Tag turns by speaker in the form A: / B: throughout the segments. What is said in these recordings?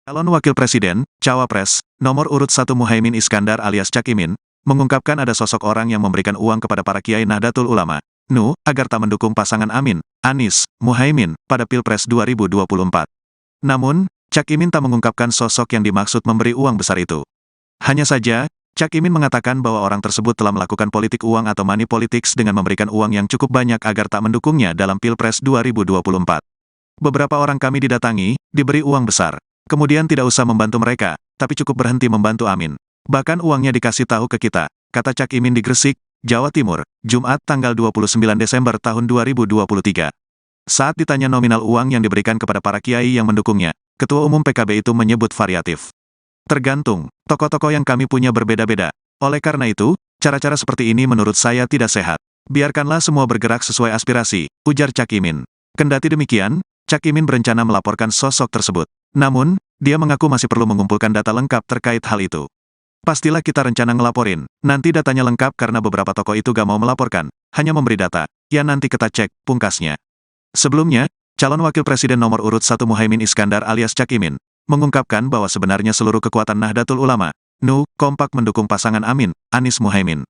A: Calon Wakil Presiden, Cawapres, nomor urut 1 Muhaimin Iskandar alias Cak Imin, mengungkapkan ada sosok orang yang memberikan uang kepada para kiai Nahdlatul Ulama, NU, agar tak mendukung pasangan Amin, Anies, Muhaimin, pada Pilpres 2024. Namun, Cak Imin tak mengungkapkan sosok yang dimaksud memberi uang besar itu. Hanya saja, Cak Imin mengatakan bahwa orang tersebut telah melakukan politik uang atau money politics dengan memberikan uang yang cukup banyak agar tak mendukungnya dalam Pilpres 2024. Beberapa orang kami didatangi, diberi uang besar. Kemudian tidak usah membantu mereka, tapi cukup berhenti membantu Amin. Bahkan uangnya dikasih tahu ke kita, kata Cak Imin di Gresik, Jawa Timur, Jumat tanggal 29 Desember tahun 2023. Saat ditanya nominal uang yang diberikan kepada para kiai yang mendukungnya, Ketua Umum PKB itu menyebut variatif. Tergantung, tokoh-tokoh yang kami punya berbeda-beda. Oleh karena itu, cara-cara seperti ini menurut saya tidak sehat. Biarkanlah semua bergerak sesuai aspirasi, ujar Cak Imin. Kendati demikian, Cak Imin berencana melaporkan sosok tersebut. Namun, dia mengaku masih perlu mengumpulkan data lengkap terkait hal itu. Pastilah kita rencana ngelaporin, nanti datanya lengkap karena beberapa tokoh itu gak mau melaporkan, hanya memberi data, ya nanti kita cek, pungkasnya. Sebelumnya, calon wakil presiden nomor urut 1 Muhaimin Iskandar alias Cak Imin, mengungkapkan bahwa sebenarnya seluruh kekuatan Nahdlatul Ulama, NU, kompak mendukung pasangan Amin, Anies Muhaimin.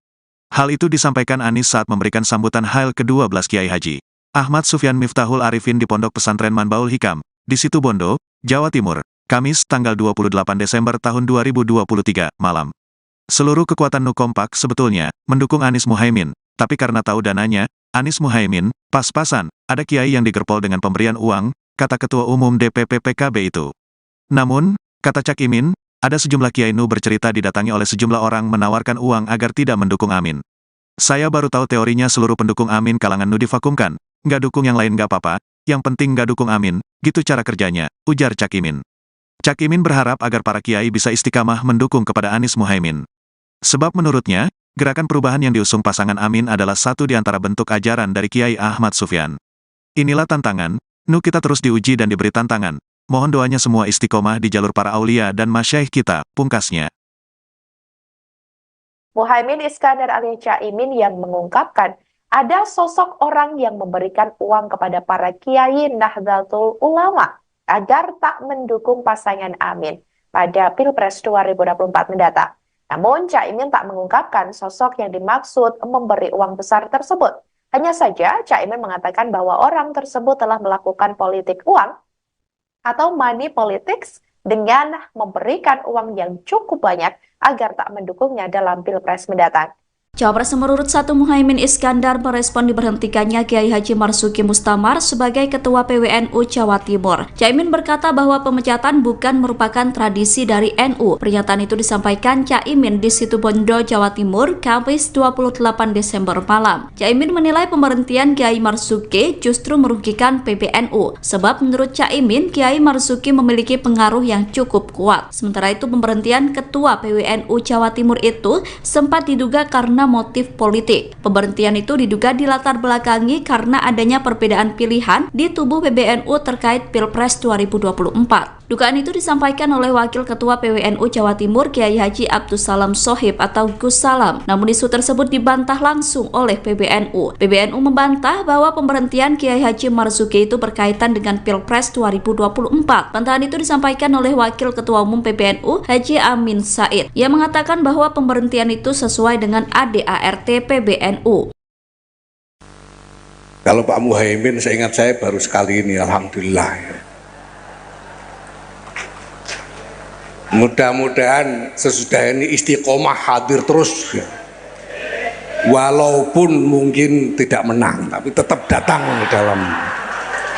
A: Hal itu disampaikan Anies saat memberikan sambutan Hail ke-12 Kiai Haji Ahmad Sufyan Miftahul Arifin di Pondok Pesantren Manbaul Hikam, di Situbondo, Jawa Timur, Kamis tanggal 28 Desember tahun 2023, malam. Seluruh kekuatan NU kompak sebetulnya mendukung Anies Muhaimin, tapi karena tahu dananya, Anies Muhaimin, pas-pasan, ada kiai yang digerpol dengan pemberian uang, kata Ketua Umum DPP PKB itu. Namun, kata Cak Imin, ada sejumlah kiai NU bercerita didatangi oleh sejumlah orang menawarkan uang agar tidak mendukung Amin. Saya baru tahu teorinya seluruh pendukung Amin kalangan NU divakumkan, nggak dukung yang lain nggak apa-apa, yang penting nggak dukung Amin, gitu cara kerjanya, ujar Cak Imin. Cak Imin berharap agar para kiai bisa istiqamah mendukung kepada Anies Muhaimin. Sebab menurutnya, gerakan perubahan yang diusung pasangan Amin adalah satu di antara bentuk ajaran dari Kiai Ahmad Sufyan. Inilah tantangan, NU kita terus diuji dan diberi tantangan. Mohon doanya semua istiqomah di jalur para aulia dan masyaikh kita, pungkasnya.
B: Muhaimin Iskandar alias Cak Imin yang mengungkapkan ada sosok orang yang memberikan uang kepada para kiai Nahdlatul Ulama agar tak mendukung pasangan Amin pada Pilpres 2024 mendatang. Namun, Cak Imin tak mengungkapkan sosok yang dimaksud memberi uang besar tersebut. Hanya saja, Cak Imin mengatakan bahwa orang tersebut telah melakukan politik uang atau money politics dengan memberikan uang yang cukup banyak agar tak mendukungnya dalam Pilpres mendatang.
C: Cawapres nomor urut 1 Muhaimin Iskandar merespon diberhentikannya Kiai Haji Marzuki Mustamar sebagai Ketua PWNU Jawa Timur. Caimin berkata bahwa pemecatan bukan merupakan tradisi dari NU. Pernyataan itu disampaikan Caimin di Situbondo, Jawa Timur, Kamis 28 Desember malam. Caimin menilai pemberhentian Kiai Marzuki justru merugikan PBNU. Sebab menurut Caimin, Kiai Marzuki memiliki pengaruh yang cukup kuat. Sementara itu pemberhentian Ketua PWNU Jawa Timur itu sempat diduga karena motif politik. Pemberhentian itu diduga dilatar belakangi karena adanya perbedaan pilihan di tubuh PBNU terkait Pilpres 2024. Dugaan itu disampaikan oleh Wakil Ketua PWNU Jawa Timur Kiai Haji Abdus Salam Sohib atau Gus Salam. Namun isu tersebut dibantah langsung oleh PBNU. PBNU membantah bahwa pemberhentian Kiai Haji Marzuki itu berkaitan dengan Pilpres 2024. Bantahan itu disampaikan oleh Wakil Ketua Umum PBNU Haji Amin Said. Ia mengatakan bahwa pemberhentian itu sesuai dengan ADART PBNU.
D: Kalau Pak Muhaimin, seingat saya baru sekali ini, alhamdulillah. Mudah-mudahan sesudah ini istiqomah hadir terus, walaupun mungkin tidak menang, tapi tetap datang dalam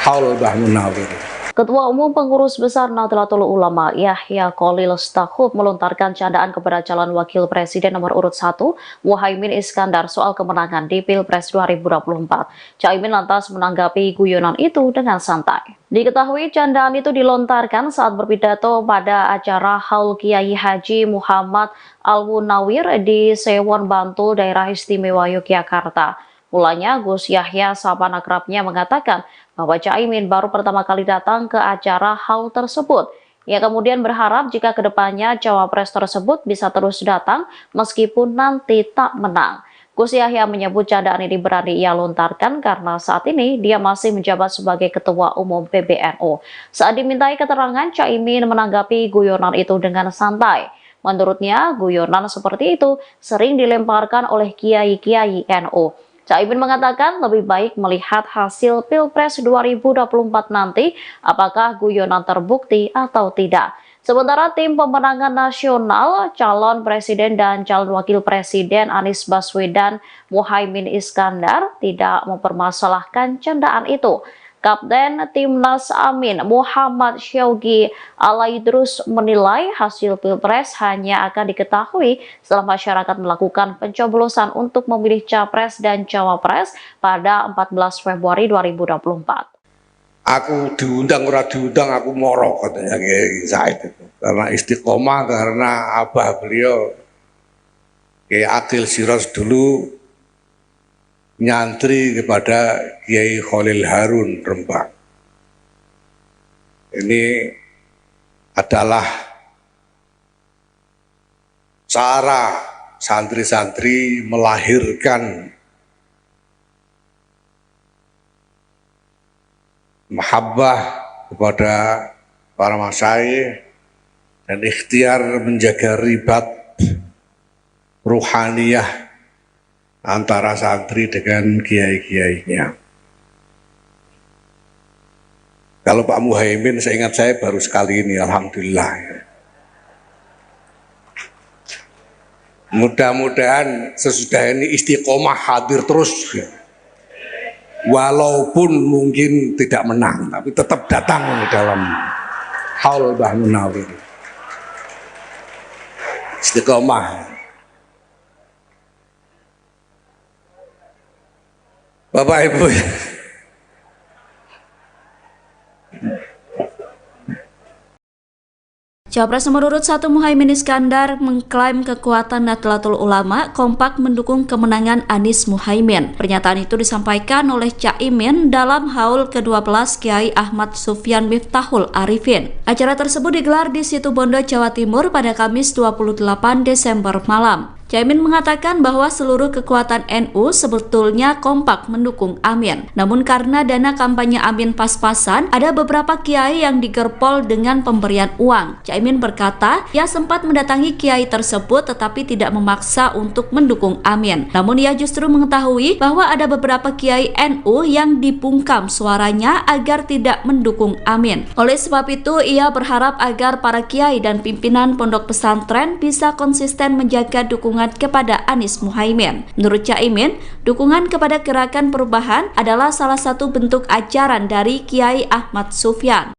D: haul Mbah Munawir.
E: Ketua Umum Pengurus Besar Nahdlatul Ulama Yahya Khalil Stakuf melontarkan candaan kepada calon wakil presiden nomor urut 1 Muhaimin Iskandar soal kemenangan di Pilpres 2024. Caimin lantas menanggapi guyonan itu dengan santai. Diketahui candaan itu dilontarkan saat berpidato pada acara Haul Kiai Haji Muhammad Al-Munawir di Sewon Bantul, Daerah Istimewa Yogyakarta. Mulanya Gus Yahya sahabat akrabnya mengatakan bahwa Caimin baru pertama kali datang ke acara haul tersebut. Ia kemudian berharap jika kedepannya cawapres tersebut bisa terus datang meskipun nanti tak menang. Gus Yahya menyebut candaan ini berani ia lontarkan karena saat ini dia masih menjabat sebagai Ketua Umum PBNU. Saat dimintai keterangan, Caimin menanggapi guyonan itu dengan santai. Menurutnya, guyonan seperti itu sering dilemparkan oleh kiai-kiai NU. Caimin mengatakan lebih baik melihat hasil Pilpres 2024 nanti apakah guyonan terbukti atau tidak. Sementara tim pemenangan nasional, calon presiden dan calon wakil presiden Anies Baswedan, Muhaimin Iskandar tidak mempermasalahkan candaan itu. Kapten Timnas Amin Muhammad Syaugi Alaidrus menilai hasil Pilpres hanya akan diketahui setelah masyarakat melakukan pencoblosan untuk memilih Capres dan Cawapres pada 14 Februari 2024.
D: Aku diundang ora diundang aku moro katanya Kiai Said itu. Karena istiqomah, karena abah beliau Kiai Akil Siraj dulu nyantri kepada Kiai Khalil Harun Rembang. Ini adalah cara santri-santri melahirkan mahabbah kepada para masyayikh dan ikhtiar menjaga ribat ruhaniyah antara santri dengan kiai-kiainya. Kalau Pak Muhaimin, seingat saya baru sekali ini, alhamdulillah. Mudah-mudahan sesudah ini istiqomah hadir terus. Walaupun mungkin tidak menang, tapi tetap datang di dalam haul Mbah Munawir. Istiqomah. Bapak Ibu,
C: Capres nomor urut 1 Muhaimin Iskandar mengklaim kekuatan Nahdlatul Ulama kompak mendukung kemenangan Anies Muhaimin. Pernyataan itu disampaikan oleh Caimin dalam haul ke-12 Kiai Ahmad Sufyan Miftahul Arifin. Acara tersebut digelar di Situbondo, Jawa Timur pada Kamis 28 Desember malam. Caimin mengatakan bahwa seluruh kekuatan NU sebetulnya kompak mendukung Amin. Namun karena dana kampanye Amin pas-pasan, ada beberapa kiai yang digerpol dengan pemberian uang. Caimin berkata, ia sempat mendatangi kiai tersebut tetapi tidak memaksa untuk mendukung Amin. Namun ia justru mengetahui bahwa ada beberapa kiai NU yang dibungkam suaranya agar tidak mendukung Amin. Oleh sebab itu, ia berharap agar para kiai dan pimpinan pondok pesantren bisa konsisten menjaga dukungan kepada Anies Muhaimin. Menurut Caimin, dukungan kepada gerakan perubahan adalah salah satu bentuk ajaran dari Kiai Ahmad Sufyan.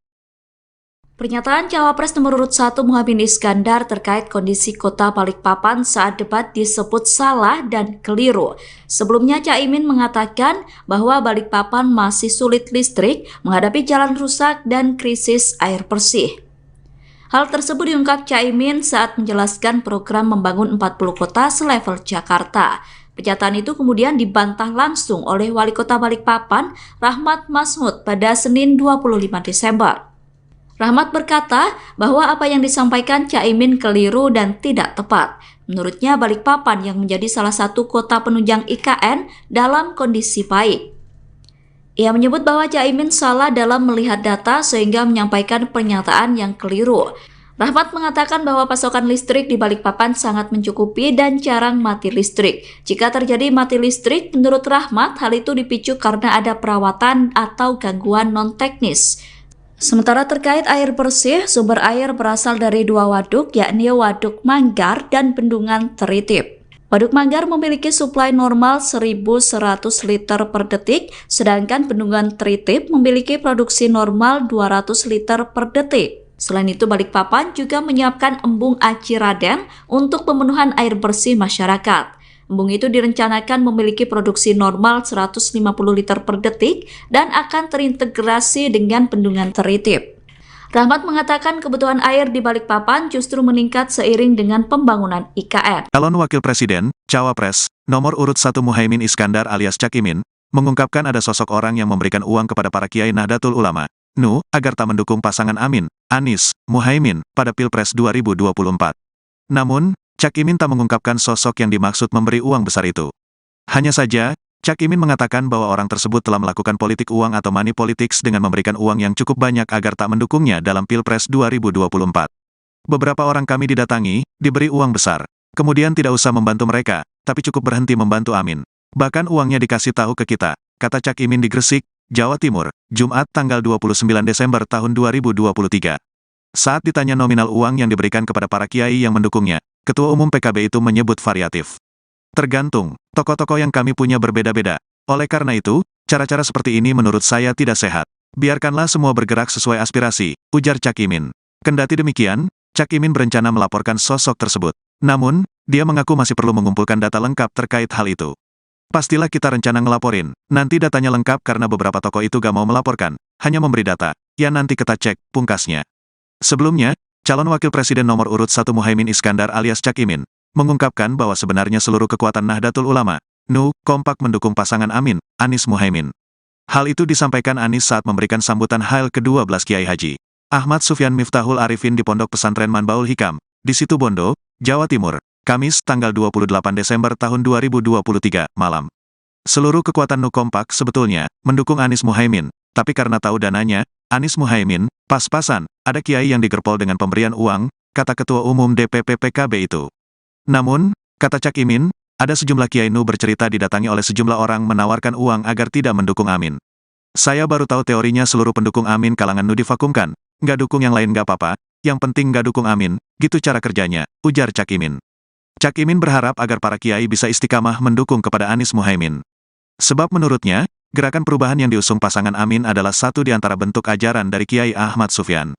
C: Pernyataan Cawapres nomor urut 1 Muhaimin Iskandar terkait kondisi kota Balikpapan saat debat disebut salah dan keliru. Sebelumnya Caimin mengatakan bahwa Balikpapan masih sulit listrik, menghadapi jalan rusak dan krisis air bersih. Hal tersebut diungkap Caimin saat menjelaskan program membangun 40 kota selevel Jakarta. Pernyataan itu kemudian dibantah langsung oleh Wali Kota Balikpapan, Rahmat Masmud, pada Senin 25 Desember. Rahmat berkata bahwa apa yang disampaikan Caimin keliru dan tidak tepat. Menurutnya Balikpapan yang menjadi salah satu kota penunjang IKN dalam kondisi baik. Ia menyebut bahwa Caimin salah dalam melihat data sehingga menyampaikan pernyataan yang keliru. Rahmat mengatakan bahwa pasokan listrik di Balikpapan sangat mencukupi dan jarang mati listrik. Jika terjadi mati listrik, menurut Rahmat, hal itu dipicu karena ada perawatan atau gangguan non-teknis. Sementara terkait air bersih, sumber air berasal dari dua waduk, yakni Waduk Manggar dan Bendungan Teritip. Waduk Manggar memiliki suplai normal 1.100 liter per detik, sedangkan Bendungan Teritip memiliki produksi normal 200 liter per detik. Selain itu, Balikpapan juga menyiapkan embung Aci Raden untuk pemenuhan air bersih masyarakat. Embung itu direncanakan memiliki produksi normal 150 liter per detik dan akan terintegrasi dengan Bendungan Teritip. Rahmat mengatakan kebutuhan air di Balikpapan justru meningkat seiring dengan pembangunan IKN.
A: Calon Wakil Presiden, Cawapres, nomor urut 1 Muhaimin Iskandar alias Caimin, mengungkapkan ada sosok orang yang memberikan uang kepada para kiai Nahdlatul Ulama, NU, agar tak mendukung pasangan Amin, Anies, Muhaimin, pada Pilpres 2024. Namun, Caimin tak mengungkapkan sosok yang dimaksud memberi uang besar itu. Hanya saja, Cak Imin mengatakan bahwa orang tersebut telah melakukan politik uang atau money politics dengan memberikan uang yang cukup banyak agar tak mendukungnya dalam Pilpres 2024. Beberapa orang kami didatangi, diberi uang besar. Kemudian tidak usah membantu mereka, tapi cukup berhenti membantu Amin. Bahkan uangnya dikasih tahu ke kita, kata Cak Imin di Gresik, Jawa Timur, Jumat tanggal 29 Desember tahun 2023. Saat ditanya nominal uang yang diberikan kepada para kiai yang mendukungnya, Ketua Umum PKB itu menyebut variatif. Tergantung, tokoh-tokoh yang kami punya berbeda-beda. Oleh karena itu, cara-cara seperti ini menurut saya tidak sehat. Biarkanlah semua bergerak sesuai aspirasi, ujar Cak Imin. Kendati demikian, Cak Imin berencana melaporkan sosok tersebut. Namun, dia mengaku masih perlu mengumpulkan data lengkap terkait hal itu. Pastilah kita rencana ngelaporin, nanti datanya lengkap karena beberapa tokoh itu gak mau melaporkan, hanya memberi data. Ya nanti kita cek, pungkasnya. Sebelumnya, calon wakil presiden nomor urut 1 Muhaimin Iskandar alias Cak Imin, mengungkapkan bahwa sebenarnya seluruh kekuatan Nahdlatul Ulama, NU, kompak mendukung pasangan Amin, Anies Muhaimin. Hal itu disampaikan Anies saat memberikan sambutan Hail ke-12 Kiai Haji Ahmad Sufyan Miftahul Arifin di Pondok Pesantren Manbaul Hikam, di Situbondo, Jawa Timur, Kamis tanggal 28 Desember tahun 2023, malam. Seluruh kekuatan NU kompak sebetulnya mendukung Anies Muhaimin, tapi karena tahu dananya, Anies Muhaimin, pas-pasan, ada kiai yang digerpol dengan pemberian uang, kata Ketua Umum DPP PKB itu. Namun, kata Cak Imin, ada sejumlah kiai NU bercerita didatangi oleh sejumlah orang menawarkan uang agar tidak mendukung Amin. Saya baru tahu teorinya seluruh pendukung Amin kalangan NU divakumkan, nggak dukung yang lain nggak apa-apa, yang penting nggak dukung Amin, gitu cara kerjanya, ujar Cak Imin. Cak Imin berharap agar para kiai bisa istiqamah mendukung kepada Anies Muhaimin. Sebab menurutnya, gerakan perubahan yang diusung pasangan Amin adalah satu di antara bentuk ajaran dari Kiai Ahmad Sufyan.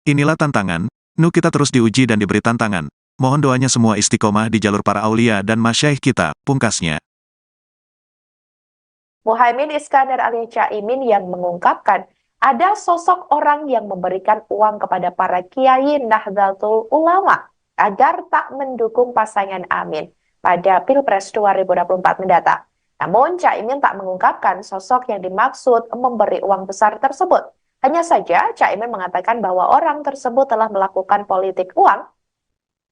A: Inilah tantangan, NU kita terus diuji dan diberi tantangan. Mohon doanya semua istiqomah di jalur para aulia dan masyaikh kita, pungkasnya.
B: Muhaimin Iskandar alias Cak Imin yang mengungkapkan ada sosok orang yang memberikan uang kepada para kiai Nahdlatul Ulama agar tak mendukung pasangan Amin pada Pilpres 2024 mendatang. Namun, Cak Imin tak mengungkapkan sosok yang dimaksud memberi uang besar tersebut. Hanya saja, Cak Imin mengatakan bahwa orang tersebut telah melakukan politik uang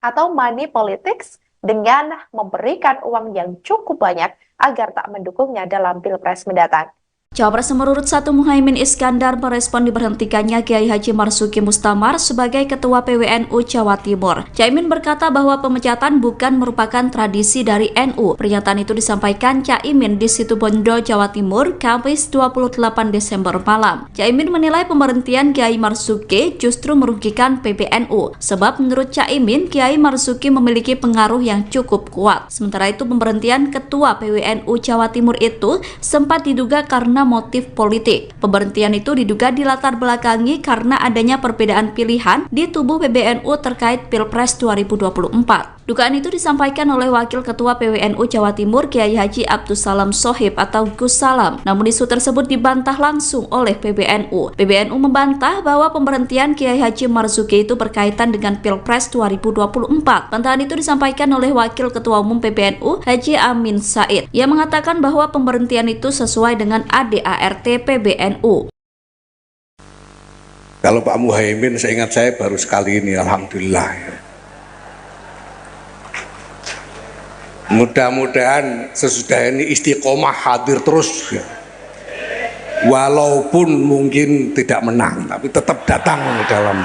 B: atau money politics dengan memberikan uang yang cukup banyak agar tak mendukungnya dalam Pilpres mendatang.
C: Cawapres nomor urut 1 Muhaimin Iskandar merespon diberhentikannya Kiai Haji Marzuki Mustamar sebagai Ketua PWNU Jawa Timur. Caimin berkata bahwa pemecatan bukan merupakan tradisi dari NU. Pernyataan itu disampaikan Caimin di Situbondo, Jawa Timur, Kamis 28 Desember malam. Caimin menilai pemberhentian Kiai Marzuki justru merugikan PBNU. Sebab menurut Caimin, Kiai Marzuki memiliki pengaruh yang cukup kuat. Sementara itu pemberhentian Ketua PWNU Jawa Timur itu sempat diduga karena motif politik. Pemberhentian itu diduga dilatar belakangi karena adanya perbedaan pilihan di tubuh PBNU terkait Pilpres 2024. Dugaan itu disampaikan oleh Wakil Ketua PWNU Jawa Timur Kiai Haji Abdussalam Shohib atau Gus Salam. Namun isu tersebut dibantah langsung oleh PBNU. PBNU membantah bahwa pemberhentian Kiai Haji Marzuki itu berkaitan dengan Pilpres 2024. Bantahan itu disampaikan oleh Wakil Ketua Umum PBNU Haji Amin Said. Ia mengatakan bahwa pemberhentian itu sesuai dengan ADART PBNU.
D: Kalau Pak Muhaimin, seingat saya baru sekali ini, alhamdulillah. Mudah-mudahan sesudah ini istiqomah hadir terus ya. Walaupun mungkin tidak menang, tapi tetap datang dalam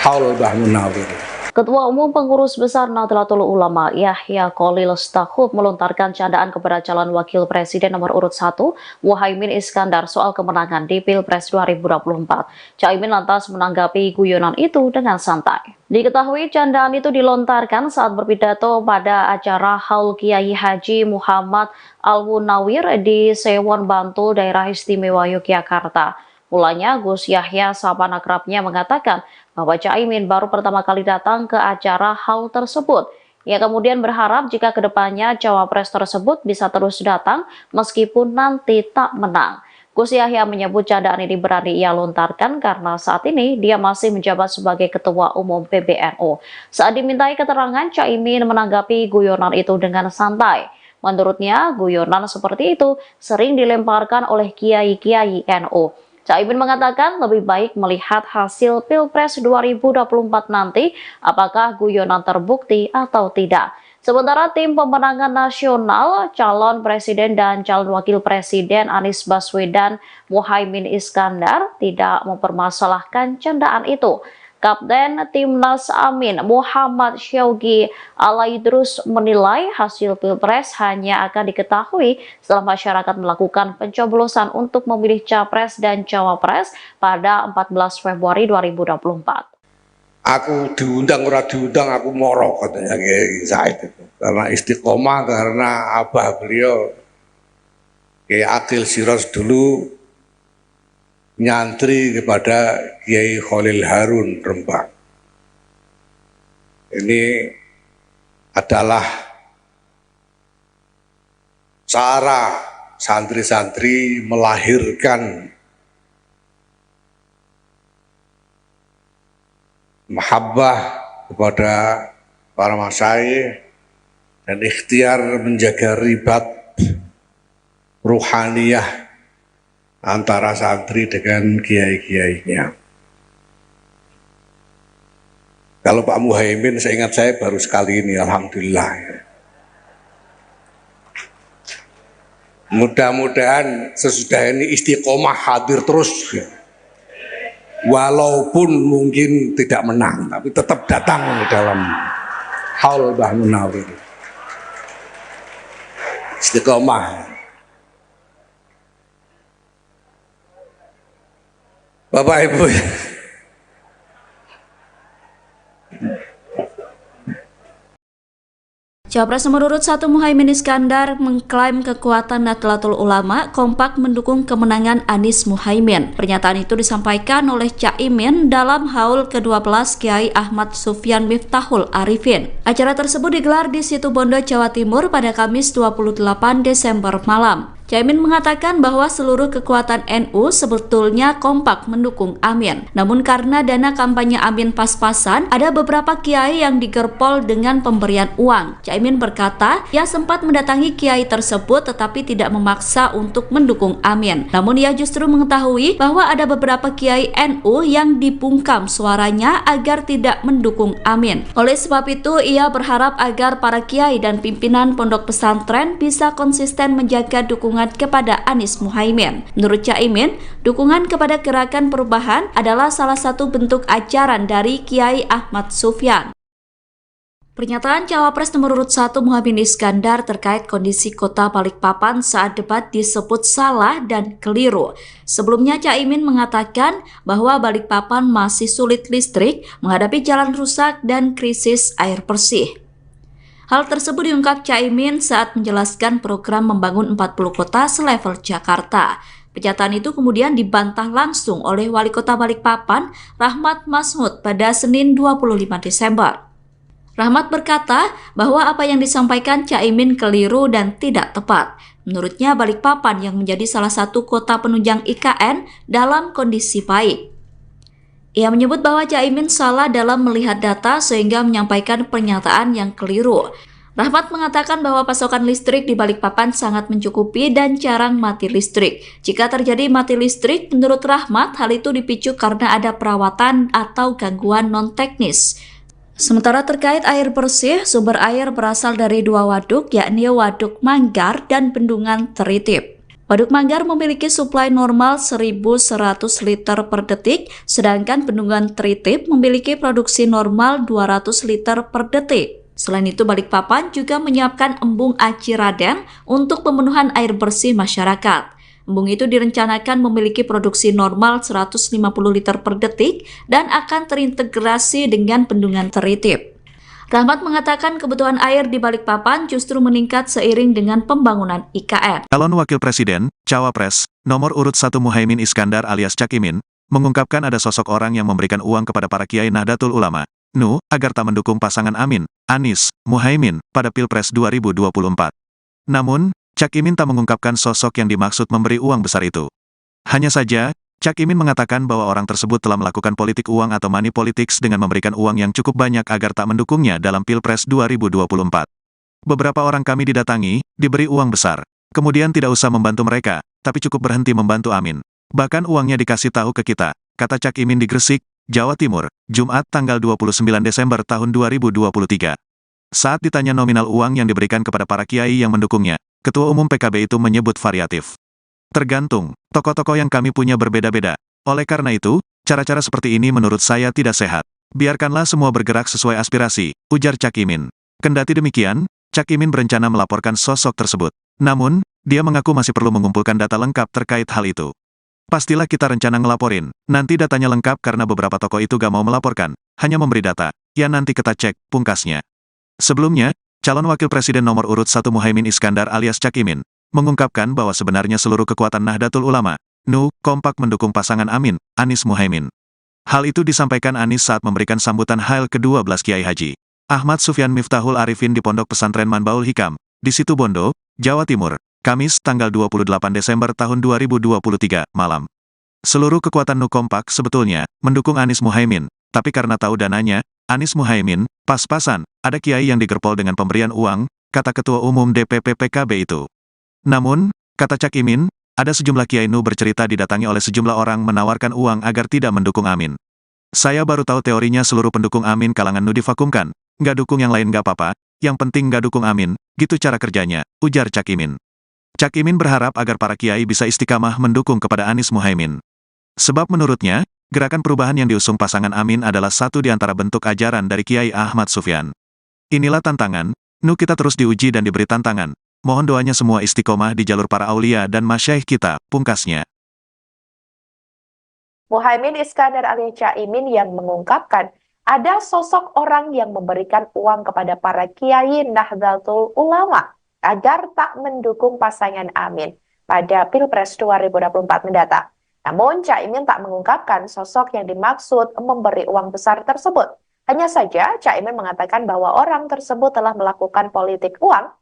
D: haul Mbah Munawir.
E: Ketua Umum Pengurus Besar Nahdlatul Ulama Yahya Kholil Stakuf melontarkan candaan kepada calon wakil presiden nomor urut 1 Muhaimin Iskandar soal kemenangan di Pilpres 2024. Caimin lantas menanggapi guyonan itu dengan santai. Diketahui candaan itu dilontarkan saat berpidato pada acara Haul Kiai Haji Muhammad Al-Munawir di Sewon Bantul, Daerah Istimewa Yogyakarta. Mulanya Gus Yahya sahabat akrabnya mengatakan bahwa Caimin baru pertama kali datang ke acara haul tersebut. Ia kemudian berharap jika kedepannya cawapres tersebut bisa terus datang meskipun nanti tak menang. Gus Yahya menyebut candaan ini berani ia lontarkan karena saat ini dia masih menjabat sebagai Ketua Umum PBNU. Saat dimintai keterangan, Caimin menanggapi guyonan itu dengan santai. Menurutnya, guyonan seperti itu sering dilemparkan oleh kiai-kiai NU. Caimin mengatakan lebih baik melihat hasil Pilpres 2024 nanti apakah guyonan terbukti atau tidak. Sementara tim pemenangan nasional, calon presiden dan calon wakil presiden Anies Baswedan Muhaimin Iskandar tidak mempermasalahkan candaan itu. Kapten Timnas Amin Muhammad Syaugi Alaidrus menilai hasil Pilpres hanya akan diketahui setelah masyarakat melakukan pencoblosan untuk memilih Capres dan Cawapres pada 14 Februari 2024.
D: Aku diundang ora diundang aku moro katanya Kiai Said itu. Karena istiqomah, karena abah beliau Kiai Akil Siros dulu nyantri kepada Kiai Khalil Harun Rembang. Ini adalah cara santri-santri melahirkan mahabbah kepada para masyayikh dan ikhtiar menjaga ribat ruhaniyah antara santri dengan kiai-kiainya. Kalau Pak Muhaimin, seingat saya baru sekali ini, alhamdulillah. Mudah-mudahan sesudah ini istiqomah hadir terus. Walaupun mungkin tidak menang, tapi tetap datang dalam haul Mbah Munawir. Istiqomah. Bapak Ibu,
C: Capres nomor urut 1 Muhaimin Iskandar mengklaim kekuatan Nahdlatul Ulama kompak mendukung kemenangan Anies Muhaimin. Pernyataan itu disampaikan oleh Caimin dalam haul ke-12 Kiai Ahmad Sufyan Miftahul Arifin. Acara tersebut digelar di Situbondo, Jawa Timur pada Kamis 28 Desember malam. Caimin mengatakan bahwa seluruh kekuatan NU sebetulnya kompak mendukung Amin. Namun karena dana kampanye Amin pas-pasan, ada beberapa kiai yang digerpol dengan pemberian uang. Caimin berkata, ia sempat mendatangi kiai tersebut tetapi tidak memaksa untuk mendukung Amin. Namun ia justru mengetahui bahwa ada beberapa kiai NU yang dibungkam suaranya agar tidak mendukung Amin. Oleh sebab itu, ia berharap agar para kiai dan pimpinan pondok pesantren bisa konsisten menjaga dukungan kepada Anies Muhaimin. Menurut Caimin, dukungan kepada Gerakan Perubahan adalah salah satu bentuk ajaran dari Kiai Ahmad Sufyan. Pernyataan Cawapres nomor urut 1 Muhaimin Iskandar terkait kondisi kota Balikpapan saat debat disebut salah dan keliru. Sebelumnya Caimin mengatakan bahwa Balikpapan masih sulit listrik, menghadapi jalan rusak dan krisis air bersih. Hal tersebut diungkap Caimin saat menjelaskan program membangun 40 kota selevel Jakarta. Pernyataan itu kemudian dibantah langsung oleh Wali Kota Balikpapan, Rahmat Masmud, pada Senin 25 Desember. Rahmat berkata bahwa apa yang disampaikan Caimin keliru dan tidak tepat. Menurutnya Balikpapan yang menjadi salah satu kota penunjang IKN dalam kondisi baik. Ia menyebut bahwa Caimin salah dalam melihat data sehingga menyampaikan pernyataan yang keliru. Rahmat mengatakan bahwa pasokan listrik di Balikpapan sangat mencukupi dan jarang mati listrik. Jika terjadi mati listrik, menurut Rahmat, hal itu dipicu karena ada perawatan atau gangguan non-teknis. Sementara terkait air bersih, sumber air berasal dari 2 waduk, yakni Waduk Manggar dan Bendungan Teritip. Waduk Manggar memiliki suplai normal 1.100 liter per detik, sedangkan Bendungan Teritip memiliki produksi normal 200 liter per detik. Selain itu, Balikpapan juga menyiapkan embung Aci Raden untuk pemenuhan air bersih masyarakat. Embung itu direncanakan memiliki produksi normal 150 liter per detik dan akan terintegrasi dengan Bendungan Teritip. Rahmat mengatakan kebutuhan air di Balikpapan justru meningkat seiring dengan pembangunan IKN.
A: Calon Wakil Presiden, Cawapres, nomor urut 1 Muhaimin Iskandar alias Caimin, mengungkapkan ada sosok orang yang memberikan uang kepada para kiai Nahdlatul Ulama, NU, agar tak mendukung pasangan Amin, Anies, Muhaimin, pada Pilpres 2024. Namun, Caimin tak mengungkapkan sosok yang dimaksud memberi uang besar itu. Hanya saja, Caimin mengatakan bahwa orang tersebut telah melakukan politik uang atau money politics dengan memberikan uang yang cukup banyak agar tak mendukungnya dalam Pilpres 2024. Beberapa orang kami didatangi, diberi uang besar. Kemudian tidak usah membantu mereka, tapi cukup berhenti membantu Amin. Bahkan uangnya dikasih tahu ke kita, kata Caimin di Gresik, Jawa Timur, Jumat tanggal 29 Desember tahun 2023. Saat ditanya nominal uang yang diberikan kepada para kiai yang mendukungnya, Ketua Umum PKB itu menyebut variatif. Tergantung, tokoh-tokoh yang kami punya berbeda-beda. Oleh karena itu, cara-cara seperti ini menurut saya tidak sehat. Biarkanlah semua bergerak sesuai aspirasi, ujar Cak Imin. Kendati demikian, Cak Imin berencana melaporkan sosok tersebut. Namun, dia mengaku masih perlu mengumpulkan data lengkap terkait hal itu. Pastilah kita rencana ngelaporin. Nanti datanya lengkap karena beberapa tokoh itu gak mau melaporkan, hanya memberi data. Ya nanti kita cek, pungkasnya. Sebelumnya, calon wakil presiden nomor urut 1 Muhaimin Iskandar alias Cak Imin, mengungkapkan bahwa sebenarnya seluruh kekuatan Nahdlatul Ulama, NU, kompak mendukung pasangan Amin, Anies Muhaimin. Hal itu disampaikan Anies saat memberikan sambutan Hail ke-12 Kiai Haji Ahmad Sufyan Miftahul Arifin di Pondok Pesantren Manbaul Hikam, di Situbondo, Jawa Timur, Kamis tanggal 28 Desember tahun 2023, malam. Seluruh kekuatan NU kompak sebetulnya mendukung Anies Muhaimin, tapi karena tahu dananya, Anies Muhaimin, pas-pasan, ada kiai yang digerpol dengan pemberian uang, kata Ketua Umum DPP PKB itu. Namun, kata Cak Imin, ada sejumlah kiai NU bercerita didatangi oleh sejumlah orang menawarkan uang agar tidak mendukung Amin. Saya baru tahu teorinya seluruh pendukung Amin kalangan NU divakumkan, nggak dukung yang lain nggak apa-apa, yang penting nggak dukung Amin, gitu cara kerjanya, ujar Cak Imin. Cak Imin berharap agar para kiai bisa istiqamah mendukung kepada Anies Muhaimin. Sebab menurutnya, gerakan perubahan yang diusung pasangan Amin adalah satu di antara bentuk ajaran dari Kiai Ahmad Sufyan. Inilah tantangan, NU kita terus diuji dan diberi tantangan. Mohon doanya semua istiqomah di jalur para aulia dan masyaikh kita, pungkasnya.
B: Muhaimin Iskandar alias Cak Imin yang mengungkapkan ada sosok orang yang memberikan uang kepada para kiai Nahdlatul Ulama agar tak mendukung pasangan Amin pada Pilpres 2024 mendatang. Namun, Cak Imin tak mengungkapkan sosok yang dimaksud memberi uang besar tersebut. Hanya saja, Cak Imin mengatakan bahwa orang tersebut telah melakukan politik uang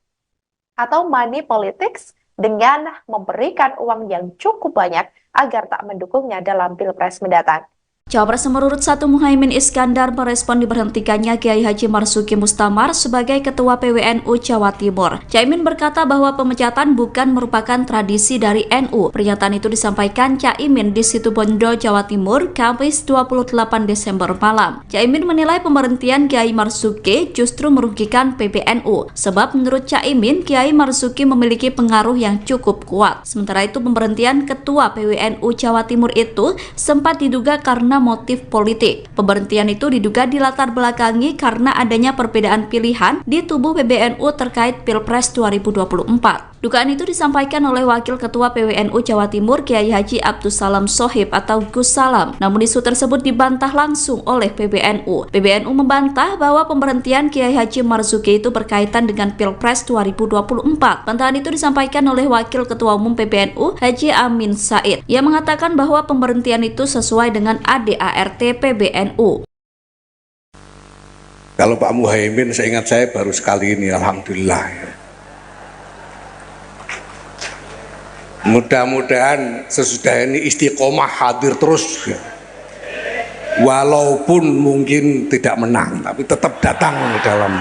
B: atau money politics dengan memberikan uang yang cukup banyak agar tak mendukungnya dalam Pilpres mendatang.
C: Cawapres nomor urut 1 Muhaimin Iskandar merespon diberhentikannya Kiai Haji Marzuki Mustamar sebagai Ketua PWNU Jawa Timur. Caimin berkata bahwa pemecatan bukan merupakan tradisi dari NU. Pernyataan itu disampaikan Caimin di Situbondo, Jawa Timur, Kamis 28 Desember malam. Caimin menilai pemberhentian Kiai Marzuki justru merugikan PBNU. Sebab menurut Caimin, Kiai Marzuki memiliki pengaruh yang cukup kuat. Sementara itu pemberhentian Ketua PWNU Jawa Timur itu sempat diduga karena motif politik. Pemberhentian itu diduga dilatar belakangi karena adanya perbedaan pilihan di tubuh PBNU terkait Pilpres 2024. Dugaan itu disampaikan oleh Wakil Ketua PWNU Jawa Timur Kiai Haji Abdus Salam Sohib atau Gus Salam. Namun isu tersebut dibantah langsung oleh PBNU. PBNU membantah bahwa pemberhentian Kiai Haji Marzuki itu berkaitan dengan Pilpres 2024. Bantahan itu disampaikan oleh Wakil Ketua Umum PBNU Haji Amin Said. Ia mengatakan bahwa pemberhentian itu sesuai dengan ADART PBNU.
D: Kalau Pak Muhaimin, seingat saya baru sekali ini, alhamdulillah. Mudah-mudahan sesudah ini istiqomah hadir terus. Walaupun mungkin tidak menang, tapi tetap datang dalam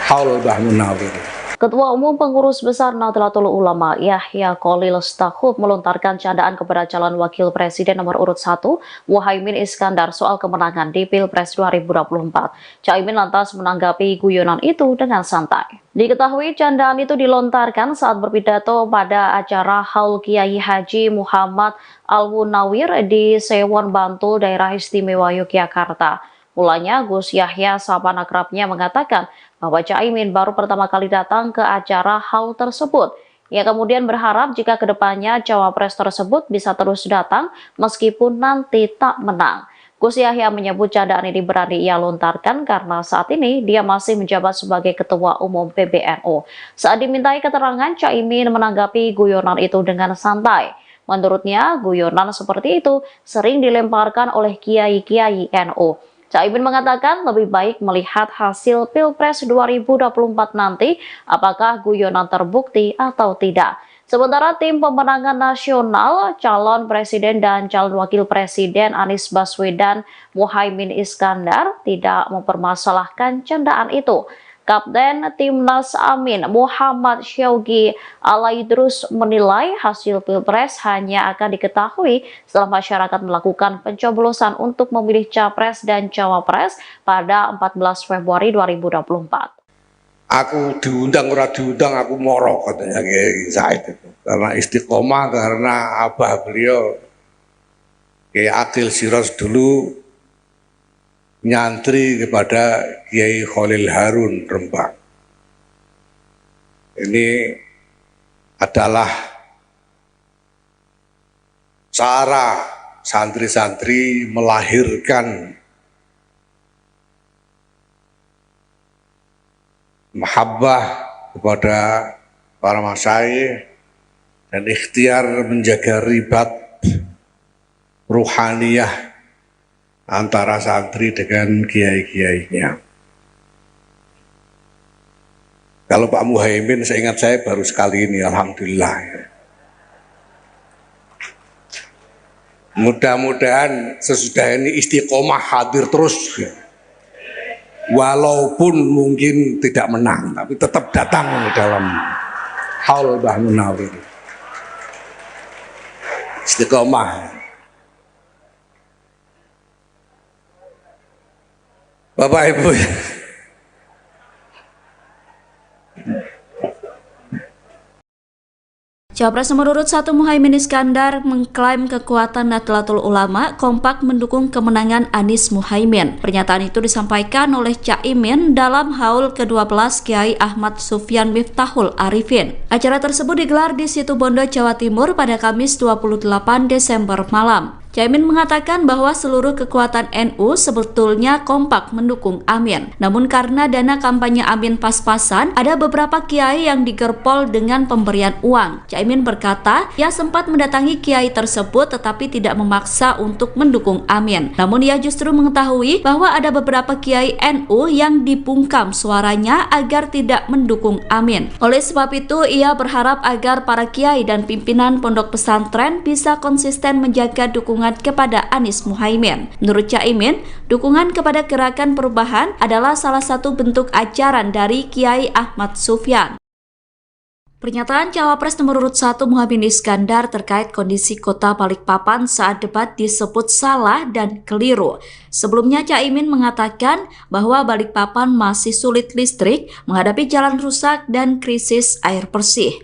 D: haul Mbah Munawir.
E: Ketua Umum Pengurus Besar Nahdlatul Ulama Yahya Kholil Stakuf melontarkan candaan kepada calon wakil presiden nomor urut 1 Muhaimin Iskandar soal kemenangan di Pilpres 2024. Caimin lantas menanggapi guyonan itu dengan santai. Diketahui candaan itu dilontarkan saat berpidato pada acara Haul Kiai Haji Muhammad Al-Munawir di Sewon Bantul, Daerah Istimewa Yogyakarta. Mulanya Gus Yahya sahabat akrabnya mengatakan bahwa Caimin baru pertama kali datang ke acara haul tersebut. Ia kemudian berharap jika kedepannya cawapres tersebut bisa terus datang meskipun nanti tak menang. Gus Yahya menyebut candaan ini berani ia lontarkan karena saat ini dia masih menjabat sebagai Ketua Umum PBNU. Saat dimintai keterangan, Caimin menanggapi guyonan itu dengan santai. Menurutnya, guyonan seperti itu sering dilemparkan oleh kiai-kiai NU. Caimin mengatakan lebih baik melihat hasil Pilpres 2024 nanti apakah guyonan terbukti atau tidak. Sementara tim pemenangan nasional, calon presiden dan calon wakil presiden Anies Baswedan Muhaimin Iskandar tidak mempermasalahkan candaan itu. Kapten Timnas Amin Muhammad Syaugi Alaidrus menilai hasil Pilpres hanya akan diketahui setelah masyarakat melakukan pencoblosan untuk memilih Capres dan Cawapres pada 14 Februari 2024.
D: aku diundang ora diundang aku moro katanya Kiai Said itu. Karena istiqomah, karena abah beliau Kiai Akil Siros dulu nyantri kepada Kiai Khalil Harun Rembang. Ini adalah cara santri-santri melahirkan mahabbah kepada para masyayikh dan ikhtiar menjaga ribat ruhaniyah antara santri dengan kiai-kiainya. Kalau Pak Muhaimin, seingat saya baru sekali ini, alhamdulillah. Mudah-mudahan sesudah ini istiqomah hadir terus. Walaupun mungkin tidak menang, tapi tetap datang dalam haul Mbah Munawir. Istiqomah. Bapak Ibu,
C: Cawapres nomor urut 1 Muhaimin Iskandar mengklaim kekuatan Nahdlatul Ulama kompak mendukung kemenangan Anies Muhaimin. Pernyataan itu disampaikan oleh Caimin dalam haul ke-12 Kiai Ahmad Sufyan Miftahul Arifin. Acara tersebut digelar di Situbondo, Jawa Timur pada Kamis 28 Desember malam. Caimin mengatakan bahwa seluruh kekuatan NU sebetulnya kompak mendukung Amin. Namun karena dana kampanye Amin pas-pasan, ada beberapa kiai yang digerpol dengan pemberian uang. Caimin berkata, ia sempat mendatangi kiai tersebut tetapi tidak memaksa untuk mendukung Amin. Namun ia justru mengetahui bahwa ada beberapa kiai NU yang dibungkam suaranya agar tidak mendukung Amin. Oleh sebab itu, ia berharap agar para kiai dan pimpinan pondok pesantren bisa konsisten menjaga dukungan kepada Anies Muhaimin. Menurut Caimin, dukungan kepada gerakan perubahan adalah salah satu bentuk ajaran dari Kiai Ahmad Sufyan. Pernyataan Cawapres nomor urut 1 Muhaimin Iskandar terkait kondisi kota Balikpapan saat debat disebut salah dan keliru. Sebelumnya Caimin mengatakan bahwa Balikpapan masih sulit listrik, menghadapi jalan rusak dan krisis air bersih.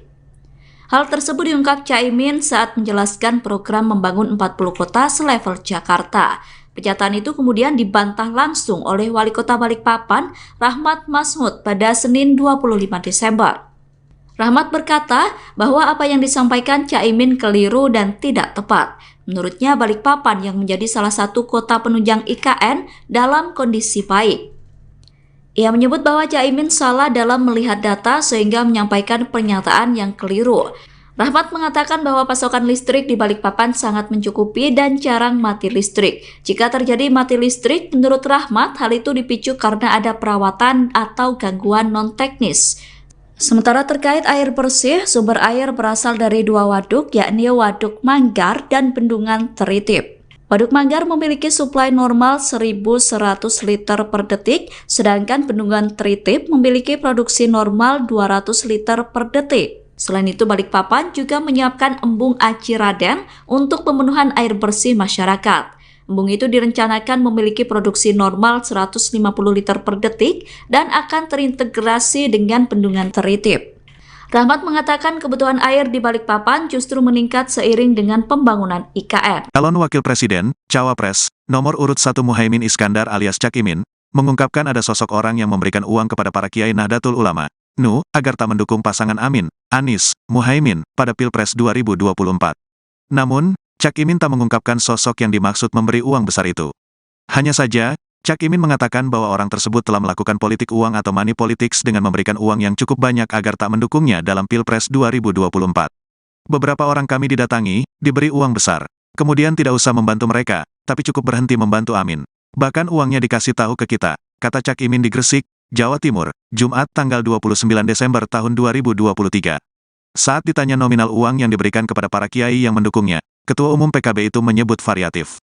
C: Hal tersebut diungkap Caimin saat menjelaskan program membangun 40 kota selevel Jakarta. Pernyataan itu kemudian dibantah langsung oleh Wali Kota Balikpapan, Rahmat Masmud, pada Senin 25 Desember. Rahmat berkata bahwa apa yang disampaikan Caimin keliru dan tidak tepat. Menurutnya Balikpapan yang menjadi salah satu kota penunjang IKN dalam kondisi baik. Ia menyebut bahwa Caimin salah dalam melihat data sehingga menyampaikan pernyataan yang keliru. Rahmat mengatakan bahwa pasokan listrik di Balikpapan sangat mencukupi dan jarang mati listrik. Jika terjadi mati listrik, menurut Rahmat, hal itu dipicu karena ada perawatan atau gangguan non-teknis. Sementara terkait air bersih, sumber air berasal dari dua waduk, yakni Waduk Manggar dan Bendungan Teritip. Waduk Manggar memiliki suplai normal 1.100 liter per detik, sedangkan Bendungan Teritip memiliki produksi normal 200 liter per detik. Selain itu, Balikpapan juga menyiapkan embung Aci Raden untuk pemenuhan air bersih masyarakat. Embung itu direncanakan memiliki produksi normal 150 liter per detik dan akan terintegrasi dengan Bendungan Teritip. Rahmat mengatakan kebutuhan air di Balikpapan justru meningkat seiring dengan pembangunan IKN.
A: Calon Wakil Presiden, Cawapres, nomor urut 1 Muhaimin Iskandar alias Caimin, mengungkapkan ada sosok orang yang memberikan uang kepada para kiai Nahdlatul Ulama, NU, agar tak mendukung pasangan Amin, Anies, Muhaimin, pada Pilpres 2024. Namun, Caimin tak mengungkapkan sosok yang dimaksud memberi uang besar itu. Hanya saja, Caimin mengatakan bahwa orang tersebut telah melakukan politik uang atau money politics dengan memberikan uang yang cukup banyak agar tak mendukungnya dalam Pilpres 2024. Beberapa orang kami didatangi, diberi uang besar. Kemudian tidak usah membantu mereka, tapi cukup berhenti membantu Amin. Bahkan uangnya dikasih tahu ke kita, kata Caimin di Gresik, Jawa Timur, Jumat tanggal 29 Desember tahun 2023. Saat ditanya nominal uang yang diberikan kepada para kiai yang mendukungnya, Ketua Umum PKB itu menyebut variatif.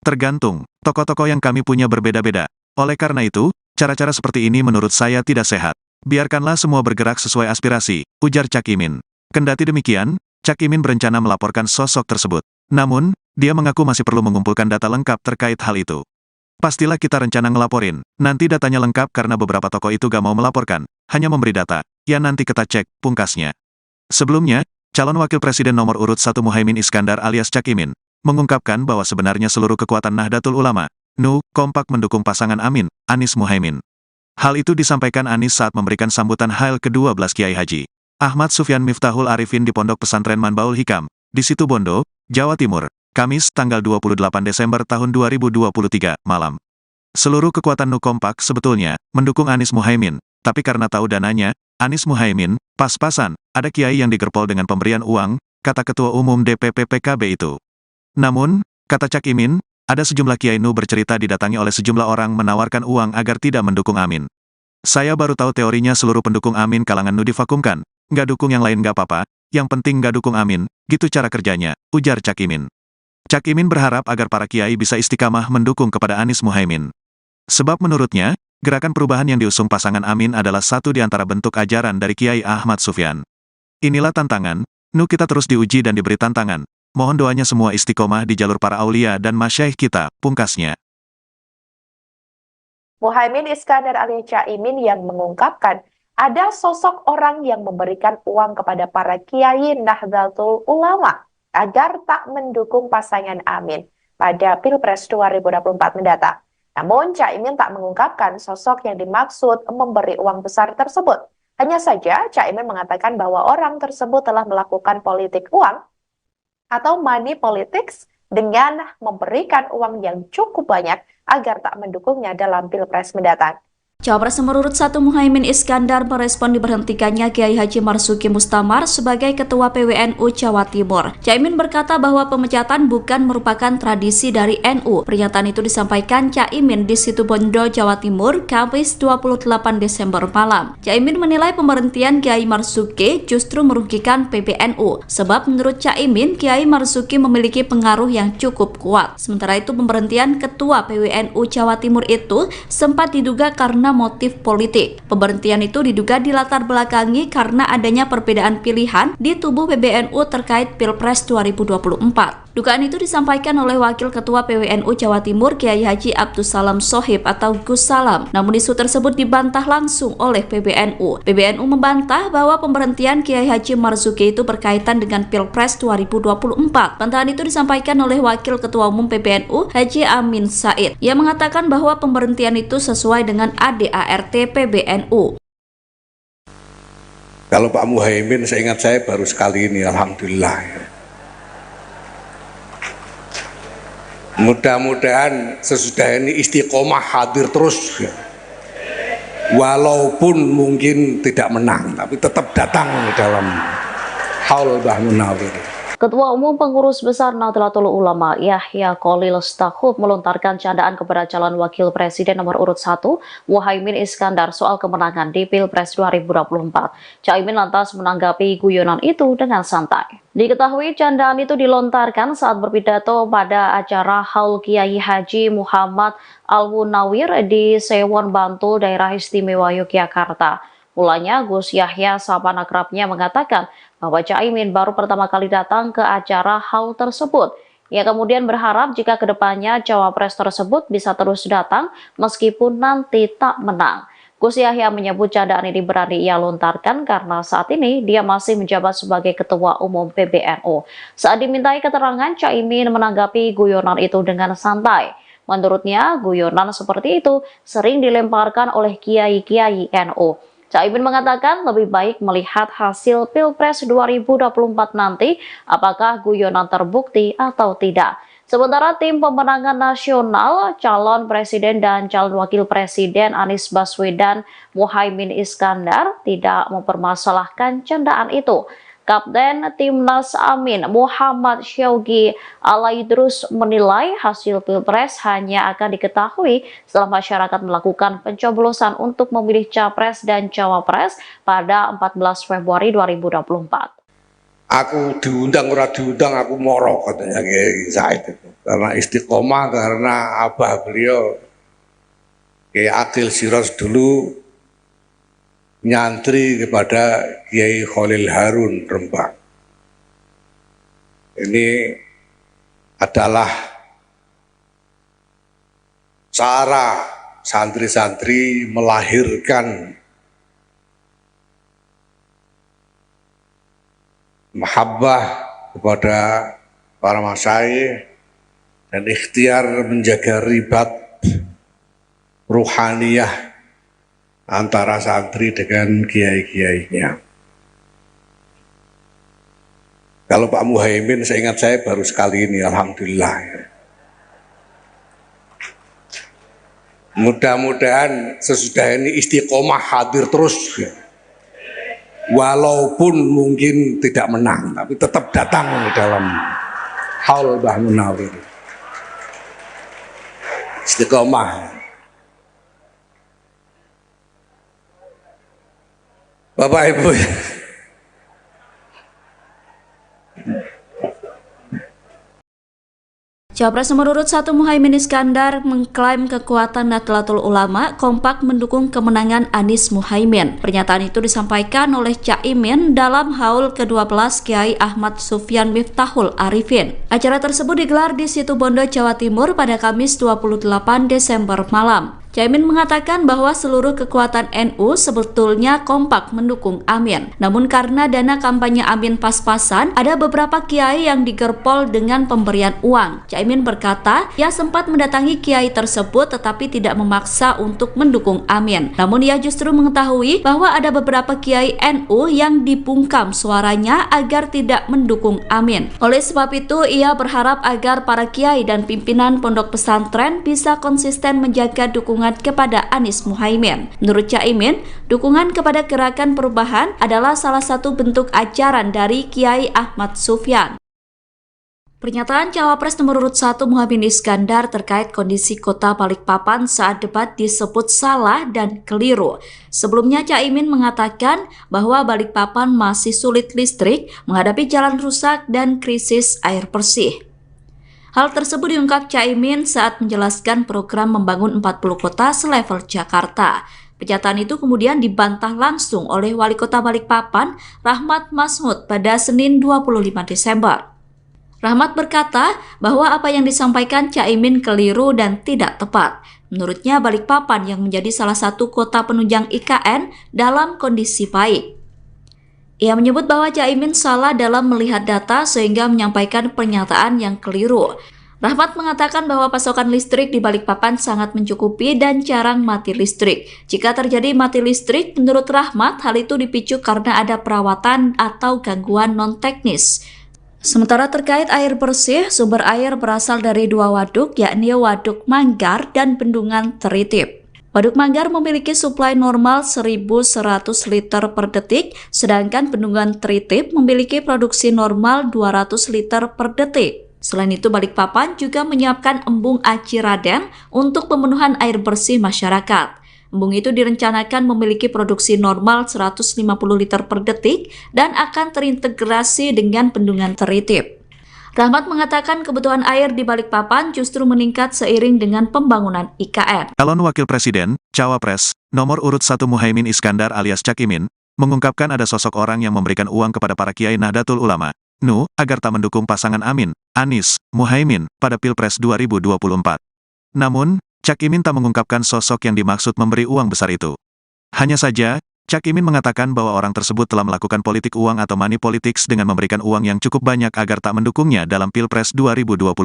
A: Tergantung, tokoh-tokoh yang kami punya berbeda-beda. Oleh karena itu, cara-cara seperti ini menurut saya tidak sehat. Biarkanlah semua bergerak sesuai aspirasi, ujar Caimin. Kendati demikian, Caimin berencana melaporkan sosok tersebut. Namun, dia mengaku masih perlu mengumpulkan data lengkap terkait hal itu. Pastilah kita rencana ngelaporin. Nanti datanya lengkap karena beberapa toko itu gak mau melaporkan. Hanya memberi data. Ya nanti kita cek, pungkasnya. Sebelumnya, calon wakil presiden nomor urut 1 Muhaimin Iskandar alias Cak Imin, mengungkapkan bahwa sebenarnya seluruh kekuatan Nahdlatul Ulama, NU, kompak mendukung pasangan Amin, Anies Muhaimin. Hal itu disampaikan Anies saat memberikan sambutan Hail ke-12 Kiai Haji Ahmad Sufyan Miftahul Arifin di Pondok Pesantren Manbaul Hikam, di Situbondo, Jawa Timur, Kamis tanggal 28 Desember tahun 2023, malam. Seluruh kekuatan NU kompak sebetulnya mendukung Anies Muhaimin, tapi karena tahu dananya, Anies Muhaimin, pas-pasan, ada kiai yang digerpol dengan pemberian uang, kata Ketua Umum DPP PKB itu. Namun, kata Cak Imin, ada sejumlah kiai NU bercerita didatangi oleh sejumlah orang menawarkan uang agar tidak mendukung Amin. Saya baru tahu teorinya seluruh pendukung Amin kalangan NU divakumkan, nggak dukung yang lain nggak apa-apa, yang penting nggak dukung Amin, gitu cara kerjanya, ujar Cak Imin. Cak Imin berharap agar para kiai bisa istiqamah mendukung kepada Anies Muhaimin. Sebab menurutnya, gerakan perubahan yang diusung pasangan Amin adalah satu di antara bentuk ajaran dari Kiai Ahmad Sufyan. Inilah tantangan, NU kita terus diuji dan diberi tantangan. Mohon doanya semua istiqomah di jalur para aulia dan masyaikh kita, pungkasnya.
B: Muhaimin Iskandar alias Cak Imin yang mengungkapkan ada sosok orang yang memberikan uang kepada para kiai Nahdlatul Ulama agar tak mendukung pasangan Amin pada Pilpres 2024 mendatang. Namun, Cak Imin tak mengungkapkan sosok yang dimaksud memberi uang besar tersebut. Hanya saja, Cak Imin mengatakan bahwa orang tersebut telah melakukan politik uang atau money politics dengan memberikan uang yang cukup banyak agar tak mendukungnya dalam Pilpres mendatang.
C: Cawapres nomor urut 1 Muhaimin Iskandar merespon diberhentikannya Kiai Haji Marzuki Mustamar sebagai Ketua PWNU Jawa Timur. Caimin berkata bahwa pemecatan bukan merupakan tradisi dari NU. Pernyataan itu disampaikan Caimin di Situbondo, Jawa Timur, Kamis 28 Desember malam. Caimin menilai pemberhentian Kiai Marzuki justru merugikan PBNU. Sebab menurut Caimin, Kiai Marzuki memiliki pengaruh yang cukup kuat. Sementara itu pemberhentian Ketua PWNU Jawa Timur itu sempat diduga karena motif politik. Pemberhentian itu diduga dilatar belakangi karena adanya perbedaan pilihan di tubuh PBNU terkait Pilpres 2024. Dugaan itu disampaikan oleh Wakil Ketua PWNU Jawa Timur Kiai Haji Abdussalam Shohib atau Gus Salam. Namun isu tersebut dibantah langsung oleh PBNU. PBNU membantah bahwa pemberhentian Kiai Haji Marzuki itu berkaitan dengan Pilpres 2024. Bantahan itu disampaikan oleh Wakil Ketua Umum PBNU Haji Amin Said. Ia mengatakan bahwa pemberhentian itu sesuai dengan ADART PBNU.
D: Kalau Pak Muhaimin, seingat saya baru sekali ini, alhamdulillah. Mudah-mudahan sesudah ini istiqomah hadir terus, ya. Walaupun mungkin tidak menang, tapi tetap datang dalam haul Mbah Munawir.
E: Ketua Umum Pengurus Besar Nahdlatul Ulama Yahya Kholil Stakuf melontarkan candaan kepada calon wakil presiden nomor urut 1 Muhaimin Iskandar soal kemenangan di Pilpres 2024. Caimin lantas menanggapi guyonan itu dengan santai. Diketahui candaan itu dilontarkan saat berpidato pada acara Haul Kiai Haji Muhammad Al-Munawir di Sewon Bantul, Daerah Istimewa Yogyakarta. Mulanya Gus Yahya sahabat akrabnya mengatakan bahwa Caimin baru pertama kali datang ke acara haul tersebut. Ia kemudian berharap jika kedepannya cawapres tersebut bisa terus datang meskipun nanti tak menang. Gus Yahya menyebut candaan ini berani ia lontarkan karena saat ini dia masih menjabat sebagai Ketua Umum PBNU. Saat dimintai keterangan, Caimin menanggapi guyonan itu dengan santai. Menurutnya, guyonan seperti itu sering dilemparkan oleh kiai-kiai NU. Caimin mengatakan lebih baik melihat hasil Pilpres 2024 nanti apakah guyonan terbukti atau tidak. Sementara tim pemenangan nasional, calon presiden dan calon wakil presiden Anies Baswedan Muhaimin Iskandar tidak mempermasalahkan candaan itu. Kapten Timnas Amin Muhammad Syaugi Alaidrus menilai hasil Pilpres hanya akan diketahui setelah masyarakat melakukan pencoblosan untuk memilih Capres dan Cawapres pada 14 Februari 2024.
D: Aku diundang ora diundang aku moro, katanya Kiai Said itu. Karena istiqomah, karena abah beliau Kiai Akil Siros dulu nyantri kepada Kiai Kholil Harun Rembang. Ini adalah cara santri-santri melahirkan mahabbah kepada para masyayikh dan ikhtiar menjaga ribat ruhaniyah antara santri dengan kiai-kiainya. Kalau Pak Muhaimin, seingat saya baru sekali ini, alhamdulillah. Mudah-mudahan sesudah ini istiqomah hadir terus. Walaupun mungkin tidak menang, tapi tetap datang dalam haul Mbah Munawir. Istiqomah. Bapak Ibu,
C: Cawapres nomor urut 1 Muhaimin Iskandar mengklaim kekuatan Nahdlatul Ulama kompak mendukung kemenangan Anies Muhaimin. Pernyataan itu disampaikan oleh Caimin dalam haul ke-12 Kiai Ahmad Sufyan Miftahul Arifin. Acara tersebut digelar di Situbondo, Jawa Timur pada Kamis 28 Desember malam. Caimin mengatakan bahwa seluruh kekuatan NU sebetulnya kompak mendukung Amin. Namun karena dana kampanye Amin pas-pasan, ada beberapa kiai yang digerpol dengan pemberian uang. Caimin berkata, ia sempat mendatangi kiai tersebut tetapi tidak memaksa untuk mendukung Amin. Namun ia justru mengetahui bahwa ada beberapa kiai NU yang dibungkam suaranya agar tidak mendukung Amin. Oleh sebab itu, ia berharap agar para kiai dan pimpinan pondok pesantren bisa konsisten menjaga dukungan kepada Anies Muhaimin. Menurut Caimin, dukungan kepada Gerakan Perubahan adalah salah satu bentuk ajaran dari Kiai Ahmad Sufyan. Pernyataan Cawapres nomor urut 1 Muhaimin Iskandar terkait kondisi kota Balikpapan saat debat disebut salah dan keliru. Sebelumnya Caimin mengatakan bahwa Balikpapan masih sulit listrik, menghadapi jalan rusak dan krisis air bersih. Hal tersebut diungkap Caimin saat menjelaskan program membangun 40 kota selevel Jakarta. Pernyataan itu kemudian dibantah langsung oleh Wali Kota Balikpapan, Rahmat Masmud, pada Senin 25 Desember. Rahmat berkata bahwa apa yang disampaikan Caimin keliru dan tidak tepat. Menurutnya Balikpapan yang menjadi salah satu kota penunjang IKN dalam kondisi baik. Ia menyebut bahwa Caimin salah dalam melihat data sehingga menyampaikan pernyataan yang keliru. Rahmat mengatakan bahwa pasokan listrik di Balikpapan sangat mencukupi dan jarang mati listrik. Jika terjadi mati listrik, menurut Rahmat, hal itu dipicu karena ada perawatan atau gangguan non-teknis. Sementara terkait air bersih, sumber air berasal dari 2 waduk, yakni Waduk Manggar dan Bendungan Teritip. Waduk Manggar memiliki suplai normal 1.100 liter per detik, sedangkan Bendungan Teritip memiliki produksi normal 200 liter per detik. Selain itu, Balikpapan juga menyiapkan embung Aci Raden untuk pemenuhan air bersih masyarakat. Embung itu direncanakan memiliki produksi normal 150 liter per detik dan akan terintegrasi dengan Bendungan Teritip. Rahmat mengatakan kebutuhan air di Balikpapan justru meningkat seiring dengan pembangunan IKN.
A: Calon Wakil Presiden, Cawapres, nomor urut 1 Muhaimin Iskandar alias Caimin, mengungkapkan ada sosok orang yang memberikan uang kepada para kiai Nahdlatul Ulama, NU, agar tak mendukung pasangan Amin, Anies, Muhaimin, pada Pilpres 2024. Namun, Caimin tak mengungkapkan sosok yang dimaksud memberi uang besar itu. Hanya saja, Caimin mengatakan bahwa orang tersebut telah melakukan politik uang atau money politics dengan memberikan uang yang cukup banyak agar tak mendukungnya dalam Pilpres 2024.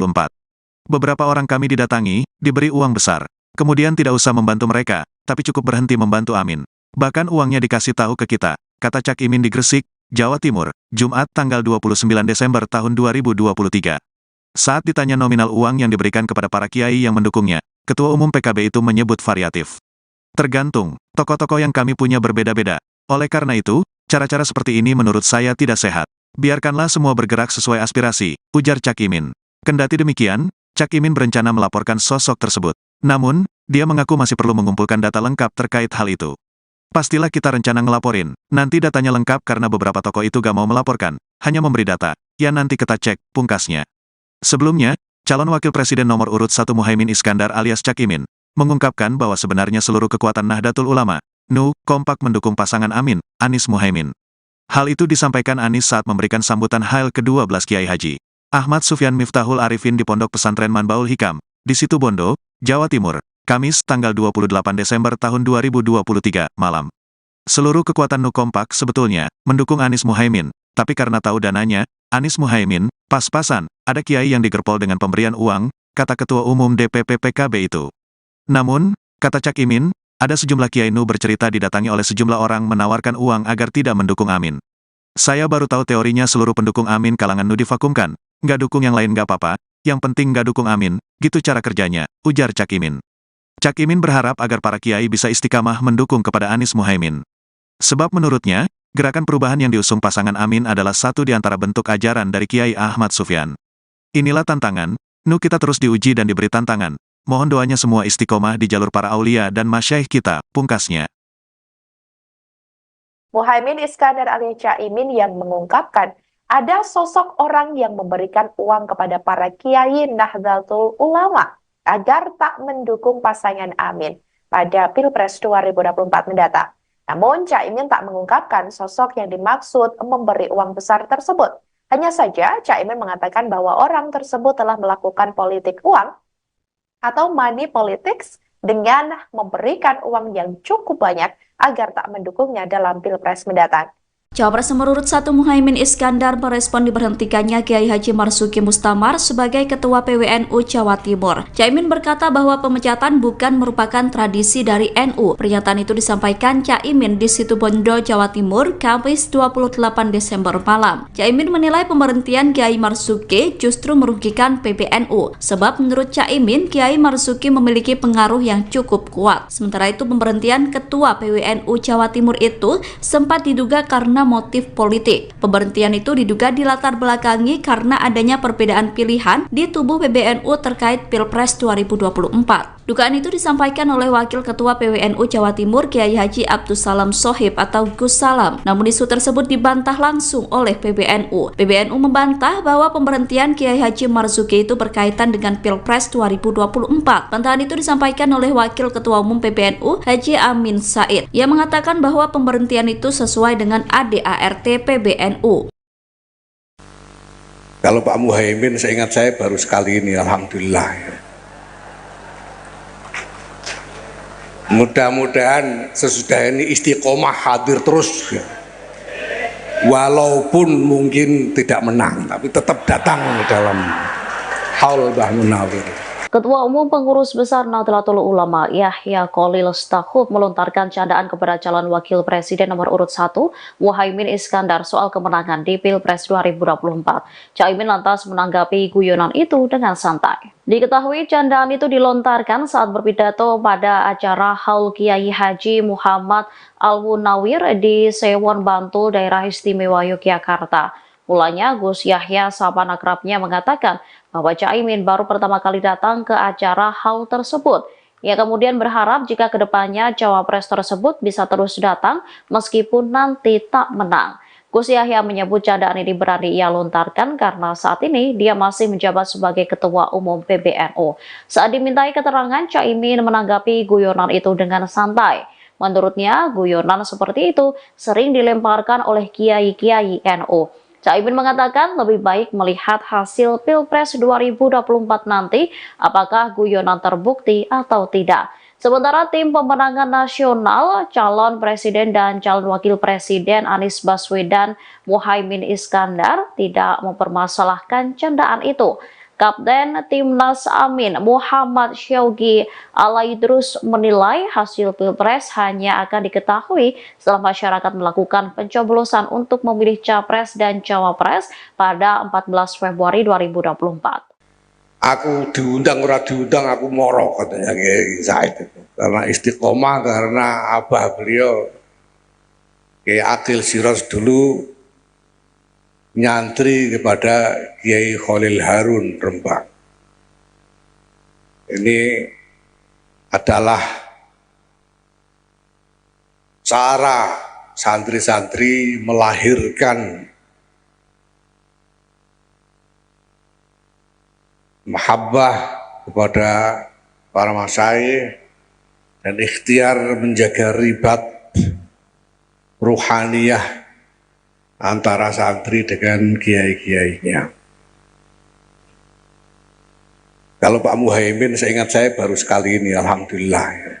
A: Beberapa orang kami didatangi, diberi uang besar. Kemudian tidak usah membantu mereka, tapi cukup berhenti membantu Amin. Bahkan uangnya dikasih tahu ke kita, kata Caimin di Gresik, Jawa Timur, Jumat tanggal 29 Desember tahun 2023. Saat ditanya nominal uang yang diberikan kepada para kiai yang mendukungnya, Ketua Umum PKB itu menyebut variatif. Tergantung, tokoh-tokoh yang kami punya berbeda-beda. Oleh karena itu, cara-cara seperti ini menurut saya tidak sehat. Biarkanlah semua bergerak sesuai aspirasi, ujar Caimin. Kendati demikian, Caimin berencana melaporkan sosok tersebut. Namun, dia mengaku masih perlu mengumpulkan data lengkap terkait hal itu. Pastilah kita rencana ngelaporin, nanti datanya lengkap karena beberapa tokoh itu gak mau melaporkan, hanya memberi data. Ya nanti kita cek, pungkasnya. Sebelumnya, calon Wakil Presiden nomor urut 1 Muhaimin Iskandar alias Caimin, mengungkapkan bahwa sebenarnya seluruh kekuatan Nahdlatul Ulama, NU, kompak mendukung pasangan Amin, Anies Muhaimin. Hal itu disampaikan Anies saat memberikan sambutan hail ke-12 Kiai Haji Ahmad Sufyan Miftahul Arifin di Pondok Pesantren Manbaul Hikam, di Situbondo, Jawa Timur, Kamis tanggal 28 Desember tahun 2023, malam. Seluruh kekuatan NU kompak sebetulnya mendukung Anies Muhaimin, tapi karena tahu dananya, Anies Muhaimin, pas-pasan, ada kiai yang digerpol dengan pemberian uang, kata Ketua Umum DPP PKB itu. Namun, kata Cak Imin, ada sejumlah kiai NU bercerita didatangi oleh sejumlah orang menawarkan uang agar tidak mendukung Amin. Saya baru tahu teorinya seluruh pendukung Amin kalangan NU divakumkan, nggak dukung yang lain nggak apa-apa, yang penting nggak dukung Amin, gitu cara kerjanya, ujar Cak Imin. Cak Imin berharap agar para kiai bisa istiqamah mendukung kepada Anies Muhaimin. Sebab menurutnya, gerakan perubahan yang diusung pasangan Amin adalah satu di antara bentuk ajaran dari Kiai Ahmad Sufyan. Inilah tantangan, NU kita terus diuji dan diberi tantangan. Mohon doanya semua istiqomah di jalur para aulia dan masyaikh kita, pungkasnya.
B: Muhaimin Iskandar alias Caimin yang mengungkapkan ada sosok orang yang memberikan uang kepada para kiai Nahdlatul Ulama agar tak mendukung pasangan Amin pada Pilpres 2024 mendatang. Namun Caimin tak mengungkapkan sosok yang dimaksud memberi uang besar tersebut. Hanya saja Caimin mengatakan bahwa orang tersebut telah melakukan politik uang atau money politics dengan memberikan uang yang cukup banyak agar tak mendukungnya dalam Pilpres mendatang.
C: Cawapres nomor urut 1 Muhaimin Iskandar merespon diberhentikannya Kiai Haji Marzuki Mustamar sebagai Ketua PWNU Jawa Timur. Caimin berkata bahwa pemecatan bukan merupakan tradisi dari NU. Pernyataan itu disampaikan Caimin di Situbondo, Jawa Timur, Kamis 28 Desember malam. Caimin menilai pemberhentian Kiai Marzuki justru merugikan PBNU. Sebab menurut Caimin, Kiai Marzuki memiliki pengaruh yang cukup kuat. Sementara itu pemberhentian Ketua PWNU Jawa Timur itu sempat diduga karena motif politik. Pemberhentian itu diduga dilatar belakangi karena adanya perbedaan pilihan di tubuh PBNU terkait Pilpres 2024. Dugaan itu disampaikan oleh Wakil Ketua PWNU Jawa Timur Kiai Haji Abdus Salam Shohib atau Gus Salam. Namun isu tersebut dibantah langsung oleh PBNU. PBNU membantah bahwa pemberhentian Kiai Haji Marzuki itu berkaitan dengan Pilpres 2024. Bantahan itu disampaikan oleh Wakil Ketua Umum PBNU Haji Amin Said. Ia mengatakan bahwa pemberhentian itu sesuai dengan ADART PBNU.
D: Kalau Pak Muhaimin, seingat saya baru sekali ini, alhamdulillah. Mudah-mudahan sesudah ini istiqomah hadir terus, walaupun mungkin tidak menang, tapi tetap datang dalam haul Mbah Munawir.
E: Ketua Umum Pengurus Besar Nahdlatul Ulama Yahya Khalil Stakuf melontarkan candaan kepada calon wakil presiden nomor urut 1 Muhaimin Iskandar soal kemenangan di Pilpres 2024. Caimin lantas menanggapi guyonan itu dengan santai. Diketahui candaan itu dilontarkan saat berpidato pada acara Haul Kiai Haji Muhammad Al-Munawir di Sewon Bantul, Daerah Istimewa Yogyakarta. Mulanya Gus Yahya sahabat akrabnya mengatakan bahwa Caimin baru pertama kali datang ke acara haul tersebut. Ia kemudian berharap jika kedepannya cawapres tersebut bisa terus datang meskipun nanti tak menang. Gus Yahya menyebut candaan ini berani ia lontarkan karena saat ini dia masih menjabat sebagai Ketua Umum PBNU. Saat dimintai keterangan, Caimin menanggapi guyonan itu dengan santai. Menurutnya, guyonan seperti itu sering dilemparkan oleh kiai-kiai NU. Caimin mengatakan lebih baik melihat hasil Pilpres 2024 nanti apakah guyonan terbukti atau tidak. Sementara tim pemenangan nasional, calon presiden dan calon wakil presiden Anies Baswedan Muhaimin Iskandar tidak mempermasalahkan candaan itu. Kapten Timnas Amin Muhammad Syaugi Alaidrus menilai hasil Pilpres hanya akan diketahui setelah masyarakat melakukan pencoblosan untuk memilih Capres dan Cawapres pada 14 Februari 2024.
D: Aku diundang ora diundang aku moro, katanya Kiai Said itu. Karena istiqomah, karena abah beliau Kiai Akil Siraj dulu nyantri kepada Kiai Khalil Harun Rembang. Ini adalah cara santri-santri melahirkan mahabbah kepada para masyayikh dan ikhtiar menjaga ribat ruhaniyah antara santri dengan kiai-kiainya. Kalau Pak Muhaimin, seingat saya baru sekali ini, alhamdulillah.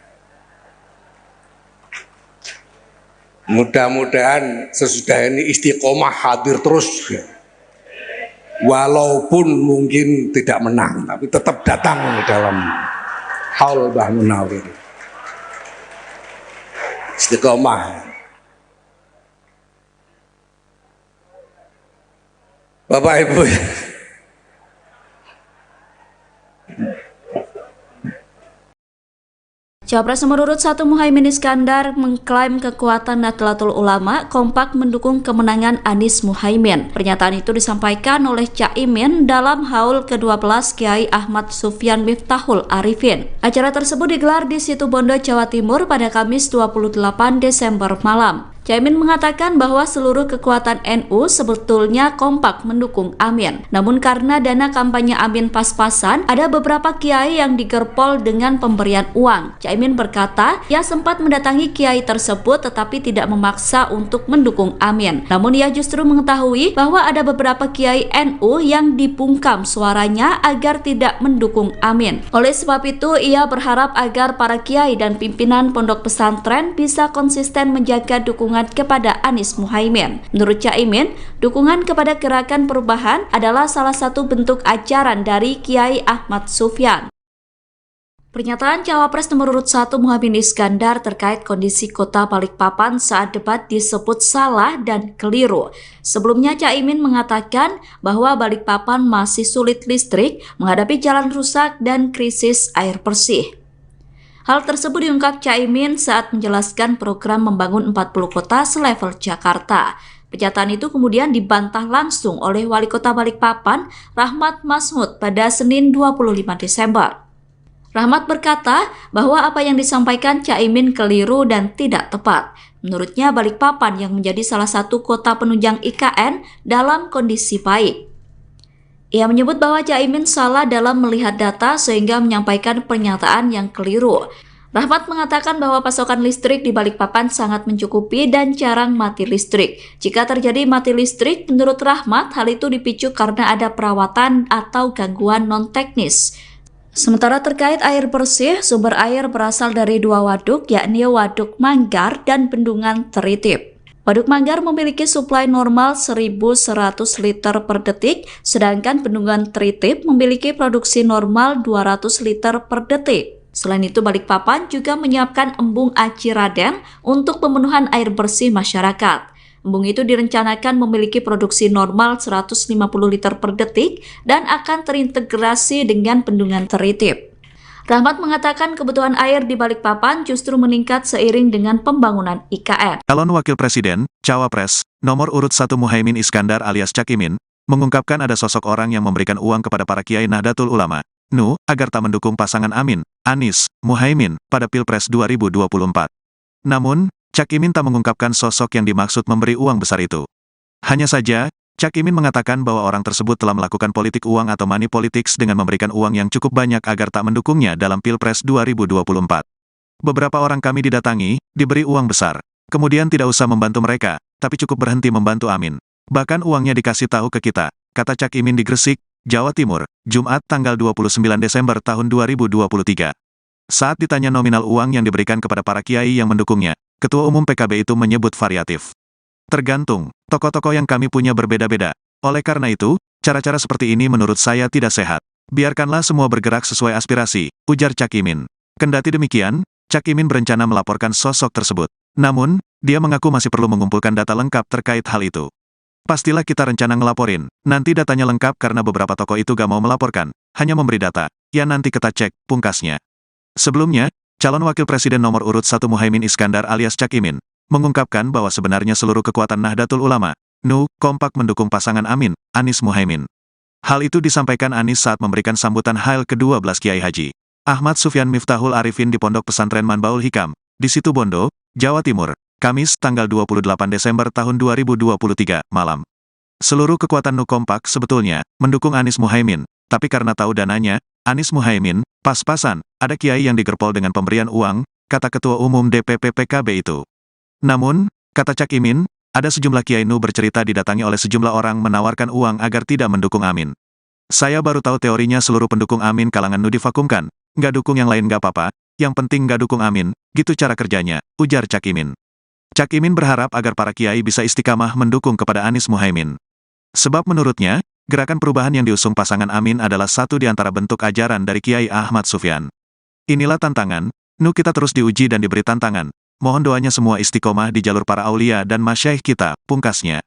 D: Mudah-mudahan sesudah ini istiqomah hadir terus. Walaupun mungkin tidak menang, tapi tetap datang dalam haul Mbah Munawir. Istiqomah. Bapak Ibu,
C: Cawapres nomor urut 1 Muhaimin Iskandar mengklaim kekuatan Nahdlatul Ulama kompak mendukung kemenangan Anies Muhaimin. Pernyataan itu disampaikan oleh Caimin dalam haul ke-12 Kiai Ahmad Sufyan Miftahul Arifin. Acara tersebut digelar di Situbondo, Jawa Timur pada Kamis 28 Desember malam. Caimin mengatakan bahwa seluruh kekuatan NU sebetulnya kompak mendukung Amin. Namun karena dana kampanye Amin pas-pasan, ada beberapa kiai yang digerpol dengan pemberian uang. Caimin berkata, ia sempat mendatangi kiai tersebut tetapi tidak memaksa untuk mendukung Amin. Namun ia justru mengetahui bahwa ada beberapa kiai NU yang dibungkam suaranya agar tidak mendukung Amin. Oleh sebab itu, ia berharap agar para kiai dan pimpinan pondok pesantren bisa konsisten menjaga dukungan kepada Anies Muhaimin. Menurut Caimin, dukungan kepada Gerakan Perubahan adalah salah satu bentuk ajaran dari Kiai Ahmad Sufyan. Pernyataan Cawapres nomor urut 1 Muhaimin Iskandar terkait kondisi kota Balikpapan saat debat disebut salah dan keliru. Sebelumnya Caimin mengatakan bahwa Balikpapan masih sulit listrik, menghadapi jalan rusak dan krisis air bersih. Hal tersebut diungkap Caimin saat menjelaskan program membangun 40 kota selevel Jakarta. Pernyataan itu kemudian dibantah langsung oleh Wali Kota Balikpapan, Rahmat Masmud, pada Senin 25 Desember. Rahmat berkata bahwa apa yang disampaikan Caimin keliru dan tidak tepat. Menurutnya Balikpapan yang menjadi salah satu kota penunjang IKN dalam kondisi baik. Ia menyebut bahwa Caimin salah dalam melihat data sehingga menyampaikan pernyataan yang keliru. Rahmat mengatakan bahwa pasokan listrik di Balikpapan sangat mencukupi dan jarang mati listrik. Jika terjadi mati listrik, menurut Rahmat, hal itu dipicu karena ada perawatan atau gangguan non-teknis. Sementara terkait air bersih, sumber air berasal dari dua waduk, yakni Waduk Manggar dan Bendungan Teritip. Waduk Manggar memiliki suplai normal 1.100 liter per detik, sedangkan Bendungan Teritip memiliki produksi normal 200 liter per detik. Selain itu, Balikpapan juga menyiapkan embung Aci Raden untuk pemenuhan air bersih masyarakat. Embung itu direncanakan memiliki produksi normal 150 liter per detik dan akan terintegrasi dengan Bendungan Teritip. Rahmat mengatakan kebutuhan air di Balikpapan justru meningkat seiring dengan pembangunan IKN.
A: Calon Wakil Presiden, Cawapres, nomor urut 1 Muhaimin Iskandar alias Caimin, mengungkapkan ada sosok orang yang memberikan uang kepada para kiai Nahdlatul Ulama, NU, agar tak mendukung pasangan Amin, Anies, Muhaimin, pada Pilpres 2024. Namun, Caimin tak mengungkapkan sosok yang dimaksud memberi uang besar itu. Hanya saja, Caimin mengatakan bahwa orang tersebut telah melakukan politik uang atau money politics dengan memberikan uang yang cukup banyak agar tak mendukungnya dalam Pilpres 2024. Beberapa orang kami didatangi, diberi uang besar. Kemudian tidak usah membantu mereka, tapi cukup berhenti membantu Amin. Bahkan uangnya dikasih tahu ke kita, kata Caimin di Gresik, Jawa Timur, Jumat tanggal 29 Desember tahun 2023. Saat ditanya nominal uang yang diberikan kepada para kiai yang mendukungnya, Ketua Umum PKB itu menyebut variatif. Tergantung, tokoh-tokoh yang kami punya berbeda-beda. Oleh karena itu, cara-cara seperti ini menurut saya tidak sehat. Biarkanlah semua bergerak sesuai aspirasi, ujar Caimin. Kendati demikian, Caimin berencana melaporkan sosok tersebut. Namun, dia mengaku masih perlu mengumpulkan data lengkap terkait hal itu. Pastilah kita rencana ngelaporin, nanti datanya lengkap karena beberapa tokoh itu gak mau melaporkan, hanya memberi data. Ya nanti kita cek, pungkasnya. Sebelumnya, calon Wakil Presiden nomor urut 1 Muhaimin Iskandar alias Caimin, mengungkapkan bahwa sebenarnya seluruh kekuatan Nahdlatul Ulama, NU, kompak mendukung pasangan Amin, Anies Muhaimin. Hal itu disampaikan Anies saat memberikan sambutan Hail ke-12 Kiai Haji Ahmad Sufyan Miftahul Arifin di Pondok Pesantren Manbaul Hikam, di Situbondo, Jawa Timur, Kamis tanggal 28 Desember tahun 2023, malam. Seluruh kekuatan NU kompak sebetulnya mendukung Anies Muhaimin, tapi karena tahu dananya, Anies Muhaimin, pas-pasan, ada kiai yang digerpol dengan pemberian uang, kata Ketua Umum DPP PKB itu. Namun, kata Caimin, ada sejumlah kiai NU bercerita didatangi oleh sejumlah orang menawarkan uang agar tidak mendukung Amin. Saya baru tahu teorinya seluruh pendukung Amin kalangan Nu divakumkan. Nggak dukung yang lain nggak apa-apa, yang penting nggak dukung Amin, gitu cara kerjanya, ujar Cak Imin. Cak Imin berharap agar para kiai bisa istiqamah mendukung kepada Anies Muhaimin. Sebab menurutnya, gerakan perubahan yang diusung pasangan Amin adalah satu di antara bentuk ajaran dari Kiai Ahmad Sufyan. Inilah tantangan, Nu kita terus diuji dan diberi tantangan. Mohon doanya semua istiqomah di jalur para aulia dan masyaikh kita, pungkasnya.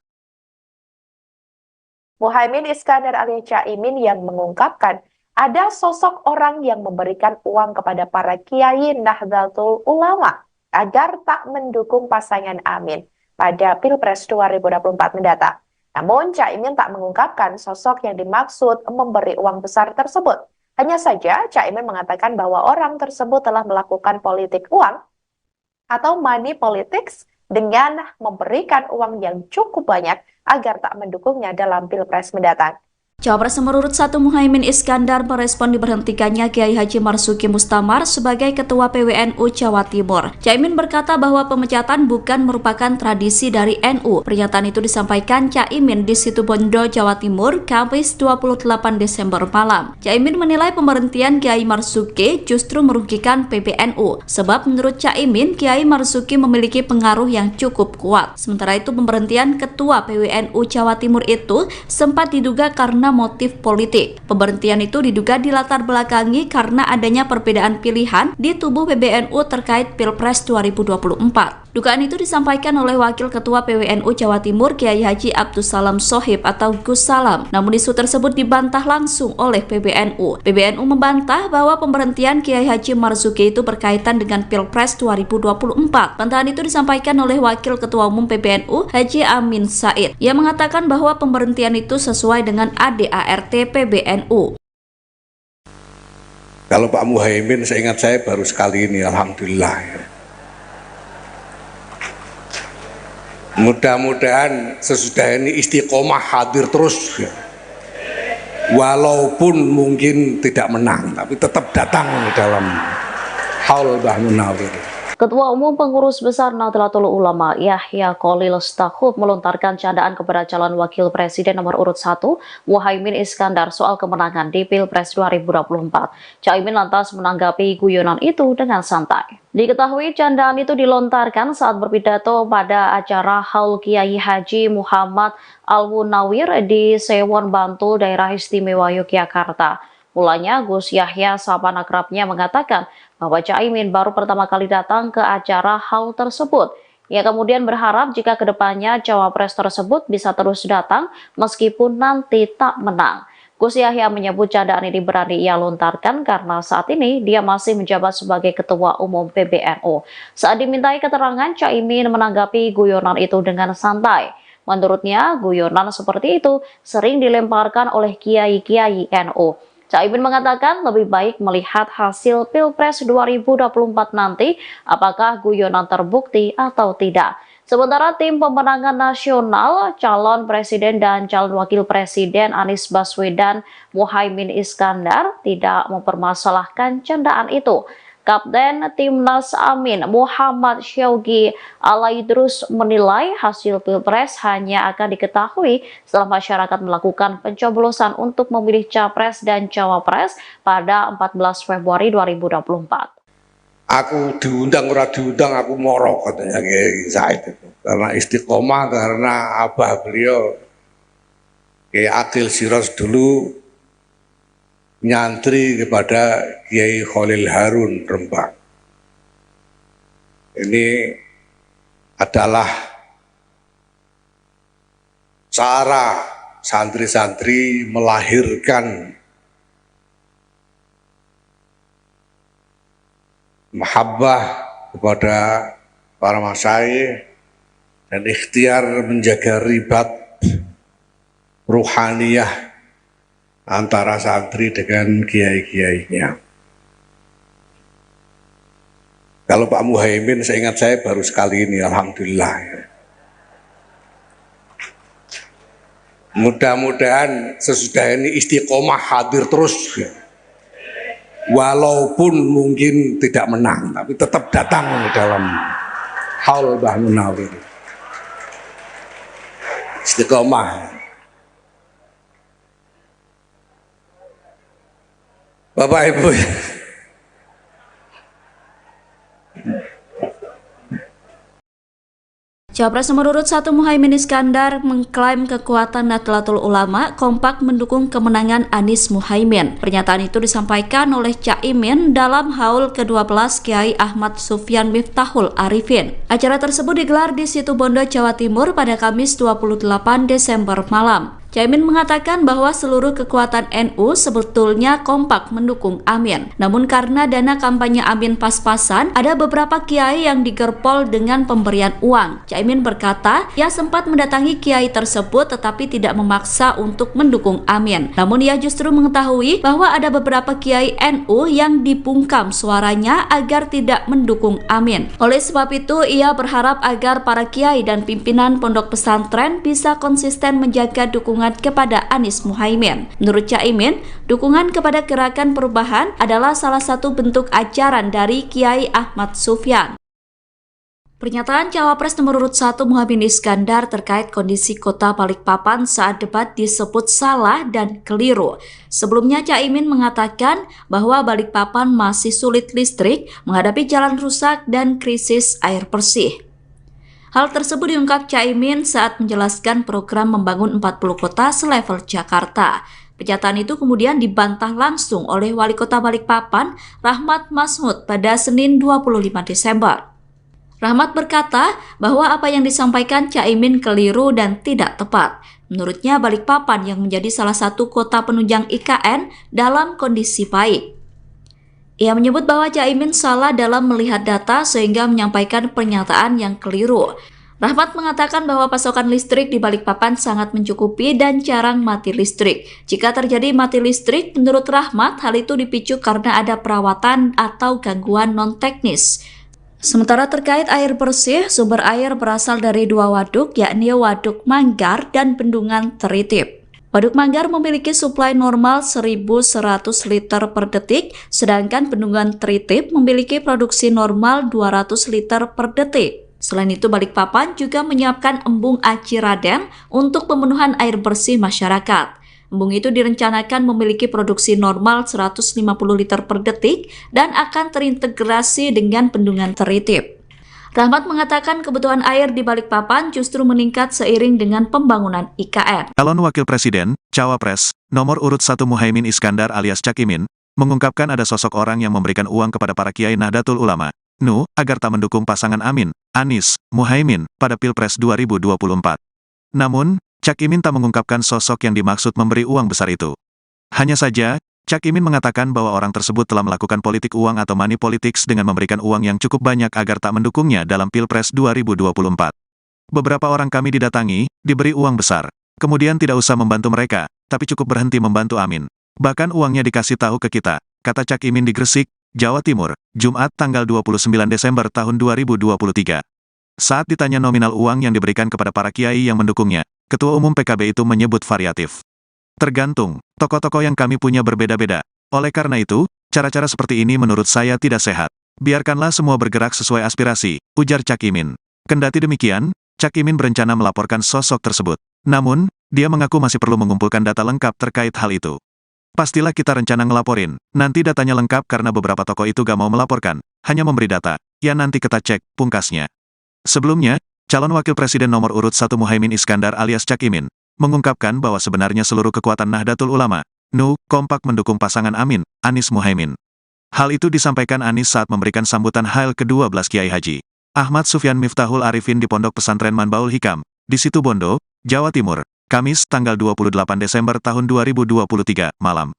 B: Muhaimin Iskandar alias Cak Imin yang mengungkapkan ada sosok orang yang memberikan uang kepada para kiai Nahdlatul Ulama agar tak mendukung pasangan Amin pada Pilpres 2024 mendatang. Namun Cak Imin tak mengungkapkan sosok yang dimaksud memberi uang besar tersebut. Hanya saja Cak Imin mengatakan bahwa orang tersebut telah melakukan politik uang atau money politics dengan memberikan uang yang cukup banyak agar tak mendukungnya dalam Pilpres mendatang.
C: Cawapres nomor urut 1 Muhaimin Iskandar merespon diberhentikannya Kiai Haji Marzuki Mustamar sebagai Ketua PWNU Jawa Timur. Caimin berkata bahwa pemecatan bukan merupakan tradisi dari NU. Pernyataan itu disampaikan Caimin di Situbondo, Jawa Timur, Kamis 28 Desember malam. Caimin menilai pemberhentian Kiai Marzuki justru merugikan PBNU. Sebab menurut Caimin, Kiai Marzuki memiliki pengaruh yang cukup kuat. Sementara itu pemberhentian Ketua PWNU Jawa Timur itu sempat diduga karena motif politik. Pemberhentian itu diduga dilatar belakangi karena adanya perbedaan pilihan di tubuh PBNU terkait Pilpres 2024. Dugaan itu disampaikan oleh Wakil Ketua PWNU Jawa Timur Kiai Haji Abdussalam Shohib atau Gus Salam. Namun isu tersebut dibantah langsung oleh PBNU. PBNU membantah bahwa pemberhentian Kiai Haji Marzuki itu berkaitan dengan Pilpres 2024. Bantahan itu disampaikan oleh Wakil Ketua Umum PBNU Haji Amin Said. Ia mengatakan bahwa pemberhentian itu sesuai dengan ADART PBNU.
D: Kalau Pak Muhaimin, seingat saya baru sekali ini, alhamdulillah. Mudah-mudahan sesudah ini istiqomah hadir terus, ya. Walaupun mungkin tidak menang, tapi tetap datang dalam haul Mbah Munawir.
E: Ketua Umum Pengurus Besar Nahdlatul Ulama Yahya Kholil Stakuf melontarkan candaan kepada calon wakil presiden nomor urut 1 Muhaimin Iskandar soal kemenangan di Pilpres 2024. Caimin lantas menanggapi guyonan itu dengan santai. Diketahui candaan itu dilontarkan saat berpidato pada acara Haul Kiai Haji Muhammad Al-Munawir di Sewon Bantul, Daerah Istimewa Yogyakarta. Mulanya Gus Yahya sahabat akrabnya mengatakan bahwa Caimin baru pertama kali datang ke acara haul tersebut. Ia kemudian berharap jika kedepannya cawapres tersebut bisa terus datang meskipun nanti tak menang. Gus Yahya menyebut candaan ini berani ia lontarkan karena saat ini dia masih menjabat sebagai Ketua Umum PBNU. Saat dimintai keterangan, Caimin menanggapi guyonan itu dengan santai. Menurutnya, guyonan seperti itu sering dilemparkan oleh kiai-kiai NU. Caimin mengatakan lebih baik melihat hasil Pilpres 2024 nanti apakah guyonan terbukti atau tidak. Sementara tim pemenangan nasional, calon presiden dan calon wakil presiden Anies Baswedan Muhaimin Iskandar tidak mempermasalahkan candaan itu. Kapten Timnas Amin Muhammad Syaugi Alaidrus menilai hasil Pilpres hanya akan diketahui setelah masyarakat melakukan pencoblosan untuk memilih Capres dan Cawapres pada 14 Februari 2024.
D: Aku diundang ora diundang aku moro, katanya Kiai Said itu. Karena istiqomah, karena abah beliau Kiai Akil Siros dulu nyantri kepada Kiai Kholil Harun Rembang. Ini adalah cara santri-santri melahirkan mahabbah kepada para masyayikh dan ikhtiar menjaga ribat ruhaniyah antara santri dengan kiai-kiainya. Kalau Pak Muhaimin, seingat saya baru sekali ini, alhamdulillah. Mudah-mudahan sesudah ini istiqomah hadir terus, ya. Walaupun mungkin tidak menang, tapi tetap datang dalam haul Mbah Munawir. Istiqomah. Bapak Ibu.
C: Capres nomor urut 1 Muhaimin Iskandar mengklaim kekuatan Nahdlatul Ulama kompak mendukung kemenangan Anies Muhaimin. Pernyataan itu disampaikan oleh Caimin dalam haul ke-12 Kiai Ahmad Sufyan Miftahul Arifin. Acara tersebut digelar di Situbondo, Jawa Timur pada Kamis 28 Desember malam. Caimin mengatakan bahwa seluruh kekuatan NU sebetulnya kompak mendukung Amin. Namun karena dana kampanye Amin pas-pasan, ada beberapa kiai yang digerpol dengan pemberian uang. Caimin berkata, ia sempat mendatangi kiai tersebut tetapi tidak memaksa untuk mendukung Amin. Namun ia justru mengetahui bahwa ada beberapa kiai NU yang dibungkam suaranya agar tidak mendukung Amin. Oleh sebab itu, ia berharap agar para kiai dan pimpinan pondok pesantren bisa konsisten menjaga dukungan kepada Anies Muhaimin. Menurut Caimin, dukungan kepada Gerakan Perubahan adalah salah satu bentuk ajaran dari Kiai Ahmad Sufyan. Pernyataan Cawapres nomor urut 1 Muhaimin Iskandar terkait kondisi kota Balikpapan saat debat disebut salah dan keliru. Sebelumnya Caimin mengatakan bahwa Balikpapan masih sulit listrik, menghadapi jalan rusak dan krisis air bersih. Hal tersebut diungkap Caimin saat menjelaskan program membangun 40 kota selevel Jakarta. Pernyataan itu kemudian dibantah langsung oleh Wali Kota Balikpapan, Rahmat Masmud, pada Senin 25 Desember. Rahmat berkata bahwa apa yang disampaikan Caimin keliru dan tidak tepat. Menurutnya Balikpapan yang menjadi salah satu kota penunjang IKN dalam kondisi baik. Ia menyebut bahwa Caimin salah dalam melihat data sehingga menyampaikan pernyataan yang keliru. Rahmat mengatakan bahwa pasokan listrik di Balikpapan sangat mencukupi dan jarang mati listrik. Jika terjadi mati listrik, menurut Rahmat, hal itu dipicu karena ada perawatan atau gangguan non-teknis. Sementara terkait air bersih, sumber air berasal dari 2 waduk, yakni Waduk Manggar dan Bendungan Teritip. Waduk Manggar memiliki suplai normal 1.100 liter per detik, sedangkan Bendungan Teritip memiliki produksi normal 200 liter per detik. Selain itu, Balikpapan juga menyiapkan embung Aci Raden untuk pemenuhan air bersih masyarakat. Embung itu direncanakan memiliki produksi normal 150 liter per detik dan akan terintegrasi dengan Bendungan Teritip. Rahmat mengatakan kebutuhan air di Balikpapan justru meningkat seiring dengan pembangunan IKN.
A: Calon Wakil Presiden, Cawapres, nomor urut 1 Muhaimin Iskandar alias Caimin, mengungkapkan ada sosok orang yang memberikan uang kepada para kiai Nahdlatul Ulama, NU, agar tak mendukung pasangan Amin, Anies, Muhaimin, pada Pilpres 2024. Namun, Caimin tak mengungkapkan sosok yang dimaksud memberi uang besar itu. Hanya saja, Caimin mengatakan bahwa orang tersebut telah melakukan politik uang atau money politics dengan memberikan uang yang cukup banyak agar tak mendukungnya dalam Pilpres 2024. Beberapa orang kami didatangi, diberi uang besar. Kemudian tidak usah membantu mereka, tapi cukup berhenti membantu Amin. Bahkan uangnya dikasih tahu ke kita, kata Caimin di Gresik, Jawa Timur, Jumat tanggal 29 Desember tahun 2023. Saat ditanya nominal uang yang diberikan kepada para kiai yang mendukungnya, Ketua Umum PKB itu menyebut variatif. Tergantung, tokoh-tokoh yang kami punya berbeda-beda. Oleh karena itu, cara-cara seperti ini menurut saya tidak sehat. Biarkanlah semua bergerak sesuai aspirasi, ujar Caimin. Kendati demikian, Caimin berencana melaporkan sosok tersebut. Namun, dia mengaku masih perlu mengumpulkan data lengkap terkait hal itu. Pastilah kita rencana ngelaporin, nanti datanya lengkap karena beberapa tokoh itu gak mau melaporkan, hanya memberi data. Ya nanti kita cek, pungkasnya. Sebelumnya, calon Wakil Presiden nomor urut 1 Muhaimin Iskandar alias Caimin, mengungkapkan bahwa sebenarnya seluruh kekuatan Nahdlatul Ulama, NU, kompak mendukung pasangan Amin, Anies Muhaimin. Hal itu disampaikan Anies saat memberikan sambutan hail ke-12 Kiai Haji Ahmad Sufyan Miftahul Arifin di Pondok Pesantren Manbaul Hikam, di Situbondo, Jawa Timur, Kamis tanggal 28 Desember tahun 2023, malam.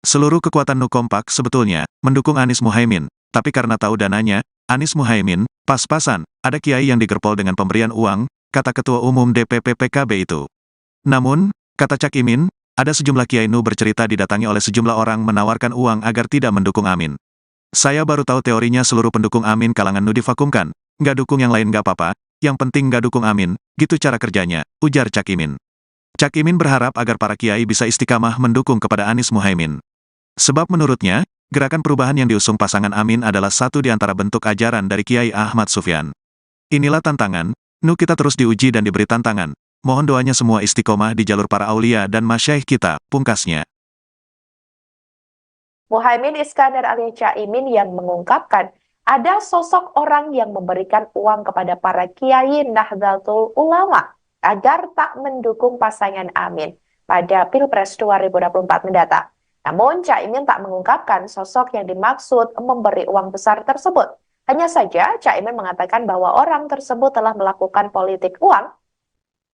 A: Seluruh kekuatan NU kompak sebetulnya mendukung Anies Muhaimin, tapi karena tahu dananya, Anies Muhaimin, pas-pasan, ada kiai yang digerpol dengan pemberian uang, kata Ketua Umum DPP PKB itu. Namun, kata Caimin, ada sejumlah kiai NU bercerita didatangi oleh sejumlah orang menawarkan uang agar tidak mendukung Amin. Saya baru tahu teorinya seluruh pendukung Amin kalangan NU divakumkan, nggak dukung yang lain nggak apa-apa, yang penting nggak dukung Amin, gitu cara kerjanya, ujar Caimin. Caimin berharap agar para kiai bisa istiqamah mendukung kepada Anies Muhaimin. Sebab menurutnya, gerakan perubahan yang diusung pasangan Amin adalah satu di antara bentuk ajaran dari Kiai Ahmad Sufyan. Inilah tantangan, NU kita terus diuji dan diberi tantangan. Mohon doanya semua istiqomah di jalur para aulia dan masyaikh kita, pungkasnya.
B: Muhaimin Iskandar alias Caimin yang mengungkapkan ada sosok orang yang memberikan uang kepada para kiai Nahdlatul Ulama agar tak mendukung pasangan Amin pada Pilpres 2024 mendatang. Namun Caimin tak mengungkapkan sosok yang dimaksud memberi uang besar tersebut. Hanya saja Caimin mengatakan bahwa orang tersebut telah melakukan politik uang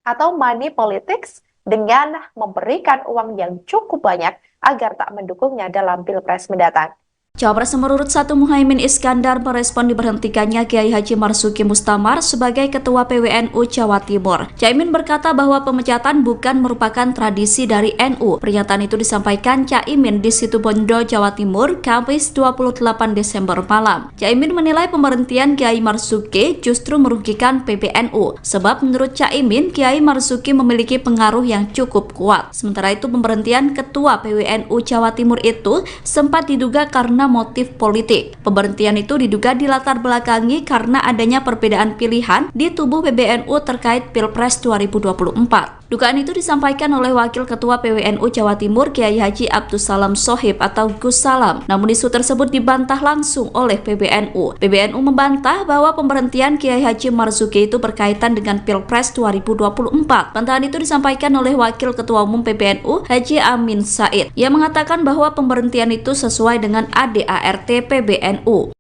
B: atau money politics dengan memberikan uang yang cukup banyak agar tak mendukungnya dalam Pilpres mendatang.
C: Cawapres nomor urut 1 Muhaimin Iskandar merespon diberhentikannya Kiai Haji Marzuki Mustamar sebagai Ketua PWNU Jawa Timur. Caimin berkata bahwa pemecatan bukan merupakan tradisi dari NU. Pernyataan itu disampaikan Caimin di Situbondo, Jawa Timur, Kamis 28 Desember malam. Caimin menilai pemberhentian Kiai Marzuki justru merugikan PBNU. Sebab menurut Caimin, Kiai Marzuki memiliki pengaruh yang cukup kuat. Sementara itu pemberhentian Ketua PWNU Jawa Timur itu sempat diduga karena motif politik. Pemberhentian itu diduga dilatar belakangi karena adanya perbedaan pilihan di tubuh PBNU terkait Pilpres 2024. Dugaan itu disampaikan oleh Wakil Ketua PWNU Jawa Timur Kiai Haji Abdus Salam Shohib atau Gus Salam. Namun isu tersebut dibantah langsung oleh PBNU. PBNU membantah bahwa pemberhentian Kiai Haji Marzuki itu berkaitan dengan Pilpres 2024. Bantahan itu disampaikan oleh Wakil Ketua Umum PBNU Haji Amin Said. Ia mengatakan bahwa pemberhentian itu sesuai dengan ADART PBNU.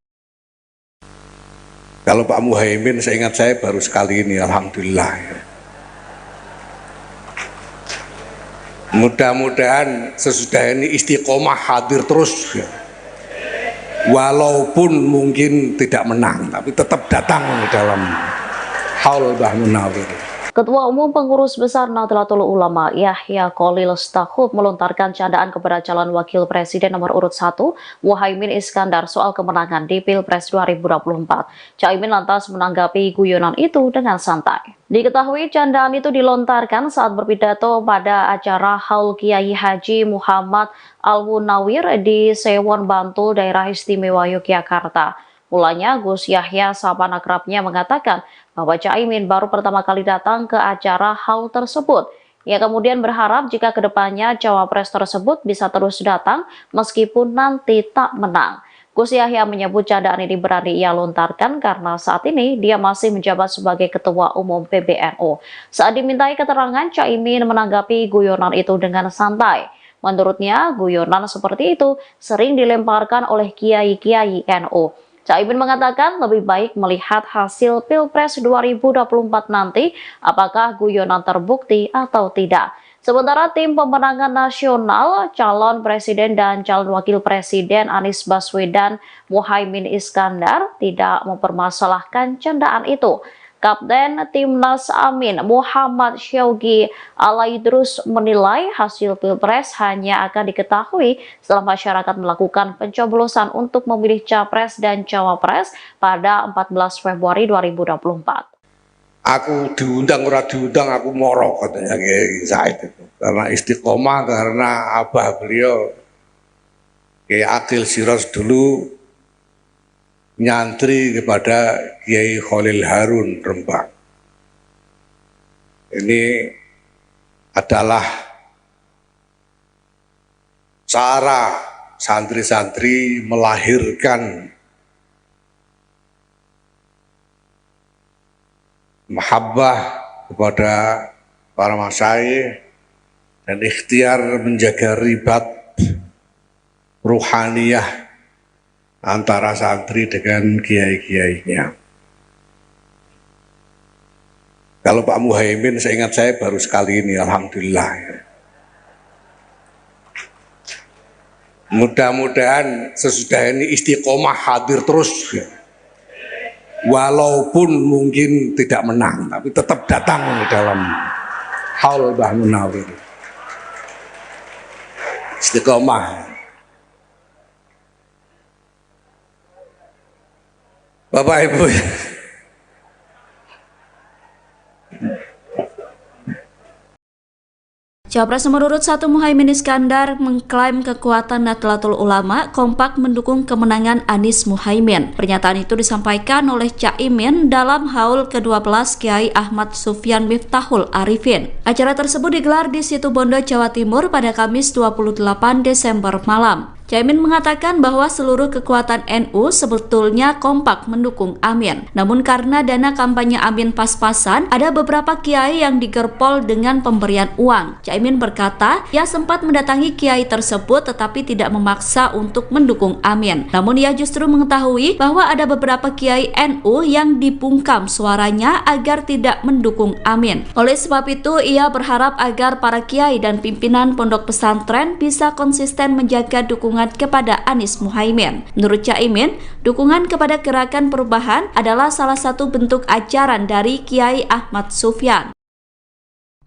D: Kalau Pak Muhaimin, seingat saya baru sekali ini, alhamdulillah. Mudah-mudahan sesudah ini istiqomah hadir terus, ya. Walaupun mungkin tidak menang, tapi tetap datang dalam haul Mbah Munawir.
E: Ketua Umum Pengurus Besar Nahdlatul Ulama Yahya Khalil Stakuf melontarkan candaan kepada calon wakil presiden nomor urut 1 Muhaimin Iskandar soal kemenangan di Pilpres 2024. Caimin lantas menanggapi guyonan itu dengan santai. Diketahui candaan itu dilontarkan saat berpidato pada acara Haul Kiai Haji Muhammad Al-Munawir di Sewon Bantul, Daerah Istimewa Yogyakarta. Mulanya Gus Yahya sahabat akrabnya mengatakan bahwa Caimin baru pertama kali datang ke acara haul tersebut. Ia kemudian berharap jika kedepannya cawapres tersebut bisa terus datang meskipun nanti tak menang. Gus Yahya menyebut candaan ini berani ia lontarkan karena saat ini dia masih menjabat sebagai Ketua Umum PBNU. Saat dimintai keterangan, Caimin menanggapi guyonan itu dengan santai. Menurutnya, guyonan seperti itu sering dilemparkan oleh kiai-kiai NU. Caimin mengatakan lebih baik melihat hasil Pilpres 2024 nanti apakah guyonan terbukti atau tidak. Sementara tim pemenangan nasional, calon presiden dan calon wakil presiden Anies Baswedan Muhaimin Iskandar tidak mempermasalahkan candaan itu. Kapten Timnas Amin Muhammad Syaugi Alaidrus menilai hasil Pilpres hanya akan diketahui setelah masyarakat melakukan pencoblosan untuk memilih Capres dan Cawapres pada 14 Februari 2024.
D: Aku diundang ora diundang aku moro, katanya Kiai Said itu. Karena istiqomah, karena abah beliau Kiai Akil Siros dulu nyantri kepada Kiai Khalil Harun Rembang. Ini adalah cara santri-santri melahirkan mahabbah kepada para masyayikh dan ikhtiar menjaga ribat ruhaniyah antara santri dengan kiai-kiainya. Kalau Pak Muhaimin, seingat saya baru sekali ini, alhamdulillah. Mudah-mudahan sesudah ini istiqomah hadir terus, ya. Walaupun mungkin tidak menang, tapi tetap datang dalam haul Mbah Munawir. Istiqomah. Bapak Ibu,
C: Cawapres nomor urut 1 Muhaimin Iskandar mengklaim kekuatan Nahdlatul Ulama kompak mendukung kemenangan Anies Muhaimin. Pernyataan itu disampaikan oleh Caimin dalam haul ke-12 Kiai Ahmad Sufyan Miftahul Arifin. Acara tersebut digelar di Situbondo, Jawa Timur pada Kamis 28 Desember malam. Caimin mengatakan bahwa seluruh kekuatan NU sebetulnya kompak mendukung Amin. Namun karena dana kampanye Amin pas-pasan, ada beberapa kiai yang digerpol dengan pemberian uang. Caimin berkata, ia sempat mendatangi kiai tersebut tetapi tidak memaksa untuk mendukung Amin. Namun ia justru mengetahui bahwa ada beberapa kiai NU yang dibungkam suaranya agar tidak mendukung Amin. Oleh sebab itu, ia berharap agar para kiai dan pimpinan pondok pesantren bisa konsisten menjaga dukungan kepada Anies Muhaimin. Menurut Caimin, dukungan kepada Gerakan Perubahan adalah salah satu bentuk ajaran dari Kiai Ahmad Sufyan.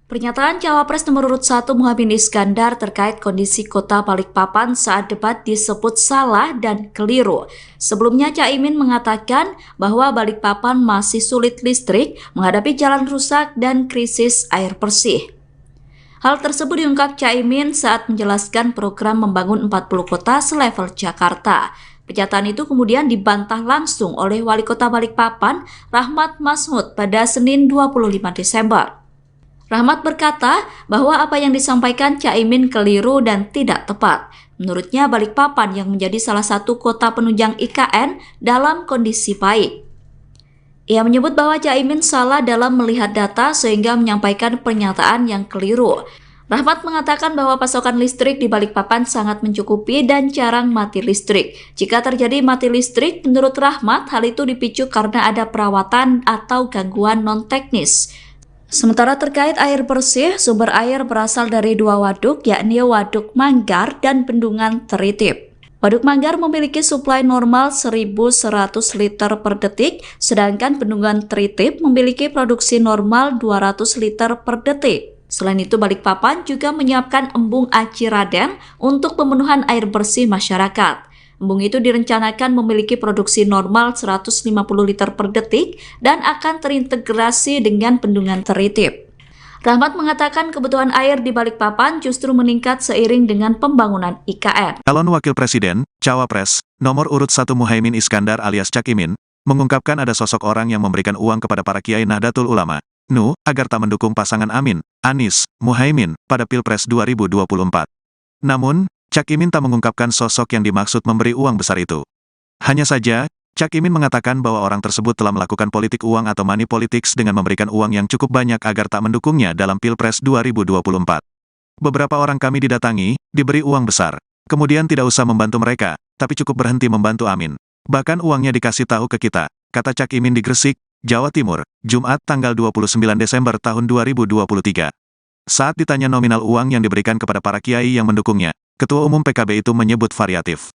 C: Pernyataan Cawapres nomor urut 1 Muhaimin Iskandar terkait kondisi kota Balikpapan saat debat disebut salah dan keliru. Sebelumnya Caimin mengatakan bahwa Balikpapan masih sulit listrik, menghadapi jalan rusak dan krisis air bersih. Hal tersebut diungkap Caimin saat menjelaskan program membangun 40 kota selevel Jakarta. Pernyataan itu kemudian dibantah langsung oleh Wali Kota Balikpapan, Rahmat Masmud, pada Senin 25 Desember. Rahmat berkata bahwa apa yang disampaikan Caimin keliru dan tidak tepat. Menurutnya Balikpapan yang menjadi salah satu kota penunjang IKN dalam kondisi baik. Ia menyebut bahwa Caimin salah dalam melihat data sehingga menyampaikan pernyataan yang keliru. Rahmat mengatakan bahwa pasokan listrik di Balikpapan sangat mencukupi dan jarang mati listrik. Jika terjadi mati listrik, menurut Rahmat, hal itu dipicu karena ada perawatan atau gangguan non-teknis. Sementara terkait air bersih, sumber air berasal dari dua waduk, yakni Waduk Manggar dan Bendungan Teritip. Waduk Manggar memiliki suplai normal 1.100 liter per detik, sedangkan Bendungan Teritip memiliki produksi normal 200 liter per detik. Selain itu, Balikpapan juga menyiapkan embung Aci Raden untuk pemenuhan air bersih masyarakat. Embung itu direncanakan memiliki produksi normal 150 liter per detik dan akan terintegrasi dengan Bendungan Teritip. Rahmat mengatakan kebutuhan air di Balikpapan justru meningkat seiring dengan pembangunan IKN.
A: Calon Wakil Presiden, Cawapres, nomor urut 1 Muhaimin Iskandar alias Cak Imin, mengungkapkan ada sosok orang yang memberikan uang kepada para kiai Nahdlatul Ulama, NU, agar tak mendukung pasangan Amin, Anies, Muhaimin, pada Pilpres 2024. Namun, Cak Imin tak mengungkapkan sosok yang dimaksud memberi uang besar itu. Hanya saja, Cak Imin mengatakan bahwa orang tersebut telah melakukan politik uang atau money politics dengan memberikan uang yang cukup banyak agar tak mendukungnya dalam Pilpres 2024. Beberapa orang kami didatangi, diberi uang besar. Kemudian tidak usah membantu mereka, tapi cukup berhenti membantu Amin. Bahkan uangnya dikasih tahu ke kita, kata Cak Imin di Gresik, Jawa Timur, Jumat tanggal 29 Desember tahun 2023. Saat ditanya nominal uang yang diberikan kepada para kiai yang mendukungnya, Ketua Umum PKB itu menyebut variatif.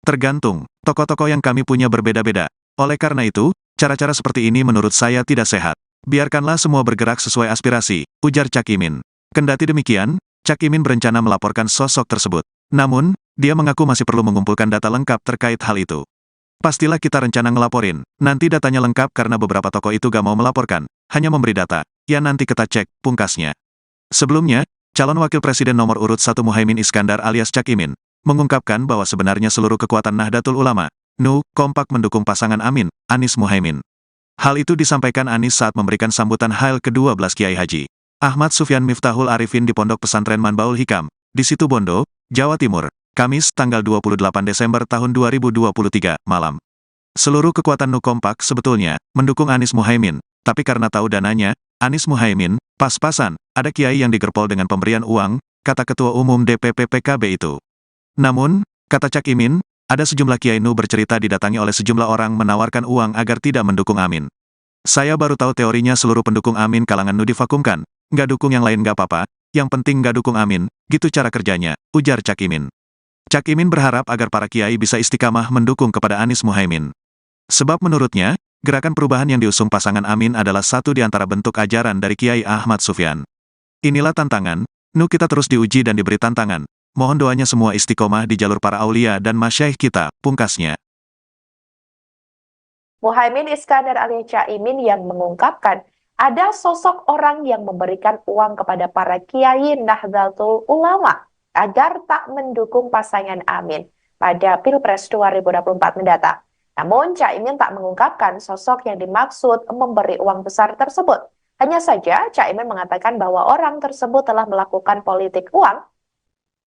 A: Tergantung, tokoh-tokoh yang kami punya berbeda-beda. Oleh karena itu, cara-cara seperti ini menurut saya tidak sehat. Biarkanlah semua bergerak sesuai aspirasi, ujar Cak Imin. Kendati demikian, Cak Imin berencana melaporkan sosok tersebut. Namun, dia mengaku masih perlu mengumpulkan data lengkap terkait hal itu. Pastilah kita rencana ngelaporin. Nanti datanya lengkap karena beberapa tokoh itu gak mau melaporkan, hanya memberi data. Ya nanti kita cek, pungkasnya. Sebelumnya, calon wakil presiden nomor urut 1 Muhaimin Iskandar alias Cak Imin, mengungkapkan bahwa sebenarnya seluruh kekuatan Nahdlatul Ulama, NU, kompak mendukung pasangan Amin, Anies Muhaimin. Hal itu disampaikan Anies saat memberikan sambutan Hail ke-12 Kiai Haji Ahmad Sufyan Miftahul Arifin di Pondok Pesantren Manbaul Hikam, di Situbondo, Jawa Timur, Kamis tanggal 28 Desember tahun 2023, malam. Seluruh kekuatan NU kompak sebetulnya mendukung Anies Muhaimin, tapi karena tahu dananya, Anies Muhaimin, pas-pasan, ada kiai yang digerpol dengan pemberian uang, kata Ketua Umum DPP PKB itu. Namun, kata Cak Imin, ada sejumlah kiai NU bercerita didatangi oleh sejumlah orang menawarkan uang agar tidak mendukung Amin. Saya baru tahu teorinya seluruh pendukung Amin kalangan NU divakumkan. Nggak dukung yang lain nggak apa-apa, yang penting nggak dukung Amin, gitu cara kerjanya, ujar Cak Imin. Cak Imin berharap agar para kiai bisa istiqamah mendukung kepada Anies Muhaimin. Sebab menurutnya, gerakan perubahan yang diusung pasangan Amin adalah satu di antara bentuk ajaran dari Kiai Ahmad Sufyan. Inilah tantangan, NU kita terus diuji dan diberi tantangan. Mohon doanya semua istiqomah di jalur para aulia dan masyaikh kita, pungkasnya.
B: Muhaimin Iskandar alias Cak Imin yang mengungkapkan ada sosok orang yang memberikan uang kepada para kiai Nahdlatul Ulama agar tak mendukung pasangan Amin pada Pilpres 2024 mendatang. Namun Cak Imin tak mengungkapkan sosok yang dimaksud memberi uang besar tersebut. Hanya saja Cak Imin mengatakan bahwa orang tersebut telah melakukan politik uang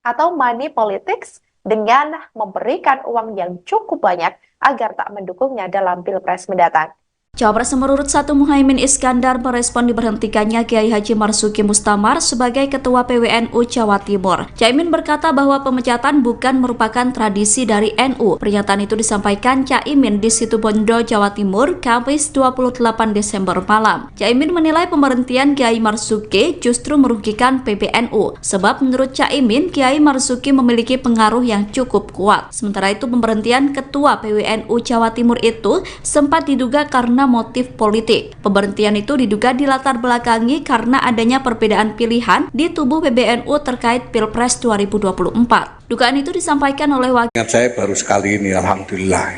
B: atau money politics dengan memberikan uang yang cukup banyak agar tak mendukungnya dalam Pilpres mendatang.
C: Cawapres nomor urut 1 Muhaimin Iskandar merespon diberhentikannya Kiai Haji Marzuki Mustamar sebagai Ketua PWNU Jawa Timur. Caimin berkata bahwa pemecatan bukan merupakan tradisi dari NU. Pernyataan itu disampaikan Caimin di Situbondo, Jawa Timur, Kamis 28 Desember malam. Caimin menilai pemberhentian Kiai Marzuki justru merugikan PBNU, sebab menurut Caimin, Kiai Marzuki memiliki pengaruh yang cukup kuat. Sementara itu, pemberhentian Ketua PWNU Jawa Timur itu sempat diduga karena motif politik. Pemberhentian itu diduga dilatar belakangi karena adanya perbedaan pilihan di tubuh PBNU terkait Pilpres 2024. Dugaan itu disampaikan oleh wakil.
D: Ingat saya baru sekali ini, alhamdulillah.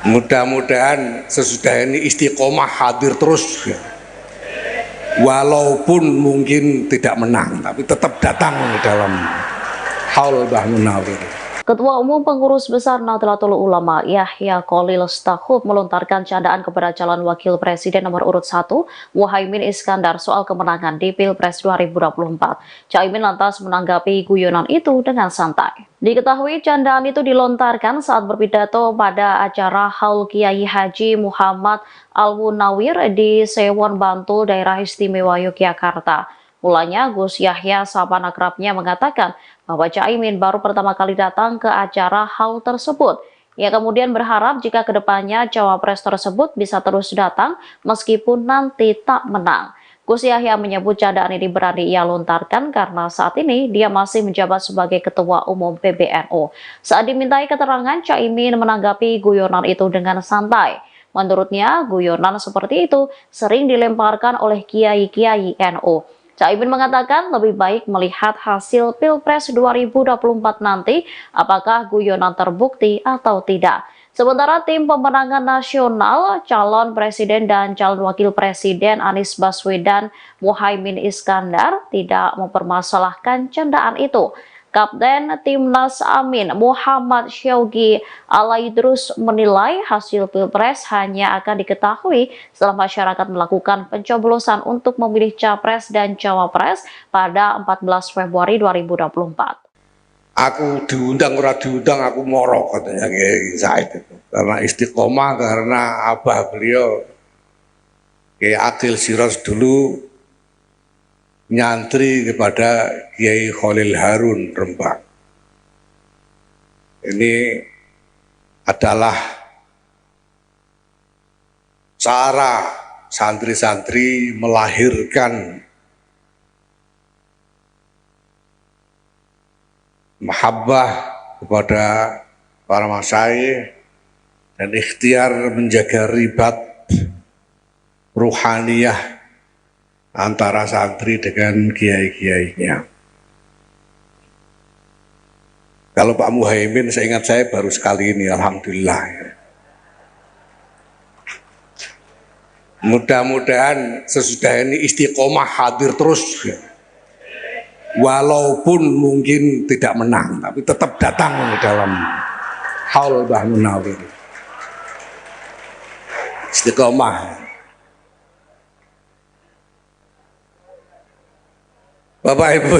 D: Mudah-mudahan sesudah ini istiqomah hadir terus. Walaupun mungkin tidak menang, tapi tetap datang dalam haul Mbah Munawir.
E: Ketua Umum Pengurus Besar Nahdlatul Ulama Yahya Khalil Stakuf melontarkan candaan kepada calon wakil presiden nomor urut 1 Muhaimin Iskandar soal kemenangan di Pilpres 2024. Caimin lantas menanggapi guyonan itu dengan santai. Diketahui candaan itu dilontarkan saat berpidato pada acara Haul Kiai Haji Muhammad Al-Munawir di Sewon Bantul, Daerah Istimewa Yogyakarta. Mulanya Gus Yahya sahabat akrabnya mengatakan bahwa Caimin baru pertama kali datang ke acara haul tersebut. Ia kemudian berharap jika kedepannya cawapres tersebut bisa terus datang meskipun nanti tak menang. Gus Yahya menyebut candaan ini berani ia lontarkan karena saat ini dia masih menjabat sebagai Ketua Umum PBNU. Saat dimintai keterangan, Caimin menanggapi guyonan itu dengan santai. Menurutnya, guyonan seperti itu sering dilemparkan oleh kiai-kiai NU. Caimin mengatakan lebih baik melihat hasil Pilpres 2024 nanti apakah guyonan terbukti atau tidak. Sementara tim pemenangan nasional, calon presiden dan calon wakil presiden Anies Baswedan Muhaimin Iskandar tidak mempermasalahkan candaan itu. Kapten Timnas Amin Muhammad Syaugi Alaidrus menilai hasil Pilpres hanya akan diketahui setelah masyarakat melakukan pencoblosan untuk memilih Capres dan Cawapres pada 14 Februari 2024.
D: Aku diundang ora diundang aku moro katanya Kiai Said itu. Karena istiqomah, karena abah beliau Kiai Akil Siros dulu nyantri kepada Kiai Khalil Harun Rembang. Ini adalah cara santri-santri melahirkan mahabbah kepada para masyayikh dan ikhtiar menjaga ribat ruhaniyah antara santri dengan kiai-kiainya. Kalau Pak Muhaimin, seingat saya baru sekali ini, alhamdulillah. Mudah-mudahan sesudah ini istiqomah hadir terus. Walaupun mungkin tidak menang, tapi tetap datang dalam haul Mbah Munawir. Istiqomah. Bapak Ibu,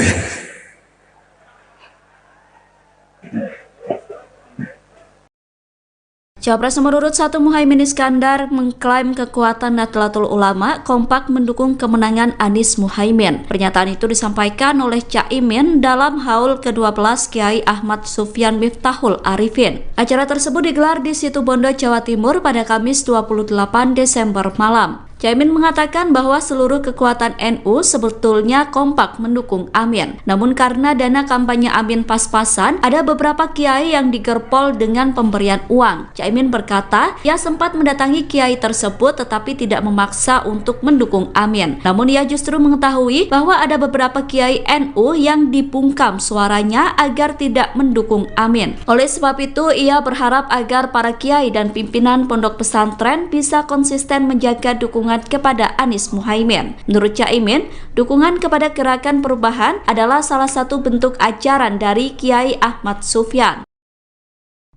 C: Cawapres nomor urut 1 Muhaimin Iskandar mengklaim kekuatan Nahdlatul Ulama kompak mendukung kemenangan Anies Muhaimin. Pernyataan itu disampaikan oleh Caimin dalam haul ke-12 Kiai Ahmad Sufyan Miftahul Arifin. Acara tersebut digelar di Situbondo, Jawa Timur pada Kamis 28 Desember malam. Caimin mengatakan bahwa seluruh kekuatan NU sebetulnya kompak mendukung Amin. Namun karena dana kampanye Amin pas-pasan, ada beberapa kiai yang digerpol dengan pemberian uang. Caimin berkata, ia sempat mendatangi kiai tersebut tetapi tidak memaksa untuk mendukung Amin. Namun ia justru mengetahui bahwa ada beberapa kiai NU yang dibungkam suaranya agar tidak mendukung Amin. Oleh sebab itu, ia berharap agar para kiai dan pimpinan pondok pesantren bisa konsisten menjaga dukungan kepada Anies Muhaimin. Menurut Caimin, dukungan kepada gerakan perubahan adalah salah satu bentuk ajaran dari Kiai Ahmad Sufyan.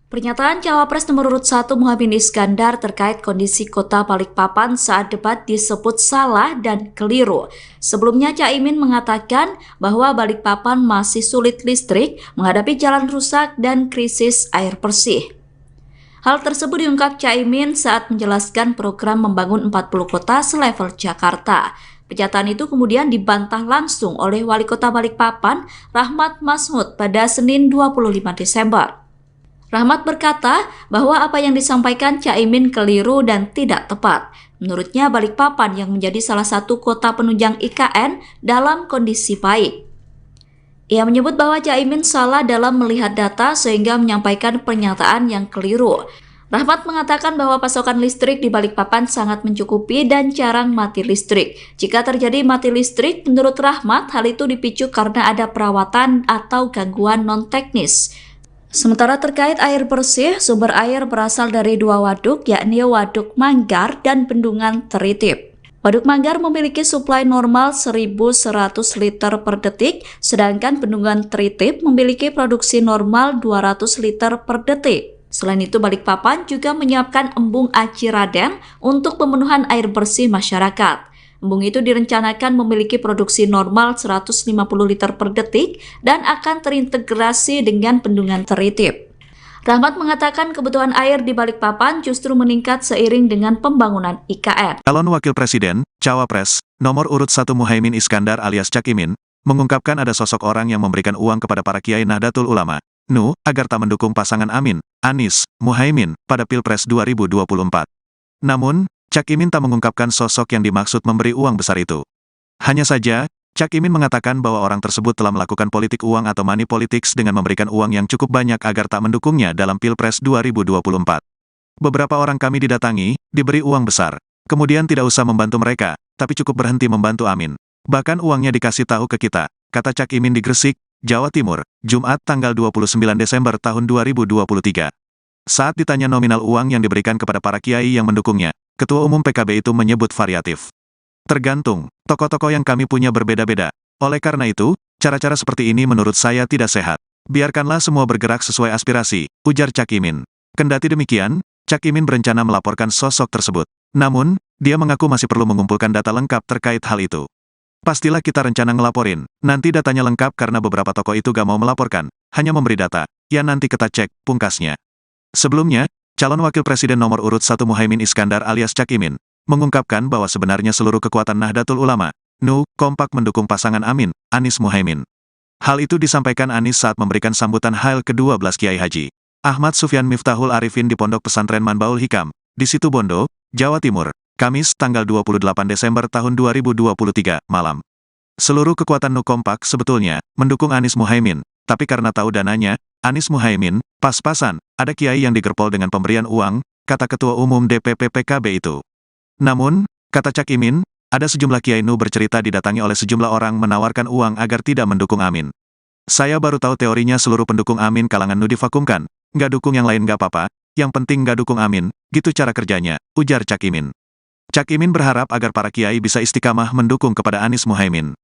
C: Pernyataan Cawapres nomor urut 1 Muhaimin Iskandar terkait kondisi kota Balikpapan saat debat disebut salah dan keliru. Sebelumnya Caimin mengatakan bahwa Balikpapan masih sulit listrik, menghadapi jalan rusak dan krisis air bersih. Hal tersebut diungkap Caimin saat menjelaskan program membangun 40 kota selevel Jakarta. Pernyataan itu kemudian dibantah langsung oleh Wali Kota Balikpapan, Rahmat Masmud, pada Senin 25 Desember. Rahmat berkata bahwa apa yang disampaikan Caimin keliru dan tidak tepat. Menurutnya Balikpapan yang menjadi salah satu kota penunjang IKN dalam kondisi baik. Ia menyebut bahwa Caimin salah dalam melihat data sehingga menyampaikan pernyataan yang keliru. Rahmat mengatakan bahwa pasokan listrik di Balikpapan sangat mencukupi dan jarang mati listrik. Jika terjadi mati listrik, menurut Rahmat hal itu dipicu karena ada perawatan atau gangguan non-teknis. Sementara terkait air bersih, sumber air berasal dari 2 waduk, yakni Waduk Manggar dan Bendungan Teritip. Waduk Manggar memiliki suplai normal 1.100 liter per detik, sedangkan Bendungan Teritip memiliki produksi normal 200 liter per detik. Selain itu, Balikpapan juga menyiapkan embung Aci Raden untuk pemenuhan air bersih masyarakat. Embung itu direncanakan memiliki produksi normal 150 liter per detik dan akan terintegrasi dengan Bendungan Teritip. Rahmat mengatakan kebutuhan air di Balikpapan justru meningkat seiring dengan pembangunan IKN.
A: Calon Wakil Presiden, Cawapres, nomor urut 1 Muhaimin Iskandar alias Cak Imin, mengungkapkan ada sosok orang yang memberikan uang kepada para kiai Nahdlatul Ulama, NU, agar tak mendukung pasangan Amin, Anies, Muhaimin, pada Pilpres 2024. Namun, Cak Imin tak mengungkapkan sosok yang dimaksud memberi uang besar itu. Hanya saja, Cak Imin mengatakan bahwa orang tersebut telah melakukan politik uang atau money politics dengan memberikan uang yang cukup banyak agar tak mendukungnya dalam Pilpres 2024. Beberapa orang kami didatangi, diberi uang besar. Kemudian tidak usah membantu mereka, tapi cukup berhenti membantu Amin. Bahkan uangnya dikasih tahu ke kita, kata Cak Imin di Gresik, Jawa Timur, Jumat tanggal 29 Desember tahun 2023. Saat ditanya nominal uang yang diberikan kepada para kiai yang mendukungnya, Ketua Umum PKB itu menyebut variatif. Tergantung, tokoh-tokoh yang kami punya berbeda-beda. Oleh karena itu, cara-cara seperti ini menurut saya tidak sehat. Biarkanlah semua bergerak sesuai aspirasi, ujar Cak Imin. Kendati demikian, Cak Imin berencana melaporkan sosok tersebut. Namun, dia mengaku masih perlu mengumpulkan data lengkap terkait hal itu. Pastilah kita rencana ngelaporin, nanti datanya lengkap karena beberapa tokoh itu gak mau melaporkan, hanya memberi data, ya nanti kita cek, pungkasnya. Sebelumnya, calon Wakil Presiden nomor urut 1 Muhaimin Iskandar alias Cak Imin, mengungkapkan bahwa sebenarnya seluruh kekuatan Nahdlatul Ulama, NU, kompak mendukung pasangan Amin, Anies Muhaimin. Hal itu disampaikan Anies saat memberikan sambutan Hail ke-12 Kiai Haji Ahmad Sufyan Miftahul Arifin di Pondok Pesantren Manbaul Hikam, di Situbondo, Jawa Timur, Kamis tanggal 28 Desember tahun 2023, malam. Seluruh kekuatan NU kompak sebetulnya mendukung Anies Muhaimin, tapi karena tahu dananya, Anies Muhaimin, pas-pasan, ada kiai yang digerpol dengan pemberian uang, kata Ketua Umum DPP PKB itu. Namun, kata Cak Imin, ada sejumlah kiai NU bercerita didatangi oleh sejumlah orang menawarkan uang agar tidak mendukung Amin. Saya baru tahu teorinya seluruh pendukung Amin kalangan NU divakumkan, nggak dukung yang lain nggak apa-apa, yang penting nggak dukung Amin, gitu cara kerjanya, ujar Cak Imin. Cak Imin berharap agar para kiai bisa istiqamah mendukung kepada Anies Muhaimin.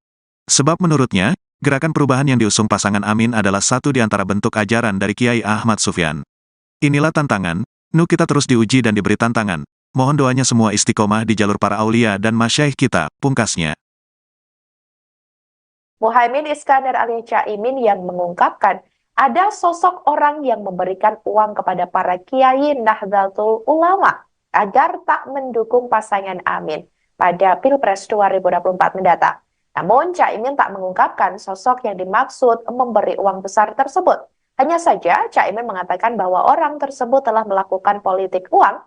A: Sebab menurutnya, gerakan perubahan yang diusung pasangan Amin adalah satu di antara bentuk ajaran dari Kiai Ahmad Sufyan. Inilah tantangan, NU kita terus diuji dan diberi tantangan. Mohon doanya semua istiqomah di jalur para aulia dan masyaikh kita, pungkasnya.
B: Muhaimin Iskandar alias Cak Imin yang mengungkapkan ada sosok orang yang memberikan uang kepada para kiai Nahdlatul Ulama agar tak mendukung pasangan Amin pada Pilpres 2024 mendatang. Namun, Cak Imin tak mengungkapkan sosok yang dimaksud memberi uang besar tersebut. Hanya saja, Cak Imin mengatakan bahwa orang tersebut telah melakukan politik uang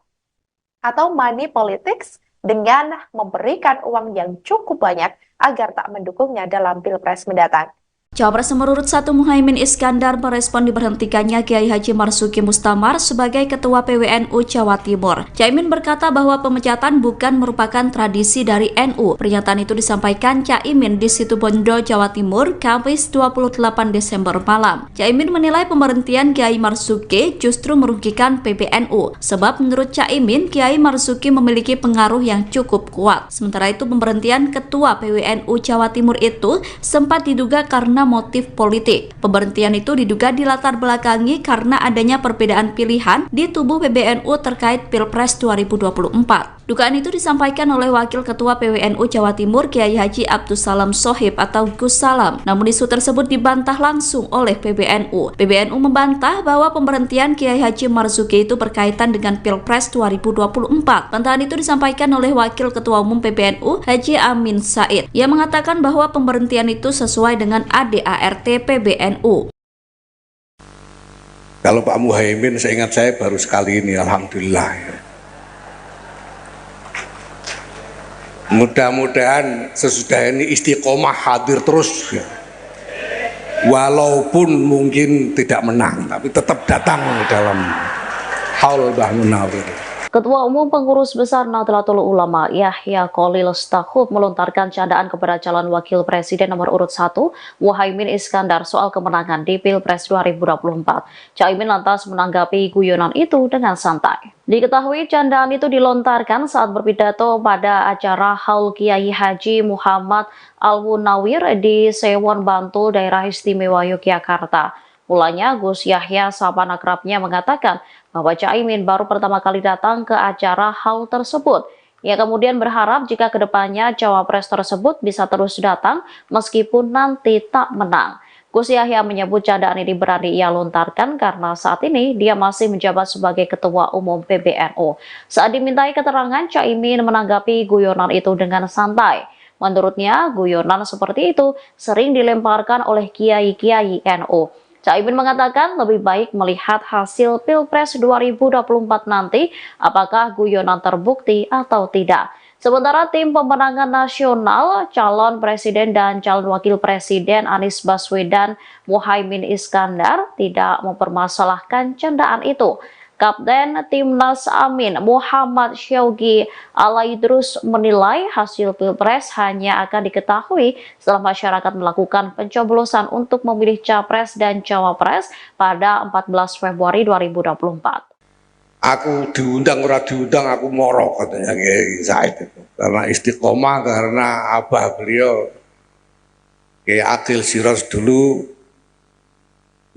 B: atau money politics dengan memberikan uang yang cukup banyak agar tak mendukungnya dalam Pilpres mendatang.
C: Cawapres nomor urut 1 Muhaimin Iskandar merespon diberhentikannya Kiai Haji Marzuki Mustamar sebagai Ketua PWNU Jawa Timur. Caimin berkata bahwa pemecatan bukan merupakan tradisi dari NU. Pernyataan itu disampaikan Caimin di Situbondo, Jawa Timur, Kamis 28 Desember malam. Caimin menilai pemberhentian Kiai Marzuki justru merugikan PBNU. Sebab menurut Caimin, Kiai Marzuki memiliki pengaruh yang cukup kuat. Sementara itu pemberhentian Ketua PWNU Jawa Timur itu sempat diduga karena motif politik. Pemberhentian itu diduga dilatar belakangi karena adanya perbedaan pilihan di tubuh PBNU terkait Pilpres 2024. Dugaan itu disampaikan oleh Wakil Ketua PWNU Jawa Timur Kiai Haji Abdussalam Shohib atau Gus Salam. Namun isu tersebut dibantah langsung oleh PBNU. PBNU membantah bahwa pemberhentian Kiai Haji Marzuki itu berkaitan dengan Pilpres 2024. Bantahan itu disampaikan oleh Wakil Ketua Umum PBNU Haji Amin Said. Ia mengatakan bahwa pemberhentian itu sesuai dengan ADART PBNU.
D: Kalau Pak Muhaimin, seingat saya baru sekali ini, alhamdulillah. Mudah-mudahan sesudah ini istiqomah hadir terus ya. Walaupun mungkin tidak menang, tapi tetap datang dalam haul Mbah Munawir.
E: Ketua Umum Pengurus Besar Nahdlatul Ulama Yahya Khalil Stakuf melontarkan candaan kepada calon wakil presiden nomor urut 1 Muhaimin Iskandar soal kemenangan di Pilpres 2024. Caimin lantas menanggapi guyonan itu dengan santai. Diketahui candaan itu dilontarkan saat berpidato pada acara Haul Kiai Haji Muhammad Al-Munawir di Sewon Bantul, Daerah Istimewa Yogyakarta. Mulanya Gus Yahya sahabat akrabnya mengatakan bahwa Caimin baru pertama kali datang ke acara haul tersebut. Ia kemudian berharap jika kedepannya cawapres tersebut bisa terus datang meskipun nanti tak menang. Gus Yahya menyebut candaan ini berani ia lontarkan karena saat ini dia masih menjabat sebagai Ketua Umum PBNU. Saat dimintai keterangan, Caimin menanggapi guyonan itu dengan santai. Menurutnya, guyonan seperti itu sering dilemparkan oleh kiai-kiai NU. Caimin mengatakan lebih baik melihat hasil Pilpres 2024 nanti apakah guyonan terbukti atau tidak. Sementara tim pemenangan nasional, calon presiden dan calon wakil presiden Anies Baswedan Muhaimin Iskandar tidak mempermasalahkan candaan itu. Kapten Timnas Amin Muhammad Syaugi Alaidrus menilai hasil Pilpres hanya akan diketahui setelah masyarakat melakukan pencoblosan untuk memilih Capres dan Cawapres pada 14 Februari 2024.
D: Aku diundang ora diundang aku moro katanya Kiai Said itu. Karena istiqomah, karena abah beliau Kiai Akil Siros dulu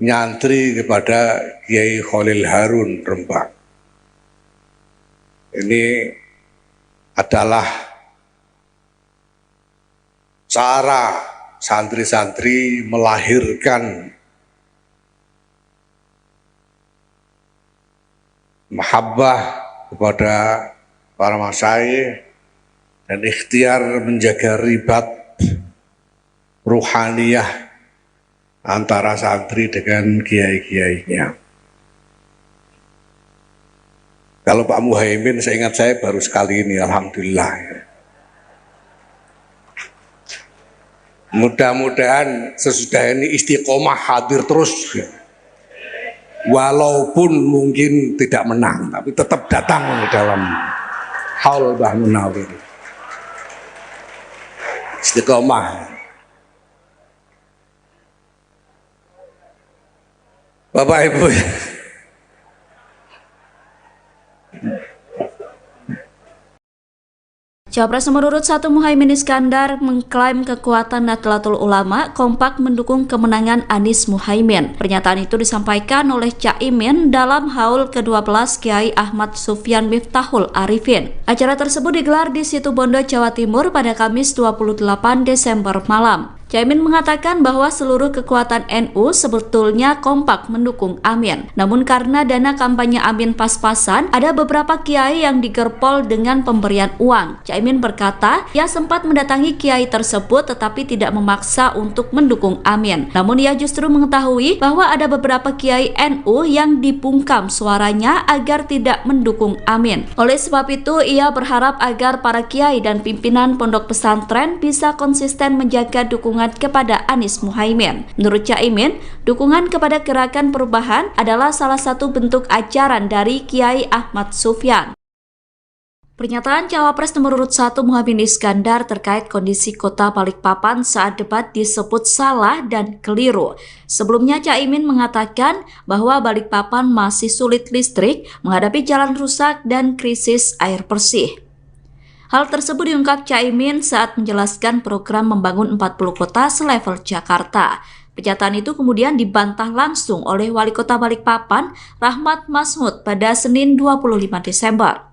D: nyantri kepada Kiai Khalil Harun Rembang. Ini adalah cara santri-santri melahirkan mahabbah kepada para masyayikh dan ikhtiar menjaga ribat ruhaniyah antara santri dengan kiai-kiainya. Kalau Pak Muhaimin, seingat saya baru sekali ini, alhamdulillah. Mudah-mudahan sesudah ini istiqomah hadir terus ya. Walaupun mungkin tidak menang, tapi tetap datang dalam haul Mbah Munawir. Istiqomah. Bapak Ibu,
C: Capres nomor urut 1 Muhaimin Iskandar mengklaim kekuatan Nahdlatul Ulama kompak mendukung kemenangan Anies Muhaimin. Pernyataan itu disampaikan oleh Caimin dalam haul ke-12 Kiai Ahmad Sufyan Miftahul Arifin. Acara tersebut digelar di Situbondo, Jawa Timur pada Kamis 28 Desember malam. Caimin mengatakan bahwa seluruh kekuatan NU sebetulnya kompak mendukung Amin. Namun karena dana kampanye Amin pas-pasan, ada beberapa kiai yang digerpol dengan pemberian uang. Caimin berkata, ia sempat mendatangi kiai tersebut tetapi tidak memaksa untuk mendukung Amin. Namun ia justru mengetahui bahwa ada beberapa kiai NU yang dibungkam suaranya agar tidak mendukung Amin. Oleh sebab itu, ia berharap agar para kiai dan pimpinan pondok pesantren bisa konsisten menjaga dukungan kepada Anies Muhaimin. Menurut Caimin, dukungan kepada Gerakan Perubahan adalah salah satu bentuk ajaran dari Kiai Ahmad Sufyan. Pernyataan Cawapres nomor urut 1 Muhaimin Iskandar terkait kondisi kota Balikpapan saat debat disebut salah dan keliru. Sebelumnya Caimin mengatakan bahwa Balikpapan masih sulit listrik, menghadapi jalan rusak dan krisis air bersih. Hal tersebut diungkap Caimin saat menjelaskan program membangun 40 kota selevel Jakarta. Pernyataan itu kemudian dibantah langsung oleh Wali Kota Balikpapan, Rahmat Masmud, pada Senin 25 Desember.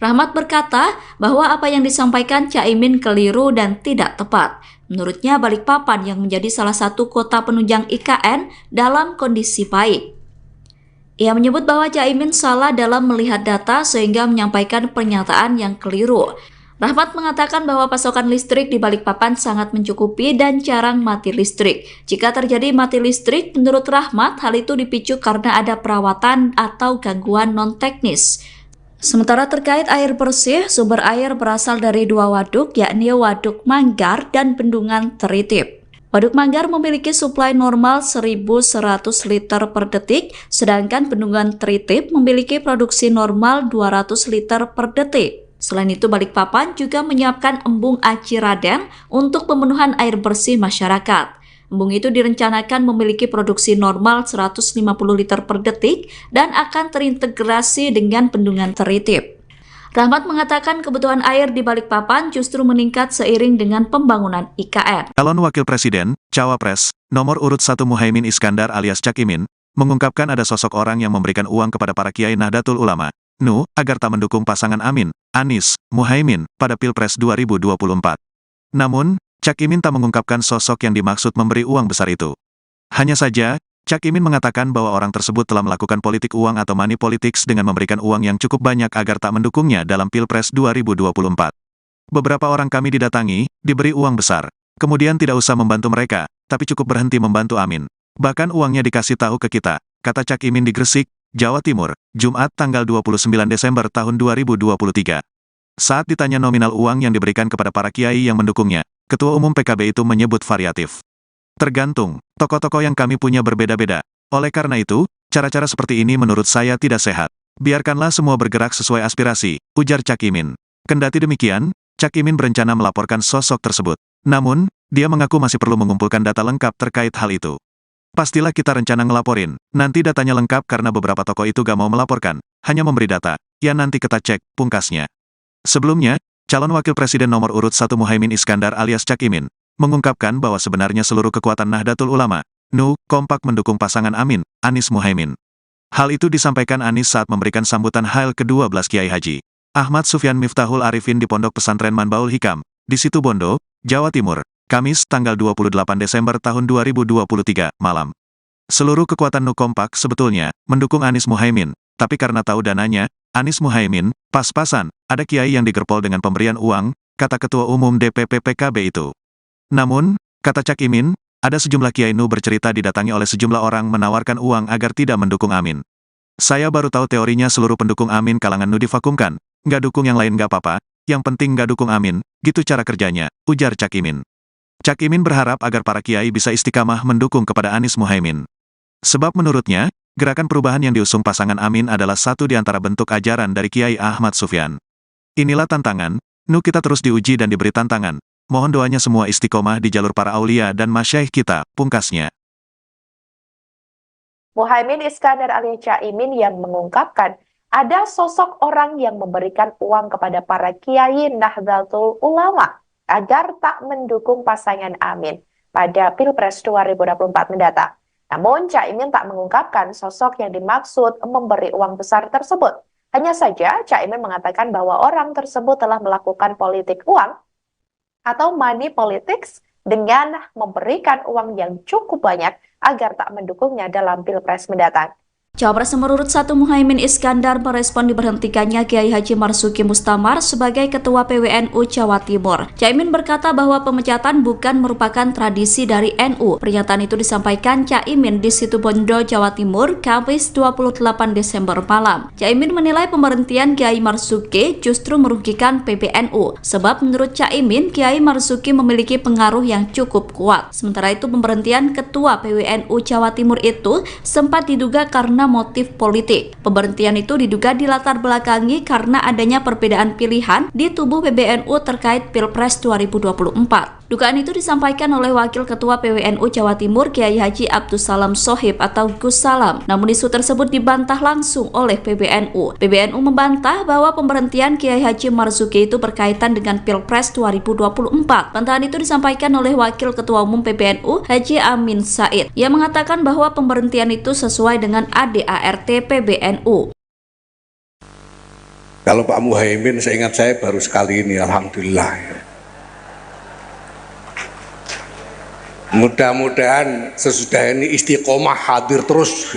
C: Rahmat berkata bahwa apa yang disampaikan Caimin keliru dan tidak tepat. Menurutnya Balikpapan yang menjadi salah satu kota penunjang IKN dalam kondisi baik. Ia menyebut bahwa Caimin salah dalam melihat data sehingga menyampaikan pernyataan yang keliru. Rahmat mengatakan bahwa pasokan listrik di Balikpapan sangat mencukupi dan jarang mati listrik. Jika terjadi mati listrik, menurut Rahmat, hal itu dipicu karena ada perawatan atau gangguan non-teknis. Sementara terkait air bersih, sumber air berasal dari dua waduk, yakni Waduk Manggar dan Bendungan Teritip. Waduk Manggar memiliki suplai normal 1.100 liter per detik, sedangkan Bendungan Teritip memiliki produksi normal 200 liter per detik. Selain itu, Balikpapan juga menyiapkan embung Aci Raden untuk pemenuhan air bersih masyarakat. Embung itu direncanakan memiliki produksi normal 150 liter per detik dan akan terintegrasi dengan Bendungan Teritip. Rahmat mengatakan kebutuhan air di Balikpapan justru meningkat seiring dengan pembangunan IKN.
A: Calon Wakil Presiden, Cawapres, nomor urut 1 Muhaimin Iskandar alias Cak Imin, mengungkapkan ada sosok orang yang memberikan uang kepada para kiai Nahdlatul Ulama, NU, agar tak mendukung pasangan Amin, Anies, Muhaimin, pada Pilpres 2024. Namun, Cak Imin tak mengungkapkan sosok yang dimaksud memberi uang besar itu. Hanya saja, Cak Imin mengatakan bahwa orang tersebut telah melakukan politik uang atau money politics dengan memberikan uang yang cukup banyak agar tak mendukungnya dalam Pilpres 2024. Beberapa orang kami didatangi, diberi uang besar. Kemudian tidak usah membantu mereka, tapi cukup berhenti membantu Amin. Bahkan uangnya dikasih tahu ke kita, kata Cak Imin di Gresik, Jawa Timur, Jumat tanggal 29 Desember tahun 2023. Saat ditanya nominal uang yang diberikan kepada para kiai yang mendukungnya, Ketua Umum PKB itu menyebut variatif. Tergantung, tokoh-tokoh yang kami punya berbeda-beda. Oleh karena itu, cara-cara seperti ini menurut saya tidak sehat. Biarkanlah semua bergerak sesuai aspirasi, ujar Cak Imin. Kendati demikian, Cak Imin berencana melaporkan sosok tersebut. Namun, dia mengaku masih perlu mengumpulkan data lengkap terkait hal itu. Pastilah kita rencana ngelaporin, nanti datanya lengkap karena beberapa tokoh itu gak mau melaporkan, hanya memberi data, ya nanti kita cek, pungkasnya. Sebelumnya, calon Wakil Presiden nomor urut 1 Muhaimin Iskandar alias Cak Imin, mengungkapkan bahwa sebenarnya seluruh kekuatan Nahdlatul Ulama, NU, kompak mendukung pasangan Amin, Anies Muhaimin. Hal itu disampaikan Anies saat memberikan sambutan Hail ke-12 Kiai Haji Ahmad Sufyan Miftahul Arifin di Pondok Pesantren Manbaul Hikam, di Situbondo, Jawa Timur, Kamis tanggal 28 Desember tahun 2023, malam. Seluruh kekuatan NU kompak sebetulnya mendukung Anies Muhaimin, tapi karena tahu dananya, Anies Muhaimin, pas-pasan, ada kiai yang digerpol dengan pemberian uang, kata Ketua Umum DPP PKB itu. Namun, kata Cak Imin, ada sejumlah kiai NU bercerita didatangi oleh sejumlah orang menawarkan uang agar tidak mendukung Amin. Saya baru tahu teorinya seluruh pendukung Amin kalangan NU divakumkan, nggak dukung yang lain nggak apa-apa, yang penting nggak dukung Amin, gitu cara kerjanya, ujar Cak Imin. Cak Imin berharap agar para kiai bisa istiqamah mendukung kepada Anies Muhaimin. Sebab menurutnya, gerakan perubahan yang diusung pasangan Amin adalah satu di antara bentuk ajaran dari Kiai Ahmad Sufyan. Inilah tantangan, NU kita terus diuji dan diberi tantangan. Mohon doanya semua istiqomah di jalur para aulia dan masyaikh kita, pungkasnya.
B: Muhaimin Iskandar alias Cak Imin yang mengungkapkan ada sosok orang yang memberikan uang kepada para kiai Nahdlatul Ulama agar tak mendukung pasangan Amin pada Pilpres 2024 mendatang. Namun, Cak Imin tak mengungkapkan sosok yang dimaksud memberi uang besar tersebut. Hanya saja, Cak Imin mengatakan bahwa orang tersebut telah melakukan politik uang atau money politics dengan memberikan uang yang cukup banyak agar tak mendukungnya dalam Pilpres mendatang.
C: Cawapres nomor urut 1 Muhaimin Iskandar merespon diberhentikannya Kiai Haji Marzuki Mustamar sebagai Ketua PWNU Jawa Timur. Caimin berkata bahwa pemecatan bukan merupakan tradisi dari NU. Pernyataan itu disampaikan Caimin di Situbondo, Jawa Timur, Kamis 28 Desember malam. Caimin menilai pemberhentian Kiai Marzuki justru merugikan PBNU. Sebab menurut Caimin, Kiai Marzuki memiliki pengaruh yang cukup kuat. Sementara itu pemberhentian Ketua PWNU Jawa Timur itu sempat diduga karena motif politik. Pemberhentian itu diduga dilatar belakangi karena adanya perbedaan pilihan di tubuh PBNU terkait Pilpres 2024. Dugaan itu disampaikan oleh Wakil Ketua PWNU Jawa Timur Kiai Haji Abdus Salam Shohib atau Gus Salam. Namun isu tersebut dibantah langsung oleh PBNU. PBNU membantah bahwa pemberhentian Kiai Haji Marzuki itu berkaitan dengan Pilpres 2024. Bantahan itu disampaikan oleh Wakil Ketua Umum PBNU Haji Amin Said. Ia mengatakan bahwa pemberhentian itu sesuai dengan ADART PBNU.
D: Kalau Pak Muhaimin, seingat saya baru sekali ini, alhamdulillah. Mudah-mudahan sesudah ini istiqomah hadir terus.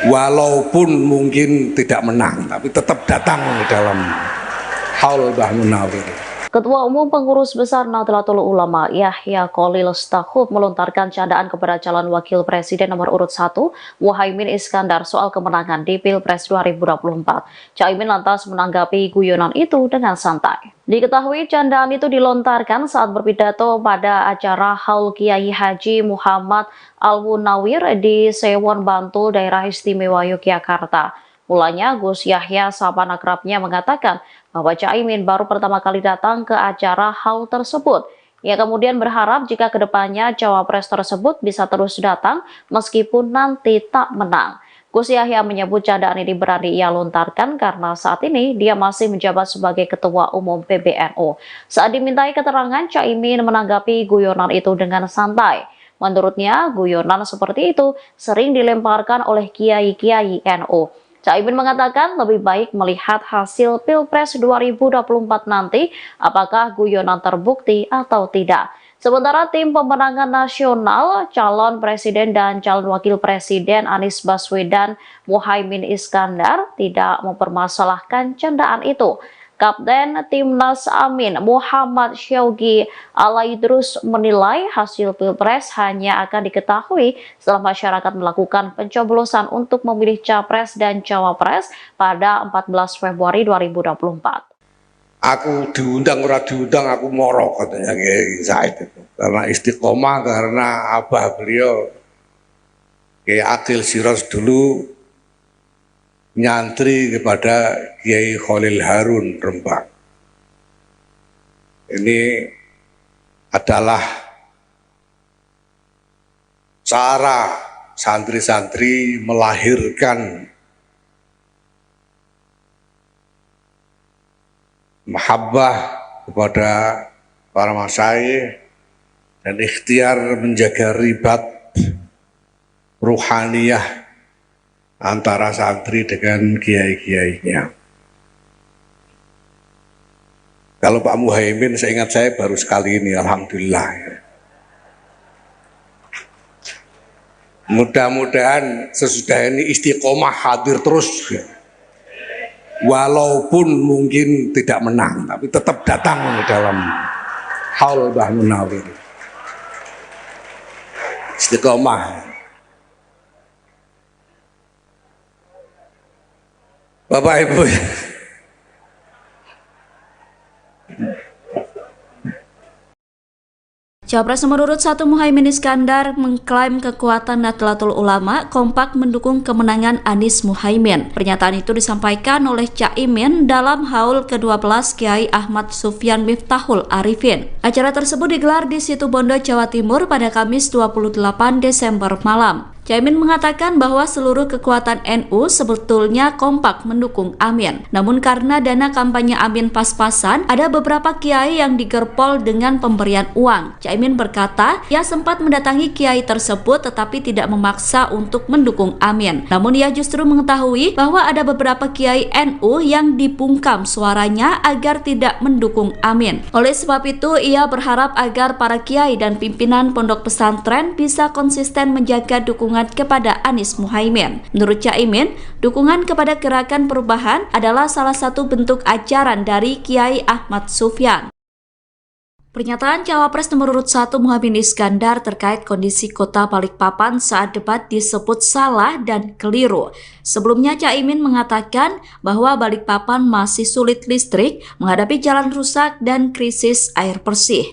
D: Walaupun mungkin tidak menang, tapi tetap datang dalam haul Mbah Munawir.
E: Ketua Umum Pengurus Besar Nahdlatul Ulama Yahya Khalil Stakuf melontarkan candaan kepada calon wakil presiden nomor urut 1 Muhaimin Iskandar soal kemenangan di Pilpres 2024. Caimin lantas menanggapi guyonan itu dengan santai. Diketahui candaan itu dilontarkan saat berpidato pada acara Haul Kiai Haji Muhammad Al-Munawir di Sewon Bantul, Daerah Istimewa Yogyakarta. Mulanya Gus Yahya sahabat akrabnya mengatakan bahwa Caimin baru pertama kali datang ke acara haul tersebut. Ia kemudian berharap jika kedepannya cawapres tersebut bisa terus datang meskipun nanti tak menang. Gus Yahya menyebut candaan ini berani ia lontarkan karena saat ini dia masih menjabat sebagai Ketua Umum PBNU. Saat dimintai keterangan, Caimin menanggapi guyonan itu dengan santai. Menurutnya, guyonan seperti itu sering dilemparkan oleh kiai-kiai NU. Caimin mengatakan lebih baik melihat hasil Pilpres 2024 nanti apakah guyonan terbukti atau tidak. Sementara tim pemenangan nasional, calon presiden dan calon wakil presiden Anies Baswedan Muhaimin Iskandar tidak mempermasalahkan candaan itu. Kapten Timnas Amin Muhammad Syaugi Alaidrus menilai hasil Pilpres hanya akan diketahui setelah masyarakat melakukan pencoblosan untuk memilih Capres dan Cawapres pada 14 Februari 2024.
D: Aku diundang ora diundang aku moro, katanya Kiai Said itu. Karena istiqomah, karena abah beliau Kiai Akil Siros dulu nyantri kepada Kiai Khalil Harun Rembang. Ini adalah cara santri-santri melahirkan mahabbah kepada para masyayikh dan ikhtiar menjaga ribat ruhaniyah antara santri dengan kiai-kiainya. Kalau Pak Muhaimin, seingat saya baru sekali ini, alhamdulillah. Mudah-mudahan sesudah ini istiqomah hadir terus. Walaupun mungkin tidak menang, tapi tetap datang dalam haul Mbah Munawir. Istiqomah. Bapak Ibu,
C: Cawapres nomor urut 1 Muhaimin Iskandar mengklaim kekuatan Nahdlatul Ulama kompak mendukung kemenangan Anies Muhaimin. Pernyataan itu disampaikan oleh Caimin dalam haul ke-12 Kiai Ahmad Sufyan Miftahul Arifin. Acara tersebut digelar di Situbondo, Jawa Timur pada Kamis 28 Desember malam. Caimin mengatakan bahwa seluruh kekuatan NU sebetulnya kompak mendukung Amin. Namun karena dana kampanye Amin pas-pasan, ada beberapa kiai yang digerpol dengan pemberian uang. Caimin berkata, ia sempat mendatangi kiai tersebut tetapi tidak memaksa untuk mendukung Amin. Namun ia justru mengetahui bahwa ada beberapa kiai NU yang dibungkam suaranya agar tidak mendukung Amin. Oleh sebab itu, ia berharap agar para kiai dan pimpinan pondok pesantren bisa konsisten menjaga dukungan kepada Anies Muhaimin. Menurut Caimin, dukungan kepada gerakan perubahan adalah salah satu bentuk ajaran dari Kiai Ahmad Sufyan. Pernyataan Cawapres nomor urut 1 Muhaimin Iskandar terkait kondisi kota Balikpapan saat debat disebut salah dan keliru. Sebelumnya Caimin mengatakan bahwa Balikpapan masih sulit listrik, menghadapi jalan rusak dan krisis air bersih.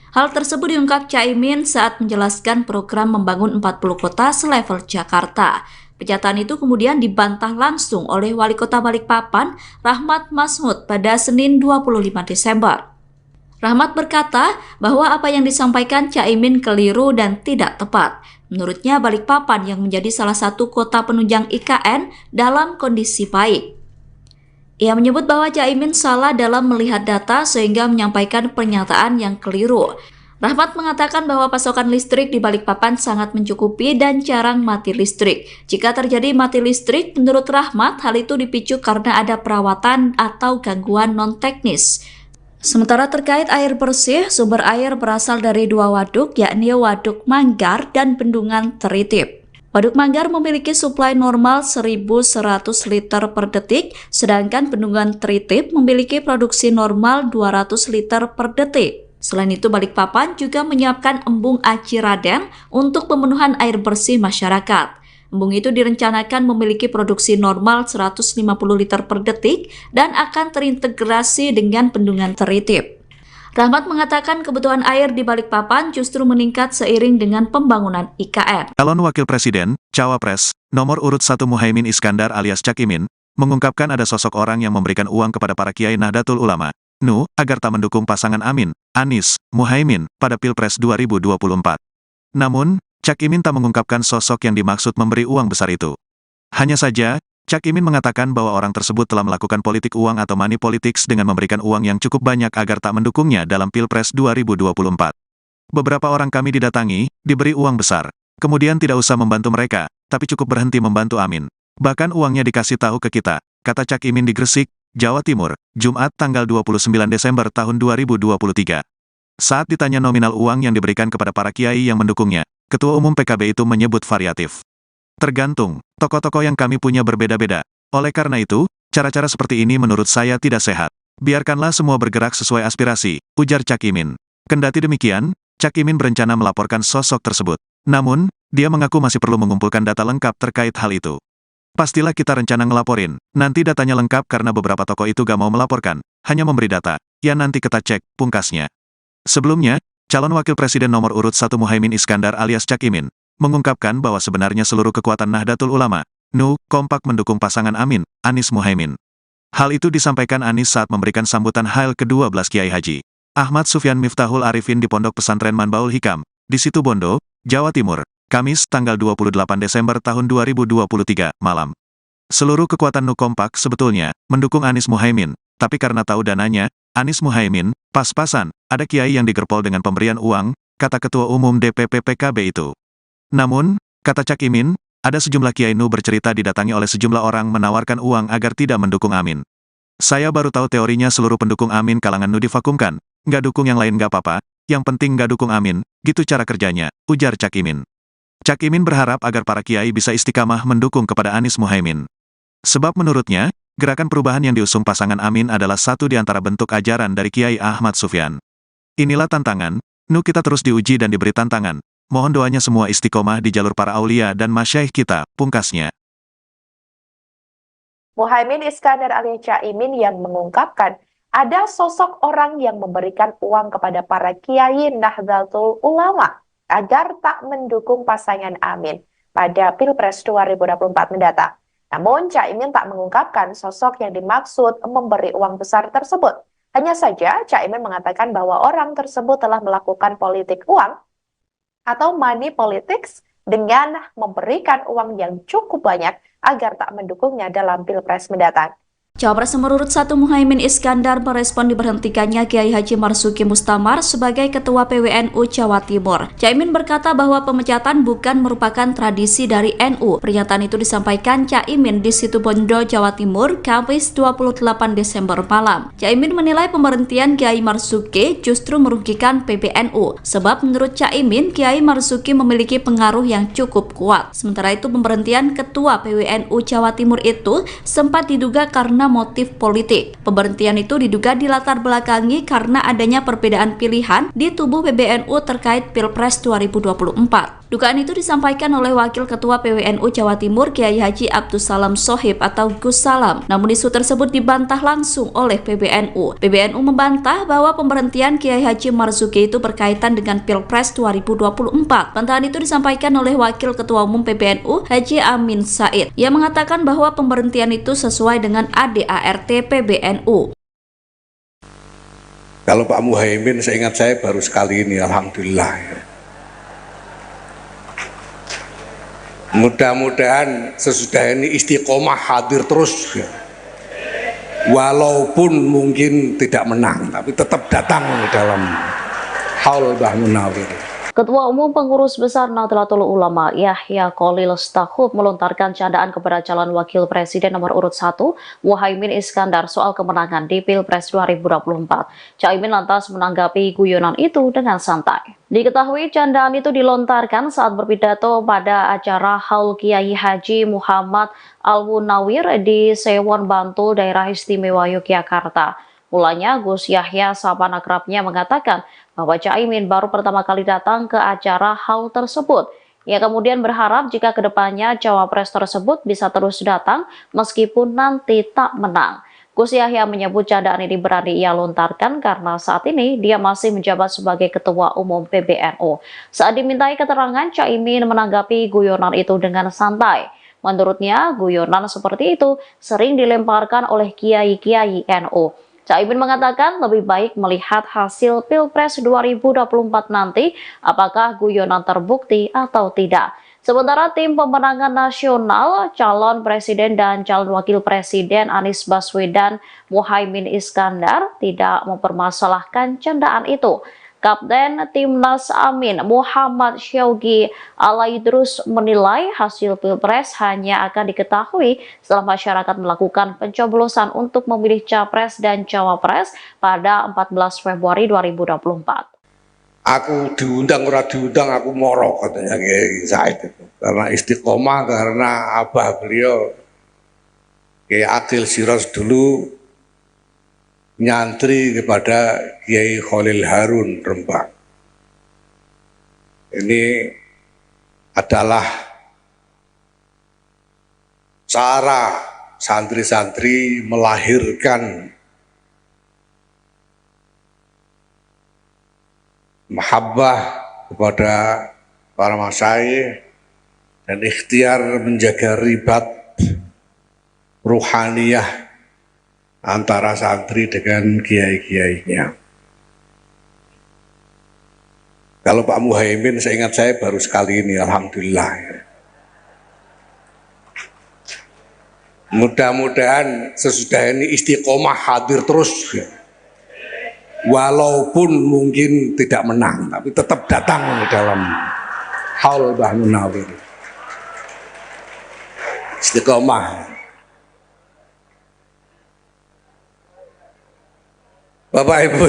C: Hal tersebut diungkap Caimin saat menjelaskan program membangun 40 kota selevel Jakarta. Pernyataan itu kemudian dibantah langsung oleh Wali Kota Balikpapan, Rahmat Masmud, pada Senin 25 Desember. Rahmat berkata bahwa apa yang disampaikan Caimin keliru dan tidak tepat. Menurutnya Balikpapan yang menjadi salah satu kota penunjang IKN dalam kondisi baik. Ia menyebut bahwa Caimin salah dalam melihat data sehingga menyampaikan pernyataan yang keliru. Rahmat mengatakan bahwa pasokan listrik di Balikpapan sangat mencukupi dan jarang mati listrik. Jika terjadi mati listrik, menurut Rahmat, hal itu dipicu karena ada perawatan atau gangguan non-teknis. Sementara terkait air bersih, sumber air berasal dari dua waduk, yakni Waduk Manggar dan Bendungan Teritip. Waduk Manggar memiliki suplai normal 1.100 liter per detik, sedangkan Bendungan Teritip memiliki produksi normal 200 liter per detik. Selain itu, Balikpapan juga menyiapkan embung Aci Raden untuk pemenuhan air bersih masyarakat. Embung itu direncanakan memiliki produksi normal 150 liter per detik dan akan terintegrasi dengan Bendungan Teritip. Rahmat mengatakan kebutuhan air di Balikpapan justru meningkat seiring dengan pembangunan IKN.
A: Calon Wakil Presiden, Cawapres, nomor urut 1 Muhaimin Iskandar alias Cak Imin, mengungkapkan ada sosok orang yang memberikan uang kepada para kiai Nahdlatul Ulama, NU, agar tak mendukung pasangan Amin, Anies, Muhaimin, pada Pilpres 2024. Namun, Cak Imin tak mengungkapkan sosok yang dimaksud memberi uang besar itu. Hanya saja, Cak Imin mengatakan bahwa orang tersebut telah melakukan politik uang atau money politics dengan memberikan uang yang cukup banyak agar tak mendukungnya dalam Pilpres 2024. Beberapa orang kami didatangi, diberi uang besar. Kemudian tidak usah membantu mereka, tapi cukup berhenti membantu Amin. Bahkan uangnya dikasih tahu ke kita, kata Cak Imin di Gresik, Jawa Timur, Jumat tanggal 29 Desember tahun 2023. Saat ditanya nominal uang yang diberikan kepada para kiai yang mendukungnya, Ketua Umum PKB itu menyebut variatif. Tergantung, tokoh-tokoh yang kami punya berbeda-beda. Oleh karena itu, cara-cara seperti ini menurut saya tidak sehat. Biarkanlah semua bergerak sesuai aspirasi, ujar Cak Imin. Kendati demikian, Cak Imin berencana melaporkan sosok tersebut. Namun, dia mengaku masih perlu mengumpulkan data lengkap terkait hal itu. Pastilah kita rencana ngelaporin, nanti datanya lengkap karena beberapa tokoh itu gak mau melaporkan, hanya memberi data, ya nanti kita cek, pungkasnya. Sebelumnya, calon wakil presiden nomor urut 1 Muhaimin Iskandar alias Cak Imin, mengungkapkan bahwa sebenarnya seluruh kekuatan Nahdlatul Ulama, NU, kompak mendukung pasangan Amin, Anies Muhaimin. Hal itu disampaikan Anies saat memberikan sambutan Hail ke-12 Kiai Haji Ahmad Sufyan Miftahul Arifin di Pondok Pesantren Manbaul Hikam, di Situbondo, Jawa Timur, Kamis tanggal 28 Desember tahun 2023, malam. Seluruh kekuatan NU kompak sebetulnya mendukung Anies Muhaimin, tapi karena tahu dananya, Anies Muhaimin, pas-pasan, ada kiai yang digerpol dengan pemberian uang, kata Ketua Umum DPP PKB itu. Namun, kata Cak Imin, ada sejumlah kiai NU bercerita didatangi oleh sejumlah orang menawarkan uang agar tidak mendukung Amin. Saya baru tahu teorinya seluruh pendukung Amin kalangan NU divakumkan, nggak dukung yang lain nggak apa-apa, yang penting nggak dukung Amin, gitu cara kerjanya, ujar Cak Imin. Cak Imin berharap agar para kiai bisa istiqamah mendukung kepada Anies Muhaimin. Sebab menurutnya, gerakan perubahan yang diusung pasangan Amin adalah satu di antara bentuk ajaran dari Kiai Ahmad Sufyan. Inilah tantangan, NU kita terus diuji dan diberi tantangan. Mohon doanya semua istiqomah di jalur para aulia dan masyaikh kita, pungkasnya.
B: Muhaimin Iskandar alias Cak Imin yang mengungkapkan ada sosok orang yang memberikan uang kepada para kiai Nahdlatul Ulama agar tak mendukung pasangan Amin pada Pilpres 2024 mendatang. Namun, Cak Imin tak mengungkapkan sosok yang dimaksud memberi uang besar tersebut. Hanya saja, Cak Imin mengatakan bahwa orang tersebut telah melakukan politik uang atau money politics dengan memberikan uang yang cukup banyak agar tak mendukungnya dalam Pilpres mendatang.
C: Cawapres nomor urut 1 Muhaimin Iskandar merespon diberhentikannya Kiai Haji Marzuki Mustamar sebagai Ketua PWNU Jawa Timur. Caimin berkata bahwa pemecatan bukan merupakan tradisi dari NU. Pernyataan itu disampaikan Caimin di Situbondo, Jawa Timur, Kamis 28 Desember malam. Caimin menilai pemberhentian Kiai Marzuki justru merugikan PBNU. Sebab menurut Caimin, Kiai Marzuki memiliki pengaruh yang cukup kuat. Sementara itu pemberhentian Ketua PWNU Jawa Timur itu sempat diduga karena motif politik. Pemberhentian itu diduga dilatar belakangi karena adanya perbedaan pilihan di tubuh PBNU terkait Pilpres 2024. Dugaan itu disampaikan oleh Wakil Ketua PWNU Jawa Timur Kiai Haji Abdus Salam Sohib atau Gus Salam. Namun isu tersebut dibantah langsung oleh PBNU. PBNU membantah bahwa pemberhentian Kiai Haji Marzuki itu berkaitan dengan Pilpres 2024. Bantahan itu disampaikan oleh Wakil Ketua Umum PBNU Haji Amin Said. Ia mengatakan bahwa pemberhentian itu sesuai dengan ADART PBNU.
D: Kalau Pak Muhaimin, seingat saya baru sekali ini, alhamdulillah. Mudah-mudahan sesudah ini istiqomah hadir terus, walaupun mungkin tidak menang, tapi tetap datang dalam haul Mbah Munawir.
E: Ketua Umum Pengurus Besar Nahdlatul Ulama Yahya Khalil Stakuf melontarkan candaan kepada calon wakil presiden nomor urut 1 Muhaimin Iskandar soal kemenangan di Pilpres 2024. Caimin lantas menanggapi guyonan itu dengan santai. Diketahui candaan itu dilontarkan saat berpidato pada acara Haul Kiai Haji Muhammad Al-Munawir di Sewon Bantul, Daerah Istimewa Yogyakarta. Mulanya Gus Yahya sahabat akrabnya mengatakan bahwa Caimin baru pertama kali datang ke acara haul tersebut. Ia kemudian berharap jika kedepannya cawapres tersebut bisa terus datang meskipun nanti tak menang. Gus Yahya menyebut candaan ini berani ia lontarkan karena saat ini dia masih menjabat sebagai Ketua Umum PBNU. Saat dimintai keterangan, Caimin menanggapi guyonan itu dengan santai. Menurutnya, guyonan seperti itu sering dilemparkan oleh kiai-kiai NU. Caimin mengatakan lebih baik melihat hasil Pilpres 2024 nanti apakah guyonan terbukti atau tidak. Sementara tim pemenangan nasional, calon presiden dan calon wakil presiden Anies Baswedan Muhaimin Iskandar tidak mempermasalahkan candaan itu. Kapten Timnas Amin Muhammad Syaugi Alaidrus menilai hasil Pilpres hanya akan diketahui setelah masyarakat melakukan pencoblosan untuk memilih capres dan cawapres pada 14 Februari 2024.
D: Aku diundang ora diundang aku moro, katanya Kiai Said itu. Karena istiqomah, karena abah beliau Kiai Akil Siros dulu nyantri kepada Kiai Khalil Harun Rembang. Ini adalah cara santri-santri melahirkan mahabbah kepada para masyayikh dan ikhtiar menjaga ribat ruhaniyah antara santri dengan kiai-kiainya. Kalau Pak Muhaimin, seingat saya baru sekali ini, alhamdulillah. Mudah-mudahan sesudah ini istiqomah hadir terus, walaupun mungkin tidak menang, tapi tetap datang dalam haul Mbah Munawir. Istiqomah. Bapak Ibu,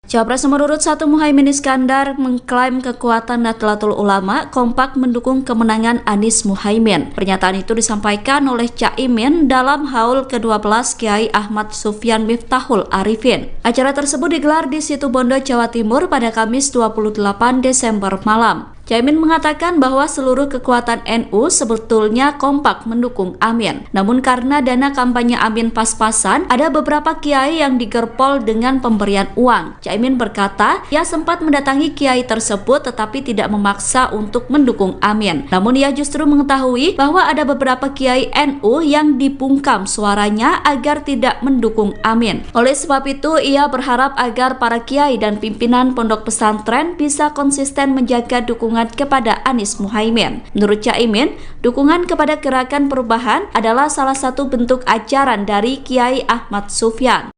C: Capres nomor urut 1 Muhaimin Iskandar mengklaim kekuatan Nahdlatul Ulama kompak mendukung kemenangan Anies Muhaimin. Pernyataan itu disampaikan oleh Caimin dalam haul ke-12 Kiai Ahmad Sufyan Miftahul Arifin. Acara tersebut digelar di Situbondo, Jawa Timur pada Kamis 28 Desember malam. Caimin mengatakan bahwa seluruh kekuatan NU sebetulnya kompak mendukung Amin. Namun karena dana kampanye Amin pas-pasan, ada beberapa kiai yang digerpol dengan pemberian uang. Caimin berkata, ia sempat mendatangi kiai tersebut tetapi tidak memaksa untuk mendukung Amin. Namun ia justru mengetahui bahwa ada beberapa kiai NU yang dibungkam suaranya agar tidak mendukung Amin. Oleh sebab itu, ia berharap agar para kiai dan pimpinan pondok pesantren bisa konsisten menjaga dukungan kepada Anies Muhaimin. Menurut Caimin, dukungan kepada gerakan perubahan adalah salah satu bentuk ajaran dari Kiai Ahmad Sufyan.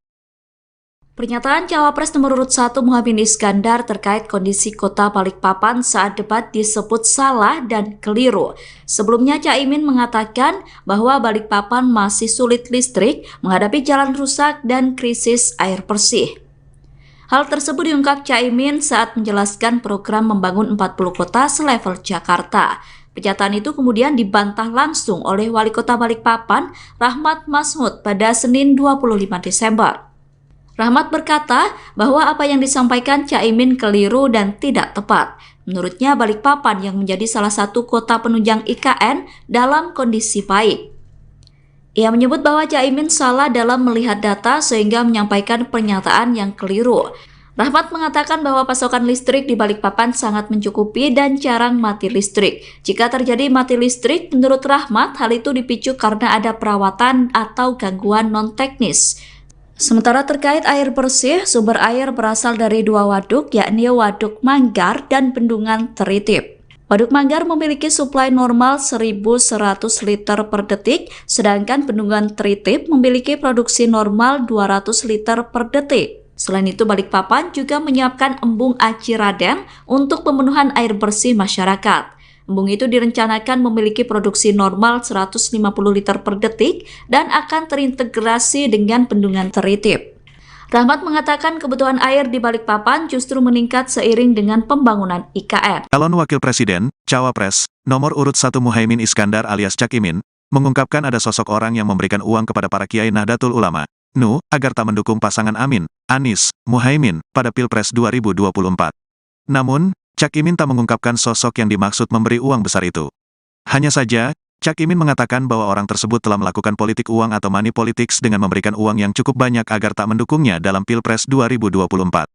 C: Pernyataan cawapres nomor urut 1 Muhaimin Iskandar terkait kondisi kota Balikpapan saat debat disebut salah dan keliru. Sebelumnya Caimin mengatakan bahwa Balikpapan masih sulit listrik, menghadapi jalan rusak dan krisis air bersih. Hal tersebut diungkap Caimin saat menjelaskan program membangun 40 kota selevel Jakarta. Pernyataan itu kemudian dibantah langsung oleh Wali Kota Balikpapan, Rahmat Masmud, pada Senin 25 Desember. Rahmat berkata bahwa apa yang disampaikan Caimin keliru dan tidak tepat. Menurutnya Balikpapan yang menjadi salah satu kota penunjang IKN dalam kondisi baik. Ia menyebut bahwa Caimin salah dalam melihat data sehingga menyampaikan pernyataan yang keliru. Rahmat mengatakan bahwa pasokan listrik di Balikpapan sangat mencukupi dan jarang mati listrik. Jika terjadi mati listrik, menurut Rahmat, hal itu dipicu karena ada perawatan atau gangguan non-teknis. Sementara terkait air bersih, sumber air berasal dari dua waduk, yakni Waduk Manggar dan Bendungan Teritip. Waduk Manggar memiliki suplai normal 1.100 liter per detik, sedangkan Bendungan Teritip memiliki produksi normal 200 liter per detik. Selain itu, Balikpapan juga menyiapkan embung Aci Raden untuk pemenuhan air bersih masyarakat. Embung itu direncanakan memiliki produksi normal 150 liter per detik dan akan terintegrasi dengan Bendungan Teritip. Rahmat mengatakan kebutuhan air di Balikpapan justru meningkat seiring dengan pembangunan IKN.
A: Calon Wakil Presiden, Cawapres, nomor urut 1 Muhaimin Iskandar alias Cak Imin, mengungkapkan ada sosok orang yang memberikan uang kepada para kiai Nahdlatul Ulama, NU, agar tak mendukung pasangan Amin, Anies, Muhaimin, pada Pilpres 2024. Namun, Cak Imin tak mengungkapkan sosok yang dimaksud memberi uang besar itu. Hanya saja, Cak Imin mengatakan bahwa orang tersebut telah melakukan politik uang atau money politics dengan memberikan uang yang cukup banyak agar tak mendukungnya dalam Pilpres 2024.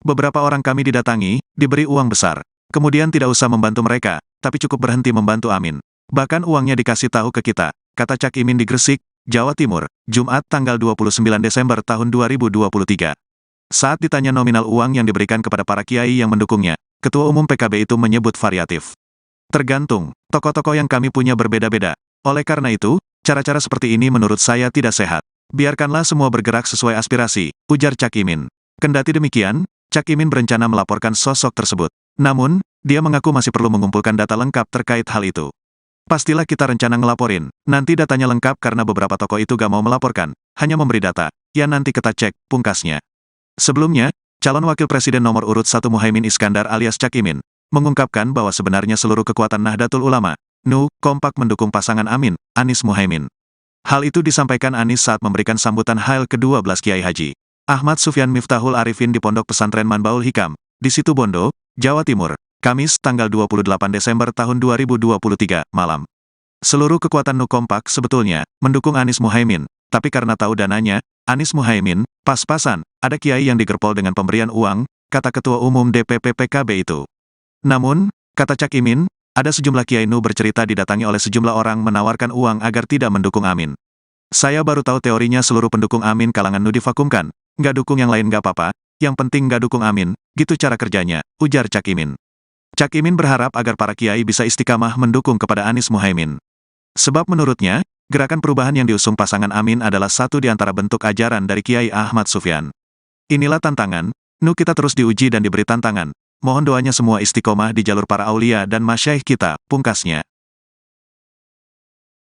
A: Beberapa orang kami didatangi, diberi uang besar. Kemudian tidak usah membantu mereka, tapi cukup berhenti membantu Amin. Bahkan uangnya dikasih tahu ke kita, kata Cak Imin di Gresik, Jawa Timur, Jumat tanggal 29 Desember tahun 2023. Saat ditanya nominal uang yang diberikan kepada para kiai yang mendukungnya, Ketua Umum PKB itu menyebut variatif. Tergantung, tokoh-tokoh yang kami punya berbeda-beda. Oleh karena itu, cara-cara seperti ini menurut saya tidak sehat. Biarkanlah semua bergerak sesuai aspirasi, ujar Cak Imin. Kendati demikian, Cak Imin berencana melaporkan sosok tersebut. Namun, dia mengaku masih perlu mengumpulkan data lengkap terkait hal itu. Pastilah kita rencana ngelaporin, nanti datanya lengkap karena beberapa tokoh itu gak mau melaporkan, hanya memberi data, ya nanti kita cek, pungkasnya. Sebelumnya, calon wakil presiden nomor urut 1 Muhaimin Iskandar alias Cak Imin, mengungkapkan bahwa sebenarnya seluruh kekuatan Nahdlatul Ulama, NU, kompak mendukung pasangan Amin, Anies Muhaimin. Hal itu disampaikan Anies saat memberikan sambutan Hail ke-12 Kiai Haji Ahmad Sufyan Miftahul Arifin di Pondok Pesantren Manbaul Hikam, di Situbondo, Jawa Timur, Kamis tanggal 28 Desember tahun 2023, malam. Seluruh kekuatan NU kompak sebetulnya mendukung Anies Muhaimin, tapi karena tahu dananya, Anies Muhaimin, pas-pasan, ada kiai yang digerpol dengan pemberian uang, kata Ketua Umum DPP PKB itu. Namun, kata Cak Imin, ada sejumlah kiai NU bercerita didatangi oleh sejumlah orang menawarkan uang agar tidak mendukung Amin. Saya baru tahu teorinya seluruh pendukung Amin kalangan NU divakumkan, nggak dukung yang lain nggak apa-apa, yang penting nggak dukung Amin, gitu cara kerjanya, ujar Cak Imin. Cak Imin berharap agar para kiai bisa istiqamah mendukung kepada Anies Muhaimin. Sebab menurutnya, gerakan perubahan yang diusung pasangan Amin adalah satu di antara bentuk ajaran dari Kiai Ahmad Sufyan. Inilah tantangan, NU kita terus diuji dan diberi tantangan. Mohon doanya semua istiqomah di jalur para aulia dan masyaikh kita, pungkasnya.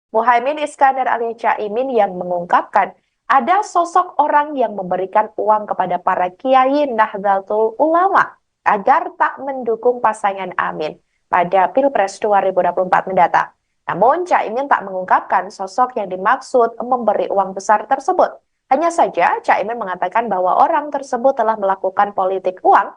B: Muhaimin Iskandar alias Cak Imin yang mengungkapkan ada sosok orang yang memberikan uang kepada para kiai Nahdlatul Ulama agar tak mendukung pasangan Amin pada Pilpres 2024 mendatang. Namun, Cak Imin tak mengungkapkan sosok yang dimaksud memberi uang besar tersebut. Hanya saja, Cak Imin mengatakan bahwa orang tersebut telah melakukan politik uang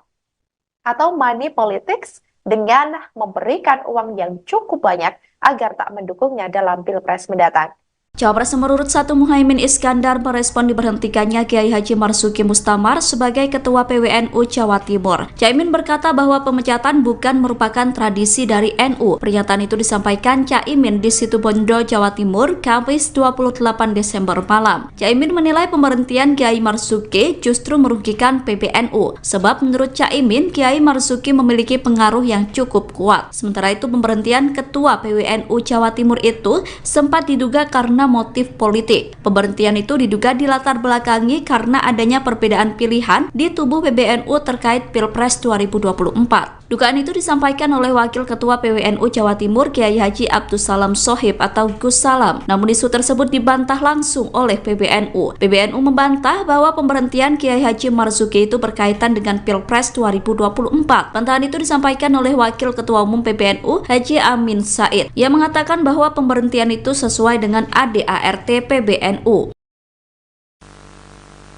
B: atau money politics dengan memberikan uang yang cukup banyak agar tak mendukungnya dalam Pilpres mendatang.
C: Cawapres nomor urut 1 Muhaimin Iskandar merespon diberhentikannya Kiai Haji Marzuki Mustamar sebagai Ketua PWNU Jawa Timur. Caimin berkata bahwa pemecatan bukan merupakan tradisi dari NU. Pernyataan itu disampaikan Caimin di Situbondo, Jawa Timur, Kamis 28 Desember malam. Caimin menilai pemberhentian Kiai Marzuki justru merugikan PBNU. Sebab menurut Caimin, Kiai Marzuki memiliki pengaruh yang cukup kuat. Sementara itu pemberhentian Ketua PWNU Jawa Timur itu sempat diduga karena motif politik. Pemberhentian itu diduga dilatar belakangi karena adanya perbedaan pilihan di tubuh PBNU terkait Pilpres 2024. Dugaan itu disampaikan oleh Wakil Ketua PWNU Jawa Timur Kiai Haji Abdussalam Shohib atau Gus Salam. Namun isu tersebut dibantah langsung oleh PBNU. PBNU membantah bahwa pemberhentian Kiai Haji Marzuki itu berkaitan dengan Pilpres 2024. Bantahan itu disampaikan oleh Wakil Ketua Umum PBNU Haji Amin Said. Ia mengatakan bahwa pemberhentian itu sesuai dengan ADART PBNU.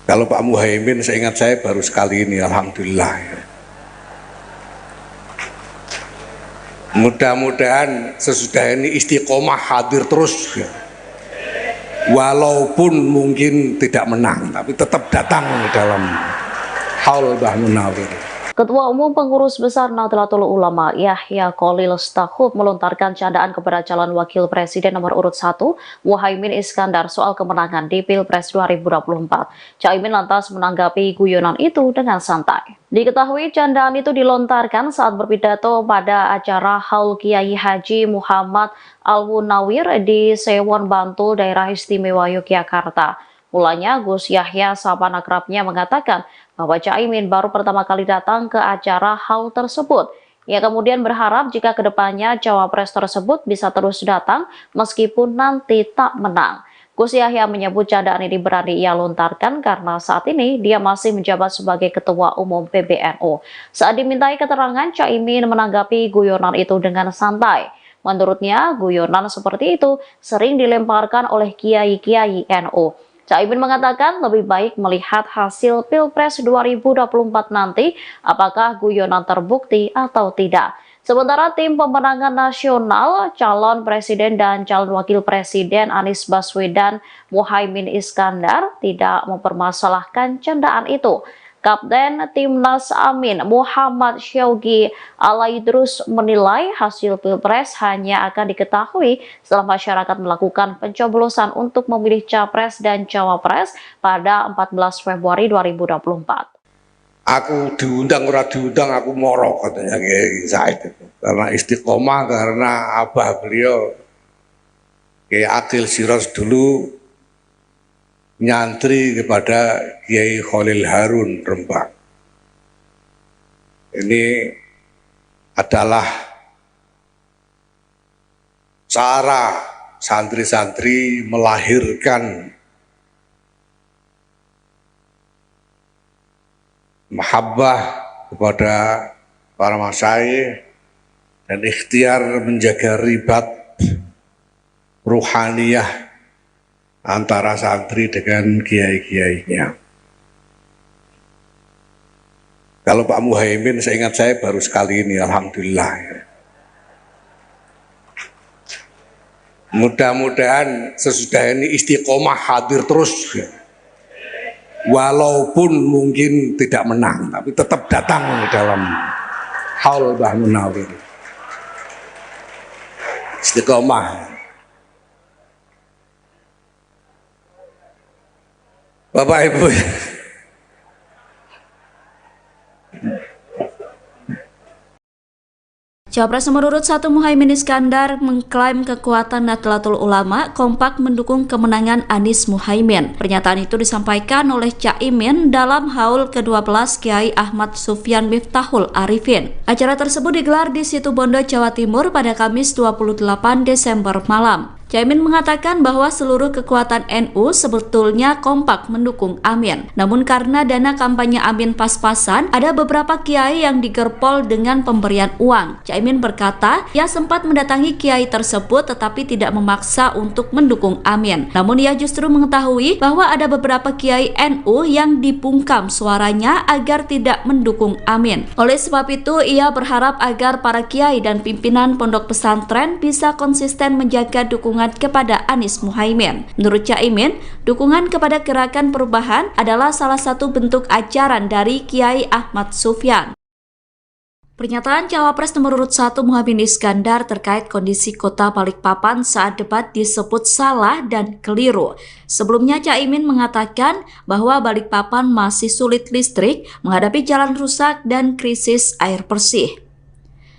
D: Kalau Pak Muhaimin, seingat saya baru sekali ini, alhamdulillah. Mudah-mudahan sesudah ini istiqomah hadir terus, walaupun mungkin tidak menang, tapi tetap datang dalam haul Mbah Munawir.
E: Ketua Umum Pengurus Besar Nahdlatul Ulama Yahya Khalil Stakuf melontarkan candaan kepada calon wakil presiden nomor urut 1 Muhaimin Iskandar soal kemenangan di Pilpres 2024. Caimin lantas menanggapi guyonan itu dengan santai. Diketahui candaan itu dilontarkan saat berpidato pada acara Haul Kiai Haji Muhammad Al-Munawir di Sewon Bantul, Daerah Istimewa Yogyakarta. Mulanya Gus Yahya sahabat akrabnya mengatakan bahwa Caimin baru pertama kali datang ke acara haul tersebut. Ia kemudian berharap jika kedepannya cawapres tersebut bisa terus datang meskipun nanti tak menang. Gus Yahya menyebut candaan ini berani ia lontarkan karena saat ini dia masih menjabat sebagai Ketua Umum PBNU. Saat dimintai keterangan, Caimin menanggapi guyonan itu dengan santai. Menurutnya, guyonan seperti itu sering dilemparkan oleh kiai-kiai NU. Caimin mengatakan lebih baik melihat hasil Pilpres 2024 nanti apakah guyonan terbukti atau tidak. Sementara tim pemenangan nasional, calon presiden dan calon wakil presiden Anies Baswedan Muhaimin Iskandar tidak mempermasalahkan candaan itu. Kapten Timnas Amin Muhammad Syaugi Alaidrus menilai hasil Pilpres hanya akan diketahui setelah masyarakat melakukan pencoblosan untuk memilih Capres dan Cawapres pada 14 Februari 2024.
D: Aku diundang ora diundang aku moro katanya Kiai Said itu. Karena istiqomah, karena abah beliau Kiai Akil Siros dulu nyantri kepada Kiai Khalil Harun Rembang. Ini adalah cara santri-santri melahirkan mahabbah kepada para masyayikh dan ikhtiar menjaga ribat ruhaniyah antara santri dengan kiai-kiainya. Kalau Pak Muhaimin, seingat saya baru sekali ini, alhamdulillah. Mudah-mudahan sesudah ini istiqomah hadir terus. Walaupun mungkin tidak menang, tapi tetap datang dalam haul Mbah Munawir. Istiqomah. Bapak Ibu,
C: Cawapres nomor urut 1 Muhaimin Iskandar mengklaim kekuatan Nahdlatul Ulama kompak mendukung kemenangan Anies Muhaimin. Pernyataan itu disampaikan oleh Caimin dalam haul ke-12 Kiai Ahmad Sufyan Miftahul Arifin. Acara tersebut digelar di Situbondo, Jawa Timur pada Kamis 28 Desember malam. Caimin mengatakan bahwa seluruh kekuatan NU sebetulnya kompak mendukung Amin. Namun karena dana kampanye Amin pas-pasan, ada beberapa kiai yang digerpol dengan pemberian uang. Caimin berkata, ia sempat mendatangi kiai tersebut tetapi tidak memaksa untuk mendukung Amin. Namun ia justru mengetahui bahwa ada beberapa kiai NU yang dibungkam suaranya agar tidak mendukung Amin. Oleh sebab itu, ia berharap agar para kiai dan pimpinan pondok pesantren bisa konsisten menjaga dukungan kepada Anies Muhaimin. Menurut Caimin, dukungan kepada gerakan perubahan adalah salah satu bentuk ajaran dari Kiai Ahmad Sufyan. Pernyataan Cawapres nomor urut 1 Muhaimin Iskandar terkait kondisi kota Balikpapan saat debat disebut salah dan keliru. Sebelumnya Caimin mengatakan bahwa Balikpapan masih sulit listrik, menghadapi jalan rusak dan krisis air bersih.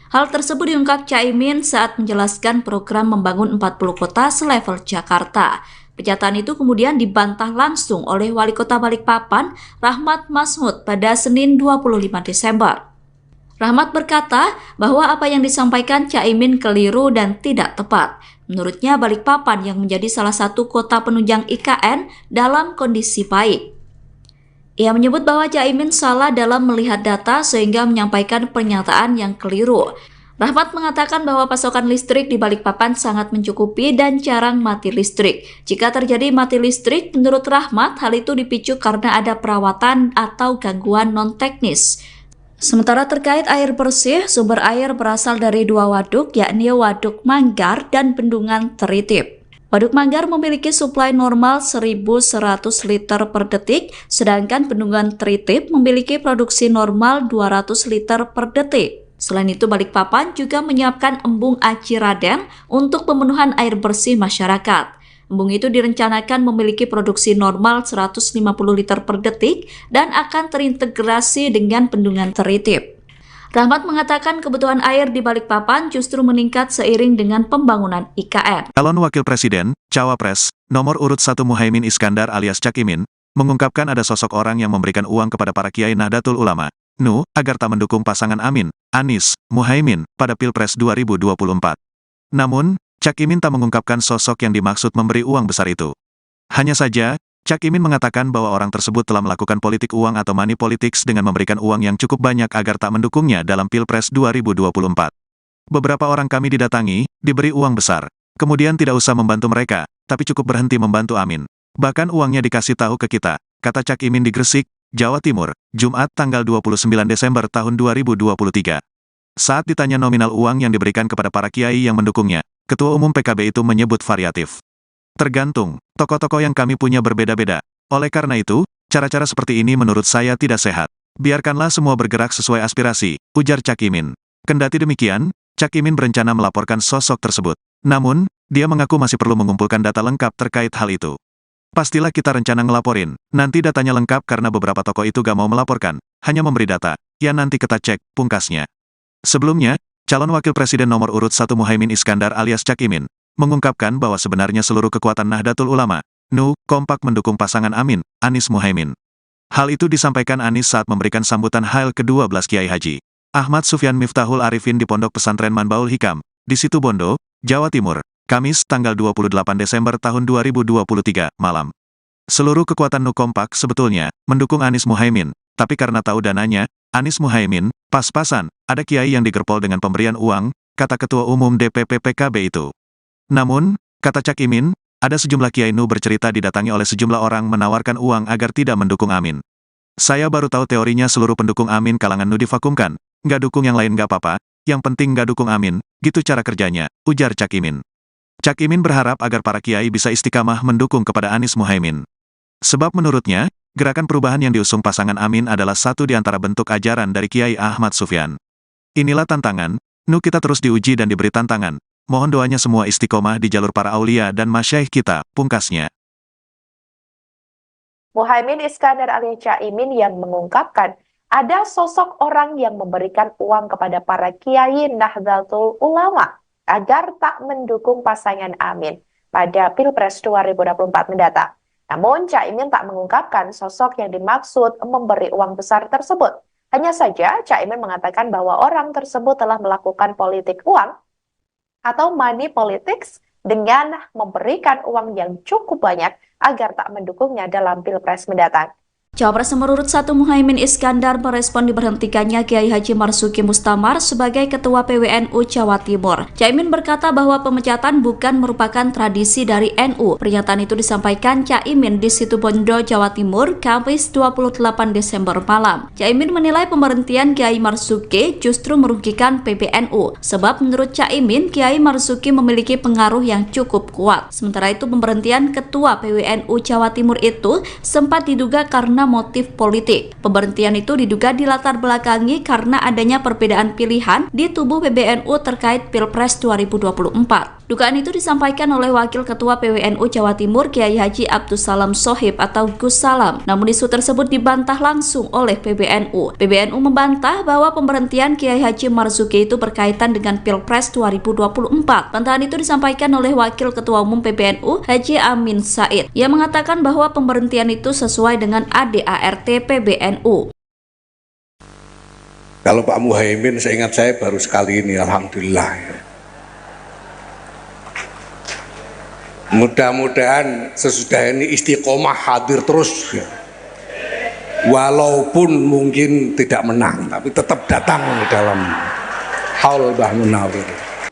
C: Hal tersebut diungkap Caimin saat menjelaskan program membangun 40 kota selevel Jakarta. Pernyataan itu kemudian dibantah langsung oleh Wali Kota Balikpapan, Rahmat Masmud, pada Senin 25 Desember. Rahmat berkata bahwa apa yang disampaikan Caimin keliru dan tidak tepat. Menurutnya Balikpapan yang menjadi salah satu kota penunjang IKN dalam kondisi baik. Ia menyebut bahwa Caimin salah dalam melihat data sehingga menyampaikan pernyataan yang keliru. Rahmat mengatakan bahwa pasokan listrik di Balikpapan sangat mencukupi dan jarang mati listrik. Jika terjadi mati listrik, menurut Rahmat, hal itu dipicu karena ada perawatan atau gangguan non-teknis. Sementara terkait air bersih, sumber air berasal dari 2 waduk, yakni Waduk Manggar dan Bendungan Teritip. Waduk Manggar memiliki suplai normal 1.100 liter per detik, sedangkan Bendungan Tritip memiliki produksi normal 200 liter per detik. Selain itu, Balikpapan juga menyiapkan embung Aci Raden untuk pemenuhan air bersih masyarakat. Embung itu direncanakan memiliki produksi normal 150 liter per detik dan akan terintegrasi dengan Bendungan Tritip. Rahmat mengatakan kebutuhan air di Balikpapan justru meningkat seiring dengan pembangunan IKN.
A: Calon Wakil Presiden, Cawapres, nomor urut 1 Muhaimin Iskandar alias Cak Imin, mengungkapkan ada sosok orang yang memberikan uang kepada para kiai Nahdlatul Ulama, NU, agar tak mendukung pasangan Amin, Anies, Muhaimin, pada Pilpres 2024. Namun, Cak Imin tak mengungkapkan sosok yang dimaksud memberi uang besar itu. Hanya saja, Cak Imin mengatakan bahwa orang tersebut telah melakukan politik uang atau money politics dengan memberikan uang yang cukup banyak agar tak mendukungnya dalam Pilpres 2024. Beberapa orang kami didatangi, diberi uang besar. Kemudian tidak usah membantu mereka, tapi cukup berhenti membantu Amin. Bahkan uangnya dikasih tahu ke kita, kata Cak Imin di Gresik, Jawa Timur, Jumat tanggal 29 Desember tahun 2023. Saat ditanya nominal uang yang diberikan kepada para kiai yang mendukungnya, Ketua Umum PKB itu menyebut variatif. Tergantung, tokoh-tokoh yang kami punya berbeda-beda. Oleh karena itu, cara-cara seperti ini menurut saya tidak sehat. Biarkanlah semua bergerak sesuai aspirasi, ujar Cak Imin. Kendati demikian, Cak Imin berencana melaporkan sosok tersebut. Namun, dia mengaku masih perlu mengumpulkan data lengkap terkait hal itu. Pastilah kita rencana ngelaporin. Nanti datanya lengkap karena beberapa tokoh itu gak mau melaporkan, hanya memberi data. Ya nanti kita cek, pungkasnya. Sebelumnya, calon Wakil Presiden nomor urut 1 Muhaimin Iskandar alias Cak Imin, mengungkapkan bahwa sebenarnya seluruh kekuatan Nahdlatul Ulama, NU, kompak mendukung pasangan Amin, Anies Muhaimin. Hal itu disampaikan Anies saat memberikan sambutan Hail ke-12 Kiai Haji Ahmad Sufyan Miftahul Arifin di Pondok Pesantren Manbaul Hikam, di Situbondo, Jawa Timur, Kamis tanggal 28 Desember tahun 2023, malam. Seluruh kekuatan NU kompak sebetulnya mendukung Anies Muhaimin, tapi karena tahu dananya, Anies Muhaimin, pas-pasan, ada kiai yang digerpol dengan pemberian uang, kata Ketua Umum DPP PKB itu. Namun, kata Cak Imin, ada sejumlah kiai NU bercerita didatangi oleh sejumlah orang menawarkan uang agar tidak mendukung Amin. Saya baru tahu teorinya seluruh pendukung Amin kalangan NU divakumkan. Nggak dukung yang lain nggak apa-apa, yang penting nggak dukung Amin, gitu cara kerjanya, ujar Cak Imin. Cak Imin berharap agar para kiai bisa istiqamah mendukung kepada Anies Muhaimin. Sebab menurutnya, gerakan perubahan yang diusung pasangan Amin adalah satu di antara bentuk ajaran dari Kiai Ahmad Sufyan. Inilah tantangan, NU kita terus diuji dan diberi tantangan. Mohon doanya semua istiqomah di jalur para aulia dan masyaikh kita, pungkasnya.
B: Muhaimin Iskandar alias Cak Imin yang mengungkapkan ada sosok orang yang memberikan uang kepada para kiai Nahdlatul Ulama agar tak mendukung pasangan Amin pada Pilpres 2024 mendatang. Namun, Cak Imin tak mengungkapkan sosok yang dimaksud memberi uang besar tersebut. Hanya saja, Cak Imin mengatakan bahwa orang tersebut telah melakukan politik uang atau money politics dengan memberikan uang yang cukup banyak agar tak mendukungnya dalam Pilpres mendatang.
C: Cawapres nomor urut 1 Muhaimin Iskandar merespon diberhentikannya Kiai Haji Marzuki Mustamar sebagai Ketua PWNU Jawa Timur. Caimin berkata bahwa pemecatan bukan merupakan tradisi dari NU. Pernyataan itu disampaikan Caimin di Situbondo, Jawa Timur, Kamis 28 Desember malam. Caimin menilai pemberhentian Kiai Marzuki justru merugikan PBNU. Sebab menurut Caimin, Kiai Marzuki memiliki pengaruh yang cukup kuat. Sementara itu pemberhentian Ketua PWNU Jawa Timur itu sempat diduga karena motif politik. Pemberhentian itu diduga dilatar belakangi karena adanya perbedaan pilihan di tubuh PBNU terkait Pilpres 2024. Dugaan itu disampaikan oleh Wakil Ketua PWNU Jawa Timur Kiai Haji Abdus Salam Sohib atau Gus Salam. Namun isu tersebut dibantah langsung oleh PBNU. PBNU membantah bahwa pemberhentian Kiai Haji Marzuki itu berkaitan dengan Pilpres 2024. Bantahan itu disampaikan oleh Wakil Ketua Umum PBNU Haji Amin Said. Ia mengatakan bahwa pemberhentian itu sesuai dengan ADART PBNU.
D: Kalau Pak Muhaimin, seingat saya baru sekali ini, alhamdulillah. Mudah-mudahan sesudah ini istiqomah hadir terus. Walaupun mungkin tidak menang, tapi tetap datang dalam haul Mbah Munawir.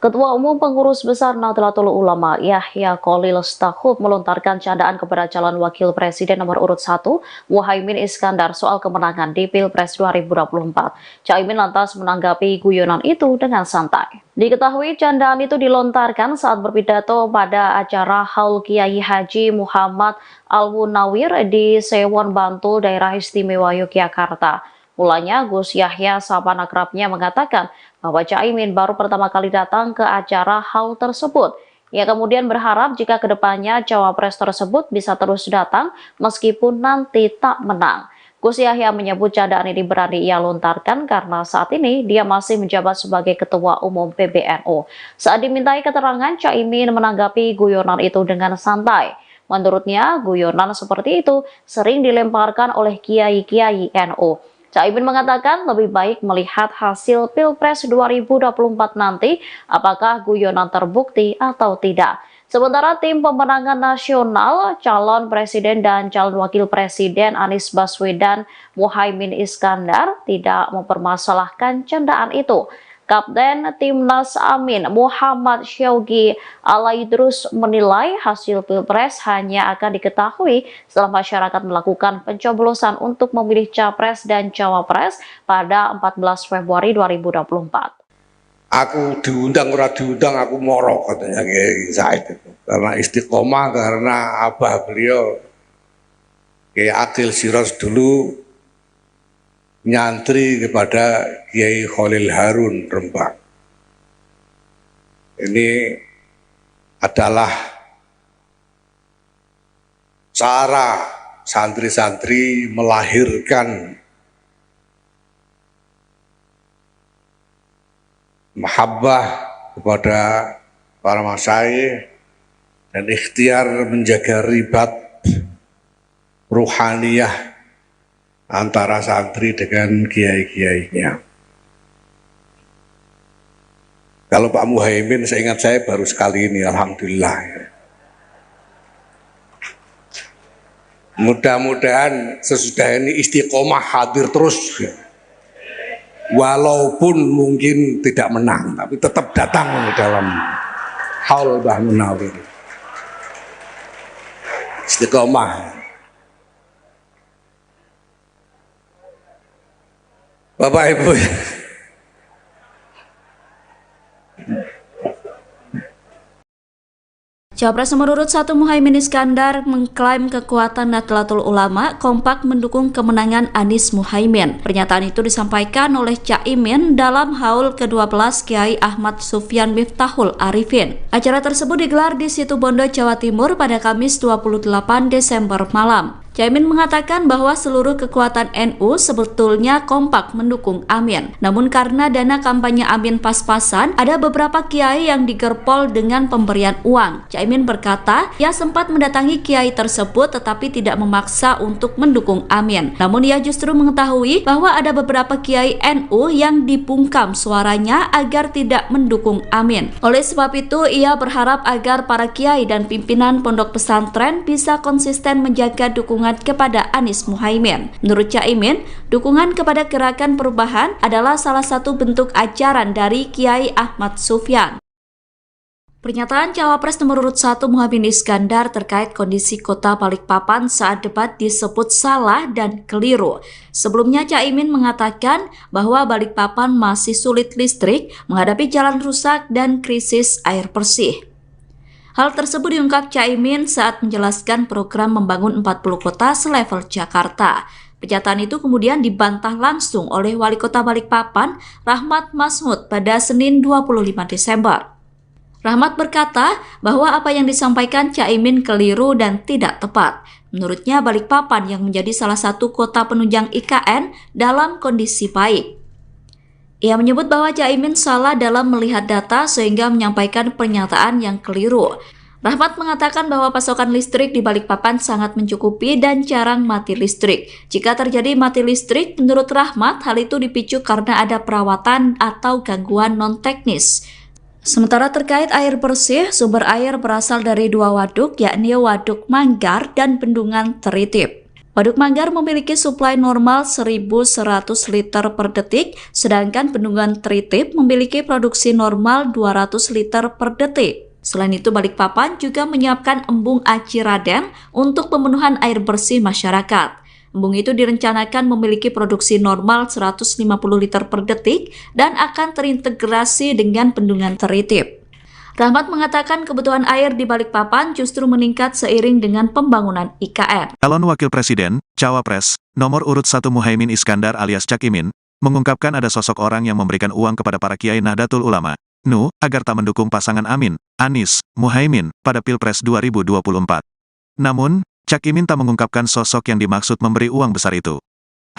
E: Ketua Umum Pengurus Besar Nahdlatul Ulama Yahya Khalil Stakuf melontarkan candaan kepada calon wakil presiden nomor urut 1 Muhaimin Iskandar soal kemenangan di Pilpres 2024. Caimin lantas menanggapi guyonan itu dengan santai. Diketahui candaan itu dilontarkan saat berpidato pada acara Haul Kiai Haji Muhammad Al-Munawir di Sewon Bantul, Daerah Istimewa Yogyakarta. Mulanya Gus Yahya sahabat akrabnya mengatakan bahwa Caimin baru pertama kali datang ke acara haul tersebut. Ia kemudian berharap jika kedepannya cawapres tersebut bisa terus datang meskipun nanti tak menang. Gus Yahya menyebut candaan ini berani ia lontarkan karena saat ini dia masih menjabat sebagai Ketua Umum PBNU. Saat dimintai keterangan, Caimin menanggapi guyonan itu dengan santai. Menurutnya, guyonan seperti itu sering dilemparkan oleh kiai-kiai NU. Caimin mengatakan lebih baik melihat hasil Pilpres 2024 nanti apakah guyonan terbukti atau tidak. Sementara tim pemenangan nasional, calon presiden dan calon wakil presiden Anies Baswedan Muhaimin Iskandar tidak mempermasalahkan candaan itu. Kapten Timnas Amin Muhammad Syaugi Alaidrus menilai hasil Pilpres hanya akan diketahui setelah masyarakat melakukan pencoblosan untuk memilih capres dan cawapres pada 14 Februari 2024.
D: Aku diundang ora diundang aku moro katanya Kiai Said itu. Karena istiqomah, karena abah beliau Kiai Akil Siros dulu nyantri kepada Kiai Khalil Harun Rembang. Ini adalah cara santri-santri melahirkan mahabbah kepada para masyayikh dan ikhtiar menjaga ribat ruhaniyah antara santri dengan kiai-kiainya. Kalau Pak Muhaimin, seingat saya baru sekali ini, alhamdulillah. Mudah-mudahan sesudah ini istiqomah hadir terus. Walaupun mungkin tidak menang, tapi tetap datang dalam haul Mbah Munawir. Istiqomah. Bapak Ibu,
C: Capres nomor urut 1 Muhaimin Iskandar mengklaim kekuatan Nahdlatul Ulama kompak mendukung kemenangan Anies Muhaimin. Pernyataan itu disampaikan oleh Caimin dalam haul ke-12 Kiai Ahmad Sufyan Miftahul Arifin. Acara tersebut digelar di Situbondo, Jawa Timur pada Kamis 28 Desember malam. Caimin mengatakan bahwa seluruh kekuatan NU sebetulnya kompak mendukung Amin. Namun karena dana kampanye Amin pas-pasan, ada beberapa kiai yang digerpol dengan pemberian uang. Caimin berkata, ia sempat mendatangi kiai tersebut tetapi tidak memaksa untuk mendukung Amin. Namun ia justru mengetahui bahwa ada beberapa kiai NU yang dibungkam suaranya agar tidak mendukung Amin. Oleh sebab itu, ia berharap agar para kiai dan pimpinan pondok pesantren bisa konsisten menjaga dukungan kepada Anies Muhaimin. Menurut Caimin, dukungan kepada gerakan perubahan adalah salah satu bentuk ajaran dari Kiai Ahmad Sufyan. Pernyataan cawapres nomor urut 1 Muhaimin Iskandar terkait kondisi kota Balikpapan saat debat disebut salah dan keliru. Sebelumnya Caimin mengatakan bahwa Balikpapan masih sulit listrik, menghadapi jalan rusak dan krisis air bersih. Hal tersebut diungkap Caimin saat menjelaskan program membangun 40 kota selevel Jakarta. Pernyataan itu kemudian dibantah langsung oleh Wali Kota Balikpapan, Rahmat Masmud, pada Senin 25 Desember. Rahmat berkata bahwa apa yang disampaikan Caimin keliru dan tidak tepat. Menurutnya Balikpapan yang menjadi salah satu kota penunjang IKN dalam kondisi baik. Ia menyebut bahwa Caimin salah dalam melihat data sehingga menyampaikan pernyataan yang keliru. Rahmat mengatakan bahwa pasokan listrik di Balikpapan sangat mencukupi dan jarang mati listrik. Jika terjadi mati listrik, menurut Rahmat, hal itu dipicu karena ada perawatan atau gangguan non-teknis. Sementara terkait air bersih, sumber air berasal dari 2 waduk, yakni Waduk Manggar dan Bendungan Teritip. Waduk Manggar memiliki suplai normal 1.100 liter per detik, sedangkan bendungan Tritip memiliki produksi normal 200 liter per detik. Selain itu, Balikpapan juga menyiapkan embung Aci Raden untuk pemenuhan air bersih masyarakat. Embung itu direncanakan memiliki produksi normal 150 liter per detik dan akan terintegrasi dengan bendungan Tritip. Rahmat mengatakan kebutuhan air di Balikpapan justru meningkat seiring dengan pembangunan IKN.
A: Calon Wakil Presiden, Cawapres, nomor urut 1 Muhaimin Iskandar alias Cak Imin, mengungkapkan ada sosok orang yang memberikan uang kepada para kiai Nahdlatul Ulama, NU, agar tak mendukung pasangan Amin, Anies, Muhaimin, pada Pilpres 2024. Namun, Cak Imin tak mengungkapkan sosok yang dimaksud memberi uang besar itu.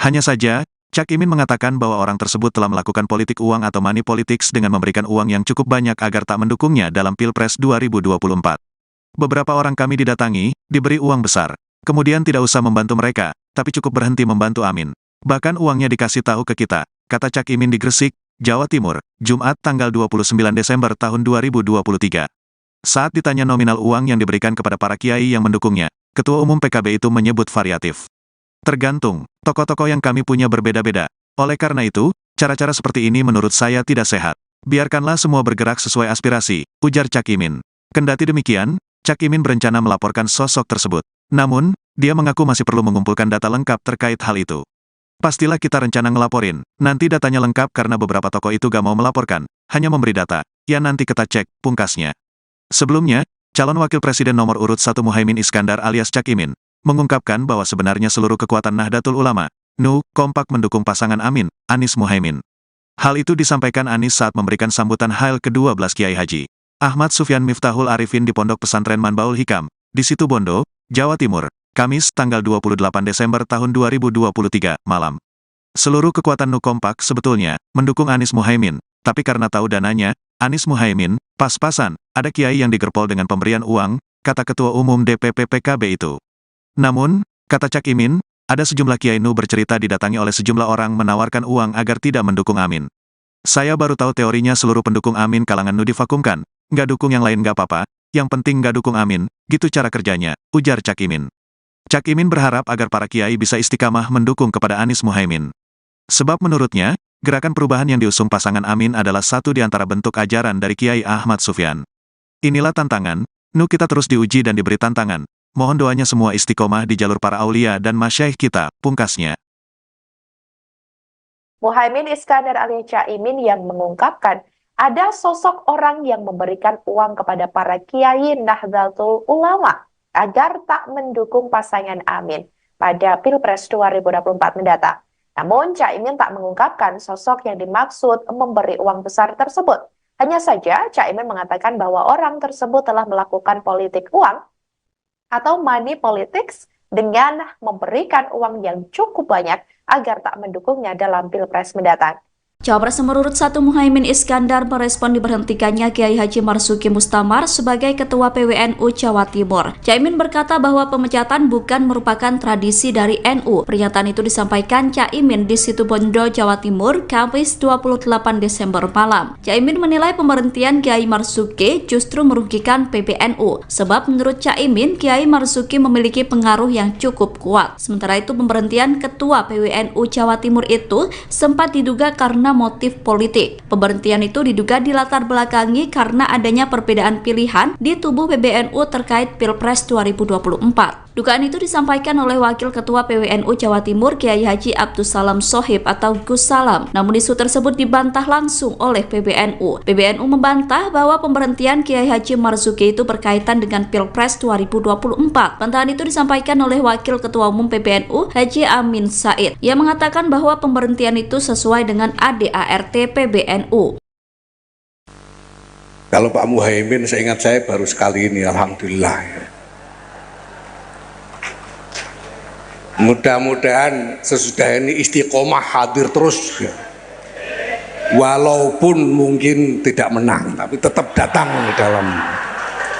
A: Hanya saja, Cak Imin mengatakan bahwa orang tersebut telah melakukan politik uang atau money politics dengan memberikan uang yang cukup banyak agar tak mendukungnya dalam Pilpres 2024. Beberapa orang kami didatangi, diberi uang besar. Kemudian tidak usah membantu mereka, tapi cukup berhenti membantu Amin. Bahkan uangnya dikasih tahu ke kita, kata Cak Imin di Gresik, Jawa Timur, Jumat tanggal 29 Desember tahun 2023. Saat ditanya nominal uang yang diberikan kepada para kiai yang mendukungnya, Ketua Umum PKB itu menyebut variatif. Tergantung, tokoh-tokoh yang kami punya berbeda-beda. Oleh karena itu, cara-cara seperti ini menurut saya tidak sehat. Biarkanlah semua bergerak sesuai aspirasi, ujar Cak Imin. Kendati demikian, Cak Imin berencana melaporkan sosok tersebut. Namun, dia mengaku masih perlu mengumpulkan data lengkap terkait hal itu. Pastilah kita rencana ngelaporin, nanti datanya lengkap karena beberapa tokoh itu gak mau melaporkan, hanya memberi data, ya nanti kita cek, pungkasnya. Sebelumnya, calon wakil presiden nomor urut 1 Muhaimin Iskandar alias Cak Imin, mengungkapkan bahwa sebenarnya seluruh kekuatan Nahdlatul Ulama, NU, kompak mendukung pasangan Amin, Anies Muhaimin. Hal itu disampaikan Anies saat memberikan sambutan Hail ke-12 Kiai Haji Ahmad Sufyan Miftahul Arifin di Pondok Pesantren Manbaul Hikam, di Situbondo, Jawa Timur, Kamis tanggal 28 Desember tahun 2023, malam. Seluruh kekuatan NU kompak sebetulnya mendukung Anies Muhaimin, tapi karena tahu dananya, Anies Muhaimin, pas-pasan, ada kiai yang digerpol dengan pemberian uang, kata Ketua Umum DPP PKB itu. Namun, kata Cak Imin, ada sejumlah kiai NU bercerita didatangi oleh sejumlah orang menawarkan uang agar tidak mendukung Amin. Saya baru tahu teorinya seluruh pendukung Amin kalangan NU divakumkan, nggak dukung yang lain nggak apa-apa, yang penting nggak dukung Amin, gitu cara kerjanya, ujar Cak Imin. Cak Imin berharap agar para kiai bisa istiqamah mendukung kepada Anies Muhaimin. Sebab menurutnya, gerakan perubahan yang diusung pasangan Amin adalah satu di antara bentuk ajaran dari Kiai Ahmad Sufyan. Inilah tantangan, NU kita terus diuji dan diberi tantangan. Mohon doanya semua istiqomah di jalur para aulia dan masyaikh kita, pungkasnya.
B: Muhaimin Iskandar alias Cak Imin yang mengungkapkan ada sosok orang yang memberikan uang kepada para kiai Nahdlatul Ulama agar tak mendukung pasangan Amin pada Pilpres 2024 mendatang. Namun Cak Imin tak mengungkapkan sosok yang dimaksud memberi uang besar tersebut. Hanya saja Cak Imin mengatakan bahwa orang tersebut telah melakukan politik uang atau money politics dengan memberikan uang yang cukup banyak agar tak mendukungnya dalam Pilpres mendatang.
C: Cawapres nomor urut 1 Muhaimin Iskandar merespon diberhentikannya Kiai Haji Marzuki Mustamar sebagai Ketua PWNU Jawa Timur. Caimin berkata bahwa pemecatan bukan merupakan tradisi dari NU. Pernyataan itu disampaikan Caimin di Situbondo, Jawa Timur, Kamis 28 Desember malam. Caimin menilai pemberhentian Kiai Marzuki justru merugikan PBNU. Sebab menurut Caimin, Kiai Marzuki memiliki pengaruh yang cukup kuat. Sementara itu pemberhentian Ketua PWNU Jawa Timur itu sempat diduga karena motif politik. Pemberhentian itu diduga dilatar belakangi karena adanya perbedaan pilihan di tubuh PBNU terkait Pilpres 2024. Dugaan itu disampaikan oleh Wakil Ketua PWNU Jawa Timur Kiai Haji Abdus Salam Sohib atau Gus Salam. Namun isu tersebut dibantah langsung oleh PBNU. PBNU membantah bahwa pemberhentian Kiai Haji Marzuki itu berkaitan dengan Pilpres 2024. Bantahan itu disampaikan oleh Wakil Ketua Umum PBNU Haji Amin Said. Ia mengatakan bahwa pemberhentian itu sesuai dengan ADART PBNU.
D: Kalau Pak Muhaimin, seingat saya baru sekali ini, alhamdulillah. Mudah-mudahan sesudah ini istiqomah hadir terus, ya. Walaupun mungkin tidak menang, tapi tetap datang dalam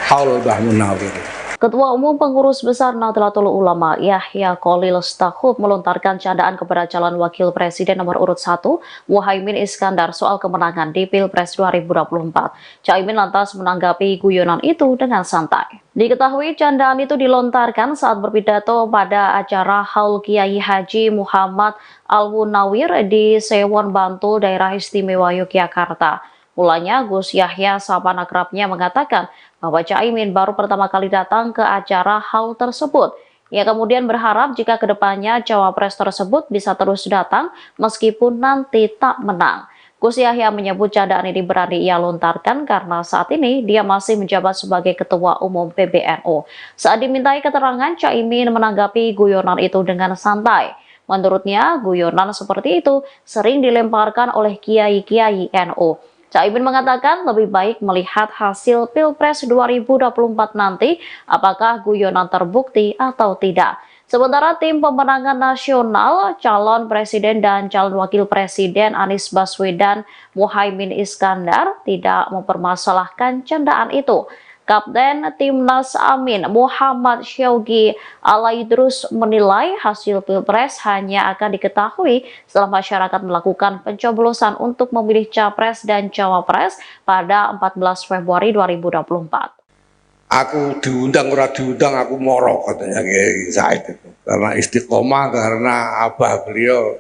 D: haul Mbah Munawir.
E: Ketua Umum Pengurus Besar Nahdlatul Ulama Yahya Khalil Stakuf melontarkan candaan kepada calon wakil presiden nomor urut 1 Muhaimin Iskandar soal kemenangan di Pilpres 2024. Caimin lantas menanggapi guyonan itu dengan santai. Diketahui candaan itu dilontarkan saat berpidato pada acara Haul Kiai Haji Muhammad Al-Munawir di Sewon Bantul, Daerah Istimewa Yogyakarta. Mulanya Gus Yahya sahabat akrabnya mengatakan bahwa Caimin baru pertama kali datang ke acara haul tersebut. Ia kemudian berharap jika kedepannya cawapres tersebut bisa terus datang meskipun nanti tak menang. Gus Yahya menyebut candaan ini berani ia lontarkan karena saat ini dia masih menjabat sebagai Ketua Umum PBNU. Saat dimintai keterangan, Caimin menanggapi guyonan itu dengan santai. Menurutnya, guyonan seperti itu sering dilemparkan oleh kiai-kiai NU. Caimin mengatakan lebih baik melihat hasil Pilpres 2024 nanti apakah guyonan terbukti atau tidak. Sementara tim pemenangan nasional, calon presiden dan calon wakil presiden Anies Baswedan Muhaimin Iskandar tidak mempermasalahkan candaan itu. Kapten Timnas Amin Muhammad Syaugi Alaidrus menilai hasil Pilpres hanya akan diketahui setelah masyarakat melakukan pencoblosan untuk memilih Capres dan Cawapres pada 14 Februari 2024.
D: Aku diundang ora diundang aku moro katanya Kiai Said itu. Karena istiqomah, karena abah beliau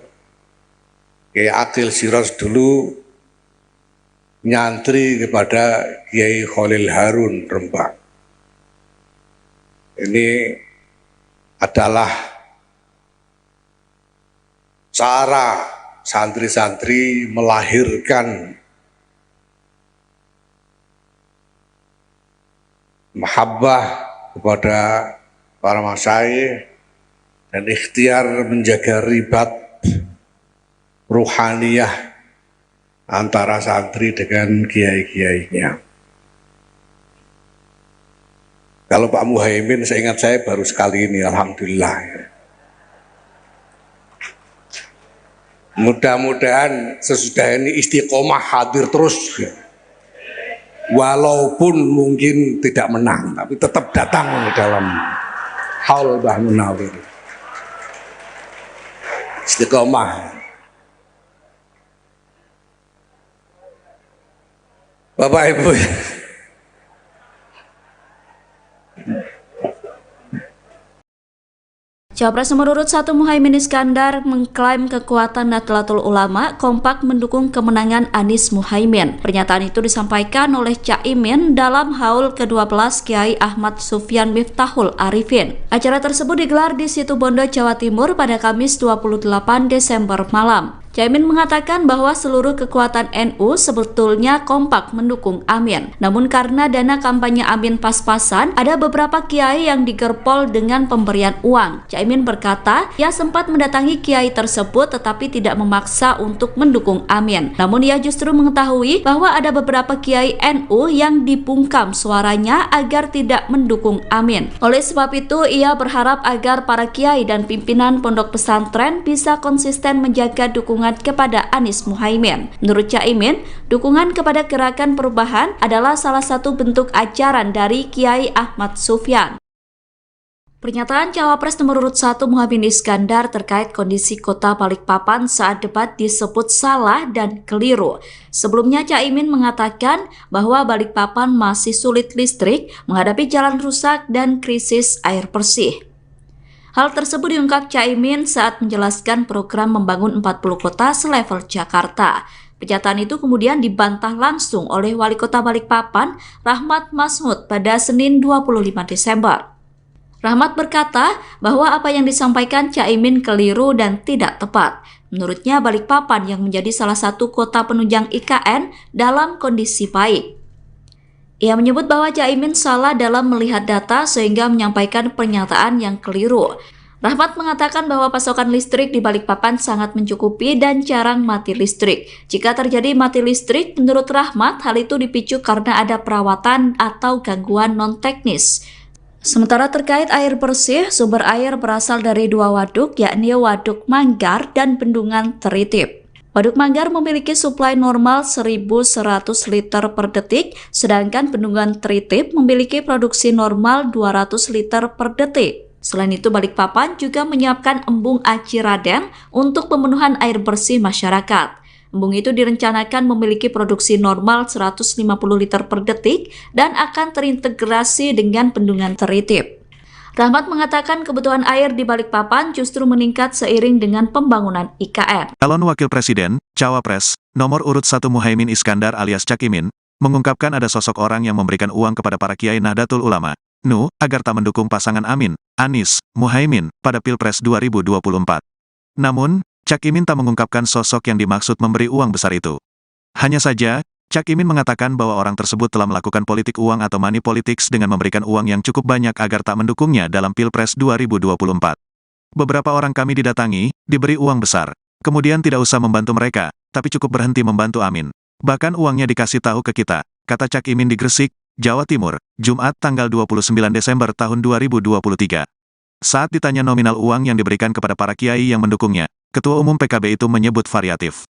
D: Kiai Akil Siros dulu nyantri kepada Kiai Khalil Harun Rembang. Ini adalah cara santri-santri melahirkan mahabbah kepada para masyayikh dan ikhtiar menjaga ribat ruhaniyah antara santri dengan kiai-kiainya. Kalau Pak Muhaimin, saya ingat saya baru sekali ini, alhamdulillah. Mudah-mudahan sesudah ini istiqomah hadir terus. Walaupun mungkin tidak menang, tapi tetap datang dalam haul Mbah Munawir. Istiqomah. Bapak Ibu,
C: Capres nomor urut 1 Muhaimin Iskandar mengklaim kekuatan Nahdlatul Ulama kompak mendukung kemenangan Anies Muhaimin. Pernyataan itu disampaikan oleh Caimin dalam haul ke-12 Kiai Ahmad Sufyan Miftahul Arifin. Acara tersebut digelar di Situbondo, Jawa Timur pada Kamis 28 Desember malam. Caimin mengatakan bahwa seluruh kekuatan NU sebetulnya kompak mendukung Amin. Namun karena dana kampanye Amin pas-pasan, ada beberapa kiai yang digerpol dengan pemberian uang. Caimin berkata, ia sempat mendatangi kiai tersebut tetapi tidak memaksa untuk mendukung Amin. Namun ia justru mengetahui bahwa ada beberapa kiai NU yang dibungkam suaranya agar tidak mendukung Amin. Oleh sebab itu, ia berharap agar para kiai dan pimpinan pondok pesantren bisa konsisten menjaga dukungan kepada Anies Muhaimin. Menurut Caimin, dukungan kepada Gerakan Perubahan adalah salah satu bentuk ajaran dari Kiai Ahmad Sufyan. Pernyataan Cawapres nomor urut 1 Muhaimin Iskandar terkait kondisi kota Balikpapan saat debat disebut salah dan keliru. Sebelumnya Caimin mengatakan bahwa Balikpapan masih sulit listrik, menghadapi jalan rusak dan krisis air bersih. Hal tersebut diungkap Caimin saat menjelaskan program membangun 40 kota selevel Jakarta. Pernyataan itu kemudian dibantah langsung oleh Wali Kota Balikpapan, Rahmat Masmud, pada Senin 25 Desember. Rahmat berkata bahwa apa yang disampaikan Caimin keliru dan tidak tepat. Menurutnya Balikpapan yang menjadi salah satu kota penunjang IKN dalam kondisi baik. Ia menyebut bahwa Caimin salah dalam melihat data sehingga menyampaikan pernyataan yang keliru. Rahmat mengatakan bahwa pasokan listrik di Balikpapan sangat mencukupi dan jarang mati listrik. Jika terjadi mati listrik, menurut Rahmat, hal itu dipicu karena ada perawatan atau gangguan non-teknis. Sementara terkait air bersih, sumber air berasal dari 2 waduk, yakni Waduk Manggar dan Bendungan Teritip. Waduk Manggar memiliki suplai normal 1.100 liter per detik, sedangkan Bendungan Tritip memiliki produksi normal 200 liter per detik. Selain itu, Balikpapan juga menyiapkan embung Aci Raden untuk pemenuhan air bersih masyarakat. Embung itu direncanakan memiliki produksi normal 150 liter per detik dan akan terintegrasi dengan Bendungan Tritip. Rahmat mengatakan kebutuhan air di Balikpapan justru meningkat seiring dengan pembangunan IKN.
A: Calon Wakil Presiden, Cawapres, nomor urut 1 Muhaimin Iskandar alias Cak Imin, mengungkapkan ada sosok orang yang memberikan uang kepada para kiai Nahdlatul Ulama, NU, agar tak mendukung pasangan Amin, Anies, Muhaimin, pada Pilpres 2024. Namun, Cak Imin tak mengungkapkan sosok yang dimaksud memberi uang besar itu. Hanya saja, Cak Imin mengatakan bahwa orang tersebut telah melakukan politik uang atau money politics dengan memberikan uang yang cukup banyak agar tak mendukungnya dalam Pilpres 2024. Beberapa orang kami didatangi, diberi uang besar. Kemudian tidak usah membantu mereka, tapi cukup berhenti membantu Amin. Bahkan uangnya dikasih tahu ke kita, kata Cak Imin di Gresik, Jawa Timur, Jumat tanggal 29 Desember tahun 2023. Saat ditanya nominal uang yang diberikan kepada para kiai yang mendukungnya, Ketua Umum PKB itu menyebut variatif.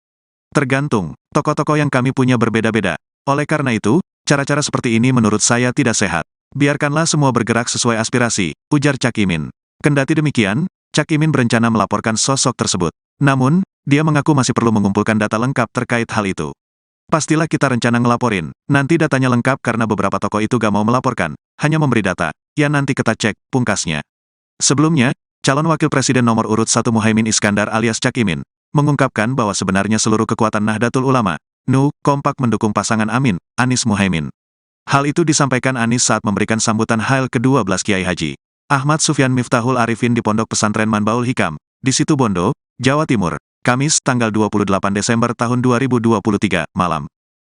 A: Tergantung, tokoh-tokoh yang kami punya berbeda-beda. Oleh karena itu, cara-cara seperti ini menurut saya tidak sehat. Biarkanlah semua bergerak sesuai aspirasi, ujar Cak Imin. Kendati demikian, Cak Imin berencana melaporkan sosok tersebut. Namun, dia mengaku masih perlu mengumpulkan data lengkap terkait hal itu. Pastilah kita rencana ngelaporin, nanti datanya lengkap karena beberapa tokoh itu gak mau melaporkan, hanya memberi data, ya nanti kita cek, pungkasnya. Sebelumnya, calon wakil presiden nomor urut 1 Muhaimin Iskandar alias Cak Imin, mengungkapkan bahwa sebenarnya seluruh kekuatan Nahdlatul Ulama, NU, kompak mendukung pasangan Amin, Anies Muhaimin. Hal itu disampaikan Anies saat memberikan sambutan Hail ke-12 Kiai Haji Ahmad Sufyan Miftahul Arifin di Pondok Pesantren Manbaul Hikam, di Situbondo, Jawa Timur, Kamis tanggal 28 Desember tahun 2023, malam.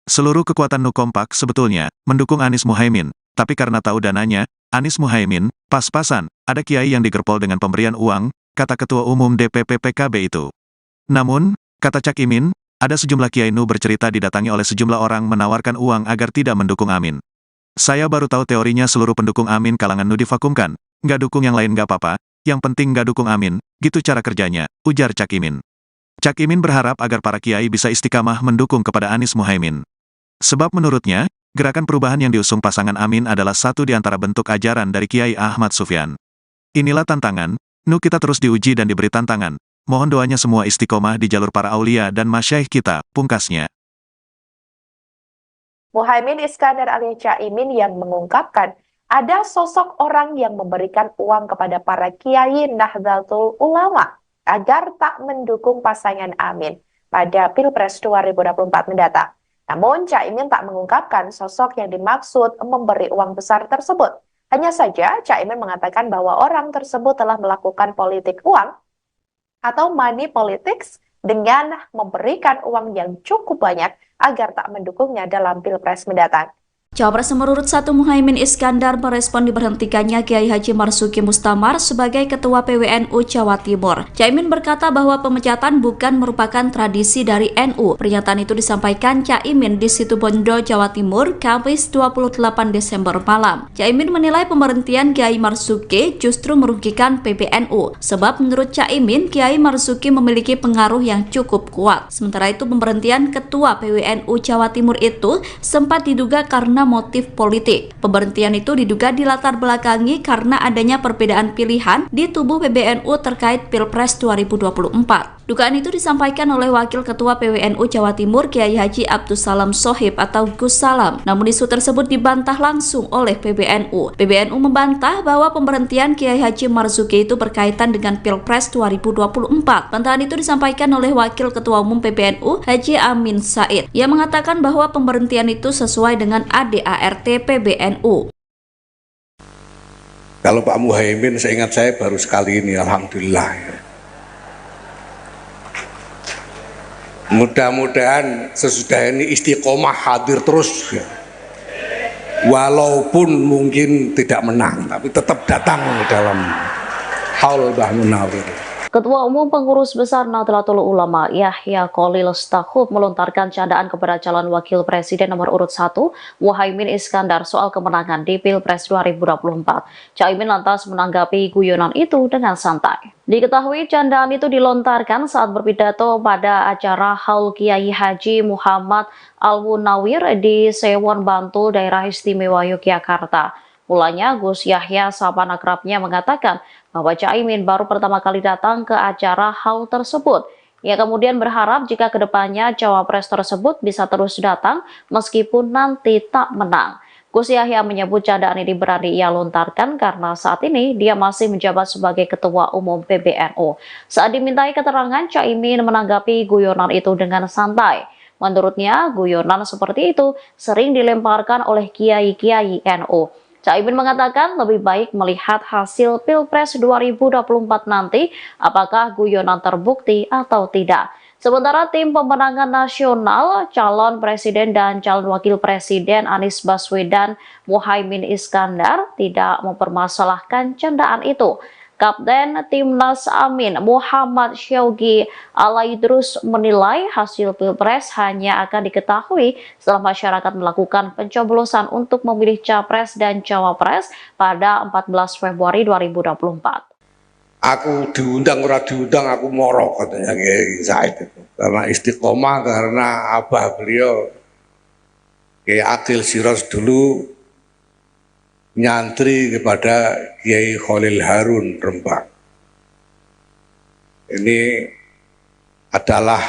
A: Seluruh kekuatan NU kompak sebetulnya mendukung Anies Muhaimin, tapi karena tahu dananya, Anies Muhaimin, pas-pasan, ada kiai yang digerpol dengan pemberian uang, kata Ketua Umum DPP PKB itu. Namun, kata Cak Imin, ada sejumlah kiai NU bercerita didatangi oleh sejumlah orang menawarkan uang agar tidak mendukung Amin. Saya baru tahu teorinya seluruh pendukung Amin kalangan NU divakumkan, nggak dukung yang lain nggak apa-apa, yang penting nggak dukung Amin, gitu cara kerjanya, ujar Cak Imin. Cak Imin berharap agar para kiai bisa istiqamah mendukung kepada Anies Muhaimin. Sebab menurutnya, gerakan perubahan yang diusung pasangan Amin adalah satu di antara bentuk ajaran dari Kiai Ahmad Sufyan. Inilah tantangan, NU kita terus diuji dan diberi tantangan. Mohon doanya semua istiqomah di jalur para aulia dan masyaikh kita, pungkasnya.
B: Muhaimin Iskandar alias Cak Imin yang mengungkapkan ada sosok orang yang memberikan uang kepada para kiai Nahdlatul Ulama agar tak mendukung pasangan Amin pada Pilpres 2024 mendatang. Namun, Cak Imin tak mengungkapkan sosok yang dimaksud memberi uang besar tersebut. Hanya saja, Cak Imin mengatakan bahwa orang tersebut telah melakukan politik uang atau money politics dengan memberikan uang yang cukup banyak agar tak mendukungnya dalam Pilpres mendatang.
C: Cawapres nomor urut 1 Muhaimin Iskandar merespon diberhentikannya Kiai Haji Marzuki Mustamar sebagai Ketua PWNU Jawa Timur. Caimin berkata bahwa pemecatan bukan merupakan tradisi dari NU. Pernyataan itu disampaikan Caimin di Situbondo, Jawa Timur, Kamis 28 Desember malam. Caimin menilai pemberhentian Kiai Marzuki justru merugikan PBNU. Sebab menurut Caimin, Kiai Marzuki memiliki pengaruh yang cukup kuat. Sementara itu pemberhentian Ketua PWNU Jawa Timur itu sempat diduga karena motif politik. Pemberhentian itu diduga dilatar belakangi karena adanya perbedaan pilihan di tubuh PBNU terkait Pilpres 2024. Dugaan itu disampaikan oleh Wakil Ketua PWNU Jawa Timur Kiai Haji Abdussalam Shohib atau Gus Salam. Namun isu tersebut dibantah langsung oleh PBNU. PBNU membantah bahwa pemberhentian Kiai Haji Marzuki itu berkaitan dengan Pilpres 2024. Bantahan itu disampaikan oleh Wakil Ketua Umum PBNU Haji Amin Said. Ia mengatakan bahwa pemberhentian itu sesuai dengan ADART PBNU.
D: Kalau Pak Muhaimin, seingat saya baru sekali ini, alhamdulillah. Mudah-mudahan sesudah ini istiqomah hadir terus, walaupun mungkin tidak menang, tapi tetap datang dalam haul Mbah Munawir.
E: Ketua Umum Pengurus Besar Nahdlatul Ulama Yahya Khalil Stakuf melontarkan candaan kepada calon wakil presiden nomor urut 1 Muhaimin Iskandar soal kemenangan di Pilpres 2024. Caimin lantas menanggapi guyonan itu dengan santai. Diketahui candaan itu dilontarkan saat berpidato pada acara Haul Kiai Haji Muhammad Al-Munawir di Sewon Bantul, Daerah Istimewa Yogyakarta. Mulanya Gus Yahya sapaan akrabnya mengatakan bahwa Caimin baru pertama kali datang ke acara haul tersebut. Ia kemudian berharap jika kedepannya cawapres tersebut bisa terus datang meskipun nanti tak menang. Gus Yahya menyebut candaan ini berani ia lontarkan karena saat ini dia masih menjabat sebagai Ketua Umum PBNU. Saat dimintai keterangan, Caimin menanggapi guyonan itu dengan santai. Menurutnya, guyonan seperti itu sering dilemparkan oleh kiai-kiai NU. Caimin mengatakan lebih baik melihat hasil Pilpres 2024 nanti apakah guyonan terbukti atau tidak. Sementara tim pemenangan nasional, calon presiden dan calon wakil presiden Anies Baswedan Muhaimin Iskandar tidak mempermasalahkan candaan itu. Kapten Timnas Amin Muhammad Syaugi Alaidrus menilai hasil Pilpres hanya akan diketahui setelah masyarakat melakukan pencoblosan untuk memilih Capres dan Cawapres pada 14 Februari 2024.
D: Aku diundang ora diundang aku moro katanya Kiai Said itu. Karena istiqomah, karena abah beliau Kiai Akil Siros dulu nyantri kepada Kiai Khalil Harun Rembang. Ini adalah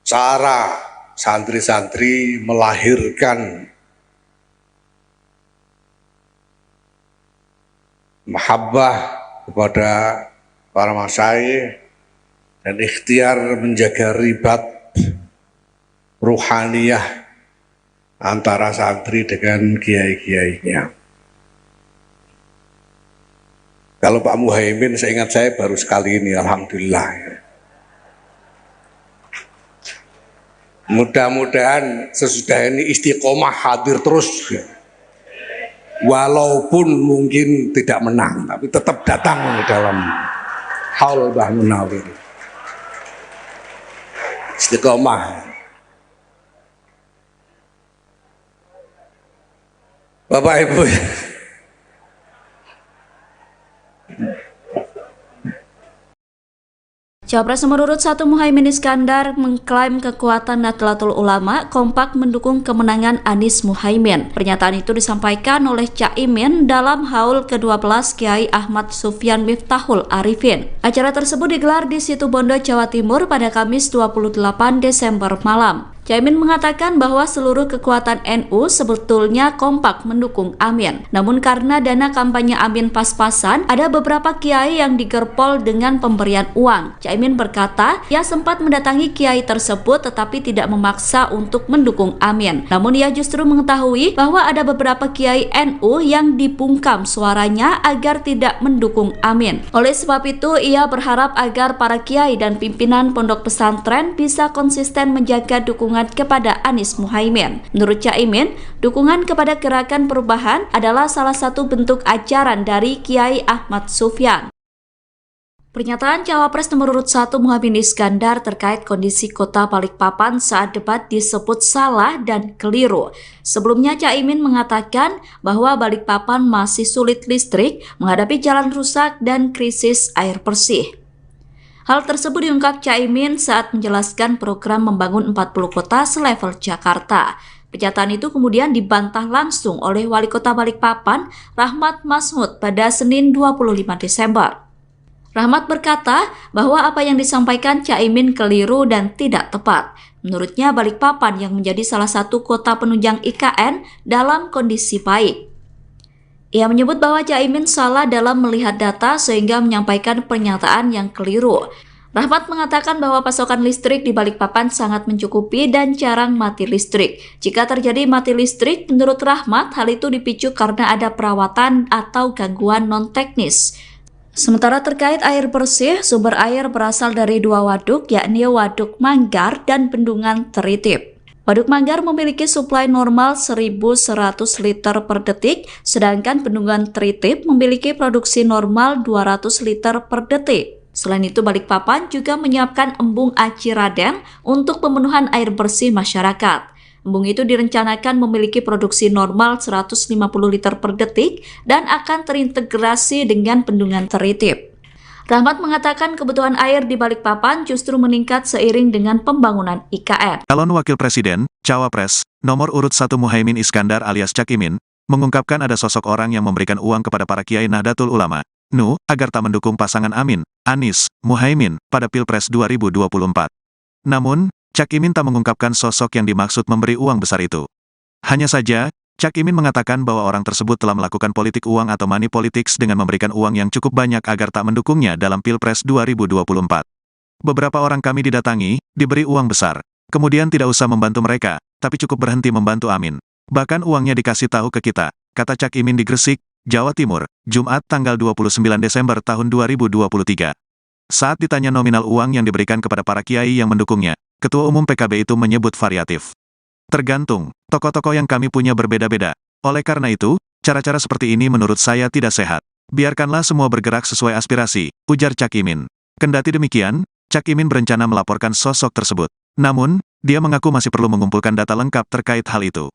D: cara santri-santri melahirkan mahabbah kepada para masyayikh dan ikhtiar menjaga ribat ruhaniyah antara santri dengan kiai-kiainya. Kalau Pak Muhaimin, seingat saya baru sekali ini, alhamdulillah. Mudah-mudahan sesudah ini istiqomah hadir terus. Walaupun mungkin tidak menang, tapi tetap datang dalam haul Mbah Munawir. Istiqomah. Bapak Ibu,
C: Cawapres nomor urut 1 Muhaimin Iskandar mengklaim kekuatan Nahdlatul Ulama kompak mendukung kemenangan Anies Muhaimin. Pernyataan itu disampaikan oleh Caimin dalam haul ke-12 Kiai Ahmad Sufyan Miftahul Arifin. Acara tersebut digelar di Situbondo, Jawa Timur pada Kamis 28 Desember malam. Caimin mengatakan bahwa seluruh kekuatan NU sebetulnya kompak mendukung Amin. Namun karena dana kampanye Amin pas-pasan, ada beberapa kiai yang digerpol dengan pemberian uang. Caimin berkata, ia sempat mendatangi kiai tersebut tetapi tidak memaksa untuk mendukung Amin. Namun ia justru mengetahui bahwa ada beberapa kiai NU yang dibungkam suaranya agar tidak mendukung Amin. Oleh sebab itu, ia berharap agar para kiai dan pimpinan pondok pesantren bisa konsisten menjaga dukungan kepada Anies Muhaimin. Menurut Caimin, dukungan kepada Gerakan Perubahan adalah salah satu bentuk ajaran dari Kiai Ahmad Sufyan. Pernyataan Cawapres nomor urut 1 Muhaimin Iskandar terkait kondisi kota Balikpapan saat debat disebut salah dan keliru. Sebelumnya Caimin mengatakan bahwa Balikpapan masih sulit listrik, menghadapi jalan rusak dan krisis air bersih. Hal tersebut diungkap Caimin saat menjelaskan program membangun 40 kota selevel Jakarta. Pernyataan itu kemudian dibantah langsung oleh Wali Kota Balikpapan, Rahmat Masmud, pada Senin 25 Desember. Rahmat berkata bahwa apa yang disampaikan Caimin keliru dan tidak tepat. Menurutnya Balikpapan yang menjadi salah satu kota penunjang IKN dalam kondisi baik. Ia menyebut bahwa Caimin salah dalam melihat data sehingga menyampaikan pernyataan yang keliru. Rahmat mengatakan bahwa pasokan listrik di Balikpapan sangat mencukupi dan jarang mati listrik. Jika terjadi mati listrik, menurut Rahmat, hal itu dipicu karena ada perawatan atau gangguan non-teknis. Sementara terkait air bersih, sumber air berasal dari 2 waduk, yakni Waduk Manggar dan Bendungan Teritip. Waduk Manggar memiliki suplai normal 1.100 liter per detik, sedangkan Bendungan Tritip memiliki produksi normal 200 liter per detik. Selain itu, Balikpapan juga menyiapkan embung Aci Raden untuk pemenuhan air bersih masyarakat. Embung itu direncanakan memiliki produksi normal 150 liter per detik dan akan terintegrasi dengan Bendungan Tritip. Rahmat mengatakan kebutuhan air di Balikpapan justru meningkat seiring dengan pembangunan IKN.
A: Calon Wakil Presiden, Cawapres, nomor urut 1 Muhaimin Iskandar alias Cak Imin, mengungkapkan ada sosok orang yang memberikan uang kepada para kiai Nahdlatul Ulama, NU, agar tak mendukung pasangan Amin, Anies, Muhaimin, pada Pilpres 2024. Namun, Cak Imin tak mengungkapkan sosok yang dimaksud memberi uang besar itu. Hanya saja, Cak Imin mengatakan bahwa orang tersebut telah melakukan politik uang atau money politics dengan memberikan uang yang cukup banyak agar tak mendukungnya dalam Pilpres 2024. Beberapa orang kami didatangi, diberi uang besar. Kemudian tidak usah membantu mereka, tapi cukup berhenti membantu Amin. Bahkan uangnya dikasih tahu ke kita, kata Cak Imin di Gresik, Jawa Timur, Jumat tanggal 29 Desember tahun 2023. Saat ditanya nominal uang yang diberikan kepada para kiai yang mendukungnya, Ketua Umum PKB itu menyebut variatif. Tergantung, tokoh-tokoh yang kami punya berbeda-beda. Oleh karena itu, cara-cara seperti ini menurut saya tidak sehat. Biarkanlah semua bergerak sesuai aspirasi, ujar Cak Imin. Kendati demikian, Cak Imin berencana melaporkan sosok tersebut. Namun, dia mengaku masih perlu mengumpulkan data lengkap terkait hal itu.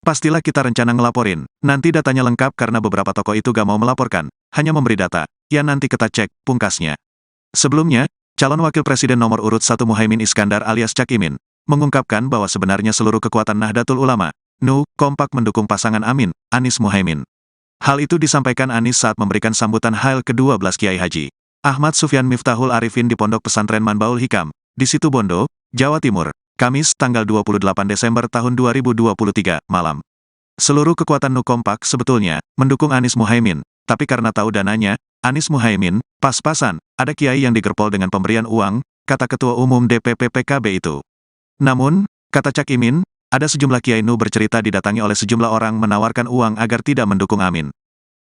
A: Pastilah kita rencana ngelaporin, nanti datanya lengkap karena beberapa tokoh itu gak mau melaporkan, hanya memberi data, ya nanti kita cek, pungkasnya. Sebelumnya, calon Wakil Presiden nomor urut 1 Muhaimin Iskandar alias Cak Imin, mengungkapkan bahwa sebenarnya seluruh kekuatan Nahdlatul Ulama, NU, kompak mendukung pasangan Amin, Anies Muhaimin. Hal itu disampaikan Anies saat memberikan sambutan Hail ke-12 Kiai Haji Ahmad Sufyan Miftahul Arifin di Pondok Pesantren Manbaul Hikam, di Situbondo, Jawa Timur, Kamis tanggal 28 Desember tahun 2023, malam. Seluruh kekuatan NU kompak sebetulnya mendukung Anies Muhaimin, tapi karena tahu dananya, Anies Muhaimin, pas-pasan, ada kiai yang digerpol dengan pemberian uang, kata Ketua Umum DPP PKB itu. Namun, kata Cak Imin, ada sejumlah kiai NU bercerita didatangi oleh sejumlah orang menawarkan uang agar tidak mendukung Amin.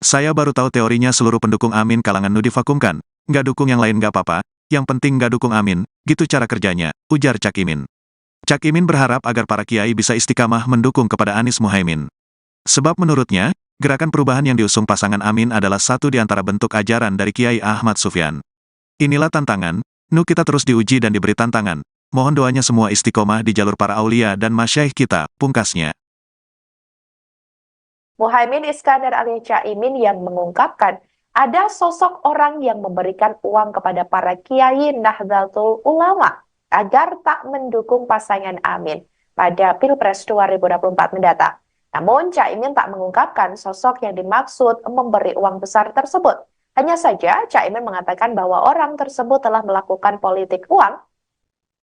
A: Saya baru tahu teorinya seluruh pendukung Amin kalangan NU divakumkan, nggak dukung yang lain nggak apa-apa, yang penting nggak dukung Amin, gitu cara kerjanya, ujar Cak Imin. Cak Imin berharap agar para kiai bisa istiqamah mendukung kepada Anies Muhaimin. Sebab menurutnya, gerakan perubahan yang diusung pasangan Amin adalah satu di antara bentuk ajaran dari Kiai Ahmad Sufyan. Inilah tantangan, NU kita terus diuji dan diberi tantangan. Mohon doanya semua istiqomah di jalur para aulia dan masyaikh kita, pungkasnya.
B: Muhaimin Iskandar alias Cak Imin yang mengungkapkan ada sosok orang yang memberikan uang kepada para kiai Nahdlatul Ulama agar tak mendukung pasangan Amin pada Pilpres 2024 mendatang. Namun, Cak Imin tak mengungkapkan sosok yang dimaksud memberi uang besar tersebut. Hanya saja, Cak Imin mengatakan bahwa orang tersebut telah melakukan politik uang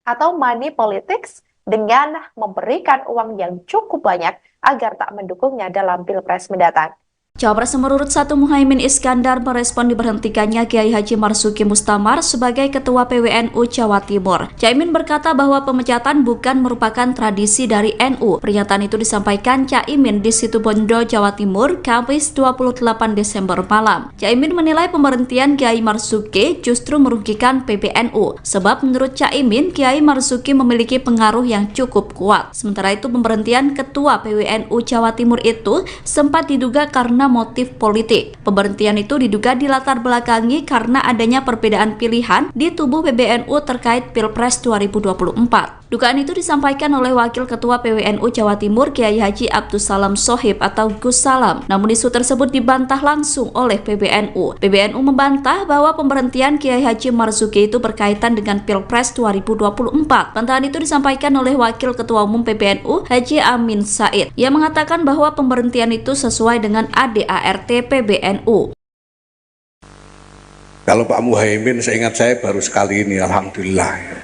B: atau money politics dengan memberikan uang yang cukup banyak agar tak mendukungnya dalam Pilpres mendatang.
C: Cawapres nomor urut 1 Muhaimin Iskandar merespon diberhentikannya Kiai Haji Marzuki Mustamar sebagai Ketua PWNU Jawa Timur. Caimin berkata bahwa pemecatan bukan merupakan tradisi dari NU. Pernyataan itu disampaikan Caimin di Situbondo, Jawa Timur, Kamis 28 Desember malam. Caimin menilai pemberhentian Kiai Marzuki justru merugikan PBNU. Sebab menurut Caimin, Kiai Marzuki memiliki pengaruh yang cukup kuat. Sementara itu pemberhentian Ketua PWNU Jawa Timur itu sempat diduga karena motif politik. Pemberhentian itu diduga dilatar belakangi karena adanya perbedaan pilihan di tubuh PBNU terkait Pilpres 2024. Dugaan itu disampaikan oleh Wakil Ketua PWNU Jawa Timur Kiai Haji Abdussalam Shohib atau Gus Salam. Namun isu tersebut dibantah langsung oleh PBNU. PBNU membantah bahwa pemberhentian Kiai Haji Marzuki itu berkaitan dengan Pilpres 2024. Bantahan itu disampaikan oleh Wakil Ketua Umum PBNU Haji Amin Said. Ia mengatakan bahwa pemberhentian itu sesuai dengan ADART PBNU.
D: Kalau Pak Muhaimin, seingat saya baru sekali ini, alhamdulillah.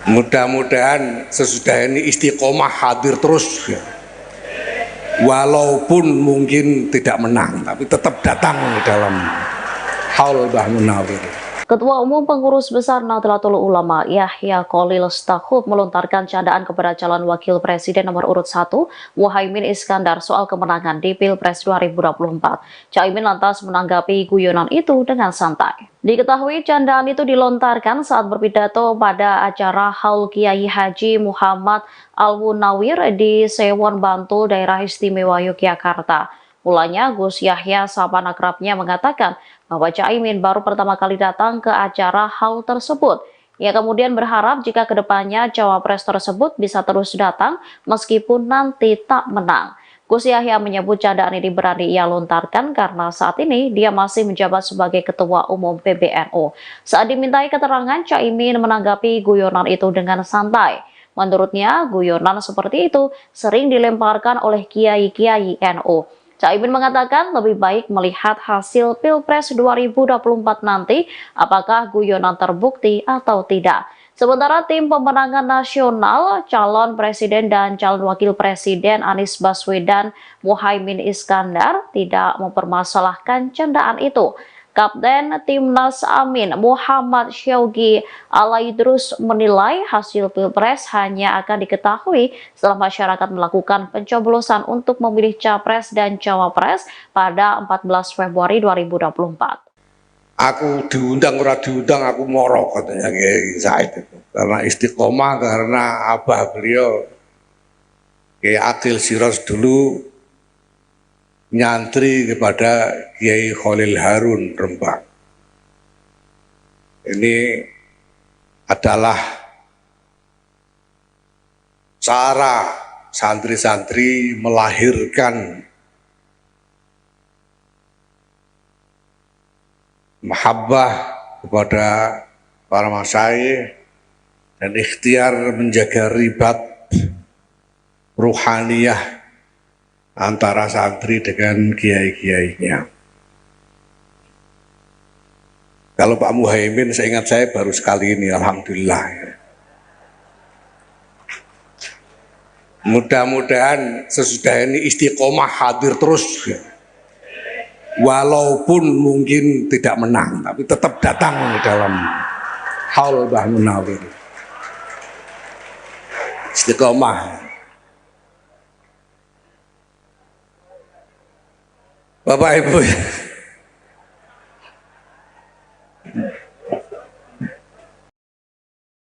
D: Mudah-mudahan sesudah ini istiqomah hadir terus, walaupun mungkin tidak menang, tapi tetap datang dalam haul Mbah Munawir.
E: Ketua Umum Pengurus Besar Nahdlatul Ulama Yahya Khalil Stakuf melontarkan candaan kepada calon wakil presiden nomor urut 1 Muhaimin Iskandar soal kemenangan di Pilpres 2024. Caimin lantas menanggapi guyonan itu dengan santai. Diketahui candaan itu dilontarkan saat berpidato pada acara Haul Kiai Haji Muhammad Al-Munawir di Sewon Bantul, Daerah Istimewa Yogyakarta. Mulanya Gus Yahya sahabat akrabnya mengatakan bahwa Caimin baru pertama kali datang ke acara haul tersebut. Ia kemudian berharap jika kedepannya cawapres tersebut bisa terus datang meskipun nanti tak menang. Gus Yahya menyebut candaan ini berani ia lontarkan karena saat ini dia masih menjabat sebagai Ketua Umum PBNU. Saat dimintai keterangan, Caimin menanggapi guyonan itu dengan santai. Menurutnya, guyonan seperti itu sering dilemparkan oleh kiai-kiai NU. Caimin mengatakan lebih baik melihat hasil Pilpres 2024 nanti apakah guyonan terbukti atau tidak. Sementara tim pemenangan nasional, calon presiden dan calon wakil presiden Anies Baswedan Muhaimin Iskandar tidak mempermasalahkan candaan itu. Kapten Timnas Amin Muhammad Syaugi Alaidrus menilai hasil Pilpres hanya akan diketahui setelah masyarakat melakukan pencoblosan untuk memilih capres dan cawapres pada 14 Februari 2024.
D: Aku diundang ora diundang aku moro katanya Kiai Said itu. Karena istiqomah, karena abah beliau Kiai Akil Siros dulu nyantri kepada Kiai Khalil Harun Rembang. Ini adalah cara santri-santri melahirkan mahabbah kepada para masyayikh dan ikhtiar menjaga ribat ruhaniyah antara santri dengan kiai-kiainya. Kalau Pak Muhaimin, seingat saya baru sekali ini, alhamdulillah. Mudah-mudahan sesudah ini istiqomah hadir terus. Walaupun mungkin tidak menang, tapi tetap datang dalam haul Mbah Munawir. Istiqomah. Bapak Ibu,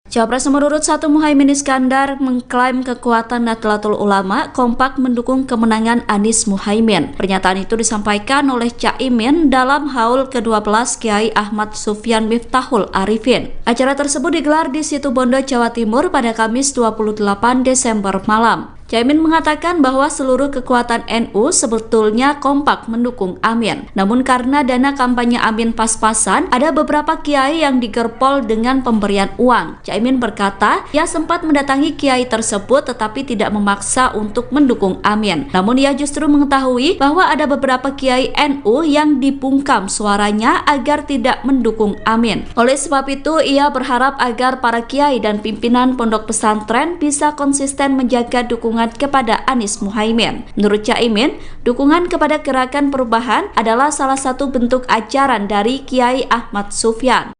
C: Capres nomor urut 1 Muhaimin Iskandar mengklaim kekuatan Nahdlatul Ulama kompak mendukung kemenangan Anies Muhaimin. Pernyataan itu disampaikan oleh Caimin dalam haul ke-12 Kiai Ahmad Sufyan Miftahul Arifin. Acara tersebut digelar di Situbondo, Jawa Timur pada Kamis 28 Desember malam. Caimin mengatakan bahwa seluruh kekuatan NU sebetulnya kompak mendukung Amin. Namun karena dana kampanye Amin pas-pasan, ada beberapa kiai yang digerpol dengan pemberian uang. Caimin berkata, ia sempat mendatangi kiai tersebut tetapi tidak memaksa untuk mendukung Amin. Namun ia justru mengetahui bahwa ada beberapa kiai NU yang dibungkam suaranya agar tidak mendukung Amin. Oleh sebab itu, ia berharap agar para kiai dan pimpinan pondok pesantren bisa konsisten menjaga dukungan kepada Anies Muhaimin. Menurut Caimin, dukungan kepada gerakan perubahan adalah salah satu bentuk ajaran dari Kiai Ahmad Sufyan.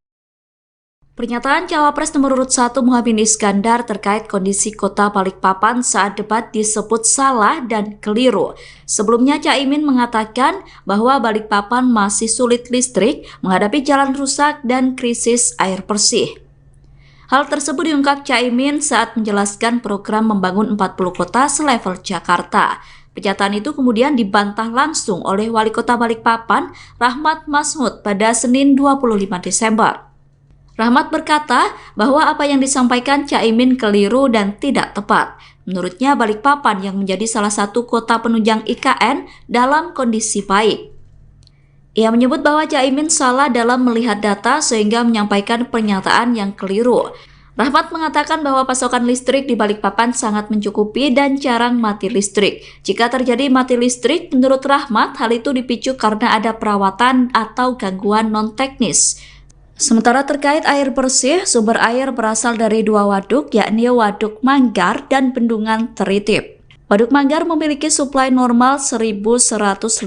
C: Pernyataan cawapres nomor urut 1 Muhaimin Iskandar terkait kondisi kota Balikpapan saat debat disebut salah dan keliru. Sebelumnya Caimin mengatakan bahwa Balikpapan masih sulit listrik, menghadapi jalan rusak dan krisis air bersih. Hal tersebut diungkap Caimin saat menjelaskan program membangun 40 kota selevel Jakarta. Pernyataan itu kemudian dibantah langsung oleh Wali Kota Balikpapan, Rahmat Masmud, pada Senin 25 Desember. Rahmat berkata bahwa apa yang disampaikan Caimin keliru dan tidak tepat. Menurutnya Balikpapan yang menjadi salah satu kota penunjang IKN dalam kondisi baik. Ia menyebut bahwa Caimin salah dalam melihat data sehingga menyampaikan pernyataan yang keliru. Rahmat mengatakan bahwa pasokan listrik di Balikpapan sangat mencukupi dan jarang mati listrik. Jika terjadi mati listrik, menurut Rahmat, hal itu dipicu karena ada perawatan atau gangguan non-teknis. Sementara terkait air bersih, sumber air berasal dari 2 waduk, yakni Waduk Manggar dan Bendungan Teritip. Waduk Manggar memiliki suplai normal 1.100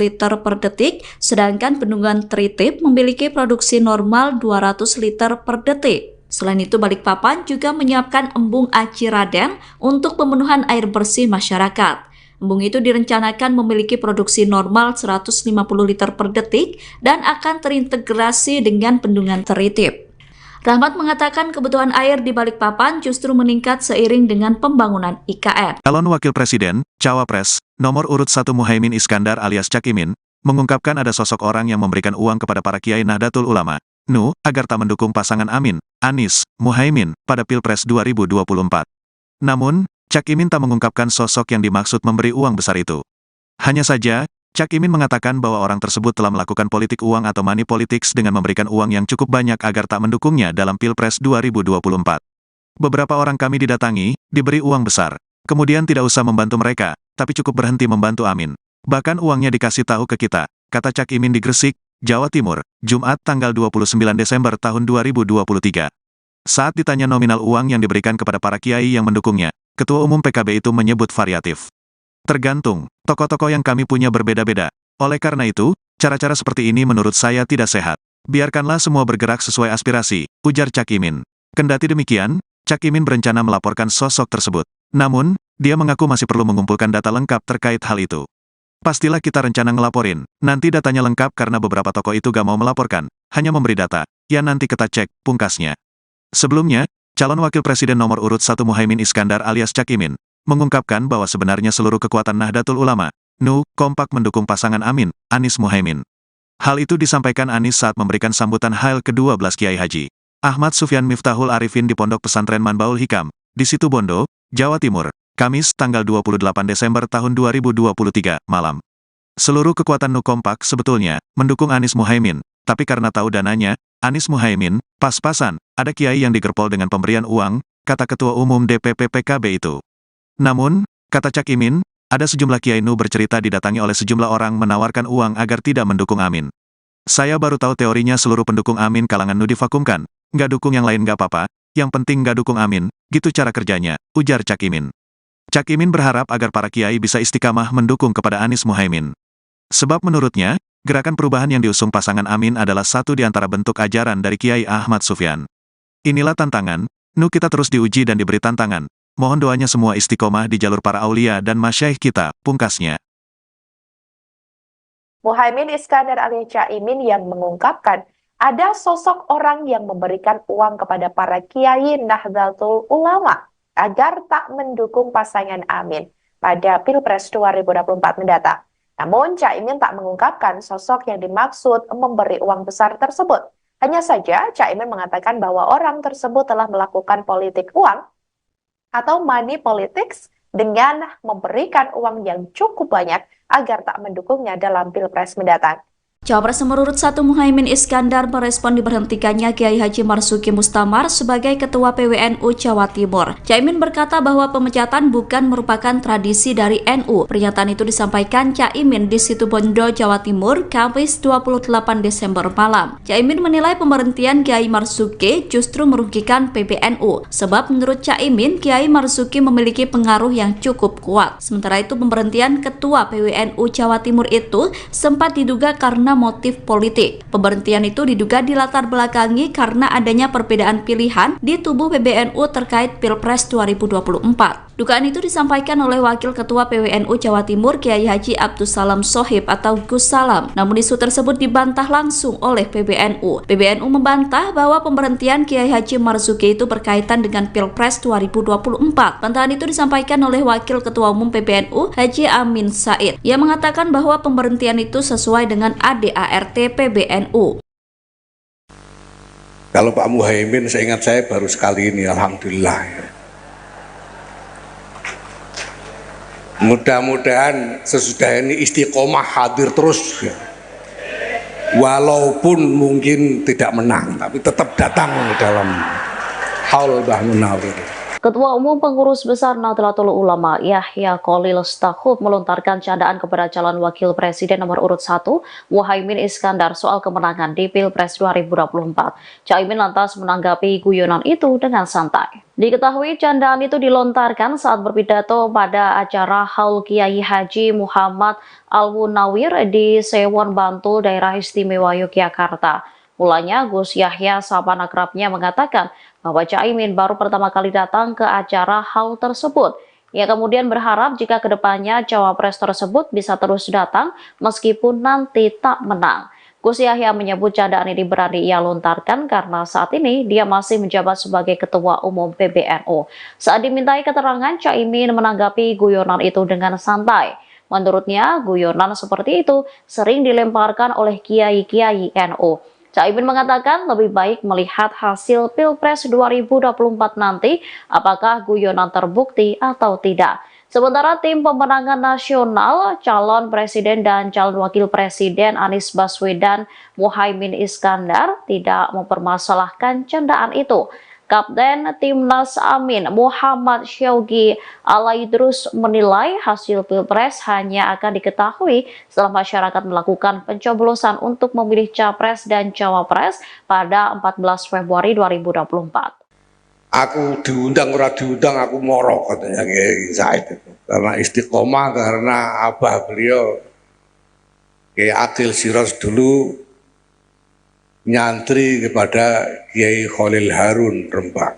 C: liter per detik, sedangkan bendungan Tritip memiliki produksi normal 200 liter per detik. Selain itu, Balikpapan juga menyiapkan embung Aci Raden untuk pemenuhan air bersih masyarakat. Embung itu direncanakan memiliki produksi normal 150 liter per detik dan akan terintegrasi dengan bendungan Tritip. Rahmat mengatakan kebutuhan air di Balikpapan justru meningkat seiring dengan pembangunan IKN.
A: Calon Wakil Presiden, Cawapres, nomor urut 1 Muhaimin Iskandar alias Cak Imin, mengungkapkan ada sosok orang yang memberikan uang kepada para kiai Nahdlatul Ulama, NU, agar tak mendukung pasangan Amin, Anies, Muhaimin, pada Pilpres 2024. Namun, Cak Imin tak mengungkapkan sosok yang dimaksud memberi uang besar itu. Hanya saja, Cak Imin mengatakan bahwa orang tersebut telah melakukan politik uang atau money politics dengan memberikan uang yang cukup banyak agar tak mendukungnya dalam Pilpres 2024. Beberapa orang kami didatangi, diberi uang besar. Kemudian tidak usah membantu mereka, tapi cukup berhenti membantu Amin. Bahkan uangnya dikasih tahu ke kita, kata Cak Imin di Gresik, Jawa Timur, Jumat tanggal 29 Desember tahun 2023. Saat ditanya nominal uang yang diberikan kepada para kiai yang mendukungnya, Ketua Umum PKB itu menyebut variatif. Tergantung, tokoh-tokoh yang kami punya berbeda-beda. Oleh karena itu, cara-cara seperti ini menurut saya tidak sehat. Biarkanlah semua bergerak sesuai aspirasi, ujar Cak Imin. Kendati demikian, Cak Imin berencana melaporkan sosok tersebut. Namun, dia mengaku masih perlu mengumpulkan data lengkap terkait hal itu. Pastilah kita rencana ngelaporin, nanti datanya lengkap karena beberapa tokoh itu gak mau melaporkan, hanya memberi data, ya nanti kita cek, pungkasnya. Sebelumnya, calon Wakil Presiden nomor urut 1 Muhaimin Iskandar alias Cak Imin, mengungkapkan bahwa sebenarnya seluruh kekuatan Nahdlatul Ulama, NU, kompak mendukung pasangan Amin, Anies Muhaimin. Hal itu disampaikan Anies saat memberikan sambutan Hail ke-12 Kiai Haji Ahmad Sufyan Miftahul Arifin di Pondok Pesantren Manbaul Hikam, di Situbondo, Jawa Timur, Kamis tanggal 28 Desember tahun 2023, malam. Seluruh kekuatan NU kompak sebetulnya mendukung Anies Muhaimin, tapi karena tahu dananya, Anies Muhaimin, pas-pasan, ada kiai yang digerpol dengan pemberian uang, kata Ketua Umum DPP PKB itu. Namun, kata Cak Imin, ada sejumlah kiai NU bercerita didatangi oleh sejumlah orang menawarkan uang agar tidak mendukung Amin. Saya baru tahu teorinya seluruh pendukung Amin kalangan NU divakumkan, nggak dukung yang lain nggak apa-apa, yang penting nggak dukung Amin, gitu cara kerjanya, ujar Cak Imin. Cak Imin berharap agar para kiai bisa istiqamah mendukung kepada Anies Muhaimin. Sebab menurutnya, gerakan perubahan yang diusung pasangan Amin adalah satu di antara bentuk ajaran dari Kiai Ahmad Sufyan. Inilah tantangan, NU kita terus diuji dan diberi tantangan. Mohon doanya semua istiqomah di jalur para aulia dan masyaikh kita, pungkasnya.
B: Muhaimin Iskandar alias Cak Imin yang mengungkapkan ada sosok orang yang memberikan uang kepada para kiai Nahdlatul Ulama agar tak mendukung pasangan Amin pada Pilpres 2024 mendatang. Namun, Cak Imin tak mengungkapkan sosok yang dimaksud memberi uang besar tersebut. Hanya saja, Cak Imin mengatakan bahwa orang tersebut telah melakukan politik uang atau money politics dengan memberikan uang yang cukup banyak agar tak mendukungnya dalam Pilpres mendatang.
C: Cawapres nomor urut 1 Muhaimin Iskandar merespon diberhentikannya Kiai Haji Marzuki Mustamar sebagai Ketua PWNU Jawa Timur. Caimin berkata bahwa pemecatan bukan merupakan tradisi dari NU. Pernyataan itu disampaikan Caimin di Situbondo, Jawa Timur, Kamis 28 Desember malam. Caimin menilai pemberhentian Kiai Marzuki justru merugikan PBNU. Sebab menurut Caimin, Kiai Marzuki memiliki pengaruh yang cukup kuat. Sementara itu pemberhentian Ketua PWNU Jawa Timur itu sempat diduga karena motif politik. Pemberhentian itu diduga dilatar belakangi karena adanya perbedaan pilihan di tubuh PBNU terkait Pilpres 2024. Dugaan itu disampaikan oleh Wakil Ketua PWNU Jawa Timur Kiai Haji Abdussalam Shohib atau Gus Salam. Namun isu tersebut dibantah langsung oleh PBNU. PBNU membantah bahwa pemberhentian Kiai Haji Marzuki itu berkaitan dengan Pilpres 2024. Bantahan itu disampaikan oleh Wakil Ketua Umum PBNU Haji Amin Said. Ia mengatakan bahwa pemberhentian itu sesuai dengan ADART PBNU.
D: Kalau Pak Muhaimin, seingat saya baru sekali ini, alhamdulillah. Mudah-mudahan sesudah ini istiqomah hadir terus. Walaupun mungkin tidak menang, tapi tetap datang dalam haul Mbah Munawir.
E: Ketua Umum Pengurus Besar Nahdlatul Ulama Yahya Khalil Stakuf melontarkan candaan kepada calon wakil presiden nomor urut 1 Muhaimin Iskandar soal kemenangan di Pilpres 2024. Caimin lantas menanggapi guyonan itu dengan santai. Diketahui candaan itu dilontarkan saat berpidato pada acara Haul Kiai Haji Muhammad Al-Munawir di Sewon Bantul, Daerah Istimewa Yogyakarta. Mulanya Gus Yahya sahabat akrabnya mengatakan bahwa Caimin baru pertama kali datang ke acara haul tersebut. Ia kemudian berharap jika kedepannya cawapres tersebut bisa terus datang meskipun nanti tak menang. Gus Yahya menyebut candaan ini berani ia lontarkan karena saat ini dia masih menjabat sebagai Ketua Umum PBNU. Saat dimintai keterangan, Caimin menanggapi guyonan itu dengan santai. Menurutnya, guyonan seperti itu sering dilemparkan oleh kiai-kiai NU. Caimin mengatakan lebih baik melihat hasil Pilpres 2024 nanti apakah guyonan terbukti atau tidak. Sementara tim pemenangan nasional, calon presiden dan calon wakil presiden Anies Baswedan Muhaimin Iskandar tidak mempermasalahkan candaan itu. Kapten Timnas Amin Muhammad Syaugi Alaidrus menilai hasil Pilpres hanya akan diketahui setelah masyarakat melakukan pencoblosan untuk memilih Capres dan Cawapres pada 14 Februari 2024.
D: Aku diundang ora diundang aku moro katanya Kiai Said itu. Karena istiqomah, karena abah beliau Kiai Akil Siraj dulu nyantri kepada Kiai Khalil Harun Rembang.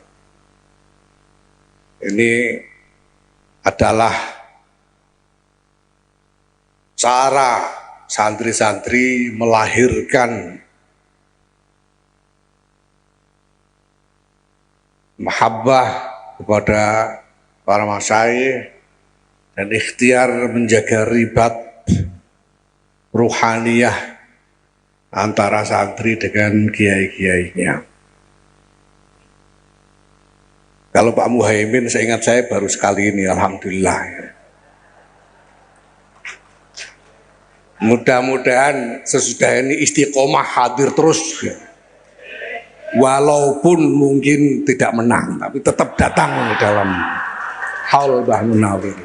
D: Ini adalah cara santri-santri melahirkan mahabbah kepada para masyayikh dan ikhtiar menjaga ribat ruhaniyah antara santri dengan kiai-kiainya. Kalau Pak Muhaimin, seingat saya baru sekali ini, alhamdulillah. Mudah-mudahan sesudah ini istiqomah hadir terus. Walaupun mungkin tidak menang, tapi tetap datang dalam haul Mbah Munawir.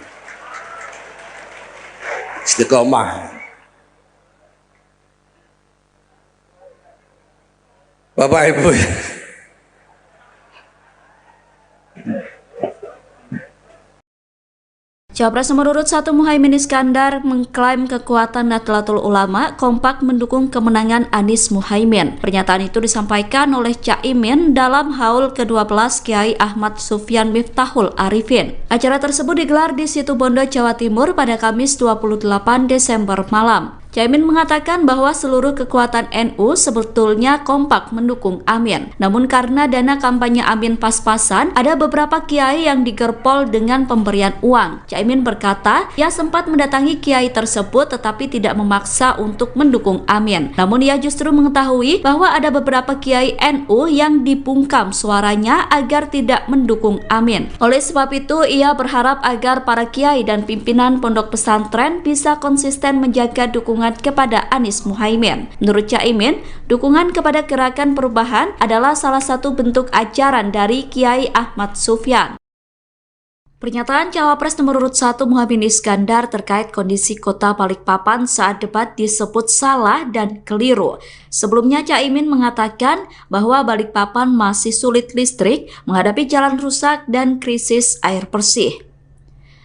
D: Istiqomah. Bapak Ibu,
C: Cawapres nomor urut 1 Muhaimin Iskandar mengklaim kekuatan Nahdlatul Ulama kompak mendukung kemenangan Anies Muhaimin. Pernyataan itu disampaikan oleh Caimin dalam haul ke-12 Kiai Ahmad Sufyan Miftahul Arifin. Acara tersebut digelar di Situbondo, Jawa Timur pada Kamis 28 Desember malam. Caimin mengatakan bahwa seluruh kekuatan NU sebetulnya kompak mendukung Amin. Namun karena dana kampanye Amin pas-pasan, ada beberapa kiai yang digerpol dengan pemberian uang. Caimin berkata, ia sempat mendatangi kiai tersebut tetapi tidak memaksa untuk mendukung Amin. Namun ia justru mengetahui bahwa ada beberapa kiai NU yang dibungkam suaranya agar tidak mendukung Amin. Oleh sebab itu, ia berharap agar para kiai dan pimpinan pondok pesantren bisa konsisten menjaga dukungan kepada Anies Muhaimin. Menurut Caimin, dukungan kepada gerakan perubahan adalah salah satu bentuk ajaran dari Kiai Ahmad Sufyan. Pernyataan Cawapres nomor urut 1 Muhaimin Iskandar terkait kondisi kota Balikpapan saat debat disebut salah dan keliru. Sebelumnya Caimin mengatakan bahwa Balikpapan masih sulit listrik, menghadapi jalan rusak dan krisis air bersih.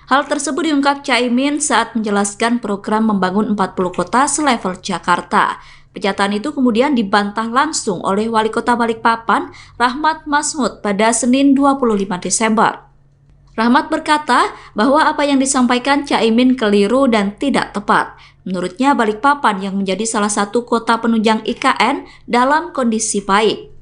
C: Hal tersebut diungkap Caimin saat menjelaskan program membangun 40 kota selevel Jakarta. Pernyataan itu kemudian dibantah langsung oleh Wali Kota Balikpapan, Rahmat Masmud, pada Senin 25 Desember. Rahmat berkata bahwa apa yang disampaikan Caimin keliru dan tidak tepat. Menurutnya Balikpapan yang menjadi salah satu kota penunjang IKN dalam kondisi baik.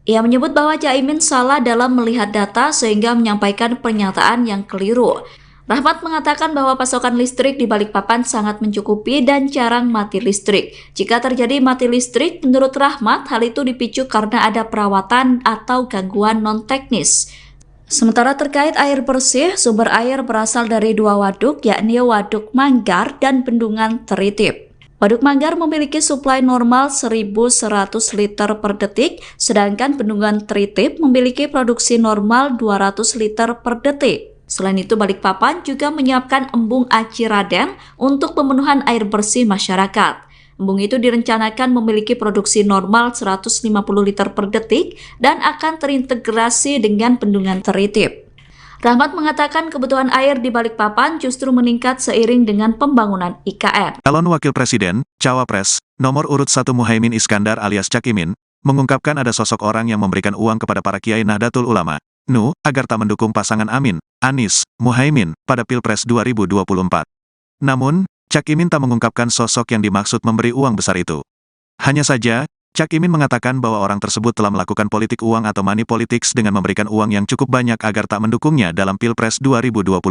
C: Ia menyebut bahwa Caimin salah dalam melihat data sehingga menyampaikan pernyataan yang keliru. Rahmat mengatakan bahwa pasokan listrik di Balikpapan sangat mencukupi dan jarang mati listrik. Jika terjadi mati listrik, menurut Rahmat, hal itu dipicu karena ada perawatan atau gangguan non-teknis. Sementara terkait air bersih, sumber air berasal dari 2 waduk, yakni Waduk Manggar dan Bendungan Teritip. Waduk Manggar memiliki suplai normal 1.100 liter per detik, sedangkan Bendungan Tritip memiliki produksi normal 200 liter per detik. Selain itu, Balikpapan juga menyiapkan embung Aci Raden untuk pemenuhan air bersih masyarakat. Embung itu direncanakan memiliki produksi normal 150 liter per detik dan akan terintegrasi dengan Bendungan Tritip. Rahmat mengatakan kebutuhan air di Balikpapan justru meningkat seiring dengan pembangunan IKN.
A: Calon Wakil Presiden, Cawapres, nomor urut 1 Muhaimin Iskandar alias Cak Imin, mengungkapkan ada sosok orang yang memberikan uang kepada para kiai Nahdlatul Ulama, NU, agar tak mendukung pasangan Amin, Anies, Muhaimin, pada Pilpres 2024. Namun, Cak Imin tak mengungkapkan sosok yang dimaksud memberi uang besar itu. Hanya saja, Cak Imin mengatakan bahwa orang tersebut telah melakukan politik uang atau money politics dengan memberikan uang yang cukup banyak agar tak mendukungnya dalam Pilpres 2024.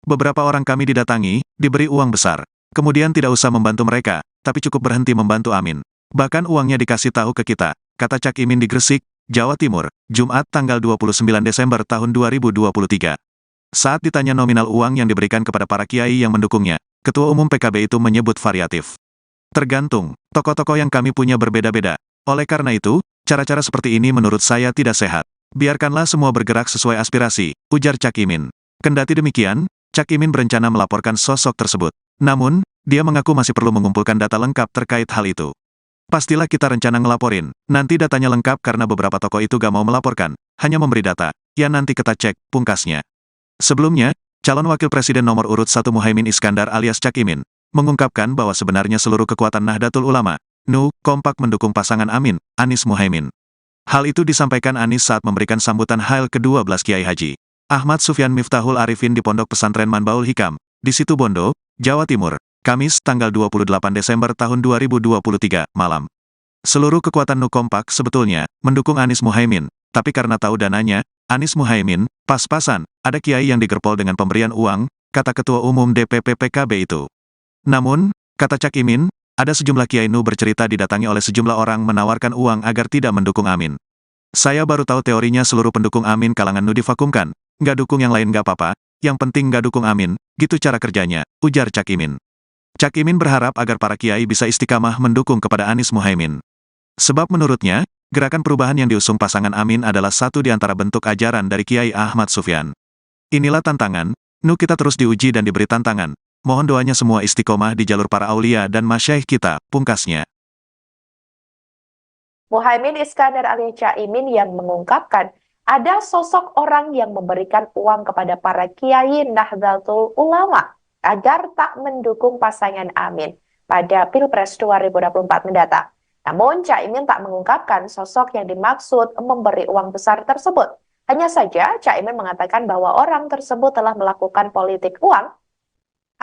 A: Beberapa orang kami didatangi, diberi uang besar. Kemudian tidak usah membantu mereka, tapi cukup berhenti membantu Amin. Bahkan uangnya dikasih tahu ke kita, kata Cak Imin di Gresik, Jawa Timur, Jumat tanggal 29 Desember tahun 2023. Saat ditanya nominal uang yang diberikan kepada para kiai yang mendukungnya, Ketua Umum PKB itu menyebut variatif. Tergantung, tokoh-tokoh yang kami punya berbeda-beda. Oleh karena itu, cara-cara seperti ini menurut saya tidak sehat. Biarkanlah semua bergerak sesuai aspirasi, ujar Cak Imin. Kendati demikian, Cak Imin berencana melaporkan sosok tersebut. Namun, dia mengaku masih perlu mengumpulkan data lengkap terkait hal itu. Pastilah kita rencana ngelaporin. Nanti datanya lengkap karena beberapa tokoh itu gak mau melaporkan, hanya memberi data. Ya nanti kita cek, pungkasnya. Sebelumnya, calon wakil presiden nomor urut 1 Muhaimin Iskandar alias Cak Imin, mengungkapkan bahwa sebenarnya seluruh kekuatan Nahdlatul Ulama, NU, kompak mendukung pasangan Amin, Anies Muhaimin. Hal itu disampaikan Anies saat memberikan sambutan Hail ke-12 Kiai Haji Ahmad Sufyan Miftahul Arifin di Pondok Pesantren Manbaul Hikam, di Situbondo, Jawa Timur, Kamis tanggal 28 Desember tahun 2023, malam. Seluruh kekuatan NU kompak sebetulnya mendukung Anies Muhaimin, tapi karena tahu dananya, Anies Muhaimin, pas-pasan, ada kiai yang digerpol dengan pemberian uang, kata Ketua Umum DPP PKB itu. Namun, kata Cak Imin, ada sejumlah kiai NU bercerita didatangi oleh sejumlah orang menawarkan uang agar tidak mendukung Amin. Saya baru tahu teorinya seluruh pendukung Amin kalangan NU divakumkan, nggak dukung yang lain nggak apa-apa, yang penting nggak dukung Amin, gitu cara kerjanya, ujar Cak Imin. Cak Imin berharap agar para kiai bisa istiqamah mendukung kepada Anies Muhaimin. Sebab menurutnya, gerakan perubahan yang diusung pasangan Amin adalah satu di antara bentuk ajaran dari Kiai Ahmad Sufyan. Inilah tantangan, NU kita terus diuji dan diberi tantangan. Mohon doanya semua istiqomah di jalur para aulia dan masyaikh kita, pungkasnya.
B: Muhaimin Iskandar alias Cak Imin yang mengungkapkan ada sosok orang yang memberikan uang kepada para kiai Nahdlatul Ulama agar tak mendukung pasangan Amin pada Pilpres 2024 mendatang. Namun Cak Imin tak mengungkapkan sosok yang dimaksud memberi uang besar tersebut. Hanya saja Cak Imin mengatakan bahwa orang tersebut telah melakukan politik uang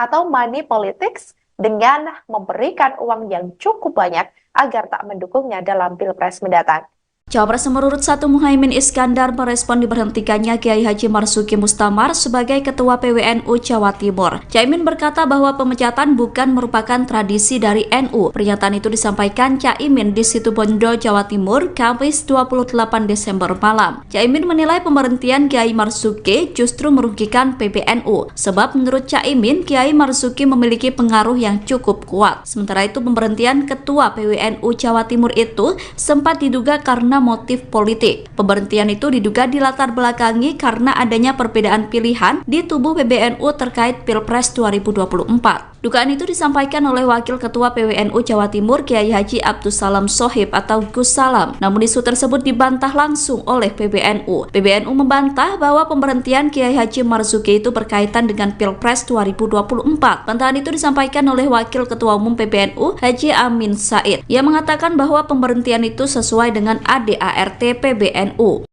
B: atau money politics dengan memberikan uang yang cukup banyak agar tak mendukungnya dalam Pilpres mendatang.
C: Cawapres nomor urut 1 Muhaimin Iskandar merespon diberhentikannya Kiai Haji Marzuki Mustamar sebagai Ketua PWNU Jawa Timur. Caimin berkata bahwa pemecatan bukan merupakan tradisi dari NU. Pernyataan itu disampaikan Caimin di Situbondo, Jawa Timur, Kamis 28 Desember malam. Caimin menilai pemberhentian Kiai Marzuki justru merugikan PBNU. Sebab menurut Caimin, Kiai Marzuki memiliki pengaruh yang cukup kuat. Sementara itu pemberhentian Ketua PWNU Jawa Timur itu sempat diduga karena motif politik. Pemberhentian itu diduga dilatar belakangi karena adanya perbedaan pilihan di tubuh PBNU terkait Pilpres 2024. Dugaan itu disampaikan oleh Wakil Ketua PWNU Jawa Timur Kiai Haji Abdus Salam Sohib atau Gus Salam. Namun isu tersebut dibantah langsung oleh PBNU. PBNU membantah bahwa pemberhentian Kiai Haji Marzuki itu berkaitan dengan Pilpres 2024. Bantahan itu disampaikan oleh Wakil Ketua Umum PBNU Haji Amin Said. Ia mengatakan bahwa pemberhentian itu sesuai dengan ADART PBNU.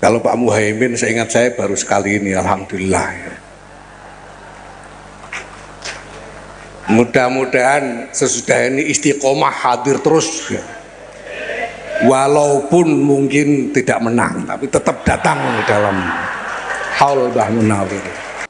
D: Kalau Pak Muhaimin, seingat saya baru sekali ini, alhamdulillah. Mudah-mudahan sesudah ini istiqomah hadir terus. Walaupun mungkin tidak menang, tapi tetap datang dalam haul Mbah Munawir.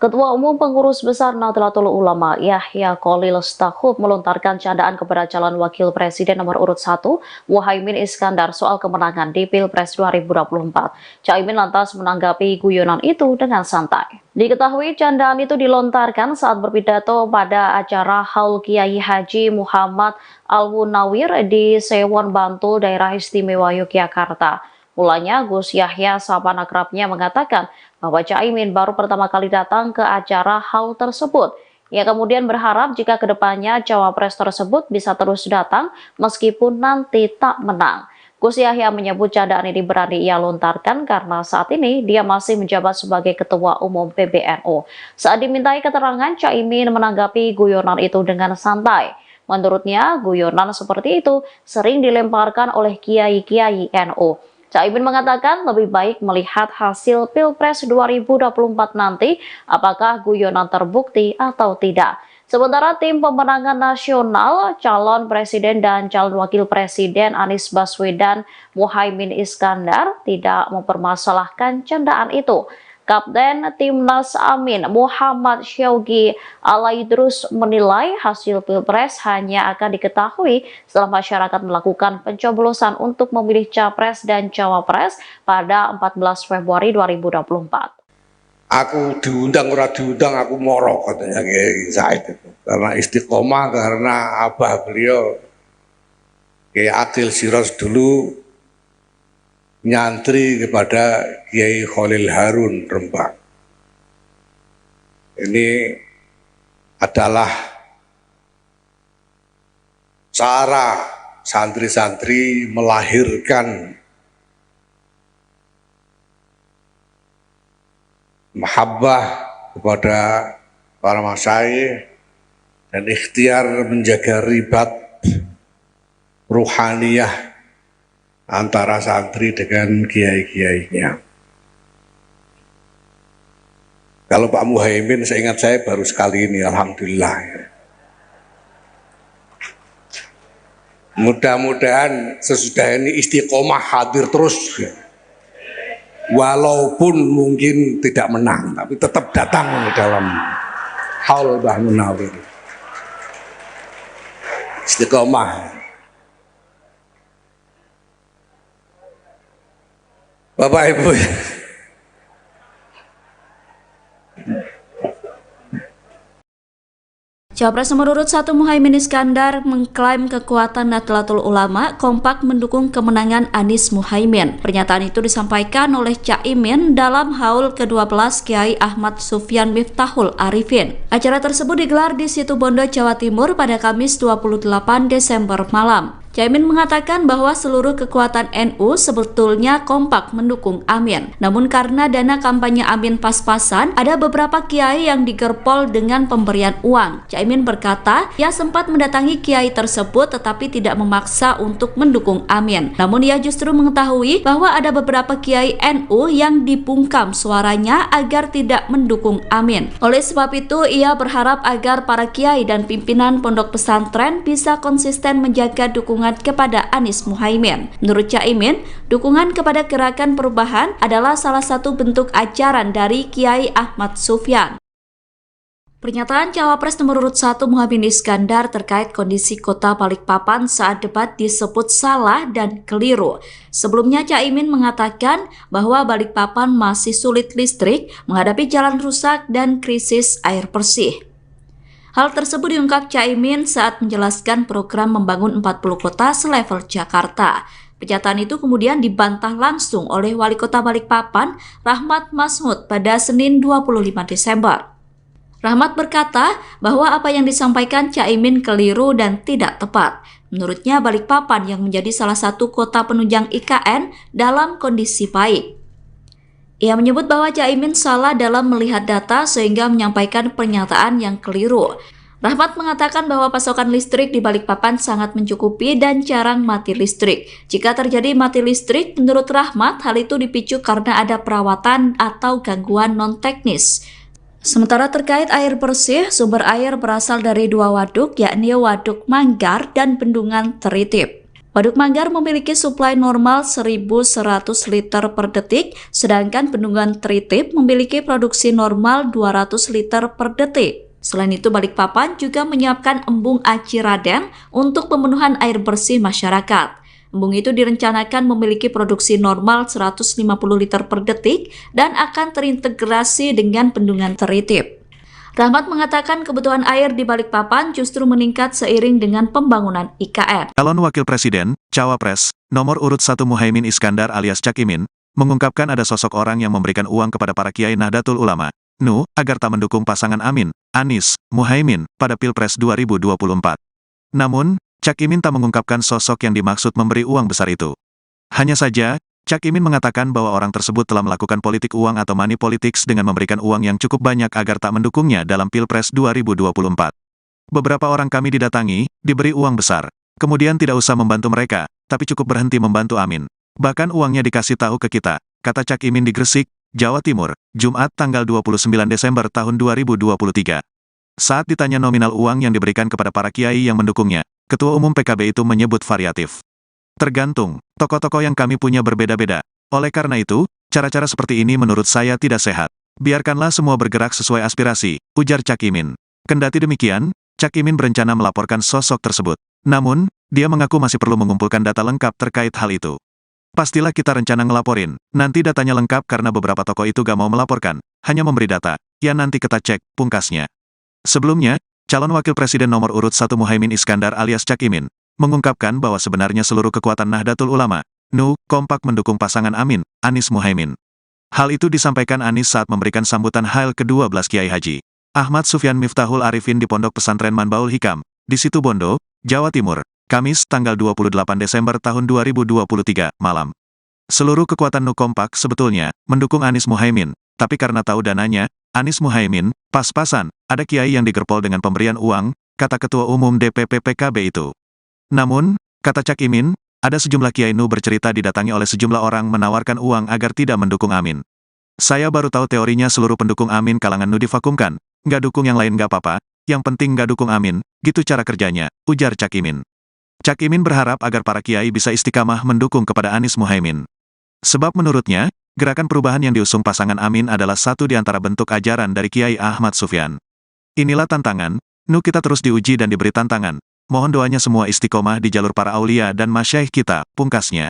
E: Ketua Umum Pengurus Besar Nahdlatul Ulama Yahya Khalil Stakuf melontarkan candaan kepada calon wakil presiden nomor urut 1 Muhaimin Iskandar soal kemenangan di Pilpres 2024. Caimin lantas menanggapi guyonan itu dengan santai. Diketahui candaan itu dilontarkan saat berpidato pada acara Haul Kiai Haji Muhammad Al-Munawir di Sewon Bantul, Daerah Istimewa Yogyakarta. Mulanya Gus Yahya sahabat akrabnya mengatakan bahwa Caimin baru pertama kali datang ke acara haul tersebut. Ia kemudian berharap jika kedepannya cawapres tersebut bisa terus datang meskipun nanti tak menang. Gus Yahya menyebut candaan ini berani ia lontarkan karena saat ini dia masih menjabat sebagai Ketua Umum PBNU. Saat dimintai keterangan, Caimin menanggapi guyonan itu dengan santai. Menurutnya, guyonan seperti itu sering dilemparkan oleh kiai-kiai NU. Caimin mengatakan lebih baik melihat hasil Pilpres 2024 nanti apakah guyonan terbukti atau tidak. Sementara tim pemenangan nasional, calon presiden dan calon wakil presiden Anies Baswedan Muhaimin Iskandar tidak mempermasalahkan candaan itu. Kapten Timnas Amin Muhammad Syaugi Alaidrus menilai hasil Pilpres hanya akan diketahui setelah masyarakat melakukan pencoblosan untuk memilih capres dan cawapres pada 14 Februari 2024.
D: Aku diundang ora diundang aku moro katanya Kiai Said itu. Karena istiqomah, karena abah beliau Kiai Akil Siros dulu nyantri kepada Kiai Khalil Harun Rembang. Ini adalah cara santri-santri melahirkan mahabbah kepada para masyayikh dan ikhtiar menjaga ribat ruhaniyah antara santri dengan kiai-kiainya. Kalau Pak Muhaimin, seingat saya baru sekali ini, alhamdulillah. Mudah-mudahan sesudah ini istiqomah hadir terus. Walaupun mungkin tidak menang, tapi tetap datang dalam haul Mbah Munawir. Istiqomah. Bapak Ibu,
C: Capres nomor urut 1 Muhaimin Iskandar mengklaim kekuatan Nahdlatul Ulama kompak mendukung kemenangan Anies Muhaimin. Pernyataan itu disampaikan oleh Caimin dalam haul ke-12 Kiai Ahmad Sufyan Miftahul Arifin. Acara tersebut digelar di Situbondo, Jawa Timur pada Kamis 28 Desember malam. Caimin mengatakan bahwa seluruh kekuatan NU sebetulnya kompak mendukung Amin. Namun karena dana kampanye Amin pas-pasan, ada beberapa kiai yang digerpol dengan pemberian uang. Caimin berkata, ia sempat mendatangi kiai tersebut tetapi tidak memaksa untuk mendukung Amin. Namun ia justru mengetahui bahwa ada beberapa kiai NU yang dibungkam suaranya agar tidak mendukung Amin. Oleh sebab itu, ia berharap agar para kiai dan pimpinan pondok pesantren bisa konsisten menjaga dukungan kepada Anies Muhaimin. Menurut Caimin, dukungan kepada Gerakan Perubahan adalah salah satu bentuk ajaran dari Kiai Ahmad Sufyan. Pernyataan cawapres nomor urut 1 Muhaimin Iskandar terkait kondisi kota Balikpapan saat debat disebut salah dan keliru. Sebelumnya Caimin mengatakan bahwa Balikpapan masih sulit listrik, menghadapi jalan rusak dan krisis air bersih. Hal tersebut diungkap Caimin saat menjelaskan program membangun 40 kota selevel Jakarta. Pernyataan itu kemudian dibantah langsung oleh Wali Kota Balikpapan, Rahmat Masmud, pada Senin 25 Desember. Rahmat berkata bahwa apa yang disampaikan Caimin keliru dan tidak tepat. Menurutnya Balikpapan yang menjadi salah satu kota penunjang IKN dalam kondisi baik. Ia menyebut bahwa Caimin salah dalam melihat data sehingga menyampaikan pernyataan yang keliru. Rahmat mengatakan bahwa pasokan listrik di Balikpapan sangat mencukupi dan jarang mati listrik. Jika terjadi mati listrik, menurut Rahmat, hal itu dipicu karena ada perawatan atau gangguan non-teknis. Sementara terkait air bersih, sumber air berasal dari 2 waduk, yakni Waduk Manggar dan Bendungan Teritip. Waduk Manggar memiliki suplai normal 1.100 liter per detik, sedangkan bendungan Tritip memiliki produksi normal 200 liter per detik. Selain itu, Balikpapan juga menyiapkan embung Aci Raden untuk pemenuhan air bersih masyarakat. Embung itu direncanakan memiliki produksi normal 150 liter per detik dan akan terintegrasi dengan bendungan Tritip. Rahmat mengatakan kebutuhan air di Balikpapan justru meningkat seiring dengan pembangunan IKN.
A: Calon Wakil Presiden, Cawapres, nomor urut 1 Muhaimin Iskandar alias Cak Imin, mengungkapkan ada sosok orang yang memberikan uang kepada para kiai Nahdlatul Ulama, NU, agar tak mendukung pasangan Amin, Anies, Muhaimin, pada Pilpres 2024. Namun, Cak Imin tak mengungkapkan sosok yang dimaksud memberi uang besar itu. Hanya saja, Cak Imin mengatakan bahwa orang tersebut telah melakukan politik uang atau money politics dengan memberikan uang yang cukup banyak agar tak mendukungnya dalam Pilpres 2024. Beberapa orang kami didatangi, diberi uang besar. Kemudian tidak usah membantu mereka, tapi cukup berhenti membantu Amin. Bahkan uangnya dikasih tahu ke kita, kata Cak Imin di Gresik, Jawa Timur, Jumat tanggal 29 Desember tahun 2023. Saat ditanya nominal uang yang diberikan kepada para kiai yang mendukungnya, Ketua Umum PKB itu menyebut variatif. Tergantung, tokoh-tokoh yang kami punya berbeda-beda. Oleh karena itu, cara-cara seperti ini menurut saya tidak sehat. Biarkanlah semua bergerak sesuai aspirasi, ujar Cak Imin. Kendati demikian, Cak Imin berencana melaporkan sosok tersebut. Namun, dia mengaku masih perlu mengumpulkan data lengkap terkait hal itu. Pastilah kita rencana ngelaporin, nanti datanya lengkap karena beberapa tokoh itu gak mau melaporkan, hanya memberi data, ya nanti kita cek, pungkasnya. Sebelumnya, calon Wakil Presiden nomor urut 1 Muhaimin Iskandar alias Cak Imin, mengungkapkan bahwa sebenarnya seluruh kekuatan Nahdlatul Ulama, NU, kompak mendukung pasangan Amin, Anies Muhaimin. Hal itu disampaikan Anies saat memberikan sambutan Hail ke-12 Kiai Haji Ahmad Sufyan Miftahul Arifin di Pondok Pesantren Manbaul Hikam, di Situbondo, Jawa Timur, Kamis tanggal 28 Desember tahun 2023, malam. Seluruh kekuatan NU kompak sebetulnya mendukung Anies Muhaimin, tapi karena tahu dananya, Anies Muhaimin, pas-pasan, ada kiai yang digerpol dengan pemberian uang, kata Ketua Umum DPP PKB itu. Namun, kata Cak Imin, ada sejumlah kiai NU bercerita didatangi oleh sejumlah orang menawarkan uang agar tidak mendukung Amin. Saya baru tahu teorinya seluruh pendukung Amin kalangan NU divakumkan, nggak dukung yang lain nggak apa-apa, yang penting nggak dukung Amin, gitu cara kerjanya, ujar Cak Imin. Cak Imin berharap agar para kiai bisa istiqamah mendukung kepada Anies Muhaimin. Sebab menurutnya, gerakan perubahan yang diusung pasangan Amin adalah satu di antara bentuk ajaran dari Kiai Ahmad Sufyan. Inilah tantangan, NU kita terus diuji dan diberi tantangan. Mohon doanya semua istiqomah di jalur para aulia dan masyaikh kita, pungkasnya.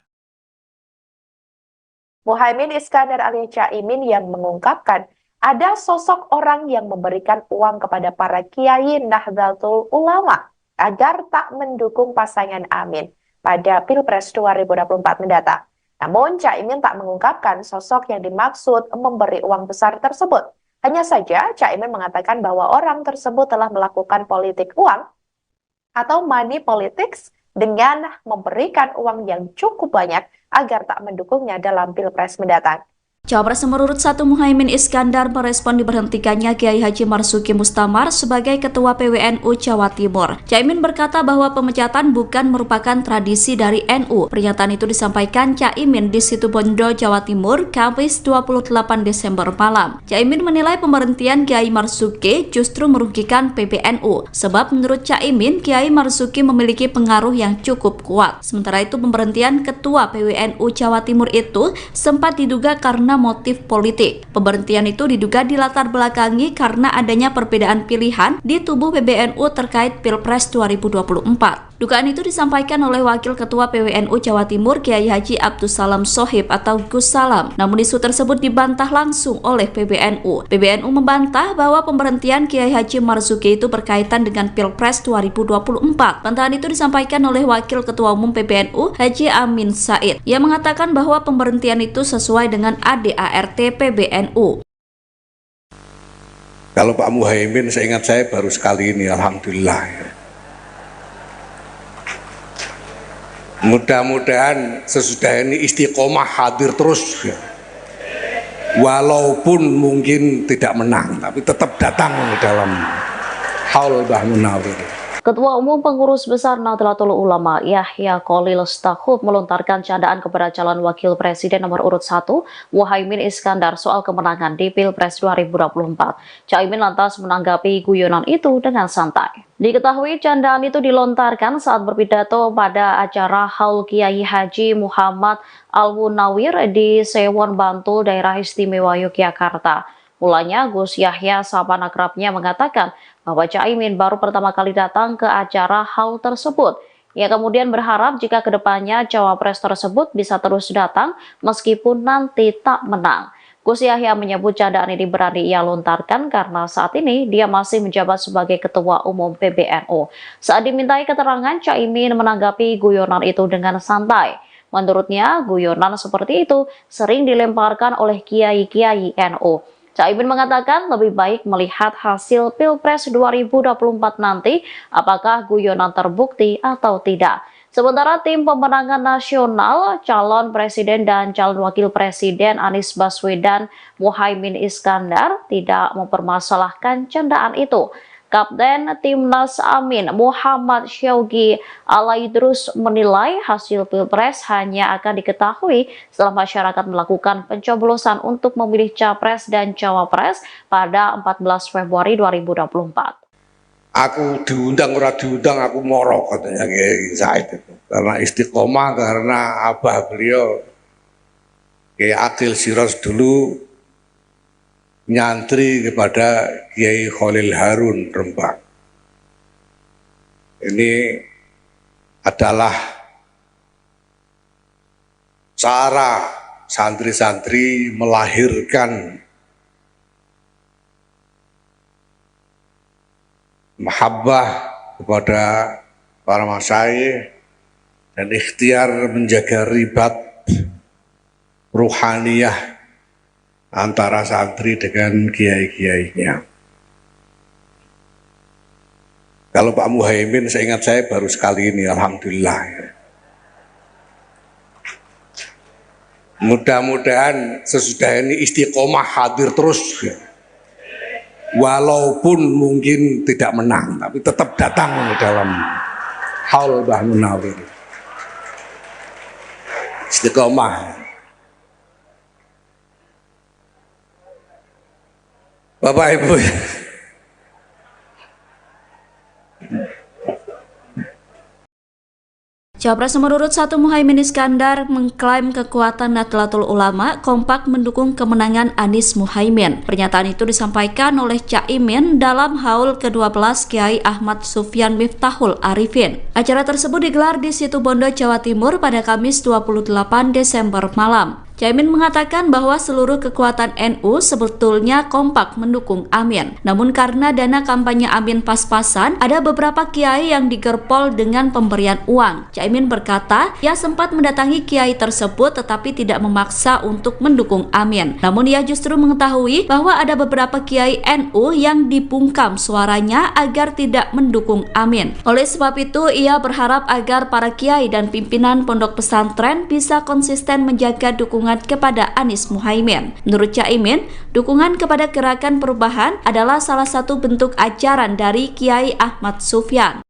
B: Muhaimin Iskandar alias Cak Imin yang mengungkapkan ada sosok orang yang memberikan uang kepada para kiai Nahdlatul Ulama agar tak mendukung pasangan Amin pada Pilpres 2024 mendatang. Namun, Cak Imin tak mengungkapkan sosok yang dimaksud memberi uang besar tersebut. Hanya saja, Cak Imin mengatakan bahwa orang tersebut telah melakukan politik uang atau money politics dengan memberikan uang yang cukup banyak agar tak mendukungnya dalam Pilpres mendatang.
C: Cawapres nomor urut 1 Muhaimin Iskandar merespon diberhentikannya Kiai Haji Marzuki Mustamar sebagai Ketua PWNU Jawa Timur. Caimin berkata bahwa pemecatan bukan merupakan tradisi dari NU. Pernyataan itu disampaikan Caimin di Situbondo, Jawa Timur, Kamis 28 Desember malam. Caimin menilai pemberhentian Kiai Marzuki justru merugikan PBNU. Sebab menurut Caimin, Kiai Marzuki memiliki pengaruh yang cukup kuat. Sementara itu pemberhentian Ketua PWNU Jawa Timur itu sempat diduga karena motif politik. Pemberhentian itu diduga dilatar belakangi karena adanya perbedaan pilihan di tubuh PBNU terkait Pilpres 2024. Dugaan itu disampaikan oleh Wakil Ketua PWNU Jawa Timur Kiai Haji Abdussalam Shohib atau Gus Salam. Namun isu tersebut dibantah langsung oleh PBNU. PBNU membantah bahwa pemberhentian Kiai Haji Marzuki itu berkaitan dengan Pilpres 2024. Bantahan itu disampaikan oleh Wakil Ketua Umum PBNU Haji Amin Said. Ia mengatakan bahwa pemberhentian itu sesuai dengan ADART PBNU.
D: Kalau Pak Muhaimin, seingat saya baru sekali ini, alhamdulillah. Mudah-mudahan sesudah ini istiqomah hadir terus, walaupun mungkin tidak menang, tapi tetap datang dalam haul Mbah Munawir.
E: Ketua Umum Pengurus Besar Nahdlatul Ulama Yahya Khalil Stakuf melontarkan candaan kepada calon wakil presiden nomor urut 1 Muhaimin Iskandar soal kemenangan di Pilpres 2024. Caimin lantas menanggapi guyonan itu dengan santai. Diketahui candaan itu dilontarkan saat berpidato pada acara Haul Kiai Haji Muhammad Al-Munawir di Sewon Bantul, Daerah Istimewa Yogyakarta. Mulanya Gus Yahya sahabat akrabnya mengatakan bahwa Caimin baru pertama kali datang ke acara haul tersebut. Ia kemudian berharap jika kedepannya cawapres tersebut bisa terus datang meskipun nanti tak menang. Gus Yahya menyebut candaan ini berani ia lontarkan karena saat ini dia masih menjabat sebagai Ketua Umum PBNU. Saat dimintai keterangan, Caimin menanggapi guyonan itu dengan santai. Menurutnya, guyonan seperti itu sering dilemparkan oleh kiai-kiai NU. Caimin mengatakan lebih baik melihat hasil Pilpres 2024 nanti apakah guyonan terbukti atau tidak. Sementara tim pemenangan nasional, calon presiden dan calon wakil presiden Anies Baswedan Muhaimin Iskandar tidak mempermasalahkan candaan itu. Kapten Timnas Amin Muhammad Syaugi Alaidrus menilai hasil Pilpres hanya akan diketahui setelah masyarakat melakukan pencoblosan untuk memilih Capres dan Cawapres pada 14 Februari 2024.
D: Aku diundang ora diundang aku moro katanya Kiai Said itu. Karena istiqomah, karena abah beliau Kiai Akil Siros dulu nyantri kepada Kiai Khalil Harun Rembang. Ini adalah cara santri-santri melahirkan mahabbah kepada para masyayikh dan ikhtiar menjaga ribat ruhaniyah antara santri dengan kiai-kiainya. Kalau Pak Muhaimin, seingat saya baru sekali ini, alhamdulillah. Mudah-mudahan sesudah ini istiqomah hadir terus. Walaupun mungkin tidak menang, tapi tetap datang dalam haul Mbah Munawir. Istiqomah. Bapak Ibu,
C: Cawapres nomor urut 1 Muhaimin Iskandar mengklaim kekuatan Nahdlatul Ulama kompak mendukung kemenangan Anies Muhaimin. Pernyataan itu disampaikan oleh Caimin dalam haul ke-12 Kiai Ahmad Sufyan Miftahul Arifin. Acara tersebut digelar di Situbondo, Jawa Timur pada Kamis 28 Desember malam. Caimin mengatakan bahwa seluruh kekuatan NU sebetulnya kompak mendukung Amin. Namun karena dana kampanye Amin pas-pasan, ada beberapa kiai yang digerpol dengan pemberian uang. Caimin berkata, ia sempat mendatangi kiai tersebut tetapi tidak memaksa untuk mendukung Amin. Namun ia justru mengetahui bahwa ada beberapa kiai NU yang dibungkam suaranya agar tidak mendukung Amin. Oleh sebab itu, ia berharap agar para kiai dan pimpinan pondok pesantren bisa konsisten menjaga dukungan kepada Anies Muhaimin. Menurut Caimin, dukungan kepada gerakan perubahan adalah salah satu bentuk ajaran dari Kiai Ahmad Sufyan.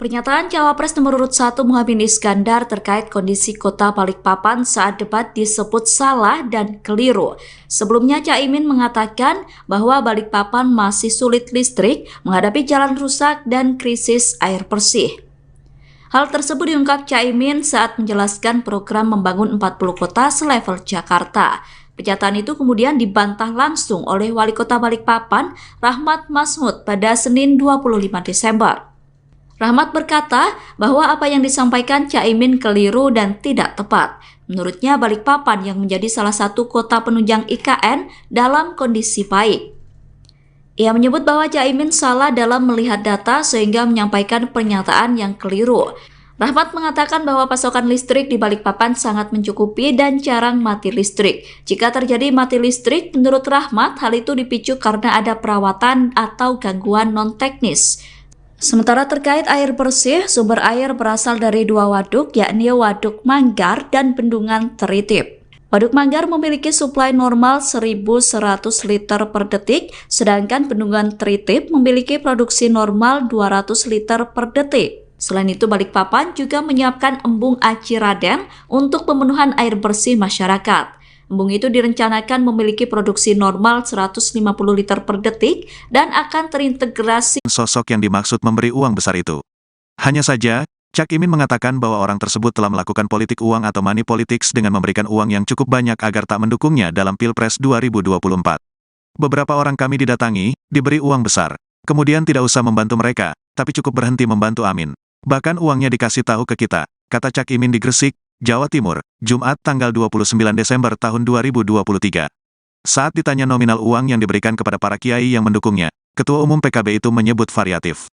C: Pernyataan Cawapres nomor urut 1 Muhaimin Iskandar terkait kondisi kota Balikpapan saat debat disebut salah dan keliru. Sebelumnya Caimin mengatakan bahwa Balikpapan masih sulit listrik, menghadapi jalan rusak dan krisis air bersih. Hal tersebut diungkap Caimin saat menjelaskan program membangun 40 kota selevel Jakarta. Pernyataan itu kemudian dibantah langsung oleh Wali Kota Balikpapan, Rahmat Masmud, pada Senin 25 Desember. Rahmat berkata bahwa apa yang disampaikan Caimin keliru dan tidak tepat. Menurutnya Balikpapan yang menjadi salah satu kota penunjang IKN dalam kondisi baik. Ia menyebut bahwa Caimin salah dalam melihat data sehingga menyampaikan pernyataan yang keliru. Rahmat mengatakan bahwa pasokan listrik di Balikpapan sangat mencukupi dan jarang mati listrik. Jika terjadi mati listrik, menurut Rahmat, hal itu dipicu karena ada perawatan atau gangguan non-teknis. Sementara terkait air bersih, sumber air berasal dari 2 waduk, yakni Waduk Manggar dan Bendungan Teritip. Waduk Manggar memiliki suplai normal 1.100 liter per detik, sedangkan Bendungan Tritip memiliki produksi normal 200 liter per detik. Selain itu, Balikpapan juga menyiapkan embung Aci Raden untuk pemenuhan air bersih masyarakat. Embung itu direncanakan memiliki produksi normal 150 liter per detik dan akan terintegrasi.
A: Sosok yang dimaksud memberi uang besar itu. Hanya saja, Cak Imin mengatakan bahwa orang tersebut telah melakukan politik uang atau money politics dengan memberikan uang yang cukup banyak agar tak mendukungnya dalam Pilpres 2024. Beberapa orang kami didatangi, diberi uang besar. Kemudian tidak usah membantu mereka, tapi cukup berhenti membantu Amin. Bahkan uangnya dikasih tahu ke kita, kata Cak Imin di Gresik, Jawa Timur, Jumat tanggal 29 Desember tahun 2023. Saat ditanya nominal uang yang diberikan kepada para kiai yang mendukungnya, Ketua Umum PKB itu menyebut variatif.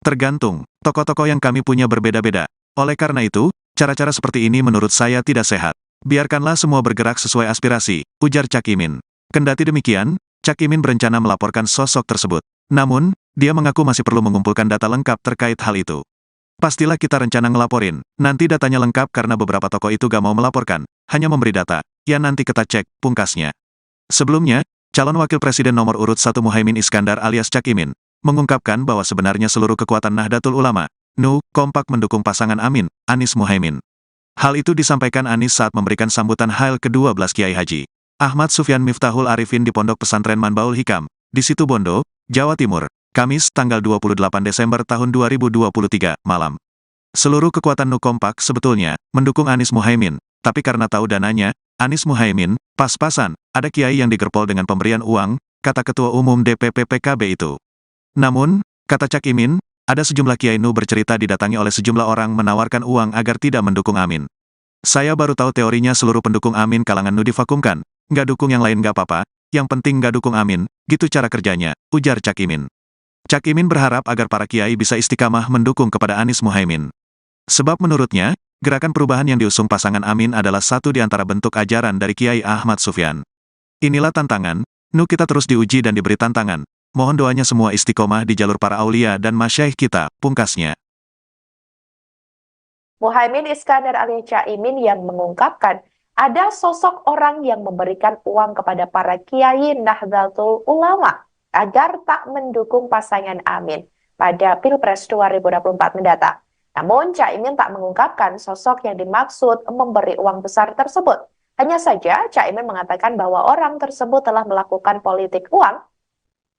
A: Tergantung, tokoh-tokoh yang kami punya berbeda-beda. Oleh karena itu, cara-cara seperti ini menurut saya tidak sehat. Biarkanlah semua bergerak sesuai aspirasi, ujar Cak Imin. Kendati demikian, Cak Imin berencana melaporkan sosok tersebut. Namun, dia mengaku masih perlu mengumpulkan data lengkap terkait hal itu. Pastilah kita rencana ngelaporin, nanti datanya lengkap karena beberapa tokoh itu gak mau melaporkan, hanya memberi data, ya nanti kita cek, pungkasnya. Sebelumnya, calon wakil presiden nomor urut 1 Muhaimin Iskandar alias Cak Imin, mengungkapkan bahwa sebenarnya seluruh kekuatan Nahdlatul Ulama, NU, kompak mendukung pasangan Amin, Anies Muhaimin. Hal itu disampaikan Anies saat memberikan sambutan Hail ke-12 Kiai Haji Ahmad Sufyan Miftahul Arifin di Pondok Pesantren Manbaul Hikam, di Situbondo, Jawa Timur, Kamis tanggal 28 Desember tahun 2023, malam. Seluruh kekuatan NU kompak sebetulnya mendukung Anies Muhaimin, tapi karena tahu dananya, Anies Muhaimin, pas-pasan, ada kiai yang digerpol dengan pemberian uang, kata Ketua Umum DPP PKB itu. Namun, kata Cak Imin, ada sejumlah kiai NU bercerita didatangi oleh sejumlah orang menawarkan uang agar tidak mendukung Amin. Saya baru tahu teorinya seluruh pendukung Amin kalangan NU divakumkan, nggak dukung yang lain nggak apa-apa, yang penting nggak dukung Amin, gitu cara kerjanya, ujar Cak Imin. Cak Imin berharap agar para kiai bisa istiqamah mendukung kepada Anies Muhaimin. Sebab menurutnya, gerakan perubahan yang diusung pasangan Amin adalah satu di antara bentuk ajaran dari Kiai Ahmad Sufyan. Inilah tantangan, NU kita terus diuji dan diberi tantangan. Mohon doanya semua istiqomah di jalur para aulia dan masyaikh kita, pungkasnya.
B: Muhaimin Iskandar alias Cak Imin yang mengungkapkan ada sosok orang yang memberikan uang kepada para kiai Nahdlatul Ulama agar tak mendukung pasangan Amin pada Pilpres 2024 mendatang. Namun Cak Imin tak mengungkapkan sosok yang dimaksud memberi uang besar tersebut. Hanya saja Cak Imin mengatakan bahwa orang tersebut telah melakukan politik uang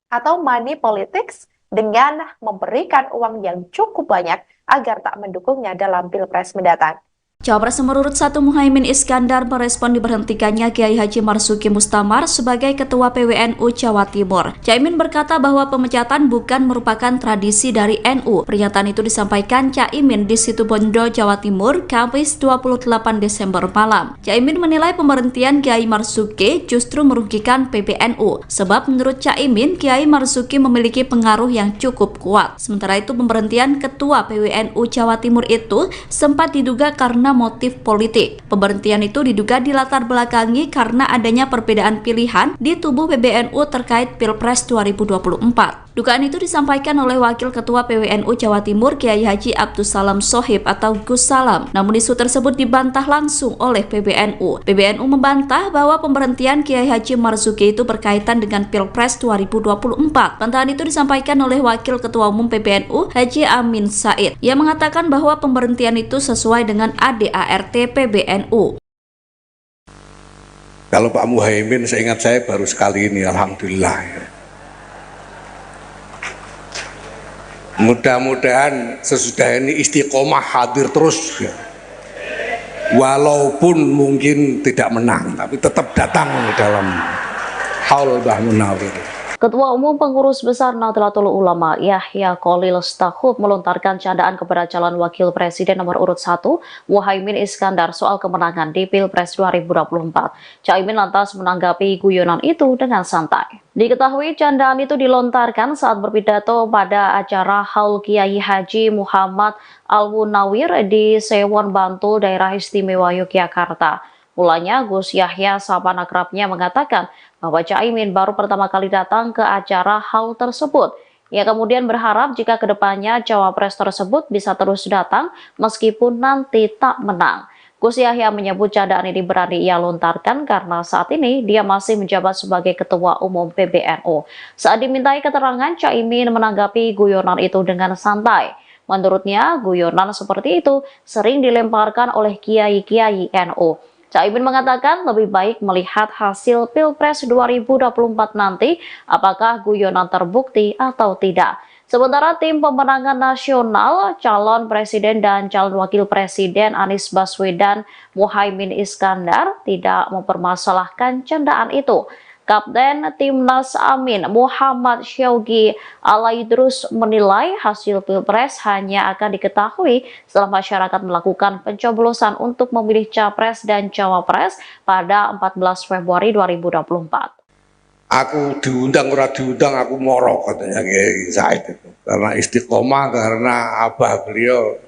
B: atau money politics dengan memberikan uang yang cukup banyak agar tak mendukungnya dalam Pilpres mendatang.
C: Cawapres nomor urut 1 Muhaimin Iskandar merespon diberhentikannya Kiai Haji Marzuki Mustamar sebagai Ketua PWNU Jawa Timur. Caimin berkata bahwa pemecatan bukan merupakan tradisi dari NU. Pernyataan itu disampaikan Caimin di Situbondo, Jawa Timur, Kamis 28 Desember malam. Caimin menilai pemberhentian Kiai Marzuki justru merugikan PBNU. Sebab menurut Caimin, Kiai Marzuki memiliki pengaruh yang cukup kuat. Sementara itu pemberhentian Ketua PWNU Jawa Timur itu sempat diduga karena motif politik. Pemberhentian itu diduga dilatar belakangi karena adanya perbedaan pilihan di tubuh PBNU terkait Pilpres 2024. Dugaan itu disampaikan oleh Wakil Ketua PWNU Jawa Timur Kiai Haji Abdussalam Shohib atau Gus Salam. Namun isu tersebut dibantah langsung oleh PBNU. PBNU membantah bahwa pemberhentian Kiai Haji Marzuki itu berkaitan dengan Pilpres 2024. Bantahan itu disampaikan oleh Wakil Ketua Umum PBNU Haji Amin Said. Ia mengatakan bahwa pemberhentian itu sesuai dengan ADART PBNU.
D: Kalau Pak Muhaimin, seingat saya baru sekali ini, alhamdulillah. Mudah-mudahan sesudah ini istiqomah hadir terus ya. Walaupun mungkin tidak menang, tapi tetap datang dalam haul Mbah Munawir.
E: Ketua Umum Pengurus Besar Nahdlatul Ulama Yahya Kholil Stakuf melontarkan candaan kepada calon wakil presiden nomor urut 1 Muhaimin Iskandar soal kemenangan di Pilpres 2024. Caimin lantas menanggapi guyonan itu dengan santai. Diketahui candaan itu dilontarkan saat berpidato pada acara Haul Kiai Haji Muhammad Al-Munawir di Sewon Bantul, Daerah Istimewa Yogyakarta. Mulanya Gus Yahya sahabat akrabnya mengatakan bahwa Caimin baru pertama kali datang ke acara haul tersebut. Ia kemudian berharap jika kedepannya cawapres tersebut bisa terus datang meskipun nanti tak menang. Gus Yahya menyebut candaan ini berani ia lontarkan karena saat ini dia masih menjabat sebagai Ketua Umum PBNU. Saat dimintai keterangan, Caimin menanggapi guyonan itu dengan santai. Menurutnya, guyonan seperti itu sering dilemparkan oleh kiai-kiai NU. Caimin mengatakan lebih baik melihat hasil Pilpres 2024 nanti apakah guyonan terbukti atau tidak. Sementara tim pemenangan nasional, calon presiden dan calon wakil presiden Anies Baswedan, Muhaimin Iskandar tidak mempermasalahkan candaan itu. Kapten Timnas Amin Muhammad Syaugi Alaidrus menilai hasil Pilpres hanya akan diketahui setelah masyarakat melakukan pencoblosan untuk memilih Capres dan Cawapres pada 14 Februari 2024.
D: Aku diundang ora diundang aku moro katanya Kiai Said itu. Karena istiqomah, karena abah beliau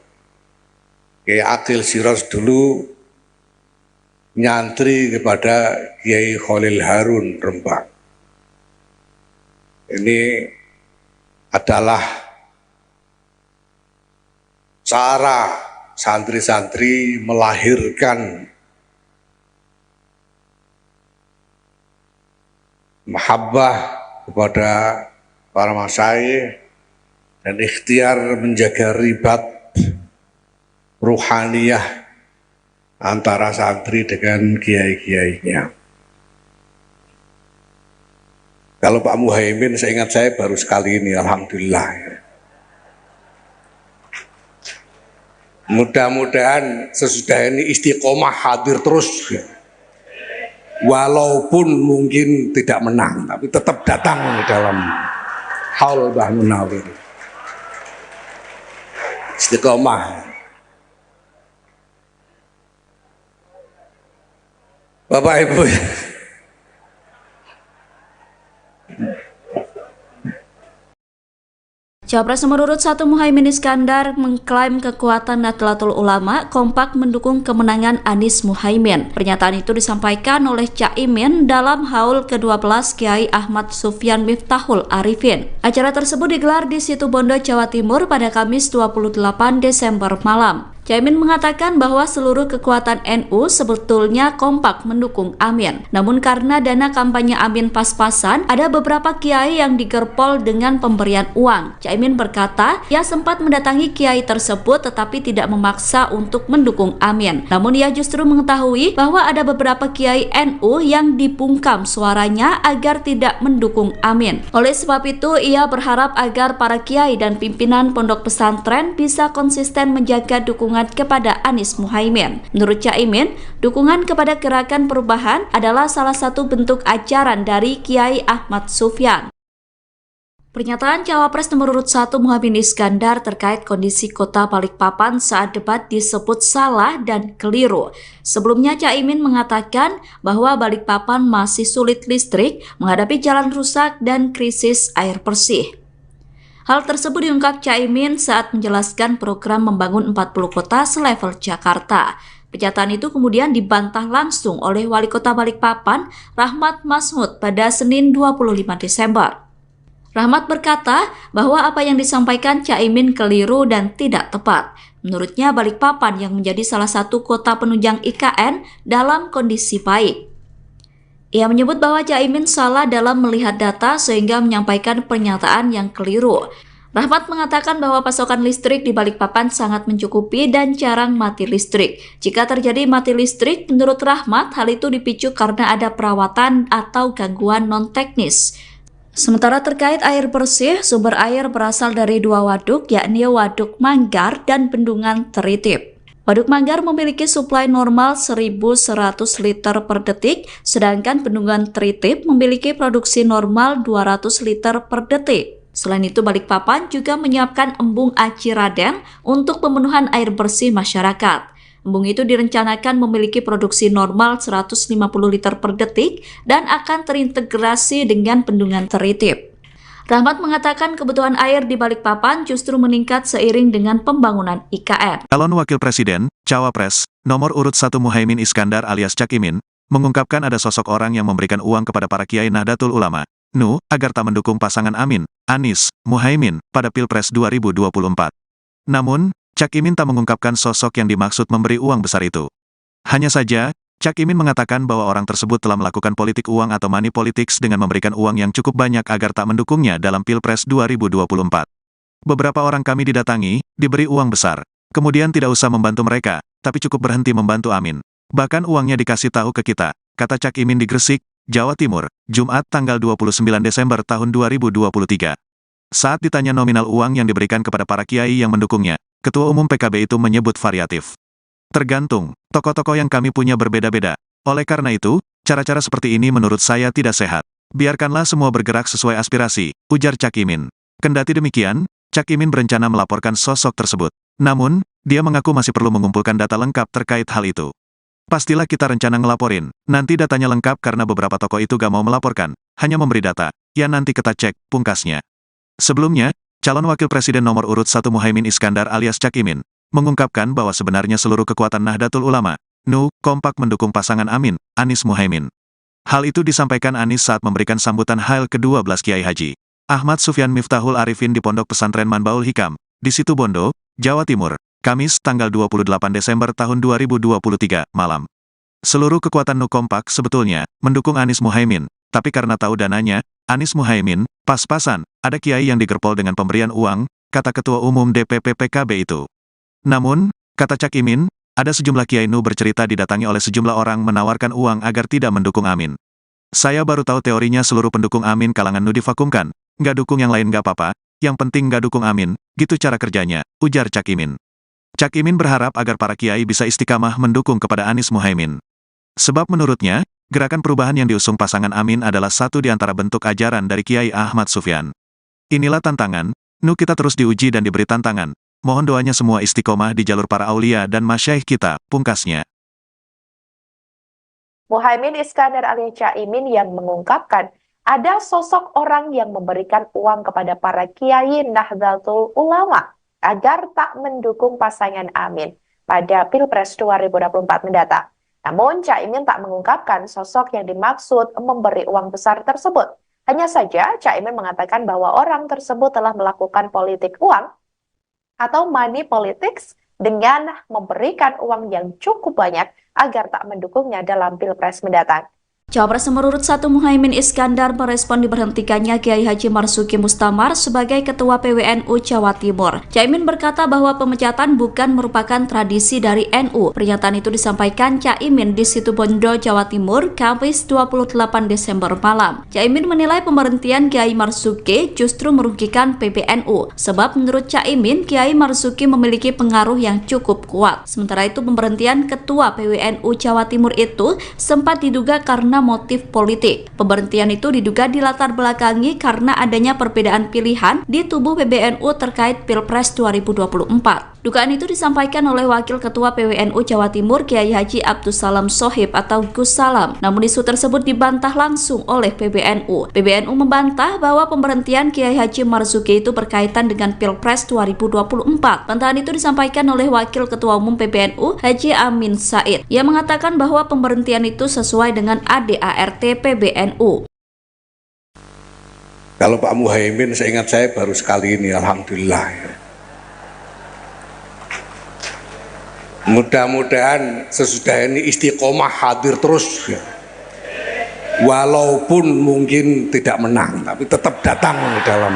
D: Kiai Akil Siros dulu nyantri kepada Kiai Khalil Harun Rembang. Ini adalah cara santri-santri melahirkan mahabbah kepada para masyayikh dan ikhtiar menjaga ribat ruhaniyah antara santri dengan kiai-kiainya. Kalau Pak Muhaimin, saya ingat saya baru sekali ini, alhamdulillah. Mudah-mudahan sesudah ini istiqomah hadir terus. Walaupun mungkin tidak menang, tapi tetap datang dalam haul Mbah Munawir. Istiqomah. Bapak Ibu,
C: Capres nomor urut 1 Muhaimin Iskandar mengklaim kekuatan Nahdlatul Ulama kompak mendukung kemenangan Anies Muhaimin. Pernyataan itu disampaikan oleh Caimin dalam haul ke-12 Kiai Ahmad Sufyan Miftahul Arifin. Acara tersebut digelar di Situbondo, Jawa Timur pada Kamis 28 Desember malam. Caimin mengatakan bahwa seluruh kekuatan NU sebetulnya kompak mendukung Amin. Namun karena dana kampanye Amin pas-pasan, ada beberapa kiai yang digerpol dengan pemberian uang. Caimin berkata, ia sempat mendatangi kiai tersebut tetapi tidak memaksa untuk mendukung Amin. Namun ia justru mengetahui bahwa ada beberapa kiai NU yang dibungkam suaranya agar tidak mendukung Amin. Oleh sebab itu, ia berharap agar para kiai dan pimpinan pondok pesantren bisa konsisten menjaga dukungan kepada Anies Muhaimin. Menurut Caimin, dukungan kepada Gerakan Perubahan adalah salah satu bentuk ajaran dari Kiai Ahmad Sufyan. Pernyataan Cawapres nomor urut 1 Muhaimin Iskandar terkait kondisi kota Balikpapan saat debat disebut salah dan keliru. Sebelumnya Caimin mengatakan bahwa Balikpapan masih sulit listrik, menghadapi jalan rusak dan krisis air bersih. Hal tersebut diungkap Caimin saat menjelaskan program membangun 40 kota selevel Jakarta. Pernyataan itu kemudian dibantah langsung oleh Wali Kota Balikpapan, Rahmat Masmud, pada Senin 25 Desember. Rahmat berkata bahwa apa yang disampaikan Caimin keliru dan tidak tepat. Menurutnya Balikpapan yang menjadi salah satu kota penunjang IKN dalam kondisi baik. Ia menyebut bahwa Caimin salah dalam melihat data sehingga menyampaikan pernyataan yang keliru. Rahmat mengatakan bahwa pasokan listrik di Balikpapan sangat mencukupi dan jarang mati listrik. Jika terjadi mati listrik, menurut Rahmat, hal itu dipicu karena ada perawatan atau gangguan non-teknis. Sementara terkait air bersih, sumber air berasal dari dua waduk, yakni Waduk Manggar dan Bendungan Teritip. Waduk Manggar memiliki suplai normal 1.100 liter per detik, sedangkan Bendungan Teritip memiliki produksi normal 200 liter per detik. Selain itu, Balikpapan juga menyiapkan embung Aci Raden untuk pemenuhan air bersih masyarakat. Embung itu direncanakan memiliki produksi normal 150 liter per detik dan akan terintegrasi dengan Bendungan Teritip. Rahmat mengatakan kebutuhan air di Balikpapan justru meningkat seiring dengan pembangunan IKN.
A: Calon Wakil Presiden, Cawapres, nomor urut 1 Muhaimin Iskandar alias Caimin, mengungkapkan ada sosok orang yang memberikan uang kepada para kiai Nahdlatul Ulama, NU, agar tak mendukung pasangan Amin, Anies, Muhaimin, pada Pilpres 2024. Namun, Caimin tak mengungkapkan sosok yang dimaksud memberi uang besar itu. Hanya saja, Cak Imin mengatakan bahwa orang tersebut telah melakukan politik uang atau money politics dengan memberikan uang yang cukup banyak agar tak mendukungnya dalam Pilpres 2024. Beberapa orang kami didatangi, diberi uang besar. Kemudian tidak usah membantu mereka, tapi cukup berhenti membantu Amin. Bahkan uangnya dikasih tahu ke kita, kata Cak Imin di Gresik, Jawa Timur, Jumat tanggal 29 Desember tahun 2023. Saat ditanya nominal uang yang diberikan kepada para kiai yang mendukungnya, Ketua Umum PKB itu menyebut variatif. Tergantung, tokoh-tokoh yang kami punya berbeda-beda. Oleh karena itu, cara-cara seperti ini menurut saya tidak sehat. Biarkanlah semua bergerak sesuai aspirasi, ujar Cak Imin. Kendati demikian, Cak Imin berencana melaporkan sosok tersebut. Namun, dia mengaku masih perlu mengumpulkan data lengkap terkait hal itu. Pastilah kita rencana ngelaporin, nanti datanya lengkap karena beberapa tokoh itu gak mau melaporkan, hanya memberi data, ya nanti kita cek, pungkasnya. Sebelumnya, calon wakil presiden nomor urut 1 Muhaimin Iskandar alias Cak Imin, mengungkapkan bahwa sebenarnya seluruh kekuatan Nahdlatul Ulama, NU, kompak mendukung pasangan Amin, Anies Muhaimin. Hal itu disampaikan Anies saat memberikan sambutan Hail ke-12 Kiai Haji Ahmad Sufyan Miftahul Arifin di Pondok Pesantren Manbaul Hikam, di Situbondo, Jawa Timur, Kamis tanggal 28 Desember tahun 2023, malam. Seluruh kekuatan NU kompak sebetulnya mendukung Anies Muhaimin, tapi karena tahu dananya, Anies Muhaimin, pas-pasan, ada kiai yang digerpol dengan pemberian uang, kata Ketua Umum DPP PKB itu. Namun, kata Cak Imin, ada sejumlah kiai NU bercerita didatangi oleh sejumlah orang menawarkan uang agar tidak mendukung Amin. Saya baru tahu teorinya seluruh pendukung Amin kalangan NU divakumkan, nggak dukung yang lain nggak apa-apa, yang penting nggak dukung Amin, gitu cara kerjanya, ujar Cak Imin. Cak Imin berharap agar para kiai bisa istiqamah mendukung kepada Anies Muhaimin. Sebab menurutnya, gerakan perubahan yang diusung pasangan Amin adalah satu di antara bentuk ajaran dari Kiai Ahmad Sufyan. Inilah tantangan, NU kita terus diuji dan diberi tantangan. Mohon doanya semua istiqomah di jalur para aulia dan masyaikh kita, pungkasnya.
B: Muhaimin Iskandar alias Cak Imin yang mengungkapkan ada sosok orang yang memberikan uang kepada para kiai Nahdlatul Ulama agar tak mendukung pasangan Amin pada Pilpres 2024 mendatang. Namun, Cak Imin tak mengungkapkan sosok yang dimaksud memberi uang besar tersebut. Hanya saja, Cak Imin mengatakan bahwa orang tersebut telah melakukan politik uang atau money politics dengan memberikan uang yang cukup banyak agar tak mendukungnya dalam Pilpres mendatang.
C: Cawapres nomor urut 1 Muhaimin Iskandar merespon diberhentikannya Kiai Haji Marzuki Mustamar sebagai Ketua PWNU Jawa Timur. Caimin berkata bahwa pemecatan bukan merupakan tradisi dari NU. Pernyataan itu disampaikan Caimin di Situbondo, Jawa Timur, Kamis 28 Desember malam. Caimin menilai pemberhentian Kiai Marzuki justru merugikan PBNU. Sebab menurut Caimin, Kiai Marzuki memiliki pengaruh yang cukup kuat. Sementara itu pemberhentian Ketua PWNU Jawa Timur itu sempat diduga karena motif politik. Pemberhentian itu diduga dilatar belakangi karena adanya perbedaan pilihan di tubuh PBNU terkait Pilpres 2024. Dugaan itu disampaikan oleh Wakil Ketua PWNU Jawa Timur Kiai Haji Abdussalam Shohib atau Gus Salam. Namun isu tersebut dibantah langsung oleh PBNU. PBNU membantah bahwa pemberhentian Kiai Haji Marzuki itu berkaitan dengan Pilpres 2024. Bantahan itu disampaikan oleh Wakil Ketua Umum PBNU Haji Amin Said. Ia mengatakan bahwa pemberhentian itu sesuai dengan ADART PBNU.
D: Kalau Pak Muhaimin, seingat saya baru sekali ini, alhamdulillah. Mudah-mudahan sesudah ini istiqomah hadir terus. Walaupun mungkin tidak menang, tapi tetap datang dalam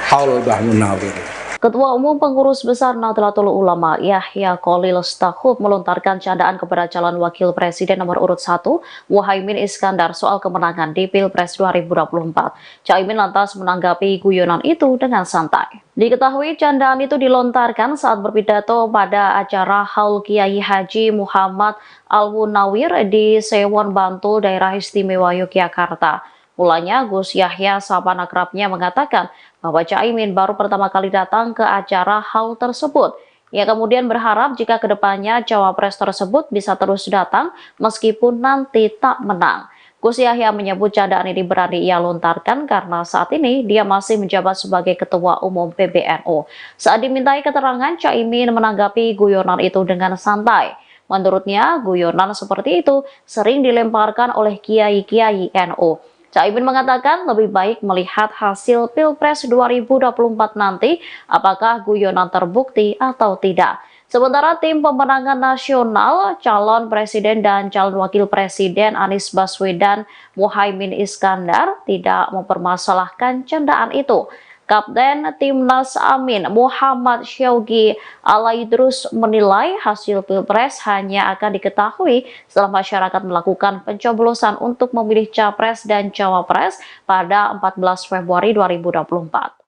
D: haul Mbah Munawir.
E: Ketua Umum Pengurus Besar Nahdlatul Ulama Yahya Kholil Stakuf melontarkan candaan kepada calon wakil presiden nomor urut 1 Muhaimin Iskandar soal kemenangan di Pilpres 2024. Caimin lantas menanggapi guyonan itu dengan santai. Diketahui candaan itu dilontarkan saat berpidato pada acara Haul Kiai Haji Muhammad Al-Munawir di Sewon Bantul, Daerah Istimewa Yogyakarta. Mulanya Gus Yahya sapa akrabnya mengatakan bahwa Caimin baru pertama kali datang ke acara haul tersebut. Ia kemudian berharap jika kedepannya cawapres tersebut bisa terus datang meskipun nanti tak menang. Gus Yahya menyebut candaan ini berani ia lontarkan karena saat ini dia masih menjabat sebagai Ketua Umum PBNU. Saat dimintai keterangan, Caimin menanggapi guyonan itu dengan santai. Menurutnya, guyonan seperti itu sering dilemparkan oleh kiai-kiai NU. Caimin mengatakan lebih baik melihat hasil Pilpres 2024 nanti apakah guyonan terbukti atau tidak. Sementara tim pemenangan nasional, calon presiden dan calon wakil presiden Anies Baswedan, Muhaimin Iskandar tidak mempermasalahkan candaan itu. Kapten Timnas Amin Muhammad Syaugi Alaidrus menilai hasil Pilpres hanya akan diketahui setelah masyarakat melakukan pencoblosan untuk memilih Capres dan Cawapres pada 14 Februari 2024.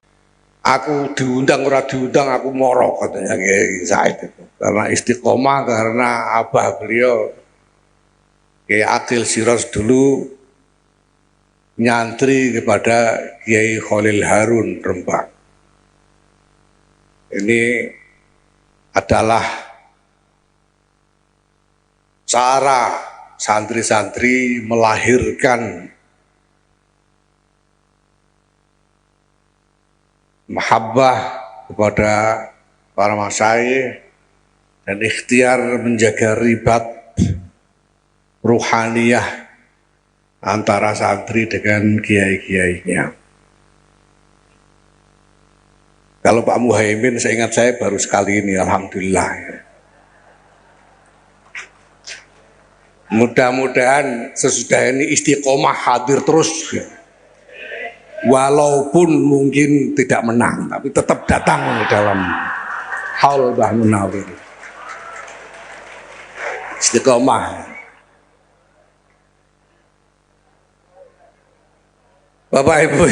D: Aku diundang ora diundang aku moro katanya Kiai Said itu. Karena istiqomah, karena abah beliau Kiai Akil Siros dulu nyantri kepada Kiai Khalil Harun Rembang. Ini adalah cara santri-santri melahirkan mahabbah kepada para masyayikh dan ikhtiar menjaga ribat ruhaniyah antara santri dengan kiai-kiainya. Kalau Pak Muhaimin, seingat saya baru sekali ini, alhamdulillah. Mudah-mudahan sesudah ini istiqomah hadir terus. Walaupun mungkin tidak menang, tapi tetap datang di dalam haul Mbah Munawir. Istiqomah. Bapak Ibu,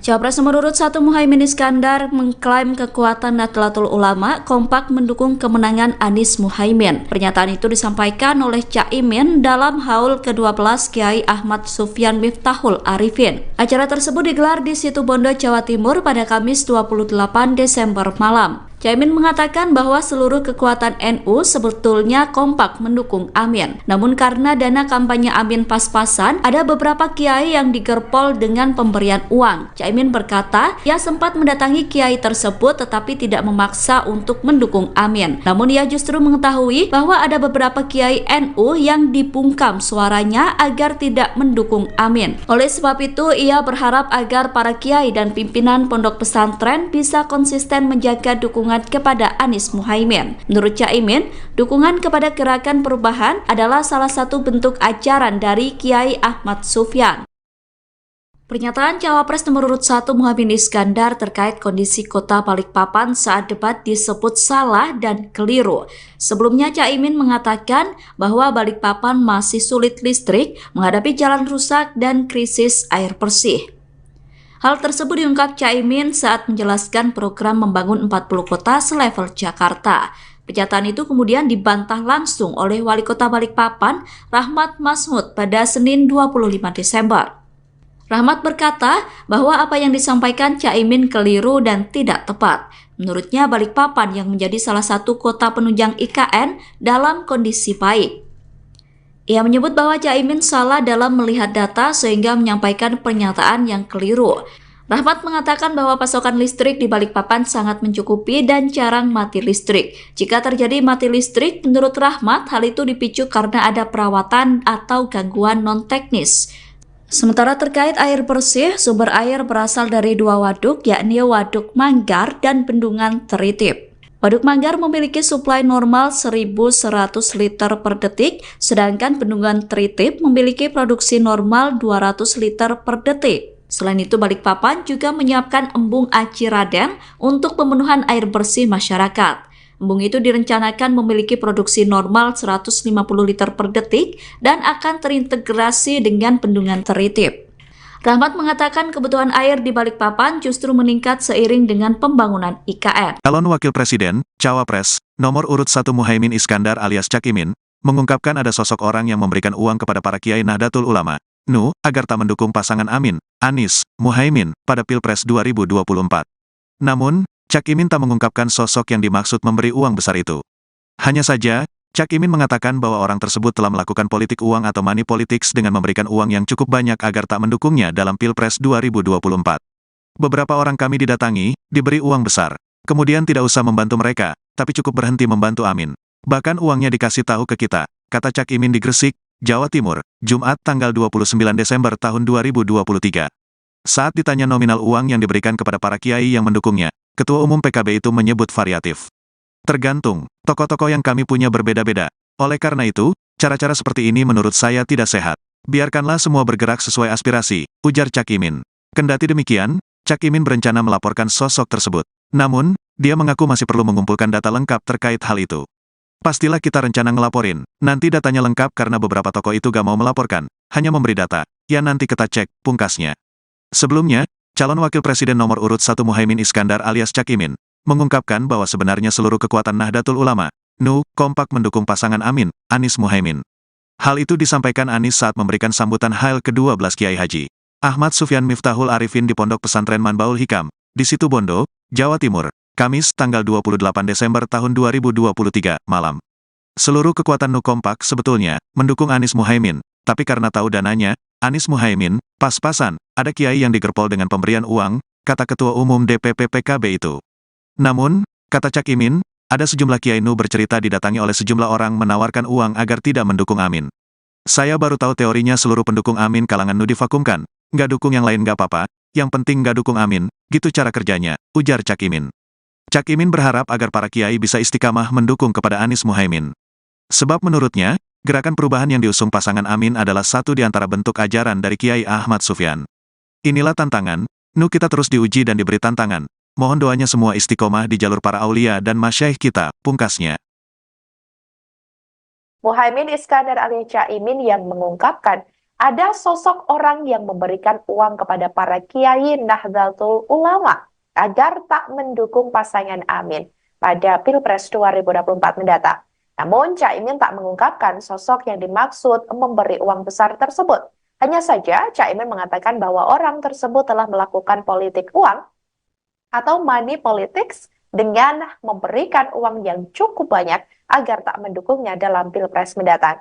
C: Capres nomor urut 1 Muhaimin Iskandar mengklaim kekuatan Nahdlatul Ulama kompak mendukung kemenangan Anies Muhaimin. Pernyataan itu disampaikan oleh Caimin dalam haul ke-12 Kiai Ahmad Sufyan Miftahul Arifin. Acara tersebut digelar di Situbondo, Jawa Timur pada Kamis 28 Desember malam. Caimin mengatakan bahwa seluruh kekuatan NU sebetulnya kompak mendukung Amin. Namun karena dana kampanye Amin pas-pasan, ada beberapa kiai yang digerpol dengan pemberian uang. Caimin berkata, ia sempat mendatangi kiai tersebut tetapi tidak memaksa untuk mendukung Amin. Namun ia justru mengetahui bahwa ada beberapa kiai NU yang dibungkam suaranya agar tidak mendukung Amin. Oleh sebab itu, ia berharap agar para kiai dan pimpinan pondok pesantren bisa konsisten menjaga dukungan kepada Anies Muhaimin. Menurut Caimin, dukungan kepada gerakan perubahan adalah salah satu bentuk ajaran dari Kiai Ahmad Sufyan. Pernyataan Cawapres nomor urut 1 Muhaimin Iskandar terkait kondisi kota Balikpapan saat debat disebut salah dan keliru. Sebelumnya Caimin mengatakan bahwa Balikpapan masih sulit listrik, menghadapi jalan rusak dan krisis air bersih. Hal tersebut diungkap Caimin saat menjelaskan program membangun 40 kota selevel Jakarta. Pernyataan itu kemudian dibantah langsung oleh Wali Kota Balikpapan, Rahmat Masmud, pada Senin 25 Desember. Rahmat berkata bahwa apa yang disampaikan Caimin keliru dan tidak tepat. Menurutnya Balikpapan yang menjadi salah satu kota penunjang IKN dalam kondisi baik. Ia menyebut bahwa Caimin salah dalam melihat data sehingga menyampaikan pernyataan yang keliru. Rahmat mengatakan bahwa pasokan listrik di Balikpapan sangat mencukupi dan jarang mati listrik. Jika terjadi mati listrik, menurut Rahmat, hal itu dipicu karena ada perawatan atau gangguan non-teknis. Sementara terkait air bersih, sumber air berasal dari 2 waduk, yakni Waduk Manggar dan Bendungan Teritip. Waduk Manggar memiliki suplai normal 1.100 liter per detik, sedangkan Bendungan Teritip memiliki produksi normal 200 liter per detik. Selain itu, Balikpapan juga menyiapkan embung Aci Raden untuk pemenuhan air bersih masyarakat. Embung itu direncanakan memiliki produksi normal 150 liter per detik dan akan terintegrasi dengan Bendungan Teritip. Rahmat mengatakan kebutuhan air di Balikpapan justru meningkat seiring dengan pembangunan IKN.
A: Calon Wakil Presiden, Cawapres, nomor urut 1 Muhaimin Iskandar alias Caimin, mengungkapkan ada sosok orang yang memberikan uang kepada para kiai Nahdlatul Ulama, NU, agar tak mendukung pasangan Amin, Anies, Muhaimin, pada Pilpres 2024. Namun, Caimin tak mengungkapkan sosok yang dimaksud memberi uang besar itu. Hanya saja, Caimin mengatakan bahwa orang tersebut telah melakukan politik uang atau money politics dengan memberikan uang yang cukup banyak agar tak mendukungnya dalam Pilpres 2024. Beberapa orang kami didatangi, diberi uang besar. Kemudian tidak usah membantu mereka, tapi cukup berhenti membantu Amin. Bahkan uangnya dikasih tahu ke kita, kata Caimin di Gresik, Jawa Timur, Jumat tanggal 29 Desember tahun 2023. Saat ditanya nominal uang yang diberikan kepada para kiai yang mendukungnya, Ketua Umum PKB itu menyebut variatif. Tergantung, tokoh-tokoh yang kami punya berbeda-beda. Oleh karena itu, cara-cara seperti ini menurut saya tidak sehat. Biarkanlah semua bergerak sesuai aspirasi, ujar Cak Imin. Kendati demikian, Cak Imin berencana melaporkan sosok tersebut. Namun, dia mengaku masih perlu mengumpulkan data lengkap terkait hal itu. Pastilah kita rencana ngelaporin. Nanti datanya lengkap karena beberapa tokoh itu gak mau melaporkan, hanya memberi data. Ya nanti kita cek, pungkasnya. Sebelumnya, calon wakil presiden nomor urut 1 Muhaimin Iskandar alias Cak Imin, mengungkapkan bahwa sebenarnya seluruh kekuatan Nahdlatul Ulama, NU, kompak mendukung pasangan Amin, Anies Muhaimin. Hal itu disampaikan Anies saat memberikan sambutan Hail ke-12 Kiai Haji Ahmad Sufyan Miftahul Arifin di Pondok Pesantren Manbaul Hikam, di Situbondo, Jawa Timur, Kamis tanggal 28 Desember tahun 2023, malam. Seluruh kekuatan NU kompak sebetulnya mendukung Anies Muhaimin, tapi karena tahu dananya, Anies Muhaimin, pas-pasan, ada kiai yang digerpol dengan pemberian uang, kata Ketua Umum DPP PKB itu. Namun, kata Cak Imin, ada sejumlah kiai NU bercerita didatangi oleh sejumlah orang menawarkan uang agar tidak mendukung Amin. Saya baru tahu teorinya seluruh pendukung Amin kalangan NU divakumkan, nggak dukung yang lain nggak apa-apa, yang penting nggak dukung Amin, gitu cara kerjanya, ujar Cak Imin. Cak Imin berharap agar para kiai bisa istiqamah mendukung kepada Anies Muhaimin. Sebab menurutnya, gerakan perubahan yang diusung pasangan Amin adalah satu di antara bentuk ajaran dari Kiai Ahmad Sufyan. Inilah tantangan, NU kita terus diuji dan diberi tantangan. Mohon doanya semua istiqomah di jalur para aulia dan masyaikh kita, pungkasnya.
B: Muhaimin Iskandar alias Cak Imin yang mengungkapkan ada sosok orang yang memberikan uang kepada para kiai Nahdlatul Ulama agar tak mendukung pasangan Amin pada Pilpres 2024 mendatang. Namun, Cak Imin tak mengungkapkan sosok yang dimaksud memberi uang besar tersebut. Hanya saja, Cak Imin mengatakan bahwa orang tersebut telah melakukan politik uang atau money politics dengan memberikan uang yang cukup banyak agar tak mendukungnya dalam Pilpres mendatang.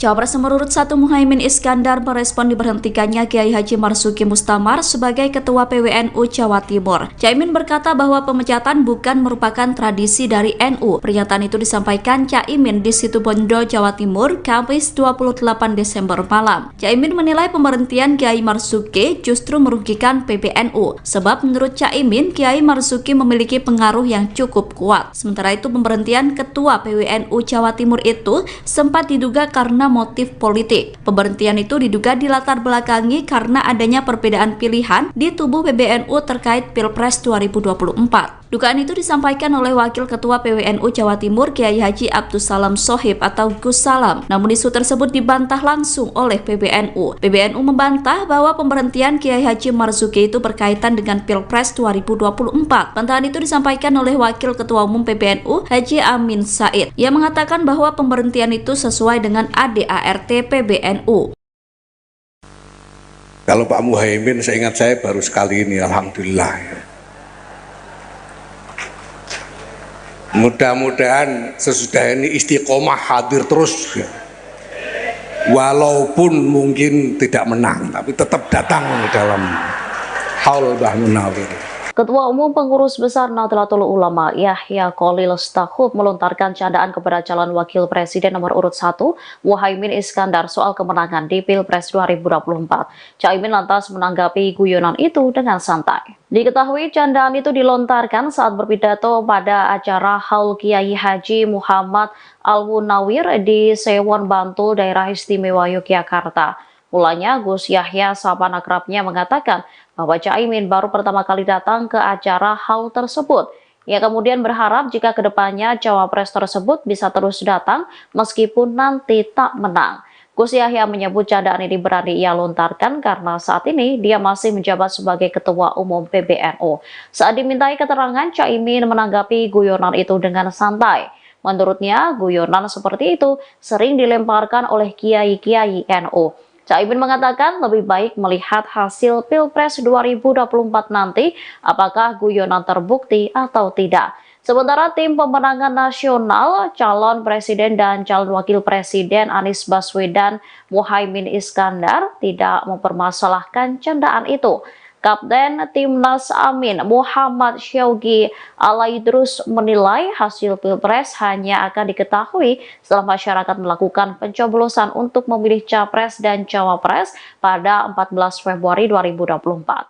C: Cawapres nomor urut 1 Muhaimin Iskandar merespon diberhentikannya Kiai Haji Marzuki Mustamar sebagai Ketua PWNU Jawa Timur. Caimin berkata bahwa pemecatan bukan merupakan tradisi dari NU. Pernyataan itu disampaikan Caimin di Situbondo, Jawa Timur, Kamis 28 Desember malam. Caimin menilai pemberhentian Kiai Marzuki justru merugikan PBNU. Sebab menurut Caimin, Kiai Marzuki memiliki pengaruh yang cukup kuat. Sementara itu pemberhentian Ketua PWNU Jawa Timur itu sempat diduga karena motif politik. Pemberhentian itu diduga dilatar belakangi karena adanya perbedaan pilihan di tubuh PBNU terkait Pilpres 2024. Dugaan itu disampaikan oleh Wakil Ketua PWNU Jawa Timur Kiai Haji Abdus Salam Sohib atau Gus Salam. Namun isu tersebut dibantah langsung oleh PBNU. PBNU membantah bahwa pemberhentian Kiai Haji Marzuki itu berkaitan dengan Pilpres 2024. Bantahan itu disampaikan oleh Wakil Ketua Umum PBNU Haji Amin Said. Ia mengatakan bahwa pemberhentian itu sesuai dengan ADART PBNU.
D: Kalau Pak Muhaimin, seingat saya baru sekali ini, alhamdulillah. Mudah-mudahan sesudah ini istiqomah hadir terus. Walaupun mungkin tidak menang, tapi tetap datang dalam haul Mbah Munawir.
E: Ketua Umum Pengurus Besar Nahdlatul Ulama Yahya Kholil Stakuf melontarkan candaan kepada calon wakil presiden nomor urut 1 Muhaimin Iskandar soal kemenangan di Pilpres 2024. Caimin lantas menanggapi guyonan itu dengan santai. Diketahui candaan itu dilontarkan saat berpidato pada acara Haul Kiai Haji Muhammad Al-Munawir di Sewon Bantul, Daerah Istimewa Yogyakarta. Mulanya Gus Yahya sahabat akrabnya mengatakan bahwa Caimin baru pertama kali datang ke acara haul tersebut. Ia kemudian berharap jika kedepannya cawapres tersebut bisa terus datang meskipun nanti tak menang. Gus Yahya menyebut candaan ini berani ia lontarkan karena saat ini dia masih menjabat sebagai Ketua Umum PBNU. Saat dimintai keterangan, Caimin menanggapi guyonan itu dengan santai. Menurutnya, guyonan seperti itu sering dilemparkan oleh kiai-kiai NU. Caimin mengatakan lebih baik melihat hasil Pilpres 2024 nanti apakah guyonan terbukti atau tidak. Sementara tim pemenangan nasional, calon presiden dan calon wakil presiden Anies Baswedan Muhaimin Iskandar tidak mempermasalahkan candaan itu. Kapten Timnas Amin Muhammad Syaugi Alaidrus menilai hasil Pilpres hanya akan diketahui setelah masyarakat melakukan pencoblosan untuk memilih Capres dan Cawapres pada 14 Februari 2024.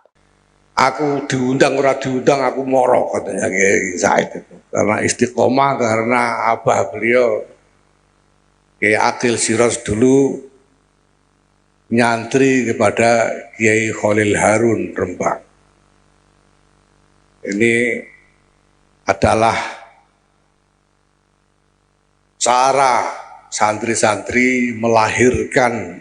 D: Aku diundang ora diundang aku moro katanya Kiai Said itu. Karena istiqomah, karena abah beliau Kiai Akil Siros dulu nyantri kepada Kiai Khalil Harun Rembang. Ini adalah cara santri-santri melahirkan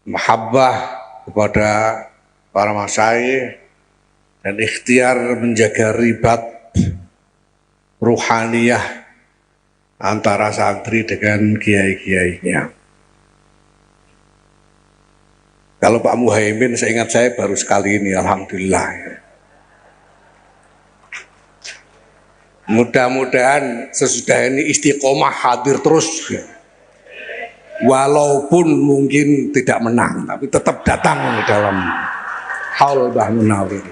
D: mahabbah kepada para masyayikh dan ikhtiar menjaga ribat ruhaniyah antara santri dengan kiai-kiainya. Kalau Pak Muhaimin, seingat saya baru sekali ini, alhamdulillah. Mudah-mudahan sesudah ini istiqomah hadir terus. Walaupun mungkin tidak menang, tapi tetap datang dalam haul Mbah Munawir.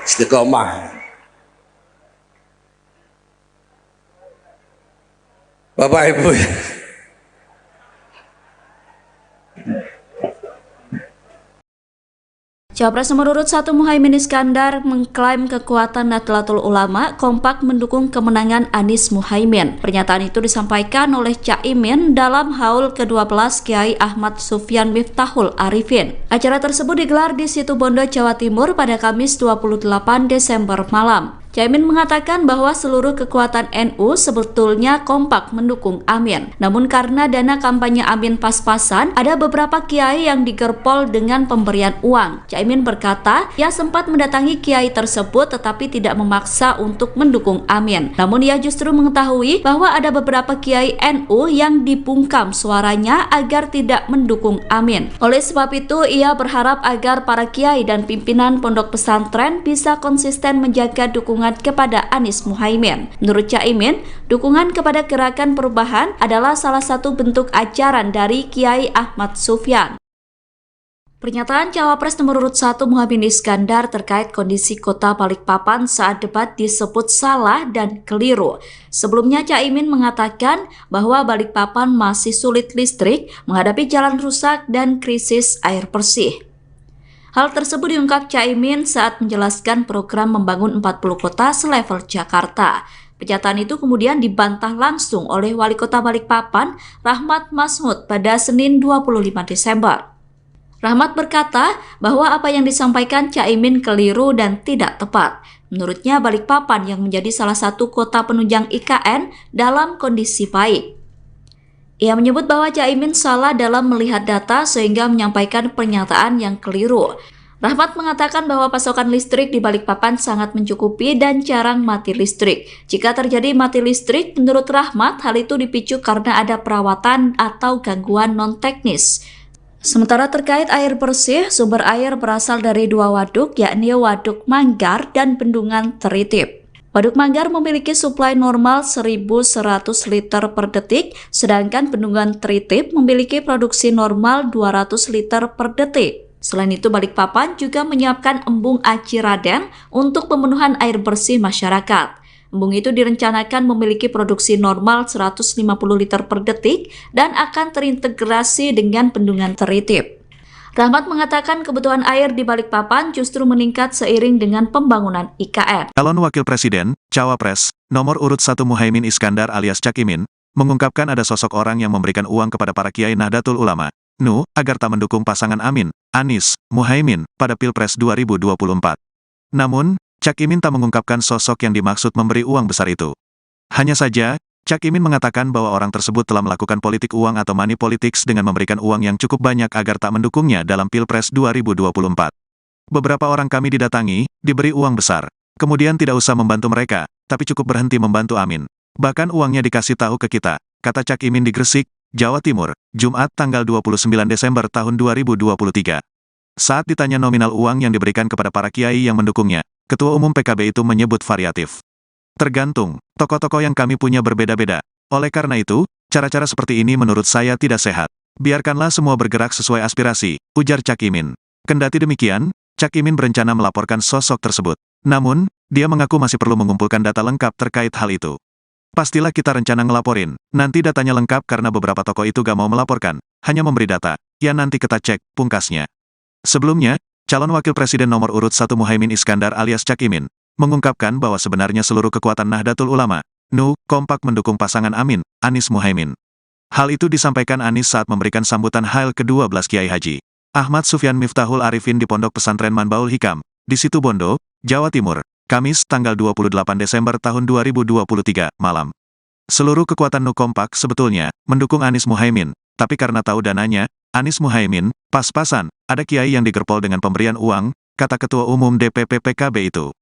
D: Istiqomah. Bapak Ibu,
C: Cawapres nomor urut 1 Muhaimin Iskandar mengklaim kekuatan Nahdlatul Ulama kompak mendukung kemenangan Anies Muhaimin. Pernyataan itu disampaikan oleh Caimin dalam haul ke-12 Kiai Ahmad Sufyan Miftahul Arifin. Acara tersebut digelar di Situbondo, Jawa Timur pada Kamis 28 Desember malam. Caimin mengatakan bahwa seluruh kekuatan NU sebetulnya kompak mendukung Amin. Namun karena dana kampanye Amin pas-pasan, ada beberapa kiai yang digerpol dengan pemberian uang. Caimin berkata, ia sempat mendatangi kiai tersebut tetapi tidak memaksa untuk mendukung Amin. Namun ia justru mengetahui bahwa ada beberapa kiai NU yang dibungkam suaranya agar tidak mendukung Amin. Oleh sebab itu, ia berharap agar para kiai dan pimpinan pondok pesantren bisa konsisten menjaga dukungan kepada Anies Muhaimin. Menurut Caimin, dukungan kepada Gerakan Perubahan adalah salah satu bentuk ajaran dari Kiai Ahmad Sufyan. Pernyataan Cawapres nomor urut 1 Muhaimin Iskandar terkait kondisi kota Balikpapan saat debat disebut salah dan keliru. Sebelumnya Caimin mengatakan bahwa Balikpapan masih sulit listrik, menghadapi jalan rusak dan krisis air bersih. Hal tersebut diungkap Caimin saat menjelaskan program membangun 40 kota selevel Jakarta. Pernyataan itu kemudian dibantah langsung oleh Wali Kota Balikpapan, Rahmat Masmud, pada Senin 25 Desember. Rahmat berkata bahwa apa yang disampaikan Caimin keliru dan tidak tepat. Menurutnya Balikpapan yang menjadi salah satu kota penunjang IKN dalam kondisi baik. Ia menyebut bahwa Caimin salah dalam melihat data sehingga menyampaikan pernyataan yang keliru. Rahmat mengatakan bahwa pasokan listrik di Balikpapan sangat mencukupi dan jarang mati listrik. Jika terjadi mati listrik, menurut Rahmat, hal itu dipicu karena ada perawatan atau gangguan non-teknis. Sementara terkait air bersih, sumber air berasal dari dua waduk, yakni Waduk Manggar dan Bendungan Teritip. Waduk Manggar memiliki suplai normal 1.100 liter per detik, sedangkan Bendungan Teritip memiliki produksi normal 200 liter per detik. Selain itu, Balikpapan juga menyiapkan embung Aci Raden untuk pemenuhan air bersih masyarakat. Embung itu direncanakan memiliki produksi normal 150 liter per detik dan akan terintegrasi dengan Bendungan Teritip. Rahmat mengatakan kebutuhan air di Balikpapan justru meningkat seiring dengan pembangunan IKN.
A: Calon Wakil Presiden, Cawapres, nomor urut 1 Muhaimin Iskandar alias Caimin, mengungkapkan ada sosok orang yang memberikan uang kepada para kiai Nahdlatul Ulama, NU, agar tak mendukung pasangan Amin, Anies, Muhaimin, pada Pilpres 2024. Namun, Caimin tak mengungkapkan sosok yang dimaksud memberi uang besar itu. Hanya saja, Caimin mengatakan bahwa orang tersebut telah melakukan politik uang atau money politics dengan memberikan uang yang cukup banyak agar tak mendukungnya dalam Pilpres 2024. Beberapa orang kami didatangi, diberi uang besar. Kemudian tidak usah membantu mereka, tapi cukup berhenti membantu Amin. Bahkan uangnya dikasih tahu ke kita, kata Caimin di Gresik, Jawa Timur, Jumat tanggal 29 Desember tahun 2023. Saat ditanya nominal uang yang diberikan kepada para kiai yang mendukungnya, Ketua Umum PKB itu menyebut variatif. Tergantung, tokoh-tokoh yang kami punya berbeda-beda. Oleh karena itu, cara-cara seperti ini menurut saya tidak sehat. Biarkanlah semua bergerak sesuai aspirasi, ujar Caimin. Kendati demikian, Caimin berencana melaporkan sosok tersebut. Namun, dia mengaku masih perlu mengumpulkan data lengkap terkait hal itu. Pastilah kita rencana ngelaporin, nanti datanya lengkap karena beberapa tokoh itu gak mau melaporkan. hanya memberi data, ya nanti kita cek, pungkasnya. Sebelumnya, calon wakil presiden nomor urut 1 Muhaimin Iskandar alias Cak Imin, mengungkapkan bahwa sebenarnya seluruh kekuatan Nahdlatul Ulama, NU, kompak mendukung pasangan Amin, Anies Muhaimin. Hal itu disampaikan Anies saat memberikan sambutan Hail ke-12 Kiai Haji Ahmad Sufyan Miftahul Arifin di Pondok Pesantren Manbaul Hikam, di Situbondo, Jawa Timur, Kamis tanggal 28 Desember tahun 2023, malam. Seluruh kekuatan NU kompak sebetulnya mendukung Anies Muhaimin, tapi karena tahu dananya, Anies Muhaimin, pas-pasan, ada kiai yang digerpol dengan pemberian uang, kata Ketua Umum DPP PKB itu.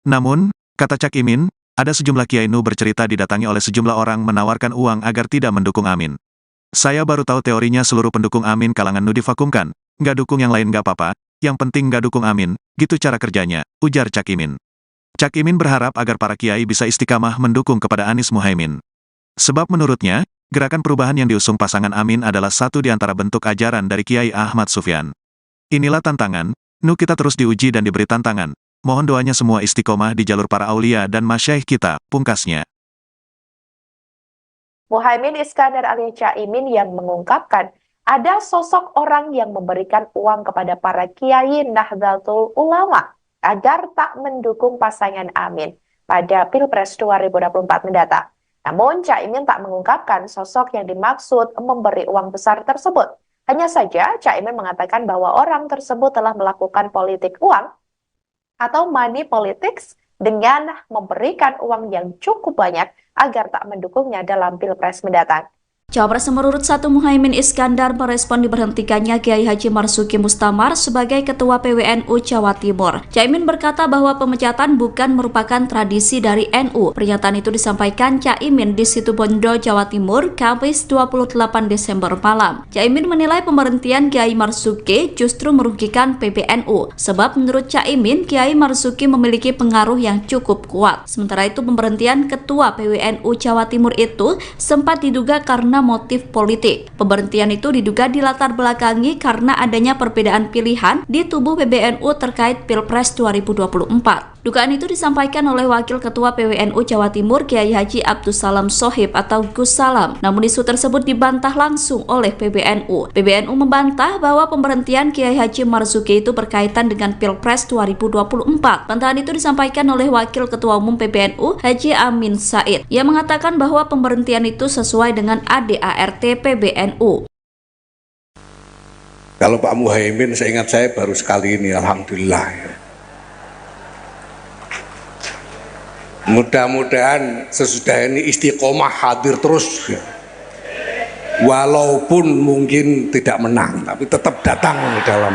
A: Namun, kata Cak Imin, ada sejumlah kiai NU bercerita didatangi oleh sejumlah orang menawarkan uang agar tidak mendukung Amin. Saya baru tahu teorinya seluruh pendukung Amin kalangan NU divakumkan, nggak dukung yang lain nggak apa-apa, yang penting nggak dukung Amin, gitu cara kerjanya, ujar Cak Imin. Cak Imin berharap agar para kiai bisa istiqamah mendukung kepada Anies Muhaimin. Sebab menurutnya, gerakan perubahan yang diusung pasangan Amin adalah satu di antara bentuk ajaran dari Kiai Ahmad Sufyan. Inilah tantangan, NU kita terus diuji dan diberi tantangan. Mohon doanya semua istiqomah di jalur para aulia dan masyaikh kita, pungkasnya.
B: Muhaimin Iskandar alias Cak Imin yang mengungkapkan ada sosok orang yang memberikan uang kepada para kiai Nahdlatul Ulama agar tak mendukung pasangan Amin pada Pilpres 2024 mendatang. Namun, Cak Imin tak mengungkapkan sosok yang dimaksud memberi uang besar tersebut. Hanya saja, Cak Imin mengatakan bahwa orang tersebut telah melakukan politik uang atau money politics dengan memberikan uang yang cukup banyak agar tak mendukungnya dalam Pilpres mendatang.
C: Cawapres nomor urut 1 Muhaimin Iskandar merespon diberhentikannya Kiai Haji Marzuki Mustamar sebagai Ketua PWNU Jawa Timur. Caimin berkata bahwa pemecatan bukan merupakan tradisi dari NU. Pernyataan itu disampaikan Caimin di Situbondo, Jawa Timur, Kamis 28 Desember malam. Caimin menilai pemberhentian Kiai Marzuki justru merugikan PBNU. Sebab menurut Caimin, Kiai Marzuki memiliki pengaruh yang cukup kuat. Sementara itu pemberhentian Ketua PWNU Jawa Timur itu sempat diduga karena motif politik. Pemberhentian itu diduga dilatar belakangi karena adanya perbedaan pilihan di tubuh PBNU terkait Pilpres 2024. Dugaan itu disampaikan oleh Wakil Ketua PWNU Jawa Timur Kiai Haji Abdus Salam Sohib atau Gus Salam. Namun isu tersebut dibantah langsung oleh PBNU. PBNU membantah bahwa pemberhentian Kiai Haji Marzuki itu berkaitan dengan Pilpres 2024. Bantahan itu disampaikan oleh Wakil Ketua Umum PBNU Haji Amin Said. Ia mengatakan bahwa pemberhentian itu sesuai dengan ADART PBNU.
D: Kalau Pak Muhaimin, seingat saya baru sekali ini, alhamdulillah. Mudah-mudahan sesudah ini istiqomah hadir terus. Walaupun mungkin tidak menang, tapi tetap datang dalam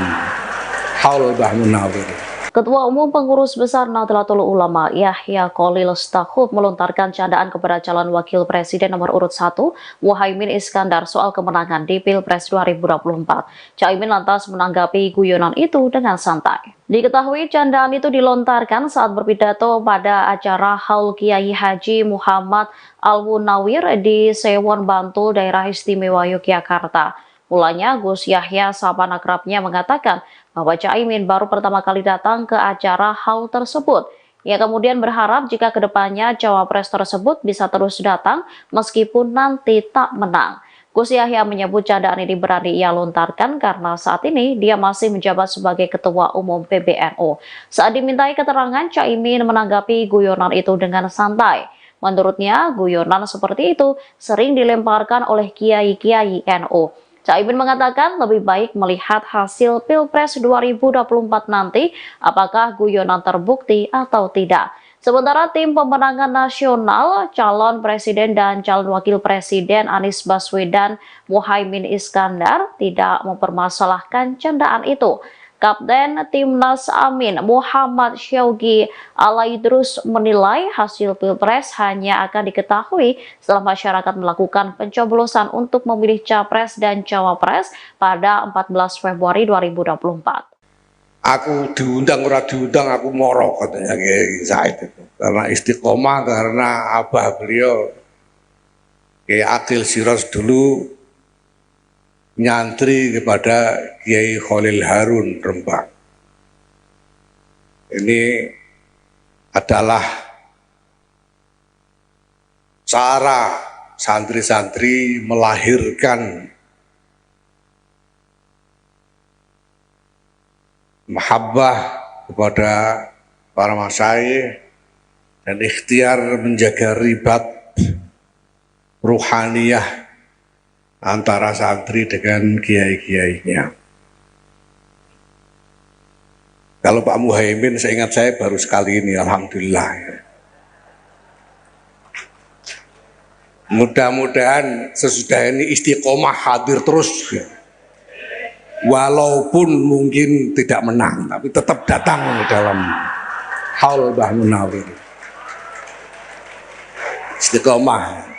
D: haul Mbah Munawir.
E: Ketua Umum Pengurus Besar Nahdlatul Ulama Yahya Khalil Stakuf melontarkan candaan kepada calon wakil presiden nomor urut 1 Muhaimin Iskandar soal kemenangan di Pilpres 2024. Caimin lantas menanggapi guyonan itu dengan santai. Diketahui candaan itu dilontarkan saat berpidato pada acara Haul Kiai Haji Muhammad Al-Munawir di Sewon Bantul, Daerah Istimewa Yogyakarta. Mulanya Gus Yahya sahabat akrabnya mengatakan bahwa Caimin baru pertama kali datang ke acara haul tersebut. Ia kemudian berharap jika kedepannya cawapres tersebut bisa terus datang meskipun nanti tak menang. Gus Yahya menyebut candaan ini berani ia lontarkan karena saat ini dia masih menjabat sebagai Ketua Umum PBNU. Saat dimintai keterangan, Caimin menanggapi guyonan itu dengan santai. Menurutnya, guyonan seperti itu sering dilemparkan oleh kiai-kiai NU. Caimin mengatakan lebih baik melihat hasil Pilpres 2024 nanti apakah guyonan terbukti atau tidak. Sementara tim pemenangan nasional, calon presiden dan calon wakil presiden Anies Baswedan Muhaimin Iskandar tidak mempermasalahkan candaan itu. Kapten Timnas Amin Muhammad Syaugi Alaidrus menilai hasil Pilpres hanya akan diketahui setelah masyarakat melakukan pencoblosan untuk memilih Capres dan Cawapres pada 14 Februari 2024.
D: Aku diundang ora diundang aku moro katanya Kiai Said itu. Karena istiqomah, karena abah beliau Kiai Akil Siraj dulu nyantri kepada Kiai Khalil Harun Rembang. Ini adalah cara santri-santri melahirkan mahabbah kepada para masyayikh dan ikhtiar menjaga ribat ruhaniyah antara santri dengan kiai-kiainya. Kalau Pak Muhaimin, seingat saya baru sekali ini, alhamdulillah. Mudah-mudahan sesudah ini istiqomah hadir terus. Walaupun mungkin tidak menang, tapi tetap datang dalam haul Mbah Munawir. Istiqomah.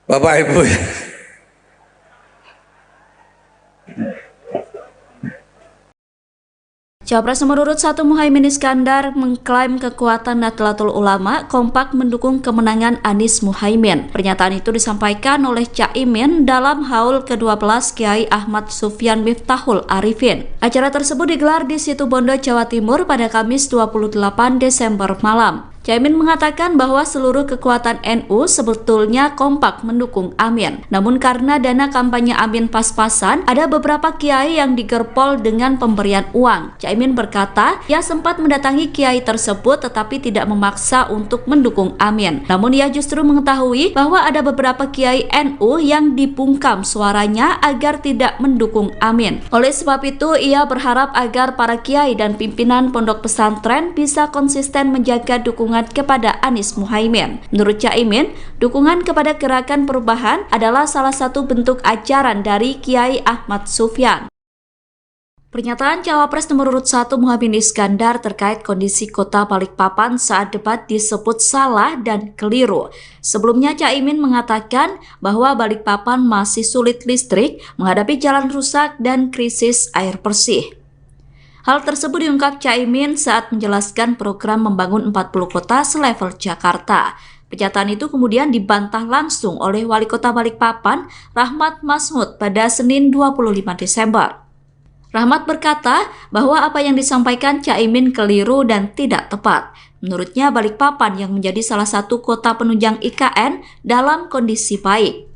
D: Bapak Ibu,
C: Cawapres nomor urut 1 Muhaimin Iskandar mengklaim kekuatan Nahdlatul Ulama kompak mendukung kemenangan Anies Muhaimin. Pernyataan itu disampaikan oleh Caimin dalam haul ke-12 Kiai Ahmad Sufyan Miftahul Arifin. Acara tersebut digelar di Situbondo, Jawa Timur pada Kamis 28 Desember malam. Caimin mengatakan bahwa seluruh kekuatan NU sebetulnya kompak mendukung Amin. Namun karena dana kampanye Amin pas-pasan, ada beberapa kiai yang digerpol dengan pemberian uang. Caimin berkata, ia sempat mendatangi kiai tersebut tetapi tidak memaksa untuk mendukung Amin. Namun ia justru mengetahui bahwa ada beberapa kiai NU yang dibungkam suaranya agar tidak mendukung Amin. Oleh sebab itu, ia berharap agar para kiai dan pimpinan pondok pesantren bisa konsisten menjaga dukungan kepada Anies Muhaimin. Menurut Caimin, dukungan kepada Gerakan Perubahan adalah salah satu bentuk ajaran dari Kiai Ahmad Sufyan. Pernyataan Cawapres nomor urut 1 Muhaimin Iskandar terkait kondisi kota Balikpapan saat debat disebut salah dan keliru. Sebelumnya Caimin mengatakan bahwa Balikpapan masih sulit listrik, menghadapi jalan rusak dan krisis air bersih. Hal tersebut diungkap Caimin saat menjelaskan program membangun 40 kota selevel Jakarta. Pernyataan itu kemudian dibantah langsung oleh Wali Kota Balikpapan, Rahmat Masmud, pada Senin 25 Desember. Rahmat berkata bahwa apa yang disampaikan Caimin keliru dan tidak tepat. Menurutnya Balikpapan yang menjadi salah satu kota penunjang IKN dalam kondisi baik.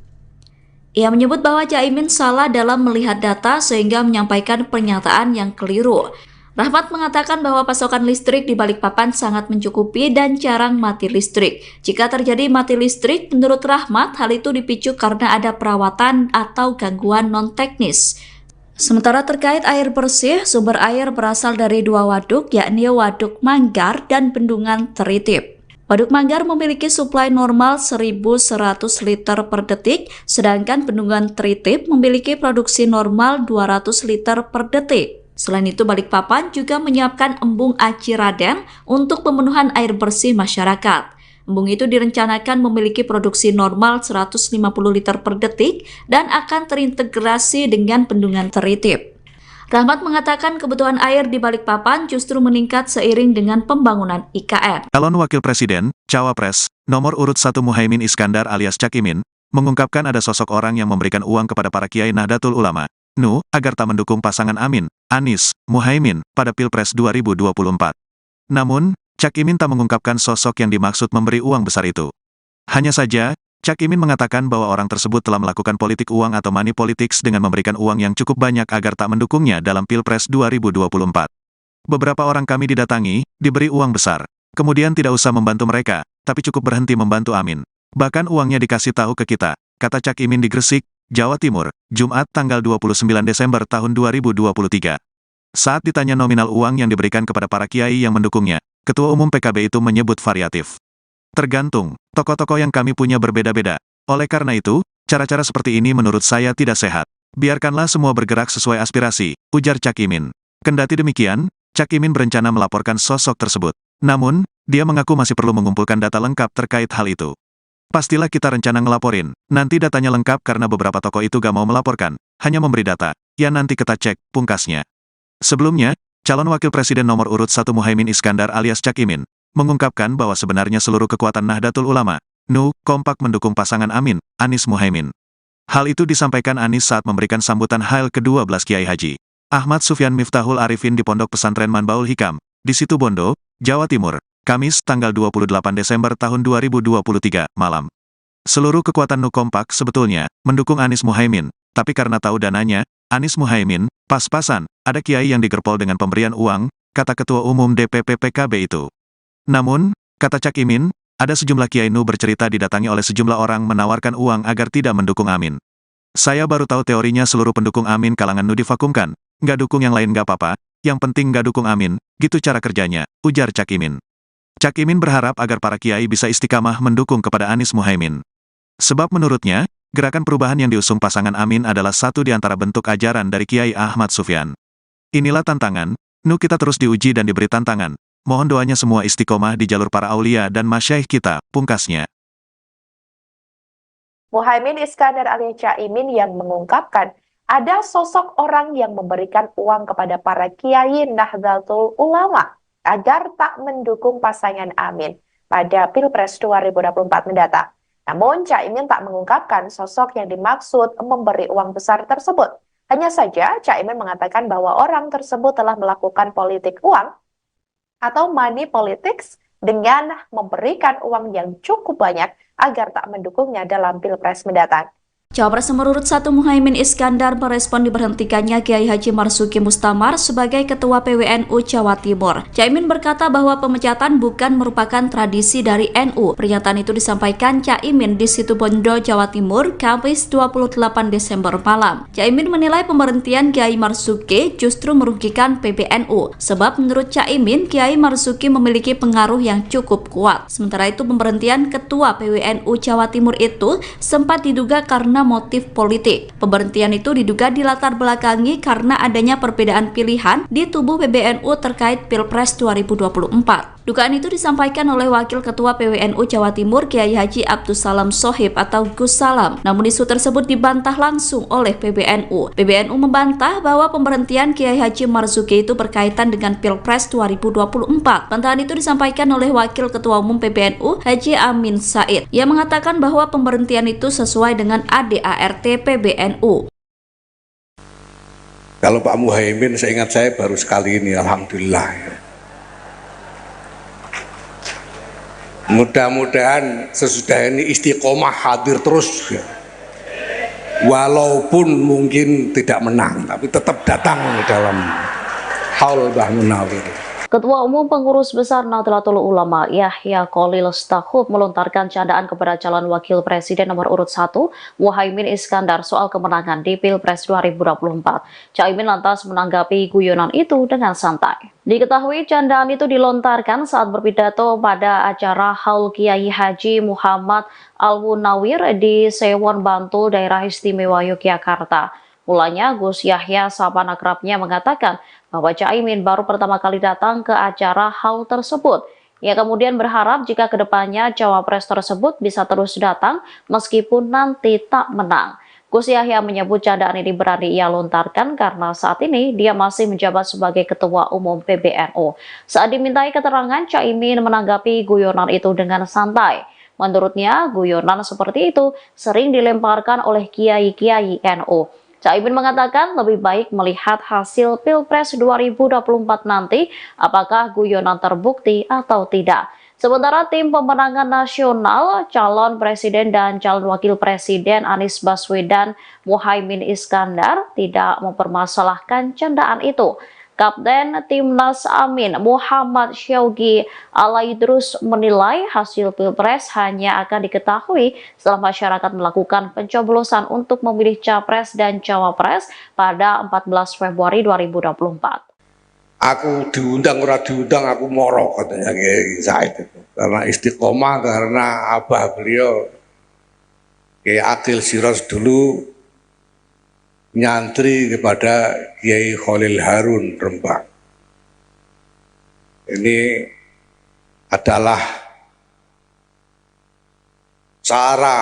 C: Ia menyebut bahwa Caimin salah dalam melihat data sehingga menyampaikan pernyataan yang keliru. Rahmat mengatakan bahwa pasokan listrik di Balikpapan sangat mencukupi dan jarang mati listrik. Jika terjadi mati listrik, menurut Rahmat, hal itu dipicu karena ada perawatan atau gangguan non-teknis. Sementara terkait air bersih, sumber air berasal dari dua waduk, yakni Waduk Manggar dan Bendungan Teritip. Waduk Manggar memiliki suplai normal 1.100 liter per detik, sedangkan Bendungan Teritip memiliki produksi normal 200 liter per detik. Selain itu, Balikpapan juga menyiapkan embung Aci Raden untuk pemenuhan air bersih masyarakat. Embung itu direncanakan memiliki produksi normal 150 liter per detik dan akan terintegrasi dengan Bendungan Teritip. Rahmat mengatakan kebutuhan air di Balikpapan justru meningkat seiring dengan pembangunan IKN.
A: Calon Wakil Presiden, Cawapres, nomor urut 1 Muhaimin Iskandar alias Caimin, mengungkapkan ada sosok orang yang memberikan uang kepada para kiai Nahdlatul Ulama, NU, agar tak mendukung pasangan Amin, Anies, Muhaimin, pada Pilpres 2024. Namun, Caimin tak mengungkapkan sosok yang dimaksud memberi uang besar itu. Hanya saja, Caimin mengatakan bahwa orang tersebut telah melakukan politik uang atau money politics dengan memberikan uang yang cukup banyak agar tak mendukungnya dalam Pilpres 2024. Beberapa orang kami didatangi, diberi uang besar. Kemudian tidak usah membantu mereka, tapi cukup berhenti membantu Amin. Bahkan uangnya dikasih tahu ke kita, kata Caimin di Gresik, Jawa Timur, Jumat tanggal 29 Desember tahun 2023. Saat ditanya nominal uang yang diberikan kepada para kiai yang mendukungnya, Ketua Umum PKB itu menyebut variatif. Tergantung, tokoh-tokoh yang kami punya berbeda-beda. Oleh karena itu, cara-cara seperti ini menurut saya tidak sehat. Biarkanlah semua bergerak sesuai aspirasi, ujar Caimin. Kendati demikian, Caimin berencana melaporkan sosok tersebut. Namun, dia mengaku masih perlu mengumpulkan data lengkap terkait hal itu. Pastilah kita rencana ngelaporin. Nanti datanya lengkap karena beberapa tokoh itu gak mau melaporkan, hanya memberi data. Ya nanti kita cek, pungkasnya. Sebelumnya, calon Wakil Presiden nomor urut 1 Muhaimin Iskandar alias Caimin, mengungkapkan bahwa sebenarnya seluruh kekuatan Nahdlatul Ulama, NU, kompak mendukung pasangan Amin, Anies Muhaimin. Hal itu disampaikan Anies saat memberikan sambutan Hail ke-12 Kiai Haji Ahmad Sufyan Miftahul Arifin di Pondok Pesantren Manbaul Hikam, di Situbondo, Jawa Timur, Kamis tanggal 28 Desember tahun 2023, malam. Seluruh kekuatan NU kompak sebetulnya mendukung Anies Muhaimin, tapi karena tahu dananya, Anies Muhaimin, pas-pasan, ada kiai yang digerpol dengan pemberian uang, kata Ketua Umum DPP PKB itu. Namun, kata Cak Imin, ada sejumlah kiai NU bercerita didatangi oleh sejumlah orang menawarkan uang agar tidak mendukung Amin. Saya baru tahu teorinya seluruh pendukung Amin kalangan NU divakumkan. Nggak dukung yang lain nggak apa-apa, yang penting nggak dukung Amin, gitu cara kerjanya, ujar Cak Imin. Cak Imin berharap agar para kiai bisa istiqamah mendukung kepada Anies Muhaimin. Sebab menurutnya, gerakan perubahan yang diusung pasangan Amin adalah satu di antara bentuk ajaran dari Kiai Ahmad Sufyan. Inilah tantangan, NU kita terus diuji dan diberi tantangan. Mohon doanya semua istiqomah di jalur para aulia dan masyaikh kita, pungkasnya.
B: Muhaimin Iskandar alias Caimin yang mengungkapkan ada sosok orang yang memberikan uang kepada para kiai Nahdlatul Ulama agar tak mendukung pasangan Amin pada Pilpres 2024 mendatang. Namun, Caimin tak mengungkapkan sosok yang dimaksud memberi uang besar tersebut. Hanya saja, Caimin mengatakan bahwa orang tersebut telah melakukan politik uang atau money politics dengan memberikan uang yang cukup banyak agar tak mendukungnya dalam Pilpres mendatang.
C: Cawapres nomor urut 1 Muhaimin Iskandar merespon diberhentikannya Kiai Haji Marzuki Mustamar sebagai Ketua PWNU Jawa Timur. Caimin berkata bahwa pemecatan bukan merupakan tradisi dari NU. Pernyataan itu disampaikan Caimin di Situbondo, Jawa Timur, Kamis 28 Desember malam. Caimin menilai pemberhentian Kiai Marzuki justru merugikan PBNU. Sebab menurut Caimin, Kiai Marzuki memiliki pengaruh yang cukup kuat. Sementara itu pemberhentian Ketua PWNU Jawa Timur itu sempat diduga karena motif politik. Pemberhentian itu diduga dilatar belakangi karena adanya perbedaan pilihan di tubuh PBNU terkait Pilpres 2024. Dugaan itu disampaikan oleh Wakil Ketua PWNU Jawa Timur Kiai Haji Abdus Salam Sohib atau Gus Salam. Namun isu tersebut dibantah langsung oleh PBNU. PBNU membantah bahwa pemberhentian Kiai Haji Marzuki itu berkaitan dengan Pilpres 2024. Bantahan itu disampaikan oleh Wakil Ketua Umum PBNU Haji Amin Said. Ia mengatakan bahwa pemberhentian itu sesuai dengan ADART PBNU.
D: Kalau Pak Muhaimin, seingat saya baru sekali ini, alhamdulillah. Mudah-mudahan sesudah ini istiqomah hadir terus, ya. Walaupun mungkin tidak menang, tapi tetap datang dalam haul Mbah Munawir.
E: Ketua Umum Pengurus Besar Nahdlatul Ulama Yahya Khalil Stakuf melontarkan candaan kepada calon wakil presiden nomor urut 1 Muhaimin Iskandar soal kemenangan di Pilpres 2024. Caimin lantas menanggapi guyonan itu dengan santai. Diketahui candaan itu dilontarkan saat berpidato pada acara Haul Kiai Haji Muhammad Al-Munawir di Sewon Bantul, Daerah Istimewa Yogyakarta. Mulanya Gus Yahya sahabat akrabnya mengatakan bahwa Caimin baru pertama kali datang ke acara haul tersebut. Ia kemudian berharap jika kedepannya cawapres tersebut bisa terus datang meskipun nanti tak menang. Gus Yahya menyebut candaan ini berani ia lontarkan karena saat ini dia masih menjabat sebagai Ketua Umum PBNU. Saat dimintai keterangan, Caimin menanggapi guyonan itu dengan santai. Menurutnya, guyonan seperti itu sering dilemparkan oleh kiai-kiai NU. Caimin mengatakan lebih baik melihat hasil Pilpres 2024 nanti apakah guyonan terbukti atau tidak. Sementara tim pemenangan nasional, calon presiden dan calon wakil presiden Anies Baswedan Muhaimin Iskandar tidak mempermasalahkan candaan itu. Kapten Timnas Amin Muhammad Syaugi Alaidrus menilai hasil Pilpres hanya akan diketahui setelah masyarakat melakukan pencoblosan untuk memilih Capres dan Cawapres pada 14 Februari 2024.
D: Aku diundang ora diundang aku moro, katanya Kiai Said itu. Karena istiqomah, karena abah beliau Kiai Akil Siros dulu nyantri kepada Kiai Khalil Harun Rembang. Ini adalah cara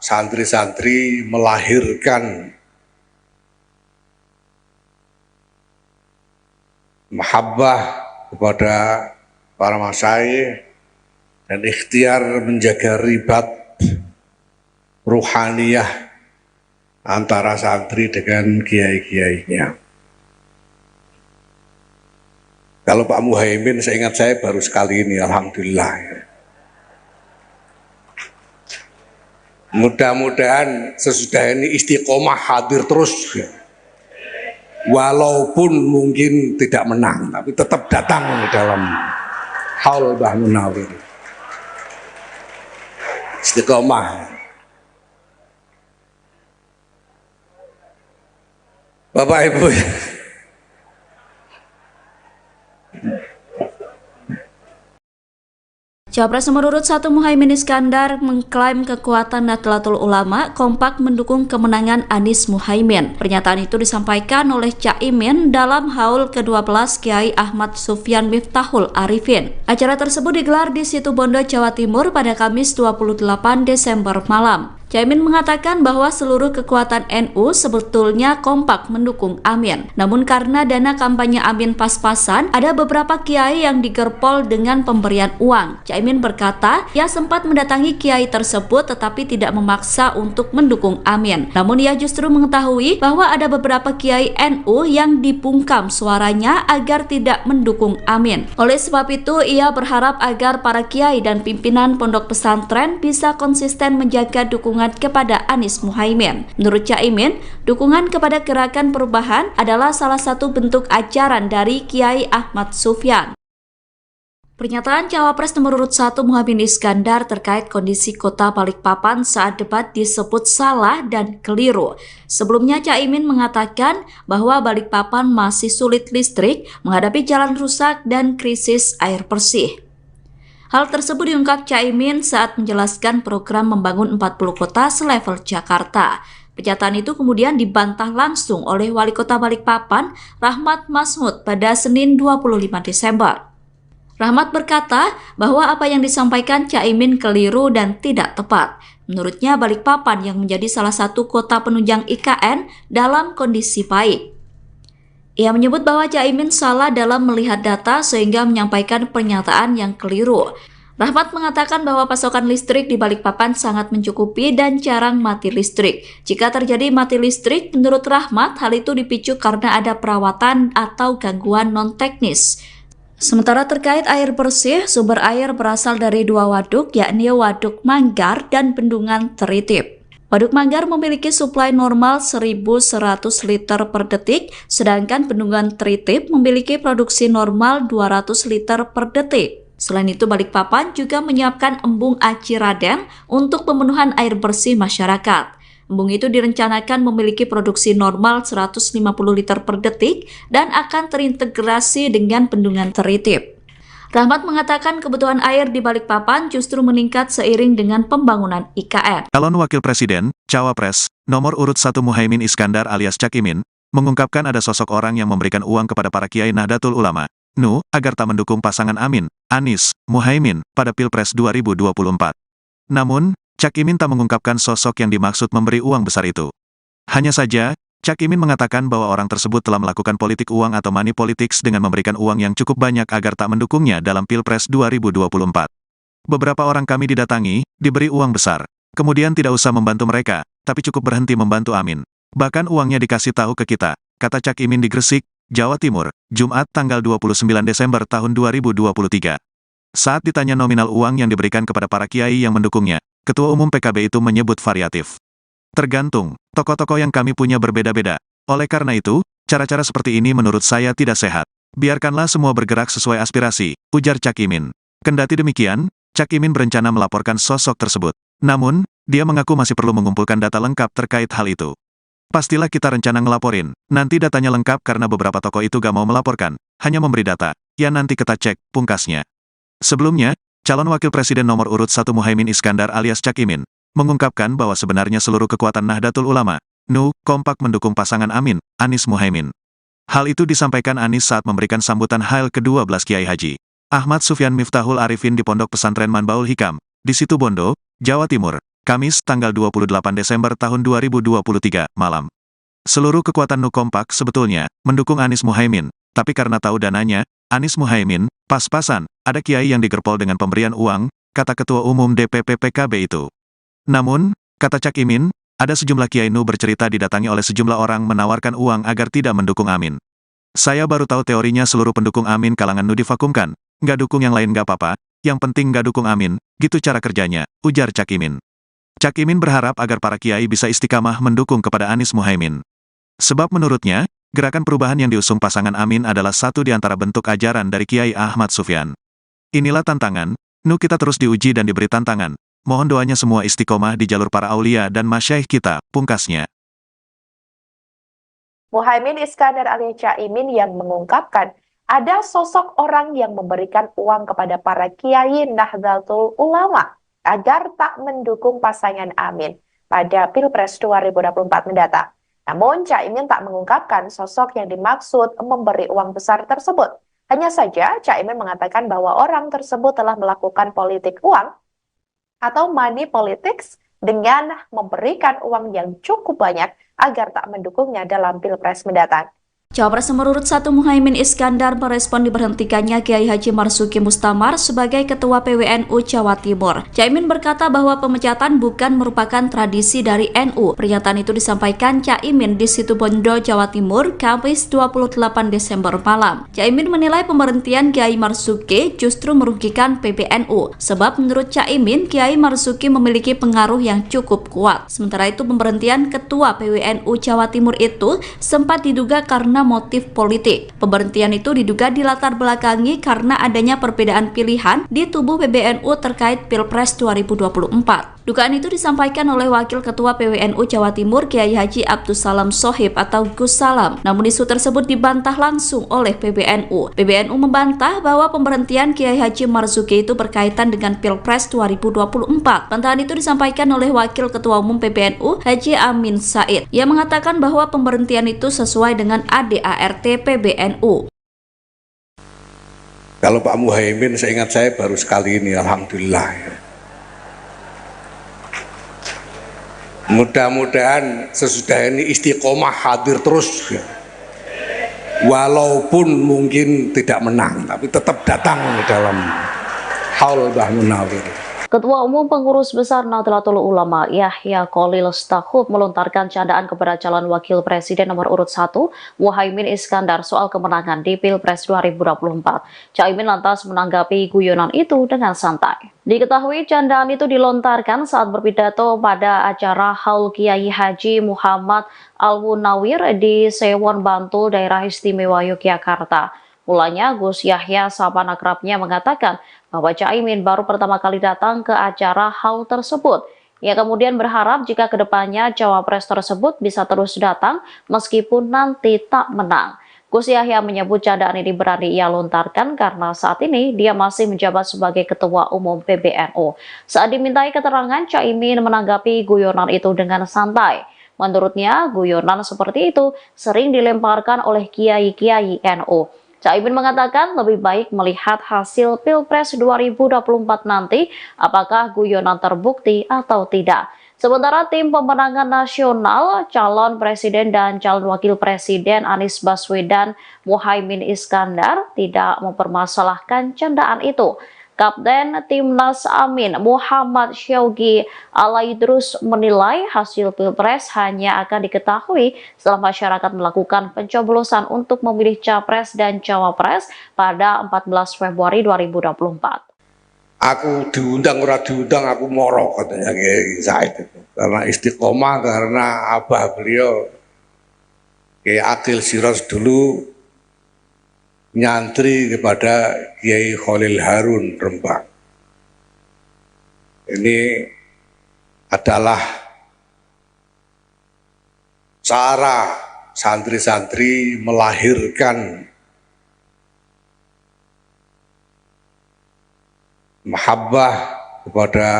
D: santri-santri melahirkan mahabbah kepada para masyayikh dan ikhtiar menjaga ribat ruhaniyah antara santri dengan kiai-kiainya. Kalau Pak Muhaimin, seingat saya baru sekali ini, alhamdulillah. Mudah-mudahan sesudah ini istiqomah hadir terus. Walaupun mungkin tidak menang, tapi tetap datang dalam haul Mbah Munawir. Istiqomah. Bapak Ibu,
C: Cawapres nomor urut 1 Muhaimin Iskandar mengklaim kekuatan Nahdlatul Ulama kompak mendukung kemenangan Anies Muhaimin. Pernyataan itu disampaikan oleh Caimin dalam haul ke-12 Kiai Ahmad Sufyan Miftahul Arifin. Acara tersebut digelar di Situbondo, Jawa Timur pada Kamis 28 Desember malam. Caimin mengatakan bahwa seluruh kekuatan NU sebetulnya kompak mendukung Amin. Namun karena dana kampanye Amin pas-pasan, ada beberapa kiai yang digerpol dengan pemberian uang. Caimin berkata, ia sempat mendatangi kiai tersebut tetapi tidak memaksa untuk mendukung Amin. Namun ia justru mengetahui bahwa ada beberapa kiai NU yang dibungkam suaranya agar tidak mendukung Amin. Oleh sebab itu, ia berharap agar para kiai dan pimpinan pondok pesantren bisa konsisten menjaga dukungan kepada Anies Muhaimin. Menurut Caimin, dukungan kepada Gerakan Perubahan adalah salah satu bentuk ajaran dari Kiai Ahmad Sufyan. Pernyataan Cawapres nomor urut 1 Muhaimin Iskandar terkait kondisi kota Balikpapan saat debat disebut salah dan keliru. Sebelumnya Caimin mengatakan bahwa Balikpapan masih sulit listrik, menghadapi jalan rusak dan krisis air bersih. Hal tersebut diungkap Caimin saat menjelaskan program membangun 40 kota selevel Jakarta. Pernyataan itu kemudian dibantah langsung oleh Wali Kota Balikpapan, Rahmat Masmud, pada Senin 25 Desember. Rahmat berkata bahwa apa yang disampaikan Caimin keliru dan tidak tepat. Menurutnya Balikpapan yang menjadi salah satu kota penunjang IKN dalam kondisi baik. Ia menyebut bahwa Caimin salah dalam melihat data sehingga menyampaikan pernyataan yang keliru. Rahmat mengatakan bahwa pasokan listrik di Balikpapan sangat mencukupi dan jarang mati listrik. Jika terjadi mati listrik, menurut Rahmat, hal itu dipicu karena ada perawatan atau gangguan non-teknis. Sementara terkait air bersih, sumber air berasal dari dua waduk, yakni Waduk Manggar dan Bendungan Teritip. Waduk Manggar memiliki suplai normal 1.100 liter per detik, sedangkan Bendungan Teritip memiliki produksi normal 200 liter per detik. Selain itu, Balikpapan juga menyiapkan embung Aci Raden untuk pemenuhan air bersih masyarakat. Embung itu direncanakan memiliki produksi normal 150 liter per detik dan akan terintegrasi dengan Bendungan Teritip. Rahmat mengatakan kebutuhan air di Balikpapan justru meningkat seiring dengan pembangunan IKN.
A: Calon Wakil Presiden, Cawapres, nomor urut 1 Muhaimin Iskandar alias Caimin, mengungkapkan ada sosok orang yang memberikan uang kepada para kiai Nahdlatul Ulama, NU, agar tak mendukung pasangan Amin, Anies, Muhaimin, pada Pilpres 2024. Namun, Caimin tak mengungkapkan sosok yang dimaksud memberi uang besar itu. Hanya saja, Caimin mengatakan bahwa orang tersebut telah melakukan politik uang atau money politics dengan memberikan uang yang cukup banyak agar tak mendukungnya dalam Pilpres 2024. Beberapa orang kami didatangi, diberi uang besar. Kemudian tidak usah membantu mereka, tapi cukup berhenti membantu Amin. Bahkan uangnya dikasih tahu ke kita, kata Caimin di Gresik, Jawa Timur, Jumat tanggal 29 Desember tahun 2023. Saat ditanya nominal uang yang diberikan kepada para kiai yang mendukungnya, Ketua Umum PKB itu menyebut variatif. Tergantung, tokoh-tokoh yang kami punya berbeda-beda. Oleh karena itu, cara-cara seperti ini menurut saya tidak sehat. Biarkanlah semua bergerak sesuai aspirasi, ujar Caimin. Kendati demikian, Caimin berencana melaporkan sosok tersebut. Namun, dia mengaku masih perlu mengumpulkan data lengkap terkait hal itu. Pastilah kita rencana ngelaporin, nanti datanya lengkap karena beberapa tokoh itu gak mau melaporkan, hanya memberi data. Ya nanti kita cek, pungkasnya. Sebelumnya, calon Wakil Presiden nomor urut 1 Muhaimin Iskandar alias Caimin, mengungkapkan bahwa sebenarnya seluruh kekuatan Nahdlatul Ulama, NU, kompak mendukung pasangan Amin, Anies Muhaimin. Hal itu disampaikan Anies saat memberikan sambutan hail ke-12 Kiai Haji Ahmad Sufyan Miftahul Arifin di Pondok Pesantren Manbaul Hikam, di Situbondo, Jawa Timur, Kamis tanggal 28 Desember tahun 2023, malam. Seluruh kekuatan NU kompak sebetulnya mendukung Anies Muhaimin, tapi karena tahu dananya, Anies Muhaimin, pas-pasan, ada kiai yang digerpol dengan pemberian uang, kata Ketua Umum DPP PKB itu. Namun, kata Caimin, ada sejumlah kiai NU bercerita didatangi oleh sejumlah orang menawarkan uang agar tidak mendukung Amin. Saya baru tahu teorinya seluruh pendukung Amin kalangan NU divakumkan, nggak dukung yang lain nggak apa-apa, yang penting nggak dukung Amin, gitu cara kerjanya, ujar Caimin. Cak Imin berharap agar para kiai bisa istiqamah mendukung kepada Anies Muhaimin. Sebab menurutnya, gerakan perubahan yang diusung pasangan Amin adalah satu di antara bentuk ajaran dari Kiai Ahmad Sufyan. Inilah tantangan, kita terus diuji dan diberi tantangan. Mohon doanya semua istiqomah di jalur para aulia dan masyaikh kita, pungkasnya.
B: Muhaimin Iskandar alias Caimin yang mengungkapkan ada sosok orang yang memberikan uang kepada para kiai Nahdlatul Ulama agar tak mendukung pasangan Amin pada Pilpres 2024 mendatang. Namun Caimin tak mengungkapkan sosok yang dimaksud memberi uang besar tersebut. Hanya saja Caimin mengatakan bahwa orang tersebut telah melakukan politik uang atau money politics dengan memberikan uang yang cukup banyak agar tak mendukungnya dalam Pilpres mendatang.
C: Cawapres nomor urut 1 Muhaimin Iskandar merespon diberhentikannya Kiai Haji Marzuki Mustamar sebagai Ketua PWNU Jawa Timur. Caimin berkata bahwa pemecatan bukan merupakan tradisi dari NU. Pernyataan itu disampaikan Caimin di Situbondo, Jawa Timur, Kamis 28 Desember malam. Caimin menilai pemberhentian Kiai Marzuki justru merugikan PBNU. Sebab menurut Caimin, Kiai Marzuki memiliki pengaruh yang cukup kuat. Sementara itu pemberhentian Ketua PWNU Jawa Timur itu sempat diduga karena motif politik. Pemberhentian itu diduga dilatar belakangi karena adanya perbedaan pilihan di tubuh PBNU terkait Pilpres 2024. Dugaan itu disampaikan oleh Wakil Ketua PWNU Jawa Timur Kiai Haji Abdus Salam Shohib atau Gus Salam. Namun isu tersebut dibantah langsung oleh PBNU. PBNU membantah bahwa pemberhentian Kiai Haji Marzuki itu berkaitan dengan Pilpres 2024. Bantahan itu disampaikan oleh Wakil Ketua Umum PBNU Haji Amin Said. Ia mengatakan bahwa pemberhentian itu sesuai dengan ADART PBNU.
D: Kalau Pak Muhaimin, seingat saya baru sekali ini, alhamdulillah. Mudah-mudahan sesudah ini istiqomah hadir terus. Walaupun mungkin tidak menang, tapi tetap datang dalam haul Mbah Munawir.
E: Ketua Umum Pengurus Besar Nahdlatul Ulama Yahya Khalil Stakuf melontarkan candaan kepada calon wakil presiden nomor urut 1 Muhaimin Iskandar soal kemenangan di Pilpres 2024. Caimin lantas menanggapi guyonan itu dengan santai. Diketahui candaan itu dilontarkan saat berpidato pada acara Haul Kiai Haji Muhammad Al-Munawir di Sewon Bantul, Daerah Istimewa Yogyakarta. Mulanya Gus Yahya sahabat akrabnya mengatakan bahwa Caimin baru pertama kali datang ke acara haul tersebut. Ia kemudian berharap jika kedepannya cawapres tersebut bisa terus datang meskipun nanti tak menang. Gus Yahya menyebut candaan ini berani ia lontarkan karena saat ini dia masih menjabat sebagai Ketua Umum PBNU. Saat dimintai keterangan, Caimin menanggapi guyonan itu dengan santai. Menurutnya, guyonan seperti itu sering dilemparkan oleh kiai-kiai NU. Caimin mengatakan lebih baik melihat hasil Pilpres 2024 nanti apakah guyonan terbukti atau tidak. Sementara tim pemenangan nasional, calon presiden dan calon wakil presiden Anies Baswedan Muhaimin Iskandar tidak mempermasalahkan candaan itu. Kapten Timnas Amin Muhammad Syaugi Alaidrus menilai hasil Pilpres hanya akan diketahui setelah masyarakat melakukan pencoblosan untuk memilih Capres dan Cawapres pada 14 Februari 2024.
D: Aku diundang ora diundang aku moro katanya Kiai Said itu. Karena istiqomah, karena abah beliau Kiai Akil Siraj dulu nyantri kepada Kiai Khalil Harun Rembang. Ini adalah cara santri-santri melahirkan mahabbah kepada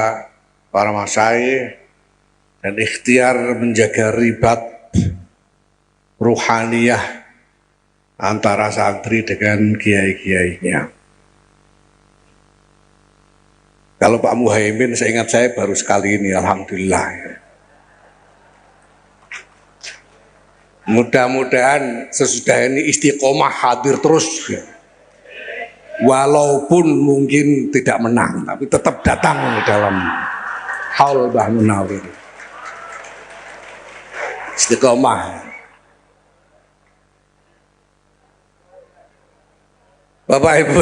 D: para masyayikh dan ikhtiar menjaga ribat ruhaniyah antara santri dengan kiai-kiainya. Kalau Pak Muhaimin, seingat saya baru sekali ini, alhamdulillah. Mudah-mudahan sesudah ini istiqomah hadir terus. Walaupun mungkin tidak menang, tapi tetap datang dalam haul Mbah Munawir. Istiqomah. Bapak Ibu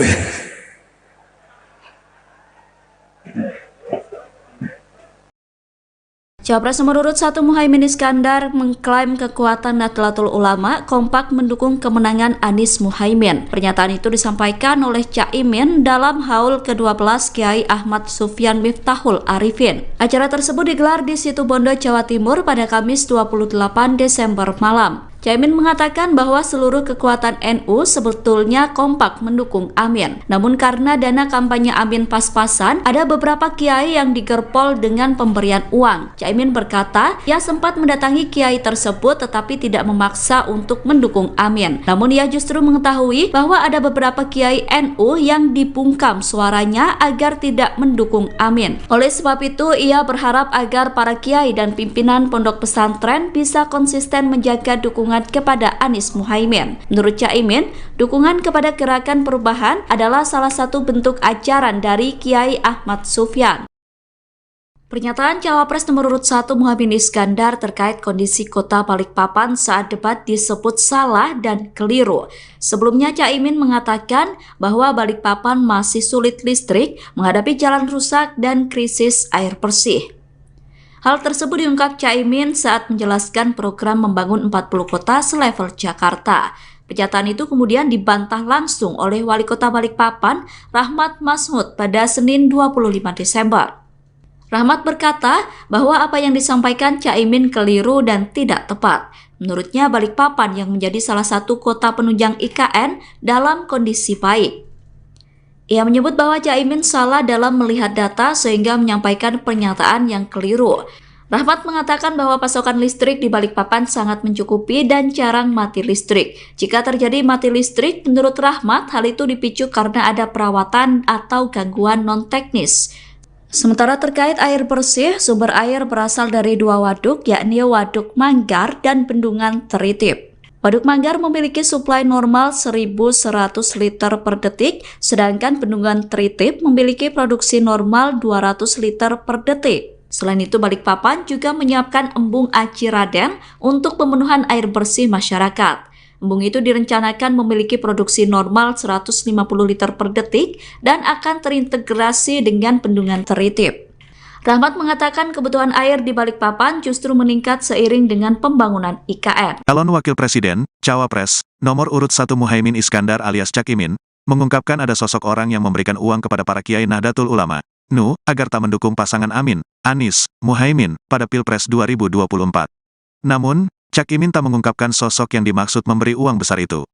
C: Cawapres nomor urut 1 Muhaimin Iskandar mengklaim kekuatan Nahdlatul Ulama kompak mendukung kemenangan Anies Muhaimin. Pernyataan itu disampaikan oleh Caimin dalam haul ke-12 Kiai Ahmad Sufyan Miftahul Arifin. Acara tersebut digelar di Situbondo, Jawa Timur pada Kamis 28 Desember malam. Caimin mengatakan bahwa seluruh kekuatan NU sebetulnya kompak mendukung Amin. Namun karena dana kampanye Amin pas-pasan, ada beberapa kiai yang digerpol dengan pemberian uang. Caimin berkata, ia sempat mendatangi kiai tersebut tetapi tidak memaksa untuk mendukung Amin. Namun ia justru mengetahui bahwa ada beberapa kiai NU yang dibungkam suaranya agar tidak mendukung Amin. Oleh sebab itu, ia berharap agar para kiai dan pimpinan pondok pesantren bisa konsisten menjaga dukungan kepada Anies Muhaimin. Menurut Caimin, dukungan kepada Gerakan Perubahan adalah salah satu bentuk ajaran dari Kiai Ahmad Sufyan. Pernyataan Cawapres nomor urut 1 Muhaimin Iskandar terkait kondisi kota Balikpapan saat debat disebut salah dan keliru. Sebelumnya Caimin mengatakan bahwa Balikpapan masih sulit listrik, menghadapi jalan rusak dan krisis air bersih. Hal tersebut diungkap Caimin saat menjelaskan program membangun 40 kota selevel Jakarta. Pernyataan itu kemudian dibantah langsung oleh Wali Kota Balikpapan, Rahmat Masmud, pada Senin 25 Desember. Rahmat berkata bahwa apa yang disampaikan Caimin keliru dan tidak tepat. Menurutnya Balikpapan yang menjadi salah satu kota penunjang IKN dalam kondisi baik. Ia menyebut bahwa Caimin salah dalam melihat data sehingga menyampaikan pernyataan yang keliru. Rahmat mengatakan bahwa pasokan listrik di Balikpapan sangat mencukupi dan jarang mati listrik. Jika terjadi mati listrik, menurut Rahmat, hal itu dipicu karena ada perawatan atau gangguan non-teknis. Sementara terkait air bersih, sumber air berasal dari dua waduk, yakni Waduk Manggar dan Bendungan Teritip. Waduk Manggar memiliki suplai normal 1.100 liter per detik, sedangkan Bendungan Teritip memiliki produksi normal 200 liter per detik. Selain itu, Balikpapan juga menyiapkan embung Aci Raden untuk pemenuhan air bersih masyarakat. Embung itu direncanakan memiliki produksi normal 150 liter per detik dan akan terintegrasi dengan Bendungan Teritip. Rahmat mengatakan kebutuhan air di Balikpapan justru meningkat seiring dengan pembangunan IKN.
A: Calon Wakil Presiden, Cawapres, nomor urut 1 Muhaimin Iskandar alias Caimin, mengungkapkan ada sosok orang yang memberikan uang kepada para kiai Nahdlatul Ulama, NU, agar tak mendukung pasangan Amin, Anies, Muhaimin, pada Pilpres 2024. Namun, Caimin tak mengungkapkan sosok yang dimaksud memberi uang besar itu.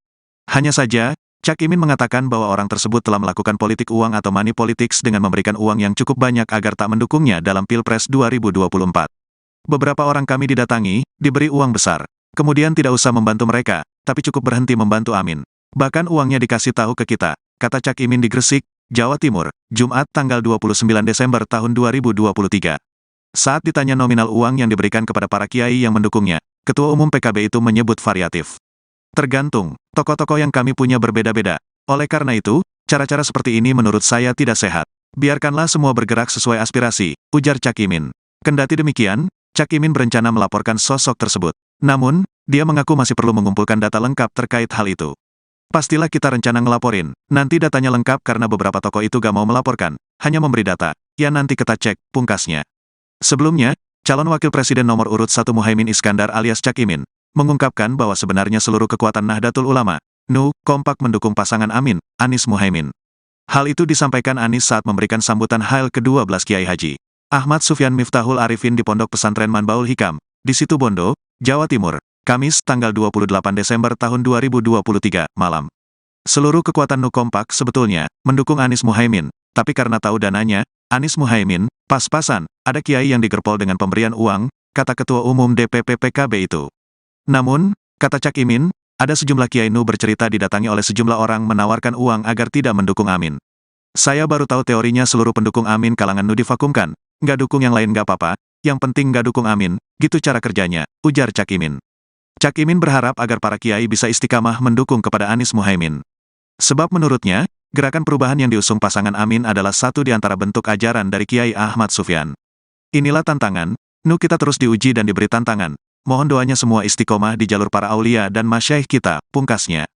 A: Hanya saja, Caimin mengatakan bahwa orang tersebut telah melakukan politik uang atau money politics dengan memberikan uang yang cukup banyak agar tak mendukungnya dalam Pilpres 2024. Beberapa orang kami didatangi, diberi uang besar. Kemudian tidak usah membantu mereka, tapi cukup berhenti membantu Amin. Bahkan uangnya dikasih tahu ke kita, kata Caimin di Gresik, Jawa Timur, Jumat tanggal 29 Desember tahun 2023. Saat ditanya nominal uang yang diberikan kepada para kiai yang mendukungnya, Ketua Umum PKB itu menyebut variatif. Tergantung, tokoh-tokoh yang kami punya berbeda-beda. Oleh karena itu, cara-cara seperti ini menurut saya tidak sehat. Biarkanlah semua bergerak sesuai aspirasi, ujar Caimin. Kendati demikian, Caimin berencana melaporkan sosok tersebut. Namun, dia mengaku masih perlu mengumpulkan data lengkap terkait hal itu. Pastilah kita rencana ngelaporin. Nanti datanya lengkap karena beberapa tokoh itu gak mau melaporkan, hanya memberi data. Ya nanti kita cek, pungkasnya. Sebelumnya, calon Wakil Presiden nomor urut 1 Muhaimin Iskandar alias Caimin, mengungkapkan bahwa sebenarnya seluruh kekuatan Nahdlatul Ulama, NU, kompak mendukung pasangan Amin, Anies Muhaimin. Hal itu disampaikan Anies saat memberikan sambutan hail ke-12 Kiai Haji Ahmad Sufyan Miftahul Arifin di Pondok Pesantren Manbaul Hikam, di Situbondo, Jawa Timur, Kamis tanggal 28 Desember tahun 2023, malam. Seluruh kekuatan NU kompak sebetulnya mendukung Anies Muhaimin, tapi karena tahu dananya, Anies Muhaimin, pas-pasan, ada kiai yang digerpol dengan pemberian uang, kata Ketua Umum DPP PKB itu. Namun, kata Caimin, ada sejumlah kiai NU bercerita didatangi oleh sejumlah orang menawarkan uang agar tidak mendukung Amin. Saya baru tahu teorinya seluruh pendukung Amin kalangan NU divakumkan. Nggak dukung yang lain nggak apa-apa, yang penting nggak dukung Amin, gitu cara kerjanya, ujar Caimin. Caimin berharap agar para kiai bisa istiqamah mendukung kepada Anies Muhaimin. Sebab menurutnya, gerakan perubahan yang diusung pasangan Amin adalah satu di antara bentuk ajaran dari Kiai Ahmad Sufyan. Inilah tantangan, NU kita terus diuji dan diberi tantangan. Mohon doanya semua istiqomah di jalur para aulia dan masyaikh kita, pungkasnya.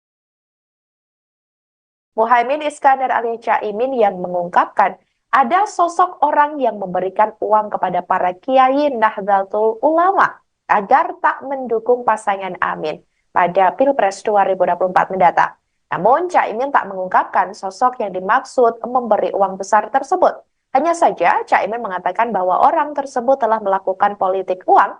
B: Muhaimin Iskandar alias Caimin yang mengungkapkan ada sosok orang yang memberikan uang kepada para kiai Nahdlatul Ulama agar tak mendukung pasangan Amin pada Pilpres 2024 mendatang. Namun, Caimin tak mengungkapkan sosok yang dimaksud memberi uang besar tersebut. Hanya saja, Caimin mengatakan bahwa orang tersebut telah melakukan politik uang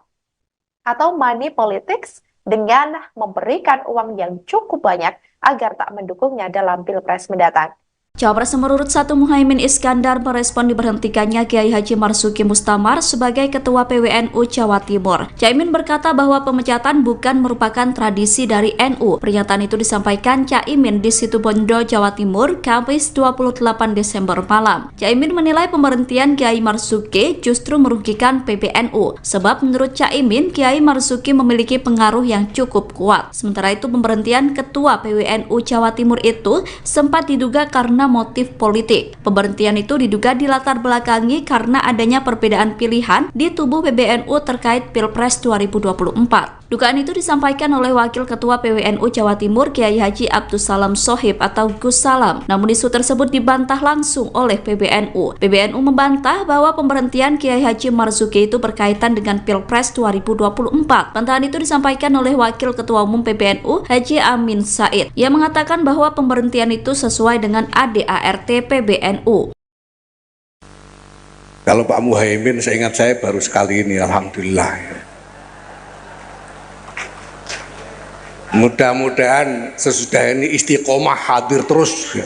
B: atau money politics dengan memberikan uang yang cukup banyak agar tak mendukungnya dalam Pilpres mendatang.
C: Cawapres nomor urut 1 Muhaimin Iskandar merespon diberhentikannya Kiai Haji Marzuki Mustamar sebagai Ketua PWNU Jawa Timur. Caimin berkata bahwa pemecatan bukan merupakan tradisi dari NU. Pernyataan itu disampaikan Caimin di Situbondo, Jawa Timur, Kamis 28 Desember malam. Caimin menilai pemberhentian Kiai Marzuki justru merugikan PBNU, sebab menurut Caimin, Kiai Marzuki memiliki pengaruh yang cukup kuat. Sementara itu, pemberhentian Ketua PWNU Jawa Timur itu sempat diduga karena motif politik. Pemberhentian itu diduga dilatar belakangi karena adanya perbedaan pilihan di tubuh PBNU terkait Pilpres 2024. Dugaan itu disampaikan oleh Wakil Ketua PWNU Jawa Timur Kiai Haji Abdus Salam Sohib atau Gus Salam. Namun isu tersebut dibantah langsung oleh PBNU. PBNU membantah bahwa pemberhentian Kiai Haji Marzuki itu berkaitan dengan Pilpres 2024. Bantahan itu disampaikan oleh Wakil Ketua Umum PBNU Haji Amin Said. Ia mengatakan bahwa pemberhentian itu sesuai dengan ADART PBNU.
D: Kalau Pak Muhaimin, seingat saya baru sekali ini, alhamdulillah. Mudah-mudahan sesudah ini istiqomah hadir terus,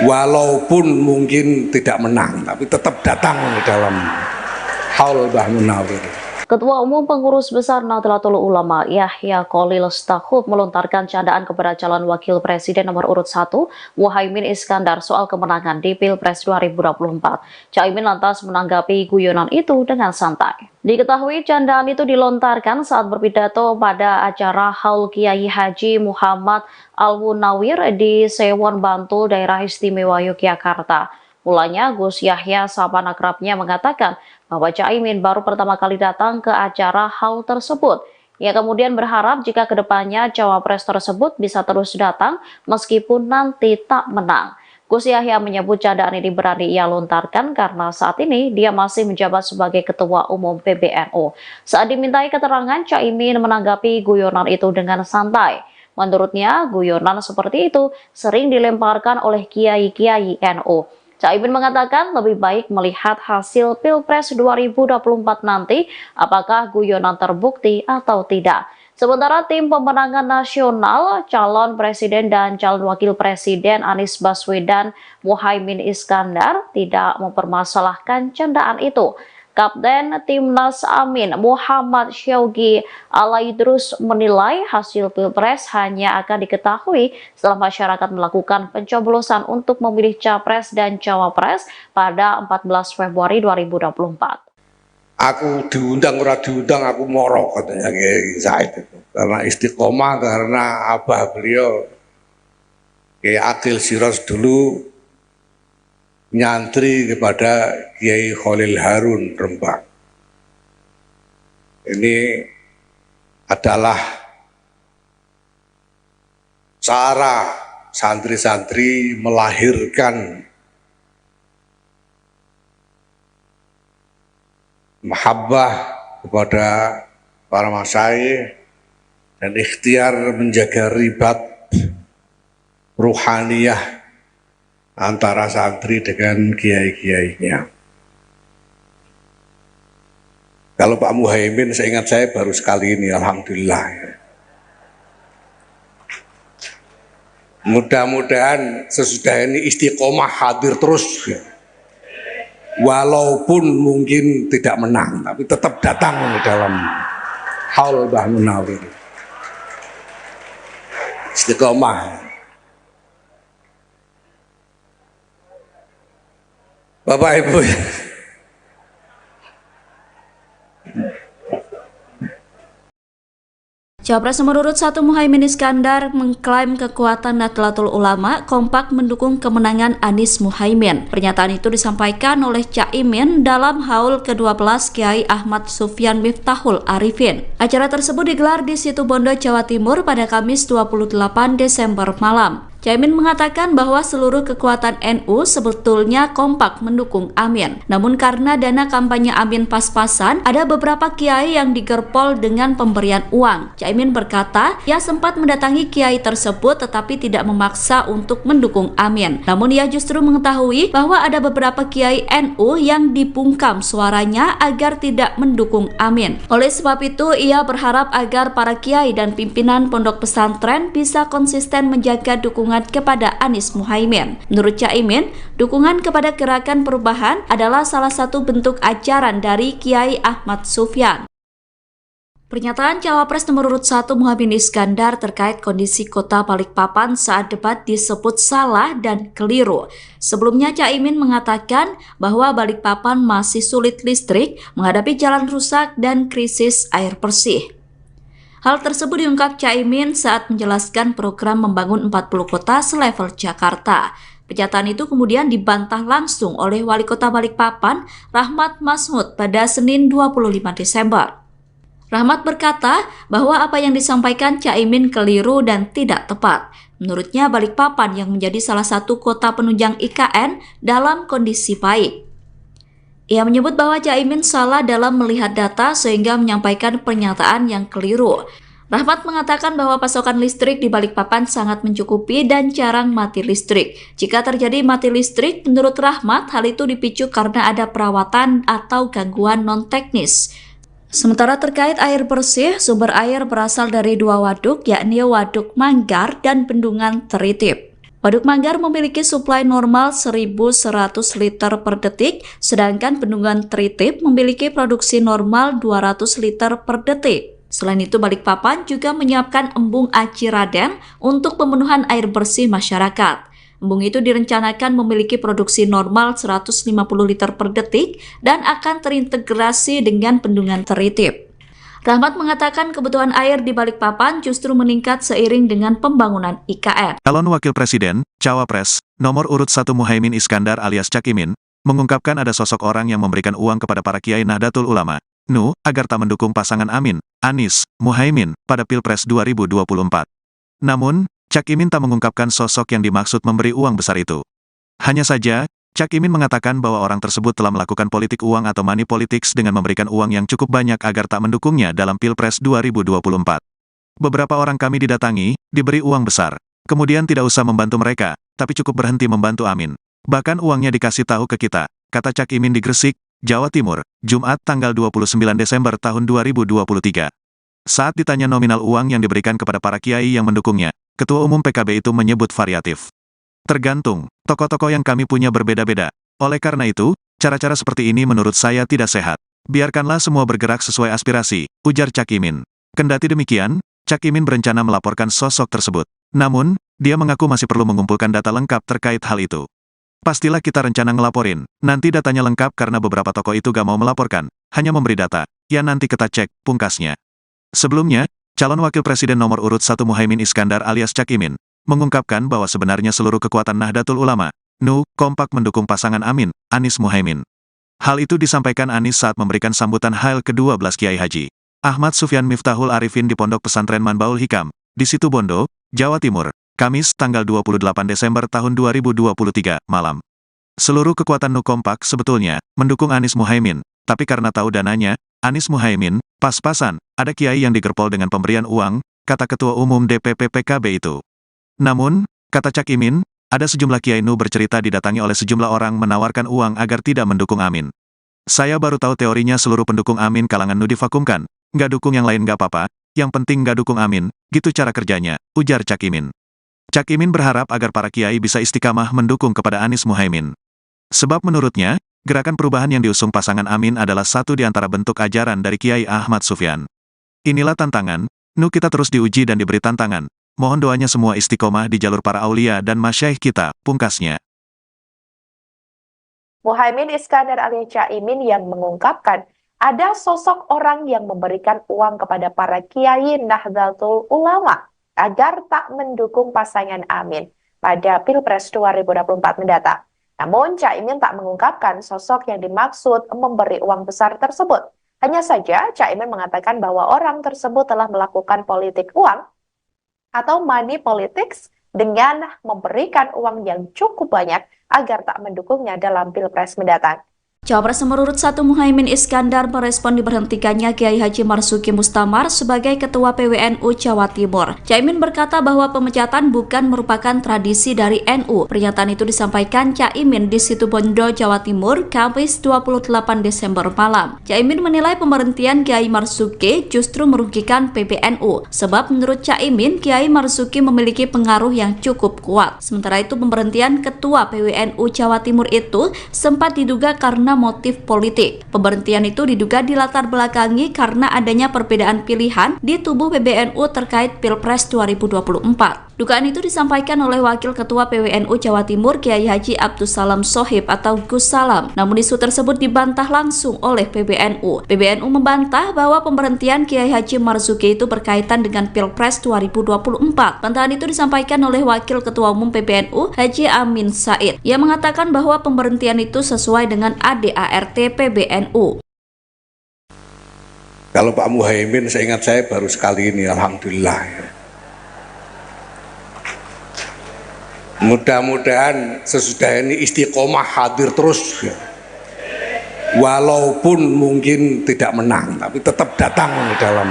D: walaupun mungkin tidak menang, tapi tetap datang dalam haul Mbah Munawir.
E: Ketua Umum Pengurus Besar Nahdlatul Ulama Yahya Kholil Stakuf melontarkan candaan kepada calon wakil presiden nomor urut 1 Muhaimin Iskandar soal kemenangan di Pilpres 2024. Caimin lantas menanggapi guyonan itu dengan santai. Diketahui candaan itu dilontarkan saat berpidato pada acara Haul Kiai Haji Muhammad Al-Munawir di Sewon Bantul, Daerah Istimewa Yogyakarta. Mulanya Gus Yahya sahabat akrabnya mengatakan bahwa Caimin baru pertama kali datang ke acara haul tersebut. Ia kemudian berharap jika kedepannya cawapres tersebut bisa terus datang meskipun nanti tak menang. Gus Yahya menyebut candaan ini berani ia lontarkan karena saat ini dia masih menjabat sebagai Ketua Umum PBNU. Saat dimintai keterangan, Caimin menanggapi guyonan itu dengan santai. Menurutnya, guyonan seperti itu sering dilemparkan oleh kiai-kiai NU. Caimin mengatakan lebih baik melihat hasil Pilpres 2024 nanti apakah guyonan terbukti atau tidak. Sementara tim pemenangan nasional, calon presiden dan calon wakil presiden Anies Baswedan Muhaimin Iskandar tidak mempermasalahkan candaan itu. Kapten Timnas Amin Muhammad Syaugi Alaidrus menilai hasil Pilpres hanya akan diketahui setelah masyarakat melakukan pencoblosan untuk memilih capres dan cawapres pada 14 Februari 2024.
D: Aku diundang ora diundang aku moro, katanya Kiai Said itu. Karena istiqomah, karena abah beliau Kiai Akil Siros dulu nyantri kepada Kiai Kholil Harun Rembang. Ini adalah cara santri-santri melahirkan mahabbah kepada para masyayikh dan ikhtiar menjaga ribat ruhaniyah antara santri dengan kiai-kiainya. Kalau Pak Muhaimin, seingat saya baru sekali ini, alhamdulillah. Mudah-mudahan sesudah ini istiqomah hadir terus, walaupun mungkin tidak menang, tapi tetap datang dalam haul Mbah Munawir. Istiqomah. Bapak Ibu,
C: Cawapres nomor urut 1 Muhaimin Iskandar mengklaim kekuatan Nahdlatul Ulama kompak mendukung kemenangan Anies Muhaimin. Pernyataan itu disampaikan oleh Caimin dalam haul ke-12 Kiai Ahmad Sufyan Miftahul Arifin. Acara tersebut digelar di Situbondo, Jawa Timur pada Kamis 28 Desember malam. Caimin mengatakan bahwa seluruh kekuatan NU sebetulnya kompak mendukung Amin. Namun karena dana kampanye Amin pas-pasan, ada beberapa kiai yang digerpol dengan pemberian uang. Caimin berkata, ia sempat mendatangi kiai tersebut tetapi tidak memaksa untuk mendukung Amin. Namun ia justru mengetahui bahwa ada beberapa kiai NU yang dibungkam suaranya agar tidak mendukung Amin. Oleh sebab itu, ia berharap agar para kiai dan pimpinan pondok pesantren bisa konsisten menjaga dukungan kepada Anies Muhaimin. Menurut Caimin, dukungan kepada Gerakan Perubahan adalah salah satu bentuk ajaran dari Kiai Ahmad Sufyan. Pernyataan Cawapres nomor urut 1 Muhaimin Iskandar terkait kondisi kota Balikpapan saat debat disebut salah dan keliru. Sebelumnya Caimin mengatakan bahwa Balikpapan masih sulit listrik, menghadapi jalan rusak dan krisis air bersih. Hal tersebut diungkap Caimin saat menjelaskan program membangun 40 kota selevel Jakarta. Pernyataan itu kemudian dibantah langsung oleh Wali Kota Balikpapan, Rahmat Masmud, pada Senin 25 Desember. Rahmat berkata bahwa apa yang disampaikan Caimin keliru dan tidak tepat. Menurutnya Balikpapan yang menjadi salah satu kota penunjang IKN dalam kondisi baik. Ia menyebut bahwa Caimin salah dalam melihat data sehingga menyampaikan pernyataan yang keliru. Rahmat mengatakan bahwa pasokan listrik di Balikpapan sangat mencukupi dan jarang mati listrik. Jika terjadi mati listrik, menurut Rahmat, hal itu dipicu karena ada perawatan atau gangguan non-teknis. Sementara terkait air bersih, sumber air berasal dari dua waduk, yakni Waduk Manggar dan Bendungan Teritip. Waduk Manggar memiliki suplai normal 1.100 liter per detik, sedangkan Bendungan Teritip memiliki produksi normal 200 liter per detik. Selain itu, Balikpapan juga menyiapkan embung Aci Raden untuk pemenuhan air bersih masyarakat. Embung itu direncanakan memiliki produksi normal 150 liter per detik dan akan terintegrasi dengan Bendungan Teritip. Rahmat mengatakan kebutuhan air di Balikpapan justru meningkat seiring dengan pembangunan IKN.
A: Calon Wakil Presiden, Cawapres, nomor urut 1 Muhaimin Iskandar alias Cak Imin, mengungkapkan ada sosok orang yang memberikan uang kepada para kiai Nahdlatul Ulama, NU, agar tak mendukung pasangan Amin, Anies, Muhaimin, pada Pilpres 2024. Namun, Cak Imin tak mengungkapkan sosok yang dimaksud memberi uang besar itu. Hanya saja, Cak Imin mengatakan bahwa orang tersebut telah melakukan politik uang atau money politics dengan memberikan uang yang cukup banyak agar tak mendukungnya dalam Pilpres 2024. Beberapa orang kami didatangi, diberi uang besar. Kemudian tidak usah membantu mereka, tapi cukup berhenti membantu Amin. Bahkan uangnya dikasih tahu ke kita, kata Cak Imin di Gresik, Jawa Timur, Jumat tanggal 29 Desember tahun 2023. Saat ditanya nominal uang yang diberikan kepada para kiai yang mendukungnya, Ketua Umum PKB itu menyebut variatif. Tergantung, tokoh-tokoh yang kami punya berbeda-beda. Oleh karena itu, cara-cara seperti ini menurut saya tidak sehat. Biarkanlah semua bergerak sesuai aspirasi, ujar Cak Imin. Kendati demikian, Cak Imin berencana melaporkan sosok tersebut. Namun, dia mengaku masih perlu mengumpulkan data lengkap terkait hal itu. Pastilah kita rencana ngelaporin, nanti datanya lengkap karena beberapa tokoh itu gak mau melaporkan, hanya memberi data. Ya nanti kita cek, pungkasnya. Sebelumnya, calon Wakil Presiden nomor urut 1 Muhaimin Iskandar alias Cak Imin, mengungkapkan bahwa sebenarnya seluruh kekuatan Nahdlatul Ulama, NU, kompak mendukung pasangan Amin, Anies Muhaimin. Hal itu disampaikan Anies saat memberikan sambutan Hail ke-12 Kiai Haji Ahmad Sufyan Miftahul Arifin di Pondok Pesantren Manbaul Hikam, di Situbondo, Jawa Timur, Kamis tanggal 28 Desember tahun 2023, malam. Seluruh kekuatan NU kompak sebetulnya mendukung Anies Muhaimin, tapi karena tahu dananya, Anies Muhaimin, pas-pasan, ada kiai yang digerpol dengan pemberian uang, kata Ketua Umum DPP PKB itu. Namun, kata Cak Imin, ada sejumlah kiai NU bercerita didatangi oleh sejumlah orang menawarkan uang agar tidak mendukung Amin. Saya baru tahu teorinya seluruh pendukung Amin kalangan NU divakumkan, nggak dukung yang lain nggak apa-apa, yang penting nggak dukung Amin, gitu cara kerjanya, ujar Cak Imin. Cak Imin berharap agar para kiai bisa istiqamah mendukung kepada Anies Muhaimin. Sebab menurutnya, gerakan perubahan yang diusung pasangan Amin adalah satu di antara bentuk ajaran dari Kiai Ahmad Sufyan. Inilah tantangan, NU kita terus diuji dan diberi tantangan. Mohon doanya semua istiqomah di jalur para aulia dan masyaikh kita, pungkasnya.
B: Muhaimin Iskandar alias Cak Imin yang mengungkapkan ada sosok orang yang memberikan uang kepada para kiai Nahdlatul Ulama agar tak mendukung pasangan Amin pada Pilpres 2024 mendatang. Namun, Cak Imin tak mengungkapkan sosok yang dimaksud memberi uang besar tersebut. Hanya saja, Cak Imin mengatakan bahwa orang tersebut telah melakukan politik uang atau money politics dengan memberikan uang yang cukup banyak agar tak mendukungnya dalam Pilpres mendatang.
C: Cawapres nomor urut 1 Muhaimin Iskandar merespon diberhentikannya Kiai Haji Marzuki Mustamar sebagai Ketua PWNU Jawa Timur. Caimin berkata bahwa pemecatan bukan merupakan tradisi dari NU. Pernyataan itu disampaikan Caimin di Situbondo, Jawa Timur, Kamis 28 Desember malam. Caimin menilai pemberhentian Kiai Marzuki justru merugikan PBNU, sebab menurut Caimin, Kiai Marzuki memiliki pengaruh yang cukup kuat. Sementara itu, pemberhentian Ketua PWNU Jawa Timur itu sempat diduga karena motif politik. Pemberhentian itu diduga dilatar belakangi karena adanya perbedaan pilihan di tubuh PBNU terkait Pilpres 2024. Dugaan itu disampaikan oleh Wakil Ketua PWNU Jawa Timur Kiai Haji Abdus Salam Shohib atau Gus Salam. Namun isu tersebut dibantah langsung oleh PBNU. PBNU membantah bahwa pemberhentian Kiai Haji Marzuki itu berkaitan dengan Pilpres 2024. Bantahan itu disampaikan oleh Wakil Ketua Umum PBNU Haji Amin Said. Ia mengatakan bahwa pemberhentian itu sesuai dengan ADART PBNU.
D: Kalau Pak Muhaimin, seingat saya baru sekali ini, alhamdulillah. Mudah-mudahan sesudah ini istiqomah hadir terus, walaupun mungkin tidak menang, tapi tetap datang dalam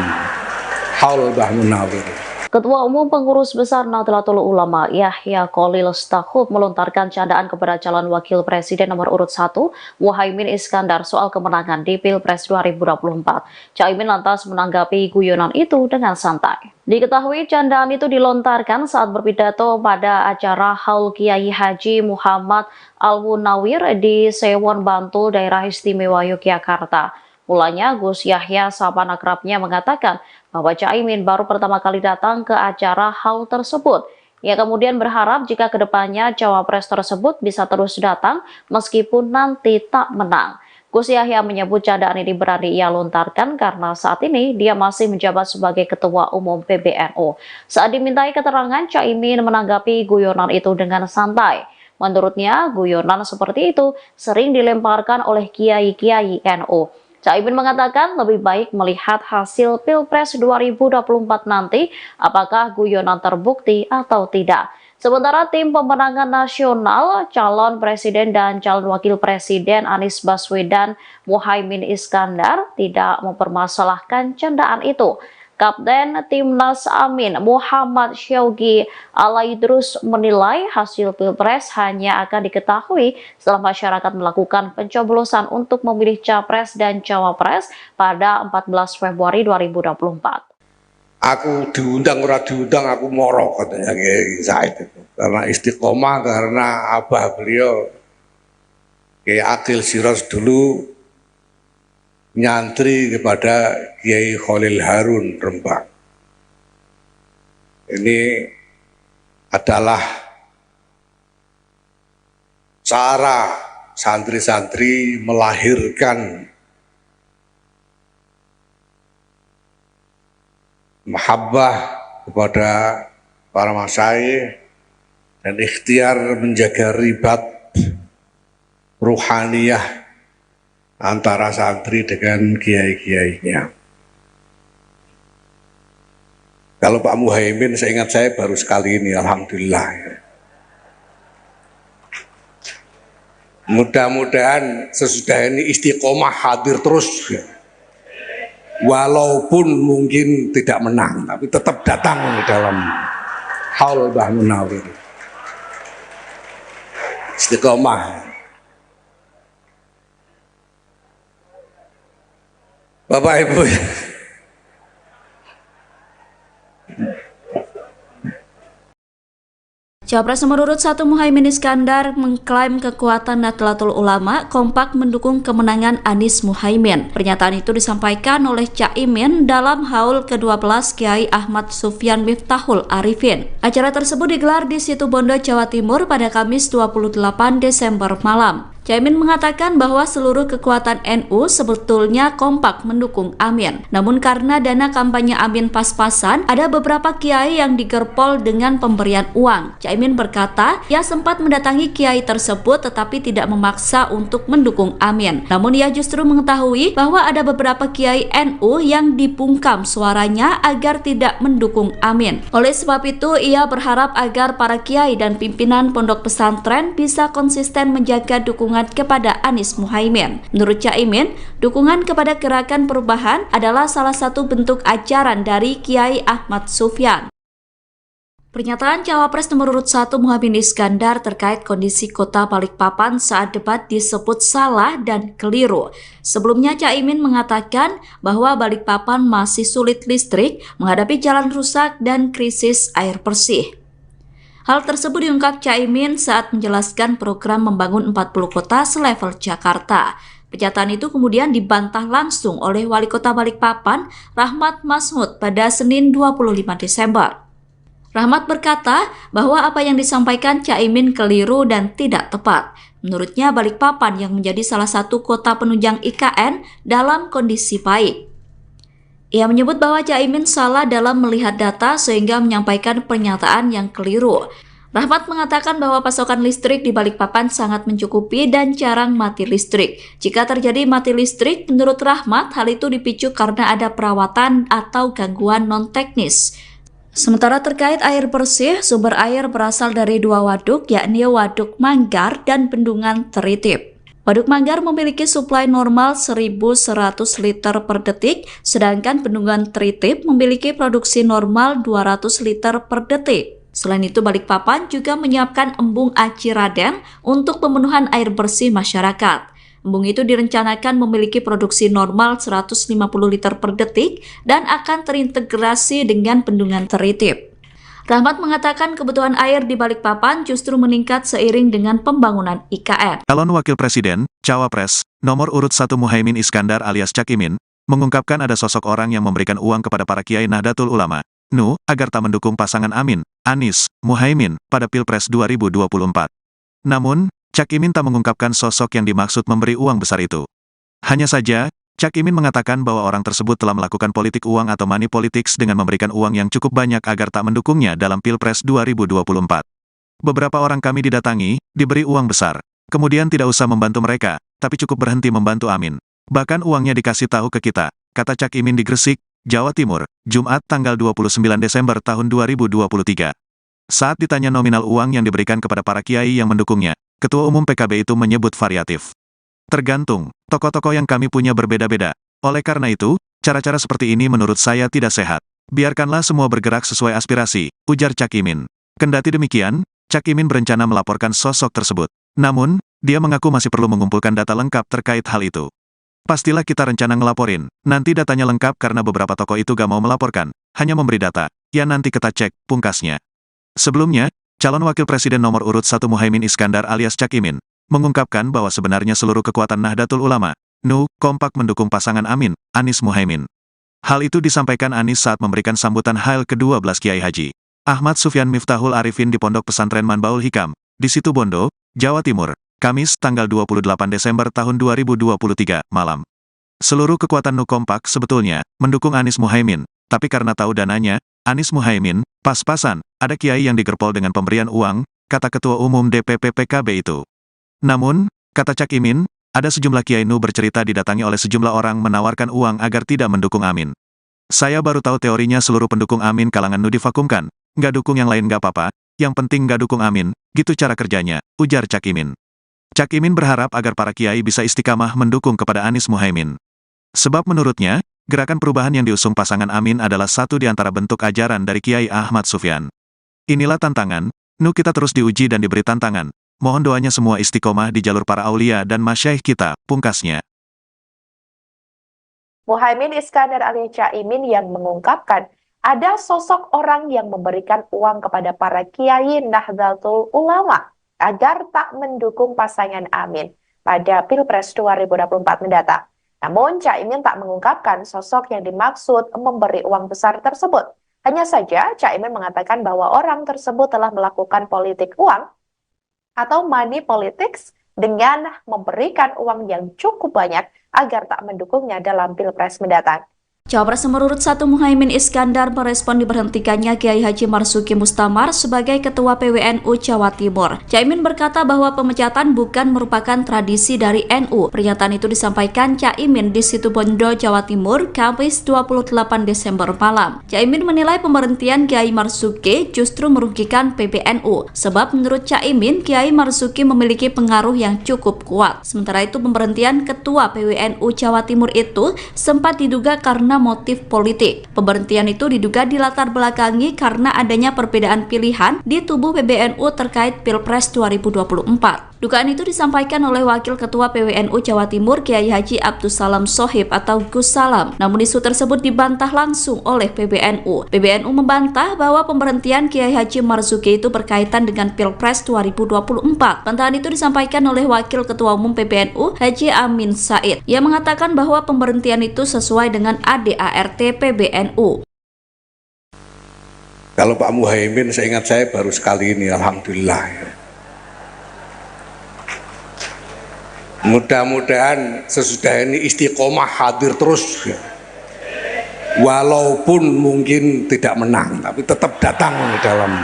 D: haul Mbah Munawir.
E: Ketua Umum Pengurus Besar Nahdlatul Ulama Yahya Khalil Stakuf melontarkan candaan kepada calon wakil presiden nomor urut 1 Muhaimin Iskandar soal kemenangan di Pilpres 2024. Caimin lantas menanggapi guyonan itu dengan santai. Diketahui candaan itu dilontarkan saat berpidato pada acara Haul Kiai Haji Muhammad Al-Munawir di Sewon Bantul, Daerah Istimewa Yogyakarta. Mulanya Gus Yahya sahabat akrabnya mengatakan bahwa Caimin baru pertama kali datang ke acara haul tersebut. Ia kemudian berharap jika kedepannya cawapres tersebut bisa terus datang meskipun nanti tak menang. Gus Yahya menyebut candaan ini berani ia lontarkan karena saat ini dia masih menjabat sebagai Ketua Umum PBNU. Saat dimintai keterangan, Caimin menanggapi guyonan itu dengan santai. Menurutnya, guyonan seperti itu sering dilemparkan oleh kiai-kiai NU. Caimin mengatakan lebih baik melihat hasil Pilpres 2024 nanti apakah guyonan terbukti atau tidak. Sementara tim pemenangan nasional, calon presiden dan calon wakil presiden Anies Baswedan Muhaimin Iskandar tidak mempermasalahkan candaan itu. Kapten Timnas Amin Muhammad Syaugi Alaidrus menilai hasil Pilpres hanya akan diketahui setelah masyarakat melakukan pencoblosan untuk memilih Capres dan Cawapres pada 14 Februari 2024.
D: Aku diundang ora diundang aku moro, katanya Kiai Said itu. Karena istiqomah, karena abah beliau Kiai Akil Siros dulu nyantri kepada Kiai Khalil Harun Rembang. Ini adalah cara santri-santri melahirkan mahabbah kepada para masyayikh dan ikhtiar menjaga ribat ruhaniyah antara santri dengan kiai-kiainya. Kalau Pak Muhaimin, seingat saya baru sekali ini, alhamdulillah. Mudah-mudahan sesudah ini istiqomah hadir terus, walaupun mungkin tidak menang, tapi tetap datang dalam haul Mbah Munawir. Istiqomah. Bapak Ibu,
C: Cawapres nomor urut 1 Muhaimin Iskandar mengklaim kekuatan Nahdlatul Ulama kompak mendukung kemenangan Anies Muhaimin. Pernyataan itu disampaikan oleh Caimin dalam haul ke-12 Kiai Ahmad Sufyan Miftahul Arifin. Acara tersebut digelar di Situbondo, Jawa Timur pada Kamis 28 Desember malam. Caimin mengatakan bahwa seluruh kekuatan NU sebetulnya kompak mendukung Amin. Namun karena dana kampanye Amin pas-pasan, ada beberapa kiai yang digerpol dengan pemberian uang. Caimin berkata, ia sempat mendatangi kiai tersebut tetapi tidak memaksa untuk mendukung Amin. Namun ia justru mengetahui bahwa ada beberapa kiai NU yang dibungkam suaranya agar tidak mendukung Amin. Oleh sebab itu, ia berharap agar para kiai dan pimpinan pondok pesantren bisa konsisten menjaga dukungan kepada Anies Muhaimin. Menurut Caimin, dukungan kepada Gerakan Perubahan adalah salah satu bentuk ajaran dari Kiai Ahmad Sufyan. Pernyataan Cawapres nomor urut 1 Muhaimin Iskandar terkait kondisi kota Balikpapan saat debat disebut salah dan keliru. Sebelumnya Caimin mengatakan bahwa Balikpapan masih sulit listrik, menghadapi jalan rusak dan krisis air bersih. Hal tersebut diungkap Caimin saat menjelaskan program membangun 40 kota selevel Jakarta. Pernyataan itu kemudian dibantah langsung oleh Wali Kota Balikpapan, Rahmat Masmud, pada Senin 25 Desember. Rahmat berkata bahwa apa yang disampaikan Caimin keliru dan tidak tepat. Menurutnya Balikpapan yang menjadi salah satu kota penunjang IKN dalam kondisi baik. Ia menyebut bahwa Caimin salah dalam melihat data sehingga menyampaikan pernyataan yang keliru. Rahmat mengatakan bahwa pasokan listrik di Balikpapan sangat mencukupi dan jarang mati listrik. Jika terjadi mati listrik, menurut Rahmat, hal itu dipicu karena ada perawatan atau gangguan non-teknis. Sementara terkait air bersih, sumber air berasal dari dua waduk, yakni Waduk Manggar dan Bendungan Teritip. Waduk Manggar memiliki suplai normal 1.100 liter per detik, sedangkan Bendungan Teritip memiliki produksi normal 200 liter per detik. Selain itu, Balikpapan juga menyiapkan embung Aci Raden untuk pemenuhan air bersih masyarakat. Embung itu direncanakan memiliki produksi normal 150 liter per detik dan akan terintegrasi dengan Bendungan Teritip. Rahmat mengatakan kebutuhan air di Balikpapan justru meningkat seiring dengan pembangunan IKN.
A: Calon Wakil Presiden, Cawapres, nomor urut 1 Muhaimin Iskandar alias Cak Imin, mengungkapkan ada sosok orang yang memberikan uang kepada para kiai Nahdlatul Ulama, NU, agar tak mendukung pasangan Amin, Anies, Muhaimin, pada Pilpres 2024. Namun, Cak Imin tak mengungkapkan sosok yang dimaksud memberi uang besar itu. Hanya saja, Cak Imin mengatakan bahwa orang tersebut telah melakukan politik uang atau money politics dengan memberikan uang yang cukup banyak agar tak mendukungnya dalam Pilpres 2024. Beberapa orang kami didatangi, diberi uang besar. Kemudian tidak usah membantu mereka, tapi cukup berhenti membantu Amin. Bahkan uangnya dikasih tahu ke kita, kata Cak Imin di Gresik, Jawa Timur, Jumat tanggal 29 Desember tahun 2023. Saat ditanya nominal uang yang diberikan kepada para kiai yang mendukungnya, Ketua Umum PKB itu menyebut variatif. Tergantung, tokoh-tokoh yang kami punya berbeda-beda. Oleh karena itu, cara-cara seperti ini menurut saya tidak sehat. Biarkanlah semua bergerak sesuai aspirasi, ujar Cak Imin. Kendati demikian, Cak Imin berencana melaporkan sosok tersebut. Namun, dia mengaku masih perlu mengumpulkan data lengkap terkait hal itu. Pastilah kita rencana ngelaporin, nanti datanya lengkap karena beberapa tokoh itu gak mau melaporkan, hanya memberi data, ya nanti kita cek, pungkasnya. Sebelumnya, calon Wakil Presiden nomor urut 1 Muhaimin Iskandar alias Cak Imin, mengungkapkan bahwa sebenarnya seluruh kekuatan Nahdlatul Ulama, NU, kompak mendukung pasangan Amin, Anies Muhaimin. Hal itu disampaikan Anies saat memberikan sambutan Hail ke-12 Kiai Haji Ahmad Sufyan Miftahul Arifin di Pondok Pesantren Manbaul Hikam, di Situbondo, Jawa Timur, Kamis tanggal 28 Desember tahun 2023, malam. Seluruh kekuatan NU kompak sebetulnya mendukung Anies Muhaimin, tapi karena tahu dananya, Anies Muhaimin, pas-pasan, ada kiai yang digerpol dengan pemberian uang, kata Ketua Umum DPP PKB itu. Namun, kata Cak Imin, ada sejumlah kiai NU bercerita didatangi oleh sejumlah orang menawarkan uang agar tidak mendukung Amin. Saya baru tahu teorinya seluruh pendukung Amin kalangan NU divakumkan, nggak dukung yang lain nggak apa-apa, yang penting nggak dukung Amin, gitu cara kerjanya, ujar Cak Imin. Cak Imin berharap agar para kiai bisa istiqamah mendukung kepada Anies Muhaimin. Sebab menurutnya, gerakan perubahan yang diusung pasangan Amin adalah satu di antara bentuk ajaran dari Kiai Ahmad Sufyan. Inilah tantangan, NU kita terus diuji dan diberi tantangan. Mohon doanya semua istiqomah di jalur para aulia dan masyaikh kita, pungkasnya.
B: Muhaimin Iskandar alias Cak Imin yang mengungkapkan ada sosok orang yang memberikan uang kepada para kiai Nahdlatul Ulama agar tak mendukung pasangan Amin pada Pilpres 2024 mendatang. Namun, Cak Imin tak mengungkapkan sosok yang dimaksud memberi uang besar tersebut. Hanya saja, Cak Imin mengatakan bahwa orang tersebut telah melakukan politik uang atau money politics dengan memberikan uang yang cukup banyak agar tak mendukungnya dalam Pilpres mendatang.
C: Cawapres nomor urut 1 Muhaimin Iskandar merespon diberhentikannya Kiai Haji Marzuki Mustamar sebagai Ketua PWNU Jawa Timur. Caimin berkata bahwa pemecatan bukan merupakan tradisi dari NU. Pernyataan itu disampaikan Caimin di Situbondo, Jawa Timur, Kamis 28 Desember malam. Caimin menilai pemberhentian Kiai Marzuki justru merugikan PBNU. Sebab menurut Caimin, Kiai Marzuki memiliki pengaruh yang cukup kuat. Sementara itu pemberhentian Ketua PWNU Jawa Timur itu sempat diduga karena motif politik. Pemberhentian itu diduga dilatar belakangi karena adanya perbedaan pilihan di tubuh PBNU terkait Pilpres 2024. Dugaan itu disampaikan oleh Wakil Ketua PWNU Jawa Timur Kiai Haji Abdussalam Shohib atau Gus Salam. Namun isu tersebut dibantah langsung oleh PBNU. PBNU membantah bahwa pemberhentian Kiai Haji Marzuki itu berkaitan dengan Pilpres 2024. Bantahan itu disampaikan oleh Wakil Ketua Umum PBNU Haji Amin Said. Ia mengatakan bahwa pemberhentian itu sesuai dengan ADART PBNU.
D: Kalau Pak Muhaimin, seingat saya baru sekali ini, alhamdulillah. Mudah-mudahan sesudah ini istiqomah hadir terus, walaupun mungkin tidak menang, tapi tetap datang dalam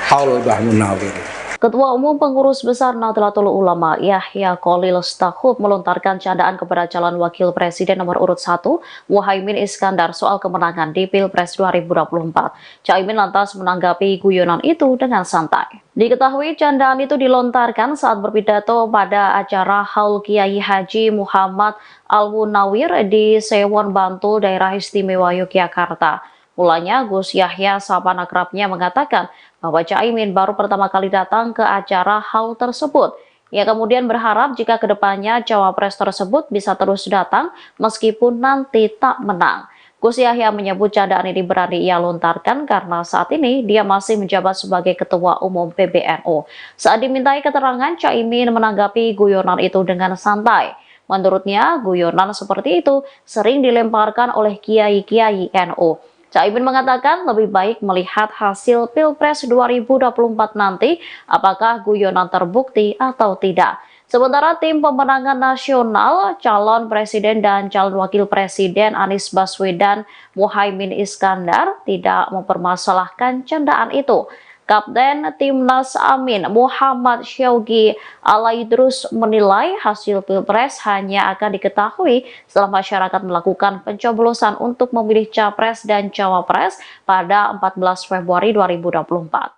D: haul Mbah Munawir.
E: Ketua Umum Pengurus Besar Nahdlatul Ulama Yahya Khalil Stakuf melontarkan candaan kepada calon wakil presiden nomor urut 1 Muhaimin Iskandar soal kemenangan di Pilpres 2024. Caimin lantas menanggapi guyonan itu dengan santai. Diketahui candaan itu dilontarkan saat berpidato pada acara Haul Kiai Haji Muhammad Al-Munawir di Sewon Bantul, Daerah Istimewa Yogyakarta. Mulanya Gus Yahya sahabat akrabnya mengatakan bahwa Caimin baru pertama kali datang ke acara haul tersebut. Ia kemudian berharap jika kedepannya cawapres tersebut bisa terus datang meskipun nanti tak menang. Gus Yahya menyebut candaan ini berani ia lontarkan karena saat ini dia masih menjabat sebagai Ketua Umum PBNU. Saat dimintai keterangan, Caimin menanggapi guyonan itu dengan santai. Menurutnya, guyonan seperti itu sering dilemparkan oleh kiai-kiai NU. Caimin mengatakan lebih baik melihat hasil Pilpres 2024 nanti apakah guyonan terbukti atau tidak. Sementara tim pemenangan nasional, calon presiden dan calon wakil presiden Anies Baswedan Muhaimin Iskandar tidak mempermasalahkan candaan itu. Kapten Timnas Amin Muhammad Syaugi Alaidrus menilai hasil Pilpres hanya akan diketahui setelah masyarakat melakukan pencoblosan untuk memilih Capres dan Cawapres pada 14 Februari 2024.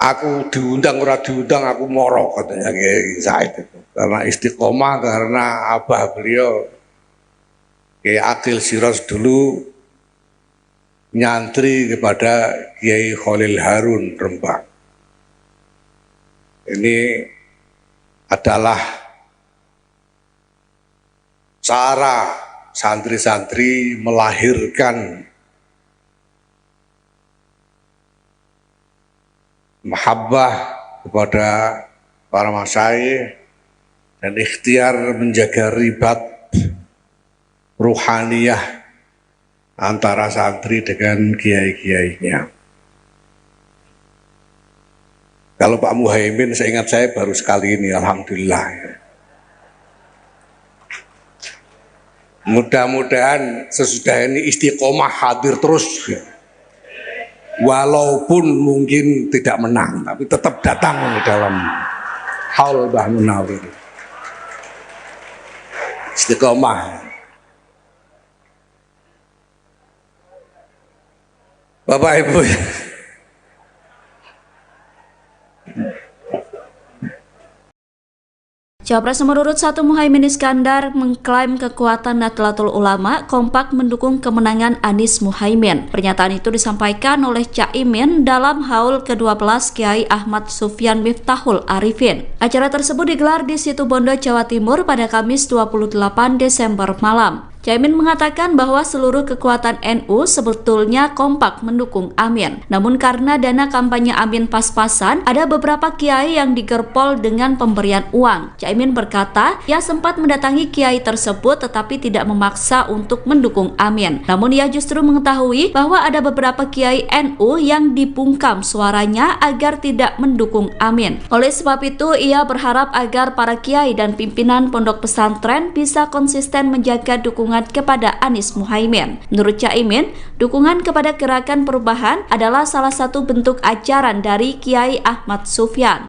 D: Aku diundang ora diundang aku moro, katanya Kiai Said itu. Karena istiqomah, karena abah beliau Kiai Akil Siros dulu nyantri kepada Kiai Khalil Harun Rembang. Ini adalah cara santri-santri melahirkan mahabbah kepada para masyayikh dan ikhtiar menjaga ribat ruhaniyah antara santri dengan kiai-kiainya. Kalau Pak Muhaimin, seingat saya baru sekali ini, alhamdulillah. Mudah-mudahan sesudah ini istiqomah hadir terus, walaupun mungkin tidak menang, tapi tetap datang dalam haul Mbah Munawir. Istiqomah. Bapak Ibu,
C: Cawapres nomor urut 1 Muhaimin Iskandar mengklaim kekuatan Nahdlatul Ulama kompak mendukung kemenangan Anies Muhaimin. Pernyataan itu disampaikan oleh Caimin dalam haul ke-12 Kiai Ahmad Sufyan Miftahul Arifin. Acara tersebut digelar di Situbondo, Jawa Timur pada Kamis 28 Desember malam. Caimin mengatakan bahwa seluruh kekuatan NU sebetulnya kompak mendukung Amin. Namun karena dana kampanye Amin pas-pasan, ada beberapa kiai yang digerpol dengan pemberian uang. Caimin berkata, ia sempat mendatangi kiai tersebut tetapi tidak memaksa untuk mendukung Amin. Namun ia justru mengetahui bahwa ada beberapa kiai NU yang dibungkam suaranya agar tidak mendukung Amin. Oleh sebab itu, ia berharap agar para kiai dan pimpinan pondok pesantren bisa konsisten menjaga dukungan kepada Anies Muhaimin. Menurut Caimin, dukungan kepada Gerakan Perubahan adalah salah satu bentuk ajaran dari Kiai Ahmad Sufyan.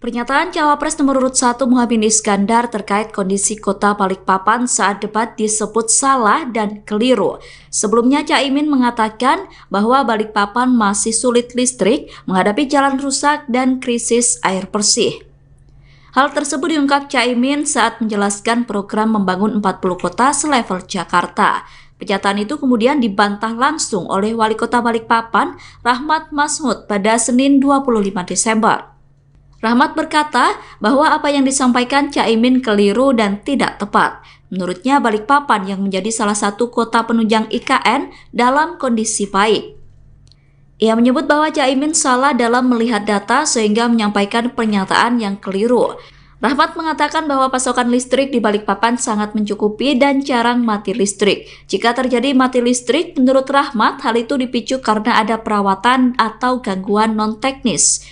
C: Pernyataan Cawapres nomor urut 1 Muhaimin Iskandar terkait kondisi kota Balikpapan saat debat disebut salah dan keliru. Sebelumnya Caimin mengatakan bahwa Balikpapan masih sulit listrik, menghadapi jalan rusak dan krisis air bersih. Hal tersebut diungkap Caimin saat menjelaskan program membangun 40 kota selevel Jakarta. Pernyataan itu kemudian dibantah langsung oleh Wali Kota Balikpapan, Rahmat Masmud, pada Senin 25 Desember. Rahmat berkata bahwa apa yang disampaikan Caimin keliru dan tidak tepat. Menurutnya Balikpapan yang menjadi salah satu kota penunjang IKN dalam kondisi baik. Ia menyebut bahwa Caimin salah dalam melihat data sehingga menyampaikan pernyataan yang keliru. Rahmat mengatakan bahwa pasokan listrik di Balikpapan sangat mencukupi dan jarang mati listrik. Jika terjadi mati listrik, menurut Rahmat, hal itu dipicu karena ada perawatan atau gangguan non-teknis.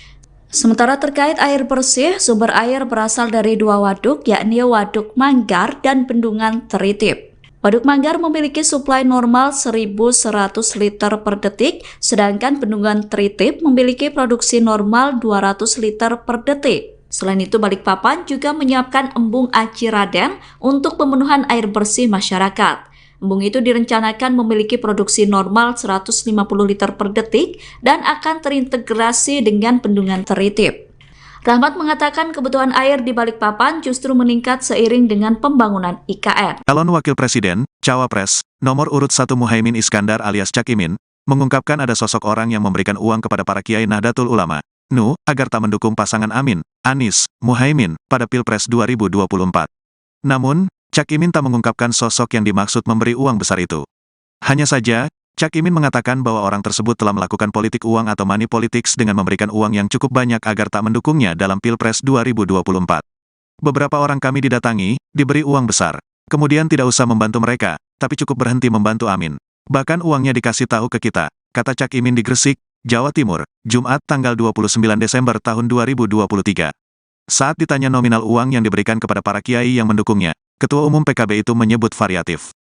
C: Sementara terkait air bersih, sumber air berasal dari 2 waduk, yakni Waduk Manggar dan Bendungan Teritip. Waduk Manggar memiliki suplai normal 1.100 liter per detik, sedangkan Bendungan Teritip memiliki produksi normal 200 liter per detik. Selain itu, Balikpapan juga menyiapkan embung Aci Raden untuk pemenuhan air bersih masyarakat. Embung itu direncanakan memiliki produksi normal 150 liter per detik dan akan terintegrasi dengan Bendungan Teritip. Rahmat mengatakan kebutuhan air di Balikpapan justru meningkat seiring dengan pembangunan IKN.
A: Calon Wakil Presiden, Cawapres, nomor urut 1 Muhaimin Iskandar alias Cak Imin, mengungkapkan ada sosok orang yang memberikan uang kepada para kiai Nahdlatul Ulama, NU, agar tak mendukung pasangan Amin, Anies, Muhaimin, pada Pilpres 2024. Namun, Cak Imin tak mengungkapkan sosok yang dimaksud memberi uang besar itu. Hanya saja, Cak Imin mengatakan bahwa orang tersebut telah melakukan politik uang atau money politics dengan memberikan uang yang cukup banyak agar tak mendukungnya dalam Pilpres 2024. Beberapa orang kami didatangi, diberi uang besar. Kemudian tidak usah membantu mereka, tapi cukup berhenti membantu Amin. Bahkan uangnya dikasih tahu ke kita, kata Cak Imin di Gresik, Jawa Timur, Jumat tanggal 29 Desember tahun 2023. Saat ditanya nominal uang yang diberikan kepada para kiai yang mendukungnya, Ketua Umum PKB itu menyebut variatif.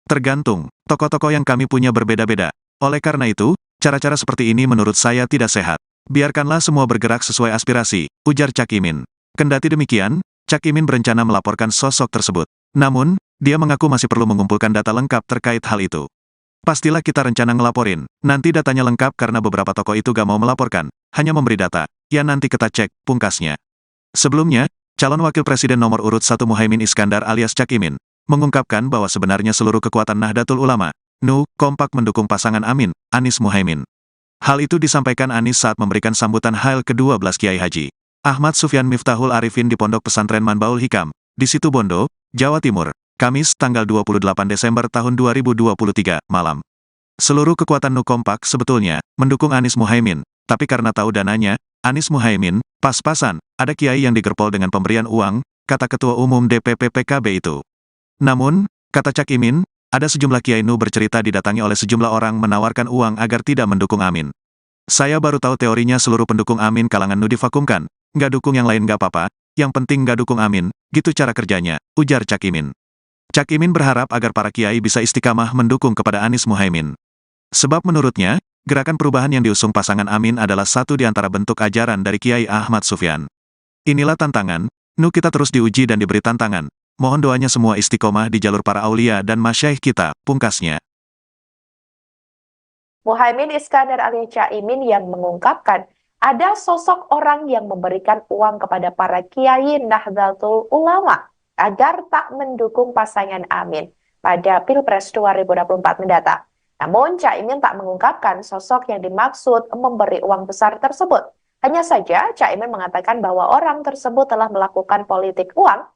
A: Tergantung, tokoh-tokoh yang kami punya berbeda-beda. Oleh karena itu, cara-cara seperti ini menurut saya tidak sehat. Biarkanlah semua bergerak sesuai aspirasi, ujar Cak Imin. Kendati demikian, Cak Imin berencana melaporkan sosok tersebut. Namun, dia mengaku masih perlu mengumpulkan data lengkap terkait hal itu. Pastilah kita rencana ngelaporin, nanti datanya lengkap karena beberapa tokoh itu gak mau melaporkan, hanya memberi data. Ya nanti kita cek, pungkasnya. Sebelumnya, calon Wakil Presiden nomor urut 1 Muhaimin Iskandar alias Cak Imin, mengungkapkan bahwa sebenarnya seluruh kekuatan Nahdlatul Ulama, NU, kompak mendukung pasangan Amin, Anies Muhaimin. Hal itu disampaikan Anies saat memberikan sambutan Hail ke-12 Kiai Haji Ahmad Sufyan Miftahul Arifin di Pondok Pesantren Manbaul Hikam, di Situbondo, Jawa Timur, Kamis tanggal 28 Desember tahun 2023, malam. Seluruh kekuatan NU kompak sebetulnya mendukung Anies Muhaimin, tapi karena tahu dananya, Anies Muhaimin, pas-pasan, ada kiai yang digerpol dengan pemberian uang, kata Ketua Umum DPP PKB itu. Namun, kata Cak Imin, ada sejumlah kiai NU bercerita didatangi oleh sejumlah orang menawarkan uang agar tidak mendukung Amin. Saya baru tahu teorinya seluruh pendukung Amin kalangan NU divakumkan, nggak dukung yang lain nggak apa-apa, yang penting nggak dukung Amin, gitu cara kerjanya, ujar Cak Imin. Cak Imin berharap agar para kiai bisa istiqamah mendukung kepada Anies Muhaimin. Sebab menurutnya, gerakan perubahan yang diusung pasangan Amin adalah satu di antara bentuk ajaran dari Kiai Ahmad Sufyan. Inilah tantangan, NU kita terus diuji dan diberi tantangan. Mohon doanya semua istiqomah di jalur para aulia dan masyaikh kita, pungkasnya.
B: Muhaimin Iskandar alias Cak Imin yang mengungkapkan ada sosok orang yang memberikan uang kepada para kiai Nahdlatul Ulama agar tak mendukung pasangan Amin pada Pilpres 2024 mendatang. Namun, Cak Imin tak mengungkapkan sosok yang dimaksud memberi uang besar tersebut. Hanya saja, Cak Imin mengatakan bahwa orang tersebut telah melakukan politik uang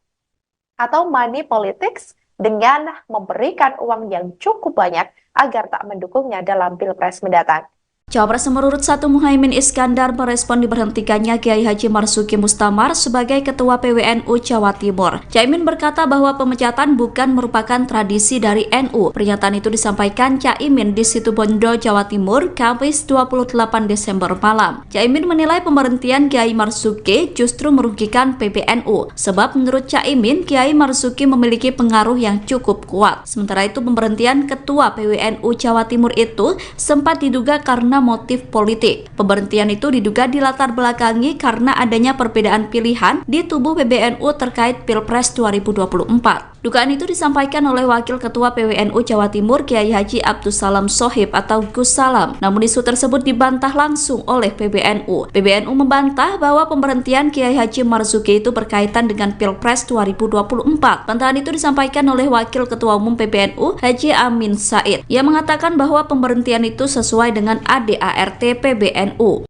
B: atau money politics dengan memberikan uang yang cukup banyak agar tak mendukungnya dalam Pilpres mendatang.
C: Cawapres nomor urut 1 Muhaimin Iskandar merespon diberhentikannya Kiai Haji Marzuki Mustamar sebagai Ketua PWNU Jawa Timur. Caimin berkata bahwa pemecatan bukan merupakan tradisi dari NU. Pernyataan itu disampaikan Caimin di Situbondo, Jawa Timur, Kamis 28 Desember malam. Caimin menilai pemberhentian Kiai Marzuki justru merugikan PBNU, sebab menurut Caimin, Kiai Marzuki memiliki pengaruh yang cukup kuat. Sementara itu, pemberhentian Ketua PWNU Jawa Timur itu sempat diduga karena motif politik. Pemberhentian itu diduga dilatar belakangi karena adanya perbedaan pilihan di tubuh PBNU terkait Pilpres 2024. Dugaan itu disampaikan oleh Wakil Ketua PWNU Jawa Timur Kiai Haji Abdus Salam Shohib atau Gus Salam. Namun isu tersebut dibantah langsung oleh PBNU. PBNU membantah bahwa pemberhentian Kiai Haji Marzuki itu berkaitan dengan Pilpres 2024. Bantahan itu disampaikan oleh Wakil Ketua Umum PBNU Haji Amin Said. Ia mengatakan bahwa pemberhentian itu sesuai dengan ADART PBNU.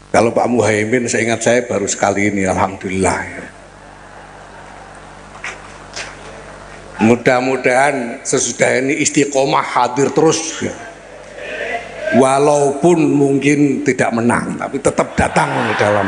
D: Kalau Pak Muhaimin, seingat saya baru sekali ini, alhamdulillah. Mudah-mudahan sesudah ini istiqomah hadir terus, walaupun mungkin tidak menang, tapi tetap datang di dalam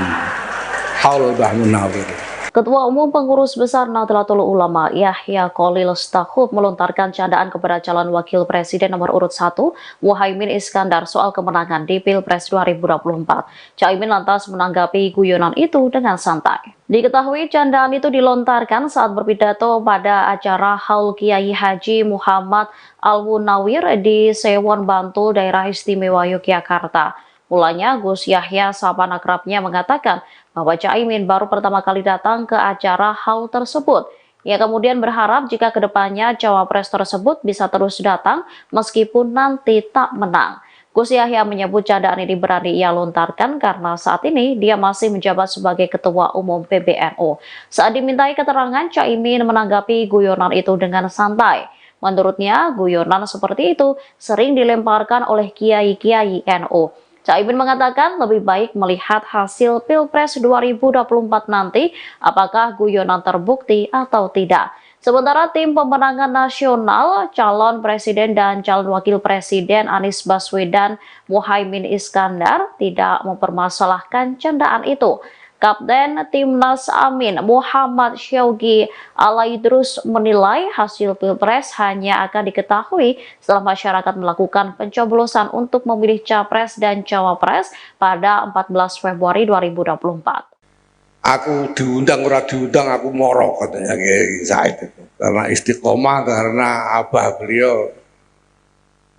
D: haul Mbah Munawir.
E: Ketua Umum Pengurus Besar Nahdlatul Ulama Yahya Khalil Stakuf melontarkan candaan kepada calon wakil presiden nomor urut 1 Muhaimin Iskandar soal kemenangan di Pilpres 2024. Caimin lantas menanggapi guyonan itu dengan santai. Diketahui candaan itu dilontarkan saat berpidato pada acara Haul Kiai Haji Muhammad Al-Munawir di Sewon Bantul, Daerah Istimewa Yogyakarta. Mulanya Gus Yahya sahabat akrabnya mengatakan bahwa Caimin baru pertama kali datang ke acara haul tersebut. Ia kemudian berharap jika kedepannya cawapres tersebut bisa terus datang meskipun nanti tak menang. Gus Yahya menyebut candaan ini berani ia lontarkan karena saat ini dia masih menjabat sebagai Ketua Umum PBNU. Saat dimintai keterangan, Caimin menanggapi guyonan itu dengan santai. Menurutnya, guyonan seperti itu sering dilemparkan oleh kiai-kiai NU. Caimin mengatakan lebih baik melihat hasil Pilpres 2024 nanti apakah guyonan terbukti atau tidak. Sementara tim pemenangan nasional, calon presiden dan calon wakil presiden Anies Baswedan Muhaimin Iskandar tidak mempermasalahkan candaan itu. Kapten Timnas Amin Muhammad Syaugi Alaidrus menilai hasil Pilpres hanya akan diketahui setelah masyarakat melakukan pencoblosan untuk memilih Capres dan Cawapres pada 14 Februari 2024.
D: Aku diundang ora diundang aku moro, katanya Kiai Said itu. Karena istiqomah, karena abah beliau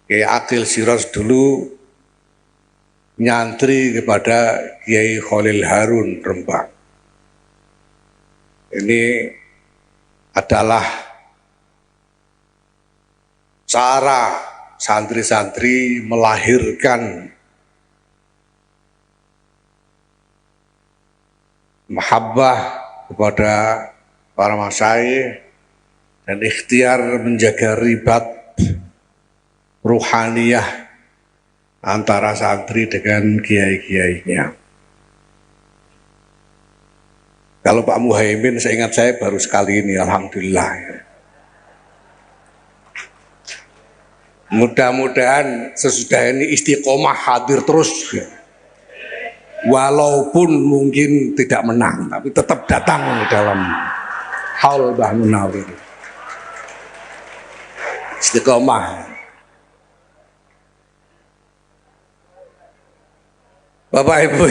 D: Kiai Akil Siraj dulu nyantri kepada Kiai Khalil Harun Rembang. Ini adalah cara santri-santri melahirkan mahabbah kepada para masyayikh dan ikhtiar menjaga ribat ruhaniyah antara santri dengan kiai-kiainya. Kalau Pak Muhaimin, seingat saya baru sekali ini, alhamdulillah. Mudah-mudahan sesudah ini istiqomah hadir terus, walaupun mungkin tidak menang, tapi tetap datang di dalam haul Mbah Munawir. Istiqomah. Bapak Ibu,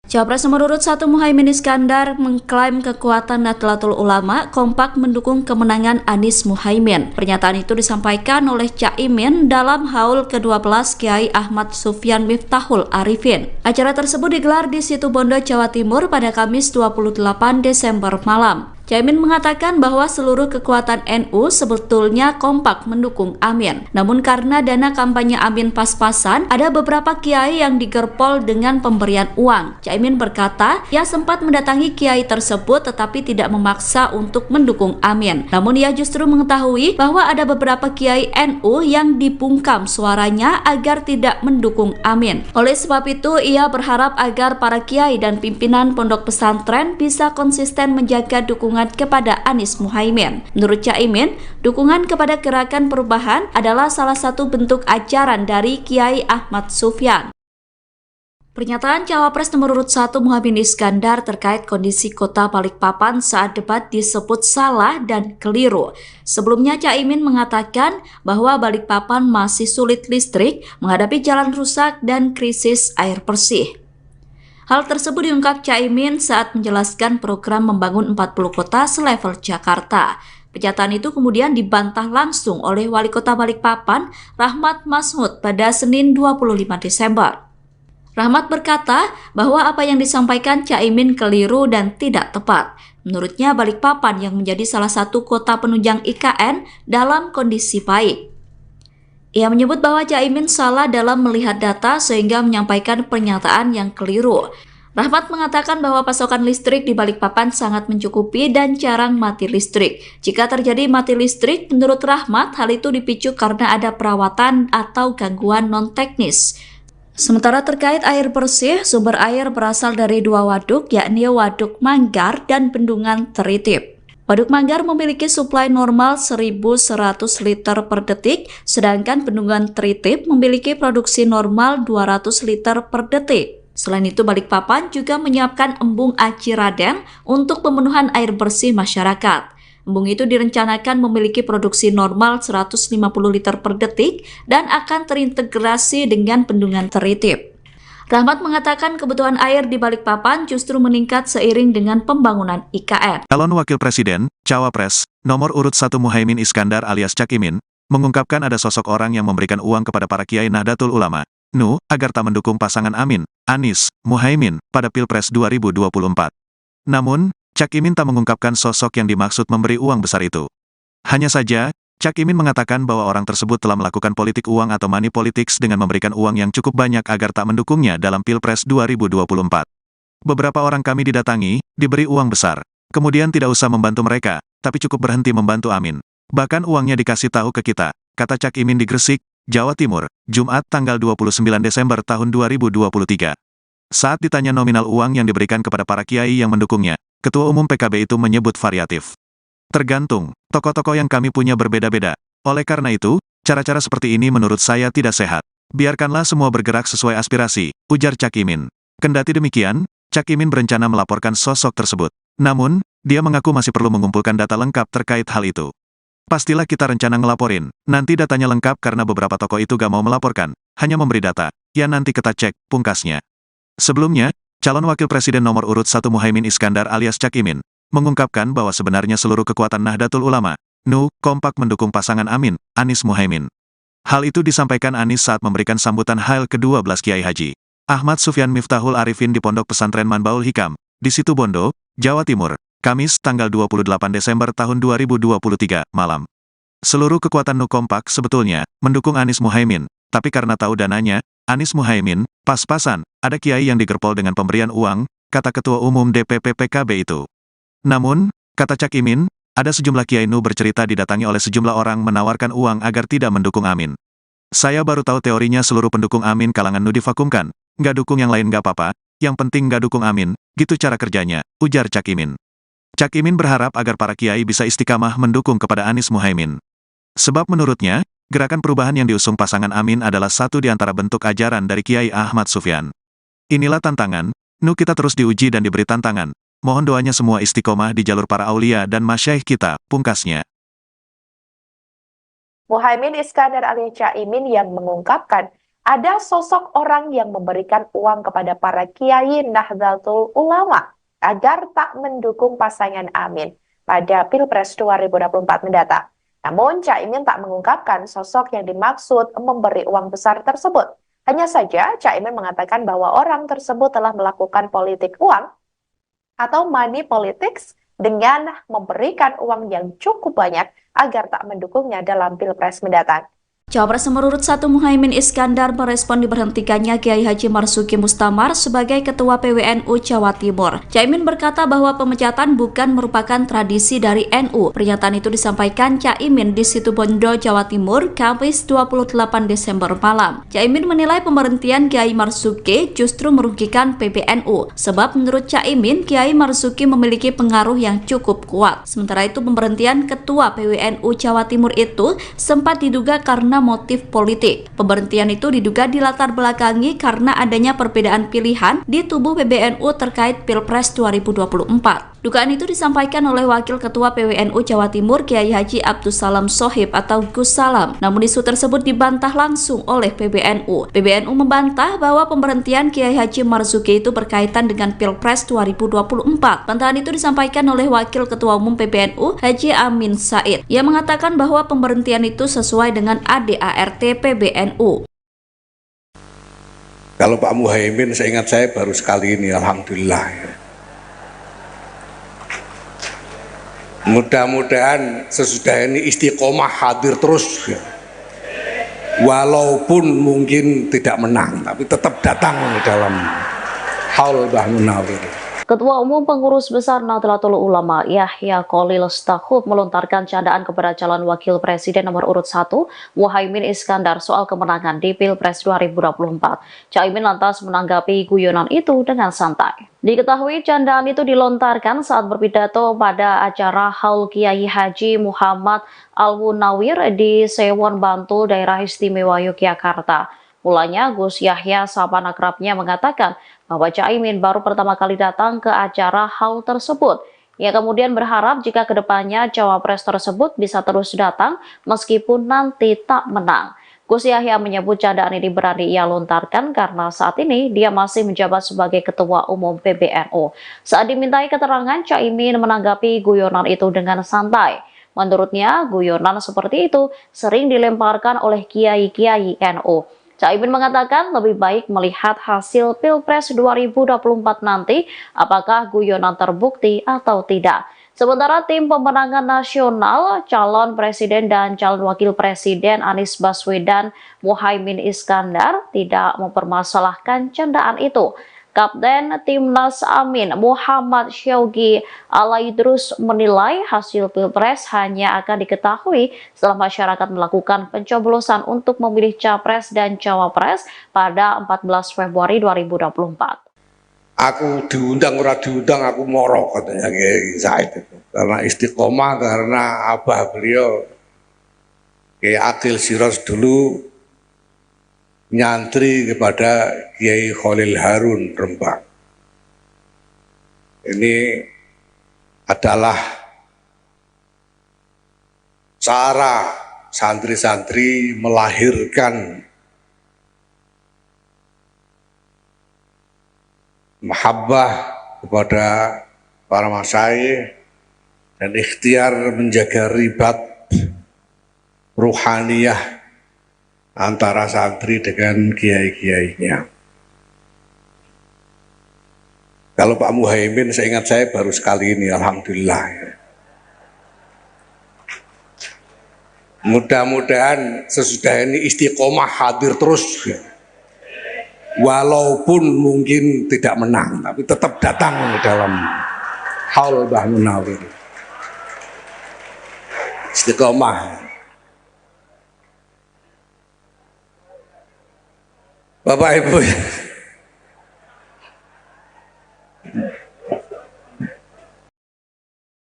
C: Cawapres nomor urut 1 Muhaimin Iskandar mengklaim kekuatan Nahdlatul Ulama kompak mendukung kemenangan Anies Muhaimin. Pernyataan itu disampaikan oleh Caimin dalam haul ke-12 Kiai Ahmad Sufyan Miftahul Arifin. Acara tersebut digelar di Situbondo, Jawa Timur pada Kamis 28 Desember malam. Caimin mengatakan bahwa seluruh kekuatan NU sebetulnya kompak mendukung Amin. Namun karena dana kampanye Amin pas-pasan, ada beberapa kiai yang digerpol dengan pemberian uang. Caimin berkata, ia sempat mendatangi kiai tersebut tetapi tidak memaksa untuk mendukung Amin. Namun ia justru mengetahui bahwa ada beberapa kiai NU yang dibungkam suaranya agar tidak mendukung Amin. Oleh sebab itu, ia berharap agar para kiai dan pimpinan pondok pesantren bisa konsisten menjaga dukungan kepada Anies Muhaimin. Menurut Caimin, dukungan kepada Gerakan Perubahan adalah salah satu bentuk ajaran dari Kiai Ahmad Sufyan. Pernyataan Cawapres nomor urut 1 Muhaimin Iskandar terkait kondisi kota Balikpapan saat debat disebut salah dan keliru. Sebelumnya Caimin mengatakan bahwa Balikpapan masih sulit listrik, menghadapi jalan rusak dan krisis air bersih. Hal tersebut diungkap Caimin saat menjelaskan program membangun 40 kota selevel Jakarta. Pernyataan itu kemudian dibantah langsung oleh Wali Kota Balikpapan, Rahmat Masmud, pada Senin 25 Desember. Rahmat berkata bahwa apa yang disampaikan Caimin keliru dan tidak tepat. Menurutnya Balikpapan yang menjadi salah satu kota penunjang IKN dalam kondisi baik. Ia menyebut bahwa Caimin salah dalam melihat data sehingga menyampaikan pernyataan yang keliru. Rahmat mengatakan bahwa pasokan listrik di Balikpapan sangat mencukupi dan jarang mati listrik. Jika terjadi mati listrik, menurut Rahmat, hal itu dipicu karena ada perawatan atau gangguan non-teknis. Sementara terkait air bersih, sumber air berasal dari dua waduk, yakni Waduk Manggar dan Bendungan Teritip. Waduk Manggar memiliki suplai normal 1.100 liter per detik, sedangkan Bendungan Teritip memiliki produksi normal 200 liter per detik. Selain itu, Balikpapan juga menyiapkan embung Aci Raden untuk pemenuhan air bersih masyarakat. Embung itu direncanakan memiliki produksi normal 150 liter per detik dan akan terintegrasi dengan Bendungan Teritip. Rahmat mengatakan kebutuhan air di Balikpapan justru meningkat seiring dengan pembangunan IKN.
A: Calon Wakil Presiden, Cawapres, nomor urut 1 Muhaimin Iskandar alias Cak Imin, mengungkapkan ada sosok orang yang memberikan uang kepada para kiai Nahdlatul Ulama, NU, agar tak mendukung pasangan Amin, Anies, Muhaimin, pada Pilpres 2024. Namun, Cak Imin tak mengungkapkan sosok yang dimaksud memberi uang besar itu. Hanya saja, Cak Imin mengatakan bahwa orang tersebut telah melakukan politik uang atau money politics dengan memberikan uang yang cukup banyak agar tak mendukungnya dalam Pilpres 2024. Beberapa orang kami didatangi, diberi uang besar. Kemudian tidak usah membantu mereka, tapi cukup berhenti membantu Amin. Bahkan uangnya dikasih tahu ke kita, kata Cak Imin di Gresik, Jawa Timur, Jumat tanggal 29 Desember tahun 2023. Saat ditanya nominal uang yang diberikan kepada para kiai yang mendukungnya, Ketua Umum PKB itu menyebut variatif. Tergantung, tokoh-tokoh yang kami punya berbeda-beda. Oleh karena itu, cara-cara seperti ini menurut saya tidak sehat. Biarkanlah semua bergerak sesuai aspirasi, ujar Cak Imin. Kendati demikian, Cak Imin berencana melaporkan sosok tersebut. Namun, dia mengaku masih perlu mengumpulkan data lengkap terkait hal itu. Pastilah kita rencana ngelaporin, nanti datanya lengkap karena beberapa tokoh itu gak mau melaporkan, hanya memberi data. Ya nanti kita cek, pungkasnya. Sebelumnya, calon Wakil Presiden nomor urut 1 Muhaimin Iskandar alias Cak Imin, mengungkapkan bahwa sebenarnya seluruh kekuatan Nahdlatul Ulama, NU, kompak mendukung pasangan Amin, Anies Muhaimin. Hal itu disampaikan Anies saat memberikan sambutan Hail ke-12 Kiai Haji Ahmad Sufyan Miftahul Arifin di Pondok Pesantren Manbaul Hikam, di Situbondo, Jawa Timur, Kamis tanggal 28 Desember tahun 2023, malam. Seluruh kekuatan NU kompak sebetulnya mendukung Anies Muhaimin, tapi karena tahu dananya, Anies Muhaimin, pas-pasan, ada kiai yang digerpol dengan pemberian uang, kata Ketua Umum DPP PKB itu. Namun, kata Cak Imin, ada sejumlah kiai NU bercerita didatangi oleh sejumlah orang menawarkan uang agar tidak mendukung Amin. Saya baru tahu teorinya seluruh pendukung Amin kalangan NU divakumkan, nggak dukung yang lain nggak apa-apa, yang penting nggak dukung Amin, gitu cara kerjanya, ujar Cak Imin. Cak Imin berharap agar para kiai bisa istiqamah mendukung kepada Anies Muhaimin. Sebab menurutnya, gerakan perubahan yang diusung pasangan Amin adalah satu di antara bentuk ajaran dari Kiai Ahmad Sufyan. Inilah tantangan, NU kita terus diuji dan diberi tantangan. Mohon doanya semua istiqomah di jalur para aulia dan masyaikh kita, pungkasnya.
B: Muhaimin Iskandar alias Cak Imin yang mengungkapkan ada sosok orang yang memberikan uang kepada para kiai Nahdlatul Ulama agar tak mendukung pasangan Amin pada Pilpres 2024 mendatang. Namun, Cak Imin tak mengungkapkan sosok yang dimaksud memberi uang besar tersebut. Hanya saja, Cak Imin mengatakan bahwa orang tersebut telah melakukan politik uang atau money politics dengan memberikan uang yang cukup banyak agar tak mendukungnya dalam Pilpres mendatang.
C: Cawapres nomor urut 1 Muhaimin Iskandar merespon diberhentikannya Kiai Haji Marzuki Mustamar sebagai Ketua PWNU Jawa Timur. Caimin berkata bahwa pemecatan bukan merupakan tradisi dari NU. Pernyataan itu disampaikan Caimin di Situbondo, Jawa Timur, Kamis 28 Desember malam. Caimin menilai pemberhentian Kiai Marzuki justru merugikan PBNU. Sebab menurut Caimin, Kiai Marzuki memiliki pengaruh yang cukup kuat. Sementara itu pemberhentian Ketua PWNU Jawa Timur itu sempat diduga karena motif politik. Pemberhentian itu diduga dilatar belakangi karena adanya perbedaan pilihan di tubuh PBNU terkait Pilpres 2024. Dugaan itu disampaikan oleh Wakil Ketua PWNU Jawa Timur Kiai Haji Abdussalam Shohib atau Gus Salam. Namun isu tersebut dibantah langsung oleh PBNU. PBNU membantah bahwa pemberhentian Kiai Haji Marzuki itu berkaitan dengan Pilpres 2024. Bantahan itu disampaikan oleh Wakil Ketua Umum PBNU Haji Amin Said. Ia mengatakan bahwa pemberhentian itu sesuai dengan ADART PBNU.
D: Kalau Pak Muhaimin, seingat saya baru sekali ini, alhamdulillah. Mudah-mudahan sesudah ini istiqomah hadir terus, ya. Walaupun mungkin tidak menang, tapi tetap datang dalam haul Mbah Munawir.
E: Ketua Umum Pengurus Besar Nahdlatul Ulama Yahya Khalil Stakuf melontarkan candaan kepada calon wakil presiden nomor urut 1 Muhaimin Iskandar soal kemenangan di Pilpres 2024. Caimin lantas menanggapi guyonan itu dengan santai. Diketahui candaan itu dilontarkan saat berpidato pada acara Haul Kiai Haji Muhammad Al-Munawir di Sewon Bantul, Daerah Istimewa Yogyakarta. Mulanya Gus Yahya sahabat akrabnya mengatakan bahwa Caimin baru pertama kali datang ke acara haul tersebut. Ia kemudian berharap jika kedepannya cawapres tersebut bisa terus datang meskipun nanti tak menang. Gus Yahya menyebut candaan ini berani ia lontarkan karena saat ini dia masih menjabat sebagai Ketua Umum PBNU. Saat dimintai keterangan, Caimin menanggapi guyonan itu dengan santai. Menurutnya, guyonan seperti itu sering dilemparkan oleh kiai-kiai NU. Caimin mengatakan lebih baik melihat hasil Pilpres 2024 nanti apakah guyonan terbukti atau tidak. Sementara tim pemenangan nasional, calon presiden dan calon wakil presiden Anies Baswedan Muhaimin Iskandar tidak mempermasalahkan candaan itu. Kapten Timnas Amin Muhammad Syaugi Alaidrus menilai hasil Pilpres hanya akan diketahui setelah masyarakat melakukan pencoblosan untuk memilih Capres dan Cawapres pada 14 Februari 2024.
D: Aku diundang ora diundang aku moro, katanya Kiai Said itu. Karena istiqomah, karena abah beliau Kiai Akil Siros dulu nyantri kepada Kiai Khalil Harun Rembang. Ini adalah cara santri-santri melahirkan mahabbah kepada para masyayikh dan ikhtiar menjaga ribat ruhaniyah antara santri dengan kiai-kiainya. Kalau Pak Muhaimin, seingat saya baru sekali ini, alhamdulillah. Mudah-mudahan sesudah ini istiqomah hadir terus, ya. Walaupun mungkin tidak menang, tapi tetap datang dalam haul Mbah Munawir. Istiqomah. Bapak Ibu,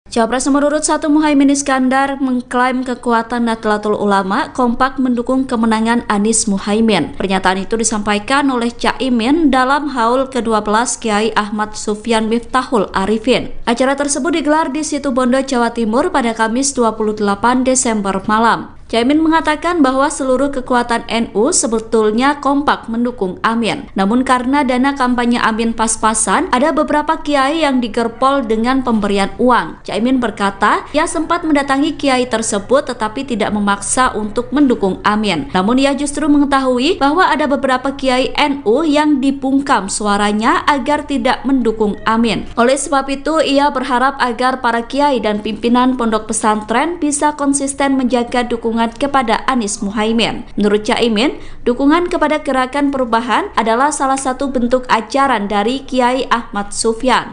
C: Cawapres nomor urut 1 Muhaimin Iskandar mengklaim kekuatan Nahdlatul Ulama kompak mendukung kemenangan Anies Muhaimin. Pernyataan itu disampaikan oleh Caimin dalam haul ke-12 Kiai Ahmad Sufyan Miftahul Arifin. Acara tersebut digelar di Situbondo, Jawa Timur pada Kamis 28 Desember malam. Caimin mengatakan bahwa seluruh kekuatan NU sebetulnya kompak mendukung Amin. Namun karena dana kampanye Amin pas-pasan, ada beberapa kiai yang digerpol dengan pemberian uang. Caimin berkata, ia sempat mendatangi kiai tersebut tetapi tidak memaksa untuk mendukung Amin. Namun ia justru mengetahui bahwa ada beberapa kiai NU yang dibungkam suaranya agar tidak mendukung Amin. Oleh sebab itu, ia berharap agar para kiai dan pimpinan pondok pesantren bisa konsisten menjaga dukungan kepada Anies Muhaimin. Menurut Caimin, dukungan kepada Gerakan Perubahan adalah salah satu bentuk ajaran dari Kiai Ahmad Sufyan.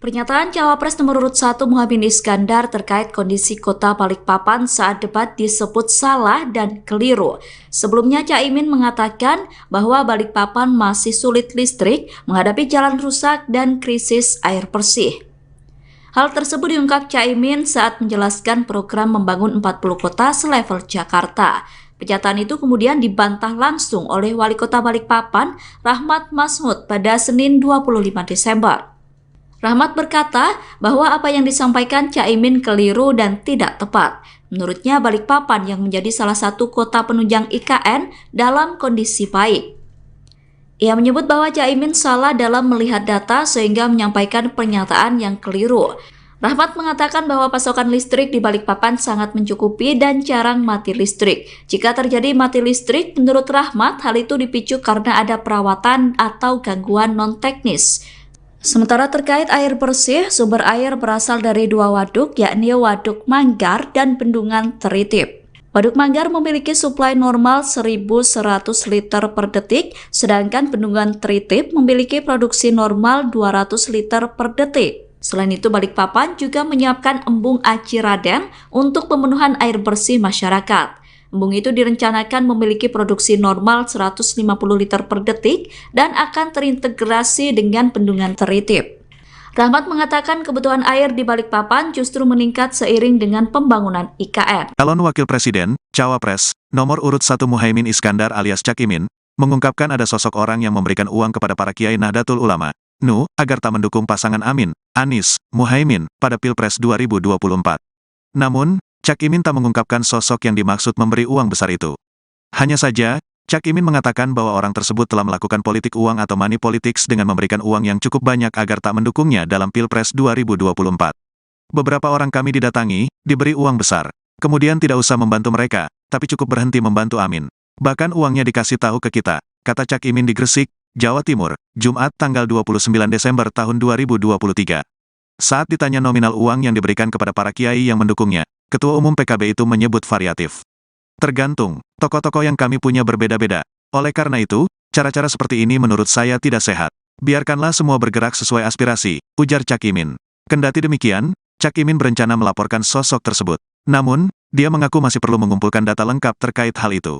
C: Pernyataan Cawapres nomor urut 1 Muhaimin Iskandar terkait kondisi kota Balikpapan saat debat disebut salah dan keliru. Sebelumnya Caimin mengatakan bahwa Balikpapan masih sulit listrik, menghadapi jalan rusak dan krisis air bersih. Hal tersebut diungkap Caimin saat menjelaskan program membangun 40 kota selevel Jakarta. Pernyataan itu kemudian dibantah langsung oleh Wali Kota Balikpapan, Rahmat Masmud, pada Senin 25 Desember. Rahmat berkata bahwa apa yang disampaikan Caimin keliru dan tidak tepat. Menurutnya Balikpapan yang menjadi salah satu kota penunjang IKN dalam kondisi baik. Ia menyebut bahwa Caimin salah dalam melihat data sehingga menyampaikan pernyataan yang keliru. Rahmat mengatakan bahwa pasokan listrik di Balikpapan sangat mencukupi dan jarang mati listrik. Jika terjadi mati listrik, menurut Rahmat, hal itu dipicu karena ada perawatan atau gangguan non-teknis. Sementara terkait air bersih, sumber air berasal dari 2 waduk, yakni Waduk Manggar dan Bendungan Teritip. Waduk Manggar memiliki suplai normal 1.100 liter per detik, sedangkan Bendungan Teritip memiliki produksi normal 200 liter per detik. Selain itu, Balikpapan juga menyiapkan embung Aci Raden untuk pemenuhan air bersih masyarakat. Embung itu direncanakan memiliki produksi normal 150 liter per detik dan akan terintegrasi dengan Bendungan Teritip. Rahmat mengatakan kebutuhan air di Balikpapan justru meningkat seiring dengan pembangunan IKN.
A: Calon Wakil Presiden, Cawapres, nomor urut 1 Muhaimin Iskandar alias Cak Imin, mengungkapkan ada sosok orang yang memberikan uang kepada para kiai Nahdlatul Ulama, NU, agar tak mendukung pasangan Amin, Anies, Muhaimin, pada Pilpres 2024. Namun, Cak Imin tak mengungkapkan sosok yang dimaksud memberi uang besar itu. Hanya saja, Cak Imin mengatakan bahwa orang tersebut telah melakukan politik uang atau money politics dengan memberikan uang yang cukup banyak agar tak mendukungnya dalam Pilpres 2024. Beberapa orang kami didatangi, diberi uang besar. Kemudian tidak usah membantu mereka, tapi cukup berhenti membantu Amin. Bahkan uangnya dikasih tahu ke kita, kata Cak Imin di Gresik, Jawa Timur, Jumat tanggal 29 Desember tahun 2023. Saat ditanya nominal uang yang diberikan kepada para kiai yang mendukungnya, Ketua Umum PKB itu menyebut variatif. Tergantung, tokoh-tokoh yang kami punya berbeda-beda. Oleh karena itu, cara-cara seperti ini menurut saya tidak sehat. Biarkanlah semua bergerak sesuai aspirasi, ujar Cak Imin. Kendati demikian, Cak Imin berencana melaporkan sosok tersebut. Namun, dia mengaku masih perlu mengumpulkan data lengkap terkait hal itu.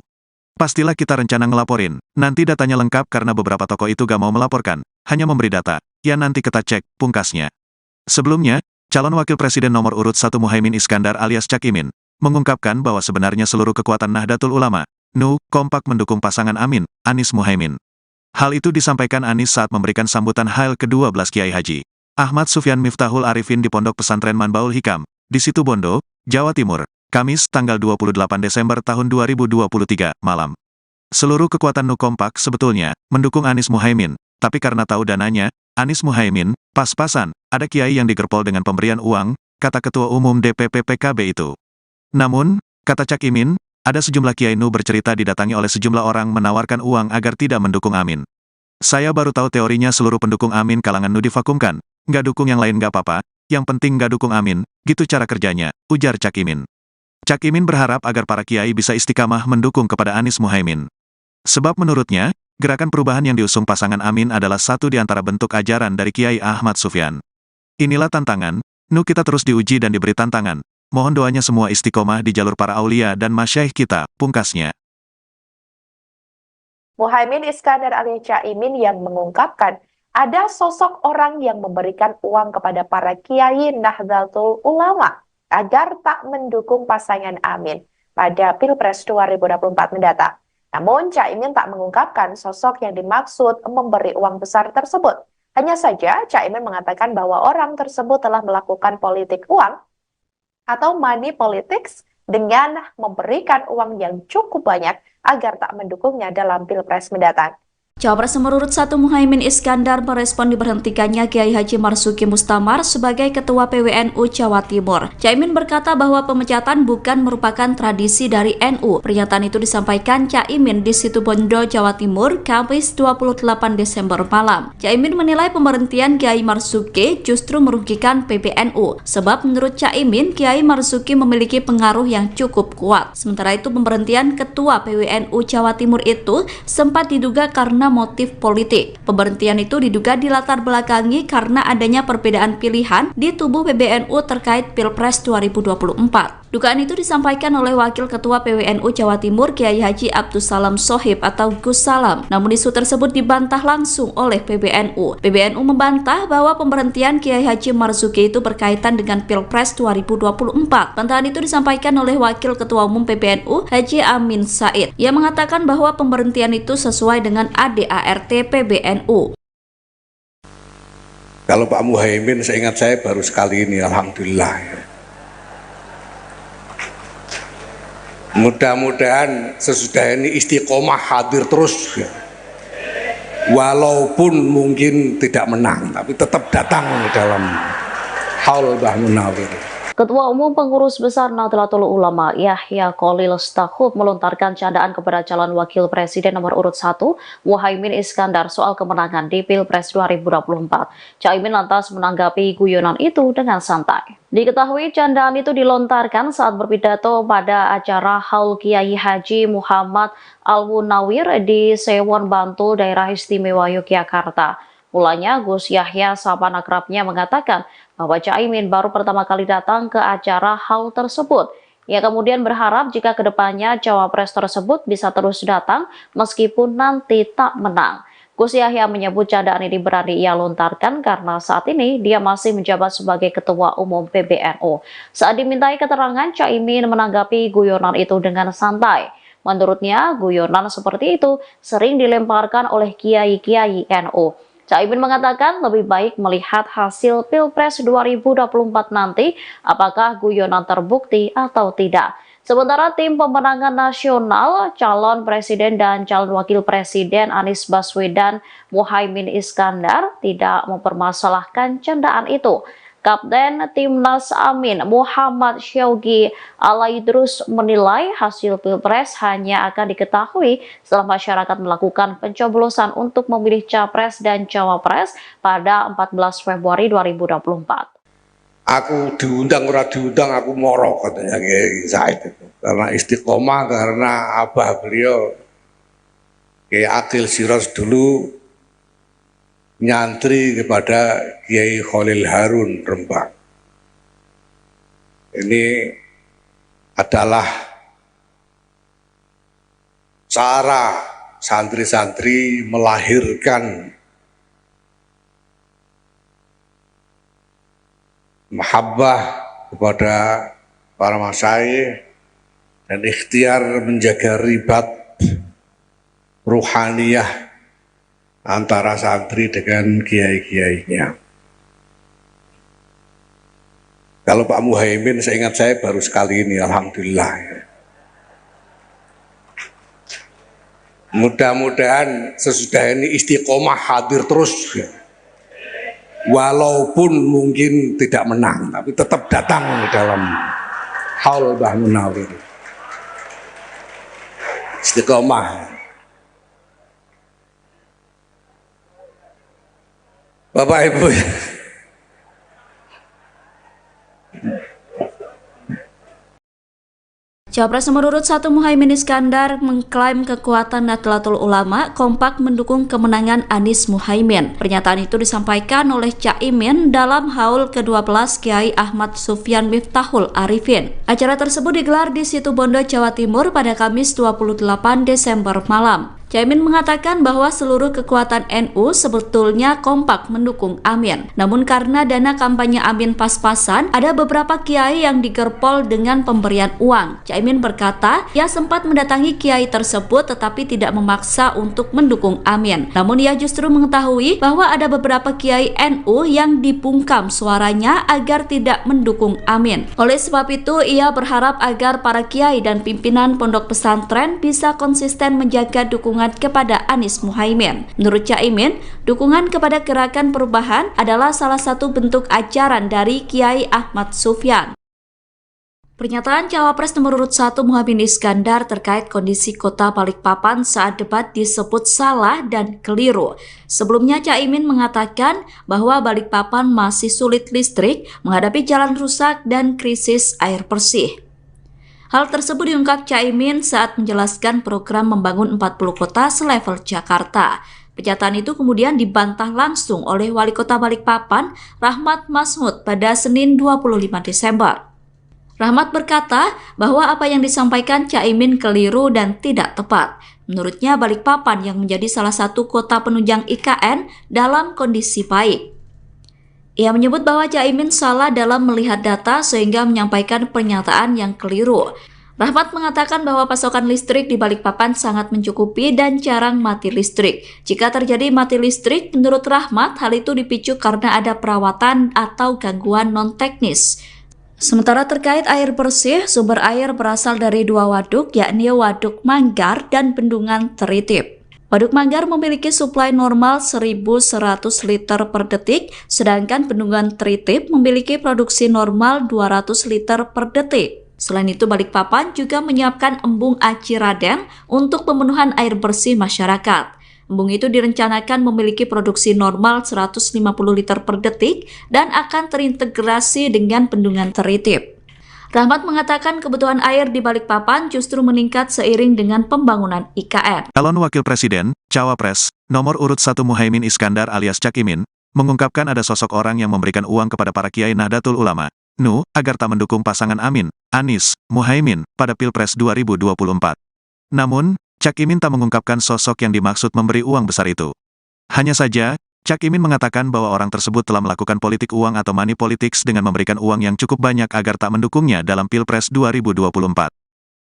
A: Pastilah kita rencana ngelaporin, nanti datanya lengkap karena beberapa tokoh itu gak mau melaporkan, hanya memberi data. Ya nanti kita cek, pungkasnya. Sebelumnya, calon Wakil Presiden nomor urut 1 Muhaimin Iskandar alias Cak Imin, mengungkapkan bahwa sebenarnya seluruh kekuatan Nahdlatul Ulama, NU, kompak mendukung pasangan Amin, Anies Muhaimin. Hal itu disampaikan Anies saat memberikan sambutan Hail ke-12 Kiai Haji Ahmad Sufyan Miftahul Arifin di Pondok Pesantren Manbaul Hikam, di Situbondo, Jawa Timur, Kamis tanggal 28 Desember tahun 2023, malam. Seluruh kekuatan NU kompak sebetulnya mendukung Anies Muhaimin, tapi karena tahu dananya, Anies Muhaimin, pas-pasan, ada kiai yang digerpol dengan pemberian uang, kata Ketua Umum DPP PKB itu. Namun, kata Cak Imin, ada sejumlah kiai NU bercerita didatangi oleh sejumlah orang menawarkan uang agar tidak mendukung Amin. Saya baru tahu teorinya seluruh pendukung Amin kalangan NU divakumkan, nggak dukung yang lain nggak apa-apa, yang penting nggak dukung Amin, gitu cara kerjanya, ujar Cak Imin. Cak Imin berharap agar para kiai bisa istiqamah mendukung kepada Anies Muhaimin. Sebab menurutnya, gerakan perubahan yang diusung pasangan Amin adalah satu di antara bentuk ajaran dari Kiai Ahmad Sufyan. Inilah tantangan, NU kita terus diuji dan diberi tantangan. Mohon doanya semua istiqomah di jalur para aulia dan masyaikh kita, pungkasnya.
B: Muhaimin Iskandar alias Cak Imin yang mengungkapkan ada sosok orang yang memberikan uang kepada para kiai Nahdlatul Ulama agar tak mendukung pasangan Amin pada Pilpres 2024 mendatang. Namun, Cak Imin tak mengungkapkan sosok yang dimaksud memberi uang besar tersebut. Hanya saja, Cak Imin mengatakan bahwa orang tersebut telah melakukan politik uang atau money politics dengan memberikan uang yang cukup banyak agar tak mendukungnya dalam Pilpres mendatang.
C: Cawapres nomor urut 1 Muhaimin Iskandar merespon diberhentikannya Kiai Haji Marzuki Mustamar sebagai Ketua PWNU Jawa Timur. Caimin berkata bahwa pemecatan bukan merupakan tradisi dari NU. Pernyataan itu disampaikan Caimin di Situbondo, Jawa Timur, Kamis 28 Desember malam. Caimin menilai pemberhentian Kiai Marzuki justru merugikan PBNU, sebab menurut Caimin, Kiai Marzuki memiliki pengaruh yang cukup kuat. Sementara itu, pemberhentian Ketua PWNU Jawa Timur itu sempat diduga karena motif politik. Pemberhentian itu diduga dilatar belakangi karena adanya perbedaan pilihan di tubuh PBNU terkait Pilpres 2024. Dugaan itu disampaikan oleh Wakil Ketua PWNU Jawa Timur Kiai Haji Abdus Salam Shohib atau Gus Salam. Namun isu tersebut dibantah langsung oleh PBNU. PBNU membantah bahwa pemberhentian Kiai Haji Marzuki itu berkaitan dengan Pilpres 2024. Bantahan itu disampaikan oleh Wakil Ketua Umum PBNU Haji Amin Said. Ia mengatakan bahwa pemberhentian itu sesuai dengan ADART PBNU.
D: Kalau Pak Muhaimin, seingat saya baru sekali ini, alhamdulillah. Mudah-mudahan sesudah ini istiqomah hadir terus, ya. Walaupun mungkin tidak menang, tapi tetap datang dalam haul Mbah Munawir.
E: Ketua Umum Pengurus Besar Nahdlatul Ulama Yahya Khalil Stakuf melontarkan candaan kepada calon wakil presiden nomor urut 1 Muhaimin Iskandar soal kemenangan di Pilpres 2024. Caimin lantas menanggapi guyonan itu dengan santai. Diketahui candaan itu dilontarkan saat berpidato pada acara Haul Kiai Haji Muhammad Al-Munawir di Sewon Bantul, Daerah Istimewa Yogyakarta. Mulanya Gus Yahya sahabat akrabnya mengatakan bahwa Caimin baru pertama kali datang ke acara haul tersebut. Ia kemudian berharap jika kedepannya cawapres tersebut bisa terus datang meskipun nanti tak menang. Gus Yahya menyebut candaan ini berani ia lontarkan karena saat ini dia masih menjabat sebagai Ketua Umum PBNU. Saat dimintai keterangan, Caimin menanggapi guyonan itu dengan santai. Menurutnya, guyonan seperti itu sering dilemparkan oleh kiai-kiai NU. Caimin mengatakan lebih baik melihat hasil Pilpres 2024 nanti apakah guyonan terbukti atau tidak. Sementara tim pemenangan nasional, calon presiden dan calon wakil presiden Anies Baswedan Muhaimin Iskandar tidak mempermasalahkan candaan itu. Kapten Timnas Amin Muhammad Syaugi Alaidrus menilai hasil Pilpres hanya akan diketahui setelah masyarakat melakukan pencoblosan untuk memilih Capres dan Cawapres pada 14 Februari 2024.
D: Aku diundang ora diundang aku moro, katanya Kiai Said itu. Karena istiqomah, karena abah beliau Kiai Akil Siros dulu nyantri kepada Kiai Khalil Harun Rembang. Ini adalah cara santri-santri melahirkan mahabbah kepada para masyayikh dan ikhtiar menjaga ribat ruhaniyah antara santri dengan kiai-kiainya. Kalau Pak Muhaimin, seingat saya baru sekali ini, alhamdulillah. Mudah-mudahan sesudah ini istiqomah hadir terus, ya. Walaupun mungkin tidak menang, tapi tetap datang dalam haul Mbah Munawir. Istiqomah. Bapak Ibu,
C: Cawapres nomor urut 1 Muhaimin Iskandar mengklaim kekuatan Nahdlatul Ulama kompak mendukung kemenangan Anies Muhaimin. Pernyataan itu disampaikan oleh Caimin dalam haul ke-12 Kiai Ahmad Sufyan Miftahul Arifin. Acara tersebut digelar di Situbondo, Jawa Timur pada Kamis 28 Desember malam. Caimin mengatakan bahwa seluruh kekuatan NU sebetulnya kompak mendukung Amin. Namun karena dana kampanye Amin pas-pasan, ada beberapa kiai yang digerpol dengan pemberian uang. Caimin berkata, ia sempat mendatangi kiai tersebut tetapi tidak memaksa untuk mendukung Amin. Namun ia justru mengetahui bahwa ada beberapa kiai NU yang dibungkam suaranya agar tidak mendukung Amin. Oleh sebab itu, ia berharap agar para kiai dan pimpinan pondok pesantren bisa konsisten menjaga dukungan kepada Anies Muhaimin. Menurut Caimin, dukungan kepada Gerakan Perubahan adalah salah satu bentuk ajaran dari Kiai Ahmad Sufyan. Pernyataan Cawapres nomor urut 1 Muhaimin Iskandar terkait kondisi kota Balikpapan saat debat disebut salah dan keliru. Sebelumnya Caimin mengatakan bahwa Balikpapan masih sulit listrik, menghadapi jalan rusak dan krisis air bersih. Hal tersebut diungkap Caimin saat menjelaskan program membangun 40 kota selevel Jakarta. Pernyataan itu kemudian dibantah langsung oleh Wali Kota Balikpapan, Rahmat Masmud, pada Senin 25 Desember. Rahmat berkata bahwa apa yang disampaikan Caimin keliru dan tidak tepat. Menurutnya Balikpapan yang menjadi salah satu kota penunjang IKN dalam kondisi baik. Ia menyebut bahwa Caimin salah dalam melihat data sehingga menyampaikan pernyataan yang keliru. Rahmat mengatakan bahwa pasokan listrik di Balikpapan sangat mencukupi dan jarang mati listrik. Jika terjadi mati listrik, menurut Rahmat, hal itu dipicu karena ada perawatan atau gangguan non-teknis. Sementara terkait air bersih, sumber air berasal dari dua waduk, yakni Waduk Manggar dan Bendungan Teritip. Waduk Manggar memiliki suplai normal 1.100 liter per detik, sedangkan Bendungan Teritip memiliki produksi normal 200 liter per detik. Selain itu, Balikpapan juga menyiapkan embung Aci Raden untuk pemenuhan air bersih masyarakat. Embung itu direncanakan memiliki produksi normal 150 liter per detik dan akan terintegrasi dengan Bendungan Teritip. Rahmat mengatakan kebutuhan air di Balikpapan justru meningkat seiring dengan pembangunan IKN.
A: Calon Wakil Presiden, Cawapres, nomor urut 1 Muhaimin Iskandar alias Cak Imin, mengungkapkan ada sosok orang yang memberikan uang kepada para kiai Nahdlatul Ulama, NU, agar tak mendukung pasangan Amin, Anies, Muhaimin, pada Pilpres 2024. Namun, Cak Imin tak mengungkapkan sosok yang dimaksud memberi uang besar itu. Hanya saja, Cak Imin mengatakan bahwa orang tersebut telah melakukan politik uang atau money politics dengan memberikan uang yang cukup banyak agar tak mendukungnya dalam Pilpres 2024.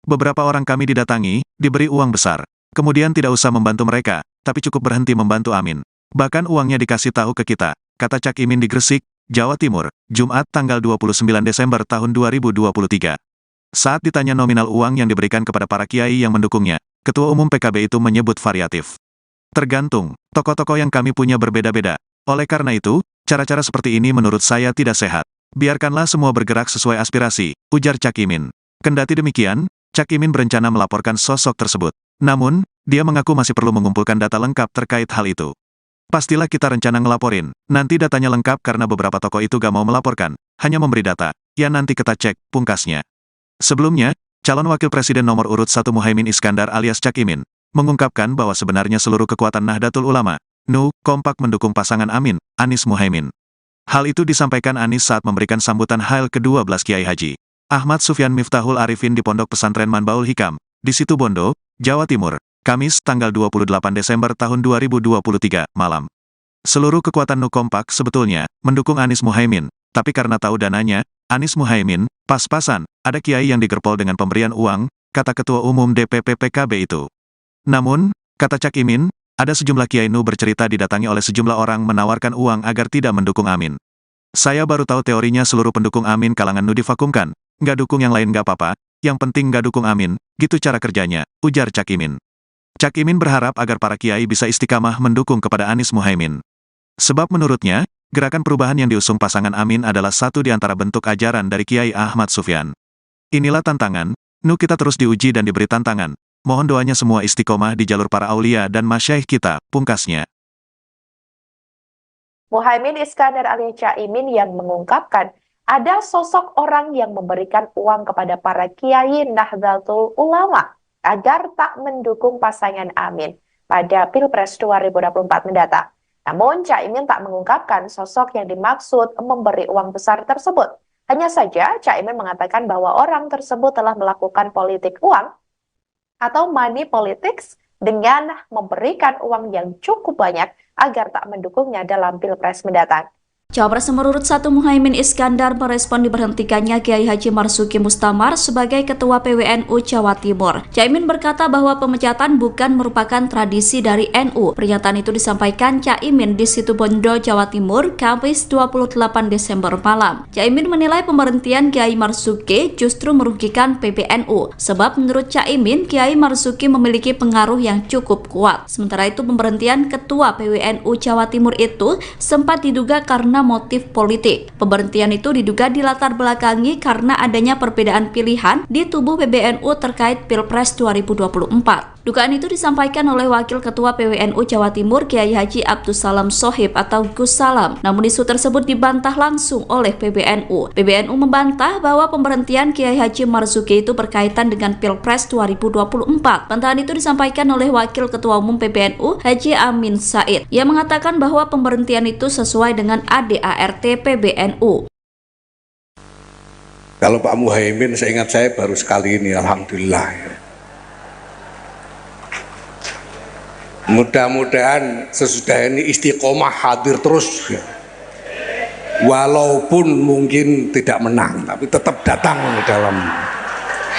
A: Beberapa orang kami didatangi, diberi uang besar. Kemudian tidak usah membantu mereka, tapi cukup berhenti membantu Amin. Bahkan uangnya dikasih tahu ke kita, kata Cak Imin di Gresik, Jawa Timur, Jumat tanggal 29 Desember tahun 2023. Saat ditanya nominal uang yang diberikan kepada para kiai yang mendukungnya, Ketua Umum PKB itu menyebut variatif. Tergantung, tokoh-tokoh yang kami punya berbeda-beda. Oleh karena itu, cara-cara seperti ini menurut saya tidak sehat. Biarkanlah semua bergerak sesuai aspirasi, ujar Cak Imin. Kendati demikian, Cak Imin berencana melaporkan sosok tersebut. Namun, dia mengaku masih perlu mengumpulkan data lengkap terkait hal itu. Pastilah kita rencana ngelaporin. Nanti datanya lengkap karena beberapa tokoh itu gak mau melaporkan, hanya memberi data. Ya nanti kita cek, pungkasnya. Sebelumnya, calon wakil presiden nomor urut 1 Muhaimin Iskandar alias Cak Imin, mengungkapkan bahwa sebenarnya seluruh kekuatan Nahdlatul Ulama, NU, kompak mendukung pasangan Amin, Anies Muhaimin. Hal itu disampaikan Anies saat memberikan sambutan Hail ke-12 Kiai Haji Ahmad Sufyan Miftahul Arifin di Pondok Pesantren Manbaul Hikam, di Situbondo, Jawa Timur, Kamis tanggal 28 Desember tahun 2023, malam. Seluruh kekuatan NU kompak sebetulnya mendukung Anies Muhaimin, tapi karena tahu dananya, Anies Muhaimin, pas-pasan, ada kiai yang digerpol dengan pemberian uang, kata Ketua Umum DPP PKB itu. Namun, kata Cak Imin, ada sejumlah kiai NU bercerita didatangi oleh sejumlah orang menawarkan uang agar tidak mendukung Amin. Saya baru tahu teorinya seluruh pendukung Amin kalangan NU divakumkan. Nggak dukung yang lain nggak apa-apa, yang penting nggak dukung Amin, gitu cara kerjanya, ujar Cak Imin. Cak Imin berharap agar para kiai bisa istiqamah mendukung kepada Anies Muhaimin. Sebab menurutnya, gerakan perubahan yang diusung pasangan Amin adalah satu di antara bentuk ajaran dari Kiai Ahmad Sufyan. Inilah tantangan, NU kita terus diuji dan diberi tantangan. Mohon doanya semua istiqomah di jalur para aulia dan masyaikh kita, pungkasnya.
B: Muhaimin Iskandar alias Cak Imin yang mengungkapkan ada sosok orang yang memberikan uang kepada para kiai Nahdlatul Ulama agar tak mendukung pasangan Amin pada Pilpres 2024 mendatang. Namun Cak Imin tak mengungkapkan sosok yang dimaksud memberi uang besar tersebut. Hanya saja Cak Imin mengatakan bahwa orang tersebut telah melakukan politik uang atau money politics dengan memberikan uang yang cukup banyak agar tak mendukungnya dalam Pilpres mendatang.
C: Cawapres nomor urut 1 Muhaimin Iskandar merespon diberhentikannya Kiai Haji Marzuki Mustamar sebagai Ketua PWNU Jawa Timur. Caimin berkata bahwa pemecatan bukan merupakan tradisi dari NU. Pernyataan itu disampaikan Caimin di Situbondo, Jawa Timur, Kamis 28 Desember malam. Caimin menilai pemberhentian Kiai Marzuki justru merugikan PBNU, sebab menurut Caimin, Kiai Marzuki memiliki pengaruh yang cukup kuat. Sementara itu, pemberhentian Ketua PWNU Jawa Timur itu sempat diduga karena motif politik. Pemberhentian itu diduga dilatar belakangi karena adanya perbedaan pilihan di tubuh PBNU terkait Pilpres 2024. Dugaan itu disampaikan oleh Wakil Ketua PWNU Jawa Timur Kiai Haji Abdus Salam Sohib atau Gus Salam. Namun isu tersebut dibantah langsung oleh PBNU. PBNU membantah bahwa pemberhentian Kiai Haji Marzuki itu berkaitan dengan Pilpres 2024. Bantahan itu disampaikan oleh Wakil Ketua Umum PBNU Haji Amin Said. Ia mengatakan bahwa pemberhentian itu sesuai dengan ADART PBNU.
D: Kalau Pak Muhaimin, seingat saya baru sekali ini, alhamdulillah. Mudah-mudahan sesudah ini istiqomah hadir terus, ya. Walaupun mungkin tidak menang, tapi tetap datang dalam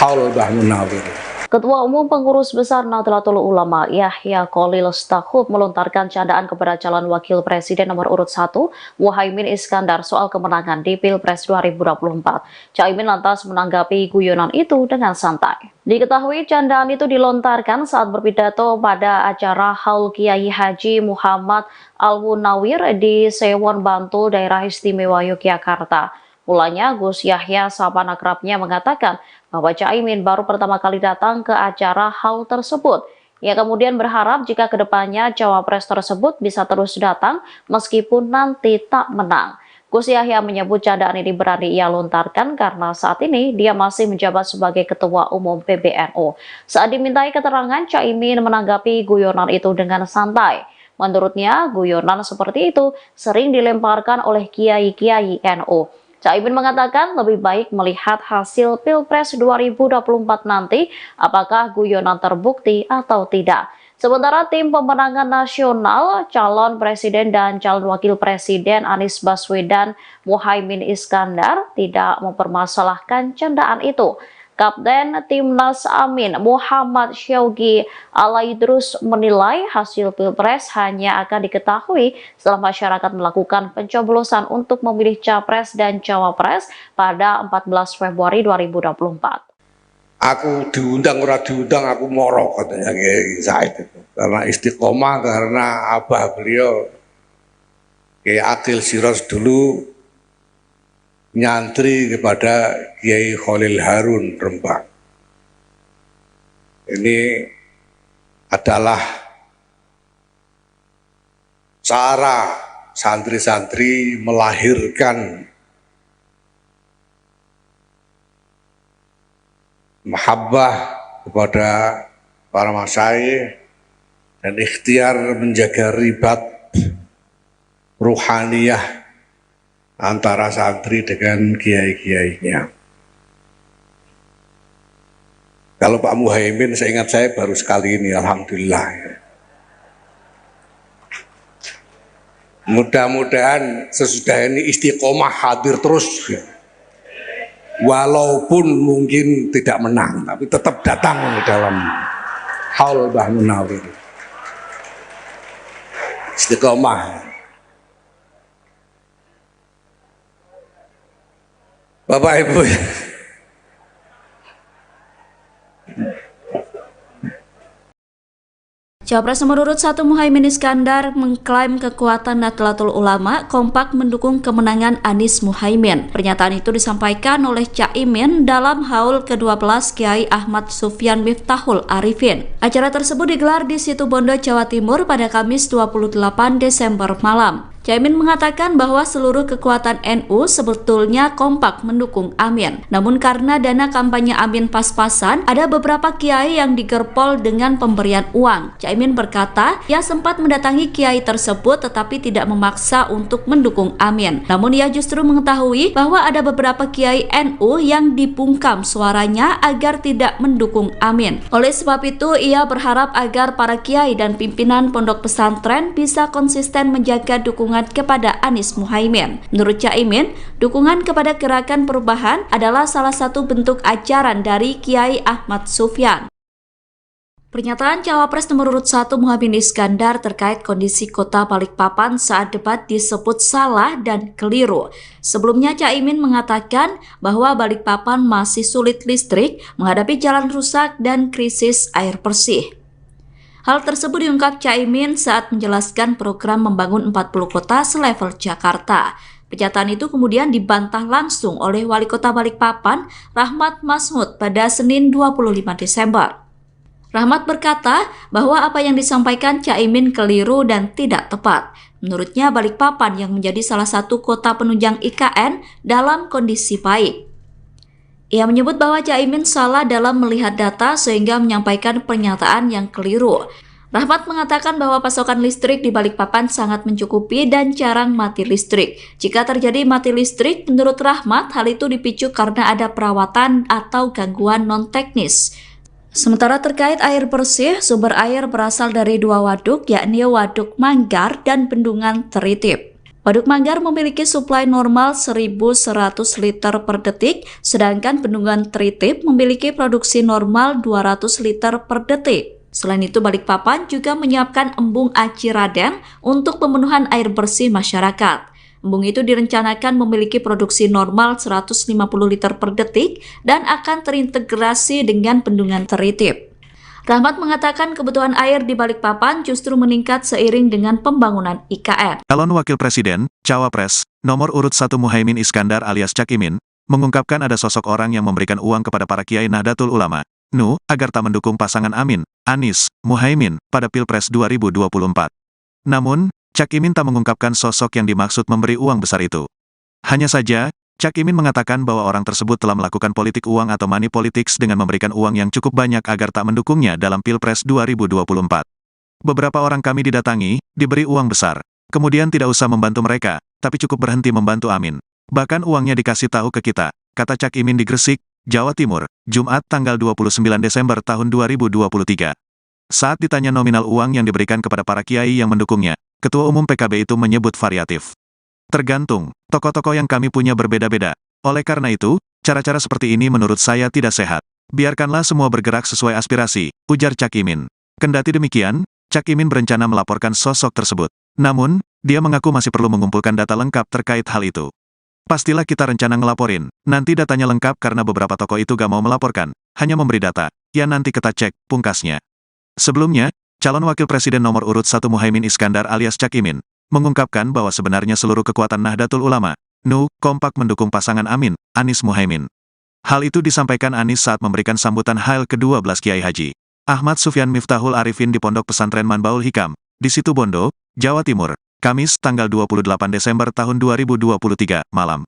D: haul Mbah Munawir.
E: Ketua Umum Pengurus Besar Nahdlatul Ulama Yahya Khalil Stakuf melontarkan candaan kepada calon wakil presiden nomor urut 1 Muhaimin Iskandar soal kemenangan di Pilpres 2024. Caimin lantas menanggapi guyonan itu dengan santai. Diketahui candaan itu dilontarkan saat berpidato pada acara Haul Kiai Haji Muhammad Al-Munawir di Sewon Bantul, Daerah Istimewa Yogyakarta. Mulanya Gus Yahya sahabat akrabnya mengatakan bahwa Caimin baru pertama kali datang ke acara haul tersebut. Ia kemudian berharap jika kedepannya cawapres tersebut bisa terus datang meskipun nanti tak menang. Gus Yahya menyebut candaan ini berani ia lontarkan karena saat ini dia masih menjabat sebagai Ketua Umum PBNU. Saat dimintai keterangan, Caimin menanggapi guyonan itu dengan santai. Menurutnya, guyonan seperti itu sering dilemparkan oleh kiai-kiai NU. Caimin mengatakan lebih baik melihat hasil Pilpres 2024 nanti apakah guyonan terbukti atau tidak. Sementara tim pemenangan nasional, calon presiden dan calon wakil presiden Anies Baswedan Muhaimin Iskandar tidak mempermasalahkan candaan itu. Kapten Timnas Amin Muhammad Syaugi Alaidrus menilai hasil Pilpres hanya akan diketahui setelah masyarakat melakukan pencoblosan untuk memilih Capres dan Cawapres pada 14 Februari 2024.
D: Aku diundang ora diundang aku moro, katanya Kiai Said itu. Karena istiqomah, karena abah beliau Kiai Akil Siros dulu nyantri kepada Kiai Khalil Harun Rembang. Ini adalah cara santri-santri melahirkan mahabbah kepada para masyayikh dan ikhtiar menjaga ribat ruhaniyah antara santri dengan kiai-kiainya. Kalau Pak Muhaimin, seingat saya baru sekali ini, alhamdulillah. Mudah-mudahan sesudah ini istiqomah hadir terus, ya. Walaupun mungkin tidak menang, tapi tetap datang dalam haul Mbah Munawir. Istiqomah. Bapak Ibu,
C: Cawapres nomor urut 1 Muhaimin Iskandar mengklaim kekuatan Nahdlatul Ulama kompak mendukung kemenangan Anies Muhaimin. Pernyataan itu disampaikan oleh Caimin dalam haul ke-12 Kiai Ahmad Sufyan Miftahul Arifin. Acara tersebut digelar di Situbondo, Jawa Timur pada Kamis 28 Desember malam. Caimin mengatakan bahwa seluruh kekuatan NU sebetulnya kompak mendukung Amin. Namun karena dana kampanye Amin pas-pasan, ada beberapa kiai yang digerpol dengan pemberian uang. Caimin berkata, ia sempat mendatangi kiai tersebut tetapi tidak memaksa untuk mendukung Amin. Namun ia justru mengetahui bahwa ada beberapa kiai NU yang dibungkam suaranya agar tidak mendukung Amin. Oleh sebab itu, ia berharap agar para kiai dan pimpinan pondok pesantren bisa konsisten menjaga dukungan kepada Anies Muhaimin. Menurut Caimin, dukungan kepada Gerakan Perubahan adalah salah satu bentuk ajaran dari Kiai Ahmad Sufyan. Pernyataan Cawapres nomor urut 1 Muhaimin Iskandar terkait kondisi kota Balikpapan saat debat disebut salah dan keliru. Sebelumnya Caimin mengatakan bahwa Balikpapan masih sulit listrik, menghadapi jalan rusak dan krisis air bersih. Hal tersebut diungkap Caimin saat menjelaskan program membangun 40 kota selevel Jakarta. Pernyataan itu kemudian dibantah langsung oleh Wali Kota Balikpapan, Rahmat Masmud, pada Senin 25 Desember. Rahmat berkata bahwa apa yang disampaikan Caimin keliru dan tidak tepat. Menurutnya Balikpapan yang menjadi salah satu kota penunjang IKN dalam kondisi baik. Ia menyebut bahwa Caimin salah dalam melihat data sehingga menyampaikan pernyataan yang keliru. Rahmat mengatakan bahwa pasokan listrik di Balikpapan sangat mencukupi dan jarang mati listrik. Jika terjadi mati listrik, menurut Rahmat, hal itu dipicu karena ada perawatan atau gangguan non-teknis. Sementara terkait air bersih, sumber air berasal dari dua waduk, yakni Waduk Manggar dan Bendungan Teritip. Waduk Manggar memiliki suplai normal 1.100 liter per detik, sedangkan Bendungan Teritip memiliki produksi normal 200 liter per detik. Selain itu, Balikpapan juga menyiapkan embung Aci Raden untuk pemenuhan air bersih masyarakat. Embung itu direncanakan memiliki produksi normal 150 liter per detik dan akan terintegrasi dengan Bendungan Teritip. Rahmat mengatakan kebutuhan air di Balikpapan justru meningkat seiring dengan pembangunan IKN.
A: Calon Wakil Presiden, Cawapres, nomor urut 1 Muhaimin Iskandar alias Cak Imin, mengungkapkan ada sosok orang yang memberikan uang kepada para kiai Nahdlatul Ulama, NU, agar tak mendukung pasangan Amin, Anies, Muhaimin, pada Pilpres 2024. Namun, Cak Imin tak mengungkapkan sosok yang dimaksud memberi uang besar itu. Hanya saja, Cak Imin mengatakan bahwa orang tersebut telah melakukan politik uang atau money politics dengan memberikan uang yang cukup banyak agar tak mendukungnya dalam Pilpres 2024. Beberapa orang kami didatangi, diberi uang besar. Kemudian tidak usah membantu mereka, tapi cukup berhenti membantu Amin. Bahkan uangnya dikasih tahu ke kita, kata Cak Imin di Gresik, Jawa Timur, Jumat tanggal 29 Desember tahun 2023. Saat ditanya nominal uang yang diberikan kepada para kiai yang mendukungnya, Ketua Umum PKB itu menyebut variatif. Tergantung, tokoh-tokoh yang kami punya berbeda-beda. Oleh karena itu, cara-cara seperti ini menurut saya tidak sehat. Biarkanlah semua bergerak sesuai aspirasi, ujar Cak Imin. Kendati demikian, Cak Imin berencana melaporkan sosok tersebut. Namun, dia mengaku masih perlu mengumpulkan data lengkap terkait hal itu. Pastilah kita rencana ngelaporin, nanti datanya lengkap karena beberapa tokoh itu gak mau melaporkan, hanya memberi data, ya nanti kita cek, pungkasnya. Sebelumnya, calon Wakil Presiden nomor urut 1 Muhaimin Iskandar alias Cak Imin, mengungkapkan bahwa sebenarnya seluruh kekuatan Nahdlatul Ulama, NU, kompak mendukung pasangan Amin, Anies Muhaimin. Hal itu disampaikan Anies saat memberikan sambutan Hail ke-12 Kiai Haji Ahmad Sufyan Miftahul Arifin di Pondok Pesantren Manbaul Hikam, di Situbondo, Jawa Timur, Kamis tanggal 28 Desember tahun 2023, malam.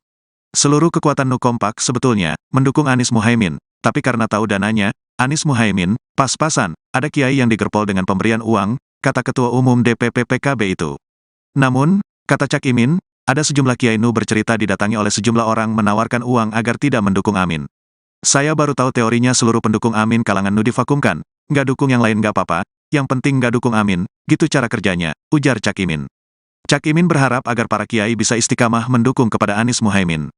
A: Seluruh kekuatan NU kompak sebetulnya mendukung Anies Muhaimin, tapi karena tahu dananya, Anies Muhaimin, pas-pasan, ada kiai yang digerpol dengan pemberian uang, kata Ketua Umum DPP PKB itu. Namun, kata Cak Imin, ada sejumlah kiai NU bercerita didatangi oleh sejumlah orang menawarkan uang agar tidak mendukung Amin. Saya baru tahu teorinya seluruh pendukung Amin kalangan NU divakumkan, nggak dukung yang lain nggak apa-apa, yang penting nggak dukung Amin, gitu cara kerjanya, ujar Cak Imin. Cak Imin berharap agar para kiai bisa istiqamah mendukung kepada Anies Muhaimin.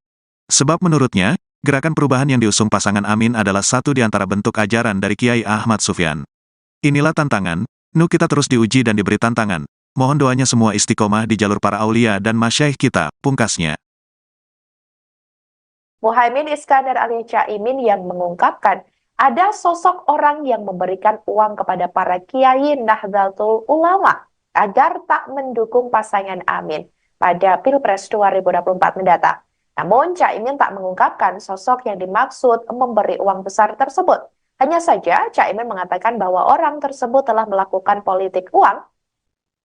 A: Sebab menurutnya, gerakan perubahan yang diusung pasangan Amin adalah satu di antara bentuk ajaran dari Kiai Ahmad Sufyan. Inilah tantangan, NU kita terus diuji dan diberi tantangan. Mohon doanya semua istiqomah di jalur para aulia dan masyaikh kita, pungkasnya.
B: Muhaimin Iskandar alias Cak Imin yang mengungkapkan ada sosok orang yang memberikan uang kepada para kiai Nahdlatul Ulama agar tak mendukung pasangan Amin pada Pilpres 2024 mendatang. Namun, Cak Imin tak mengungkapkan sosok yang dimaksud memberi uang besar tersebut. Hanya saja, Cak Imin mengatakan bahwa orang tersebut telah melakukan politik uang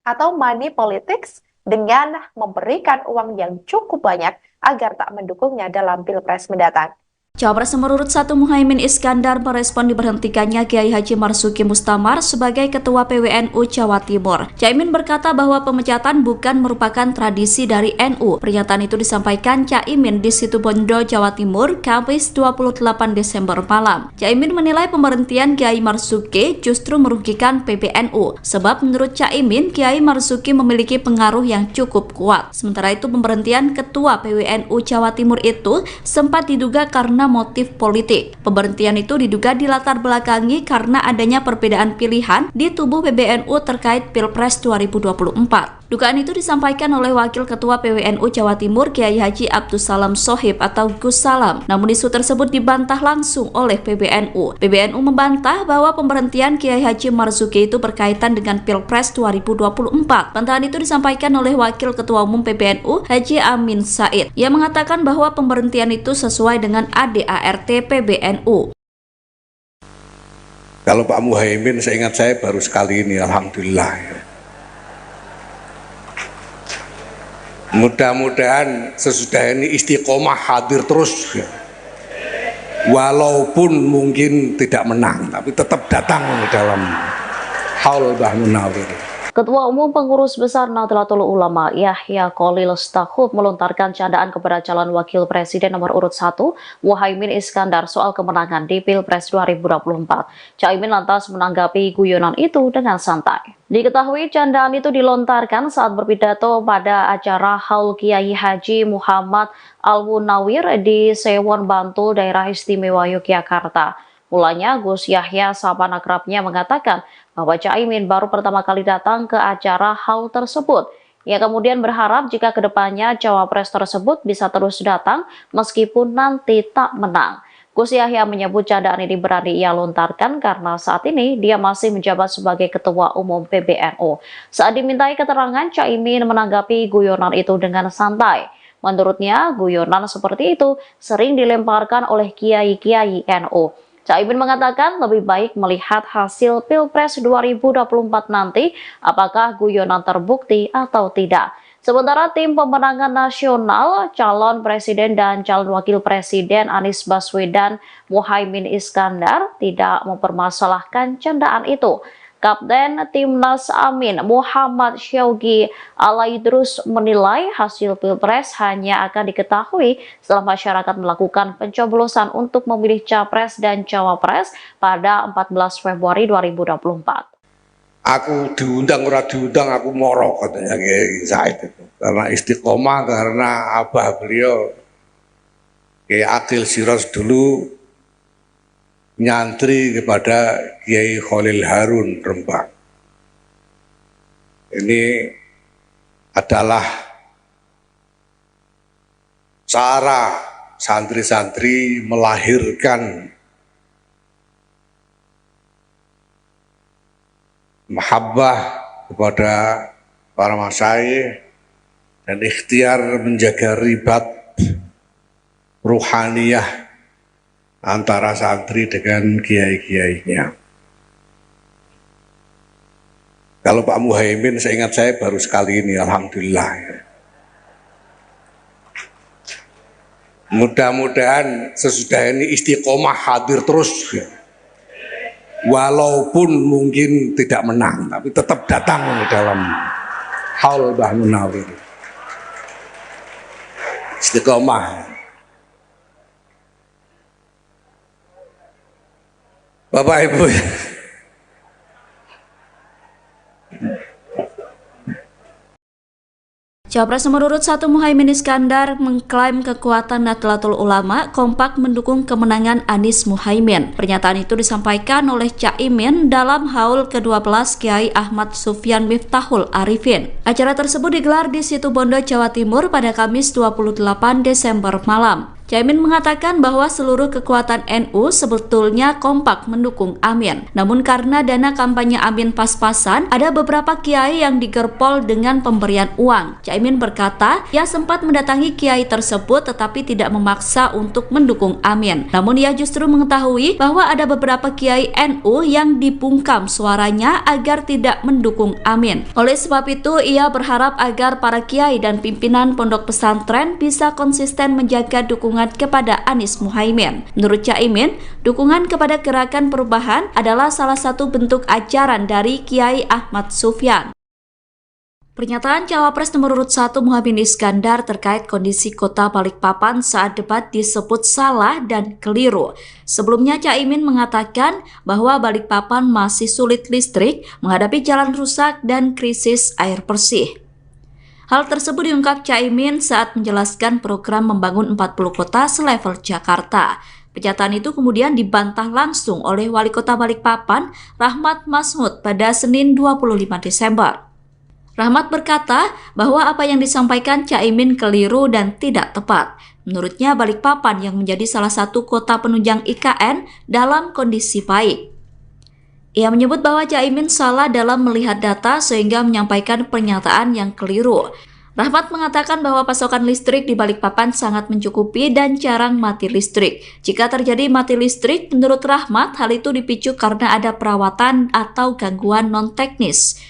B: atau money politics dengan memberikan uang yang cukup banyak agar tak mendukungnya dalam Pilpres mendatang.
C: Cawapres nomor urut 1 Muhaimin Iskandar merespon diberhentikannya Kiai Haji Marzuki Mustamar sebagai Ketua PWNU Jawa Timur. Caimin berkata bahwa pemecatan bukan merupakan tradisi dari NU. Pernyataan itu disampaikan Caimin di Situbondo, Jawa Timur, Kamis 28 Desember malam. Caimin menilai pemberhentian Kiai Marzuki justru merugikan PBNU. Sebab menurut Caimin, Kiai Marzuki memiliki pengaruh yang cukup kuat. Sementara itu pemberhentian Ketua PWNU Jawa Timur itu sempat diduga karena motif politik. Pemberhentian itu diduga dilatar belakangi karena adanya perbedaan pilihan di tubuh PBNU terkait Pilpres 2024. Dugaan itu disampaikan oleh Wakil Ketua PWNU Jawa Timur Kiai Haji Abdussalam Shohib atau Gus Salam. Namun isu tersebut dibantah langsung oleh PBNU. PBNU membantah bahwa pemberhentian Kiai Haji Marzuki itu berkaitan dengan Pilpres 2024. Bantahan itu disampaikan oleh Wakil Ketua Umum PBNU Haji Amin Said. Ia mengatakan bahwa pemberhentian itu sesuai dengan ADART PBNU.
D: Kalau Pak Muhaimin, seingat saya baru sekali ini, alhamdulillah. Mudah-mudahan sesudah ini istiqomah hadir terus, walaupun mungkin tidak menang, tapi tetap datang dalam haul Mbah Munawir.
E: Ketua Umum Pengurus Besar Nahdlatul Ulama Yahya Khalil Stakuf melontarkan candaan kepada calon wakil presiden nomor urut 1 Muhaimin Iskandar soal kemenangan di Pilpres 2024. Caimin lantas menanggapi guyonan itu dengan santai. Diketahui candaan itu dilontarkan saat berpidato pada acara Haul Kiai Haji Muhammad Al-Munawir di Sewon Bantul, Daerah Istimewa Yogyakarta. Mulanya Gus Yahya sahabat akrabnya mengatakan bahwa Caimin baru pertama kali datang ke acara haul tersebut. Ia kemudian berharap jika kedepannya cawapres tersebut bisa terus datang meskipun nanti tak menang. Gus Yahya menyebut candaan ini berani ia lontarkan karena saat ini dia masih menjabat sebagai Ketua Umum PBNU. Saat dimintai keterangan, Caimin menanggapi guyonan itu dengan santai. Menurutnya, guyonan seperti itu sering dilemparkan oleh kiai-kiai NU. Caimin mengatakan lebih baik melihat hasil Pilpres 2024 nanti apakah guyonan terbukti atau tidak. Sementara tim pemenangan nasional, calon presiden dan calon wakil presiden Anies Baswedan Muhaimin Iskandar tidak mempermasalahkan candaan itu. Kapten Timnas Amin Muhammad Syaugi Alaidrus menilai hasil Pilpres hanya akan diketahui setelah masyarakat melakukan pencoblosan untuk memilih Capres dan Cawapres pada 14 Februari 2024.
D: Aku diundang ora diundang aku moro, katanya Kiai Said itu. Karena istiqomah, karena abah beliau Kiai Akil Siros dulu nyantri kepada Kiai Khalil Harun Rembang. Ini adalah cara santri-santri melahirkan mahabbah kepada para masyayikh dan ikhtiar menjaga ribat ruhaniyah antara santri dengan kiai-kiainya. Kalau Pak Muhaimin, seingat saya baru sekali ini, alhamdulillah. Mudah-mudahan sesudah ini istiqomah hadir terus, walaupun mungkin tidak menang, tapi tetap datang dalam haul Mbah Munawir. Istiqomah. Bapak Ibu,
C: Cawapres nomor urut 1 Muhaimin Iskandar mengklaim kekuatan Nahdlatul Ulama kompak mendukung kemenangan Anies Muhaimin. Pernyataan itu disampaikan oleh Caimin dalam haul ke-12 Kiai Ahmad Sufyan Miftahul Arifin. Acara tersebut digelar di Situbondo, Jawa Timur pada Kamis 28 Desember malam. Caimin mengatakan bahwa seluruh kekuatan NU sebetulnya kompak mendukung Amin. Namun karena dana kampanye Amin pas-pasan, ada beberapa kiai yang digerpol dengan pemberian uang. Caimin berkata, ia sempat mendatangi kiai tersebut tetapi tidak memaksa untuk mendukung Amin. Namun ia justru mengetahui bahwa ada beberapa kiai NU yang dibungkam suaranya agar tidak mendukung Amin. Oleh sebab itu, ia berharap agar para kiai dan pimpinan pondok pesantren bisa konsisten menjaga dukungan kepada Anies Muhaimin. Menurut Caimin, dukungan kepada Gerakan Perubahan adalah salah satu bentuk ajaran dari Kiai Ahmad Sufyan. Pernyataan Cawapres nomor urut 1 Muhaimin Iskandar terkait kondisi kota Balikpapan saat debat disebut salah dan keliru. Sebelumnya Caimin mengatakan bahwa Balikpapan masih sulit listrik, menghadapi jalan rusak dan krisis air bersih. Hal tersebut diungkap Caimin saat menjelaskan program membangun 40 kota selevel Jakarta. Pernyataan itu kemudian dibantah langsung oleh Wali Kota Balikpapan, Rahmat Masmud, pada Senin 25 Desember. Rahmat berkata bahwa apa yang disampaikan Caimin keliru dan tidak tepat. Menurutnya Balikpapan yang menjadi salah satu kota penunjang IKN dalam kondisi baik. Ia menyebut bahwa Caimin salah dalam melihat data sehingga menyampaikan pernyataan yang keliru. Rahmat mengatakan bahwa pasokan listrik di Balikpapan sangat mencukupi dan jarang mati listrik. Jika terjadi mati listrik, menurut Rahmat, hal itu dipicu karena ada perawatan atau gangguan non-teknis.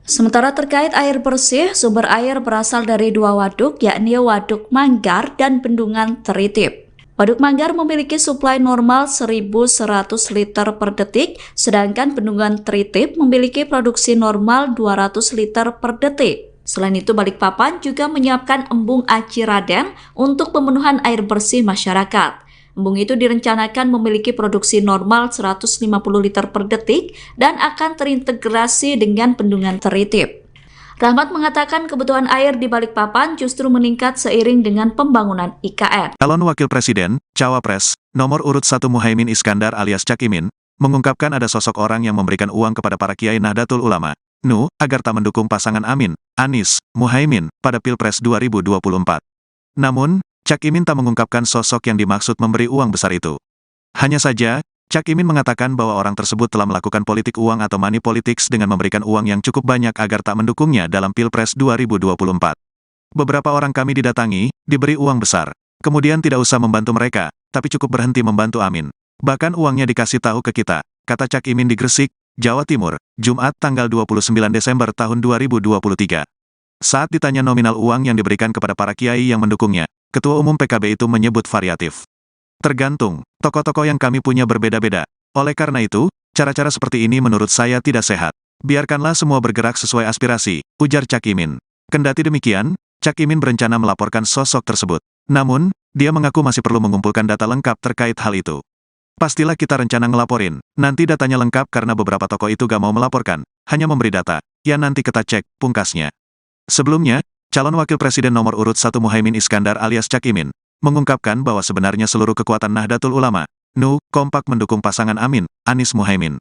C: Sementara terkait air bersih, sumber air berasal dari 2 waduk, yakni Waduk Manggar dan Bendungan Teritip. Waduk Manggar memiliki suplai normal 1.100 liter per detik, sedangkan Bendungan Teritip memiliki produksi normal 200 liter per detik. Selain itu, Balikpapan juga menyiapkan embung Aci Raden untuk pemenuhan air bersih masyarakat. Embung itu direncanakan memiliki produksi normal 150 liter per detik dan akan terintegrasi dengan Bendungan Teritip. Rahmat mengatakan kebutuhan air di Balikpapan justru meningkat seiring dengan pembangunan IKN.
A: Calon Wakil Presiden, Cawapres, nomor urut 1 Muhaimin Iskandar alias Cak Imin, mengungkapkan ada sosok orang yang memberikan uang kepada para kiai Nahdlatul Ulama, NU, agar tak mendukung pasangan Amin, Anies, Muhaimin, pada Pilpres 2024. Namun, Cak Imin tak mengungkapkan sosok yang dimaksud memberi uang besar itu. Hanya saja, Cak Imin mengatakan bahwa orang tersebut telah melakukan politik uang atau money politics dengan memberikan uang yang cukup banyak agar tak mendukungnya dalam Pilpres 2024. Beberapa orang kami didatangi, diberi uang besar. Kemudian tidak usah membantu mereka, tapi cukup berhenti membantu Amin. Bahkan uangnya dikasih tahu ke kita, kata Cak Imin di Gresik, Jawa Timur, Jumat tanggal 29 Desember tahun 2023. Saat ditanya nominal uang yang diberikan kepada para kiai yang mendukungnya, Ketua Umum PKB itu menyebut variatif. Tergantung, tokoh-tokoh yang kami punya berbeda-beda. Oleh karena itu, cara-cara seperti ini menurut saya tidak sehat. Biarkanlah semua bergerak sesuai aspirasi, ujar Cak Imin. Kendati demikian, Cak Imin berencana melaporkan sosok tersebut. Namun, dia mengaku masih perlu mengumpulkan data lengkap terkait hal itu. Pastilah kita rencana ngelaporin. Nanti datanya lengkap karena beberapa tokoh itu gak mau melaporkan, hanya memberi data. Ya nanti kita cek, pungkasnya. Sebelumnya, calon wakil presiden nomor urut 1 Muhaimin Iskandar alias Cak Imin, mengungkapkan bahwa sebenarnya seluruh kekuatan Nahdlatul Ulama, NU, kompak mendukung pasangan Amin, Anies Muhaimin.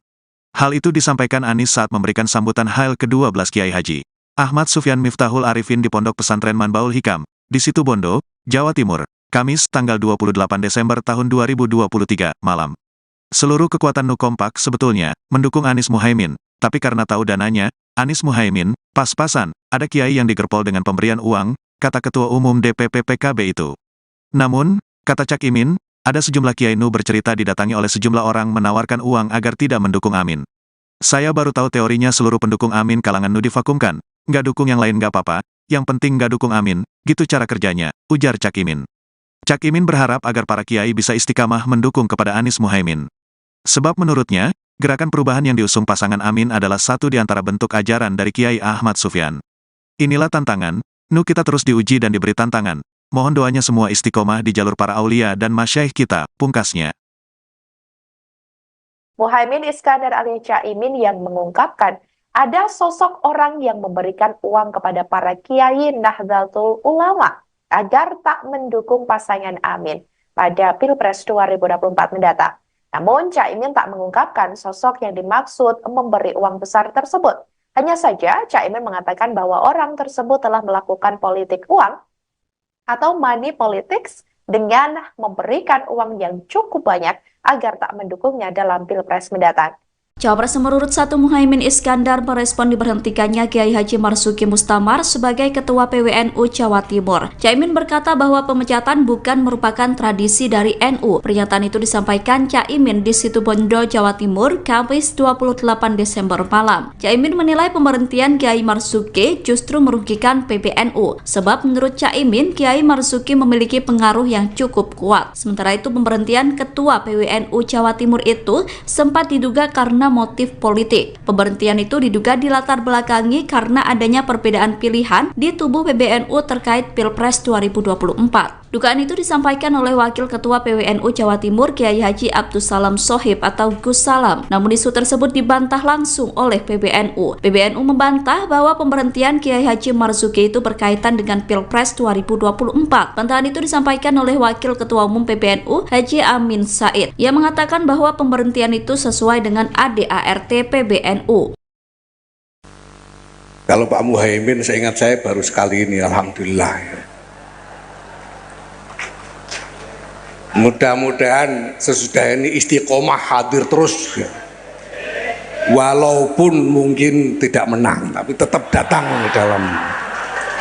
A: Hal itu disampaikan Anies saat memberikan sambutan Hail ke-12 Kiai Haji Ahmad Sufyan Miftahul Arifin di Pondok Pesantren Manbaul Hikam, di Situbondo, Jawa Timur, Kamis tanggal 28 Desember tahun 2023, malam. Seluruh kekuatan NU kompak sebetulnya mendukung Anies Muhaimin, tapi karena tahu dananya, Anies Muhaimin, pas-pasan, ada kiai yang digerpol dengan pemberian uang, kata Ketua Umum DPP PKB itu. Namun, kata Cak Imin, ada sejumlah kiai NU bercerita didatangi oleh sejumlah orang menawarkan uang agar tidak mendukung Amin. Saya baru tahu teorinya seluruh pendukung Amin kalangan NU divakumkan. Nggak dukung yang lain nggak apa-apa, yang penting nggak dukung Amin, gitu cara kerjanya, ujar Cak Imin. Cak Imin berharap agar para kiai bisa istiqamah mendukung kepada Anies Muhaimin. Sebab menurutnya, gerakan perubahan yang diusung pasangan Amin adalah satu di antara bentuk ajaran dari Kiai Ahmad Sufyan. Inilah tantangan, NU kita terus diuji dan diberi tantangan. Mohon doanya semua istiqomah di jalur para aulia dan masyaikh kita, pungkasnya.
B: Muhaimin Iskandar alias Cak Imin yang mengungkapkan ada sosok orang yang memberikan uang kepada para kiai Nahdlatul Ulama agar tak mendukung pasangan Amin pada Pilpres 2024 mendatang. Namun, Cak Imin tak mengungkapkan sosok yang dimaksud memberi uang besar tersebut. Hanya saja, Cak Imin mengatakan bahwa orang tersebut telah melakukan politik uang atau money politics dengan memberikan uang yang cukup banyak agar tak mendukungnya dalam Pilpres mendatang.
C: Cawapres nomor urut 1 Muhaimin Iskandar merespon diberhentikannya Kiai Haji Marzuki Mustamar sebagai Ketua PWNU Jawa Timur. Caimin berkata bahwa pemecatan bukan merupakan tradisi dari NU. Pernyataan itu disampaikan Caimin di Situbondo, Jawa Timur, Kamis 28 Desember malam. Caimin menilai pemberhentian Kiai Marzuki justru merugikan PBNU, sebab menurut Caimin, Kiai Marzuki memiliki pengaruh yang cukup kuat. Sementara itu, pemberhentian Ketua PWNU Jawa Timur itu sempat diduga karena motif politik. Pemberhentian itu diduga dilatar belakangi karena adanya perbedaan pilihan di tubuh PBNU terkait Pilpres 2024. Dugaan itu disampaikan oleh Wakil Ketua PWNU Jawa Timur Kiai Haji Abdus Salam Sohib atau Gus Salam. Namun isu tersebut dibantah langsung oleh PBNU. PBNU membantah bahwa pemberhentian Kiai Haji Marzuki itu berkaitan dengan Pilpres 2024. Bantahan itu disampaikan oleh Wakil Ketua Umum PBNU Haji Amin Said. Ia mengatakan bahwa pemberhentian itu sesuai dengan ADART PBNU.
D: Kalau Pak Muhaimin, seingat saya baru sekali ini, alhamdulillah. Mudah-mudahan sesudah ini istiqomah hadir terus, walaupun mungkin tidak menang, tapi tetap datang dalam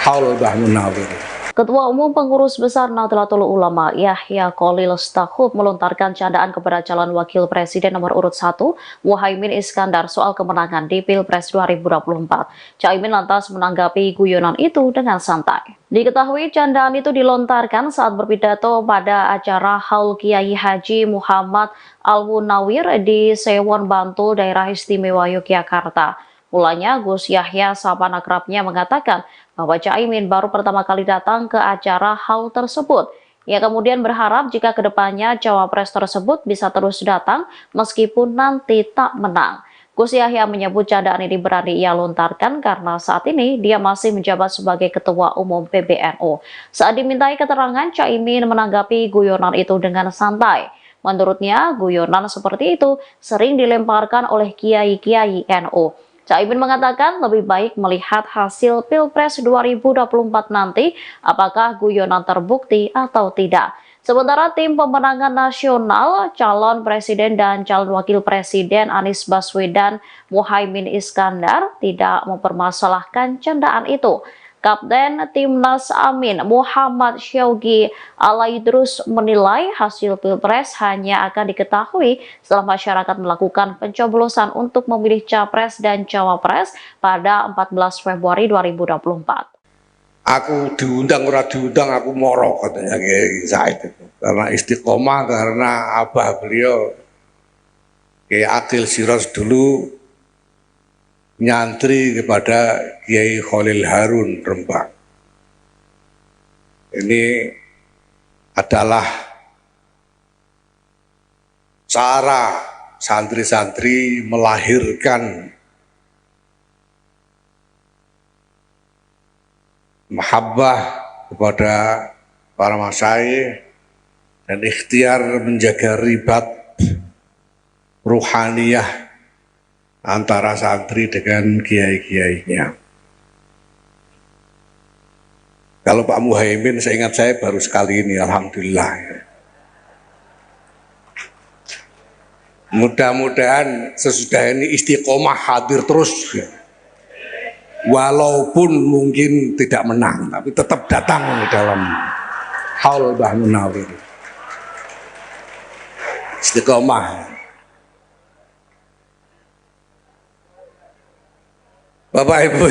D: haul Mbah Munawir.
E: Ketua Umum Pengurus Besar Nahdlatul Ulama Yahya Khalil Stakuf melontarkan candaan kepada calon wakil presiden nomor urut 1 Muhaimin Iskandar soal kemenangan di Pilpres 2024. Caimin lantas menanggapi guyonan itu dengan santai. Diketahui candaan itu dilontarkan saat berpidato pada acara Haul Kiai Haji Muhammad Al-Munawir di Sewon Bantul, Daerah Istimewa Yogyakarta. Mulanya Gus Yahya sahabat akrabnya mengatakan bahwa Caimin baru pertama kali datang ke acara haul tersebut. Ia kemudian berharap jika kedepannya cawapres tersebut bisa terus datang meskipun nanti tak menang. Gus Yahya menyebut candaan ini berani ia lontarkan karena saat ini dia masih menjabat sebagai Ketua Umum PBNU. Saat dimintai keterangan, Caimin menanggapi guyonan itu dengan santai. Menurutnya, guyonan seperti itu sering dilemparkan oleh kiai-kiai NU. Caimin mengatakan lebih baik melihat hasil Pilpres 2024 nanti apakah guyonan terbukti atau tidak. Sementara tim pemenangan nasional, calon presiden dan calon wakil presiden Anies Baswedan Muhaimin Iskandar tidak mempermasalahkan candaan itu. Kapten Timnas Amin Muhammad Syaugi Alaidrus menilai hasil Pilpres hanya akan diketahui setelah masyarakat melakukan pencoblosan untuk memilih Capres dan Cawapres pada 14 Februari 2024.
D: Aku diundang ora diundang aku moro, katanya Kiai Said itu. Karena istiqomah, karena abah beliau Kiai Akil Siros dulu nyantri kepada Kiai Khalil Harun Rembang. Ini adalah cara santri-santri melahirkan mahabbah kepada para masyayikh dan ikhtiar menjaga ribat ruhaniyah antara santri dengan kiai-kiainya. Kalau Pak Muhaimin, seingat saya baru sekali ini, alhamdulillah. Mudah-mudahan sesudah ini istiqomah hadir terus, walaupun mungkin tidak menang, tapi tetap datang dalam haul Mbah Munawir. Istiqomah. Bapak Ibu,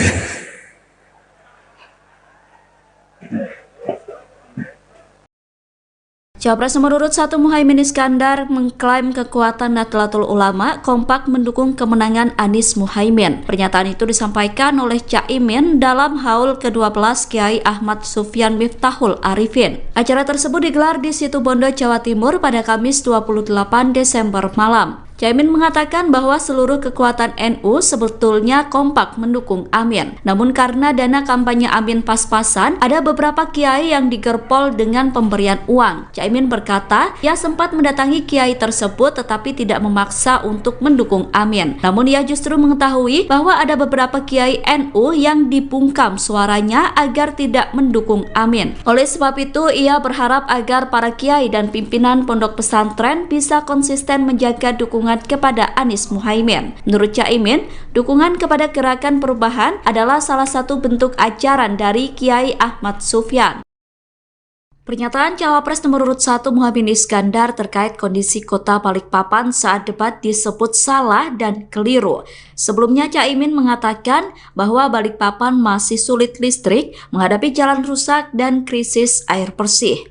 C: Cawapres nomor urut 1 Muhaimin Iskandar mengklaim kekuatan Nahdlatul Ulama kompak mendukung kemenangan Anies Muhaimin. Pernyataan itu disampaikan oleh Caimin dalam haul ke-12 Kiai Ahmad Sufyan Miftahul Arifin. Acara tersebut digelar di Situbondo, Jawa Timur pada Kamis 28 Desember malam. Caimin mengatakan bahwa seluruh kekuatan NU sebetulnya kompak mendukung Amin. Namun karena dana kampanye Amin pas-pasan, ada beberapa kiai yang digerpol dengan pemberian uang. Caimin berkata, ia sempat mendatangi kiai tersebut tetapi tidak memaksa untuk mendukung Amin. Namun ia justru mengetahui bahwa ada beberapa kiai NU yang dibungkam suaranya agar tidak mendukung Amin. Oleh sebab itu, ia berharap agar para kiai dan pimpinan pondok pesantren bisa konsisten menjaga dukungan kepada Anies Muhaimin. Menurut Caimin, dukungan kepada Gerakan Perubahan adalah salah satu bentuk ajaran dari Kiai Ahmad Sufyan. Pernyataan Cawapres nomor urut 1 Muhaimin Iskandar terkait kondisi kota Balikpapan saat debat disebut salah dan keliru. Sebelumnya Caimin mengatakan bahwa Balikpapan masih sulit listrik, menghadapi jalan rusak dan krisis air bersih.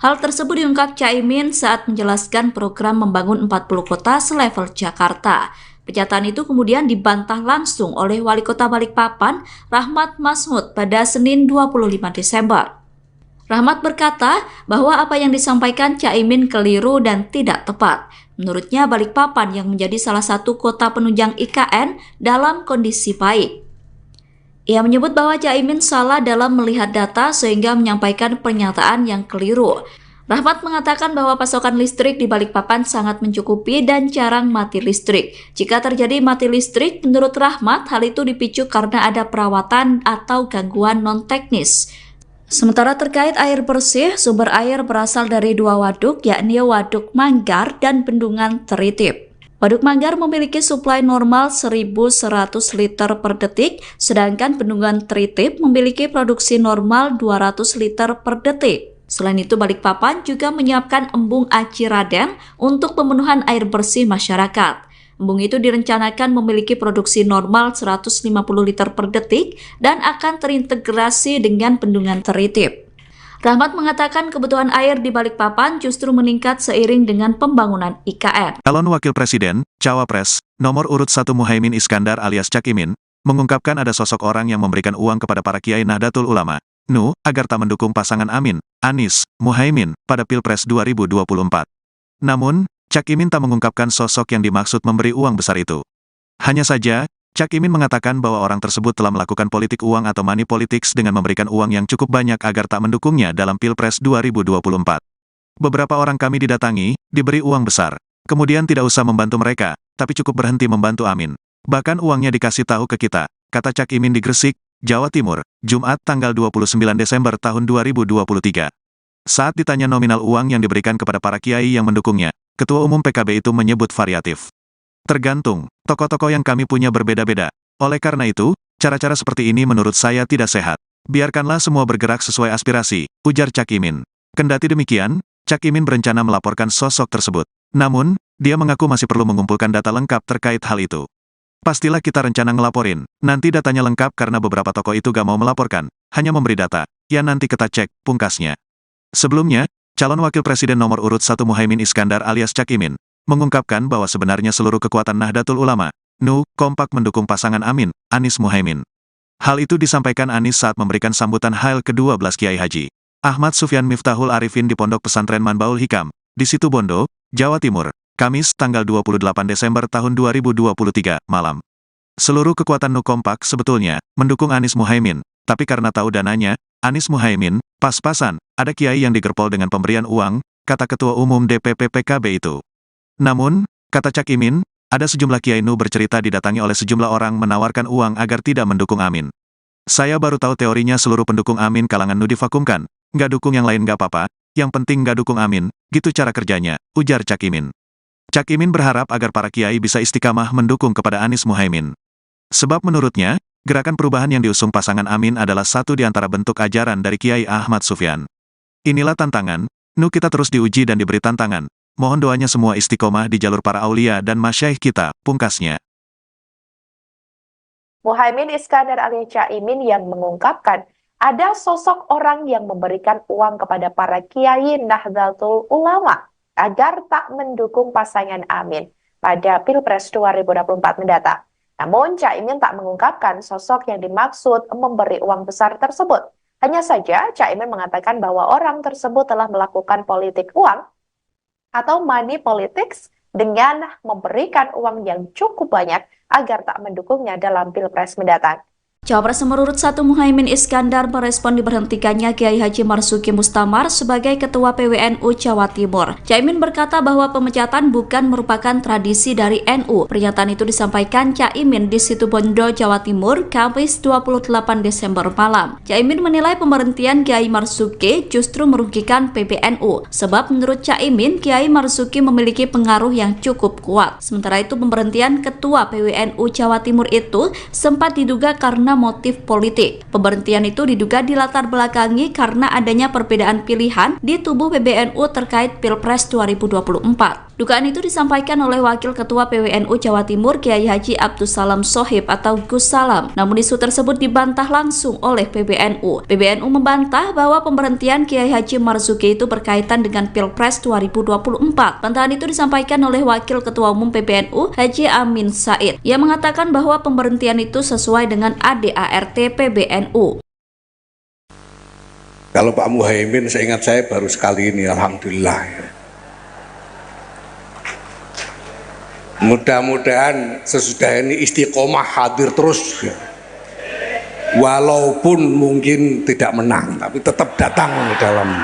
C: Hal tersebut diungkap Caimin saat menjelaskan program membangun 40 kota selevel Jakarta. Pernyataan itu kemudian dibantah langsung oleh Wali Kota Balikpapan, Rahmat Masmud, pada Senin 25 Desember. Rahmat berkata bahwa apa yang disampaikan Caimin keliru dan tidak tepat. Menurutnya Balikpapan yang menjadi salah satu kota penunjang IKN dalam kondisi baik. Ia menyebut bahwa Caimin salah dalam melihat data sehingga menyampaikan pernyataan yang keliru. Rahmat mengatakan bahwa pasokan listrik di Balikpapan sangat mencukupi dan jarang mati listrik. Jika terjadi mati listrik, menurut Rahmat, hal itu dipicu karena ada perawatan atau gangguan non-teknis. Sementara terkait air bersih, sumber air berasal dari dua waduk, yakni Waduk Manggar dan Bendungan Teritip. Waduk Manggar memiliki suplai normal 1.100 liter per detik, sedangkan Bendungan Teritip memiliki produksi normal 200 liter per detik. Selain itu, Balikpapan juga menyiapkan embung Aci Raden untuk pemenuhan air bersih masyarakat. Embung itu direncanakan memiliki produksi normal 150 liter per detik dan akan terintegrasi dengan Bendungan Teritip. Rahmat mengatakan kebutuhan air di Balikpapan justru meningkat seiring dengan pembangunan IKN.
A: Calon Wakil Presiden, Cawapres, nomor urut 1 Muhaimin Iskandar alias Cak Imin, mengungkapkan ada sosok orang yang memberikan uang kepada para kiai Nahdlatul Ulama, NU, agar tak mendukung pasangan Amin, Anies, Muhaimin, pada Pilpres 2024. Namun, Cak Imin tak mengungkapkan sosok yang dimaksud memberi uang besar itu. Hanya saja, Cak Imin mengatakan bahwa orang tersebut telah melakukan politik uang atau money politics dengan memberikan uang yang cukup banyak agar tak mendukungnya dalam Pilpres 2024. Beberapa orang kami didatangi, diberi uang besar. Kemudian tidak usah membantu mereka, tapi cukup berhenti membantu Amin. Bahkan uangnya dikasih tahu ke kita, kata Cak Imin di Gresik, Jawa Timur, Jumat tanggal 29 Desember tahun 2023. Saat ditanya nominal uang yang diberikan kepada para kiai yang mendukungnya, Ketua Umum PKB itu menyebut variatif. Tergantung, tokoh-tokoh yang kami punya berbeda-beda. Oleh karena itu, cara-cara seperti ini menurut saya tidak sehat. Biarkanlah semua bergerak sesuai aspirasi, ujar Cak Imin. Kendati demikian, Cak Imin berencana melaporkan sosok tersebut. Namun, dia mengaku masih perlu mengumpulkan data lengkap terkait hal itu. Pastilah kita rencana ngelaporin, nanti datanya lengkap karena beberapa tokoh itu gak mau melaporkan, hanya memberi data. Ya nanti kita cek, pungkasnya. Sebelumnya, calon Wakil Presiden nomor urut 1 Muhaimin Iskandar alias Cak Imin, mengungkapkan bahwa sebenarnya seluruh kekuatan Nahdlatul Ulama, NU, kompak mendukung pasangan Amin, Anies Muhaimin. Hal itu disampaikan Anies saat memberikan sambutan Hail ke-12 Kiai Haji Ahmad Sufyan Miftahul Arifin di Pondok Pesantren Manbaul Hikam, di Situbondo, Jawa Timur, Kamis tanggal 28 Desember tahun 2023, malam. Seluruh kekuatan NU kompak sebetulnya mendukung Anies Muhaimin, tapi karena tahu dananya, Anies Muhaimin, pas-pasan, ada kiai yang digerpol dengan pemberian uang, kata Ketua Umum DPP PKB itu. Namun, kata Cak Imin, ada sejumlah kiai NU bercerita didatangi oleh sejumlah orang menawarkan uang agar tidak mendukung Amin. Saya baru tahu teorinya seluruh pendukung Amin kalangan NU divakumkan, nggak dukung yang lain nggak apa-apa, yang penting nggak dukung Amin, gitu cara kerjanya, ujar Cak Imin. Cak Imin berharap agar para kiai bisa istiqamah mendukung kepada Anies Muhaimin. Sebab menurutnya, gerakan perubahan yang diusung pasangan Amin adalah satu di antara bentuk ajaran dari Kiai Ahmad Sufyan. Inilah tantangan, NU kita terus diuji dan diberi tantangan. Mohon doanya semua istiqomah di jalur para aulia dan masyaikh kita, pungkasnya.
B: Muhaimin Iskandar alias Cak Imin yang mengungkapkan ada sosok orang yang memberikan uang kepada para kiai Nahdlatul Ulama agar tak mendukung pasangan Amin pada Pilpres 2024 mendatang. Namun, Cak Imin tak mengungkapkan sosok yang dimaksud memberi uang besar tersebut. Hanya saja, Cak Imin mengatakan bahwa orang tersebut telah melakukan politik uang atau money politics dengan memberikan uang yang cukup banyak agar tak mendukungnya dalam Pilpres mendatang.
C: Cawapres nomor urut 1 Muhaimin Iskandar merespon diberhentikannya Kiai Haji Marzuki Mustamar sebagai Ketua PWNU Jawa Timur. Caimin berkata bahwa pemecatan bukan merupakan tradisi dari NU. Pernyataan itu disampaikan Caimin di Situbondo, Jawa Timur, Kamis 28 Desember malam. Caimin menilai pemberhentian Kiai Marzuki justru merugikan PBNU. Sebab menurut Caimin, Kiai Marzuki memiliki pengaruh yang cukup kuat. Sementara itu pemberhentian Ketua PWNU Jawa Timur itu sempat diduga karena motif politik. Pemberhentian itu diduga dilatar belakangi karena adanya perbedaan pilihan di tubuh PBNU terkait Pilpres 2024. Dugaan itu disampaikan oleh Wakil Ketua PWNU Jawa Timur Kiai Haji Abdussalam Shohib atau Gus Salam. Namun isu tersebut dibantah langsung oleh PBNU. PBNU membantah bahwa pemberhentian Kiai Haji Marzuki itu berkaitan dengan Pilpres 2024. Bantahan itu disampaikan oleh Wakil Ketua Umum PBNU Haji Amin Said. Ia mengatakan bahwa pemberhentian itu sesuai dengan ADART PBNU.
D: Kalau Pak Muhaimin, seingat saya baru sekali ini, alhamdulillah. Mudah-mudahan sesudah ini istiqomah hadir terus, walaupun mungkin tidak menang, tapi tetap datang dalam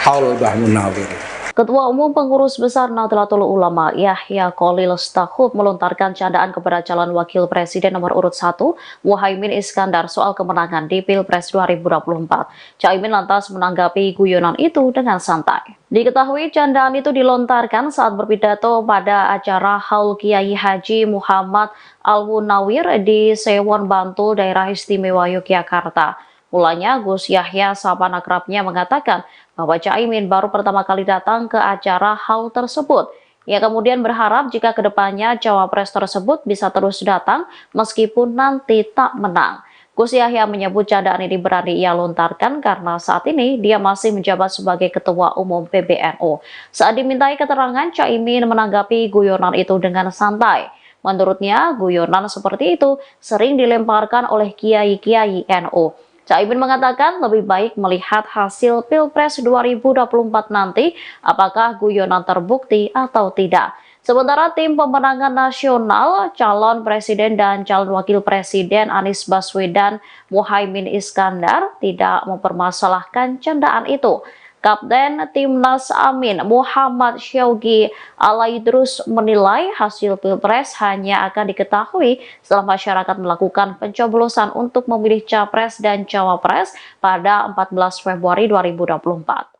D: haul Mbah Munawir.
E: Ketua Umum Pengurus Besar Nahdlatul Ulama Yahya Khalil Stakuf melontarkan candaan kepada calon wakil presiden nomor urut 1 Muhaimin Iskandar soal kemenangan di Pilpres 2024. Caimin lantas menanggapi guyonan itu dengan santai. Diketahui candaan itu dilontarkan saat berpidato pada acara Haul Kiai Haji Muhammad Al-Munawir di Sewon Bantul, Daerah Istimewa Yogyakarta. Mulanya Gus Yahya sapa akrabnya mengatakan bahwa Caimin baru pertama kali datang ke acara haul tersebut. Ia kemudian berharap jika kedepannya cawapres tersebut bisa terus datang meskipun nanti tak menang. Gus Yahya menyebut candaan ini berani ia lontarkan karena saat ini dia masih menjabat sebagai Ketua Umum PBNU. Saat dimintai keterangan, Caimin menanggapi guyonan itu dengan santai. Menurutnya, guyonan seperti itu sering dilemparkan oleh kiai-kiai NU. Caimin mengatakan lebih baik melihat hasil Pilpres 2024 nanti apakah guyonan terbukti atau tidak. Sementara tim pemenangan nasional, calon presiden dan calon wakil presiden Anies Baswedan Muhaimin Iskandar tidak mempermasalahkan candaan itu. Kapten Timnas Amin Muhammad Syaugi Alaidrus menilai hasil Pilpres hanya akan diketahui setelah masyarakat melakukan pencoblosan untuk memilih Capres dan Cawapres pada 14 Februari 2024.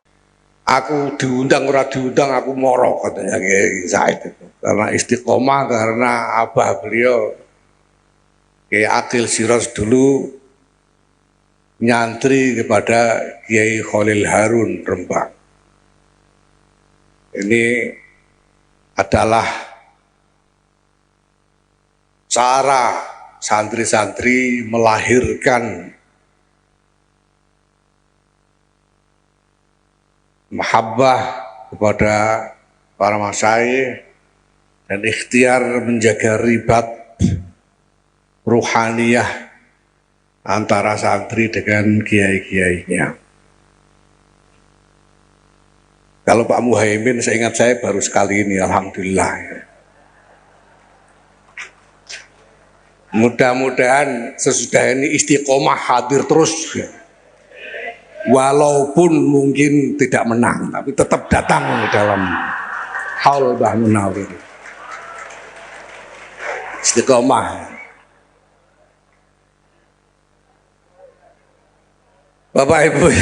D: Aku diundang ora diundang aku moro, katanya Kiai Said itu. Karena istiqomah, karena abah beliau Kiai Akil Siros dulu nyantri kepada Kiai Khalil Harun Rembang. Ini adalah cara santri-santri melahirkan mahabbah kepada para masyayikh dan ikhtiar menjaga ribat ruhaniyah antara santri dengan kiai-kiainya. Kalau Pak Muhaimin, seingat saya baru sekali ini, alhamdulillah. Mudah-mudahan sesudah ini istiqomah hadir terus, walaupun mungkin tidak menang, tapi tetap datang dalam haul Mbah Munawir. Istiqomah. Bapak Ibu,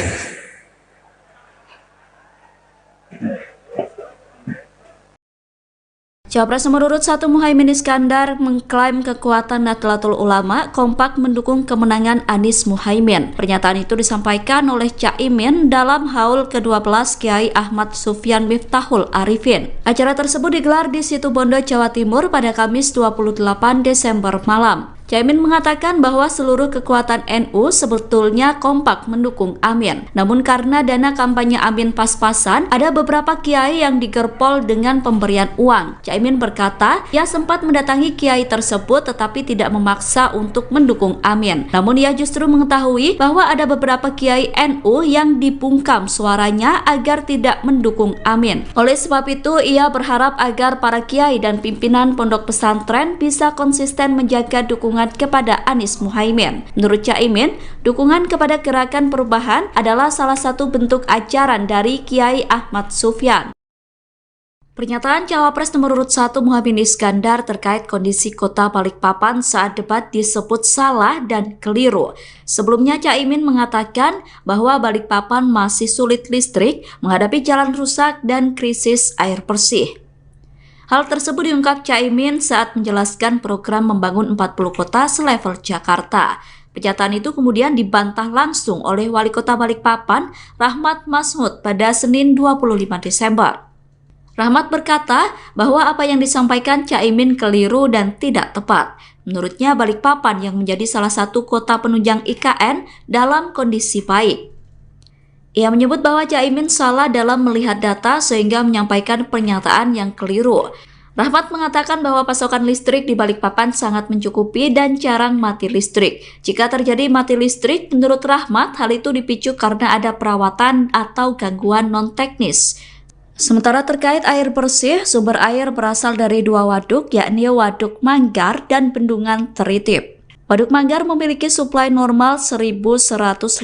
C: Cawapres nomor urut 1 Muhaimin Iskandar mengklaim kekuatan Nahdlatul Ulama kompak mendukung kemenangan Anies Muhaimin. Pernyataan itu disampaikan oleh Caimin dalam haul ke-12 Kiai Ahmad Sufyan Miftahul Arifin. Acara tersebut digelar di Situbondo, Jawa Timur pada Kamis 28 Desember malam. Caimin mengatakan bahwa seluruh kekuatan NU sebetulnya kompak mendukung Amin. Namun karena dana kampanye Amin pas-pasan, ada beberapa kiai yang digerpol dengan pemberian uang. Caimin berkata, ia sempat mendatangi kiai tersebut tetapi tidak memaksa untuk mendukung Amin. Namun ia justru mengetahui bahwa ada beberapa kiai NU yang dibungkam suaranya agar tidak mendukung Amin. Oleh sebab itu, ia berharap agar para kiai dan pimpinan pondok pesantren bisa konsisten menjaga dukungan kepada Anies Muhaimin. Menurut Caimin, dukungan kepada Gerakan Perubahan adalah salah satu bentuk ajaran dari Kiai Ahmad Sufyan. Pernyataan Cawapres nomor urut 1 Muhaimin Iskandar terkait kondisi kota Balikpapan saat debat disebut salah dan keliru. Sebelumnya Caimin mengatakan bahwa Balikpapan masih sulit listrik, menghadapi jalan rusak dan krisis air bersih. Hal tersebut diungkap Caimin saat menjelaskan program membangun 40 kota selevel Jakarta. Pernyataan itu kemudian dibantah langsung oleh Wali Kota Balikpapan, Rahmat Masmud, pada Senin 25 Desember. Rahmat berkata bahwa apa yang disampaikan Caimin keliru dan tidak tepat. Menurutnya Balikpapan yang menjadi salah satu kota penunjang IKN dalam kondisi baik. Ia menyebut bahwa Caimin salah dalam melihat data sehingga menyampaikan pernyataan yang keliru. Rahmat mengatakan bahwa pasokan listrik di Balikpapan sangat mencukupi dan jarang mati listrik. Jika terjadi mati listrik, menurut Rahmat, hal itu dipicu karena ada perawatan atau gangguan non-teknis. Sementara terkait air bersih, sumber air berasal dari dua waduk, yakni Waduk Manggar dan Bendungan Teritip. Waduk Manggar memiliki suplai normal 1.100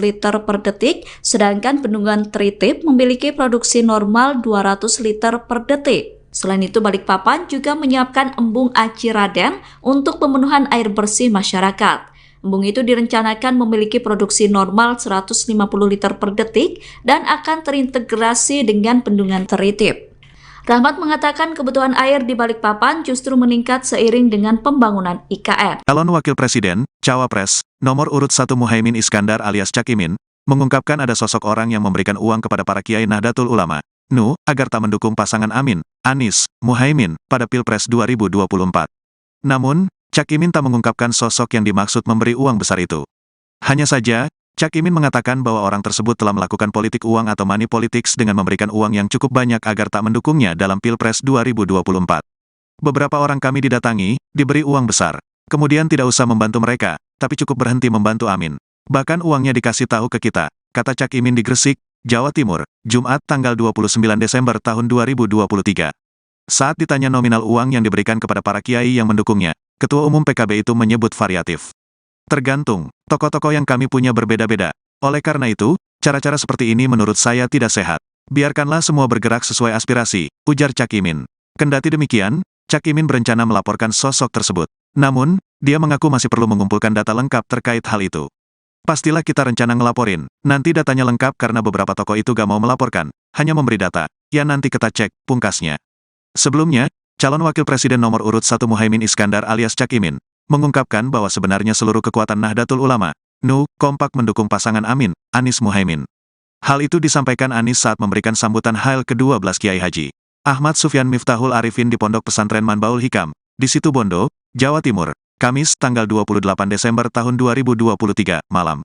C: liter per detik, sedangkan Bendungan Teritip memiliki produksi normal 200 liter per detik. Selain itu, Balikpapan juga menyiapkan embung Aci Raden untuk pemenuhan air bersih masyarakat. Embung itu direncanakan memiliki produksi normal 150 liter per detik dan akan terintegrasi dengan Bendungan Teritip. Rahmat mengatakan kebutuhan air di Balikpapan justru meningkat seiring dengan pembangunan IKN.
A: Calon Wakil Presiden, Cawapres, nomor urut 1 Muhaimin Iskandar alias Cak Imin, mengungkapkan ada sosok orang yang memberikan uang kepada para kiai Nahdlatul Ulama, NU, agar tak mendukung pasangan Amin, Anies, Muhaimin, pada Pilpres 2024. Namun, Cak Imin tak mengungkapkan sosok yang dimaksud memberi uang besar itu. Hanya saja, Cak Imin mengatakan bahwa orang tersebut telah melakukan politik uang atau money politics dengan memberikan uang yang cukup banyak agar tak mendukungnya dalam Pilpres 2024. Beberapa orang kami didatangi, diberi uang besar. Kemudian tidak usah membantu mereka, tapi cukup berhenti membantu Amin. Bahkan uangnya dikasih tahu ke kita, kata Cak Imin di Gresik, Jawa Timur, Jumat tanggal 29 Desember tahun 2023. Saat ditanya nominal uang yang diberikan kepada para kiai yang mendukungnya, Ketua Umum PKB itu menyebut variatif. Tergantung, tokoh-tokoh yang kami punya berbeda-beda. Oleh karena itu, cara-cara seperti ini menurut saya tidak sehat. Biarkanlah semua bergerak sesuai aspirasi, ujar Cak Imin. Kendati demikian, Cak Imin berencana melaporkan sosok tersebut. Namun, dia mengaku masih perlu mengumpulkan data lengkap terkait hal itu. Pastilah kita rencana ngelaporin. Nanti datanya lengkap karena beberapa tokoh itu gak mau melaporkan, hanya memberi data. Ya nanti kita cek, pungkasnya. Sebelumnya, calon wakil presiden nomor urut 1 Muhaimin Iskandar alias Cak Imin, mengungkapkan bahwa sebenarnya seluruh kekuatan Nahdlatul Ulama, NU, kompak mendukung pasangan Amin, Anies Muhaimin. Hal itu disampaikan Anies saat memberikan sambutan Hail ke-12 Kiai Haji Ahmad Sufyan Miftahul Arifin di Pondok Pesantren Manbaul Hikam, di Situbondo, Jawa Timur, Kamis tanggal 28 Desember tahun 2023, malam.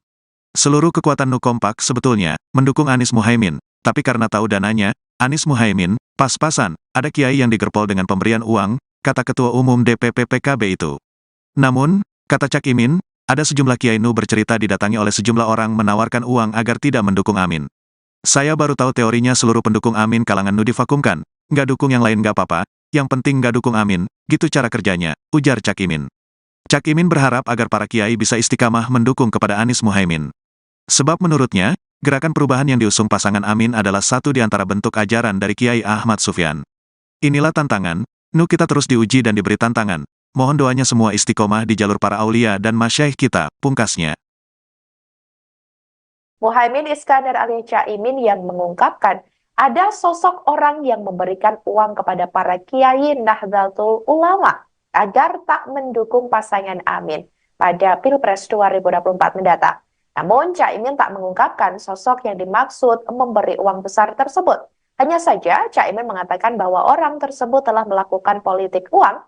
A: Seluruh kekuatan NU kompak sebetulnya mendukung Anies Muhaimin, tapi karena tahu dananya, Anies Muhaimin, pas-pasan, ada kiai yang digerpol dengan pemberian uang, kata Ketua Umum DPP PKB itu. Namun, kata Cak Imin, ada sejumlah kiai NU bercerita didatangi oleh sejumlah orang menawarkan uang agar tidak mendukung Amin. Saya baru tahu teorinya seluruh pendukung Amin kalangan NU divakumkan. Nggak dukung yang lain nggak apa-apa, yang penting nggak dukung Amin, gitu cara kerjanya, ujar Cak Imin. Cak Imin berharap agar para kiai bisa istiqamah mendukung kepada Anies Muhaimin. Sebab menurutnya, gerakan perubahan yang diusung pasangan Amin adalah satu di antara bentuk ajaran dari Kiai Ahmad Sufyan. Inilah tantangan, NU kita terus diuji dan diberi tantangan. Mohon doanya semua istiqomah di jalur para aulia dan masyaikh kita, pungkasnya.
B: Muhaimin Iskandar alias Cak Imin yang mengungkapkan ada sosok orang yang memberikan uang kepada para kiai Nahdlatul Ulama agar tak mendukung pasangan Amin pada Pilpres 2024 mendatang. Namun, Cak Imin tak mengungkapkan sosok yang dimaksud memberi uang besar tersebut. Hanya saja, Cak Imin mengatakan bahwa orang tersebut telah melakukan politik uang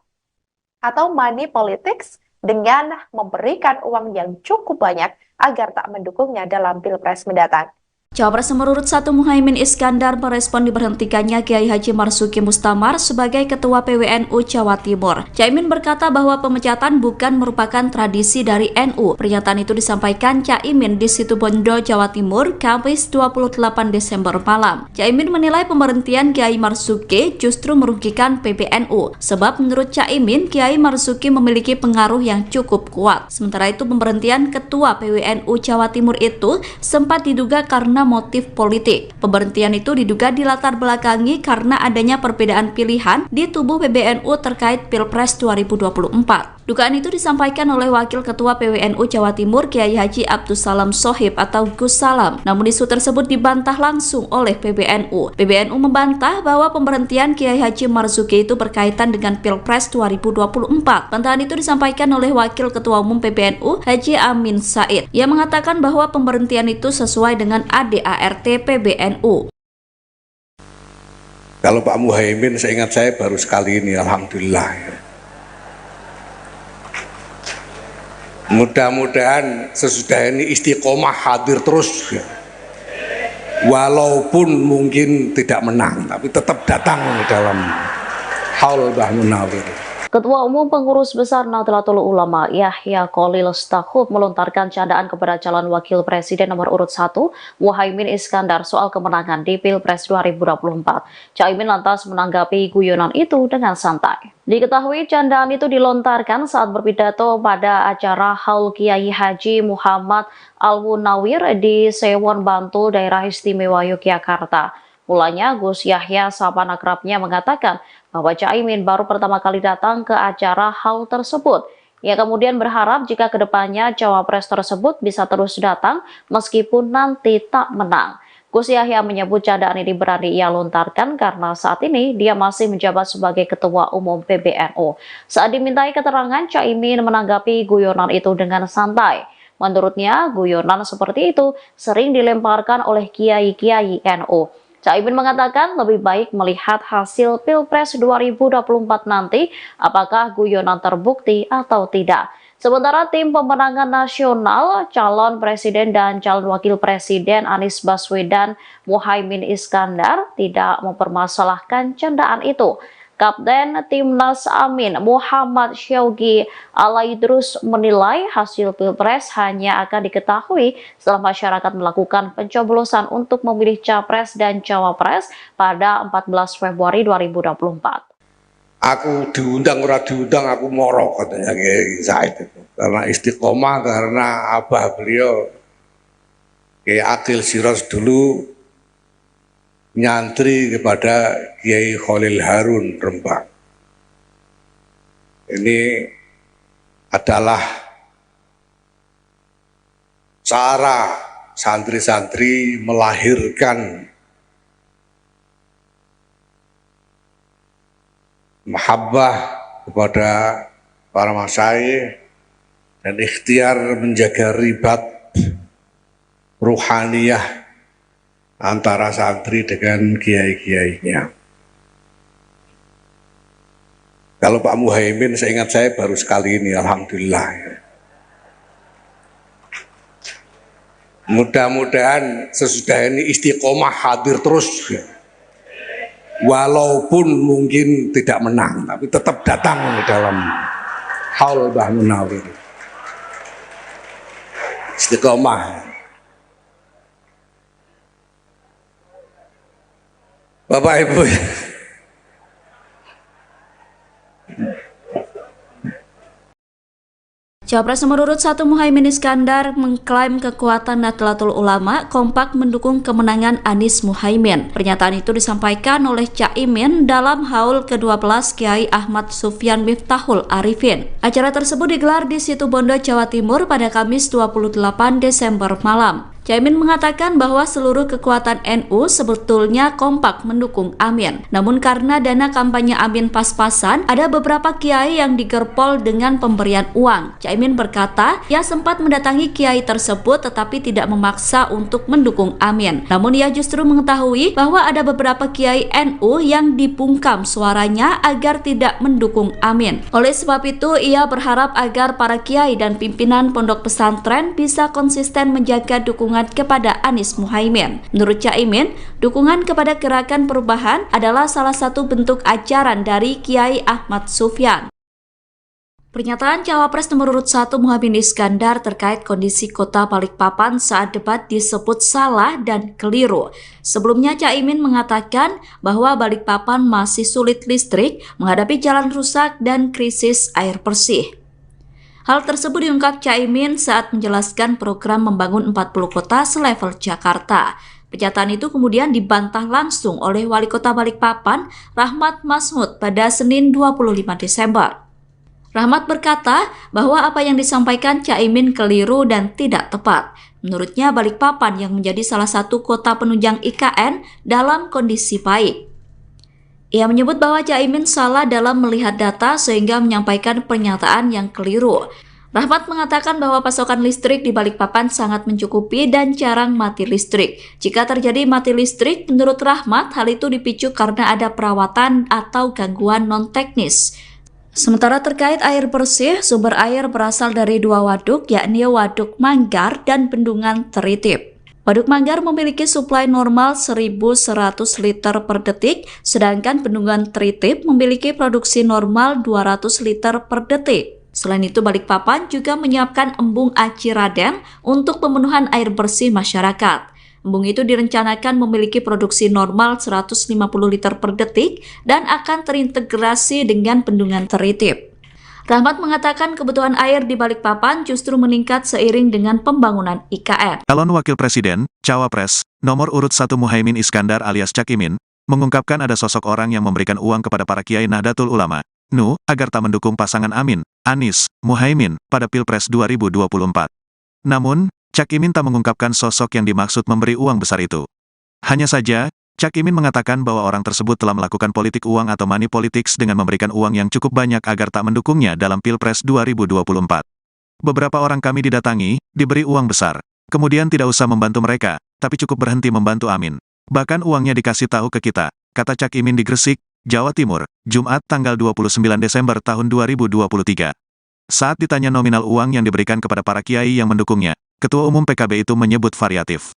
B: atau money politics dengan memberikan uang yang cukup banyak agar tak mendukungnya dalam Pilpres mendatang.
C: Cawapres nomor urut 1 Muhaimin Iskandar merespon diberhentikannya Kiai Haji Marzuki Mustamar sebagai Ketua PWNU Jawa Timur. Caimin berkata bahwa pemecatan bukan merupakan tradisi dari NU. Pernyataan itu disampaikan Caimin di Situbondo, Jawa Timur, Kamis 28 Desember malam. Caimin menilai pemberhentian Kiai Marzuki justru merugikan PBNU. Sebab menurut Caimin, Kiai Marzuki memiliki pengaruh yang cukup kuat. Sementara itu pemberhentian Ketua PWNU Jawa Timur itu sempat diduga karena motif politik. Pemberhentian itu diduga dilatar belakangi karena adanya perbedaan pilihan di tubuh PBNU terkait Pilpres 2024. Dugaan itu disampaikan oleh Wakil Ketua PWNU Jawa Timur Kiai Haji Abdus Salam Sohib atau Gus Salam. Namun isu tersebut dibantah langsung oleh PBNU. PBNU membantah bahwa pemberhentian Kiai Haji Marzuki itu berkaitan dengan Pilpres 2024. Bantahan itu disampaikan oleh Wakil Ketua Umum PBNU Haji Amin Said. Ia mengatakan bahwa pemberhentian itu sesuai dengan ADART PBNU.
D: Kalau Pak Muhaimin, seingat saya baru sekali ini, alhamdulillah. Mudah-mudahan sesudah ini istiqomah hadir terus, walaupun mungkin tidak menang, tapi tetap datang dalam haul Mbah Munawir.
E: Ketua Umum Pengurus Besar Nahdlatul Ulama Yahya Khalil Stakuf melontarkan candaan kepada calon wakil presiden nomor urut 1 Muhaimin Iskandar soal kemenangan di Pilpres 2024. Caimin lantas menanggapi guyonan itu dengan santai. Diketahui candaan itu dilontarkan saat berpidato pada acara Haul Kiai Haji Muhammad Al-Munawir di Sewon Bantul, Daerah Istimewa Yogyakarta. Mulanya Gus Yahya sahabat akrabnya mengatakan bahwa Caimin baru pertama kali datang ke acara haul tersebut. Ia kemudian berharap jika kedepannya cawapres tersebut bisa terus datang meskipun nanti tak menang. Gus Yahya menyebut candaan ini berani ia lontarkan karena saat ini dia masih menjabat sebagai Ketua Umum PBNU. Saat dimintai keterangan, Caimin menanggapi guyonan itu dengan santai. Menurutnya, guyonan seperti itu sering dilemparkan oleh kiai-kiai NU. Caimin mengatakan lebih baik melihat hasil Pilpres 2024 nanti apakah guyonan terbukti atau tidak. Sementara tim pemenangan nasional, calon presiden dan calon wakil presiden Anies Baswedan Muhaimin Iskandar tidak mempermasalahkan candaan itu. Kapten Timnas Amin Muhammad Syaugi Alaidrus menilai hasil Pilpres hanya akan diketahui setelah masyarakat melakukan pencoblosan untuk memilih Capres dan Cawapres pada 14 Februari 2024.
D: Aku diundang ora diundang aku moro, katanya Kiai Said itu. Karena istiqomah, karena abah beliau Kiai Akil Siros dulu nyantri kepada Kiai Khalil Harun Rembang. Ini adalah cara santri-santri melahirkan mahabbah kepada para masyayikh dan ikhtiar menjaga ribat ruhaniyah antara santri dengan kiai-kiainya. Kalau Pak Muhaimin, seingat saya baru sekali ini, alhamdulillah. Mudah-mudahan sesudah ini istiqomah hadir terus, walaupun mungkin tidak menang, tapi tetap datang dalam haul Mbah Munawir. Istiqomah. Bapak Ibu,
C: Cawapres nomor urut 1 Muhaimin Iskandar mengklaim kekuatan Nahdlatul Ulama kompak mendukung kemenangan Anies Muhaimin. Pernyataan itu disampaikan oleh Caimin dalam haul ke-12 Kiai Ahmad Sufyan Miftahul Arifin. Acara tersebut digelar di Situbondo, Jawa Timur pada Kamis 28 Desember malam. Caimin mengatakan bahwa seluruh kekuatan NU sebetulnya kompak mendukung Amin. Namun karena dana kampanye Amin pas-pasan, ada beberapa kiai yang digerpol dengan pemberian uang. Caimin berkata, ia sempat mendatangi kiai tersebut tetapi tidak memaksa untuk mendukung Amin. Namun ia justru mengetahui bahwa ada beberapa kiai NU yang dibungkam suaranya agar tidak mendukung Amin. Oleh sebab itu, ia berharap agar para kiai dan pimpinan pondok pesantren bisa konsisten menjaga dukungan kepada Anies Muhaimin. Menurut Caimin, dukungan kepada Gerakan Perubahan adalah salah satu bentuk ajaran dari Kiai Ahmad Sufyan. Pernyataan Cawapres nomor urut 1 Muhaimin Iskandar terkait kondisi kota Balikpapan saat debat disebut salah dan keliru. Sebelumnya Caimin mengatakan bahwa Balikpapan masih sulit listrik, menghadapi jalan rusak dan krisis air bersih. Hal tersebut diungkap Caimin saat menjelaskan program membangun 40 kota selevel Jakarta. Pernyataan itu kemudian dibantah langsung oleh Wali Kota Balikpapan, Rahmat Masmud, pada Senin 25 Desember. Rahmat berkata bahwa apa yang disampaikan Caimin keliru dan tidak tepat. Menurutnya Balikpapan yang menjadi salah satu kota penunjang IKN dalam kondisi baik. Ia menyebut bahwa Caimin salah dalam melihat data sehingga menyampaikan pernyataan yang keliru. Rahmat mengatakan bahwa pasokan listrik di Balikpapan sangat mencukupi dan jarang mati listrik. Jika terjadi mati listrik, menurut Rahmat, hal itu dipicu karena ada perawatan atau gangguan non-teknis. Sementara terkait air bersih, sumber air berasal dari dua waduk, yakni Waduk Manggar dan Bendungan Teritip. Waduk Manggar memiliki suplai normal 1.100 liter per detik, sedangkan Bendungan Teritip memiliki produksi normal 200 liter per detik. Selain itu, Balikpapan juga menyiapkan embung Aci Raden untuk pemenuhan air bersih masyarakat. Embung itu direncanakan memiliki produksi normal 150 liter per detik dan akan terintegrasi dengan Bendungan Teritip. Rahmat mengatakan kebutuhan air di Balikpapan justru meningkat seiring dengan pembangunan IKN.
A: Calon Wakil Presiden, Cawapres, nomor urut 1 Muhaimin Iskandar alias Cak Imin, mengungkapkan ada sosok orang yang memberikan uang kepada para kiai Nahdlatul Ulama, NU, agar tak mendukung pasangan Amin, Anies, Muhaimin, pada Pilpres 2024. Namun, Cak Imin tak mengungkapkan sosok yang dimaksud memberi uang besar itu. Hanya saja, Cak Imin mengatakan bahwa orang tersebut telah melakukan politik uang atau money politics dengan memberikan uang yang cukup banyak agar tak mendukungnya dalam Pilpres 2024. Beberapa orang kami didatangi, diberi uang besar. Kemudian tidak usah membantu mereka, tapi cukup berhenti membantu Amin. Bahkan uangnya dikasih tahu ke kita, kata Cak Imin di Gresik, Jawa Timur, Jumat tanggal 29 Desember tahun 2023. Saat ditanya nominal uang yang diberikan kepada para kiai yang mendukungnya, Ketua Umum PKB itu menyebut variatif.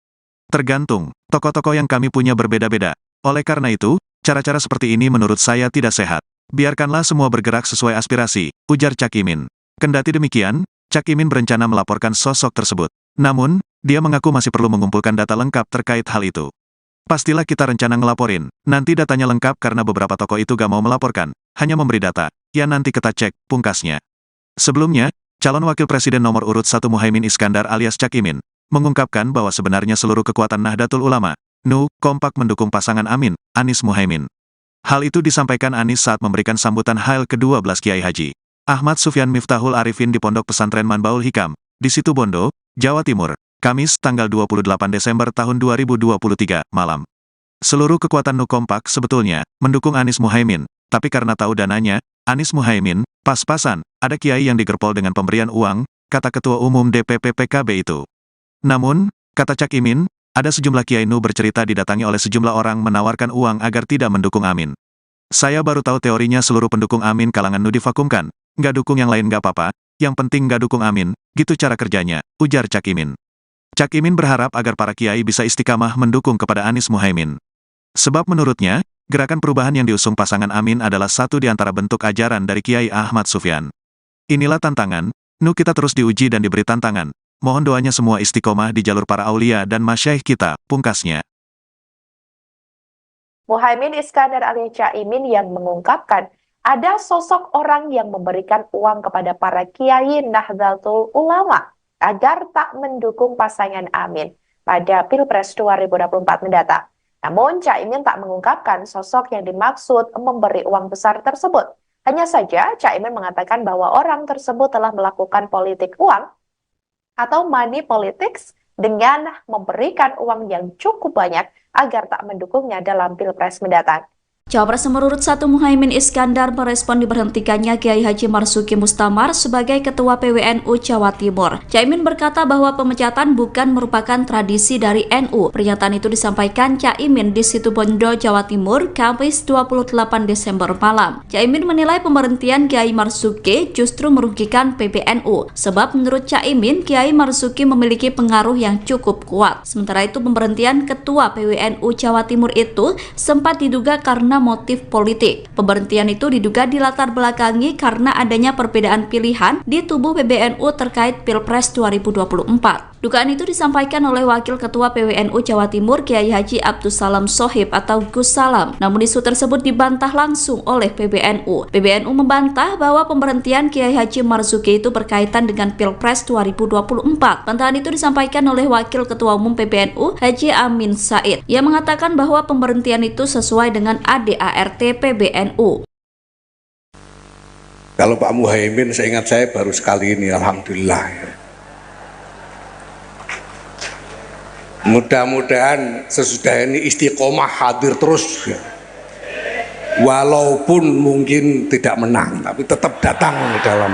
A: Tergantung, tokoh-tokoh yang kami punya berbeda-beda. Oleh karena itu, cara-cara seperti ini menurut saya tidak sehat. Biarkanlah semua bergerak sesuai aspirasi, ujar Cak Imin. Kendati demikian, Cak Imin berencana melaporkan sosok tersebut. Namun, dia mengaku masih perlu mengumpulkan data lengkap terkait hal itu. Pastilah kita rencana ngelaporin, nanti datanya lengkap karena beberapa tokoh itu gak mau melaporkan, hanya memberi data. Ya nanti kita cek, pungkasnya. Sebelumnya, calon Wakil Presiden nomor urut 1 Muhaimin Iskandar alias Cak Imin, mengungkapkan bahwa sebenarnya seluruh kekuatan Nahdlatul Ulama, NU, kompak mendukung pasangan Amin, Anies Muhaimin. Hal itu disampaikan Anies saat memberikan sambutan Hail ke-12 Kiai Haji Ahmad Sufyan Miftahul Arifin di Pondok Pesantren Manbaul Hikam, di Situbondo, Jawa Timur, Kamis tanggal 28 Desember tahun 2023, malam. Seluruh kekuatan NU kompak sebetulnya mendukung Anies Muhaimin, tapi karena tahu dananya, Anies Muhaimin, pas-pasan, ada kiai yang digerpol dengan pemberian uang, kata Ketua Umum DPP PKB itu. Namun, kata Cak Imin, ada sejumlah kiai NU bercerita didatangi oleh sejumlah orang menawarkan uang agar tidak mendukung Amin. Saya baru tahu teorinya seluruh pendukung Amin kalangan NU divakumkan, nggak dukung yang lain nggak apa-apa, yang penting nggak dukung Amin, gitu cara kerjanya, ujar Cak Imin. Cak Imin berharap agar para kiai bisa istiqamah mendukung kepada Anies Muhaimin. Sebab menurutnya, gerakan perubahan yang diusung pasangan Amin adalah satu di antara bentuk ajaran dari Kiai Ahmad Sufyan. Inilah tantangan, NU kita terus diuji dan diberi tantangan. Mohon doanya semua istiqomah di jalur para aulia dan masyaikh kita, pungkasnya.
B: Muhaimin Iskandar alias Cak Imin yang mengungkapkan ada sosok orang yang memberikan uang kepada para kiai Nahdlatul Ulama agar tak mendukung pasangan Amin pada Pilpres 2024 mendatang. Namun, Cak Imin tak mengungkapkan sosok yang dimaksud memberi uang besar tersebut. Hanya saja, Cak Imin mengatakan bahwa orang tersebut telah melakukan politik uang atau money politics dengan memberikan uang yang cukup banyak agar tak mendukungnya dalam Pilpres mendatang.
C: Cawapres nomor urut 1 Muhaimin Iskandar merespon diberhentikannya Kiai Haji Marzuki Mustamar sebagai Ketua PWNU Jawa Timur. Caimin berkata bahwa pemecatan bukan merupakan tradisi dari NU. Pernyataan itu disampaikan Caimin di Situbondo, Jawa Timur, Kamis 28 Desember malam. Caimin menilai pemberhentian Kiai Marzuki justru merugikan PBNU, sebab menurut Caimin, Kiai Marzuki memiliki pengaruh yang cukup kuat. Sementara itu, pemberhentian Ketua PWNU Jawa Timur itu sempat diduga karena motif politik. Pemberhentian itu diduga dilatar belakangi karena adanya perbedaan pilihan di tubuh PBNU terkait Pilpres 2024. Dugaan itu disampaikan oleh Wakil Ketua PWNU Jawa Timur Kiai Haji Abdus Salam Shohib atau Gus Salam. Namun isu tersebut dibantah langsung oleh PBNU. PBNU membantah bahwa pemberhentian Kiai Haji Marzuki itu berkaitan dengan Pilpres 2024. Bantahan itu disampaikan oleh Wakil Ketua Umum PBNU Haji Amin Said. Ia mengatakan bahwa pemberhentian itu sesuai dengan ADART PBNU.
D: Kalau Pak Muhaimin, seingat saya baru sekali ini, alhamdulillah. Mudah-mudahan sesudah ini istiqomah hadir terus, ya. Walaupun mungkin tidak menang, tapi tetap datang di dalam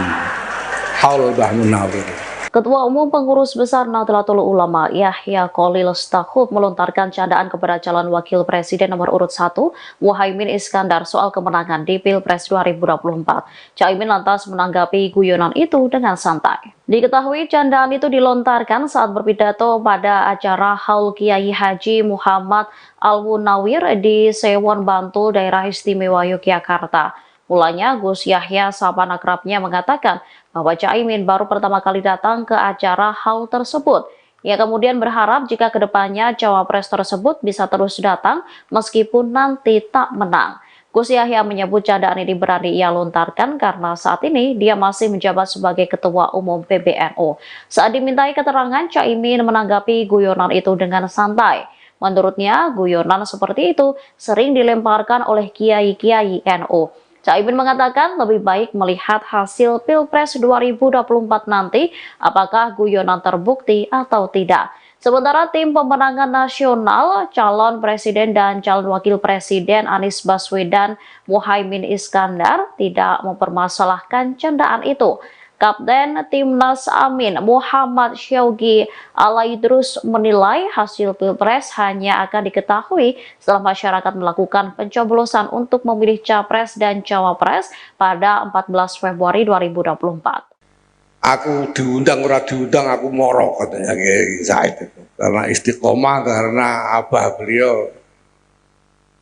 D: haul Mbah Munawir.
E: Ketua Umum Pengurus Besar Nahdlatul Ulama Yahya Khalil Stakuf melontarkan candaan kepada calon wakil presiden nomor urut 1 Muhaimin Iskandar soal kemenangan di Pilpres 2024. Caimin lantas menanggapi guyonan itu dengan santai. Diketahui candaan itu dilontarkan saat berpidato pada acara Haul Kiai Haji Muhammad Al-Munawir di Sewon Bantul, Daerah Istimewa Yogyakarta. Mulanya Gus Yahya sahabat akrabnya mengatakan bahwa Caimin baru pertama kali datang ke acara haul tersebut. Ia kemudian berharap jika kedepannya cawapres tersebut bisa terus datang meskipun nanti tak menang. Gus Yahya menyebut candaan ini berani ia lontarkan karena saat ini dia masih menjabat sebagai Ketua Umum PBNU. Saat dimintai keterangan, Caimin menanggapi guyonan itu dengan santai. Menurutnya, guyonan seperti itu sering dilemparkan oleh kiai-kiai NU. Caimin mengatakan lebih baik melihat hasil Pilpres 2024 nanti apakah guyonan terbukti atau tidak. Sementara tim pemenangan nasional, calon presiden dan calon wakil presiden Anies Baswedan Muhaimin Iskandar tidak mempermasalahkan candaan itu. Kapten Timnas Amin Muhammad Syaugi Alaidrus menilai hasil Pilpres hanya akan diketahui setelah masyarakat melakukan pencoblosan untuk memilih Capres dan Cawapres pada 14 Februari 2024.
D: Aku diundang ora diundang aku moro, katanya Kiai Said itu. Karena istiqomah, karena abah beliau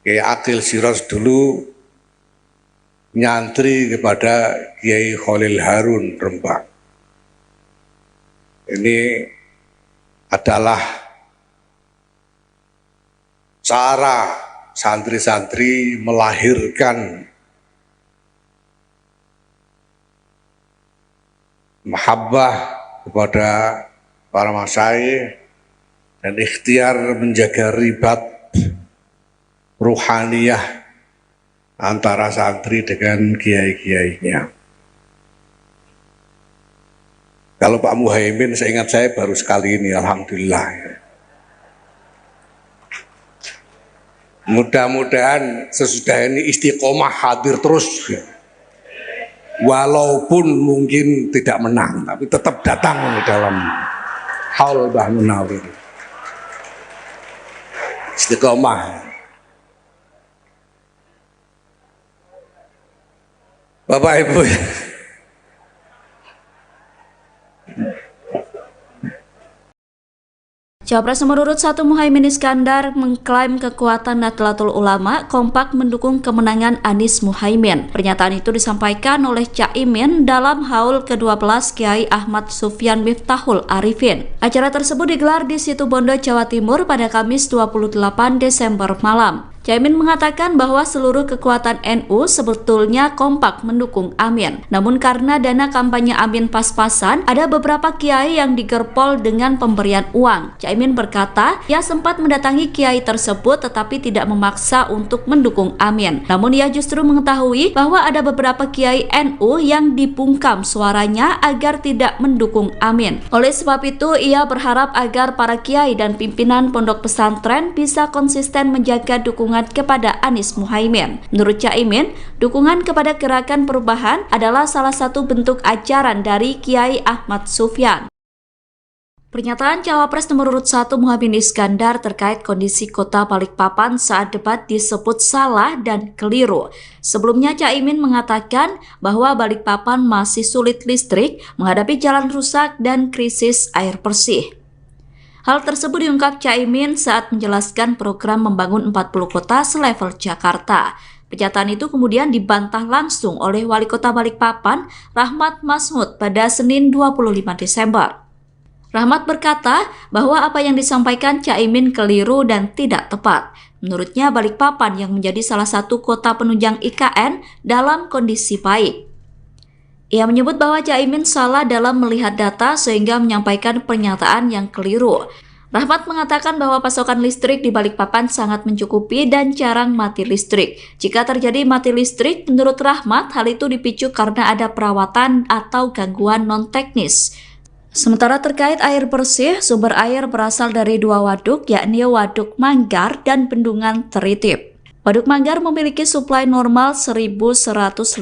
D: Kiai Akil Siros dulu nyantri kepada Kiai Khalil Harun Rembang. Ini adalah cara santri-santri melahirkan mahabbah kepada para masyayikh dan ikhtiar menjaga ribat ruhaniyah antara santri dengan kiai-kiainya. Kalau Pak Muhaimin, seingat saya baru sekali ini, alhamdulillah. Mudah-mudahan sesudah ini istiqomah hadir terus, ya. Walaupun mungkin tidak menang, tapi tetap datang di dalam haul Mbah Munawir. Istiqomah. Bapak Ibu,
C: Cawapres nomor urut 1 Muhaimin Iskandar mengklaim kekuatan Nahdlatul Ulama kompak mendukung kemenangan Anies Muhaimin. Pernyataan itu disampaikan oleh Caimin dalam haul ke-12 Kiai Ahmad Sufyan Miftahul Arifin. Acara tersebut digelar di Situbondo, Jawa Timur pada Kamis 28 Desember malam. Caimin mengatakan bahwa seluruh kekuatan NU sebetulnya kompak mendukung Amin. Namun karena dana kampanye Amin pas-pasan, ada beberapa kiai yang digerpol dengan pemberian uang. Caimin berkata, ia sempat mendatangi kiai tersebut tetapi tidak memaksa untuk mendukung Amin. Namun ia justru mengetahui bahwa ada beberapa kiai NU yang dibungkam suaranya agar tidak mendukung Amin. Oleh sebab itu, ia berharap agar para kiai dan pimpinan pondok pesantren bisa konsisten menjaga dukungan kepada Anies Muhaimin. Menurut Caimin, dukungan kepada Gerakan Perubahan adalah salah satu bentuk ajaran dari Kiai Ahmad Sufyan. Pernyataan Cawapres nomor urut 1 Muhaimin Iskandar terkait kondisi kota Balikpapan saat debat disebut salah dan keliru. Sebelumnya Caimin mengatakan bahwa Balikpapan masih sulit listrik, menghadapi jalan rusak dan krisis air bersih. Hal tersebut diungkap Caimin saat menjelaskan program membangun 40 kota selevel Jakarta. Pernyataan itu kemudian dibantah langsung oleh Wali Kota Balikpapan, Rahmat Masmud, pada Senin 25 Desember. Rahmat berkata bahwa apa yang disampaikan Caimin keliru dan tidak tepat. Menurutnya Balikpapan yang menjadi salah satu kota penunjang IKN dalam kondisi baik. Ia menyebut bahwa Caimin salah dalam melihat data sehingga menyampaikan pernyataan yang keliru. Rahmat mengatakan bahwa pasokan listrik di Balikpapan sangat mencukupi dan jarang mati listrik. Jika terjadi mati listrik, menurut Rahmat, hal itu dipicu karena ada perawatan atau gangguan non-teknis. Sementara terkait air bersih, sumber air berasal dari dua waduk, yakni Waduk Manggar dan Bendungan Teritip. Waduk Manggar memiliki suplai normal 1.100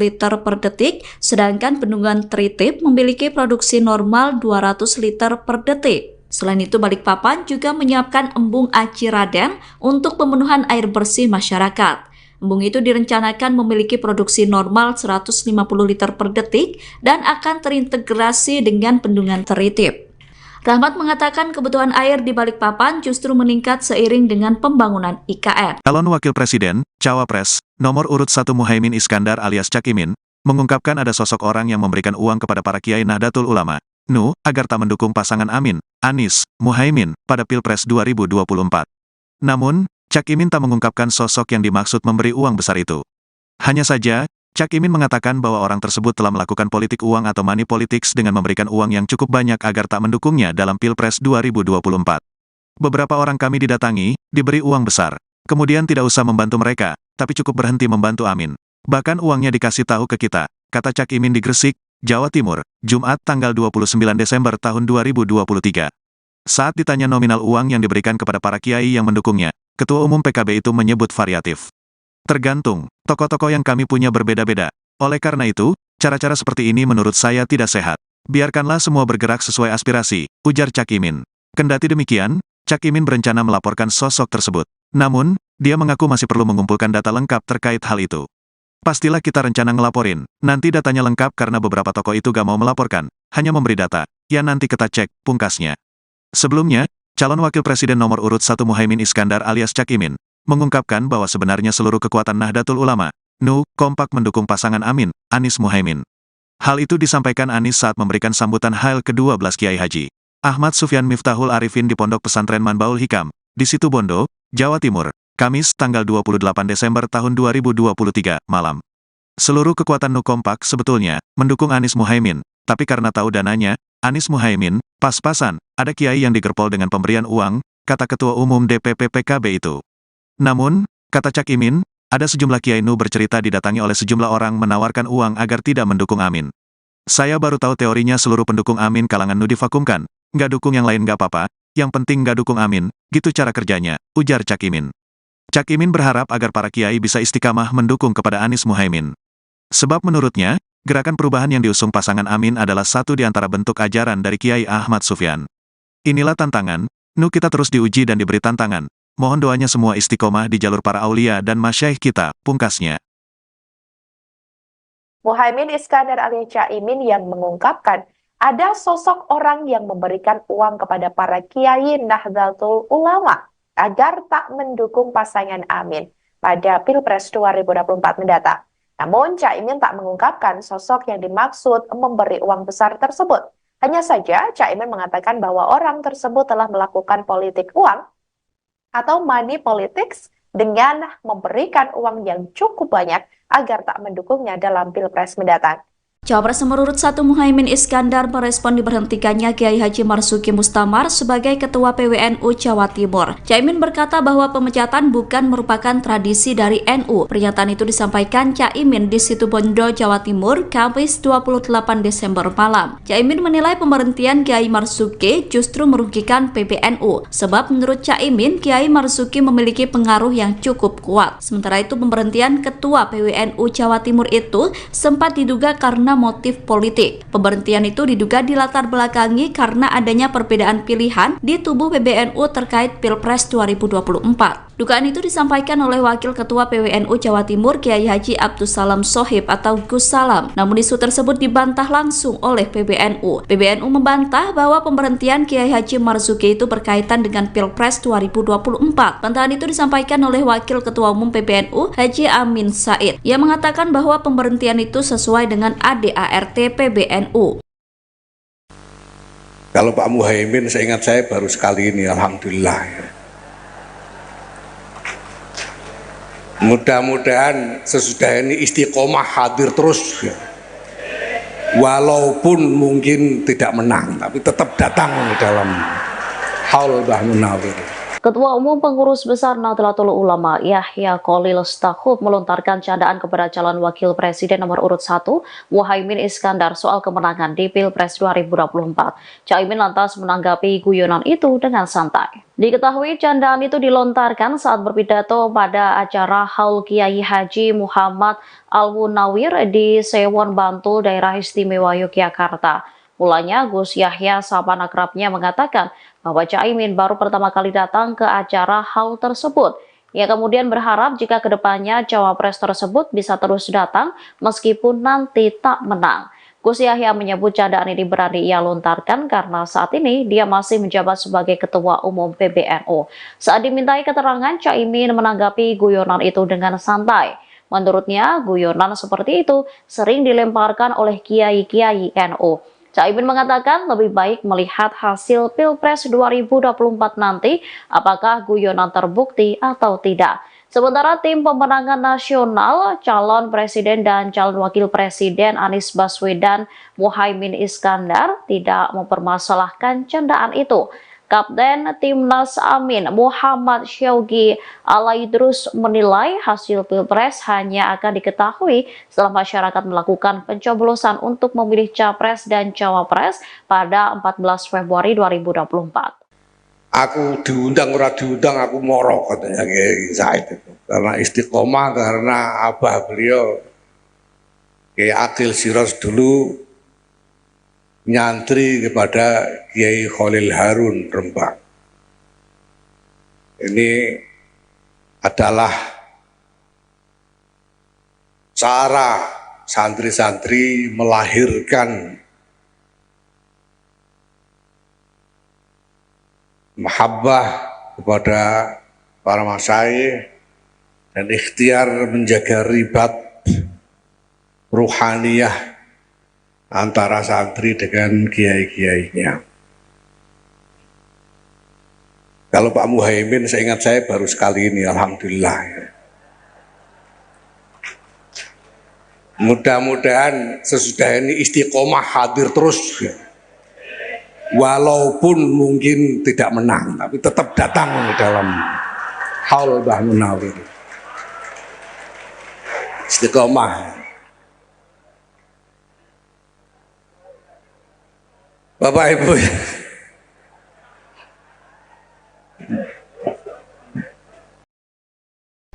C: liter per detik, sedangkan Bendungan Teritip memiliki produksi normal 200 liter per detik. Selain itu, Balikpapan juga menyiapkan embung Aci Raden untuk pemenuhan air bersih masyarakat. Embung itu direncanakan memiliki produksi normal 150 liter per detik dan akan terintegrasi dengan Bendungan Teritip. Rahmat mengatakan kebutuhan air di Balikpapan justru meningkat seiring dengan pembangunan IKN.
A: Calon Wakil Presiden, Cawapres, nomor urut 1 Muhaimin Iskandar alias Cak Imin, mengungkapkan ada sosok orang yang memberikan uang kepada para kiai Nahdlatul Ulama, NU, agar tak mendukung pasangan Amin, Anies, Muhaimin, pada Pilpres 2024. Namun, Cak Imin tak mengungkapkan sosok yang dimaksud memberi uang besar itu. Hanya saja, Cak Imin mengatakan bahwa orang tersebut telah melakukan politik uang atau money politics dengan memberikan uang yang cukup banyak agar tak mendukungnya dalam Pilpres 2024. Beberapa orang kami didatangi, diberi uang besar. Kemudian tidak usah membantu mereka, tapi cukup berhenti membantu Amin. Bahkan uangnya dikasih tahu ke kita, kata Cak Imin di Gresik, Jawa Timur, Jumat tanggal 29 Desember tahun 2023. Saat ditanya nominal uang yang diberikan kepada para kiai yang mendukungnya, Ketua Umum PKB itu menyebut variatif. Tergantung, tokoh-tokoh yang kami punya berbeda-beda. Oleh karena itu, cara-cara seperti ini menurut saya tidak sehat. Biarkanlah semua bergerak sesuai aspirasi, ujar Cak Imin. Kendati demikian, Cak Imin berencana melaporkan sosok tersebut. Namun, dia mengaku masih perlu mengumpulkan data lengkap terkait hal itu. Pastilah kita rencana ngelaporin, nanti datanya lengkap karena beberapa tokoh itu gak mau melaporkan, hanya memberi data. Ya nanti kita cek, pungkasnya. Sebelumnya, calon Wakil Presiden nomor urut 1 Muhaimin Iskandar alias Cak Imin, mengungkapkan bahwa sebenarnya seluruh kekuatan Nahdlatul Ulama, NU, kompak mendukung pasangan Amin, Anies Muhaimin. Hal itu disampaikan Anies saat memberikan sambutan Hail ke-12 Kiai Haji Ahmad Sufyan Miftahul Arifin di Pondok Pesantren Manbaul Hikam, di Situbondo, Jawa Timur, Kamis tanggal 28 Desember tahun 2023, malam. Seluruh kekuatan NU kompak sebetulnya mendukung Anies Muhaimin, tapi karena tahu dananya, Anies Muhaimin, pas-pasan, ada kiai yang digerpol dengan pemberian uang, kata Ketua Umum DPP PKB itu. Namun, kata Cak Imin, ada sejumlah kiai NU bercerita didatangi oleh sejumlah orang menawarkan uang agar tidak mendukung Amin. Saya baru tahu teorinya seluruh pendukung Amin kalangan NU divakumkan, nggak dukung yang lain nggak apa-apa, yang penting nggak dukung Amin, gitu cara kerjanya, ujar Cak Imin. Cak Imin berharap agar para kiai bisa istiqamah mendukung kepada Anies Muhaimin. Sebab menurutnya, gerakan perubahan yang diusung pasangan Amin adalah satu di antara bentuk ajaran dari Kiai Ahmad Sufyan. Inilah tantangan, NU kita terus diuji dan diberi tantangan. Mohon doanya semua istiqomah di jalur para aulia dan masyaikh kita, pungkasnya.
B: Muhaimin Iskandar alias Cak Imin yang mengungkapkan ada sosok orang yang memberikan uang kepada para kiai Nahdlatul Ulama agar tak mendukung pasangan Amin pada Pilpres 2024 mendatang. Namun, Cak Imin tak mengungkapkan sosok yang dimaksud memberi uang besar tersebut. Hanya saja, Cak Imin mengatakan bahwa orang tersebut telah melakukan politik uang atau money politics dengan memberikan uang yang cukup banyak agar tak mendukungnya dalam Pilpres mendatang.
C: Cawapres nomor urut 1 Muhaimin Iskandar merespon diberhentikannya Kiai Haji Marzuki Mustamar sebagai Ketua PWNU Jawa Timur. Caimin berkata bahwa pemecatan bukan merupakan tradisi dari NU. Pernyataan itu disampaikan Caimin di Situbondo, Jawa Timur, Kamis 28 Desember malam. Caimin menilai pemberhentian Kiai Marzuki justru merugikan PBNU. Sebab menurut Caimin, Kiai Marzuki memiliki pengaruh yang cukup kuat. Sementara itu pemberhentian Ketua PWNU Jawa Timur itu sempat diduga karena motif politik. Pemberhentian itu diduga dilatar belakangi karena adanya perbedaan pilihan di tubuh PBNU terkait Pilpres 2024. Dugaan itu disampaikan oleh Wakil Ketua PWNU Jawa Timur Kiai Haji Abdussalam Shohib atau Gus Salam. Namun isu tersebut dibantah langsung oleh PBNU. PBNU membantah bahwa pemberhentian Kiai Haji Marzuki itu berkaitan dengan Pilpres 2024. Bantahan itu disampaikan oleh Wakil Ketua Umum PBNU Haji Amin Said. Ia mengatakan bahwa pemberhentian itu sesuai dengan ADART PBNU.
D: Kalau Pak Muhaimin, seingat saya baru sekali ini, alhamdulillah. Mudah-mudahan sesudah ini istiqomah hadir terus, ya. Walaupun mungkin tidak menang, tapi tetap datang dalam haul Mbah Munawir.
E: Ketua Umum Pengurus Besar Nahdlatul Ulama Yahya Khalil Stakuf melontarkan candaan kepada calon wakil presiden nomor urut 1 Muhaimin Iskandar soal kemenangan di Pilpres 2024. Caimin lantas menanggapi guyonan itu dengan santai. Diketahui candaan itu dilontarkan saat berpidato pada acara Haul Kiai Haji Muhammad Al-Munawir di Sewon Bantul, Daerah Istimewa Yogyakarta. Mulanya Gus Yahya sahabat akrabnya mengatakan bahwa Caimin baru pertama kali datang ke acara haul tersebut. Ia kemudian berharap jika kedepannya cawapres tersebut bisa terus datang meskipun nanti tak menang. Gus Yahya menyebut candaan ini berani ia lontarkan karena saat ini dia masih menjabat sebagai Ketua Umum PBNU. Saat dimintai keterangan, Caimin menanggapi guyonan itu dengan santai. Menurutnya, guyonan seperti itu sering dilemparkan oleh kiai-kiai NU. Caimin mengatakan lebih baik melihat hasil Pilpres 2024 nanti apakah guyonan terbukti atau tidak. Sementara tim pemenangan nasional, calon presiden dan calon wakil presiden Anies Baswedan Muhaimin Iskandar tidak mempermasalahkan candaan itu. Kapten Timnas Amin Muhammad Syaugi Alaidrus menilai hasil Pilpres hanya akan diketahui setelah masyarakat melakukan pencoblosan untuk memilih Capres dan Cawapres pada 14 Februari 2024.
D: Aku diundang ora diundang aku moro, katanya Kiai Said itu. Karena istiqomah, karena abah beliau Kiai Akil Siros dulu nyantri kepada Kiai Khalil Harun Rembang. Ini adalah cara santri-santri melahirkan mahabbah kepada para masyayikh dan ikhtiar menjaga ribat ruhaniyah antara santri dengan kiai-kiainya. Kalau Pak Muhaimin, seingat saya baru sekali ini, alhamdulillah. Mudah-mudahan sesudah ini istiqomah hadir terus, ya. Walaupun mungkin tidak menang, tapi tetap datang dalam haul Mbah Munawir. Istiqomah. Bapak Ibu,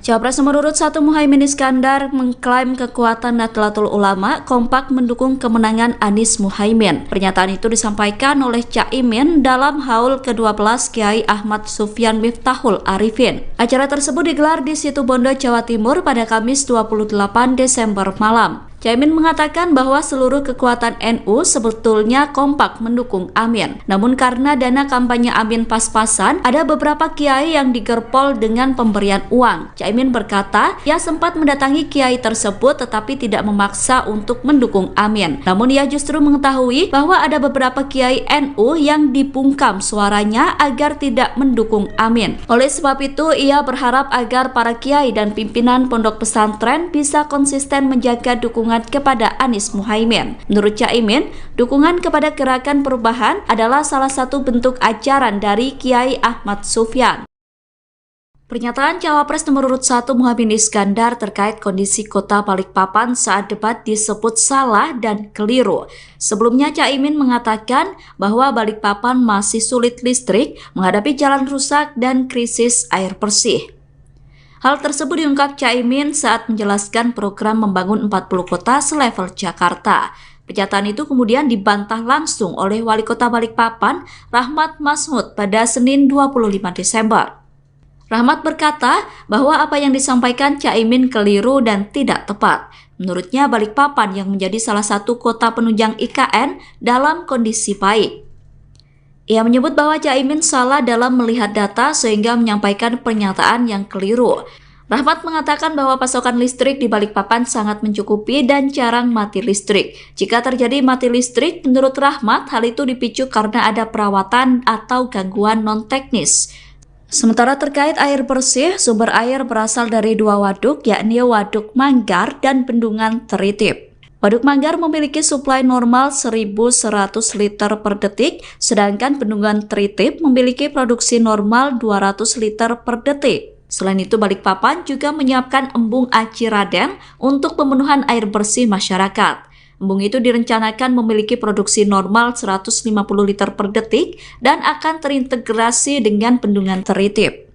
C: Cawapres nomor urut 1 Muhaimin Iskandar mengklaim kekuatan Nahdlatul Ulama kompak mendukung kemenangan Anies Muhaimin. Pernyataan itu disampaikan oleh Caimin dalam haul ke-12 Kiai Ahmad Sufyan Miftahul Arifin. Acara tersebut digelar di Situbondo, Jawa Timur pada Kamis 28 Desember malam. Caimin mengatakan bahwa seluruh kekuatan NU sebetulnya kompak mendukung Amin. Namun karena dana kampanye Amin pas-pasan, ada beberapa kiai yang digerpol dengan pemberian uang. Caimin berkata, ia sempat mendatangi kiai tersebut tetapi tidak memaksa untuk mendukung Amin. Namun ia justru mengetahui bahwa ada beberapa kiai NU yang dibungkam suaranya agar tidak mendukung Amin. Oleh sebab itu, ia berharap agar para kiai dan pimpinan pondok pesantren bisa konsisten menjaga dukungan kepada Anies Muhaimin. Menurut Caimin, dukungan kepada Gerakan Perubahan adalah salah satu bentuk ajaran dari Kiai Ahmad Sufyan. Pernyataan Cawapres nomor urut 1 Muhaimin Iskandar terkait kondisi kota Balikpapan saat debat disebut salah dan keliru. Sebelumnya Caimin mengatakan bahwa Balikpapan masih sulit listrik, menghadapi jalan rusak dan krisis air bersih. Hal tersebut diungkap Caimin saat menjelaskan program membangun 40 kota selevel Jakarta. Pernyataan itu kemudian dibantah langsung oleh Wali Kota Balikpapan, Rahmat Masmud, pada Senin 25 Desember. Rahmat berkata bahwa apa yang disampaikan Caimin keliru dan tidak tepat. Menurutnya Balikpapan yang menjadi salah satu kota penunjang IKN dalam kondisi baik. Ia menyebut bahwa Caimin salah dalam melihat data sehingga menyampaikan pernyataan yang keliru. Rahmat mengatakan bahwa pasokan listrik di Balikpapan sangat mencukupi dan jarang mati listrik. Jika terjadi mati listrik, menurut Rahmat, hal itu dipicu karena ada perawatan atau gangguan non-teknis. Sementara terkait air bersih, sumber air berasal dari 2 waduk, yakni Waduk Manggar dan Bendungan Teritip. Waduk Manggar memiliki suplai normal 1.100 liter per detik, sedangkan Bendungan Teritip memiliki produksi normal 200 liter per detik. Selain itu, Balikpapan juga menyiapkan embung Aci Raden untuk pemenuhan air bersih masyarakat. Embung itu direncanakan memiliki produksi normal 150 liter per detik dan akan terintegrasi dengan Bendungan Teritip.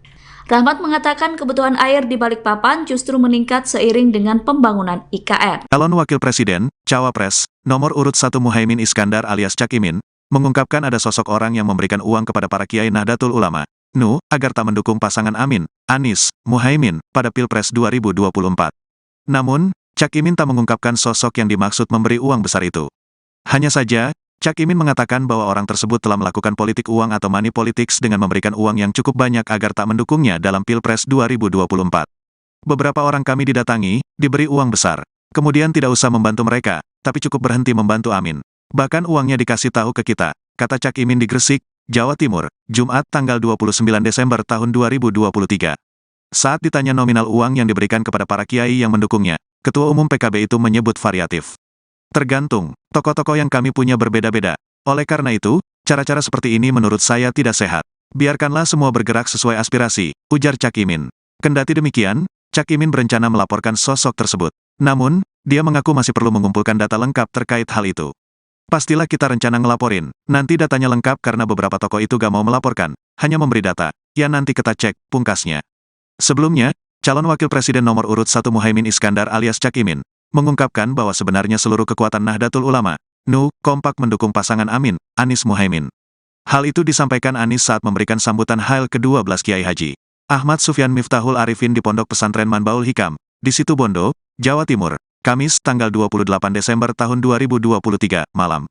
C: Rahmat mengatakan kebutuhan air di Balikpapan justru meningkat seiring dengan pembangunan IKN.
A: Calon Wakil Presiden, Cawapres, nomor urut 1 Muhaimin Iskandar alias Cak Imin, mengungkapkan ada sosok orang yang memberikan uang kepada para kiai Nahdlatul Ulama, NU, agar tak mendukung pasangan Amin, Anies, Muhaimin, pada Pilpres 2024. Namun, Cak Imin tak mengungkapkan sosok yang dimaksud memberi uang besar itu. Hanya saja, Cak Imin mengatakan bahwa orang tersebut telah melakukan politik uang atau money politics dengan memberikan uang yang cukup banyak agar tak mendukungnya dalam Pilpres 2024. Beberapa orang kami didatangi, diberi uang besar. Kemudian tidak usah membantu mereka, tapi cukup berhenti membantu Amin. Bahkan uangnya dikasih tahu ke kita, kata Cak Imin di Gresik, Jawa Timur, Jumat tanggal 29 Desember tahun 2023. Saat ditanya nominal uang yang diberikan kepada para kiai yang mendukungnya, Ketua Umum PKB itu menyebut variatif. Tergantung, tokoh-tokoh yang kami punya berbeda-beda. Oleh karena itu, cara-cara seperti ini menurut saya tidak sehat. Biarkanlah semua bergerak sesuai aspirasi, ujar Cak Imin. Kendati demikian, Cak Imin berencana melaporkan sosok tersebut. Namun, dia mengaku masih perlu mengumpulkan data lengkap terkait hal itu. Pastilah kita rencana ngelaporin, nanti datanya lengkap karena beberapa tokoh itu gak mau melaporkan, hanya memberi data. Ya nanti kita cek, pungkasnya. Sebelumnya, calon Wakil Presiden nomor urut 1 Muhaimin Iskandar alias Cak Imin, mengungkapkan bahwa sebenarnya seluruh kekuatan Nahdlatul Ulama, NU, kompak mendukung pasangan Amin, Anies Muhaimin. Hal itu disampaikan Anies saat memberikan sambutan Hail ke-12 Kiai Haji Ahmad Sufyan Miftahul Arifin di Pondok Pesantren Manbaul Hikam, di Situbondo, Jawa Timur, Kamis tanggal 28 Desember tahun 2023, malam.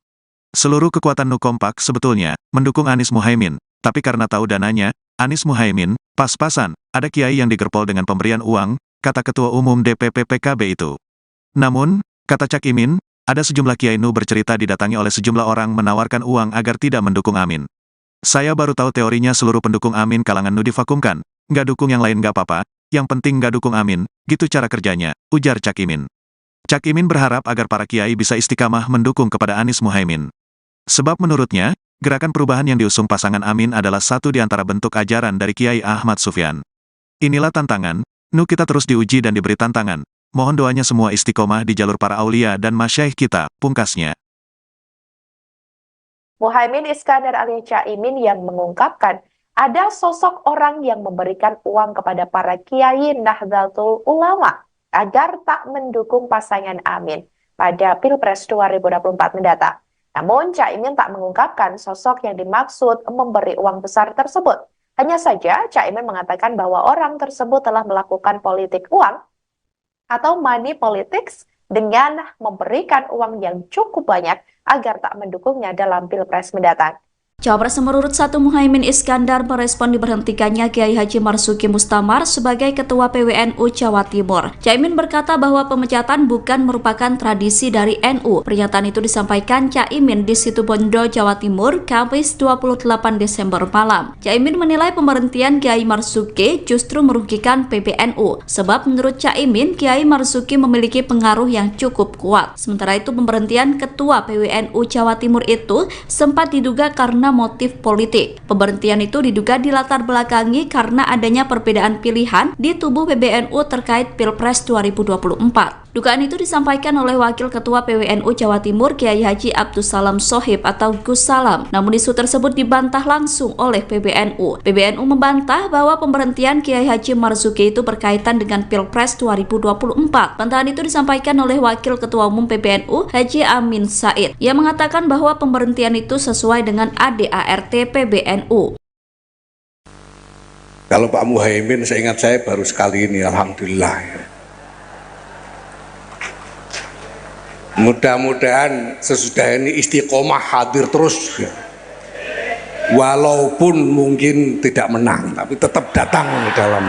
A: Seluruh kekuatan NU kompak sebetulnya mendukung Anies Muhaimin, tapi karena tahu dananya, Anies Muhaimin, pas-pasan, ada kiai yang digerpol dengan pemberian uang, kata Ketua Umum DPP PKB itu. Namun, kata Cak Imin, ada sejumlah kiai NU bercerita didatangi oleh sejumlah orang menawarkan uang agar tidak mendukung Amin. Saya baru tahu teorinya seluruh pendukung Amin kalangan NU divakumkan, nggak dukung yang lain nggak apa-apa, yang penting nggak dukung Amin, gitu cara kerjanya, ujar Cak Imin. Cak Imin berharap agar para kiai bisa istiqamah mendukung kepada Anies Muhaimin. Sebab menurutnya, gerakan perubahan yang diusung pasangan Amin adalah satu di antara bentuk ajaran dari Kiai Ahmad Sufyan. Inilah tantangan, NU kita terus diuji dan diberi tantangan. Mohon doanya semua istiqomah di jalur para aulia dan masyaikh kita, pungkasnya.
B: Muhaimin Iskandar alias Caimin yang mengungkapkan ada sosok orang yang memberikan uang kepada para kiai Nahdlatul Ulama agar tak mendukung pasangan Amin pada Pilpres 2024 mendatang. Namun, Caimin tak mengungkapkan sosok yang dimaksud memberi uang besar tersebut. Hanya saja, Caimin mengatakan bahwa orang tersebut telah melakukan politik uang atau money politics dengan memberikan uang yang cukup banyak agar tak mendukungnya dalam Pilpres mendatang.
C: Cawapres nomor urut 1 Muhaimin Iskandar merespon diberhentikannya Kiai Haji Marzuki Mustamar sebagai Ketua PWNU Jawa Timur. Caimin berkata bahwa pemecatan bukan merupakan tradisi dari NU. Pernyataan itu disampaikan Caimin di Situbondo, Jawa Timur, Kamis 28 Desember malam. Caimin menilai pemberhentian Kiai Marzuki justru merugikan PBNU, sebab menurut Caimin, Kiai Marzuki memiliki pengaruh yang cukup kuat. Sementara itu, pemberhentian Ketua PWNU Jawa Timur itu sempat diduga karena motif politik. Pemberhentian itu diduga dilatar belakangi karena adanya perbedaan pilihan di tubuh PBNU terkait Pilpres 2024. Dugaan itu disampaikan oleh Wakil Ketua PWNU Jawa Timur Kiai Haji Abdus Salam Shohib atau Gus Salam. Namun isu tersebut dibantah langsung oleh PBNU. PBNU membantah bahwa pemberhentian Kiai Haji Marzuki itu berkaitan dengan Pilpres 2024. Bantahan itu disampaikan oleh Wakil Ketua Umum PBNU Haji Amin Said. Ia mengatakan bahwa pemberhentian itu sesuai dengan ADART PBNU.
D: Kalau Pak Muhaimin, seingat saya baru sekali ini, alhamdulillah. Mudah-mudahan sesudah ini istiqomah hadir terus, walaupun mungkin tidak menang, tapi tetap datang dalam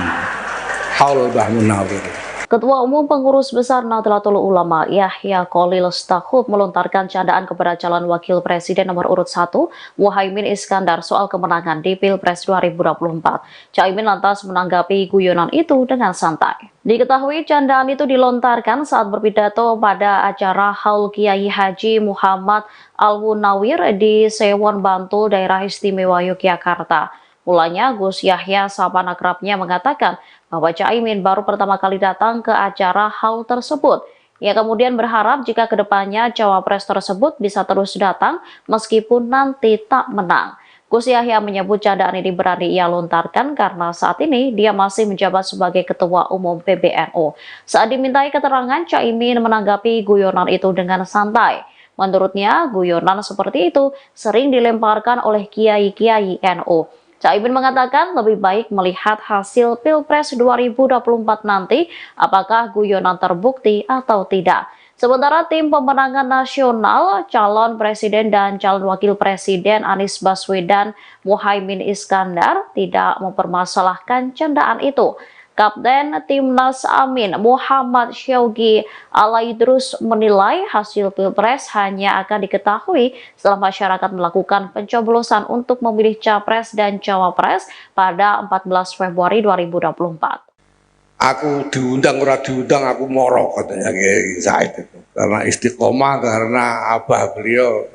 D: haul Mbah Munawir.
E: Ketua Umum Pengurus Besar Nahdlatul Ulama Yahya Khalil Stakuf melontarkan candaan kepada calon wakil presiden nomor urut 1 Muhaimin Iskandar soal kemenangan di Pilpres 2024. Caimin lantas menanggapi guyonan itu dengan santai. Diketahui candaan itu dilontarkan saat berpidato pada acara Haul Kiai Haji Muhammad Al-Munawir di Sewon Bantul, Daerah Istimewa Yogyakarta. Mulanya Gus Yahya sahabat akrabnya mengatakan bahwa Caimin baru pertama kali datang ke acara haul tersebut. Ia kemudian berharap jika kedepannya cawapres tersebut bisa terus datang meskipun nanti tak menang. Gus Yahya menyebut candaan ini berani ia lontarkan karena saat ini dia masih menjabat sebagai Ketua Umum PBNU. Saat dimintai keterangan, Caimin menanggapi guyonan itu dengan santai. Menurutnya, guyonan seperti itu sering dilemparkan oleh kiai-kiai NU. Caimin mengatakan lebih baik melihat hasil Pilpres 2024 nanti apakah guyonan terbukti atau tidak. Sementara tim pemenangan nasional, calon presiden dan calon wakil presiden Anies Baswedan Muhaimin Iskandar tidak mempermasalahkan candaan itu. Kapten Timnas Amin Muhammad Syaugi Alaidrus menilai hasil Pilpres hanya akan diketahui setelah masyarakat melakukan pencoblosan untuk memilih Capres dan Cawapres pada 14 Februari 2024.
D: Aku diundang ora diundang aku moro, katanya Kiai Said itu. Karena istiqomah, karena abah beliau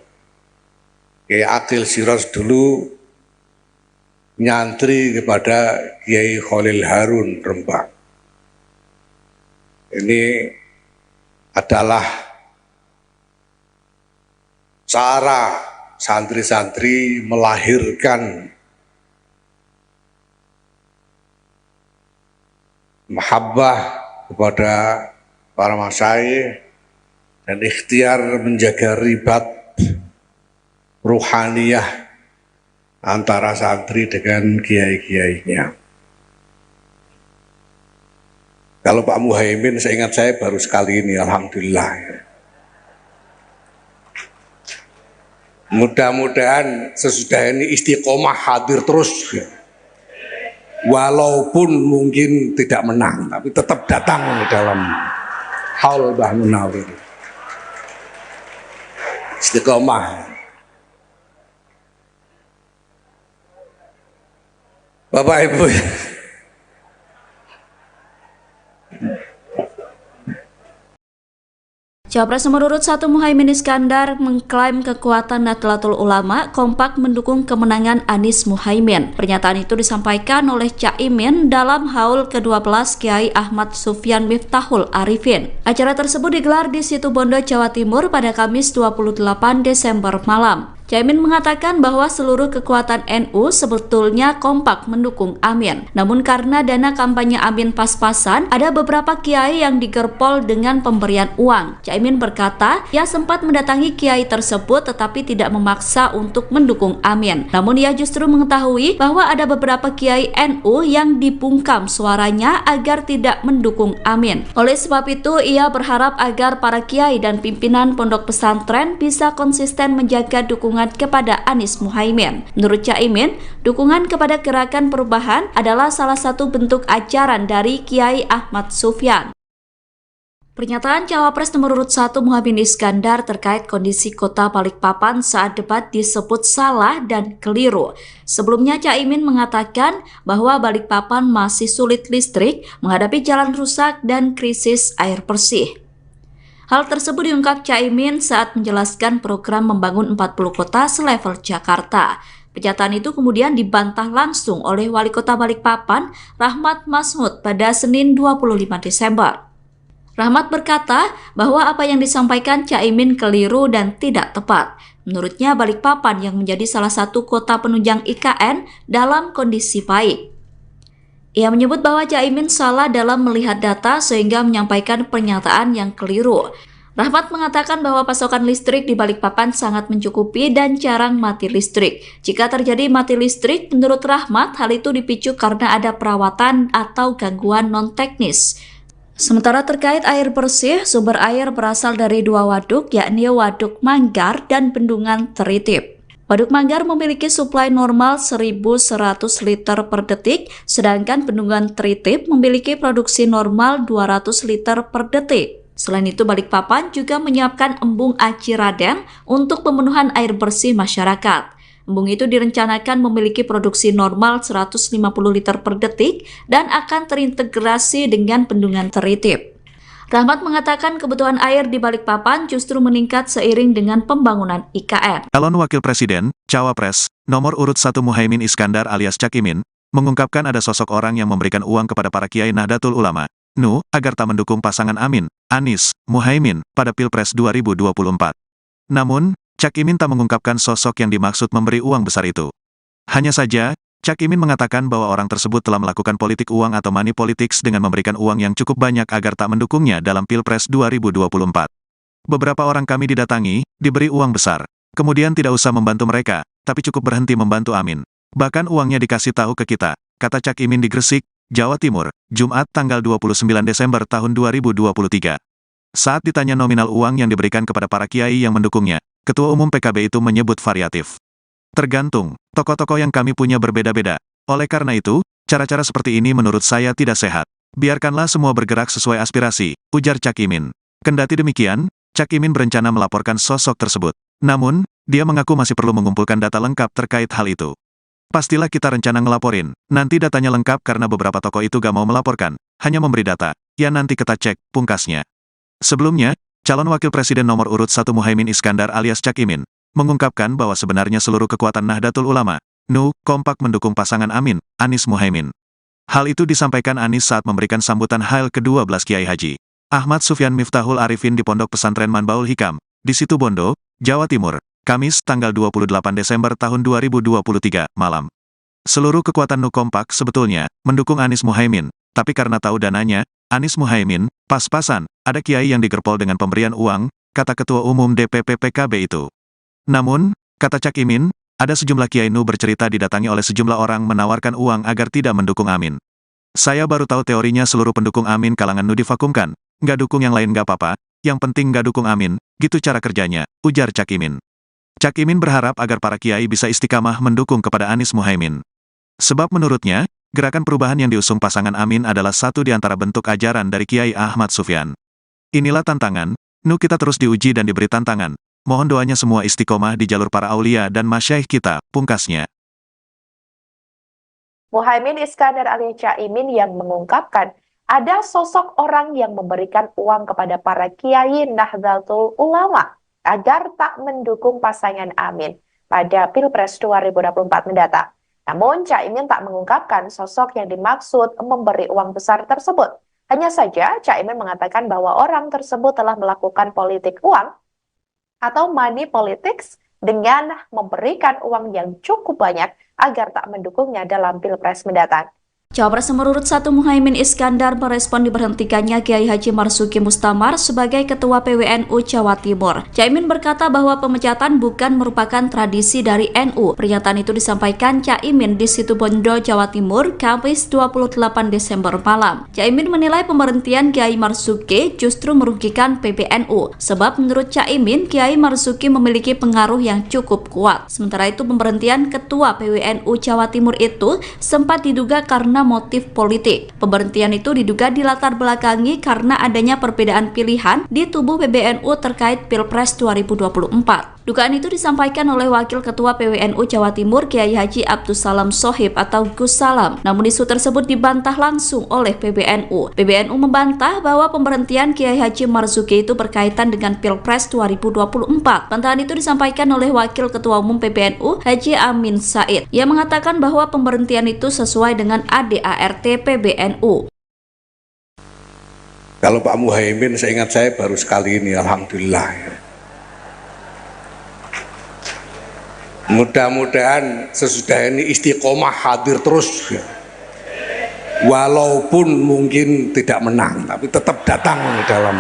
D: Kiai Akil Siraj dulu nyantri kepada Kiai Khalil Harun Rembang. Ini adalah cara santri-santri melahirkan mahabbah kepada para masyayikh dan ikhtiar menjaga ribat ruhaniyah antara santri dengan kiai-kiainya. Kalau Pak Muhaimin, seingat saya baru sekali ini, alhamdulillah. Mudah-mudahan sesudah ini istiqomah hadir terus, walaupun mungkin tidak menang, tapi tetap datang dalam haul Mbah Munawir. Istiqomah. Bapak Ibu,
C: Cawapres nomor urut 1 Muhaimin Iskandar mengklaim kekuatan Nahdlatul Ulama kompak mendukung kemenangan Anies Muhaimin. Pernyataan itu disampaikan oleh Caimin dalam haul ke-12 Kiai Ahmad Sufyan Miftahul Arifin. Acara tersebut digelar di Situbondo, Jawa Timur pada Kamis 28 Desember malam. Caimin mengatakan bahwa seluruh kekuatan NU sebetulnya kompak mendukung Amin. Namun karena dana kampanye Amin pas-pasan, ada beberapa kiai yang digerpol dengan pemberian uang. Caimin berkata, ia sempat mendatangi kiai tersebut tetapi tidak memaksa untuk mendukung Amin. Namun ia justru mengetahui bahwa ada beberapa kiai NU yang dibungkam suaranya agar tidak mendukung Amin. Oleh sebab itu, ia berharap agar para kiai dan pimpinan pondok pesantren bisa konsisten menjaga dukungan kepada Anies Muhaimin. Menurut Caimin, dukungan kepada Gerakan Perubahan adalah salah satu bentuk ajaran dari Kiai Ahmad Sufyan. Pernyataan Cawapres nomor urut 1 Muhaimin Iskandar terkait kondisi kota Balikpapan saat debat disebut salah dan keliru. Sebelumnya Caimin mengatakan bahwa Balikpapan masih sulit listrik, menghadapi jalan rusak dan krisis air bersih. Hal tersebut diungkap Caimin saat menjelaskan program membangun 40 kota selevel Jakarta. Pernyataan itu kemudian dibantah langsung oleh Wali Kota Balikpapan, Rahmat Masmud, pada Senin 25 Desember. Rahmat berkata bahwa apa yang disampaikan Caimin keliru dan tidak tepat. Menurutnya Balikpapan yang menjadi salah satu kota penunjang IKN dalam kondisi baik. Ia menyebut bahwa Caimin salah dalam melihat data sehingga menyampaikan pernyataan yang keliru. Rahmat mengatakan bahwa pasokan listrik di Balikpapan sangat mencukupi dan jarang mati listrik. Jika terjadi mati listrik, menurut Rahmat, hal itu dipicu karena ada perawatan atau gangguan non-teknis. Sementara terkait air bersih, sumber air berasal dari dua waduk, yakni Waduk Manggar dan Bendungan Teritip. Waduk Manggar memiliki suplai normal 1.100 liter per detik, sedangkan Bendungan Teritip memiliki produksi normal 200 liter per detik. Selain itu, Balikpapan juga menyiapkan embung Aci Raden untuk pemenuhan air bersih masyarakat. Embung itu direncanakan memiliki produksi normal 150 liter per detik dan akan terintegrasi dengan Bendungan Teritip. Rahmat mengatakan kebutuhan air di Balikpapan justru meningkat seiring dengan pembangunan IKN.
A: Calon Wakil Presiden, Cawapres, nomor urut 1 Muhaimin Iskandar alias Cak Imin, mengungkapkan ada sosok orang yang memberikan uang kepada para kiai Nahdlatul Ulama, NU, agar tak mendukung pasangan Amin, Anies, Muhaimin, pada Pilpres 2024. Namun, Cak Imin tak mengungkapkan sosok yang dimaksud memberi uang besar itu. Hanya saja, Cak Imin mengatakan bahwa orang tersebut telah melakukan politik uang atau money politics dengan memberikan uang yang cukup banyak agar tak mendukungnya dalam Pilpres 2024. Beberapa orang kami didatangi, diberi uang besar. Kemudian tidak usah membantu mereka, tapi cukup berhenti membantu Amin. Bahkan uangnya dikasih tahu ke kita, kata Cak Imin di Gresik, Jawa Timur, Jumat tanggal 29 Desember tahun 2023. Saat ditanya nominal uang yang diberikan kepada para kiai yang mendukungnya, Ketua Umum PKB itu menyebut variatif. Tergantung, tokoh-tokoh yang kami punya berbeda-beda. Oleh karena itu, cara-cara seperti ini menurut saya tidak sehat. Biarkanlah semua bergerak sesuai aspirasi, ujar Cak Imin. Kendati demikian, Cak Imin berencana melaporkan sosok tersebut. Namun, dia mengaku masih perlu mengumpulkan data lengkap terkait hal itu. Pastilah kita rencana ngelaporin. Nanti datanya lengkap karena beberapa tokoh itu gak mau melaporkan, hanya memberi data. Ya nanti kita cek, pungkasnya. Sebelumnya, calon wakil presiden nomor urut 1 Muhaimin Iskandar alias Cak Imin, mengungkapkan bahwa sebenarnya seluruh kekuatan Nahdlatul Ulama, NU, kompak mendukung pasangan Amin, Anies Muhaimin. Hal itu disampaikan Anies saat memberikan sambutan Hail ke-12 Kiai Haji Ahmad Sufyan Miftahul Arifin di Pondok Pesantren Manbaul Hikam, di Situbondo, Jawa Timur, Kamis tanggal 28 Desember tahun 2023, malam. Seluruh kekuatan NU kompak sebetulnya mendukung Anies Muhaimin, tapi karena tahu dananya, Anies Muhaimin, pas-pasan, ada kiai yang digerpol dengan pemberian uang, kata Ketua Umum DPP PKB itu. Namun, kata Cak Imin, ada sejumlah kiai NU bercerita didatangi oleh sejumlah orang menawarkan uang agar tidak mendukung Amin. Saya baru tahu teorinya seluruh pendukung Amin kalangan NU divakumkan. Nggak dukung yang lain nggak apa-apa, yang penting nggak dukung Amin, gitu cara kerjanya, ujar Cak Imin. Cak Imin berharap agar para kiai bisa istiqamah mendukung kepada Anies Muhaimin. Sebab menurutnya, gerakan perubahan yang diusung pasangan Amin adalah satu di antara bentuk ajaran dari Kiai Ahmad Sufyan. Inilah tantangan, NU kita terus diuji dan diberi tantangan. Mohon doanya semua istiqomah di jalur para aulia dan masyaikh kita, pungkasnya.
B: Muhaimin Iskandar alias Cak Imin yang mengungkapkan ada sosok orang yang memberikan uang kepada para kiai Nahdlatul Ulama agar tak mendukung pasangan Amin pada Pilpres 2024 mendatang. Namun, Cak Imin tak mengungkapkan sosok yang dimaksud memberi uang besar tersebut. Hanya saja, Cak Imin mengatakan bahwa orang tersebut telah melakukan politik uang atau money politics dengan memberikan uang yang cukup banyak agar tak mendukungnya dalam Pilpres mendatang.
C: Cawapres nomor urut 1 Muhaimin Iskandar merespon diberhentikannya Kiai Haji Marzuki Mustamar sebagai Ketua PWNU Jawa Timur. Caimin berkata bahwa pemecatan bukan merupakan tradisi dari NU. Pernyataan itu disampaikan Caimin di Situbondo, Jawa Timur, Kamis 28 Desember malam. Caimin menilai pemberhentian Kiai Marzuki justru merugikan PBNU. Sebab menurut Caimin, Kiai Marzuki memiliki pengaruh yang cukup kuat. Sementara itu pemberhentian Ketua PWNU Jawa Timur itu sempat diduga karena motif politik. Pemberhentian itu diduga dilatar belakangi karena adanya perbedaan pilihan di tubuh PBNU terkait Pilpres 2024. Dugaan itu disampaikan oleh Wakil Ketua PWNU Jawa Timur Kiai Haji Abdus Salam Sohib atau Gus Salam. Namun isu tersebut dibantah langsung oleh PBNU. PBNU membantah bahwa pemberhentian Kiai Haji Marzuki itu berkaitan dengan Pilpres 2024. Bantahan itu disampaikan oleh Wakil Ketua Umum PBNU Haji Amin Said. Ia mengatakan bahwa pemberhentian itu sesuai dengan ADART PBNU.
D: Kalau Pak Muhaimin, seingat saya baru sekali ini, alhamdulillah. Mudah-mudahan sesudah ini istiqomah hadir terus, walaupun mungkin tidak menang, tapi tetap datang dalam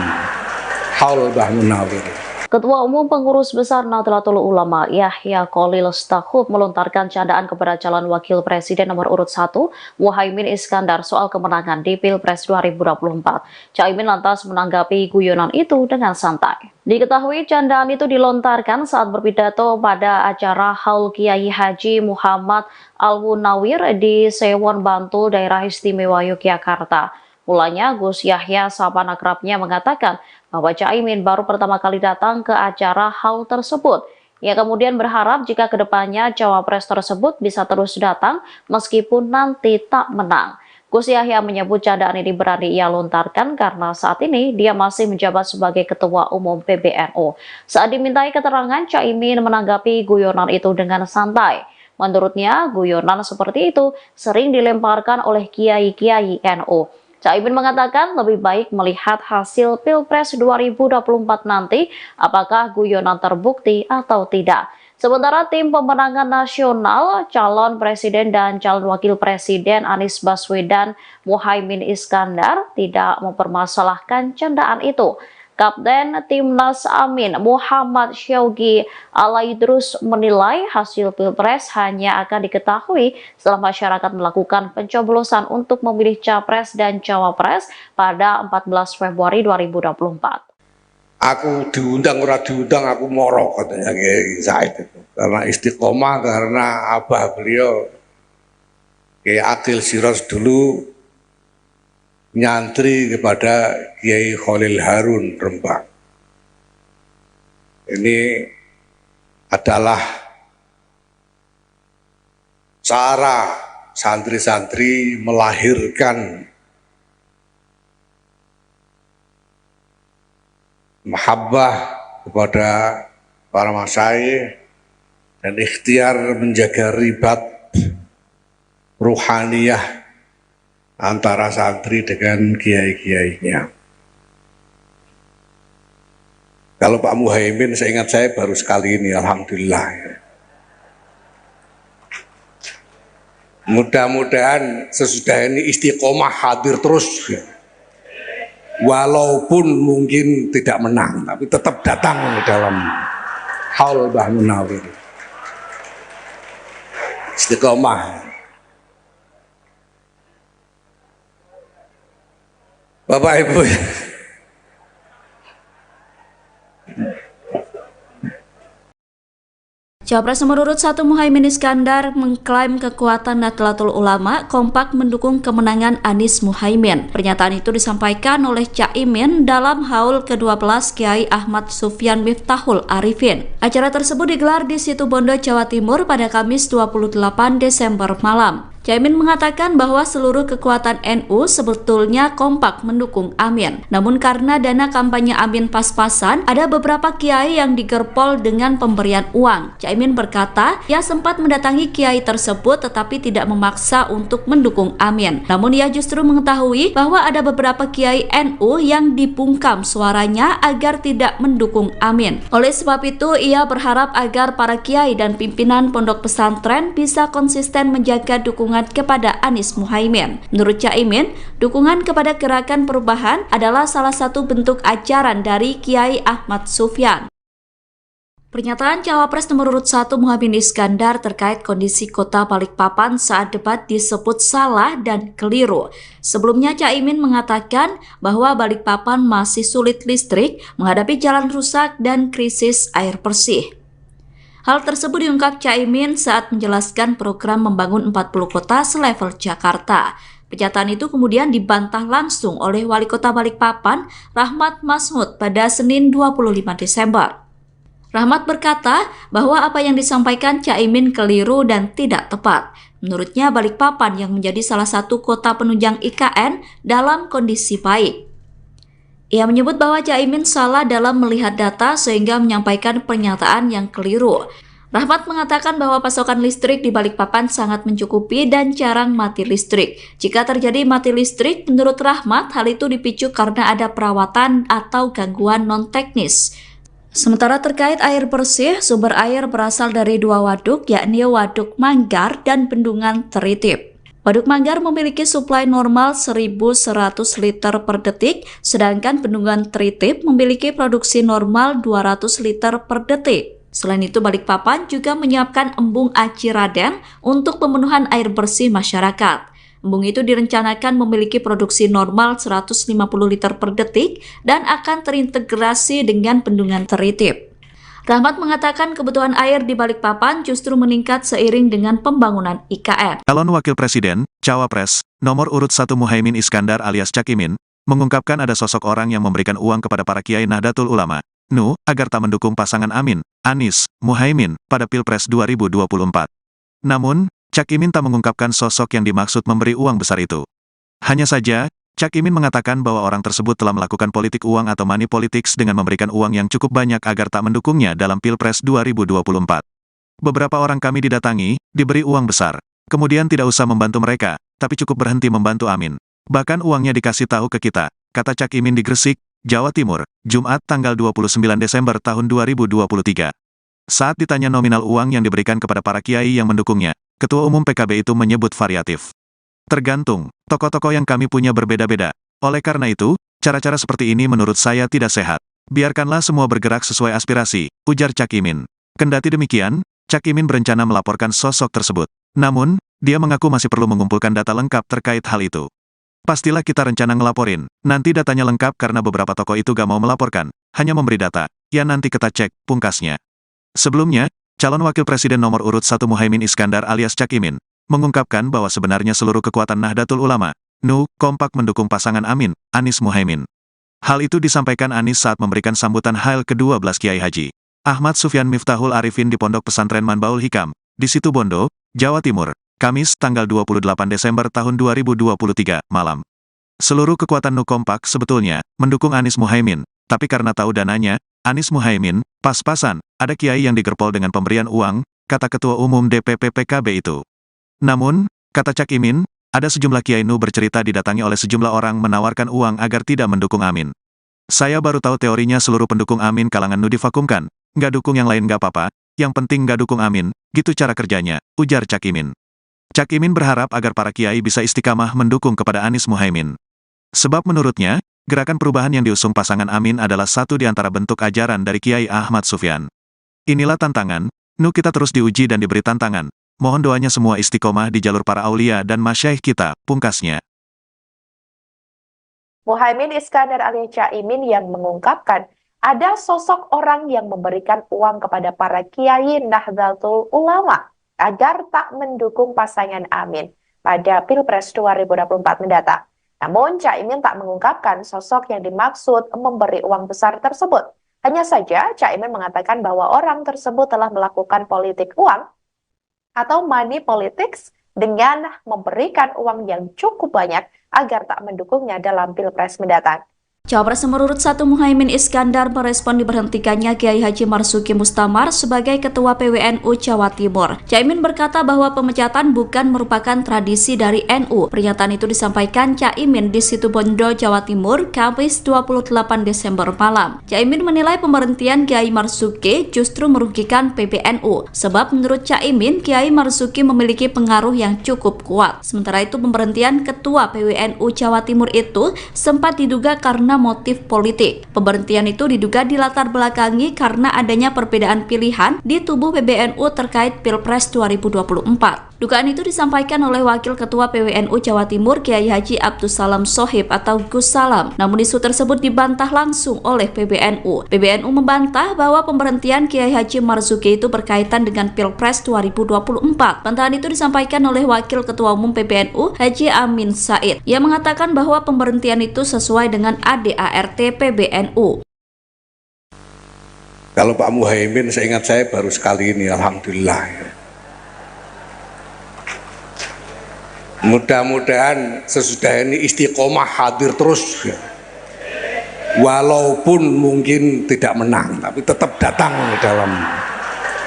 D: haul Mbah Munawir.
E: Ketua Umum Pengurus Besar Nahdlatul Ulama Yahya Khalil Stakuf melontarkan candaan kepada calon wakil presiden nomor urut 1 Muhaimin Iskandar soal kemenangan di Pilpres 2024. Caimin lantas menanggapi guyonan itu dengan santai. Diketahui candaan itu dilontarkan saat berpidato pada acara Haul Kiai Haji Muhammad Al-Munawir di Sewon Bantul, Daerah Istimewa Yogyakarta. Mulanya Gus Yahya sahabat akrabnya mengatakan bahwa Caimin baru pertama kali datang ke acara haul tersebut. Ia kemudian berharap jika kedepannya cawapres tersebut bisa terus datang meskipun nanti tak menang. Gus Yahya menyebut candaan ini berani ia lontarkan karena saat ini dia masih menjabat sebagai Ketua Umum PBNU. Saat dimintai keterangan, Caimin menanggapi guyonan itu dengan santai. Menurutnya, guyonan seperti itu sering dilemparkan oleh kiai-kiai NU. Caimin mengatakan lebih baik melihat hasil Pilpres 2024 nanti apakah guyonan terbukti atau tidak. Sementara tim pemenangan nasional, calon presiden dan calon wakil presiden Anies Baswedan Muhaimin Iskandar tidak mempermasalahkan candaan itu. Kapten Timnas Amin Muhammad Syaugi Alaidrus menilai hasil Pilpres hanya akan diketahui setelah masyarakat melakukan pencoblosan untuk memilih Capres dan Cawapres pada 14 Februari 2024.
D: Aku diundang ora diundang aku moro, katanya Kiai Said itu. Karena istiqomah, karena abah beliau Kiai Akil Siros dulu nyantri kepada Kiai Khalil Harun Rembang. Ini adalah cara santri-santri melahirkan mahabbah kepada para masyayikh dan ikhtiar menjaga ribat ruhaniyah antara santri dengan kiai-kiainya. Kalau Pak Muhaimin, seingat saya baru sekali ini, alhamdulillah. Mudah-mudahan sesudah ini istiqomah hadir terus, walaupun mungkin tidak menang, tapi tetap datang dalam haul Mbah Munawir. Istiqomah. Bapak Ibu,
C: Cawapres nomor urut 1 Muhaimin Iskandar mengklaim kekuatan Nahdlatul Ulama kompak mendukung kemenangan Anies Muhaimin. Pernyataan itu disampaikan oleh Caimin dalam haul ke-12 Kiai Ahmad Sufyan Miftahul Arifin. Acara tersebut digelar di Situbondo, Jawa Timur pada Kamis 28 Desember malam. Caimin mengatakan bahwa seluruh kekuatan NU sebetulnya kompak mendukung Amin. Namun karena dana kampanye Amin pas-pasan, ada beberapa kiai yang digerpol dengan pemberian uang. Caimin berkata, ia sempat mendatangi kiai tersebut tetapi tidak memaksa untuk mendukung Amin. Namun ia justru mengetahui bahwa ada beberapa kiai NU yang dibungkam suaranya agar tidak mendukung Amin. Oleh sebab itu, ia berharap agar para kiai dan pimpinan pondok pesantren bisa konsisten menjaga dukungan kepada Anies Muhaimin. Menurut Caimin, dukungan kepada Gerakan Perubahan adalah salah satu bentuk ajaran dari Kiai Ahmad Sufyan. Pernyataan Cawapres nomor urut 1 Muhaimin Iskandar terkait kondisi kota Balikpapan saat debat disebut salah dan keliru. Sebelumnya Caimin mengatakan bahwa Balikpapan masih sulit listrik, menghadapi jalan rusak dan krisis air bersih. Hal tersebut diungkap Caimin saat menjelaskan program membangun 40 kota selevel Jakarta. Pernyataan itu kemudian dibantah langsung oleh Wali Kota Balikpapan, Rahmat Masmud, pada Senin 25 Desember. Rahmat berkata bahwa apa yang disampaikan Caimin keliru dan tidak tepat. Menurutnya Balikpapan yang menjadi salah satu kota penunjang IKN dalam kondisi baik. Ia menyebut bahwa Caimin salah dalam melihat data sehingga menyampaikan pernyataan yang keliru. Rahmat mengatakan bahwa pasokan listrik di Balikpapan sangat mencukupi dan jarang mati listrik. Jika terjadi mati listrik, menurut Rahmat, hal itu dipicu karena ada perawatan atau gangguan non-teknis. Sementara terkait air bersih, sumber air berasal dari dua waduk, yakni Waduk Manggar dan Bendungan Teritip. Waduk Manggar memiliki suplai normal 1.100 liter per detik, sedangkan Bendungan Teritip memiliki produksi normal 200 liter per detik. Selain itu, Balikpapan juga menyiapkan embung Aci Raden untuk pemenuhan air bersih masyarakat. Embung itu direncanakan memiliki produksi normal 150 liter per detik dan akan terintegrasi dengan Bendungan Teritip. Rahmat mengatakan kebutuhan air di Balikpapan justru meningkat seiring dengan pembangunan IKN.
A: Calon Wakil Presiden, Cawapres, nomor urut 1 Muhaimin Iskandar alias Cak Imin, mengungkapkan ada sosok orang yang memberikan uang kepada para kiai Nahdlatul Ulama, NU, agar tak mendukung pasangan Amin, Anies, Muhaimin, pada Pilpres 2024. Namun, Cak Imin tak mengungkapkan sosok yang dimaksud memberi uang besar itu. Hanya saja, Cak Imin mengatakan bahwa orang tersebut telah melakukan politik uang atau money politics dengan memberikan uang yang cukup banyak agar tak mendukungnya dalam Pilpres 2024. Beberapa orang kami didatangi, diberi uang besar. Kemudian tidak usah membantu mereka, tapi cukup berhenti membantu Amin. Bahkan uangnya dikasih tahu ke kita, kata Cak Imin di Gresik, Jawa Timur, Jumat tanggal 29 Desember tahun 2023. Saat ditanya nominal uang yang diberikan kepada para kiai yang mendukungnya, Ketua Umum PKB itu menyebut variatif. Tergantung, tokoh-tokoh yang kami punya berbeda-beda. Oleh karena itu, cara-cara seperti ini menurut saya tidak sehat. Biarkanlah semua bergerak sesuai aspirasi, ujar Cak Imin. Kendati demikian, Cak Imin berencana melaporkan sosok tersebut. Namun, dia mengaku masih perlu mengumpulkan data lengkap terkait hal itu. Pastilah kita rencana ngelaporin, nanti datanya lengkap karena beberapa tokoh itu gak mau melaporkan, hanya memberi data, ya nanti kita cek, pungkasnya. Sebelumnya, calon Wakil Presiden nomor urut 1 Muhaimin Iskandar alias Cak Imin, mengungkapkan bahwa sebenarnya seluruh kekuatan Nahdlatul Ulama, NU, kompak mendukung pasangan Amin, Anies Muhaimin. Hal itu disampaikan Anies saat memberikan sambutan Hail ke-12 Kiai Haji Ahmad Sufyan Miftahul Arifin di Pondok Pesantren Manbaul Hikam, di Situbondo, Jawa Timur, Kamis tanggal 28 Desember tahun 2023, malam. Seluruh kekuatan NU kompak sebetulnya mendukung Anies Muhaimin, tapi karena tahu dananya, Anies Muhaimin, pas-pasan, ada kiai yang digerpol dengan pemberian uang, kata Ketua Umum DPP PKB itu. Namun, kata Cak Imin, ada sejumlah kiai NU bercerita didatangi oleh sejumlah orang menawarkan uang agar tidak mendukung Amin. Saya baru tahu teorinya seluruh pendukung Amin kalangan NU divakumkan, nggak dukung yang lain nggak apa-apa, yang penting nggak dukung Amin, gitu cara kerjanya, ujar Cak Imin. Cak Imin berharap agar para kiai bisa istiqamah mendukung kepada Anies Muhaimin. Sebab menurutnya, gerakan perubahan yang diusung pasangan Amin adalah satu di antara bentuk ajaran dari Kiai Ahmad Sufyan. Inilah tantangan, NU kita terus diuji dan diberi tantangan. Mohon doanya semua istiqomah di jalur para aulia dan masyaikh kita, pungkasnya.
B: Muhaimin Iskandar alias Cak Imin yang mengungkapkan ada sosok orang yang memberikan uang kepada para kiai Nahdlatul Ulama agar tak mendukung pasangan Amin pada Pilpres 2024 mendatang. Namun, Cak Imin tak mengungkapkan sosok yang dimaksud memberi uang besar tersebut. Hanya saja, Cak Imin mengatakan bahwa orang tersebut telah melakukan politik uang atau money politics dengan memberikan uang yang cukup banyak agar tak mendukungnya dalam Pilpres mendatang.
C: Cawapres nomor urut 1 Muhaimin Iskandar merespon diberhentikannya Kiai Haji Marzuki Mustamar sebagai Ketua PWNU Jawa Timur. Caimin berkata bahwa pemecatan bukan merupakan tradisi dari NU. Pernyataan itu disampaikan Caimin di Situbondo, Jawa Timur, Kamis 28 Desember malam. Caimin menilai pemberhentian Kiai Marzuki justru merugikan PBNU, sebab menurut Caimin, Kiai Marzuki memiliki pengaruh yang cukup kuat. Sementara itu, pemberhentian Ketua PWNU Jawa Timur itu sempat diduga karena motif politik. Pemberhentian itu diduga dilatar belakangi karena adanya perbedaan pilihan di tubuh PBNU terkait Pilpres 2024. Dugaan itu disampaikan oleh Wakil Ketua PWNU Jawa Timur Kiai Haji Abdus Salam Shohib atau Gus Salam. Namun isu tersebut dibantah langsung oleh PBNU. PBNU membantah bahwa pemberhentian Kiai Haji Marzuki itu berkaitan dengan Pilpres 2024. Bantahan itu disampaikan oleh Wakil Ketua Umum PBNU Haji Amin Said. Ia mengatakan bahwa pemberhentian itu sesuai dengan ADART PBNU.
D: Kalau Pak Muhaimin, seingat saya baru sekali ini, alhamdulillah. Mudah-mudahan sesudah ini istiqomah hadir terus, walaupun mungkin tidak menang, tapi tetap datang dalam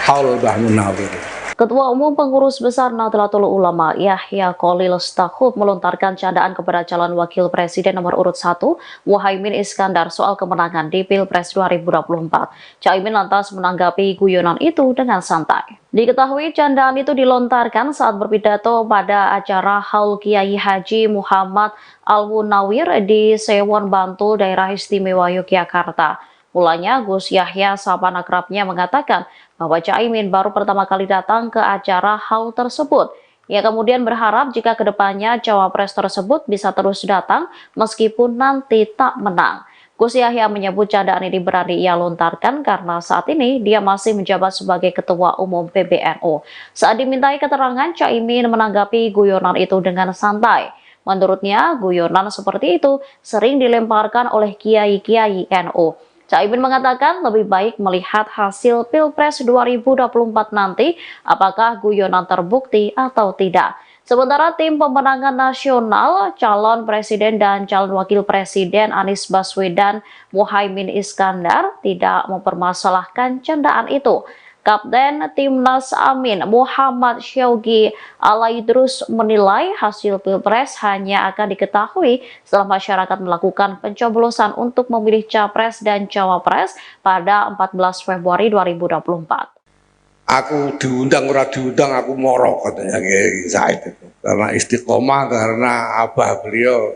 D: haul Mbah Munawir.
E: Ketua Umum Pengurus Besar Nahdlatul Ulama Yahya Khalil Stakuf melontarkan candaan kepada calon wakil presiden nomor urut 1 Muhaimin Iskandar soal kemenangan di Pilpres 2024. Caimin lantas menanggapi guyonan itu dengan santai. Diketahui candaan itu dilontarkan saat berpidato pada acara Haul Kiai Haji Muhammad Al-Munawir di Sewon Bantul, Daerah Istimewa Yogyakarta. Mulanya Gus Yahya sahabat akrabnya mengatakan bahwa Caimin baru pertama kali datang ke acara haul tersebut. Ia kemudian berharap jika kedepannya cawapres tersebut bisa terus datang meskipun nanti tak menang. Gus Yahya menyebut candaan ini berani ia lontarkan karena saat ini dia masih menjabat sebagai Ketua Umum PBNU. Saat dimintai keterangan, Caimin menanggapi guyonan itu dengan santai. Menurutnya, guyonan seperti itu sering dilemparkan oleh kiai-kiai NU. Caimin mengatakan lebih baik melihat hasil Pilpres 2024 nanti apakah guyonan terbukti atau tidak. Sementara tim pemenangan nasional, calon presiden dan calon wakil presiden Anies Baswedan Muhaimin Iskandar tidak mempermasalahkan candaan itu. Kapten Timnas Amin Muhammad Syaugi Alaidrus menilai hasil Pilpres hanya akan diketahui setelah masyarakat melakukan pencoblosan untuk memilih Capres dan Cawapres pada 14 Februari 2024.
D: Aku diundang ora diundang aku moro, katanya Kiai Said itu. Karena istiqomah, karena abah beliau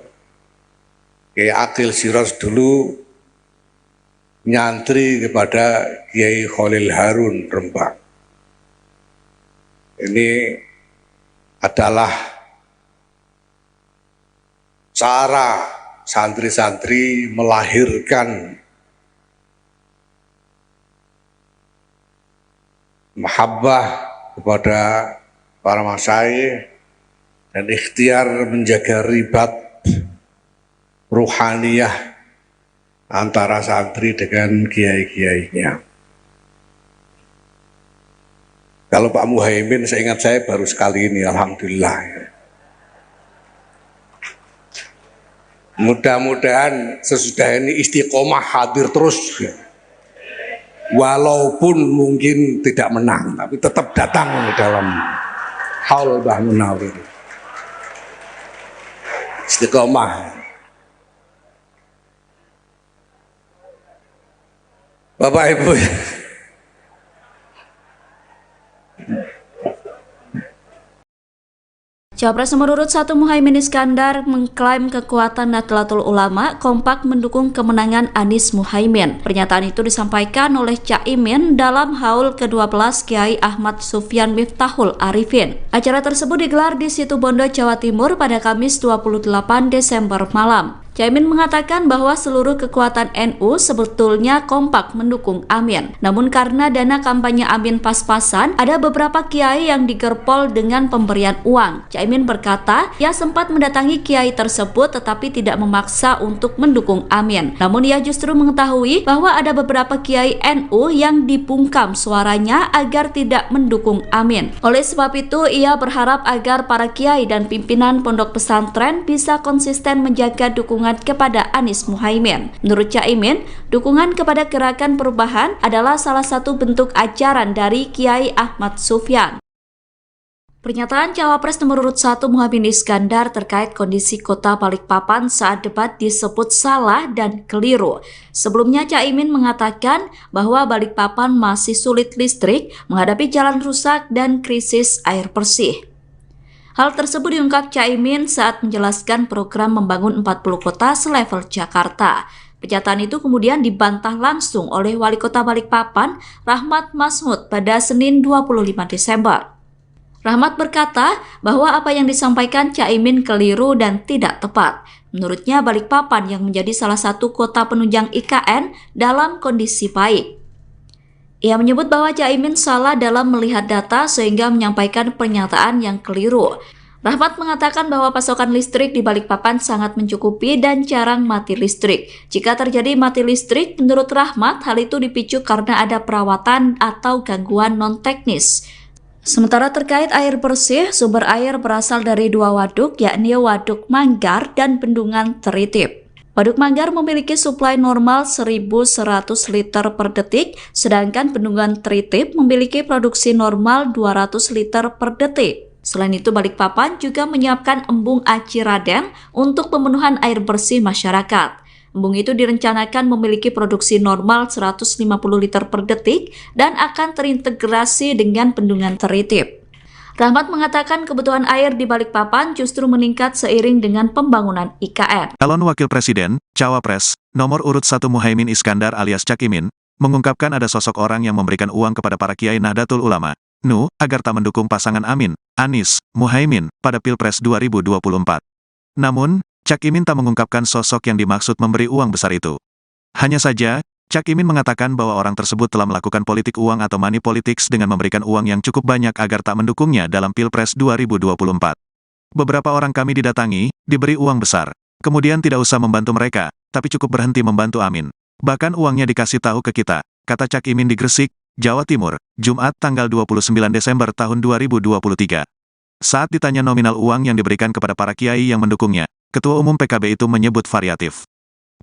D: Kiai Akil Siros dulu nyantri kepada Kiai Khalil Harun Rembang. Ini adalah cara santri-santri melahirkan mahabbah kepada para masyayikh dan ikhtiar menjaga ribat ruhaniyah antara santri dengan kiai-kiainya. Kalau Pak Muhaimin, seingat saya baru sekali ini, alhamdulillah. Mudah-mudahan sesudah ini istiqomah hadir terus, walaupun mungkin tidak menang, tapi tetap datang dalam haul Mbah Munawir. Istiqomah. Bapak Ibu,
C: Cawapres nomor urut 1 Muhaimin Iskandar mengklaim kekuatan Nahdlatul Ulama kompak mendukung kemenangan Anies Muhaimin. Pernyataan itu disampaikan oleh Caimin dalam haul ke-12 Kiai Ahmad Sufyan Miftahul Arifin. Acara tersebut digelar di Situbondo, Jawa Timur pada Kamis 28 Desember malam. Caimin mengatakan bahwa seluruh kekuatan NU sebetulnya kompak mendukung Amin. Namun karena dana kampanye Amin pas-pasan, ada beberapa kiai yang digerpol dengan pemberian uang. Caimin berkata, ia sempat mendatangi kiai tersebut tetapi tidak memaksa untuk mendukung Amin. Namun ia justru mengetahui bahwa ada beberapa kiai NU yang dibungkam suaranya agar tidak mendukung Amin. Oleh sebab itu, ia berharap agar para kiai dan pimpinan pondok pesantren bisa konsisten menjaga dukungan kepada Anies Muhaimin. Menurut Caimin, dukungan kepada Gerakan Perubahan adalah salah satu bentuk ajaran dari Kiai Ahmad Sufyan. Pernyataan Cawapres nomor urut 1 Muhaimin Iskandar terkait kondisi kota Balikpapan saat debat disebut salah dan keliru. Sebelumnya Caimin mengatakan bahwa Balikpapan masih sulit listrik, menghadapi jalan rusak dan krisis air bersih. Hal tersebut diungkap Caimin saat menjelaskan program membangun 40 kota selevel Jakarta. Pernyataan itu kemudian dibantah langsung oleh Wali Kota Balikpapan, Rahmat Masmud, pada Senin 25 Desember. Rahmat berkata bahwa apa yang disampaikan Caimin keliru dan tidak tepat. Menurutnya Balikpapan yang menjadi salah satu kota penunjang IKN dalam kondisi baik. Ia menyebut bahwa Caimin salah dalam melihat data sehingga menyampaikan pernyataan yang keliru. Rahmat mengatakan bahwa pasokan listrik di Balikpapan sangat mencukupi dan jarang mati listrik. Jika terjadi mati listrik, menurut Rahmat, hal itu dipicu karena ada perawatan atau gangguan non-teknis. Sementara terkait air bersih, sumber air berasal dari dua waduk, yakni Waduk Manggar dan Bendungan Teritip. Waduk Manggar memiliki suplai normal 1.100 liter per detik, sedangkan Bendungan Teritip memiliki produksi normal 200 liter per detik. Selain itu, Balikpapan juga menyiapkan embung Aci Raden untuk pemenuhan air bersih masyarakat. Embung itu direncanakan memiliki produksi normal 150 liter per detik dan akan terintegrasi dengan Bendungan Teritip. Rahmat mengatakan kebutuhan air di Balikpapan justru meningkat seiring dengan pembangunan IKN.
A: Calon Wakil Presiden, Cawapres, nomor urut 1 Muhaimin Iskandar alias Cak Imin, mengungkapkan ada sosok orang yang memberikan uang kepada para kiai Nahdlatul Ulama, NU, agar tak mendukung pasangan Amin, Anies, Muhaimin, pada Pilpres 2024. Namun, Cak Imin tak mengungkapkan sosok yang dimaksud memberi uang besar itu. Hanya saja, Cak Imin mengatakan bahwa orang tersebut telah melakukan politik uang atau money politics dengan memberikan uang yang cukup banyak agar tak mendukungnya dalam Pilpres 2024. Beberapa orang kami didatangi, diberi uang besar. Kemudian tidak usah membantu mereka, tapi cukup berhenti membantu Amin. Bahkan uangnya dikasih tahu ke kita, kata Cak Imin di Gresik, Jawa Timur, Jumat tanggal 29 Desember tahun 2023. Saat ditanya nominal uang yang diberikan kepada para kiai yang mendukungnya, Ketua Umum PKB itu menyebut variatif.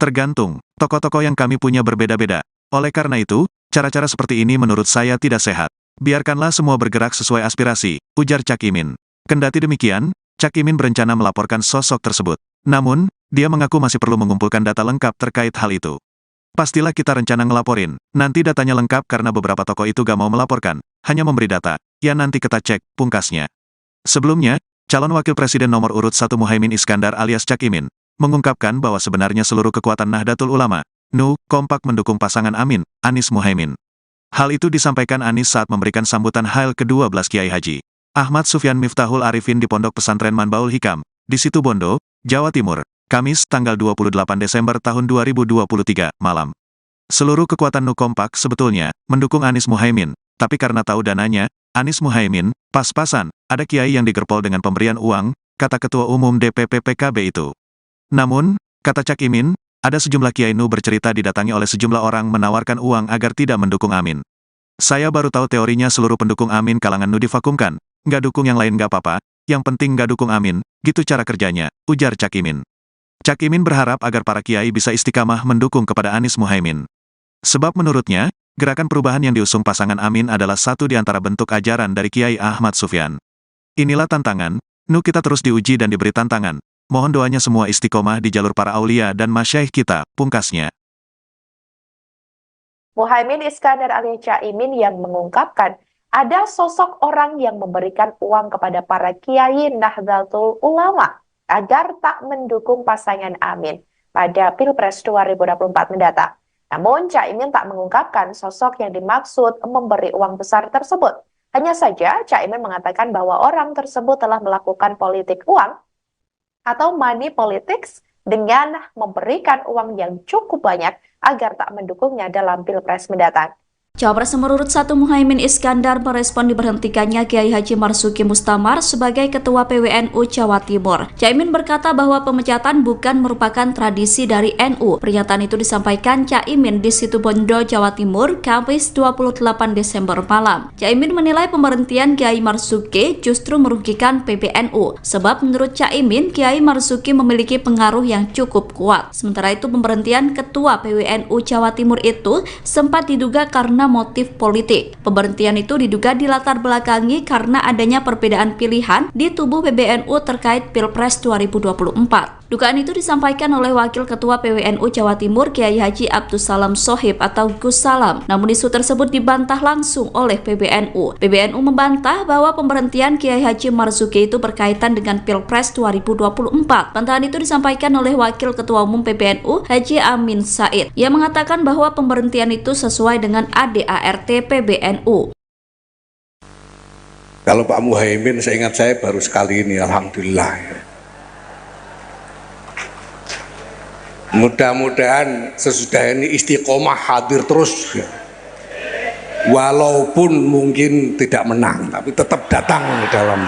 A: Tergantung, tokoh-tokoh yang kami punya berbeda-beda. Oleh karena itu, cara-cara seperti ini menurut saya tidak sehat. Biarkanlah semua bergerak sesuai aspirasi, ujar Cak Imin. Kendati demikian, Cak Imin berencana melaporkan sosok tersebut. Namun, dia mengaku masih perlu mengumpulkan data lengkap terkait hal itu. Pastilah kita rencana ngelaporin. Nanti datanya lengkap karena beberapa tokoh itu gak mau melaporkan, hanya memberi data. Ya nanti kita cek, pungkasnya. Sebelumnya, calon wakil presiden nomor urut 1 Muhaimin Iskandar alias Cak Imin, mengungkapkan bahwa sebenarnya seluruh kekuatan Nahdlatul Ulama, NU, kompak mendukung pasangan Amin, Anies Muhaimin. Hal itu disampaikan Anies saat memberikan sambutan Hail ke-12 Kiai Haji Ahmad Sufyan Miftahul Arifin di Pondok Pesantren Manbaul Hikam, di Situbondo, Jawa Timur, Kamis tanggal 28 Desember tahun 2023, malam. Seluruh kekuatan NU kompak sebetulnya mendukung Anies Muhaimin, tapi karena tahu dananya, Anies Muhaimin, pas-pasan, ada kiai yang digerpol dengan pemberian uang, kata Ketua Umum DPP PKB itu. Namun, kata Cak Imin, ada sejumlah kiai NU bercerita didatangi oleh sejumlah orang menawarkan uang agar tidak mendukung Amin. Saya baru tahu teorinya seluruh pendukung Amin kalangan NU divakumkan. Nggak dukung yang lain nggak apa-apa, yang penting nggak dukung Amin, gitu cara kerjanya, ujar Cak Imin. Cak Imin berharap agar para kiai bisa istiqamah mendukung kepada Anies Muhaimin. Sebab menurutnya, gerakan perubahan yang diusung pasangan Amin adalah satu di antara bentuk ajaran dari Kiai Ahmad Sufyan. Inilah tantangan, NU kita terus diuji dan diberi tantangan. Mohon doanya semua istiqomah di jalur para aulia dan masyaikh kita, pungkasnya.
B: Muhaimin Iskandar alias Cak Imin yang mengungkapkan ada sosok orang yang memberikan uang kepada para kiai Nahdlatul Ulama agar tak mendukung pasangan Amin pada Pilpres 2024 mendatang. Namun, Cak Imin tak mengungkapkan sosok yang dimaksud memberi uang besar tersebut. Hanya saja, Cak Imin mengatakan bahwa orang tersebut telah melakukan politik uang atau money politics dengan memberikan uang yang cukup banyak agar tak mendukungnya dalam Pilpres mendatang.
C: Cawapres nomor urut 1 Muhaimin Iskandar merespon diberhentikannya Kiai Haji Marzuki Mustamar sebagai Ketua PWNU Jawa Timur. Caimin berkata bahwa pemecatan bukan merupakan tradisi dari NU. Pernyataan itu disampaikan Caimin di Situbondo, Jawa Timur, Kamis 28 Desember malam. Caimin menilai pemberhentian Kiai Marzuki justru merugikan PBNU, sebab menurut Caimin, Kiai Marzuki memiliki pengaruh yang cukup kuat. Sementara itu, pemberhentian Ketua PWNU Jawa Timur itu sempat diduga karena motif politik. Pemberhentian itu diduga dilatar belakangi karena adanya perbedaan pilihan di tubuh PBNU terkait Pilpres 2024. Dugaan itu disampaikan oleh Wakil Ketua PWNU Jawa Timur Kiai Haji Abdus Salam Sohib atau Gus Salam. Namun isu tersebut dibantah langsung oleh PBNU. PBNU membantah bahwa pemberhentian Kiai Haji Marzuki itu berkaitan dengan Pilpres 2024. Bantahan itu disampaikan oleh Wakil Ketua Umum PBNU Haji Amin Said. Ia mengatakan bahwa pemberhentian itu sesuai dengan ADART PBNU.
D: Kalau Pak Muhaimin, seingat saya baru sekali ini, alhamdulillah. Mudah-mudahan sesudah ini istiqomah hadir terus, walaupun mungkin tidak menang, tapi tetap datang dalam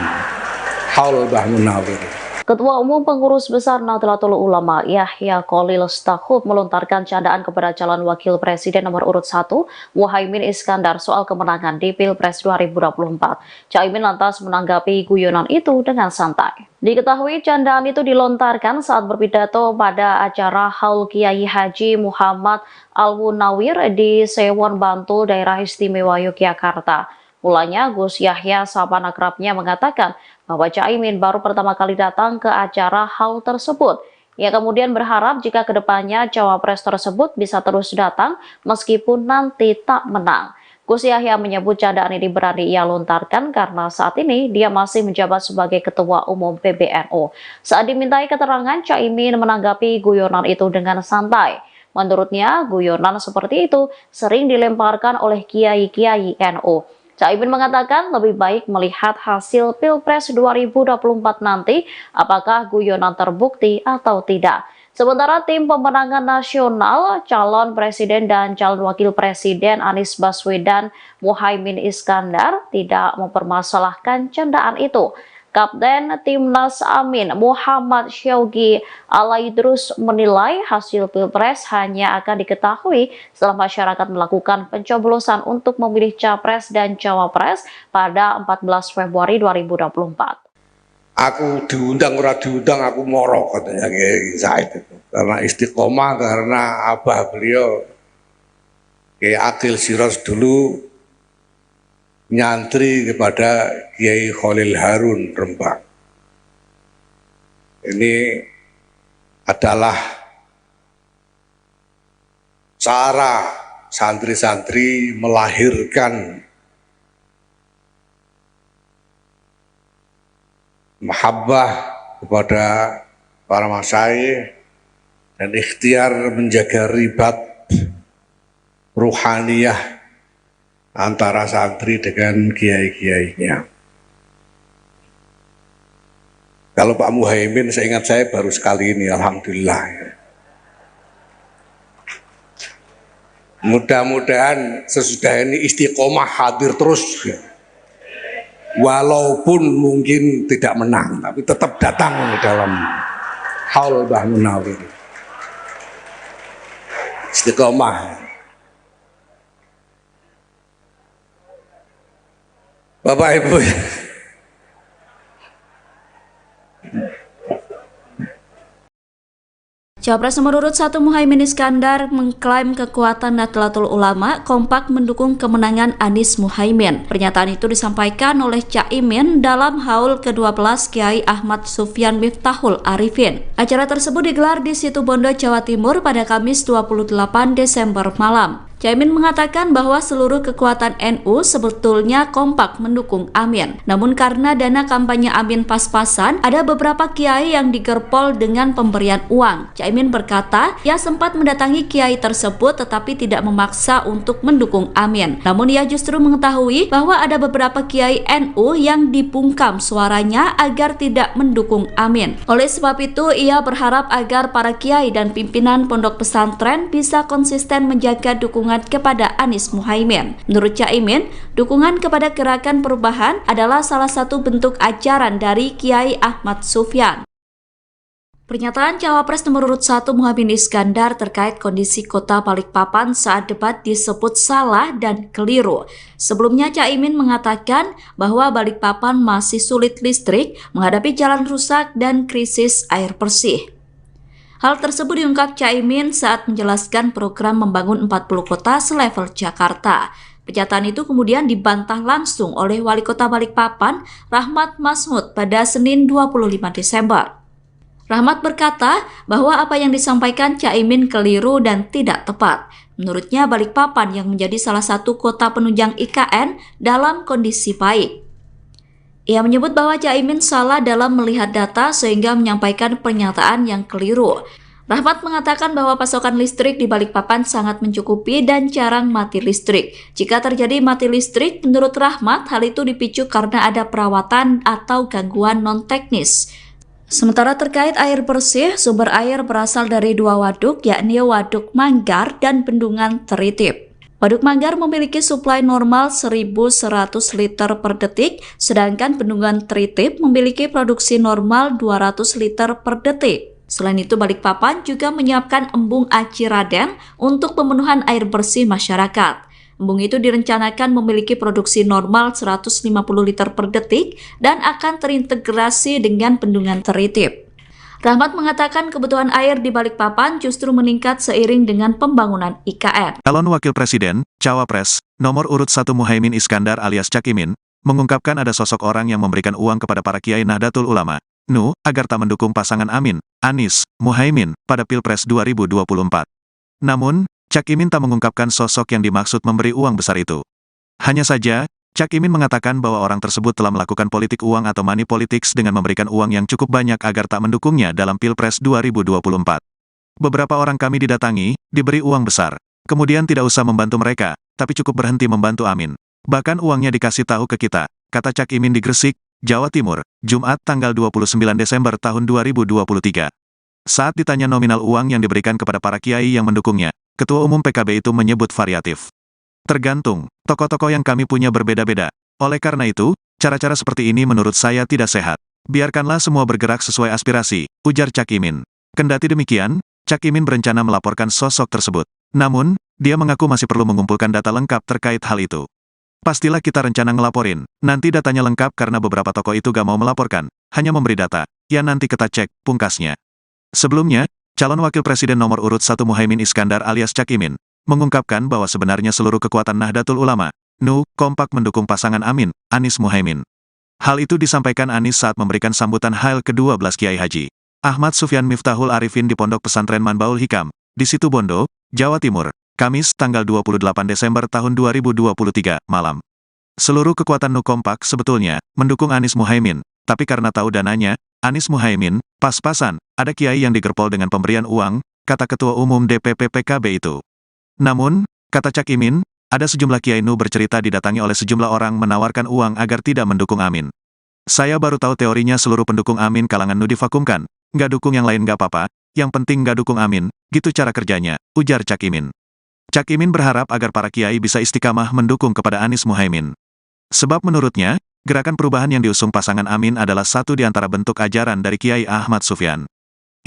D: haul Mbah Munawir.
E: Ketua Umum Pengurus Besar Nahdlatul Ulama Yahya Khalil Stakuf melontarkan candaan kepada calon wakil presiden nomor urut 1 Muhaimin Iskandar soal kemenangan di Pilpres 2024. Caimin lantas menanggapi guyonan itu dengan santai. Diketahui candaan itu dilontarkan saat berpidato pada acara Haul Kiai Haji Muhammad Al-Munawir di Sewon Bantul, Daerah Istimewa Yogyakarta. Mulanya Gus Yahya sahabat akrabnya mengatakan bahwa Caimin baru pertama kali datang ke acara haul tersebut. Ia kemudian berharap jika kedepannya cawapres tersebut bisa terus datang meskipun nanti tak menang. Gus Yahya menyebut candaan ini berani ia lontarkan karena saat ini dia masih menjabat sebagai Ketua Umum PBNU. Saat dimintai keterangan, Caimin menanggapi guyonan itu dengan santai. Menurutnya, guyonan seperti itu sering dilemparkan oleh kiai-kiai NU. Caimin mengatakan lebih baik melihat hasil Pilpres 2024 nanti apakah guyonan terbukti atau tidak. Sementara tim pemenangan nasional, calon presiden dan calon wakil presiden Anies Baswedan Muhaimin Iskandar tidak mempermasalahkan candaan itu. Kapten Timnas Amin Muhammad Syaugi Alaidrus menilai hasil Pilpres hanya akan diketahui setelah masyarakat melakukan pencoblosan untuk memilih Capres dan Cawapres pada 14 Februari 2024.
D: Aku diundang ora diundang aku moro, katanya Kiai Said itu. Karena istiqomah, karena abah beliau Kiai Akil Siros dulu nyantri kepada Kiai Khalil Harun Rembang. Ini adalah cara santri-santri melahirkan mahabbah kepada para masyayikh dan ikhtiar menjaga ribat ruhaniyah antara santri dengan kiai-kiainya. Kalau Pak Muhaimin, seingat saya baru sekali ini, alhamdulillah. Mudah-mudahan sesudah ini istiqomah hadir terus, walaupun mungkin tidak menang, tapi tetap datang dalam haul Mbah Munawir. Istiqomah. Bapak Ibu,
C: Cawapres nomor urut 1 Muhaimin Iskandar mengklaim kekuatan Nahdlatul Ulama kompak mendukung kemenangan Anies Muhaimin. Pernyataan itu disampaikan oleh Caimin dalam haul ke-12 Kiai Ahmad Sufyan Miftahul Arifin. Acara tersebut digelar di Situbondo, Jawa Timur pada Kamis 28 Desember malam. Caimin mengatakan bahwa seluruh kekuatan NU sebetulnya kompak mendukung Amin. Namun karena dana kampanye Amin pas-pasan, ada beberapa kiai yang digerpol dengan pemberian uang. Caimin berkata, ia sempat mendatangi kiai tersebut tetapi tidak memaksa untuk mendukung Amin. Namun ia justru mengetahui bahwa ada beberapa kiai NU yang dibungkam suaranya agar tidak mendukung Amin. Oleh sebab itu, ia berharap agar para kiai dan pimpinan pondok pesantren bisa konsisten menjaga dukungan kepada Anies Muhaimin. Menurut Caimin, dukungan kepada Gerakan Perubahan adalah salah satu bentuk ajaran dari Kiai Ahmad Sufyan. Pernyataan Cawapres nomor urut 1 Muhaimin Iskandar terkait kondisi kota Balikpapan saat debat disebut salah dan keliru. Sebelumnya Caimin mengatakan bahwa Balikpapan masih sulit listrik, menghadapi jalan rusak dan krisis air bersih. Hal tersebut diungkap Caimin saat menjelaskan program membangun 40 kota selevel Jakarta. Pernyataan itu kemudian dibantah langsung oleh Wali Kota Balikpapan, Rahmat Masmud, pada Senin 25 Desember. Rahmat berkata bahwa apa yang disampaikan Caimin keliru dan tidak tepat. Menurutnya Balikpapan yang menjadi salah satu kota penunjang IKN dalam kondisi baik. Ia menyebut bahwa Caimin salah dalam melihat data sehingga menyampaikan pernyataan yang keliru. Rahmat mengatakan bahwa pasokan listrik di Balikpapan sangat mencukupi dan jarang mati listrik. Jika terjadi mati listrik, menurut Rahmat, hal itu dipicu karena ada perawatan atau gangguan non-teknis. Sementara terkait air bersih, sumber air berasal dari dua waduk, yakni Waduk Manggar dan Bendungan Teritip. Waduk Manggar memiliki suplai normal 1.100 liter per detik, sedangkan Bendungan Teritip memiliki produksi normal 200 liter per detik. Selain itu, Balikpapan juga menyiapkan embung Aci Raden untuk pemenuhan air bersih masyarakat. Embung itu direncanakan memiliki produksi normal 150 liter per detik dan akan terintegrasi dengan Bendungan Teritip. Rahmat mengatakan kebutuhan air di Balikpapan justru meningkat seiring dengan pembangunan IKN.
A: Calon Wakil Presiden, Cawapres, nomor urut 1 Muhaimin Iskandar alias Cak Imin, mengungkapkan ada sosok orang yang memberikan uang kepada para kiai Nahdlatul Ulama, NU, agar tak mendukung pasangan Amin, Anies, Muhaimin, pada Pilpres 2024. Namun, Cak Imin tak mengungkapkan sosok yang dimaksud memberi uang besar itu. Hanya saja, Cak Imin mengatakan bahwa orang tersebut telah melakukan politik uang atau money politics dengan memberikan uang yang cukup banyak agar tak mendukungnya dalam Pilpres 2024. Beberapa orang kami didatangi, diberi uang besar. Kemudian tidak usah membantu mereka, tapi cukup berhenti membantu Amin. Bahkan uangnya dikasih tahu ke kita, kata Cak Imin di Gresik, Jawa Timur, Jumat tanggal 29 Desember tahun 2023. Saat ditanya nominal uang yang diberikan kepada para kiai yang mendukungnya, Ketua Umum PKB itu menyebut variatif. Tergantung, tokoh-tokoh yang kami punya berbeda-beda. Oleh karena itu, cara-cara seperti ini menurut saya tidak sehat. Biarkanlah semua bergerak sesuai aspirasi, ujar Cak Imin. Kendati demikian, Cak Imin berencana melaporkan sosok tersebut. Namun, dia mengaku masih perlu mengumpulkan data lengkap terkait hal itu. Pastilah kita rencana ngelaporin, nanti datanya lengkap karena beberapa tokoh itu gak mau melaporkan, hanya memberi data, ya nanti kita cek, pungkasnya. Sebelumnya, calon Wakil Presiden nomor urut 1 Muhaimin Iskandar alias Cak Imin, mengungkapkan bahwa sebenarnya seluruh kekuatan Nahdlatul Ulama, NU, kompak mendukung pasangan Amin, Anies Muhaimin. Hal itu disampaikan Anies saat memberikan sambutan Hail ke-12 Kiai Haji Ahmad Sufyan Miftahul Arifin di Pondok Pesantren Manbaul Hikam, di Situbondo, Jawa Timur, Kamis tanggal 28 Desember tahun 2023, malam. Seluruh kekuatan NU kompak sebetulnya mendukung Anies Muhaimin, tapi karena tahu dananya, Anies Muhaimin, pas-pasan, ada kiai yang digerpol dengan pemberian uang, kata Ketua Umum DPP PKB itu. Namun, kata Cak Imin, ada sejumlah kiai NU bercerita didatangi oleh sejumlah orang menawarkan uang agar tidak mendukung Amin. Saya baru tahu teorinya seluruh pendukung Amin kalangan NU divakumkan, nggak dukung yang lain nggak apa-apa, yang penting nggak dukung Amin, gitu cara kerjanya, ujar Cak Imin. Cak Imin berharap agar para kiai bisa istiqamah mendukung kepada Anies Muhaimin. Sebab menurutnya, gerakan perubahan yang diusung pasangan Amin adalah satu di antara bentuk ajaran dari Kiai Ahmad Sufyan.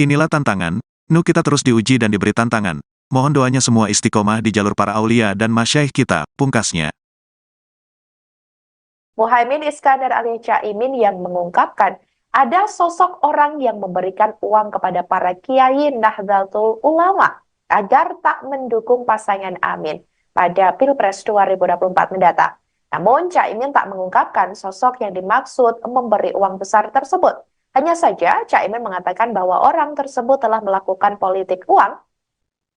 A: Inilah tantangan, NU kita terus diuji dan diberi tantangan. Mohon doanya semua istiqomah di jalur para aulia dan masyaikh kita, pungkasnya.
B: Muhaimin Iskandar alias Cak Imin yang mengungkapkan ada sosok orang yang memberikan uang kepada para kiai Nahdlatul Ulama agar tak mendukung pasangan Amin pada Pilpres 2024 mendatang. Namun, Cak Imin tak mengungkapkan sosok yang dimaksud memberi uang besar tersebut. Hanya saja, Cak Imin mengatakan bahwa orang tersebut telah melakukan politik uang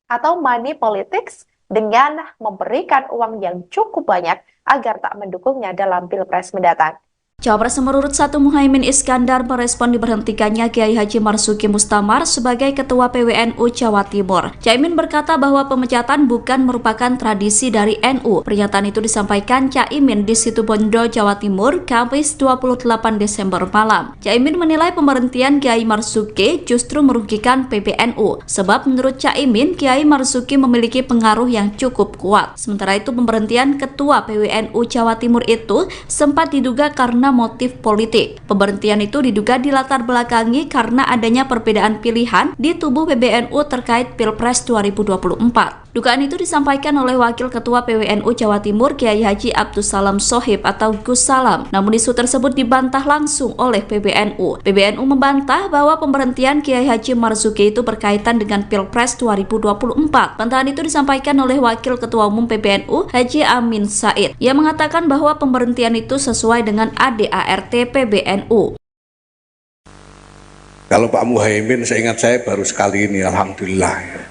B: atau money politics dengan memberikan uang yang cukup banyak agar tak mendukungnya dalam Pilpres mendatang.
C: Cawapres nomor urut 1 Muhaimin Iskandar merespon diberhentikannya Kiai Haji Marzuki Mustamar sebagai Ketua PWNU Jawa Timur. Caimin berkata bahwa pemecatan bukan merupakan tradisi dari NU. Pernyataan itu disampaikan Caimin di Situbondo, Jawa Timur, Kamis 28 Desember malam. Caimin menilai pemberhentian Kiai Marzuki justru merugikan PBNU. Sebab menurut Caimin, Kiai Marzuki memiliki pengaruh yang cukup kuat. Sementara itu pemberhentian Ketua PWNU Jawa Timur itu sempat diduga karena motif politik. Pemberhentian itu diduga dilatar belakangi karena adanya perbedaan pilihan di tubuh PBNU terkait Pilpres 2024. Dugaan itu disampaikan oleh Wakil Ketua PWNU Jawa Timur Kiai Haji Abdussalam Shohib atau Gus Salam. Namun isu tersebut dibantah langsung oleh PBNU. PBNU membantah bahwa pemberhentian Kiai Haji Marzuki itu berkaitan dengan Pilpres 2024. Bantahan itu disampaikan oleh Wakil Ketua Umum PBNU Haji Amin Said. Ia mengatakan bahwa pemberhentian itu sesuai dengan ADART PBNU.
D: Kalau Pak Muhaimin, seingat saya baru sekali ini, alhamdulillah.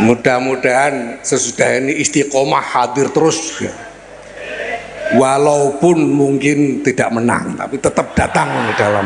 D: Mudah-mudahan sesudah ini istiqomah hadir terus, walaupun mungkin tidak menang, tapi tetap datang dalam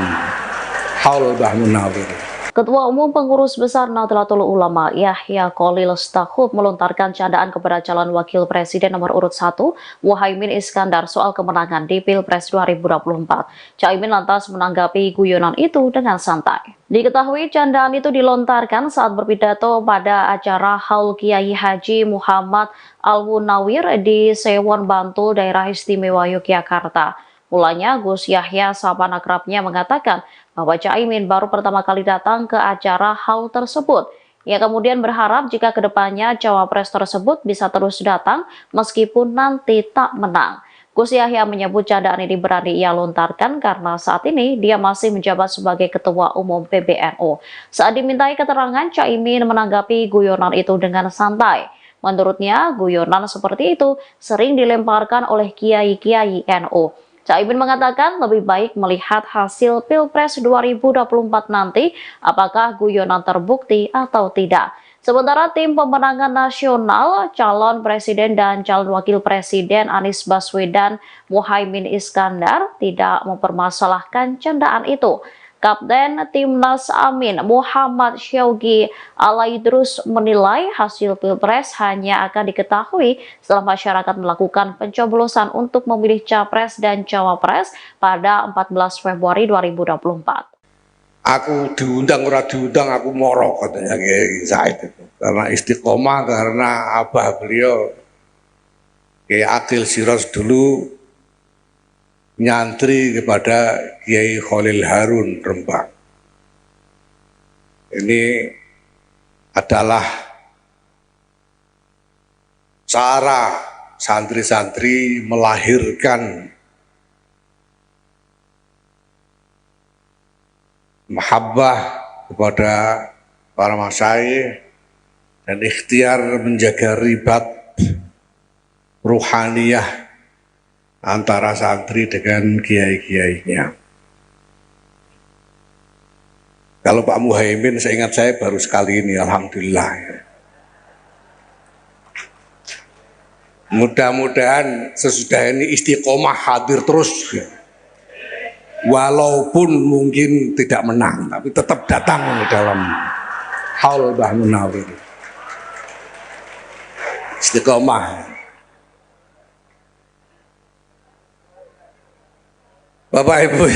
D: haul Mbah Munawir.
E: Ketua Umum Pengurus Besar Nahdlatul Ulama Yahya Khalil Stakuf melontarkan candaan kepada calon wakil presiden nomor urut 1 Muhaimin Iskandar soal kemenangan di Pilpres 2024. Caimin lantas menanggapi guyonan itu dengan santai. Diketahui candaan itu dilontarkan saat berpidato pada acara Haul Kiai Haji Muhammad Al-Munawir di Sewon Bantul, Daerah Istimewa Yogyakarta. Mulanya Gus Yahya sapa akrabnya mengatakan bahwa Caimin baru pertama kali datang ke acara haul tersebut. Ia kemudian berharap jika kedepannya cawapres tersebut bisa terus datang meskipun nanti tak menang. Gus Yahya menyebut candaan ini berani ia lontarkan karena saat ini dia masih menjabat sebagai Ketua Umum PBNU. Saat dimintai keterangan, Caimin menanggapi guyonan itu dengan santai. Menurutnya, guyonan seperti itu sering dilemparkan oleh kiai-kiai NU. Caimin mengatakan lebih baik melihat hasil Pilpres 2024 nanti apakah guyonan terbukti atau tidak. Sementara tim pemenangan nasional, calon presiden dan calon wakil presiden Anies Baswedan Muhaimin Iskandar tidak mempermasalahkan candaan itu. Kapten Timnas Amin Muhammad Syaugi Alaidrus menilai hasil Pilpres hanya akan diketahui setelah masyarakat melakukan pencoblosan untuk memilih Capres dan Cawapres pada 14 Februari 2024.
D: Aku diundang ora diundang aku moro, katanya Kiai Said itu. Karena istiqomah, karena abah beliau Kiai Akil Siros dulu nyantri kepada Kiai Khalil Harun Rembang. Ini adalah cara santri-santri melahirkan mahabbah kepada para masyayikh dan ikhtiar menjaga ribat ruhaniyah antara santri dengan kiai-kiainya. Kalau Pak Muhaimin, seingat saya baru sekali ini, alhamdulillah. Mudah-mudahan sesudah ini istiqomah hadir terus, walaupun mungkin tidak menang, tapi tetap datang dalam haul Mbah Munawir. Istiqomah. Bapak Ibu,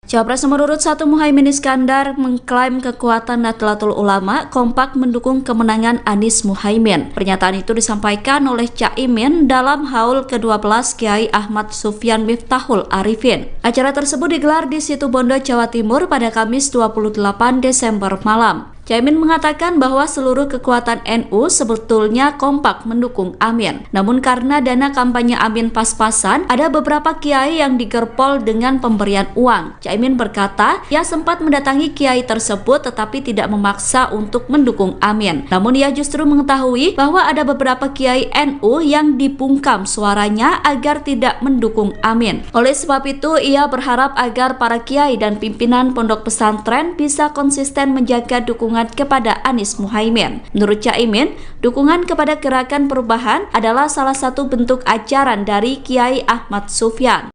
C: Cawapres nomor urut 1 Muhaimin Iskandar mengklaim kekuatan Nahdlatul Ulama kompak mendukung kemenangan Anies Muhaimin. Pernyataan itu disampaikan oleh Caimin dalam haul ke-12 Kiai Ahmad Sufyan Miftahul Arifin. Acara tersebut digelar di Situbondo, Jawa Timur pada Kamis 28 Desember malam. Caimin mengatakan bahwa seluruh kekuatan NU sebetulnya kompak mendukung Amin. Namun karena dana kampanye Amin pas-pasan, ada beberapa kiai yang digerpol dengan pemberian uang. Caimin berkata, ia sempat mendatangi kiai tersebut tetapi tidak memaksa untuk mendukung Amin. Namun ia justru mengetahui bahwa ada beberapa kiai NU yang dibungkam suaranya agar tidak mendukung Amin. Oleh sebab itu, ia berharap agar para kiai dan pimpinan pondok pesantren bisa konsisten menjaga dukungan kepada Anies Muhaimin. Menurut Caimin, dukungan kepada Gerakan Perubahan adalah salah satu bentuk ajaran dari Kiai Ahmad Sufyan.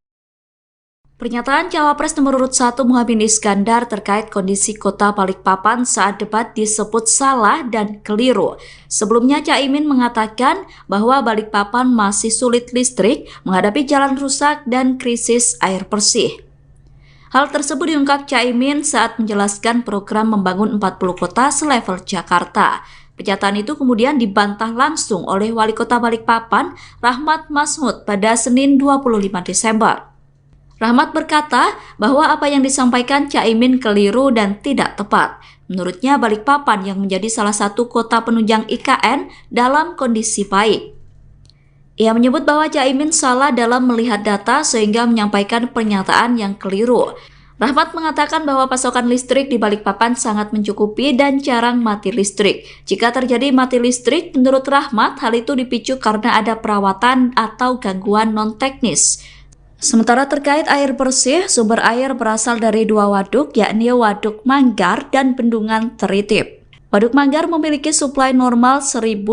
C: Pernyataan Cawapres nomor urut 1 Muhaimin Iskandar terkait kondisi kota Balikpapan saat debat disebut salah dan keliru. Sebelumnya Caimin mengatakan bahwa Balikpapan masih sulit listrik, menghadapi jalan rusak dan krisis air bersih. Hal tersebut diungkap Caimin saat menjelaskan program membangun 40 kota selevel Jakarta. Pernyataan itu kemudian dibantah langsung oleh Wali Kota Balikpapan, Rahmat Masmud, pada Senin 25 Desember. Rahmat berkata bahwa apa yang disampaikan Caimin keliru dan tidak tepat. Menurutnya Balikpapan yang menjadi salah satu kota penunjang IKN dalam kondisi baik. Ia menyebut bahwa Caimin salah dalam melihat data sehingga menyampaikan pernyataan yang keliru. Rahmat mengatakan bahwa pasokan listrik di Balikpapan sangat mencukupi dan jarang mati listrik. Jika terjadi mati listrik, menurut Rahmat, hal itu dipicu karena ada perawatan atau gangguan non-teknis. Sementara terkait air bersih, sumber air berasal dari 2 waduk, yakni Waduk Manggar dan Bendungan Teritip. Waduk Manggar memiliki suplai normal 1.100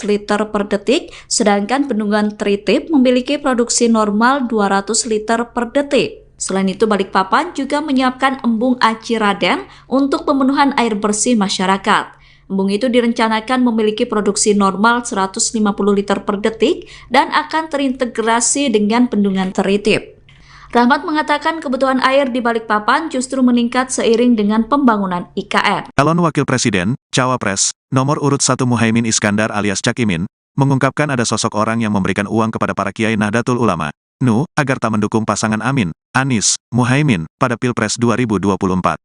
C: liter per detik, sedangkan Bendungan Teritip memiliki produksi normal 200 liter per detik. Selain itu, Balikpapan juga menyiapkan embung Aci Raden untuk pemenuhan air bersih masyarakat. Embung itu direncanakan memiliki produksi normal 150 liter per detik dan akan terintegrasi dengan Bendungan Teritip. Rahmat mengatakan kebutuhan air di Balikpapan justru meningkat seiring dengan pembangunan IKN.
A: Calon Wakil Presiden, Cawapres, nomor urut 1 Muhaimin Iskandar alias Cak Imin, mengungkapkan ada sosok orang yang memberikan uang kepada para kiai Nahdlatul Ulama, NU, agar tak mendukung pasangan Amin, Anies, Muhaimin, pada Pilpres 2024.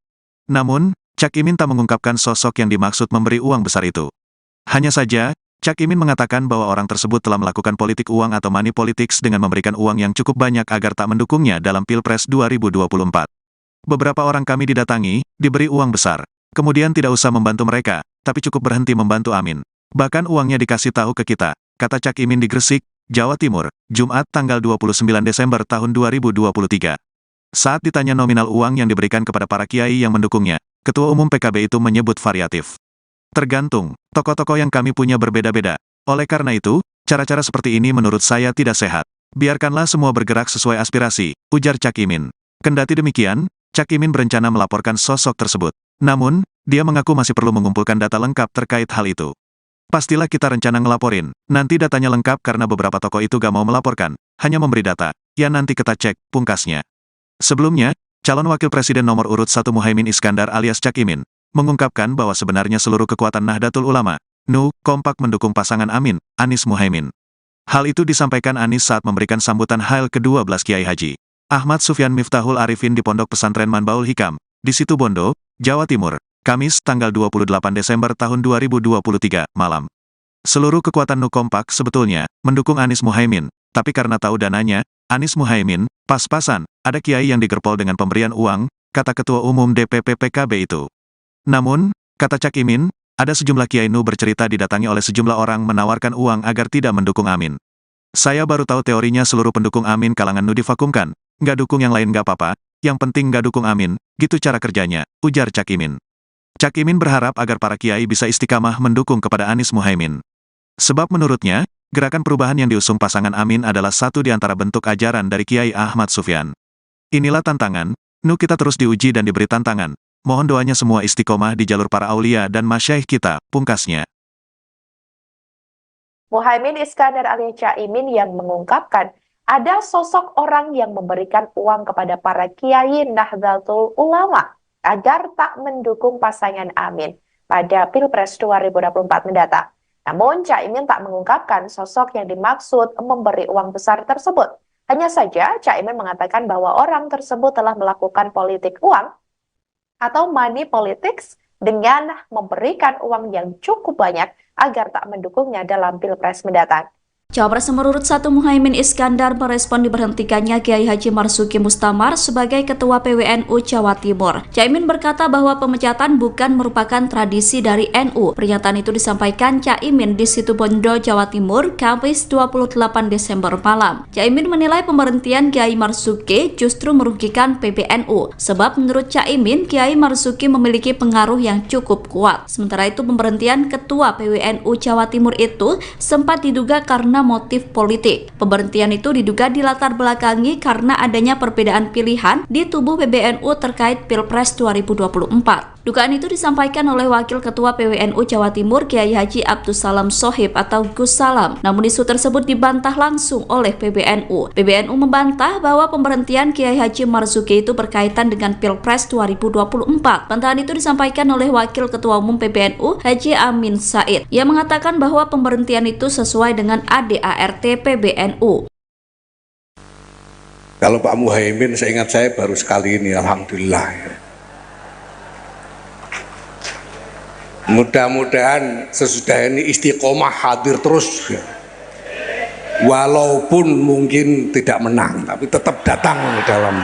A: Namun, Cak Imin tak mengungkapkan sosok yang dimaksud memberi uang besar itu. Hanya saja, Cak Imin mengatakan bahwa orang tersebut telah melakukan politik uang atau money politics dengan memberikan uang yang cukup banyak agar tak mendukungnya dalam Pilpres 2024. Beberapa orang kami didatangi, diberi uang besar. Kemudian tidak usah membantu mereka, tapi cukup berhenti membantu Amin. Bahkan uangnya dikasih tahu ke kita, kata Cak Imin di Gresik, Jawa Timur, Jumat tanggal 29 Desember tahun 2023. Saat ditanya nominal uang yang diberikan kepada para kiai yang mendukungnya, Ketua Umum PKB itu menyebut variatif. Tergantung, tokoh-tokoh yang kami punya berbeda-beda. Oleh karena itu, cara-cara seperti ini menurut saya tidak sehat. Biarkanlah semua bergerak sesuai aspirasi, ujar Cak Imin. Kendati demikian, Cak Imin berencana melaporkan sosok tersebut. Namun, dia mengaku masih perlu mengumpulkan data lengkap terkait hal itu. Pastilah kita rencana ngelaporin, nanti datanya lengkap karena beberapa tokoh itu gak mau melaporkan, hanya memberi data. Ya nanti kita cek, pungkasnya. Sebelumnya, calon Wakil Presiden nomor urut 1 Muhaimin Iskandar alias Cak Imin, mengungkapkan bahwa sebenarnya seluruh kekuatan Nahdlatul Ulama, NU, kompak mendukung pasangan Amin, Anies Muhaimin. Hal itu disampaikan Anies saat memberikan sambutan Hail ke-12 Kiai Haji Ahmad Sufyan Miftahul Arifin di Pondok Pesantren Manbaul Hikam, di Situbondo, Jawa Timur, Kamis tanggal 28 Desember tahun 2023, malam. Seluruh kekuatan NU kompak sebetulnya mendukung Anies Muhaimin, tapi karena tahu dananya, Anies Muhaimin, pas-pasan, ada kiai yang digerpol dengan pemberian uang, kata Ketua Umum DPP PKB itu. Namun, kata Cak Imin, ada sejumlah kiai NU bercerita didatangi oleh sejumlah orang menawarkan uang agar tidak mendukung Amin. Saya baru tahu teorinya seluruh pendukung Amin kalangan NU divakumkan, nggak dukung yang lain nggak apa-apa, yang penting nggak dukung Amin, gitu cara kerjanya, ujar Cak Imin. Cak Imin berharap agar para kiai bisa istiqamah mendukung kepada Anies Muhaimin. Sebab menurutnya, gerakan perubahan yang diusung pasangan Amin adalah satu di antara bentuk ajaran dari Kiai Ahmad Sufyan. Inilah tantangan, NU kita terus diuji dan diberi tantangan. Mohon doanya semua istiqomah di jalur para aulia dan masyaikh kita, pungkasnya.
B: Muhaimin Iskandar alias Cak Imin yang mengungkapkan ada sosok orang yang memberikan uang kepada para kiai Nahdlatul Ulama agar tak mendukung pasangan Amin pada Pilpres 2024 mendatang. Namun, Cak Imin tak mengungkapkan sosok yang dimaksud memberi uang besar tersebut. Hanya saja, Cak Imin mengatakan bahwa orang tersebut telah melakukan politik uang atau money politics dengan memberikan uang yang cukup banyak agar tak mendukungnya dalam Pilpres mendatang.
C: Cawapres nomor urut 1 Muhaimin Iskandar merespon diberhentikannya Kiai Haji Marzuki Mustamar sebagai Ketua PWNU Jawa Timur. Caimin berkata bahwa pemecatan bukan merupakan tradisi dari NU. Pernyataan itu disampaikan Caimin di Situbondo, Jawa Timur, Kamis 28 Desember malam. Caimin menilai pemberhentian Kiai Marzuki justru merugikan PBNU, sebab menurut Caimin, Kiai Marzuki memiliki pengaruh yang cukup kuat. Sementara itu, pemberhentian Ketua PWNU Jawa Timur itu sempat diduga karena motif politik. Pemberhentian itu diduga dilatar belakangi karena adanya perbedaan pilihan di tubuh PBNU terkait Pilpres 2024. Dugaan itu disampaikan oleh Wakil Ketua PWNU Jawa Timur Kiai Haji Abdus Salam Shohib atau Gus Salam. Namun isu tersebut dibantah langsung oleh PBNU. PBNU membantah bahwa pemberhentian Kiai Haji Marzuki itu berkaitan dengan Pilpres 2024. Bantahan itu disampaikan oleh Wakil Ketua Umum PBNU Haji Amin Said. Ia mengatakan bahwa pemberhentian itu sesuai dengan ADART PBNU.
D: Kalau Pak Muhaimin, seingat saya baru sekali ini, alhamdulillah. Mudah-mudahan sesudah ini istiqomah hadir terus, walaupun mungkin tidak menang, tapi tetap datang dalam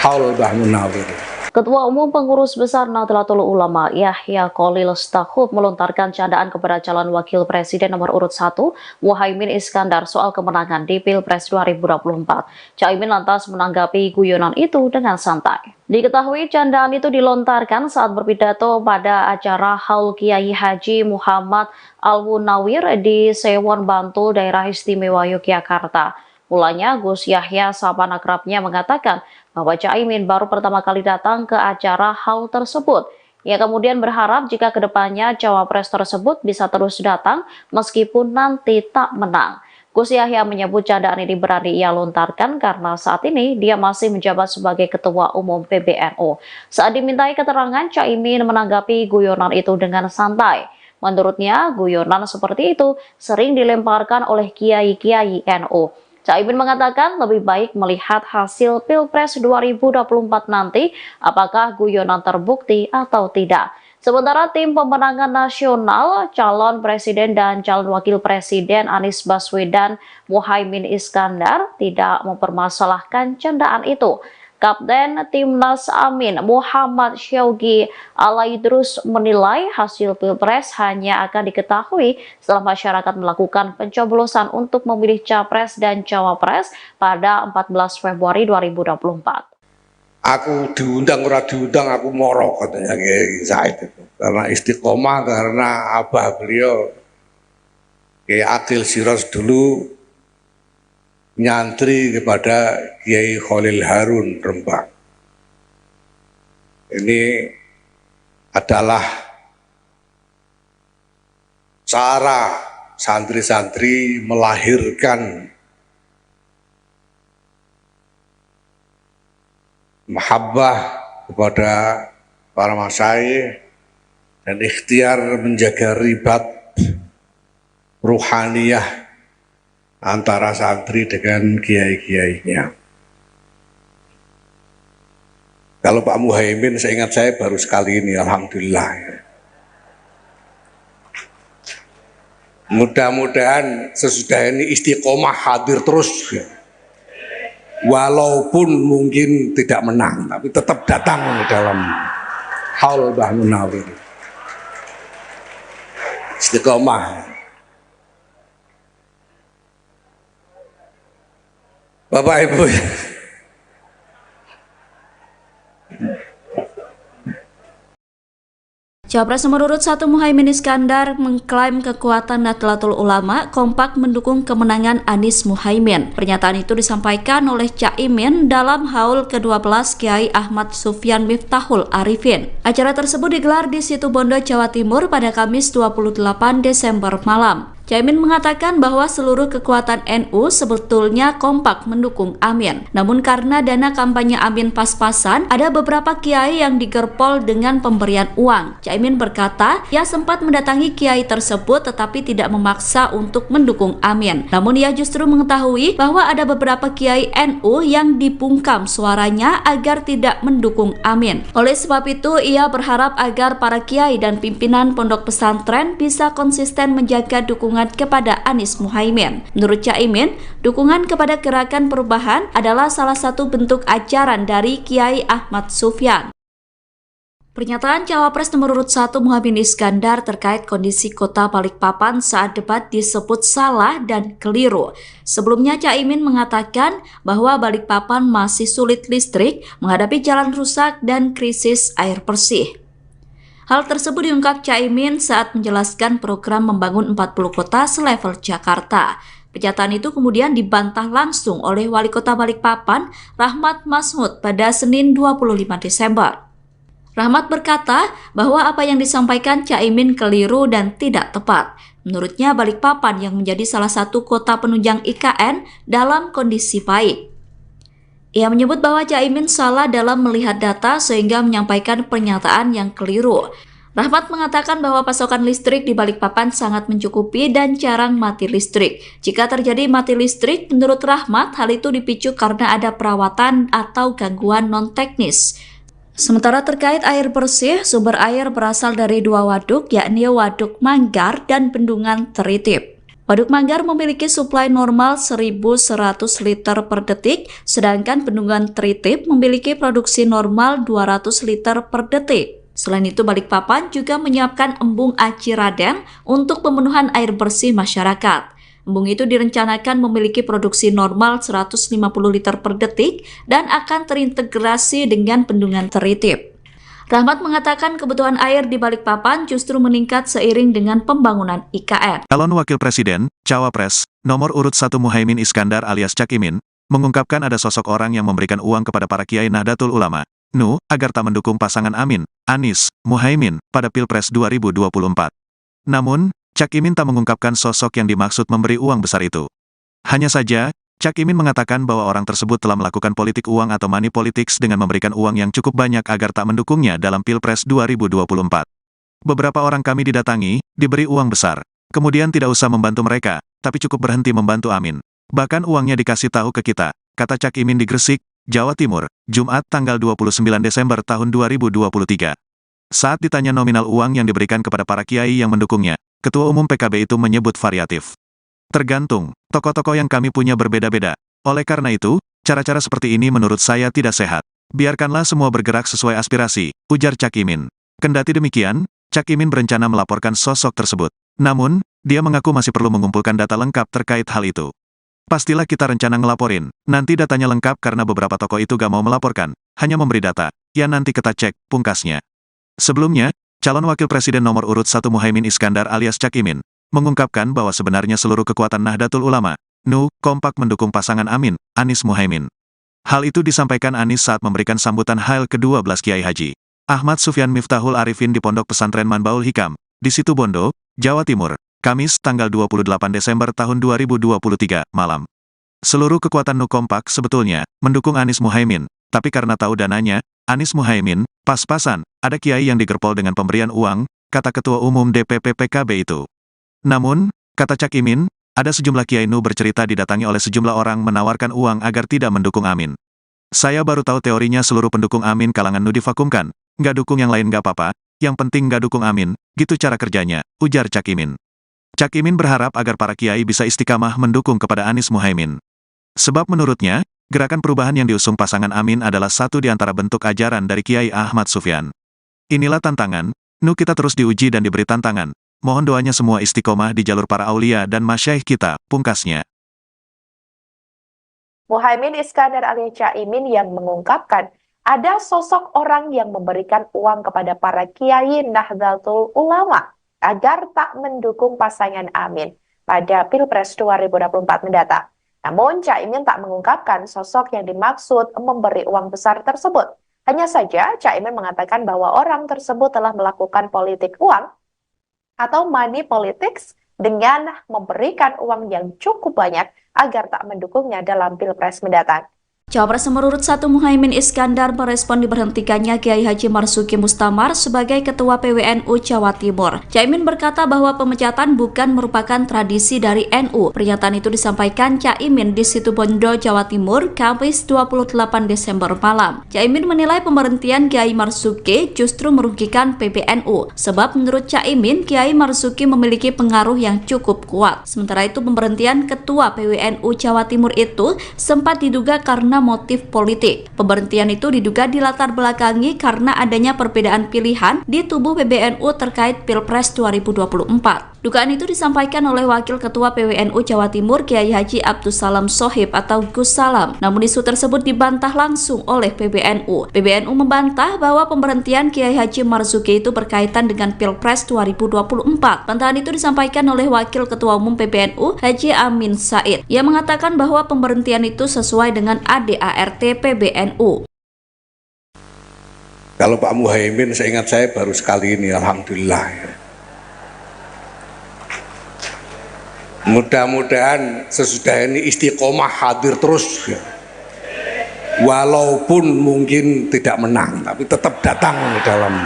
D: haul Mbah Munawir.
E: Ketua Umum Pengurus Besar Nahdlatul Ulama Yahya Khalil Stakuf melontarkan candaan kepada calon wakil presiden nomor urut 1 Muhaimin Iskandar soal kemenangan di Pilpres 2024. Caimin lantas menanggapi guyonan itu dengan santai. Diketahui candaan itu dilontarkan saat berpidato pada acara Haul Kiai Haji Muhammad Al-Munawir di Sewon Bantul, Daerah Istimewa Yogyakarta. Mulanya Gus Yahya sahabat akrabnya mengatakan bahwa Caimin baru pertama kali datang ke acara haul tersebut. Ia kemudian berharap jika kedepannya cawapres tersebut bisa terus datang meskipun nanti tak menang. Gus Yahya menyebut candaan ini berani ia lontarkan karena saat ini dia masih menjabat sebagai Ketua Umum PBNU. Saat dimintai keterangan, Caimin menanggapi guyonan itu dengan santai. Menurutnya, guyonan seperti itu sering dilemparkan oleh kiai-kiai NU. Caimin mengatakan lebih baik melihat hasil Pilpres 2024 nanti apakah guyonan terbukti atau tidak. Sementara tim pemenangan nasional, calon presiden dan calon wakil presiden Anies Baswedan Muhaimin Iskandar tidak mempermasalahkan candaan itu. Kapten Timnas Amin Muhammad Syaugi Alaidrus menilai hasil Pilpres hanya akan diketahui setelah masyarakat melakukan pencoblosan untuk memilih Capres dan Cawapres pada 14 Februari 2024.
D: Aku diundang ora diundang aku moro, katanya Kiai Said itu. Karena istiqomah, karena abah beliau Kiai Akil Siros dulu nyantri kepada Kiai Khalil Harun Rembang. Ini adalah cara santri-santri melahirkan mahabbah kepada para masyayikh dan ikhtiar menjaga ribat ruhaniyah antara santri dengan kiai-kiainya. Kalau Pak Muhaimin, seingat saya baru sekali ini, alhamdulillah. Mudah-mudahan sesudah ini istiqomah hadir terus, walaupun mungkin tidak menang, tapi tetap datang dalam haul Mbah Munawir. Istiqomah. Bapak Ibu,
C: Cawapres nomor urut 1 Muhaimin Iskandar mengklaim kekuatan Nahdlatul Ulama kompak mendukung kemenangan Anies Muhaimin. Pernyataan itu disampaikan oleh Caimin dalam haul ke-12 Kiai Ahmad Sufyan Miftahul Arifin. Acara tersebut digelar di Situbondo, Jawa Timur pada Kamis 28 Desember malam. Caimin mengatakan bahwa seluruh kekuatan NU sebetulnya kompak mendukung Amin. Namun karena dana kampanye Amin pas-pasan, ada beberapa kiai yang digerpol dengan pemberian uang. Caimin berkata, ia sempat mendatangi kiai tersebut tetapi tidak memaksa untuk mendukung Amin. Namun ia justru mengetahui bahwa ada beberapa kiai NU yang dibungkam suaranya agar tidak mendukung Amin. Oleh sebab itu, ia berharap agar para kiai dan pimpinan pondok pesantren bisa konsisten menjaga dukungan kepada Anies Muhaimin. Menurut Caimin, dukungan kepada Gerakan Perubahan adalah salah satu bentuk ajaran dari Kiai Ahmad Sufyan. Pernyataan Cawapres nomor urut 1 Muhaimin Iskandar terkait kondisi kota Balikpapan saat debat disebut salah dan keliru. Sebelumnya Caimin mengatakan bahwa Balikpapan masih sulit listrik, menghadapi jalan rusak dan krisis air bersih. Hal tersebut diungkap Caimin saat menjelaskan program membangun 40 kota selevel Jakarta. Pernyataan itu kemudian dibantah langsung oleh Wali Kota Balikpapan, Rahmat Masmud, pada Senin 25 Desember. Rahmat berkata bahwa apa yang disampaikan Caimin keliru dan tidak tepat. Menurutnya Balikpapan yang menjadi salah satu kota penunjang IKN dalam kondisi baik. Ia menyebut bahwa Caimin salah dalam melihat data sehingga menyampaikan pernyataan yang keliru. Rahmat mengatakan bahwa pasokan listrik di Balikpapan sangat mencukupi dan jarang mati listrik. Jika terjadi mati listrik, menurut Rahmat, hal itu dipicu karena ada perawatan atau gangguan non-teknis. Sementara terkait air bersih, sumber air berasal dari dua waduk, yakni Waduk Manggar dan Bendungan Teritip. Waduk Manggar memiliki suplai normal 1.100 liter per detik, sedangkan Bendungan Teritip memiliki produksi normal 200 liter per detik. Selain itu, Balikpapan juga menyiapkan embung Aci Raden untuk pemenuhan air bersih masyarakat. Embung itu direncanakan memiliki produksi normal 150 liter per detik dan akan terintegrasi dengan Bendungan Teritip. Rahmat mengatakan kebutuhan air di Balikpapan justru meningkat seiring dengan pembangunan IKN.
A: Calon Wakil Presiden, Cawapres, nomor urut 1 Muhaimin Iskandar alias Cak Imin, mengungkapkan ada sosok orang yang memberikan uang kepada para kiai Nahdlatul Ulama, NU, agar tak mendukung pasangan Amin, Anies, Muhaimin, pada Pilpres 2024. Namun, Cak Imin tak mengungkapkan sosok yang dimaksud memberi uang besar itu. Hanya saja, Cak Imin mengatakan bahwa orang tersebut telah melakukan politik uang atau money politics dengan memberikan uang yang cukup banyak agar tak mendukungnya dalam Pilpres 2024. Beberapa orang kami didatangi, diberi uang besar. Kemudian tidak usah membantu mereka, tapi cukup berhenti membantu Amin. Bahkan uangnya dikasih tahu ke kita, kata Cak Imin di Gresik, Jawa Timur, Jumat tanggal 29 Desember tahun 2023. Saat ditanya nominal uang yang diberikan kepada para kiai yang mendukungnya, Ketua Umum PKB itu menyebut variatif. Tergantung, tokoh-tokoh yang kami punya berbeda-beda. Oleh karena itu, cara-cara seperti ini menurut saya tidak sehat. Biarkanlah semua bergerak sesuai aspirasi, ujar Cak Imin. Kendati demikian, Cak Imin berencana melaporkan sosok tersebut. Namun, dia mengaku masih perlu mengumpulkan data lengkap terkait hal itu. Pastilah kita rencana ngelaporin, nanti datanya lengkap karena beberapa tokoh itu gak mau melaporkan, hanya memberi data. Ya nanti kita cek, pungkasnya. Sebelumnya, calon Wakil Presiden nomor urut 1 Muhaimin Iskandar alias Cak Imin, mengungkapkan bahwa sebenarnya seluruh kekuatan Nahdlatul Ulama, NU, kompak mendukung pasangan Amin, Anies Muhaimin. Hal itu disampaikan Anies saat memberikan sambutan Hail ke-12 Kiai Haji Ahmad Sufyan Miftahul Arifin di Pondok Pesantren Manbaul Hikam, di Situbondo, Jawa Timur, Kamis tanggal 28 Desember tahun 2023, malam. Seluruh kekuatan NU kompak sebetulnya mendukung Anies Muhaimin, tapi karena tahu dananya, Anies Muhaimin, pas-pasan, ada kiai yang digerpol dengan pemberian uang, kata Ketua Umum DPP PKB itu. Namun, kata Cak Imin, ada sejumlah kiai NU bercerita didatangi oleh sejumlah orang menawarkan uang agar tidak mendukung Amin. Saya baru tahu teorinya seluruh pendukung Amin kalangan NU divakumkan, nggak dukung yang lain nggak apa-apa, yang penting nggak dukung Amin, gitu cara kerjanya, ujar Cak Imin. Cak Imin berharap agar para kiai bisa istiqamah mendukung kepada Anies Muhaimin. Sebab menurutnya, gerakan perubahan yang diusung pasangan Amin adalah satu di antara bentuk ajaran dari Kiai Ahmad Sufyan. Inilah tantangan, NU kita terus diuji dan diberi tantangan. Mohon doanya semua istiqomah di jalur para aulia dan masyaikh kita, pungkasnya.
B: Muhaimin Iskandar alias Cak Imin yang mengungkapkan ada sosok orang yang memberikan uang kepada para kiai Nahdlatul Ulama agar tak mendukung pasangan Amin pada Pilpres 2024 mendatang. Namun, Cak Imin tak mengungkapkan sosok yang dimaksud memberi uang besar tersebut. Hanya saja, Cak Imin mengatakan bahwa orang tersebut telah melakukan politik uang atau money politics dengan memberikan uang yang cukup banyak agar tak mendukungnya dalam Pilpres mendatang.
C: Cawapres nomor urut 1 Muhaimin Iskandar merespon diberhentikannya Kiai Haji Marzuki Mustamar sebagai Ketua PWNU Jawa Timur. Caimin berkata bahwa pemecatan bukan merupakan tradisi dari NU. Pernyataan itu disampaikan Caimin di Situbondo, Jawa Timur, Kamis 28 Desember malam. Caimin menilai pemberhentian Kiai Marzuki justru merugikan PBNU. Sebab menurut Caimin, Kiai Marzuki memiliki pengaruh yang cukup kuat. Sementara itu pemberhentian Ketua PWNU Jawa Timur itu sempat diduga karena motif politik. Pemberhentian itu diduga dilatar belakangi karena adanya perbedaan pilihan di tubuh PBNU terkait Pilpres 2024. Dugaan itu disampaikan oleh Wakil Ketua PWNU Jawa Timur Kiai Haji Abdussalam Shohib atau Gus Salam. Namun isu tersebut dibantah langsung oleh PBNU. PBNU membantah bahwa pemberhentian Kiai Haji Marzuki itu berkaitan dengan Pilpres 2024. Bantahan itu disampaikan oleh Wakil Ketua Umum PBNU Haji Amin Said. Ia mengatakan bahwa pemberhentian itu sesuai dengan ADART PBNU.
D: Kalau Pak Muhaimin, seingat saya baru sekali ini, alhamdulillah. Mudah-mudahan sesudah ini istiqomah hadir terus, ya. Walaupun mungkin tidak menang, tapi tetap datang dalam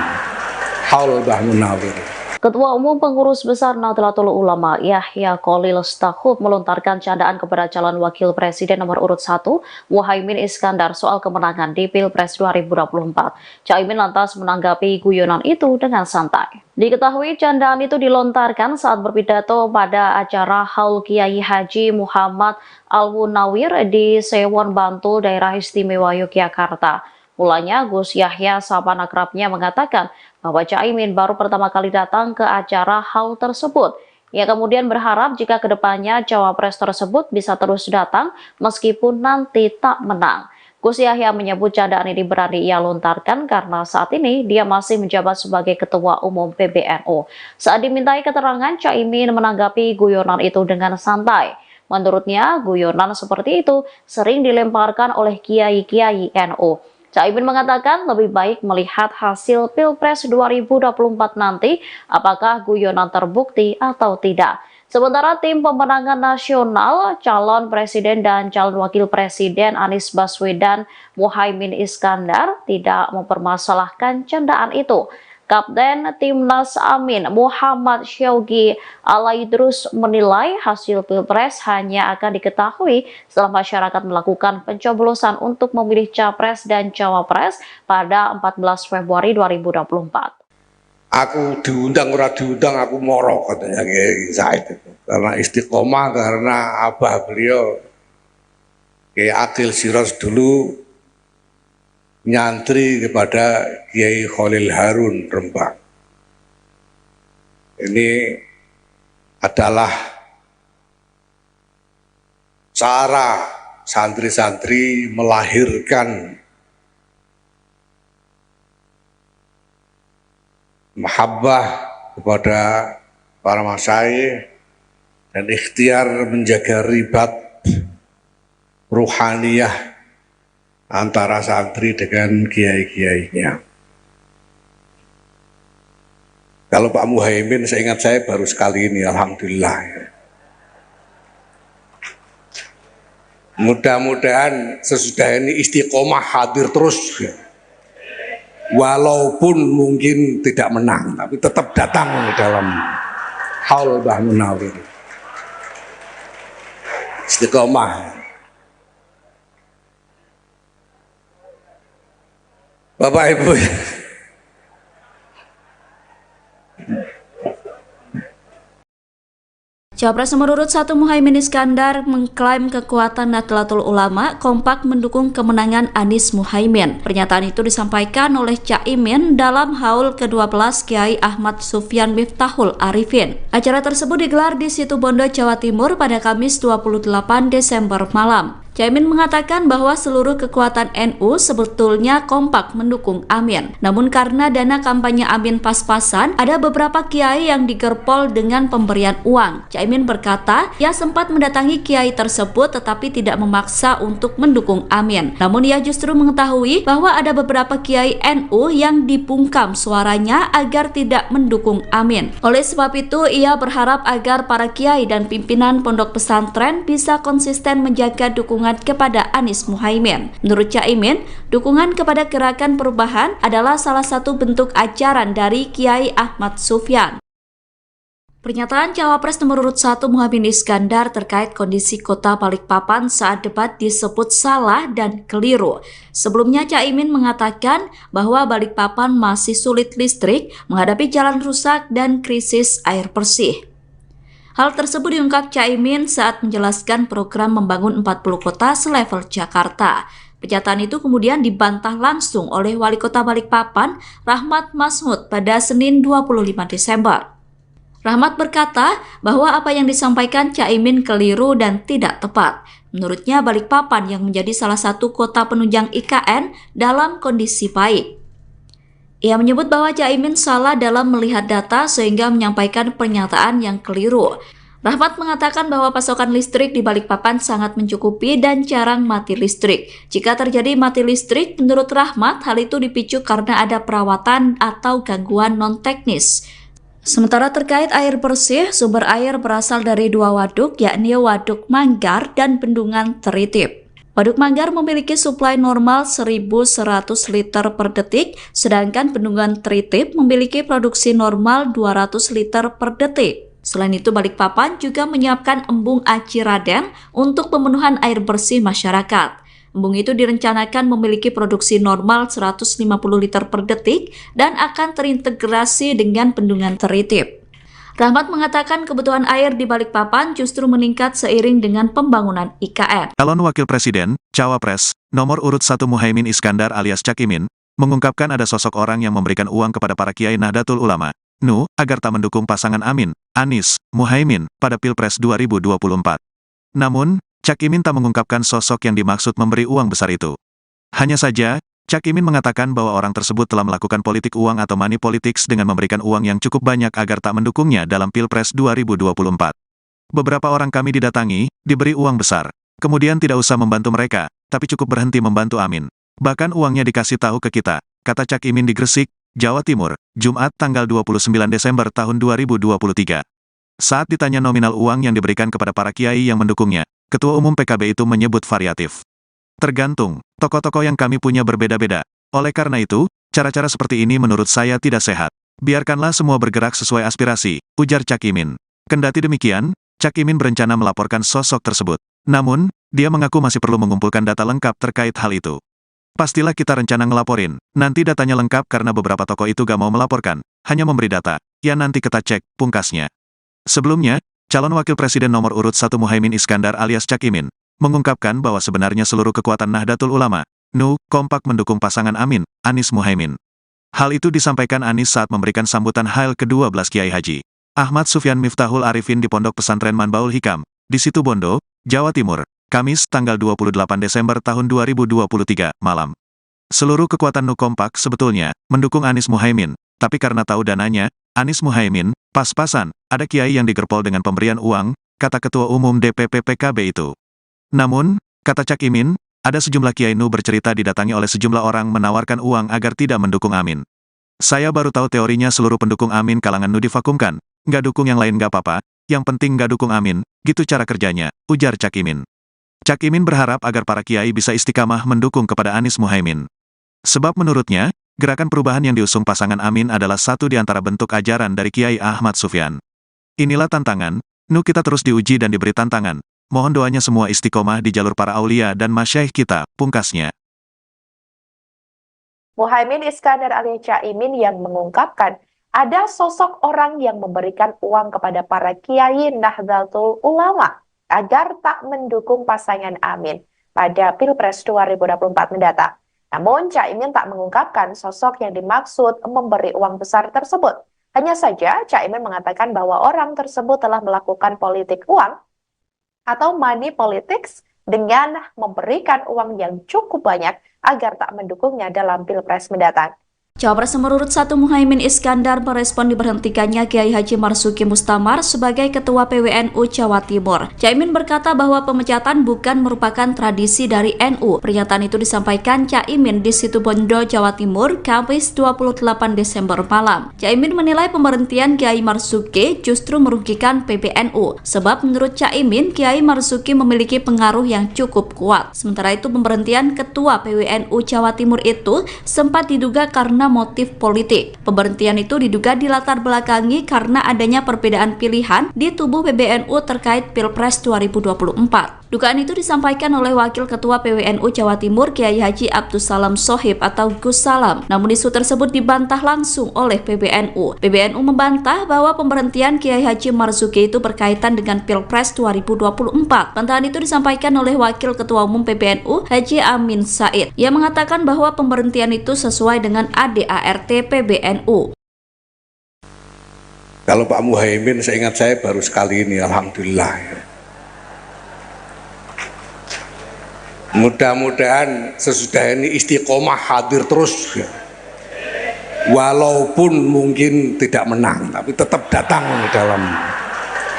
D: haul Mbah Munawir.
E: Ketua Umum Pengurus Besar Nahdlatul Ulama Yahya Kholil Stakuf melontarkan candaan kepada calon wakil presiden nomor urut 1 Muhaimin Iskandar soal kemenangan di Pilpres 2024. Caimin lantas menanggapi guyonan itu dengan santai. Diketahui candaan itu dilontarkan saat berpidato pada acara Haul Kiai Haji Muhammad Al-Munawir di Sewon Bantul, Daerah Istimewa Yogyakarta. Mulanya Gus Yahya sahabat akrabnya mengatakan bahwa Caimin baru pertama kali datang ke acara haul tersebut. Ia kemudian berharap jika kedepannya cawapres tersebut bisa terus datang meskipun nanti tak menang. Gus Yahya menyebut candaan ini berani ia lontarkan karena saat ini dia masih menjabat sebagai Ketua Umum PBNU. Saat dimintai keterangan, Caimin menanggapi guyonan itu dengan santai. Menurutnya, guyonan seperti itu sering dilemparkan oleh kiai-kiai NU. Caimin mengatakan lebih baik melihat hasil Pilpres 2024 nanti apakah guyonan terbukti atau tidak. Sementara tim pemenangan nasional, calon presiden dan calon wakil presiden Anies Baswedan Muhaimin Iskandar tidak mempermasalahkan candaan itu. Kapten Timnas Amin Muhammad Syaugi Alaidrus menilai hasil Pilpres hanya akan diketahui setelah masyarakat melakukan pencoblosan untuk memilih Capres dan Cawapres pada 14 Februari 2024.
D: Aku diundang ora diundang aku moro, katanya Kiai Said itu. Karena istiqomah, karena abah beliau Kiai Akil Siros dulu nyantri kepada Kiai Khalil Harun Rembang. Ini adalah cara santri-santri melahirkan mahabbah kepada para masyayikh dan ikhtiar menjaga ribat ruhaniyah antara santri dengan kiai-kiainya. Kalau Pak Muhaimin, seingat saya baru sekali ini, alhamdulillah. Mudah-mudahan sesudah ini istiqomah hadir terus, ya. Walaupun mungkin tidak menang, tapi tetap datang dalam haul Mbah Munawir. Istiqomah. Bapak Ibu,
C: Cawapres nomor urut 1 Muhaimin Iskandar mengklaim kekuatan Nahdlatul Ulama kompak mendukung kemenangan Anies Muhaimin. Pernyataan itu disampaikan oleh Caimin dalam haul ke-12 Kiai Ahmad Sufyan Miftahul Arifin. Acara tersebut digelar di Situbondo, Jawa Timur pada Kamis 28 Desember malam. Caimin mengatakan bahwa seluruh kekuatan NU sebetulnya kompak mendukung Amin. Namun karena dana kampanye Amin pas-pasan, ada beberapa kiai yang digerpol dengan pemberian uang. Caimin berkata, ia sempat mendatangi kiai tersebut tetapi tidak memaksa untuk mendukung Amin. Namun ia justru mengetahui bahwa ada beberapa kiai NU yang dibungkam suaranya agar tidak mendukung Amin. Oleh sebab itu, ia berharap agar para kiai dan pimpinan pondok pesantren bisa konsisten menjaga dukungan kepada Anies Muhaimin. Menurut Caimin, dukungan kepada Gerakan Perubahan adalah salah satu bentuk ajaran dari Kiai Ahmad Sufyan. Pernyataan Cawapres nomor urut 1 Muhaimin Iskandar terkait kondisi kota Balikpapan saat debat disebut salah dan keliru. Sebelumnya Caimin mengatakan bahwa Balikpapan masih sulit listrik, menghadapi jalan rusak dan krisis air bersih. Hal tersebut diungkap Caimin saat menjelaskan program membangun 40 kota selevel Jakarta. Pernyataan itu kemudian dibantah langsung oleh Wali Kota Balikpapan, Rahmat Masmud, pada Senin 25 Desember. Rahmat berkata bahwa apa yang disampaikan Caimin keliru dan tidak tepat. Menurutnya Balikpapan yang menjadi salah satu kota penunjang IKN dalam kondisi baik. Ia menyebut bahwa Caimin salah dalam melihat data sehingga menyampaikan pernyataan yang keliru. Rahmat mengatakan bahwa pasokan listrik di Balikpapan sangat mencukupi dan jarang mati listrik. Jika terjadi mati listrik, menurut Rahmat, hal itu dipicu karena ada perawatan atau gangguan non-teknis. Sementara terkait air bersih, sumber air berasal dari 2 waduk, yakni Waduk Manggar dan Bendungan Teritip. Waduk Manggar memiliki suplai normal 1.100 liter per detik, sedangkan Bendungan Teritip memiliki produksi normal 200 liter per detik. Selain itu, Balikpapan juga menyiapkan embung Aci Raden untuk pemenuhan air bersih masyarakat. Embung itu direncanakan memiliki produksi normal 150 liter per detik dan akan terintegrasi dengan Bendungan Teritip. Rahmat mengatakan kebutuhan air di Balikpapan justru meningkat seiring dengan pembangunan IKN.
A: Calon Wakil Presiden, Cawapres, nomor urut 1 Muhaimin Iskandar alias Cak Imin, mengungkapkan ada sosok orang yang memberikan uang kepada para kiai Nahdlatul Ulama, NU, agar tak mendukung pasangan Amin, Anies, Muhaimin, pada Pilpres 2024. Namun, Cak Imin tak mengungkapkan sosok yang dimaksud memberi uang besar itu. Hanya saja, Cak Imin mengatakan bahwa orang tersebut telah melakukan politik uang atau money politics dengan memberikan uang yang cukup banyak agar tak mendukungnya dalam Pilpres 2024. Beberapa orang kami didatangi, diberi uang besar. Kemudian tidak usah membantu mereka, tapi cukup berhenti membantu Amin. Bahkan uangnya dikasih tahu ke kita, kata Cak Imin di Gresik, Jawa Timur, Jumat tanggal 29 Desember tahun 2023. Saat ditanya nominal uang yang diberikan kepada para kiai yang mendukungnya, Ketua Umum PKB itu menyebut variatif. Tergantung, tokoh-tokoh yang kami punya berbeda-beda. Oleh karena itu, cara-cara seperti ini menurut saya tidak sehat. Biarkanlah semua bergerak sesuai aspirasi, ujar Cak Imin. Kendati demikian, Cak Imin berencana melaporkan sosok tersebut. Namun, dia mengaku masih perlu mengumpulkan data lengkap terkait hal itu. Pastilah kita rencana ngelaporin. Nanti datanya lengkap karena beberapa tokoh itu gak mau melaporkan, hanya memberi data. Ya nanti kita cek, pungkasnya. Sebelumnya, calon wakil presiden nomor urut 1 Muhaimin Iskandar alias Cak Imin, mengungkapkan bahwa sebenarnya seluruh kekuatan Nahdlatul Ulama, NU, kompak mendukung pasangan Amin, Anies Muhaimin. Hal itu disampaikan Anies saat memberikan sambutan Hail ke-12 Kiai Haji Ahmad Sufyan Miftahul Arifin di Pondok Pesantren Manbaul Hikam, di Situbondo, Jawa Timur, Kamis tanggal 28 Desember tahun 2023, malam. Seluruh kekuatan NU kompak sebetulnya mendukung Anies Muhaimin, tapi karena tahu dananya, Anies Muhaimin, pas-pasan, ada kiai yang digerpol dengan pemberian uang, kata Ketua Umum DPP PKB itu. Namun, kata Cak Imin, ada sejumlah kiai NU bercerita didatangi oleh sejumlah orang menawarkan uang agar tidak mendukung Amin. Saya baru tahu teorinya seluruh pendukung Amin kalangan NU divakumkan, nggak dukung yang lain nggak apa-apa, yang penting nggak dukung Amin, gitu cara kerjanya, ujar Cak Imin. Cak Imin berharap agar para kiai bisa istiqamah mendukung kepada Anies Muhaimin. Sebab menurutnya, gerakan perubahan yang diusung pasangan Amin adalah satu di antara bentuk ajaran dari Kiai Ahmad Sufyan. Inilah tantangan, NU kita terus diuji dan diberi tantangan. Mohon doanya semua istiqomah di jalur para aulia dan masyaikh kita, pungkasnya.
B: Muhaimin Iskandar alias Cak Imin yang mengungkapkan ada sosok orang yang memberikan uang kepada para kiai Nahdlatul Ulama agar tak mendukung pasangan Amin pada Pilpres 2024 mendatang. Namun, Cak Imin tak mengungkapkan sosok yang dimaksud memberi uang besar tersebut. Hanya saja, Cak Imin mengatakan bahwa orang tersebut telah melakukan politik uang atau money politics dengan memberikan uang yang cukup banyak agar tak mendukungnya dalam Pilpres mendatang.
C: Cawapres nomor urut 1 Muhaimin Iskandar merespon diberhentikannya Kiai Haji Marzuki Mustamar sebagai Ketua PWNU Jawa Timur. Caimin berkata bahwa pemecatan bukan merupakan tradisi dari NU. Pernyataan itu disampaikan Caimin di Situbondo, Jawa Timur, Kamis 28 Desember malam. Caimin menilai pemberhentian Kiai Marzuki justru merugikan PBNU, sebab menurut Caimin, Kiai Marzuki memiliki pengaruh yang cukup kuat. Sementara itu, pemberhentian Ketua PWNU Jawa Timur itu sempat diduga karena motif politik. Pemberhentian itu diduga dilatar belakangi karena adanya perbedaan pilihan di tubuh PBNU terkait Pilpres 2024. Dugaan itu disampaikan oleh Wakil Ketua PWNU Jawa Timur Kiai Haji Abdus Salam Sohib atau Gus Salam. Namun isu tersebut dibantah langsung oleh PBNU. PBNU membantah bahwa pemberhentian Kiai Haji Marzuki itu berkaitan dengan Pilpres 2024. Bantahan itu disampaikan oleh Wakil Ketua Umum PBNU Haji Amin Said. Ia mengatakan bahwa pemberhentian itu sesuai dengan ADART PBNU.
D: Kalau Pak Muhaimin, seingat saya baru sekali ini, alhamdulillah. Mudah-mudahan sesudah ini istiqomah hadir terus, walaupun mungkin tidak menang, tapi tetap datang dalam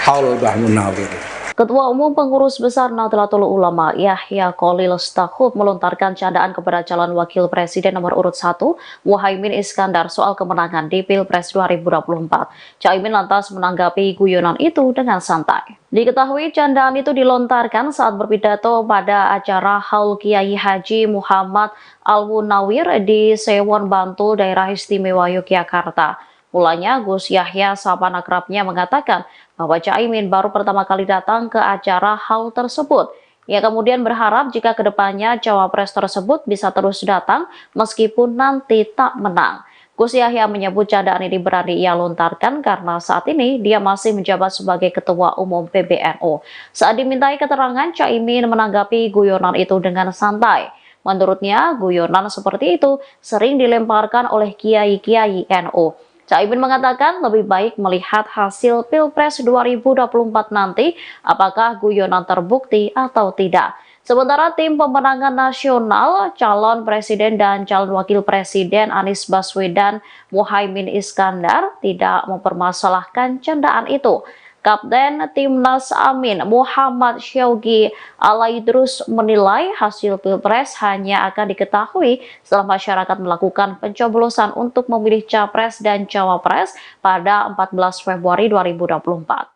D: haul Mbah Munawir.
E: Ketua Umum Pengurus Besar Nahdlatul Ulama Yahya Khalil Stakuf melontarkan candaan kepada calon wakil presiden nomor urut 1 Muhaimin Iskandar soal kemenangan di Pilpres 2024. Caimin lantas menanggapi guyonan itu dengan santai. Diketahui candaan itu dilontarkan saat berpidato pada acara Haul Kiai Haji Muhammad Al-Munawir di Sewon Bantul, Daerah Istimewa Yogyakarta. Mulanya Gus Yahya sahabat akrabnya mengatakan bahwa Caimin baru pertama kali datang ke acara haul tersebut. Ia kemudian berharap jika kedepannya cawapres tersebut bisa terus datang meskipun nanti tak menang. Gus Yahya menyebut candaan ini berani ia lontarkan karena saat ini dia masih menjabat sebagai Ketua Umum PBNU. Saat dimintai keterangan, Caimin menanggapi guyonan itu dengan santai. Menurutnya, guyonan seperti itu sering dilemparkan oleh kiai-kiai NU. Caimin mengatakan lebih baik melihat hasil Pilpres 2024 nanti apakah guyonan terbukti atau tidak. Sementara tim pemenangan nasional, calon presiden dan calon wakil presiden Anies Baswedan Muhaimin Iskandar tidak mempermasalahkan candaan itu. Kapten Timnas Amin Muhammad Syaugi Alaidrus menilai hasil Pilpres hanya akan diketahui setelah masyarakat melakukan pencoblosan untuk memilih Capres dan Cawapres pada 14 Februari 2024.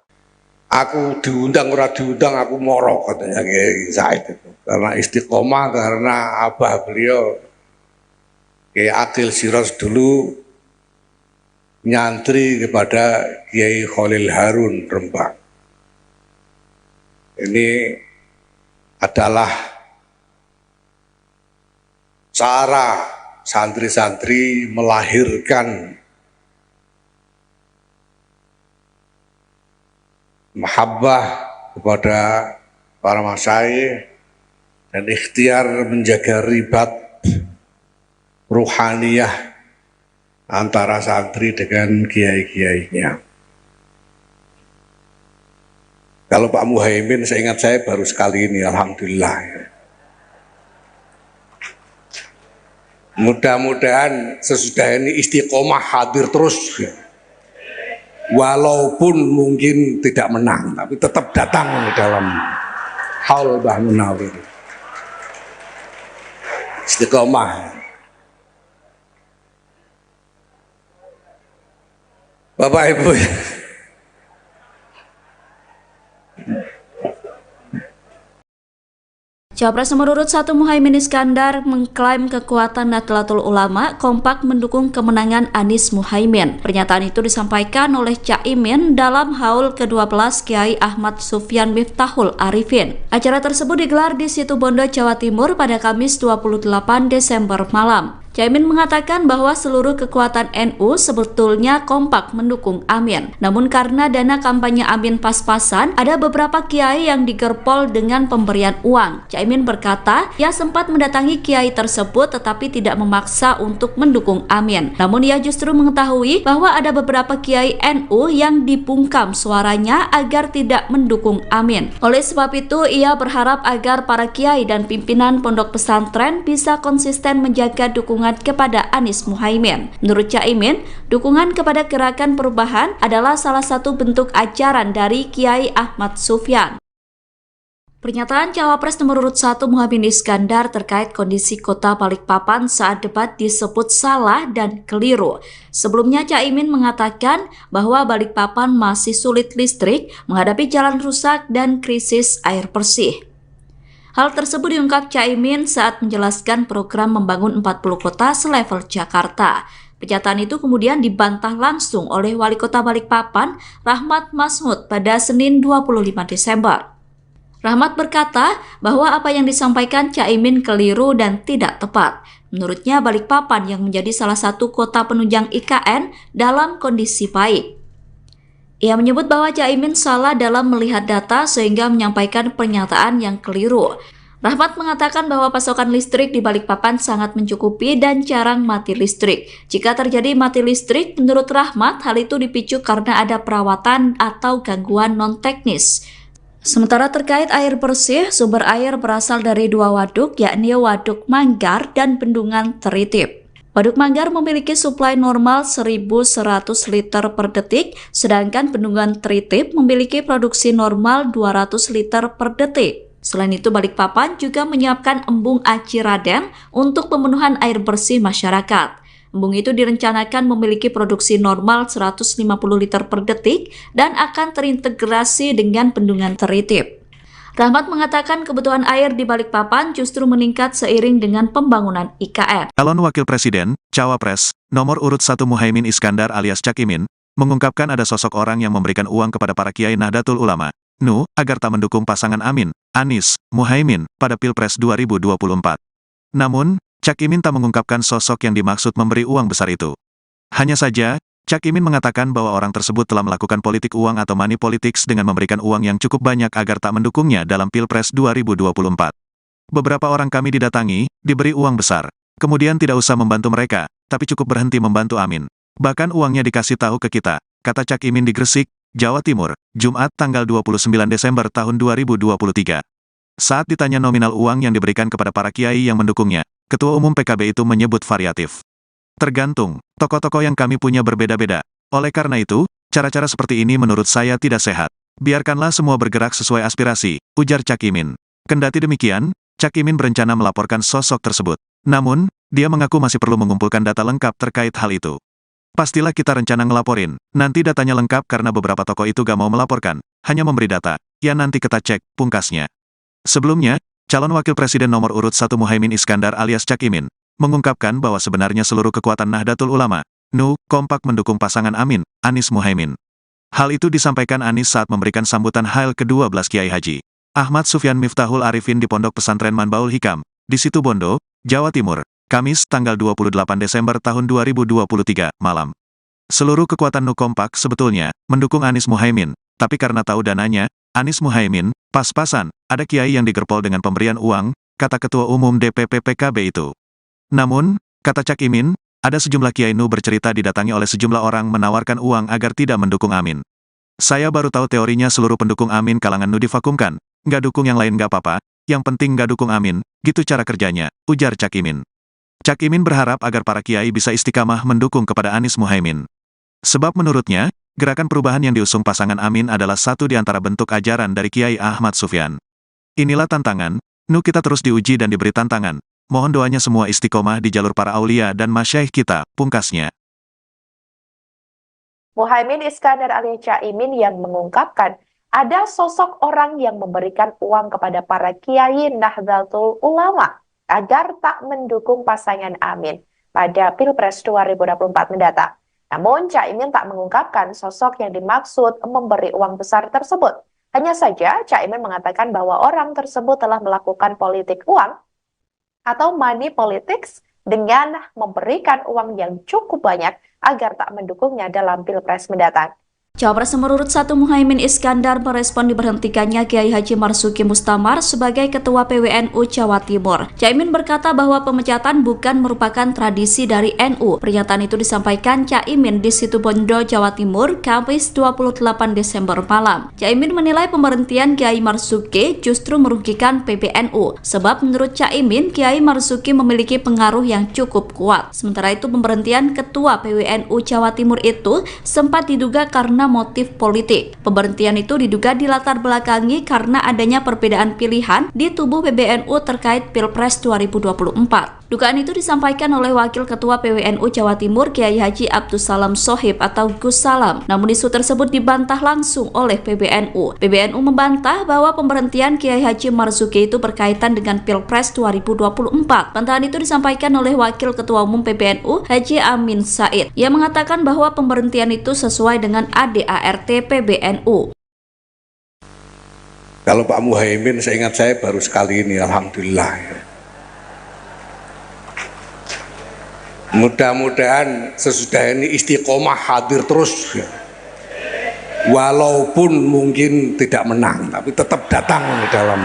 D: Aku diundang ora diundang aku moro, katanya Kiai Said itu. Karena istiqomah, karena abah beliau Kiai Akil Siros dulu nyantri kepada Kiai Khalil Harun Rembang. Ini adalah cara santri-santri melahirkan mahabbah kepada para masyayikh dan ikhtiar menjaga ribat ruhaniyah antara santri dengan kiai-kiainya. Kalau Pak Muhaimin, seingat saya baru sekali ini, alhamdulillah. Mudah-mudahan sesudah ini istiqomah hadir terus, walaupun mungkin tidak menang, tapi tetap datang dalam haul Mbah Munawir. Istiqomah. Bapak Ibu,
C: Cawapres nomor urut 1 Muhaimin Iskandar mengklaim kekuatan Nahdlatul Ulama kompak mendukung kemenangan Anies Muhaimin. Pernyataan itu disampaikan oleh Caimin dalam haul ke-12 Kiai Ahmad Sufyan Miftahul Arifin. Acara tersebut digelar di Situbondo, Jawa Timur pada Kamis 28 Desember malam. Caimin mengatakan bahwa seluruh kekuatan NU sebetulnya kompak mendukung Amin. Namun karena dana kampanye Amin pas-pasan, ada beberapa kiai yang digerpol dengan pemberian uang. Caimin berkata, ia sempat mendatangi kiai tersebut tetapi tidak memaksa untuk mendukung Amin. Namun ia justru mengetahui bahwa ada beberapa kiai NU yang dibungkam suaranya agar tidak mendukung Amin. Oleh sebab itu, ia berharap agar para kiai dan pimpinan pondok pesantren bisa konsisten menjaga dukungan kepada Anies Muhaimin. Menurut Caimin, dukungan kepada Gerakan Perubahan adalah salah satu bentuk ajaran dari Kiai Ahmad Sufyan. Pernyataan Cawapres nomor urut 1 Muhaimin Iskandar terkait kondisi kota Balikpapan saat debat disebut salah dan keliru. Sebelumnya Caimin mengatakan bahwa Balikpapan masih sulit listrik, menghadapi jalan rusak dan krisis air bersih. Hal tersebut diungkap Caimin saat menjelaskan program membangun 40 kota selevel Jakarta. Pernyataan itu kemudian dibantah langsung oleh Wali Kota Balikpapan, Rahmat Masmud, pada Senin 25 Desember. Rahmat berkata bahwa apa yang disampaikan Caimin keliru dan tidak tepat. Menurutnya Balikpapan yang menjadi salah satu kota penunjang IKN dalam kondisi baik. Ia menyebut bahwa Caimin salah dalam melihat data sehingga menyampaikan pernyataan yang keliru. Rahmat mengatakan bahwa pasokan listrik di Balikpapan sangat mencukupi dan jarang mati listrik. Jika terjadi mati listrik, menurut Rahmat, hal itu dipicu karena ada perawatan atau gangguan non-teknis. Sementara terkait air bersih, sumber air berasal dari dua waduk, yakni Waduk Manggar dan Bendungan Teritip. Waduk Manggar memiliki suplai normal 1.100 liter per detik, sedangkan Bendungan Teritip memiliki produksi normal 200 liter per detik. Selain itu, Balikpapan juga menyiapkan embung Aci Raden untuk pemenuhan air bersih masyarakat. Embung itu direncanakan memiliki produksi normal 150 liter per detik dan akan terintegrasi dengan Bendungan Teritip. Rahmat mengatakan kebutuhan air di Balikpapan justru meningkat seiring dengan pembangunan IKN.
A: Calon Wakil Presiden, Cawapres, nomor urut 1 Muhaimin Iskandar alias Cak Imin, mengungkapkan ada sosok orang yang memberikan uang kepada para kiai Nahdlatul Ulama, NU, agar tak mendukung pasangan Amin, Anies, Muhaimin, pada Pilpres 2024. Namun, Cak Imin tak mengungkapkan sosok yang dimaksud memberi uang besar itu. Hanya saja, Cak Imin mengatakan bahwa orang tersebut telah melakukan politik uang atau money politics dengan memberikan uang yang cukup banyak agar tak mendukungnya dalam Pilpres 2024. Beberapa orang kami didatangi, diberi uang besar. Kemudian tidak usah membantu mereka, tapi cukup berhenti membantu Amin. Bahkan uangnya dikasih tahu ke kita, kata Cak Imin di Gresik, Jawa Timur, Jumat tanggal 29 Desember tahun 2023. Saat ditanya nominal uang yang diberikan kepada para kiai yang mendukungnya, Ketua Umum PKB itu menyebut variatif. Tergantung, tokoh-tokoh yang kami punya berbeda-beda. Oleh karena itu, cara-cara seperti ini menurut saya tidak sehat. Biarkanlah semua bergerak sesuai aspirasi, ujar Cak Imin. Kendati demikian, Cak Imin berencana melaporkan sosok tersebut. Namun, dia mengaku masih perlu mengumpulkan data lengkap terkait hal itu. Pastilah kita rencana ngelaporin, nanti datanya lengkap karena beberapa tokoh itu gak mau melaporkan, hanya memberi data. Ya nanti kita cek, pungkasnya. Sebelumnya, calon Wakil Presiden nomor urut 1 Muhaimin Iskandar alias Cak Imin, mengungkapkan bahwa sebenarnya seluruh kekuatan Nahdlatul Ulama, NU, kompak mendukung pasangan Amin, Anies Muhaimin. Hal itu disampaikan Anies saat memberikan sambutan Hail ke-12 Kiai Haji Ahmad Sufyan Miftahul Arifin di Pondok Pesantren Manbaul Hikam, di Situbondo, Jawa Timur, Kamis tanggal 28 Desember tahun 2023, malam. Seluruh kekuatan NU kompak sebetulnya mendukung Anies Muhaimin, tapi karena tahu dananya, Anies Muhaimin, pas-pasan, ada kiai yang digerpol dengan pemberian uang, kata Ketua Umum DPP PKB itu. Namun, kata Cak Imin, ada sejumlah kiai NU bercerita didatangi oleh sejumlah orang menawarkan uang agar tidak mendukung Amin. Saya baru tahu teorinya seluruh pendukung Amin kalangan NU divakumkan, nggak dukung yang lain nggak apa-apa, yang penting nggak dukung Amin, gitu cara kerjanya, ujar Cak Imin. Cak Imin berharap agar para kiai bisa istiqamah mendukung kepada Anies Muhaimin. Sebab menurutnya, gerakan perubahan yang diusung pasangan Amin adalah satu di antara bentuk ajaran dari Kiai Ahmad Sufyan. Inilah tantangan, NU kita terus diuji dan diberi tantangan. Mohon doanya semua istiqomah di jalur para aulia dan masyaikh kita, pungkasnya.
B: Muhaimin Iskandar alias Cak Imin yang mengungkapkan ada sosok orang yang memberikan uang kepada para kiai Nahdlatul Ulama agar tak mendukung pasangan Amin pada Pilpres 2024 mendatang. Namun, Cak Imin tak mengungkapkan sosok yang dimaksud memberi uang besar tersebut. Hanya saja, Cak Imin mengatakan bahwa orang tersebut telah melakukan politik uang atau money politics dengan memberikan uang yang cukup banyak agar tak mendukungnya dalam Pilpres mendatang.
C: Cawapres nomor urut 1 Muhaimin Iskandar merespon diberhentikannya Kiai Haji Marzuki Mustamar sebagai Ketua PWNU Jawa Timur. Caimin berkata bahwa pemecatan bukan merupakan tradisi dari NU. Pernyataan itu disampaikan Caimin di Situbondo, Jawa Timur, Kamis 28 Desember malam. Caimin menilai pemberhentian Kiai Marzuki justru merugikan PBNU. Sebab menurut Caimin, Kiai Marzuki memiliki pengaruh yang cukup kuat. Sementara itu pemberhentian Ketua PWNU Jawa Timur itu sempat diduga karena motif politik. Pemberhentian itu diduga dilatar belakangi karena adanya perbedaan pilihan di tubuh PBNU terkait Pilpres 2024. Dugaan itu disampaikan oleh Wakil Ketua PWNU Jawa Timur Kiai Haji Abdussalam Shohib atau Gus Salam. Namun isu tersebut dibantah langsung oleh PBNU. PBNU membantah bahwa pemberhentian Kiai Haji Marzuki itu berkaitan dengan Pilpres 2024. Bantahan itu disampaikan oleh Wakil Ketua Umum PBNU Haji Amin Said. Ia mengatakan bahwa pemberhentian itu sesuai dengan ADART PBNU.
D: Kalau Pak Muhaimin, seingat saya baru sekali ini, alhamdulillah. Mudah-mudahan sesudah ini istiqomah hadir terus, walaupun mungkin tidak menang, tapi tetap datang dalam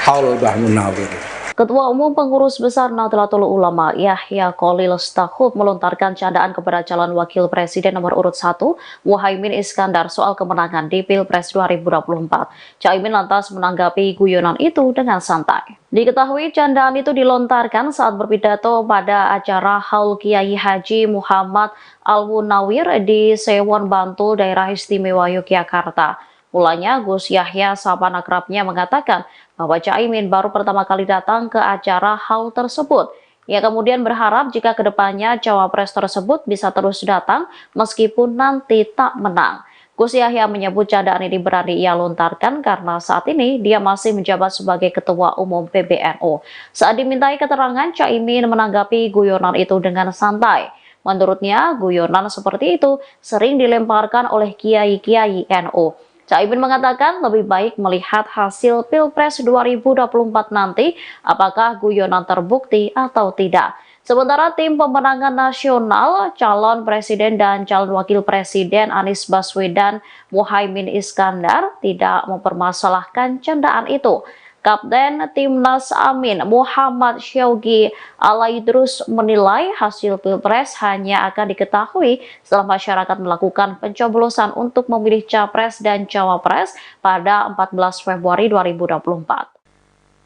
D: haul Mbah Munawir.
E: Ketua Umum Pengurus Besar Nahdlatul Ulama Yahya Khalil Stakuf melontarkan candaan kepada calon wakil presiden nomor urut 1 Muhaimin Iskandar soal kemenangan di Pilpres 2024. Caimin lantas menanggapi guyonan itu dengan santai. Diketahui candaan itu dilontarkan saat berpidato pada acara Haul Kiai Haji Muhammad Al-Munawir di Sewon Bantul, Daerah Istimewa Yogyakarta. Mulanya Gus Yahya sapa akrabnya mengatakan bahwa Caimin baru pertama kali datang ke acara haul tersebut. Ia kemudian berharap jika kedepannya cawapres tersebut bisa terus datang meskipun nanti tak menang. Gus Yahya menyebut candaan ini berani ia lontarkan karena saat ini dia masih menjabat sebagai Ketua Umum PBNU. Saat dimintai keterangan, Caimin menanggapi guyonan itu dengan santai. Menurutnya, guyonan seperti itu sering dilemparkan oleh kiai-kiai NU. Caimin mengatakan lebih baik melihat hasil Pilpres 2024 nanti apakah guyonan terbukti atau tidak. Sementara tim pemenangan nasional, calon presiden dan calon wakil presiden Anies Baswedan Muhaimin Iskandar tidak mempermasalahkan candaan itu. Kapten Timnas Amin Muhammad Syaugi Alaidrus menilai hasil Pilpres hanya akan diketahui setelah masyarakat melakukan pencoblosan untuk memilih Capres dan Cawapres pada 14 Februari 2024.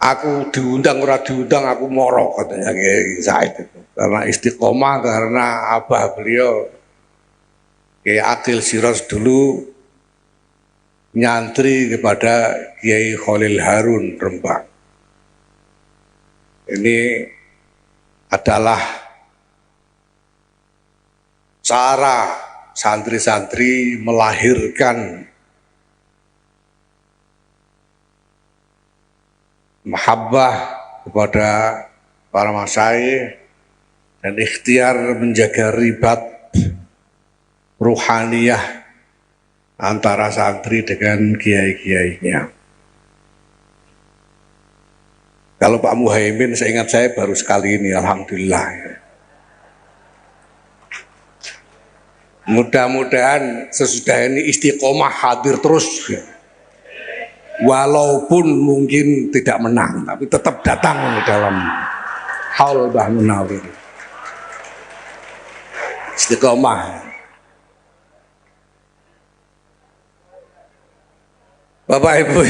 D: Aku diundang ora diundang aku moro, katanya Kiai Said itu. Karena istiqomah, karena abah beliau Kiai Akil Siros dulu nyantri kepada Kiai Khalil Harun Rembang. Ini adalah cara santri-santri melahirkan mahabbah kepada para masyayikh dan ikhtiar menjaga ribat ruhaniyah antara santri dengan kiai-kiainya. Kalau Pak Muhaimin, seingat saya baru sekali ini, alhamdulillah. Mudah-mudahan sesudah ini istiqomah hadir terus, walaupun mungkin tidak menang, tapi tetap datang dalam haul Mbah Munawir. Istiqomah. Bapak Ibu,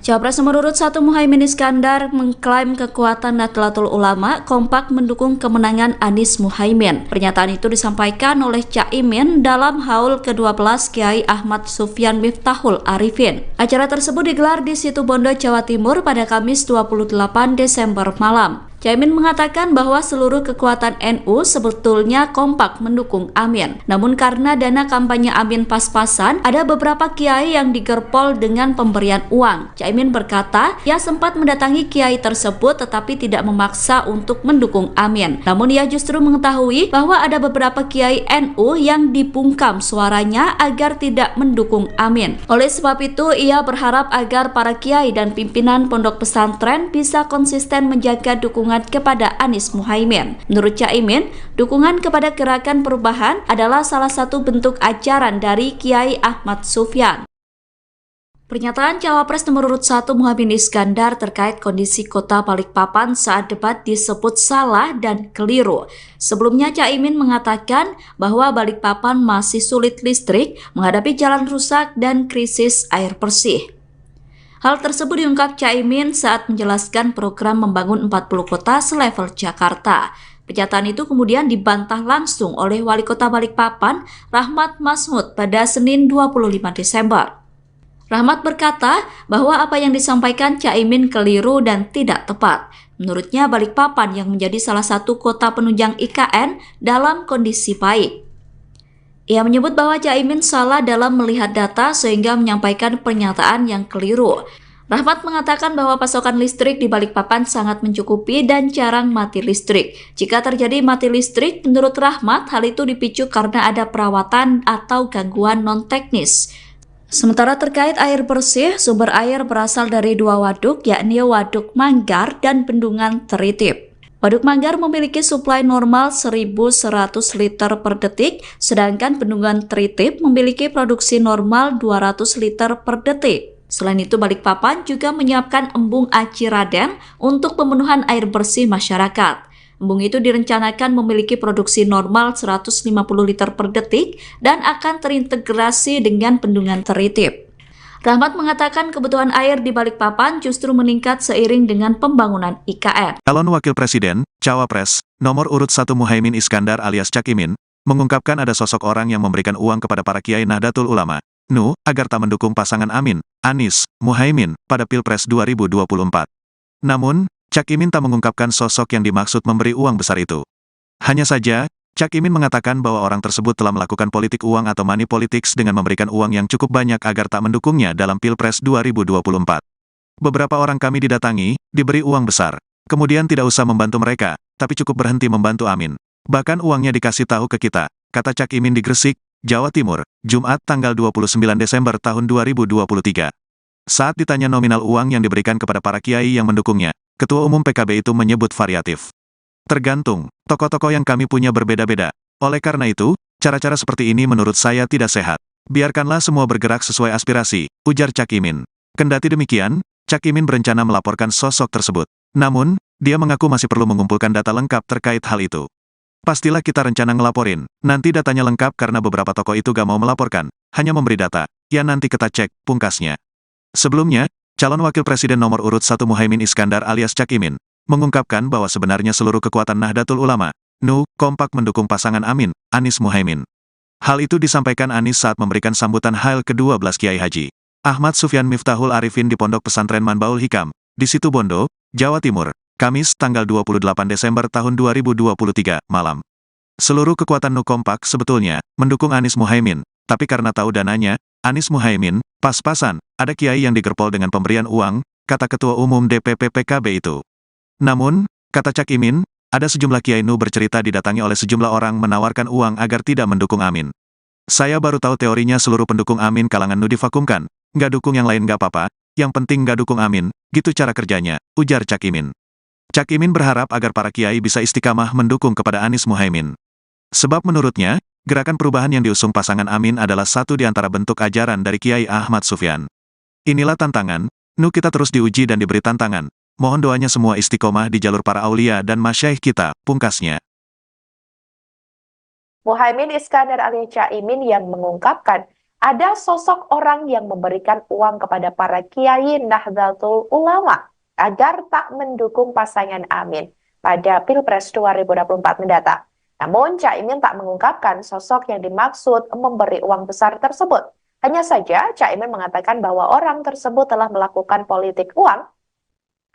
C: Cawapres nomor urut 1 Muhaimin Iskandar mengklaim kekuatan Nahdlatul Ulama kompak mendukung kemenangan Anies Muhaimin. Pernyataan itu disampaikan oleh Caimin dalam haul ke-12 Kiai Ahmad Sufyan Miftahul Arifin. Acara tersebut digelar di Situbondo, Jawa Timur pada Kamis 28 Desember malam. Caimin mengatakan bahwa seluruh kekuatan NU sebetulnya kompak mendukung Amin. Namun karena dana kampanye Amin pas-pasan, ada beberapa kiai yang digerpol dengan pemberian uang. Caimin berkata, ia sempat mendatangi kiai tersebut tetapi tidak memaksa untuk mendukung Amin. Namun ia justru mengetahui bahwa ada beberapa kiai NU yang dibungkam suaranya agar tidak mendukung Amin. Oleh sebab itu, ia berharap agar para kiai dan pimpinan pondok pesantren bisa konsisten menjaga dukungan kepada Anies Muhaimin. Menurut Caimin, dukungan kepada Gerakan Perubahan adalah salah satu bentuk ajaran dari Kiai Ahmad Sufyan. Pernyataan Cawapres nomor urut 1 Muhaimin Iskandar terkait kondisi kota Balikpapan saat debat disebut salah dan keliru. Sebelumnya Caimin mengatakan bahwa Balikpapan masih sulit listrik, menghadapi jalan rusak dan krisis air bersih. Hal tersebut diungkap Caimin saat menjelaskan program membangun 40 kota selevel Jakarta. Pernyataan itu kemudian dibantah langsung oleh Wali Kota Balikpapan, Rahmat Masmud, pada Senin 25 Desember. Rahmat berkata bahwa apa yang disampaikan Caimin keliru dan tidak tepat. Menurutnya Balikpapan yang menjadi salah satu kota penunjang IKN dalam kondisi baik. Ia menyebut bahwa Caimin salah dalam melihat data sehingga menyampaikan pernyataan yang keliru. Rahmat mengatakan bahwa pasokan listrik di Balikpapan sangat mencukupi dan jarang mati listrik. Jika terjadi mati listrik, menurut Rahmat, hal itu dipicu karena ada perawatan atau gangguan non-teknis. Sementara terkait air bersih, sumber air berasal dari dua waduk, yakni Waduk Manggar dan Bendungan Teritip. Waduk Manggar memiliki suplai normal 1.100 liter per detik, sedangkan Bendungan Teritip memiliki produksi normal 200 liter per detik. Selain itu, Balikpapan juga menyiapkan embung Aci Raden untuk pemenuhan air bersih masyarakat. Embung itu direncanakan memiliki produksi normal 150 liter per detik dan akan terintegrasi dengan Bendungan Teritip. Rahmat mengatakan kebutuhan air di Balikpapan justru meningkat seiring dengan pembangunan IKN.
A: Calon Wakil Presiden, Cawapres, nomor urut 1 Muhaimin Iskandar alias Cak Imin, mengungkapkan ada sosok orang yang memberikan uang kepada para kiai Nahdlatul Ulama, NU, agar tak mendukung pasangan Amin, Anies, Muhaimin, pada Pilpres 2024. Namun, Cak Imin tak mengungkapkan sosok yang dimaksud memberi uang besar itu. Hanya saja, Cak Imin mengatakan bahwa orang tersebut telah melakukan politik uang atau money politics dengan memberikan uang yang cukup banyak agar tak mendukungnya dalam Pilpres 2024. Beberapa orang kami didatangi, diberi uang besar. Kemudian tidak usah membantu mereka, tapi cukup berhenti membantu Amin. Bahkan uangnya dikasih tahu ke kita, kata Cak Imin di Gresik, Jawa Timur, Jumat tanggal 29 Desember tahun 2023. Saat ditanya nominal uang yang diberikan kepada para kiai yang mendukungnya, Ketua Umum PKB itu menyebut variatif. Tergantung, tokoh-tokoh yang kami punya berbeda-beda. Oleh karena itu, cara-cara seperti ini menurut saya tidak sehat. Biarkanlah semua bergerak sesuai aspirasi, ujar Cak Imin. Kendati demikian, Cak Imin berencana melaporkan sosok tersebut. Namun, dia mengaku masih perlu mengumpulkan data lengkap terkait hal itu. Pastilah kita rencana ngelaporin. Nanti datanya lengkap karena beberapa tokoh itu gak mau melaporkan, hanya memberi data. Ya nanti kita cek, pungkasnya. Sebelumnya, calon wakil presiden nomor urut 1 Muhaimin Iskandar alias Cak Imin, mengungkapkan bahwa sebenarnya seluruh kekuatan Nahdlatul Ulama, NU, kompak mendukung pasangan Amin, Anies Muhaimin. Hal itu disampaikan Anies saat memberikan sambutan Hail ke-12 Kiai Haji Ahmad Sufyan Miftahul Arifin di Pondok Pesantren Manbaul Hikam, di Situbondo, Jawa Timur, Kamis tanggal 28 Desember tahun 2023, malam. Seluruh kekuatan NU kompak sebetulnya mendukung Anies Muhaimin, tapi karena tahu dananya, Anies Muhaimin, pas-pasan, ada kiai yang digerpol dengan pemberian uang, kata Ketua Umum DPP PKB itu. Namun, kata Cak Imin, ada sejumlah kiai NU bercerita didatangi oleh sejumlah orang menawarkan uang agar tidak mendukung Amin. Saya baru tahu teorinya seluruh pendukung Amin kalangan NU divakumkan, nggak dukung yang lain nggak apa-apa, yang penting nggak dukung Amin, gitu cara kerjanya, ujar Cak Imin. Cak Imin berharap agar para kiai bisa istiqamah mendukung kepada Anies Muhaimin. Sebab menurutnya, gerakan perubahan yang diusung pasangan Amin adalah satu di antara bentuk ajaran dari Kiai Ahmad Sufyan. Inilah tantangan, NU kita terus diuji dan diberi tantangan. Mohon doanya semua istiqomah di jalur para aulia dan masyaikh kita, pungkasnya.
B: Muhaimin Iskandar alias Cak Imin yang mengungkapkan ada sosok orang yang memberikan uang kepada para kiai Nahdlatul Ulama agar tak mendukung pasangan Amin pada Pilpres 2024 mendatang. Namun, Cak Imin tak mengungkapkan sosok yang dimaksud memberi uang besar tersebut. Hanya saja, Cak Imin mengatakan bahwa orang tersebut telah melakukan politik uang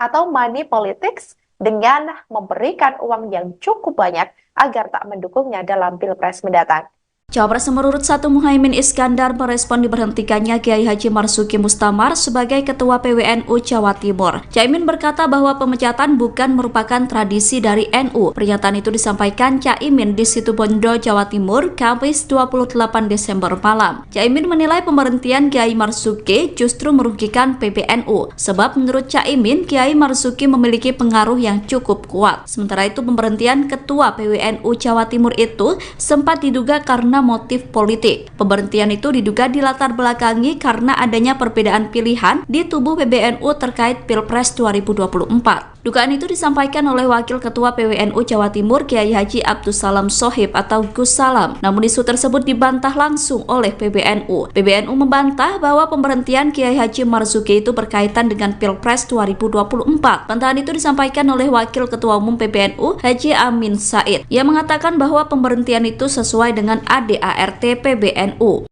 B: atau money politics dengan memberikan uang yang cukup banyak agar tak mendukungnya dalam Pilpres mendatang.
C: Cawapres nomor urut 1 Muhaimin Iskandar merespon diberhentikannya Kiai Haji Marzuki Mustamar sebagai Ketua PWNU Jawa Timur. Caimin berkata bahwa pemecatan bukan merupakan tradisi dari NU. Pernyataan itu disampaikan Caimin di Situbondo, Jawa Timur, Kamis 28 Desember malam. Caimin menilai pemberhentian Kiai Marzuki justru merugikan PBNU, sebab menurut Caimin, Kiai Marzuki memiliki pengaruh yang cukup kuat. Sementara itu, pemberhentian Ketua PWNU Jawa Timur itu sempat diduga karena motif politik. Pemberhentian itu diduga dilatar belakangi karena adanya perbedaan pilihan di tubuh PBNU terkait Pilpres 2024. Dugaan itu disampaikan oleh Wakil Ketua PWNU Jawa Timur Kiai Haji Abdussalam Shohib atau Gus Salam. Namun isu tersebut dibantah langsung oleh PBNU. PBNU membantah bahwa pemberhentian Kiai Haji Marzuki itu berkaitan dengan Pilpres 2024. Bantahan itu disampaikan oleh Wakil Ketua Umum PBNU Haji Amin Said. Ia mengatakan bahwa pemberhentian itu sesuai dengan ADART PBNU.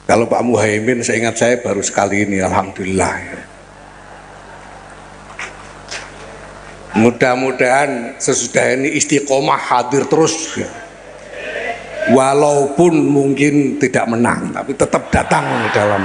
D: Kalau Pak Muhaimin, seingat saya baru sekali ini, alhamdulillah. Mudah-mudahan sesudah ini istiqomah hadir terus, walaupun mungkin tidak menang, tapi tetap datang dalam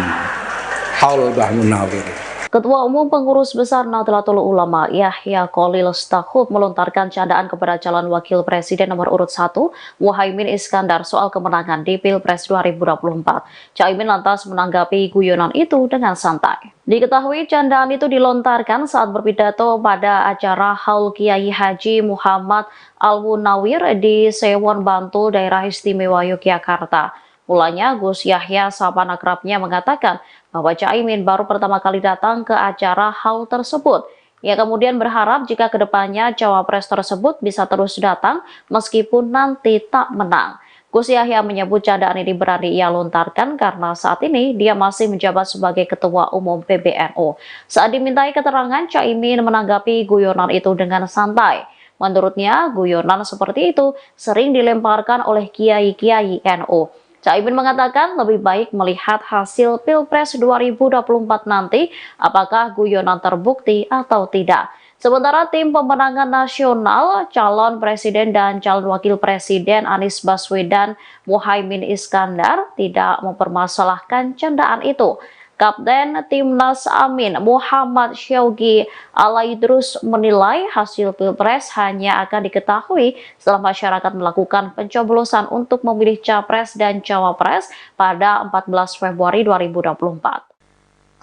D: haul Mbah Munawir.
E: Ketua Umum Pengurus Besar Nahdlatul Ulama Yahya Khalil Stakuf melontarkan candaan kepada calon wakil presiden nomor urut 1 Muhaimin Iskandar soal kemenangan di Pilpres 2024. Caimin lantas menanggapi guyonan itu dengan santai. Diketahui candaan itu dilontarkan saat berpidato pada acara Haul Kiai Haji Muhammad Al-Munawir di Sewon Bantul, Daerah Istimewa Yogyakarta. Mulanya Gus Yahya sahabat akrabnya mengatakan bahwa Caimin baru pertama kali datang ke acara haul tersebut. Ia kemudian berharap jika kedepannya cawapres tersebut bisa terus datang meskipun nanti tak menang. Gus Yahya menyebut candaan ini berani ia lontarkan karena saat ini dia masih menjabat sebagai Ketua Umum PBNU. Saat dimintai keterangan, Caimin menanggapi guyonan itu dengan santai. Menurutnya, guyonan seperti itu sering dilemparkan oleh kiai-kiai NU. Caimin mengatakan lebih baik melihat hasil Pilpres 2024 nanti apakah guyonan terbukti atau tidak. Sementara tim pemenangan nasional, calon presiden dan calon wakil presiden Anies Baswedan Muhaimin Iskandar tidak mempermasalahkan candaan itu. Kapten Timnas Amin Muhammad Syaugi Alaidrus menilai hasil Pilpres hanya akan diketahui setelah masyarakat melakukan pencoblosan untuk memilih Capres dan Cawapres pada 14 Februari 2024.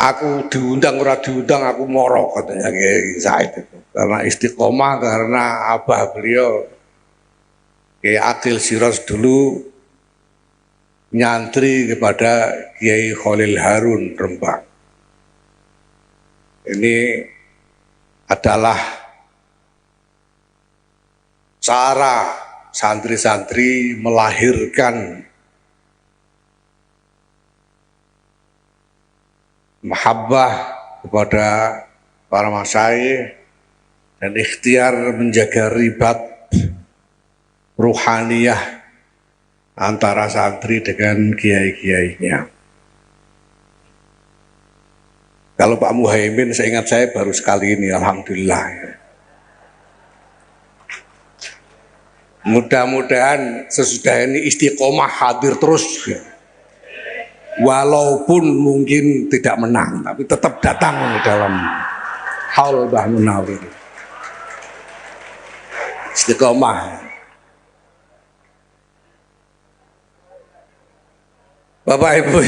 D: Aku diundang ora diundang aku moro, katanya Kiai Said itu. Karena istiqomah, karena abah beliau Kiai Akil Siros dulu nyantri kepada Kiai Khalil Harun Rembang. Ini adalah cara santri-santri melahirkan mahabbah kepada para masyayikh dan ikhtiar menjaga ribat ruhaniyah antara santri dengan kiai-kiainya. Kalau Pak Muhaimin, seingat saya baru sekali ini, alhamdulillah. Mudah-mudahan sesudah ini istiqomah hadir terus, walaupun mungkin tidak menang, tapi tetap datang dalam haul Mbah Munawir. Istiqomah. Bapak Ibu,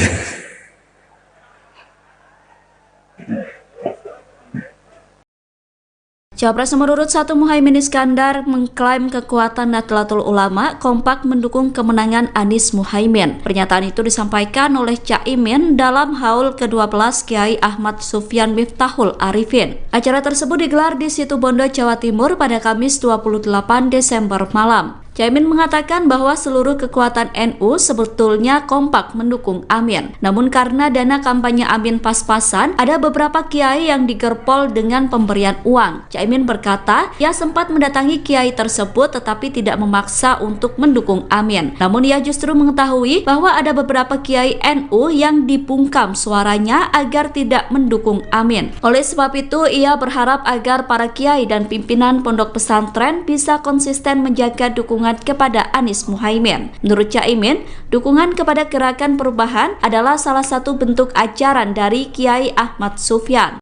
C: Cawapres nomor urut 1 Muhaimin Iskandar mengklaim kekuatan Nahdlatul Ulama kompak mendukung kemenangan Anies Muhaimin. Pernyataan itu disampaikan oleh Caimin dalam haul ke-12 Kiai Ahmad Sufyan Miftahul Arifin. Acara tersebut digelar di Situbondo, Jawa Timur pada Kamis 28 Desember malam. Caimin mengatakan bahwa seluruh kekuatan NU sebetulnya kompak mendukung Amin. Namun karena dana kampanye Amin pas-pasan, ada beberapa kiai yang digerpol dengan pemberian uang. Caimin berkata, ia sempat mendatangi kiai tersebut tetapi tidak memaksa untuk mendukung Amin. Namun ia justru mengetahui bahwa ada beberapa kiai NU yang dibungkam suaranya agar tidak mendukung Amin. Oleh sebab itu, ia berharap agar para kiai dan pimpinan pondok pesantren bisa konsisten menjaga dukungan kepada Anies Muhaimin. Menurut Caimin, dukungan kepada Gerakan Perubahan adalah salah satu bentuk ajaran dari Kiai Ahmad Sufyan.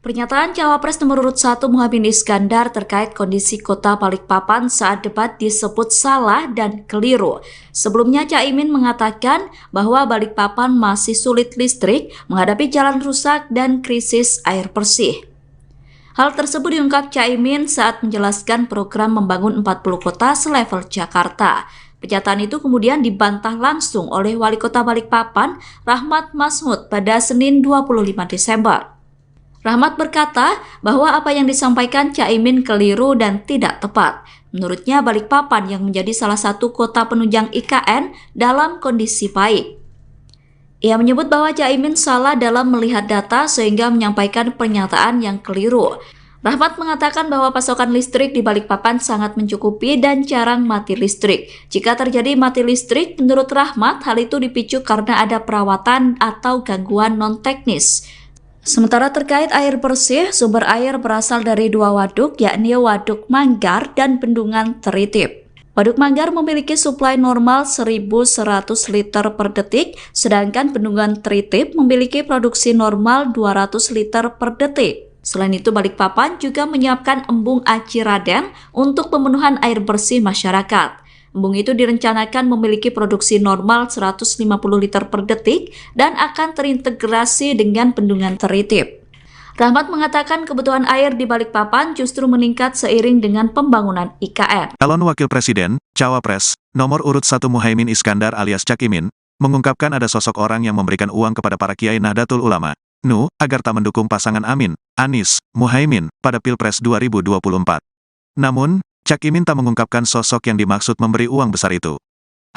C: Pernyataan Cawapres nomor urut 1 Muhaimin Iskandar terkait kondisi kota Balikpapan saat debat disebut salah dan keliru. Sebelumnya Caimin mengatakan bahwa Balikpapan masih sulit listrik, menghadapi jalan rusak dan krisis air bersih. Hal tersebut diungkap Caimin saat menjelaskan program membangun 40 kota selevel Jakarta. Pernyataan itu kemudian dibantah langsung oleh Wali Kota Balikpapan, Rahmat Masmud, pada Senin 25 Desember. Rahmat berkata bahwa apa yang disampaikan Caimin keliru dan tidak tepat. Menurutnya Balikpapan yang menjadi salah satu kota penunjang IKN dalam kondisi baik. Ia menyebut bahwa Caimin salah dalam melihat data sehingga menyampaikan pernyataan yang keliru. Rahmat mengatakan bahwa pasokan listrik di Balikpapan sangat mencukupi dan jarang mati listrik. Jika terjadi mati listrik, menurut Rahmat, hal itu dipicu karena ada perawatan atau gangguan non-teknis. Sementara terkait air bersih, sumber air berasal dari dua waduk, yakni Waduk Manggar dan Bendungan Teritip. Waduk Manggar memiliki suplai normal 1.100 liter per detik, sedangkan Bendungan Teritip memiliki produksi normal 200 liter per detik. Selain itu, Balikpapan juga menyiapkan embung Aci Raden untuk pemenuhan air bersih masyarakat. Embung itu direncanakan memiliki produksi normal 150 liter per detik dan akan terintegrasi dengan Bendungan Teritip. Rahmat mengatakan kebutuhan air di Balikpapan justru meningkat seiring dengan pembangunan IKN.
A: Calon Wakil Presiden, Cawapres, nomor urut 1 Muhaimin Iskandar alias Cak Imin, mengungkapkan ada sosok orang yang memberikan uang kepada para kiai Nahdlatul Ulama, NU, agar tak mendukung pasangan Amin, Anies, Muhaimin, pada Pilpres 2024. Namun, Cak Imin tak mengungkapkan sosok yang dimaksud memberi uang besar itu.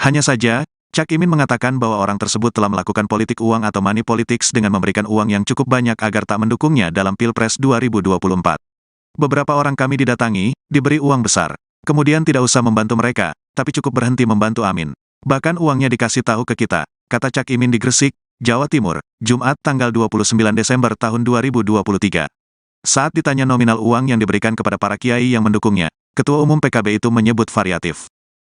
A: Hanya saja, Cak Imin mengatakan bahwa orang tersebut telah melakukan politik uang atau money politics dengan memberikan uang yang cukup banyak agar tak mendukungnya dalam Pilpres 2024. Beberapa orang kami didatangi, diberi uang besar. Kemudian tidak usah membantu mereka, tapi cukup berhenti membantu Amin. Bahkan uangnya dikasih tahu ke kita, kata Cak Imin di Gresik, Jawa Timur, Jumat tanggal 29 Desember tahun 2023. Saat ditanya nominal uang yang diberikan kepada para kiai yang mendukungnya, Ketua Umum PKB itu menyebut variatif.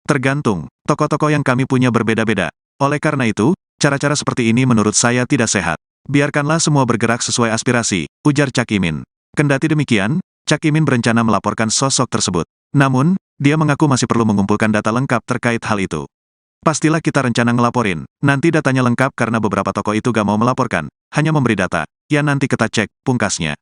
A: Tergantung, tokoh-tokoh yang kami punya berbeda-beda. Oleh karena itu, cara-cara seperti ini menurut saya tidak sehat. Biarkanlah semua bergerak sesuai aspirasi, ujar Cak Imin. Kendati demikian, Cak Imin berencana melaporkan sosok tersebut. Namun, dia mengaku masih perlu mengumpulkan data lengkap terkait hal itu. Pastilah kita rencana ngelaporin, nanti datanya lengkap karena beberapa tokoh itu gak mau melaporkan, hanya memberi data, ya nanti kita cek, pungkasnya.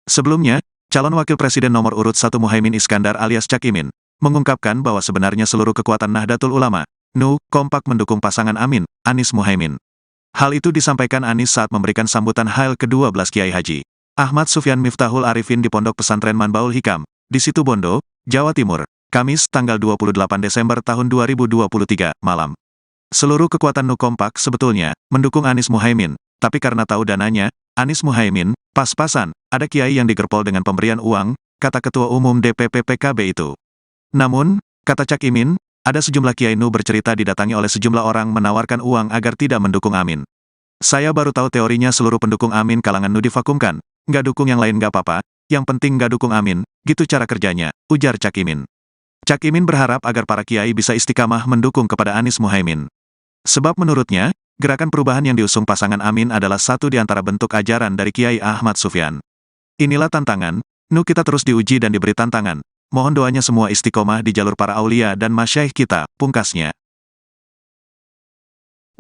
A: Sebelumnya, calon wakil presiden nomor urut 1 Muhaimin Iskandar alias Cak Imin, mengungkapkan bahwa sebenarnya seluruh kekuatan Nahdlatul Ulama, NU, kompak mendukung pasangan Amin, Anies Muhaimin. Hal itu disampaikan Anies saat memberikan sambutan Hail ke-12 Kiai Haji Ahmad Sufyan Miftahul Arifin di Pondok Pesantren Manbaul Hikam, di Situbondo, Jawa Timur, Kamis tanggal 28 Desember tahun 2023, malam. Seluruh kekuatan NU kompak sebetulnya mendukung Anies Muhaimin, tapi karena tahu dananya, Anies Muhaimin, pas-pasan, ada kiai yang digerpol dengan pemberian uang, kata Ketua Umum DPP PKB itu. Namun, kata Cak Imin, ada sejumlah kiai NU bercerita didatangi oleh sejumlah orang menawarkan uang agar tidak mendukung Amin. Saya baru tahu teorinya seluruh pendukung Amin kalangan NU divakumkan, nggak dukung yang lain nggak apa-apa, yang penting nggak dukung Amin, gitu cara kerjanya, ujar Cak Imin. Cak Imin berharap agar para kiai bisa istiqamah mendukung kepada Anies Muhaimin. Sebab menurutnya, gerakan perubahan yang diusung pasangan Amin adalah satu di antara bentuk ajaran dari Kiai Ahmad Sufyan. Inilah tantangan, NU kita terus diuji dan diberi tantangan. Mohon doanya semua istiqomah di jalur para aulia dan masyaikh kita, pungkasnya.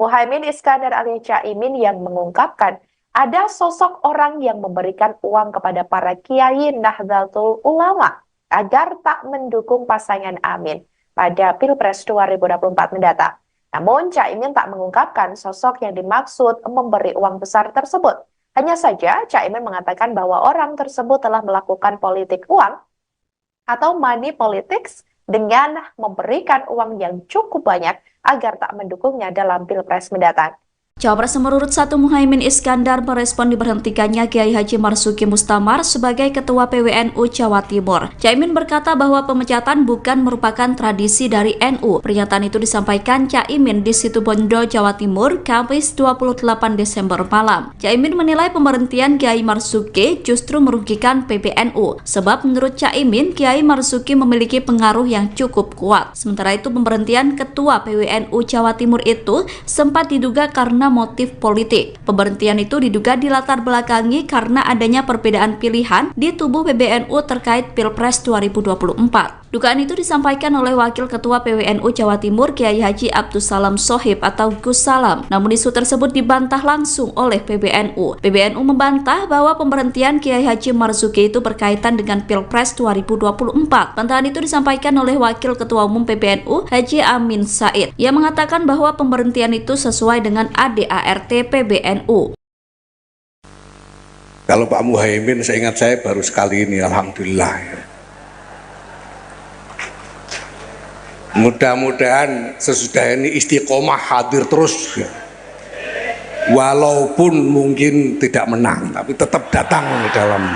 B: Muhaimin Iskandar alias Cak Imin yang mengungkapkan ada sosok orang yang memberikan uang kepada para kiai Nahdlatul Ulama agar tak mendukung pasangan Amin pada Pilpres 2024 mendatang. Namun, Cak Imin tak mengungkapkan sosok yang dimaksud memberi uang besar tersebut. Hanya saja, Cak Imin mengatakan bahwa orang tersebut telah melakukan politik uang atau money politics dengan memberikan uang yang cukup banyak agar tak mendukungnya dalam Pilpres mendatang.
C: Cawapres nomor urut 1 Muhaimin Iskandar merespon diberhentikannya Kiai Haji Marzuki Mustamar sebagai Ketua PWNU Jawa Timur. Caimin berkata bahwa pemecatan bukan merupakan tradisi dari NU. Pernyataan itu disampaikan Caimin di Situbondo, Jawa Timur, Kamis 28 Desember malam. Caimin menilai pemberhentian Kiai Marzuki justru merugikan PBNU. Sebab menurut Caimin, Kiai Marzuki memiliki pengaruh yang cukup kuat. Sementara itu pemberhentian Ketua PWNU Jawa Timur itu sempat diduga karena motif politik. Pemberhentian itu diduga dilatar belakangi karena adanya perbedaan pilihan di tubuh PBNU terkait Pilpres 2024. Dugaan itu disampaikan oleh Wakil Ketua PWNU Jawa Timur Kiai Haji Abdussalam Shohib atau Gus Salam. Namun isu tersebut dibantah langsung oleh PBNU. PBNU membantah bahwa pemberhentian Kiai Haji Marzuki itu berkaitan dengan Pilpres 2024. Bantahan itu disampaikan oleh Wakil Ketua Umum PBNU Haji Amin Said. Ia mengatakan bahwa pemberhentian itu sesuai dengan ADART PBNU.
D: Kalau Pak Muhaimin, seingat saya baru sekali ini, alhamdulillah. Mudah-mudahan sesudah ini istiqomah hadir terus, walaupun mungkin tidak menang, tapi tetap datang dalam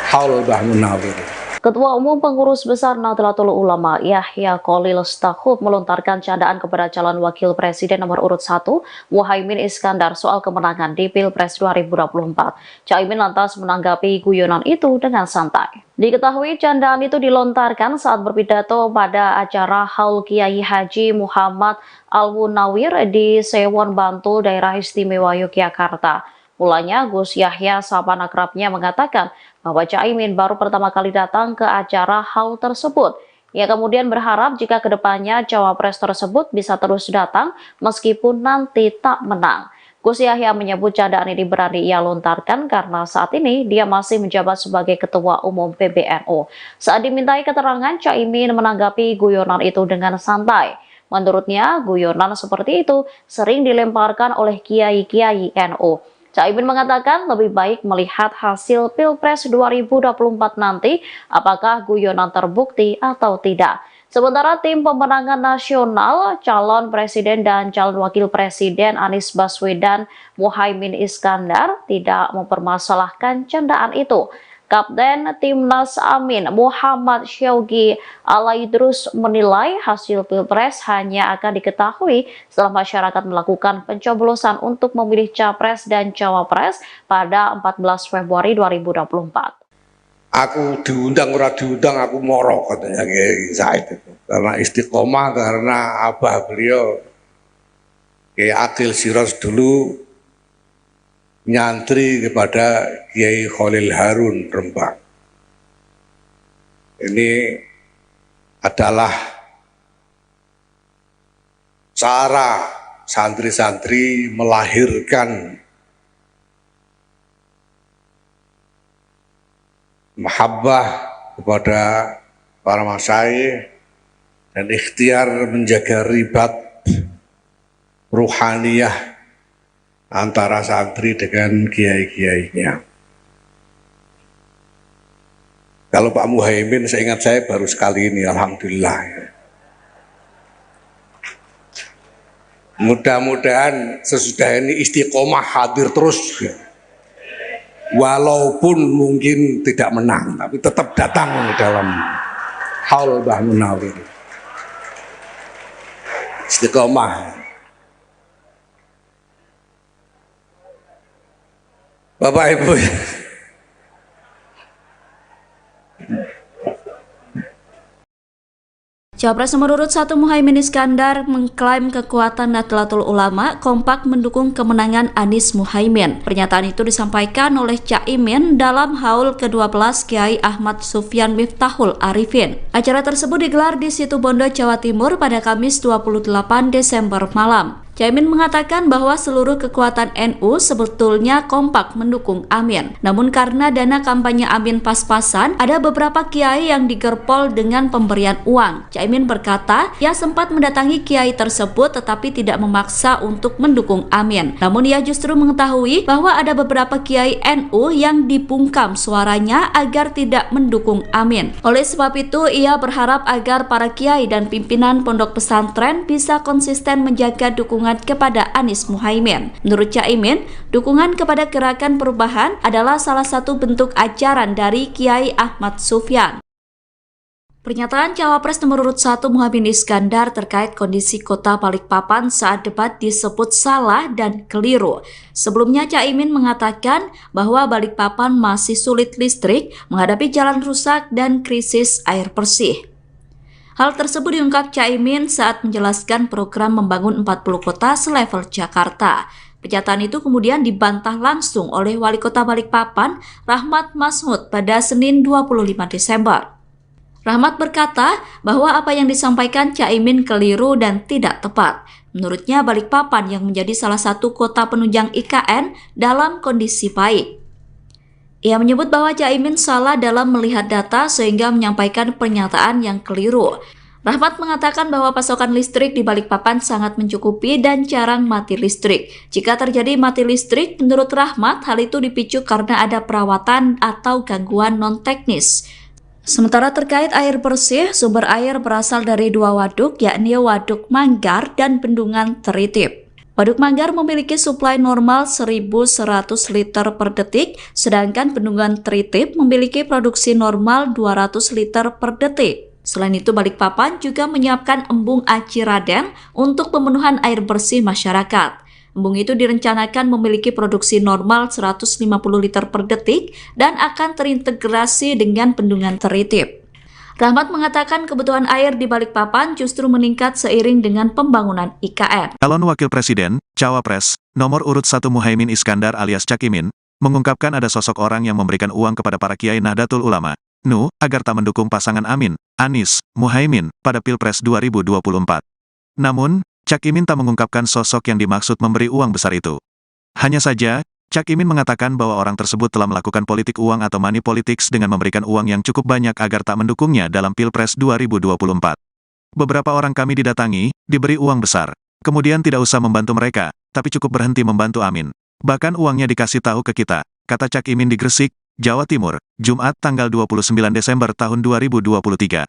D: haul Mbah Munawir.
E: Ketua Umum Pengurus Besar Nahdlatul Ulama Yahya Khalil Stakuf melontarkan candaan kepada calon wakil presiden nomor urut 1 Muhaimin Iskandar soal kemenangan di Pilpres 2024. Caimin lantas menanggapi guyonan itu dengan santai. Diketahui candaan itu dilontarkan saat berpidato pada acara Haul Kiai Haji Muhammad Al-Munawir di Sewon Bantul, Daerah Istimewa Yogyakarta. Mulanya Gus Yahya sahabat akrabnya mengatakan bahwa Caimin baru pertama kali datang ke acara haul tersebut. Ia kemudian berharap jika kedepannya cawapres tersebut bisa terus datang meskipun nanti tak menang. Gus Yahya menyebut candaan ini berani ia lontarkan karena saat ini dia masih menjabat sebagai Ketua Umum PBNU. Saat dimintai keterangan, Caimin menanggapi guyonan itu dengan santai. Menurutnya, guyonan seperti itu sering dilemparkan oleh kiai-kiai NU. Caimin mengatakan lebih baik melihat hasil Pilpres 2024 nanti apakah guyonan terbukti atau tidak. Sementara tim pemenangan nasional, calon presiden dan calon wakil presiden Anies Baswedan Muhaimin Iskandar tidak mempermasalahkan candaan itu. Kapten Timnas Amin Muhammad Syaugi Alaidrus menilai hasil Pilpres hanya akan diketahui setelah masyarakat melakukan pencoblosan untuk memilih Capres dan Cawapres pada 14 Februari 2024.
D: Aku diundang ora diundang aku moro, katanya Kiai Said itu. Karena istiqomah, karena abah beliau Kiai Akil Siros dulu nyantri kepada Kiai Khalil Harun Rembang. Ini adalah cara santri-santri melahirkan mahabbah kepada para masyayikh dan ikhtiar menjaga ribat ruhaniyah antara santri dengan kiai-kiainya. Kalau Pak Muhaimin, seingat saya baru sekali ini, alhamdulillah. Mudah-mudahan sesudah ini istiqomah hadir terus, walaupun mungkin tidak menang, tapi tetap datang dalam haul Mbah Munawir. Istiqomah. Bapak Ibu,
C: Cawapres nomor urut 1 Muhaimin Iskandar mengklaim kekuatan Nahdlatul Ulama kompak mendukung kemenangan Anies Muhaimin. Pernyataan itu disampaikan oleh Caimin dalam haul ke-12 Kiai Ahmad Sufyan Miftahul Arifin. Acara tersebut digelar di Situbondo, Jawa Timur pada Kamis 28 Desember malam. Caimin mengatakan bahwa seluruh kekuatan NU sebetulnya kompak mendukung Amin. Namun karena dana kampanye Amin pas-pasan, ada beberapa kiai yang digerpol dengan pemberian uang. Caimin berkata, ia sempat mendatangi kiai tersebut tetapi tidak memaksa untuk mendukung Amin. Namun ia justru mengetahui bahwa ada beberapa kiai NU yang dibungkam suaranya agar tidak mendukung Amin. Oleh sebab itu, ia berharap agar para kiai dan pimpinan pondok pesantren bisa konsisten menjaga dukungan kepada Anies Muhaimin. Menurut Caimin, dukungan kepada Gerakan Perubahan adalah salah satu bentuk ajaran dari Kiai Ahmad Sufyan. Pernyataan Cawapres nomor urut 1 Muhaimin Iskandar terkait kondisi kota Balikpapan saat debat disebut salah dan keliru. Sebelumnya Caimin mengatakan bahwa Balikpapan masih sulit listrik, menghadapi jalan rusak dan krisis air bersih. Hal tersebut diungkap Caimin saat menjelaskan program membangun 40 kota selevel Jakarta. Pernyataan itu kemudian dibantah langsung oleh Wali Kota Balikpapan, Rahmat Masmud, pada Senin 25 Desember. Rahmat berkata bahwa apa yang disampaikan Caimin keliru dan tidak tepat. Menurutnya Balikpapan yang menjadi salah satu kota penunjang IKN dalam kondisi baik. Ia menyebut bahwa Caimin salah dalam melihat data sehingga menyampaikan pernyataan yang keliru. Rahmat mengatakan bahwa pasokan listrik di Balikpapan sangat mencukupi dan jarang mati listrik. Jika terjadi mati listrik, menurut Rahmat, hal itu dipicu karena ada perawatan atau gangguan non-teknis. Sementara terkait air bersih, sumber air berasal dari 2 waduk, yakni Waduk Manggar dan Bendungan Teritip. Waduk Manggar memiliki suplai normal 1.100 liter per detik, sedangkan Bendungan Teritip memiliki produksi normal 200 liter per detik. Selain itu, Balikpapan juga menyiapkan embung Aci Raden untuk pemenuhan air bersih masyarakat. Embung itu direncanakan memiliki produksi normal 150 liter per detik dan akan terintegrasi dengan Bendungan Teritip. Rahmat mengatakan kebutuhan air di Balikpapan justru meningkat seiring dengan pembangunan IKN.
A: Calon Wakil Presiden, Cawapres, nomor urut 1 Muhaimin Iskandar alias Cak Imin, mengungkapkan ada sosok orang yang memberikan uang kepada para kiai Nahdlatul Ulama, NU, agar tak mendukung pasangan Amin, Anies, Muhaimin, pada Pilpres 2024. Namun, Cak Imin tak mengungkapkan sosok yang dimaksud memberi uang besar itu. Hanya saja, Cak Imin mengatakan bahwa orang tersebut telah melakukan politik uang atau money politics dengan memberikan uang yang cukup banyak agar tak mendukungnya dalam Pilpres 2024. Beberapa orang kami didatangi, diberi uang besar. Kemudian tidak usah membantu mereka, tapi cukup berhenti membantu Amin. Bahkan uangnya dikasih tahu ke kita, kata Cak Imin di Gresik, Jawa Timur, Jumat tanggal 29 Desember tahun 2023.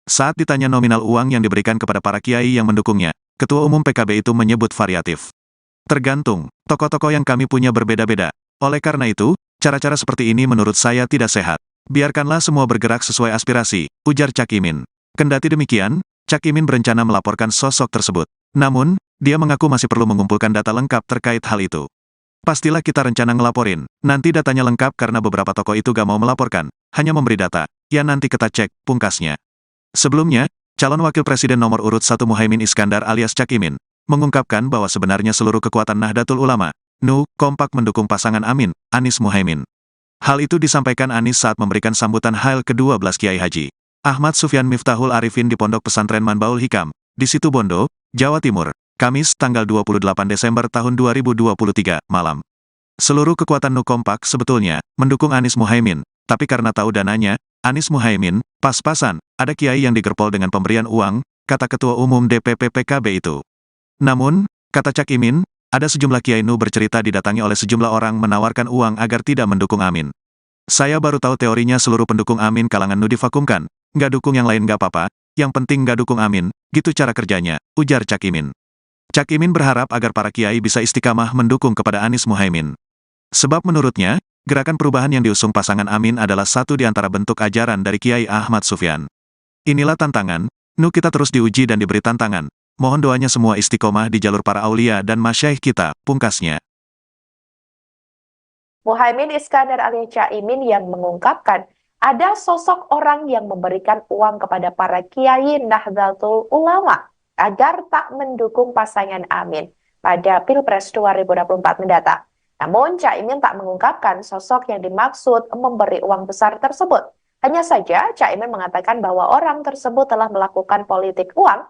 A: Saat ditanya nominal uang yang diberikan kepada para kiai yang mendukungnya, Ketua Umum PKB itu menyebut variatif. Tergantung, tokoh-tokoh yang kami punya berbeda-beda. Oleh karena itu, cara-cara seperti ini menurut saya tidak sehat. Biarkanlah semua bergerak sesuai aspirasi, ujar Cak Imin. Kendati demikian, Cak Imin berencana melaporkan sosok tersebut. Namun, dia mengaku masih perlu mengumpulkan data lengkap terkait hal itu. Pastilah kita rencana ngelaporin, nanti datanya lengkap karena beberapa tokoh itu gak mau melaporkan, hanya memberi data. Ya nanti kita cek, pungkasnya. Sebelumnya, calon Wakil Presiden nomor urut 1 Muhaimin Iskandar alias Cak Imin, mengungkapkan bahwa sebenarnya seluruh kekuatan Nahdlatul Ulama, NU, kompak mendukung pasangan Amin, Anies Muhaimin. Hal itu disampaikan Anies saat memberikan sambutan Hail ke-12 Kiai Haji Ahmad Sufyan Miftahul Arifin di Pondok Pesantren Manbaul Hikam, di Situbondo, Jawa Timur, Kamis tanggal 28 Desember tahun 2023, malam. Seluruh kekuatan NU kompak sebetulnya mendukung Anies Muhaimin, tapi karena tahu dananya, Anies Muhaimin, pas-pasan, ada kiai yang digerpol dengan pemberian uang, kata Ketua Umum DPP PKB itu. Namun, kata Cak Imin, ada sejumlah kiai NU bercerita didatangi oleh sejumlah orang menawarkan uang agar tidak mendukung Amin. Saya baru tahu teorinya seluruh pendukung Amin kalangan NU divakumkan, nggak dukung yang lain nggak apa-apa, yang penting nggak dukung Amin, gitu cara kerjanya, ujar Cak Imin. Cak Imin berharap agar para kiai bisa istiqamah mendukung kepada Anies Muhaimin. Sebab menurutnya, gerakan perubahan yang diusung pasangan Amin adalah satu di antara bentuk ajaran dari Kiai Ahmad Sufyan. Inilah tantangan, NU kita terus diuji dan diberi tantangan. Mohon doanya semua istiqomah di jalur para aulia dan masyaikh kita, pungkasnya.
B: Muhaimin Iskandar alias Cak Imin yang mengungkapkan ada sosok orang yang memberikan uang kepada para kiai Nahdlatul Ulama agar tak mendukung pasangan Amin pada Pilpres 2024 mendatang. Namun, Cak Imin tak mengungkapkan sosok yang dimaksud memberi uang besar tersebut. Hanya saja, Cak Imin mengatakan bahwa orang tersebut telah melakukan politik uang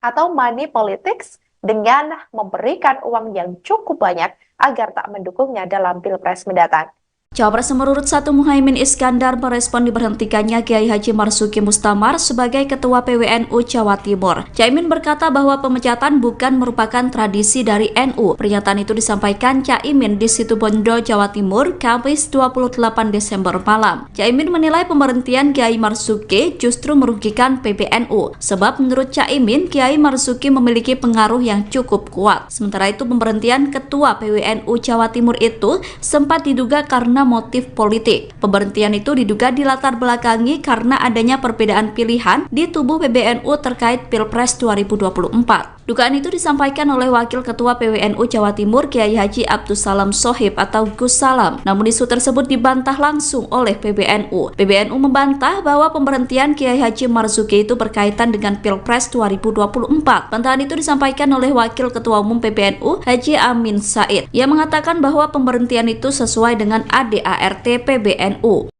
B: atau money politics dengan memberikan uang yang cukup banyak agar tak mendukungnya dalam Pilpres mendatang.
C: Cawapres nomor urut 1 Muhaimin Iskandar merespon diberhentikannya Kiai Haji Marzuki Mustamar sebagai Ketua PWNU Jawa Timur. Caimin berkata bahwa pemecatan bukan merupakan tradisi dari NU. Pernyataan itu disampaikan Caimin di Situbondo, Jawa Timur, Kamis 28 Desember malam. Caimin menilai pemberhentian Kiai Marzuki justru merugikan PBNU, sebab menurut Caimin, Kiai Marzuki memiliki pengaruh yang cukup kuat. Sementara itu, pemberhentian Ketua PWNU Jawa Timur itu sempat diduga karena motif politik. Pemberhentian itu diduga dilatar belakangi karena adanya perbedaan pilihan di tubuh PBNU terkait Pilpres 2024. Dugaan itu disampaikan oleh Wakil Ketua PWNU Jawa Timur Kiai Haji Abdus Salam Shohib atau Gus Salam. Namun isu tersebut dibantah langsung oleh PBNU. PBNU membantah bahwa pemberhentian Kiai Haji Marzuki itu berkaitan dengan Pilpres 2024. Bantahan itu disampaikan oleh Wakil Ketua Umum PBNU Haji Amin Said. Ia mengatakan bahwa pemberhentian itu sesuai dengan ADART PBNU.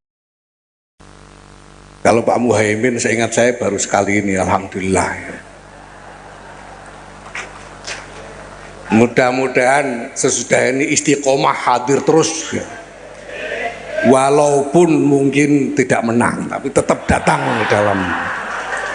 D: Kalau Pak Muhaimin, seingat saya baru sekali ini, alhamdulillah. Mudah-mudahan sesudah ini istiqomah hadir terus, walaupun mungkin tidak menang, tapi tetap datang dalam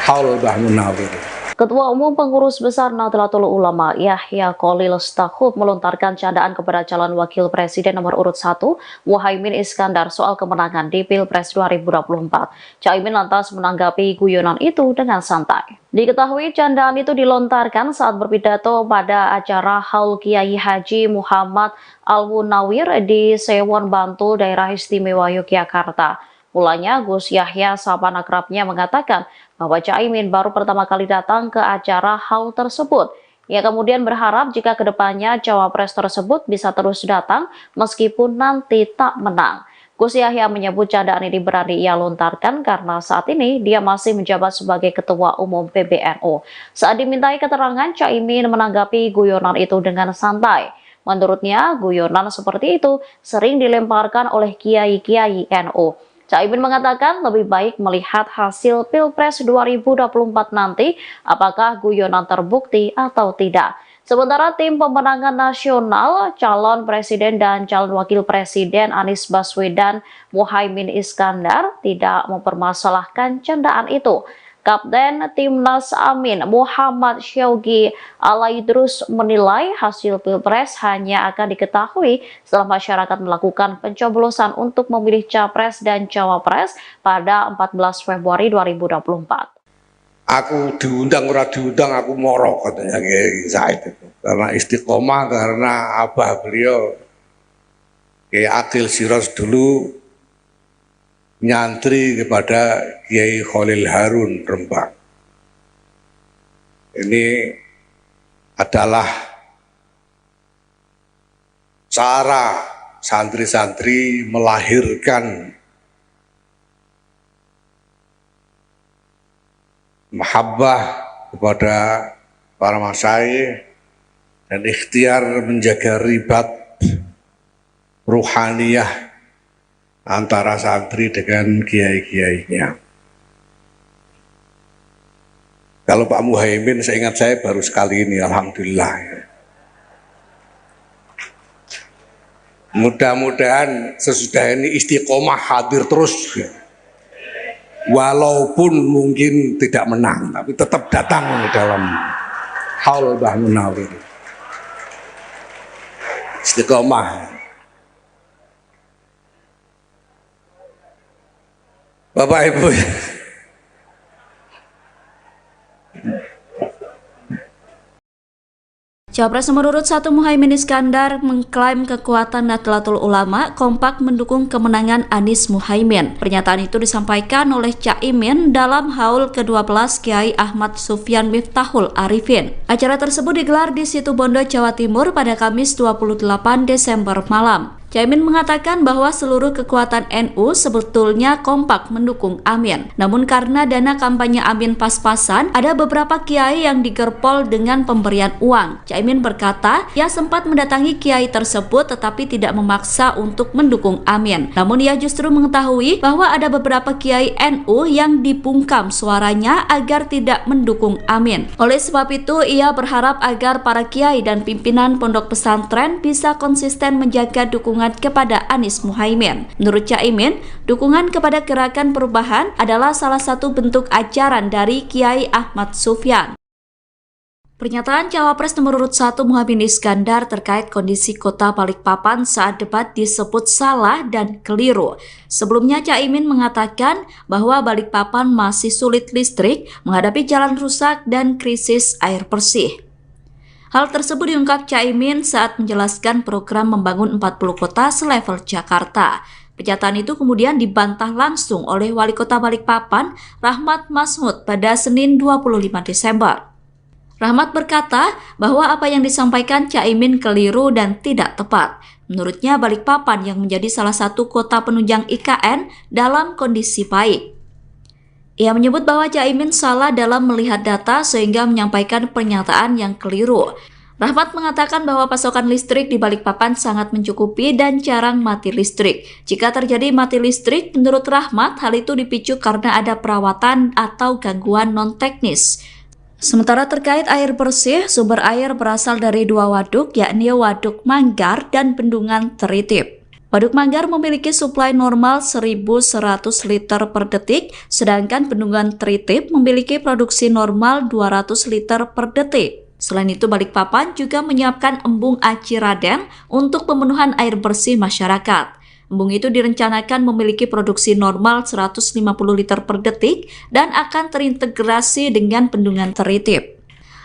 D: haul Mbah Munawir.
E: Ketua Umum Pengurus Besar Nahdlatul Ulama Yahya Khalil Stakuf melontarkan candaan kepada calon wakil presiden nomor urut 1 Muhaimin Iskandar soal kemenangan di Pilpres 2024. Caimin lantas menanggapi guyonan itu dengan santai. Diketahui candaan itu dilontarkan saat berpidato pada acara Haul Kiai Haji Muhammad Al-Munawir di Sewon Bantul, Daerah Istimewa Yogyakarta. Mulanya Gus Yahya sahabat akrabnya mengatakan bahwa Caimin baru pertama kali datang ke acara haul tersebut. Ia kemudian berharap jika kedepannya cawapres tersebut bisa terus datang meskipun nanti tak menang. Gus Yahya menyebut candaan ini berani ia lontarkan karena saat ini dia masih menjabat sebagai Ketua Umum PBNU. Saat dimintai keterangan, Caimin menanggapi guyonan itu dengan santai. Menurutnya, guyonan seperti itu sering dilemparkan oleh kiai-kiai NU. Caimin mengatakan lebih baik melihat hasil Pilpres 2024 nanti apakah guyonan terbukti atau tidak. Sementara tim pemenangan nasional, calon presiden dan calon wakil presiden Anies Baswedan Muhaimin Iskandar tidak mempermasalahkan candaan itu. Kapten Timnas Amin Muhammad Syaugi Alaidrus menilai hasil Pilpres hanya akan diketahui setelah masyarakat melakukan pencoblosan untuk memilih Capres dan Cawapres pada 14 Februari 2024.
D: Aku diundang ora diundang aku moro, katanya Kiai Said itu. Karena istiqomah, karena abah beliau Kiai Akil Siros dulu nyantri kepada Kiai Khalil Harun Rembang. Ini adalah cara santri-santri melahirkan mahabbah kepada para masyayikh dan ikhtiar menjaga ribat ruhaniyah antara santri dengan kiai-kiainya. Kalau Pak Muhaimin, seingat saya baru sekali ini, alhamdulillah. Mudah-mudahan sesudah ini istiqomah hadir terus, walaupun mungkin tidak menang, tapi tetap datang dalam haul Mbah Munawir. Istiqomah. Bapak Ibu,
C: Cawapres nomor urut 1 Muhaimin Iskandar mengklaim kekuatan Nahdlatul Ulama kompak mendukung kemenangan Anies Muhaimin. Pernyataan itu disampaikan oleh Caimin dalam haul ke-12 Kiai Ahmad Sufyan Miftahul Arifin. Acara tersebut digelar di Situbondo, Jawa Timur pada Kamis 28 Desember malam. Caimin mengatakan bahwa seluruh kekuatan NU sebetulnya kompak mendukung Amin. Namun karena dana kampanye Amin pas-pasan, ada beberapa kiai yang digerpol dengan pemberian uang. Caimin berkata, ia sempat mendatangi kiai tersebut tetapi tidak memaksa untuk mendukung Amin. Namun ia justru mengetahui bahwa ada beberapa kiai NU yang dibungkam suaranya agar tidak mendukung Amin. Oleh sebab itu, ia berharap agar para kiai dan pimpinan pondok pesantren bisa konsisten menjaga dukungan kepada Anies Muhaimin. Menurut Caimin, dukungan kepada Gerakan Perubahan adalah salah satu bentuk ajaran dari Kiai Ahmad Sufyan. Pernyataan Cawapres nomor urut 1 Muhaimin Iskandar terkait kondisi kota Balikpapan saat debat disebut salah dan keliru. Sebelumnya Caimin mengatakan bahwa Balikpapan masih sulit listrik, menghadapi jalan rusak dan krisis air bersih. Hal tersebut diungkap Caimin saat menjelaskan program membangun 40 kota selevel Jakarta. Pernyataan itu kemudian dibantah langsung oleh Wali Kota Balikpapan, Rahmat Masmud, pada Senin 25 Desember. Rahmat berkata bahwa apa yang disampaikan Caimin keliru dan tidak tepat. Menurutnya Balikpapan yang menjadi salah satu kota penunjang IKN dalam kondisi baik. Ia menyebut bahwa Caimin salah dalam melihat data sehingga menyampaikan pernyataan yang keliru. Rahmat mengatakan bahwa pasokan listrik di Balikpapan sangat mencukupi dan jarang mati listrik. Jika terjadi mati listrik, menurut Rahmat, hal itu dipicu karena ada perawatan atau gangguan non-teknis. Sementara terkait air bersih, sumber air berasal dari dua waduk, yakni Waduk Manggar dan Bendungan Teritip. Waduk Manggar memiliki suplai normal 1.100 liter per detik, sedangkan Bendungan Teritip memiliki produksi normal 200 liter per detik. Selain itu, Balikpapan juga menyiapkan embung Aci Raden untuk pemenuhan air bersih masyarakat. Embung itu direncanakan memiliki produksi normal 150 liter per detik dan akan terintegrasi dengan Bendungan Teritip.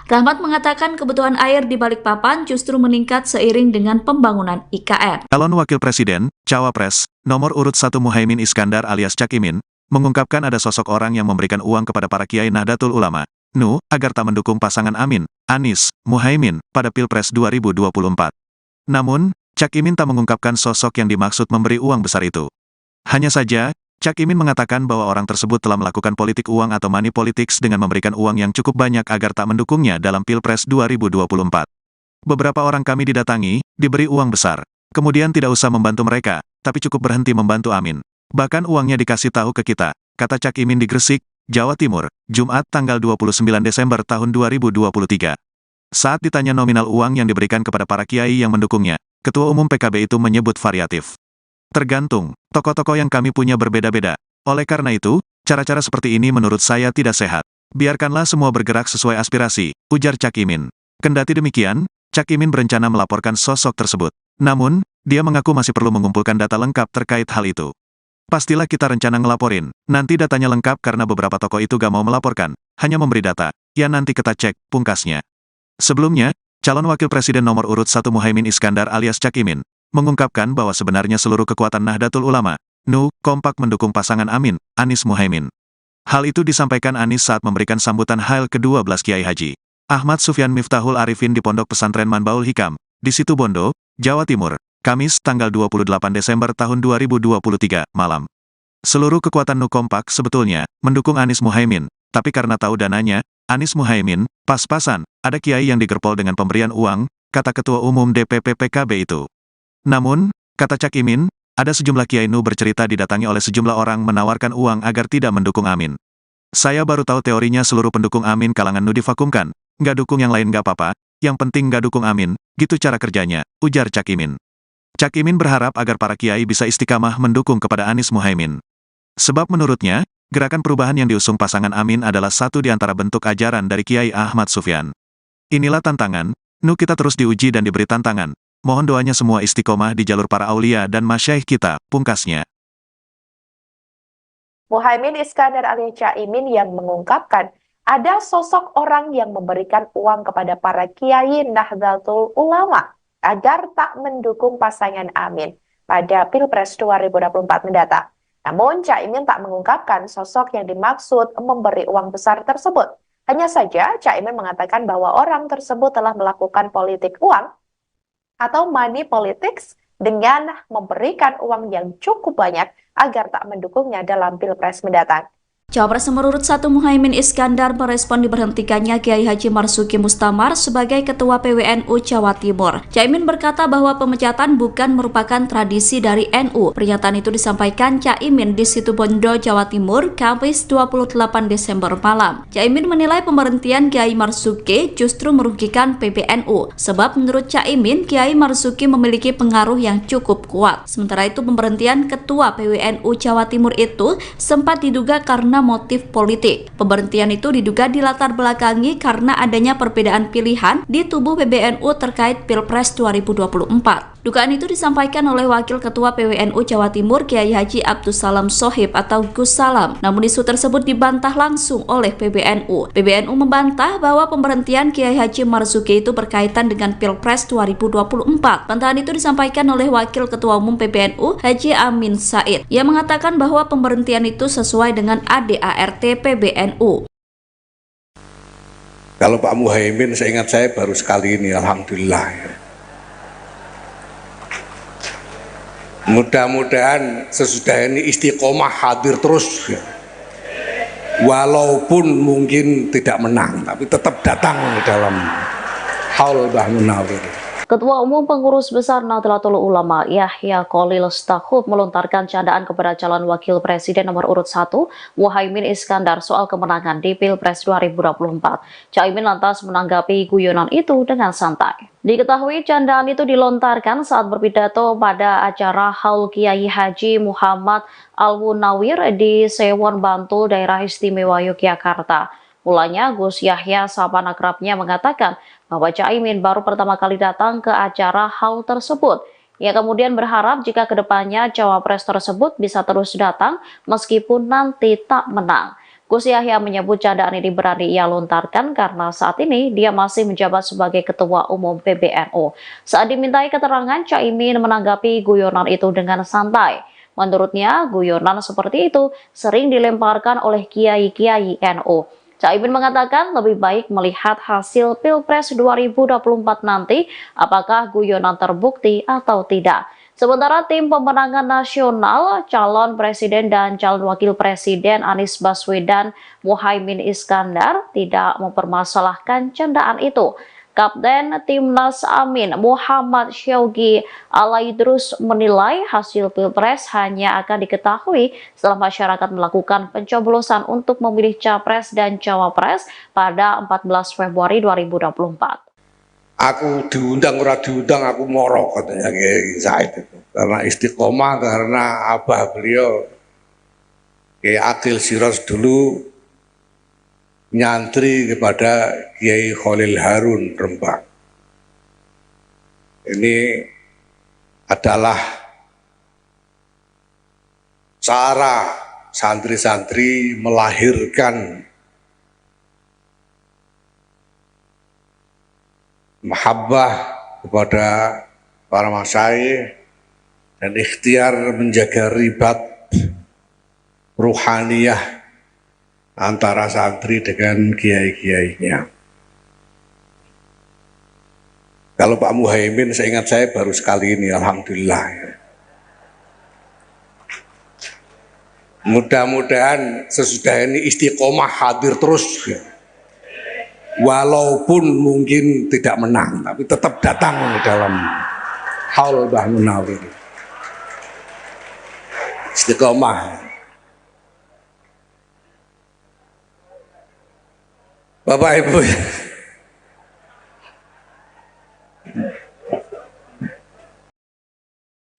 C: Rahmat mengatakan kebutuhan air di Balikpapan justru meningkat seiring dengan pembangunan IKN.
A: Calon Wakil Presiden, Cawapres, nomor urut 1 Muhaimin Iskandar alias Cak Imin, mengungkapkan ada sosok orang yang memberikan uang kepada para kiai Nahdlatul Ulama, NU, agar tak mendukung pasangan Amin, Anies, Muhaimin, pada Pilpres 2024. Namun, Cak Imin tak mengungkapkan sosok yang dimaksud memberi uang besar itu. Hanya saja, Cak Imin mengatakan bahwa orang tersebut telah melakukan politik uang atau money politics dengan memberikan uang yang cukup banyak agar tak mendukungnya dalam Pilpres 2024. Beberapa orang kami didatangi, diberi uang besar. Kemudian tidak usah membantu mereka, tapi cukup berhenti membantu Amin. Bahkan uangnya dikasih tahu ke kita, kata Cak Imin di Gresik, Jawa Timur, Jumat tanggal 29 Desember tahun 2023. Saat ditanya nominal uang yang diberikan kepada para kiai yang mendukungnya, Ketua Umum PKB itu menyebut variatif. Tergantung, tokoh-tokoh yang kami punya berbeda-beda. Oleh karena itu, cara-cara seperti ini menurut saya tidak sehat. Biarkanlah semua bergerak sesuai aspirasi, ujar Cak Imin. Kendati demikian, Cak Imin berencana melaporkan sosok tersebut. Namun, dia mengaku masih perlu mengumpulkan data lengkap terkait hal itu. Pastilah kita rencana ngelaporin. Nanti datanya lengkap karena beberapa tokoh itu gak mau melaporkan, hanya memberi data. Ya nanti kita cek, pungkasnya. Sebelumnya, calon wakil presiden nomor urut 1 Muhaimin Iskandar alias Cak Imin, mengungkapkan bahwa sebenarnya seluruh kekuatan Nahdlatul Ulama, NU, kompak mendukung pasangan Amin, Anies Muhaimin. Hal itu disampaikan Anies saat memberikan sambutan Hail ke-12 Kiai Haji Ahmad Sufyan Miftahul Arifin di Pondok Pesantren Manbaul Hikam, di Situbondo, Jawa Timur, Kamis tanggal 28 Desember tahun 2023, malam. Seluruh kekuatan NU kompak sebetulnya mendukung Anies Muhaimin, tapi karena tahu dananya, Anies Muhaimin, pas-pasan, ada kiai yang digerpol dengan pemberian uang, kata Ketua Umum DPP PKB itu. Namun, kata Cak Imin, ada sejumlah kiai NU bercerita didatangi oleh sejumlah orang menawarkan uang agar tidak mendukung Amin. Saya baru tahu teorinya seluruh pendukung Amin kalangan NU divakumkan. Nggak dukung yang lain nggak apa-apa, yang penting nggak dukung Amin, gitu cara kerjanya, ujar Cak Imin. Cak Imin berharap agar para kiai bisa istiqamah mendukung kepada Anies Muhaimin. Sebab menurutnya, gerakan perubahan yang diusung pasangan Amin adalah satu di antara bentuk ajaran dari Kiai Ahmad Sufyan. Inilah tantangan, NU kita terus diuji dan diberi tantangan. Mohon doanya semua istiqomah di jalur para aulia dan masyaikh kita, pungkasnya.
B: Muhaimin Iskandar alias Cak Imin yang mengungkapkan ada sosok orang yang memberikan uang kepada para kiai Nahdlatul Ulama agar tak mendukung pasangan Amin pada Pilpres 2024 mendatang. Namun, Cak Imin tak mengungkapkan sosok yang dimaksud memberi uang besar tersebut. Hanya saja, Cak Imin mengatakan bahwa orang tersebut telah melakukan politik uang atau money politics dengan memberikan uang yang cukup banyak agar tak mendukungnya dalam Pilpres mendatang.
C: Cawapres nomor urut 1 Muhaimin Iskandar merespon diberhentikannya Kiai Haji Marzuki Mustamar sebagai Ketua PWNU Jawa Timur. Caimin berkata bahwa pemecatan bukan merupakan tradisi dari NU. Pernyataan itu disampaikan Caimin di Situbondo, Jawa Timur, Kamis 28 Desember malam. Caimin menilai pemberhentian Kiai Marzuki justru merugikan PBNU, sebab menurut Caimin, Kiai Marzuki memiliki pengaruh yang cukup kuat. Sementara itu, pemberhentian Ketua PWNU Jawa Timur itu sempat diduga karena motif politik. Pemberhentian itu diduga dilatar belakangi karena adanya perbedaan pilihan di tubuh PBNU terkait Pilpres 2024. Dugaan itu disampaikan oleh Wakil Ketua PWNU Jawa Timur Kiai Haji Abdus Salam Sohib atau Gus Salam. Namun isu tersebut dibantah langsung oleh PBNU. PBNU membantah bahwa pemberhentian Kiai Haji Marzuki itu berkaitan dengan Pilpres 2024. Bantahan itu disampaikan oleh Wakil Ketua Umum PBNU Haji Amin Said. Ia mengatakan bahwa pemberhentian itu sesuai dengan ADART PBNU.
D: Kalau Pak Muhaimin, seingat saya baru sekali ini, alhamdulillah. Mudah-mudahan sesudah ini istiqomah hadir terus, walaupun mungkin tidak menang, tapi tetap datang dalam haul Mbah Munawir.
E: Ketua Umum Pengurus Besar Nahdlatul Ulama Yahya Khalil Stakuf melontarkan candaan kepada calon wakil presiden nomor urut 1 Muhaimin Iskandar soal kemenangan di Pilpres 2024. Caimin lantas menanggapi guyonan itu dengan santai. Diketahui candaan itu dilontarkan saat berpidato pada acara Haul Kiai Haji Muhammad Al-Munawir di Sewon, Bantul, Daerah Istimewa Yogyakarta. Mulanya Gus Yahya sahabat akrabnya mengatakan bahwa Caimin baru pertama kali datang ke acara haul tersebut. Ia kemudian berharap jika kedepannya cawapres tersebut bisa terus datang meskipun nanti tak menang. Gus Yahya menyebut candaan ini berani ia lontarkan karena saat ini dia masih menjabat sebagai Ketua Umum PBNU. Saat dimintai keterangan, Caimin menanggapi guyonan itu dengan santai. Menurutnya, guyonan seperti itu sering dilemparkan oleh kiai-kiai NU. Caimin mengatakan lebih baik melihat hasil Pilpres 2024 nanti apakah guyonan terbukti atau tidak. Sementara tim pemenangan nasional, calon presiden dan calon wakil presiden Anies Baswedan Muhaimin Iskandar tidak mempermasalahkan candaan itu. Kapten Timnas Amin Muhammad Syaugi Alaidrus menilai hasil Pilpres hanya akan diketahui setelah masyarakat melakukan pencoblosan untuk memilih Capres dan Cawapres pada 14 Februari 2024.
D: Aku diundang ora diundang aku moro, katanya Kiai Said itu. Karena istiqomah, karena abah beliau Kiai Akil Siros dulu nyantri kepada Kiai Khalil Harun Rembang. Ini adalah cara santri-santri melahirkan mahabbah kepada para masyayikh dan ikhtiar menjaga ribat ruhaniyah antara santri dengan kiai-kiainya. Kalau Pak Muhaimin, seingat saya baru sekali ini, alhamdulillah. Mudah-mudahan sesudah ini istiqomah hadir terus, walaupun mungkin tidak menang, tapi tetap datang dalam haul Mbah Munawir. Istiqomah. Bapak Ibu,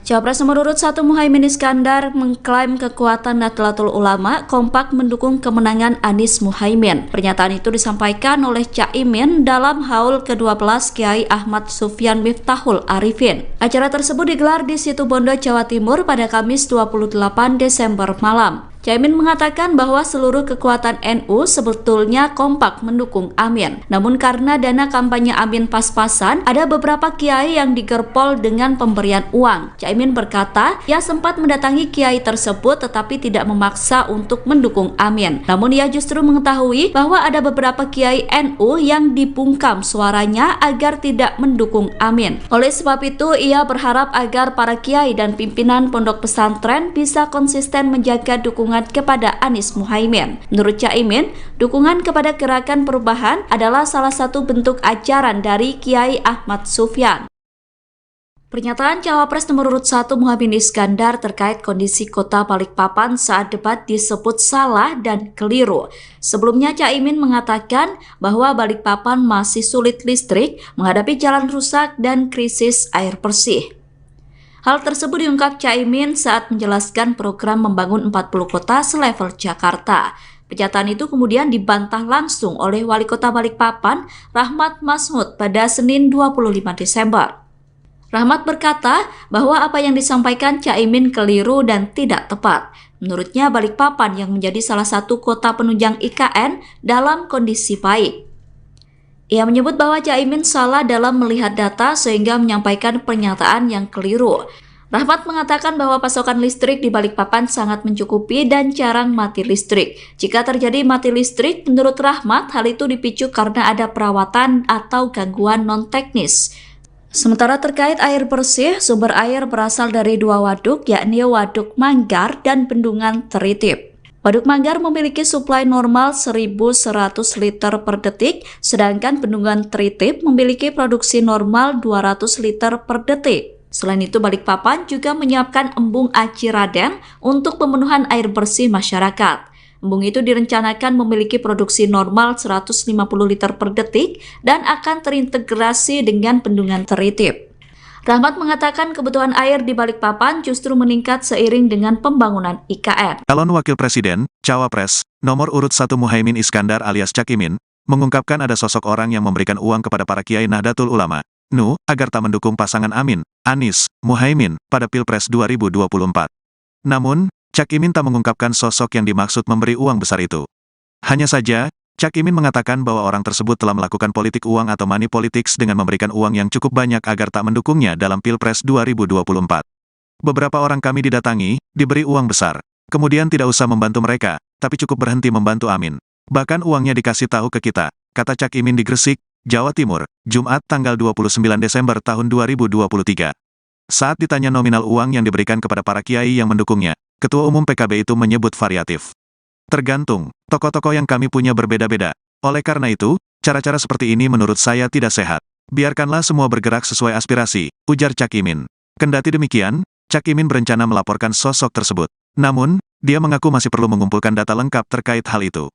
C: Cawapres nomor urut 1 Muhaimin Iskandar mengklaim kekuatan Nahdlatul Ulama kompak mendukung kemenangan Anies Muhaimin. Pernyataan itu disampaikan oleh Caimin dalam haul ke-12 Kiai Ahmad Sufyan Miftahul Arifin. Acara tersebut digelar di Situbondo, Jawa Timur pada Kamis 28 Desember malam. Caimin mengatakan bahwa seluruh kekuatan NU sebetulnya kompak mendukung Amin. Namun karena dana kampanye Amin pas-pasan, ada beberapa kiai yang digerpol dengan pemberian uang. Caimin berkata, ia sempat mendatangi kiai tersebut tetapi tidak memaksa untuk mendukung Amin. Namun ia justru mengetahui bahwa ada beberapa kiai NU yang dibungkam suaranya agar tidak mendukung Amin. Oleh sebab itu, ia berharap agar para kiai dan pimpinan pondok pesantren bisa konsisten menjaga dukungan kepada Anies Muhaimin. Menurut Caimin, dukungan kepada Gerakan Perubahan adalah salah satu bentuk ajaran dari Kiai Ahmad Sufyan. Pernyataan Cawapres nomor urut 1 Muhaimin Iskandar terkait kondisi kota Balikpapan saat debat disebut salah dan keliru. Sebelumnya Caimin mengatakan bahwa Balikpapan masih sulit listrik, menghadapi jalan rusak dan krisis air bersih. Hal tersebut diungkap Caimin saat menjelaskan program membangun 40 kota selevel Jakarta. Pernyataan itu kemudian dibantah langsung oleh Wali Kota Balikpapan, Rahmat Masmud, pada Senin 25 Desember. Rahmat berkata bahwa apa yang disampaikan Caimin keliru dan tidak tepat. Menurutnya Balikpapan yang menjadi salah satu kota penunjang IKN dalam kondisi baik. Ia menyebut bahwa Caimin salah dalam melihat data sehingga menyampaikan pernyataan yang keliru. Rahmat mengatakan bahwa pasokan listrik di Balikpapan sangat mencukupi dan jarang mati listrik. Jika terjadi mati listrik, menurut Rahmat, hal itu dipicu karena ada perawatan atau gangguan non-teknis. Sementara terkait air bersih, sumber air berasal dari dua waduk, yakni Waduk Manggar dan Bendungan Teritip. Waduk Manggar memiliki suplai normal 1.100 liter per detik, sedangkan Bendungan Teritip memiliki produksi normal 200 liter per detik. Selain itu, Balikpapan juga menyiapkan embung Aci Raden untuk pemenuhan air bersih masyarakat. Embung itu direncanakan memiliki produksi normal 150 liter per detik dan akan terintegrasi dengan Bendungan Teritip. Rahmat mengatakan kebutuhan air di Balikpapan justru meningkat seiring dengan pembangunan IKN.
A: Calon Wakil Presiden, Cawapres, nomor urut 1 Muhaimin Iskandar alias Cak Imin, mengungkapkan ada sosok orang yang memberikan uang kepada para kiai Nahdlatul Ulama, NU, agar tak mendukung pasangan Amin, Anies, Muhaimin, pada Pilpres 2024. Namun, Cak Imin tak mengungkapkan sosok yang dimaksud memberi uang besar itu. Hanya saja, Cak Imin mengatakan bahwa orang tersebut telah melakukan politik uang atau money politics dengan memberikan uang yang cukup banyak agar tak mendukungnya dalam Pilpres 2024. Beberapa orang kami didatangi, diberi uang besar. Kemudian tidak usah membantu mereka, tapi cukup berhenti membantu Amin. Bahkan uangnya dikasih tahu ke kita, kata Cak Imin di Gresik, Jawa Timur, Jumat tanggal 29 Desember tahun 2023. Saat ditanya nominal uang yang diberikan kepada para kiai yang mendukungnya, Ketua Umum PKB itu menyebut variatif. Tergantung, tokoh-tokoh yang kami punya berbeda-beda. Oleh karena itu, cara-cara seperti ini menurut saya tidak sehat. Biarkanlah semua bergerak sesuai aspirasi, ujar Cak Imin. Kendati demikian, Cak Imin berencana melaporkan sosok tersebut. Namun, dia mengaku masih perlu mengumpulkan data lengkap terkait hal itu.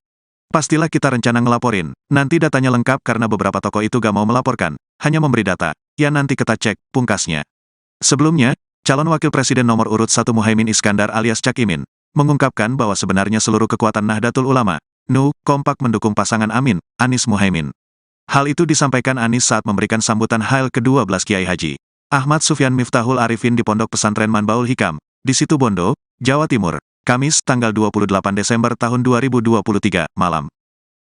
A: Pastilah kita rencana ngelaporin, nanti datanya lengkap karena beberapa tokoh itu gak mau melaporkan, hanya memberi data. Ya nanti kita cek, pungkasnya. Sebelumnya, calon Wakil Presiden nomor urut 1 Muhaimin Iskandar alias Cak Imin, mengungkapkan bahwa sebenarnya seluruh kekuatan Nahdlatul Ulama, NU, kompak mendukung pasangan Amin, Anies Muhaimin. Hal itu disampaikan Anies saat memberikan sambutan Hail ke-12 Kiai Haji Ahmad Sufyan Miftahul Arifin di Pondok Pesantren Manbaul Hikam, di Situbondo, Jawa Timur, Kamis tanggal 28 Desember tahun 2023, malam.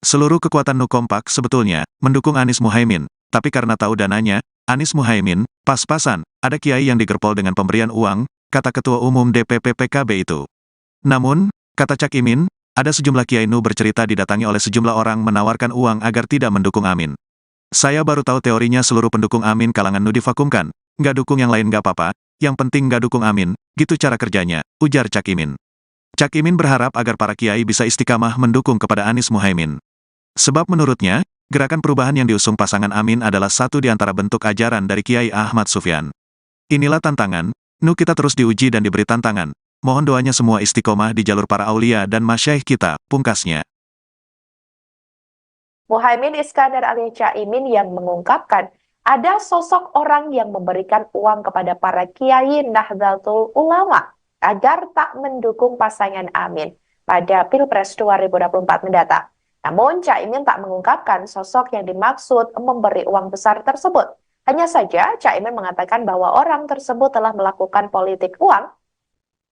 A: Seluruh kekuatan NU kompak sebetulnya mendukung Anies Muhaimin, tapi karena tahu dananya, Anies Muhaimin, pas-pasan, ada kiai yang digerpol dengan pemberian uang, kata Ketua Umum DPP PKB itu. Namun, kata Cak Imin, ada sejumlah kiai NU bercerita didatangi oleh sejumlah orang menawarkan uang agar tidak mendukung Amin. Saya baru tahu teorinya seluruh pendukung Amin kalangan NU divakumkan, nggak dukung yang lain nggak apa-apa, yang penting nggak dukung Amin, gitu cara kerjanya, ujar Cak Imin. Cak Imin berharap agar para kiai bisa istiqamah mendukung kepada Anies Muhaimin. Sebab menurutnya, gerakan perubahan yang diusung pasangan Amin adalah satu di antara bentuk ajaran dari Kiai Ahmad Sufyan. Inilah tantangan, NU kita terus diuji dan diberi tantangan. Mohon doanya semua istiqomah di jalur para aulia dan masyaikh kita, pungkasnya.
B: Muhaimin Iskandar alias Cak Imin yang mengungkapkan ada sosok orang yang memberikan uang kepada para kiai Nahdlatul Ulama agar tak mendukung pasangan Amin pada Pilpres 2024 mendatang. Namun, Cak Imin tak mengungkapkan sosok yang dimaksud memberi uang besar tersebut. Hanya saja, Cak Imin mengatakan bahwa orang tersebut telah melakukan politik uang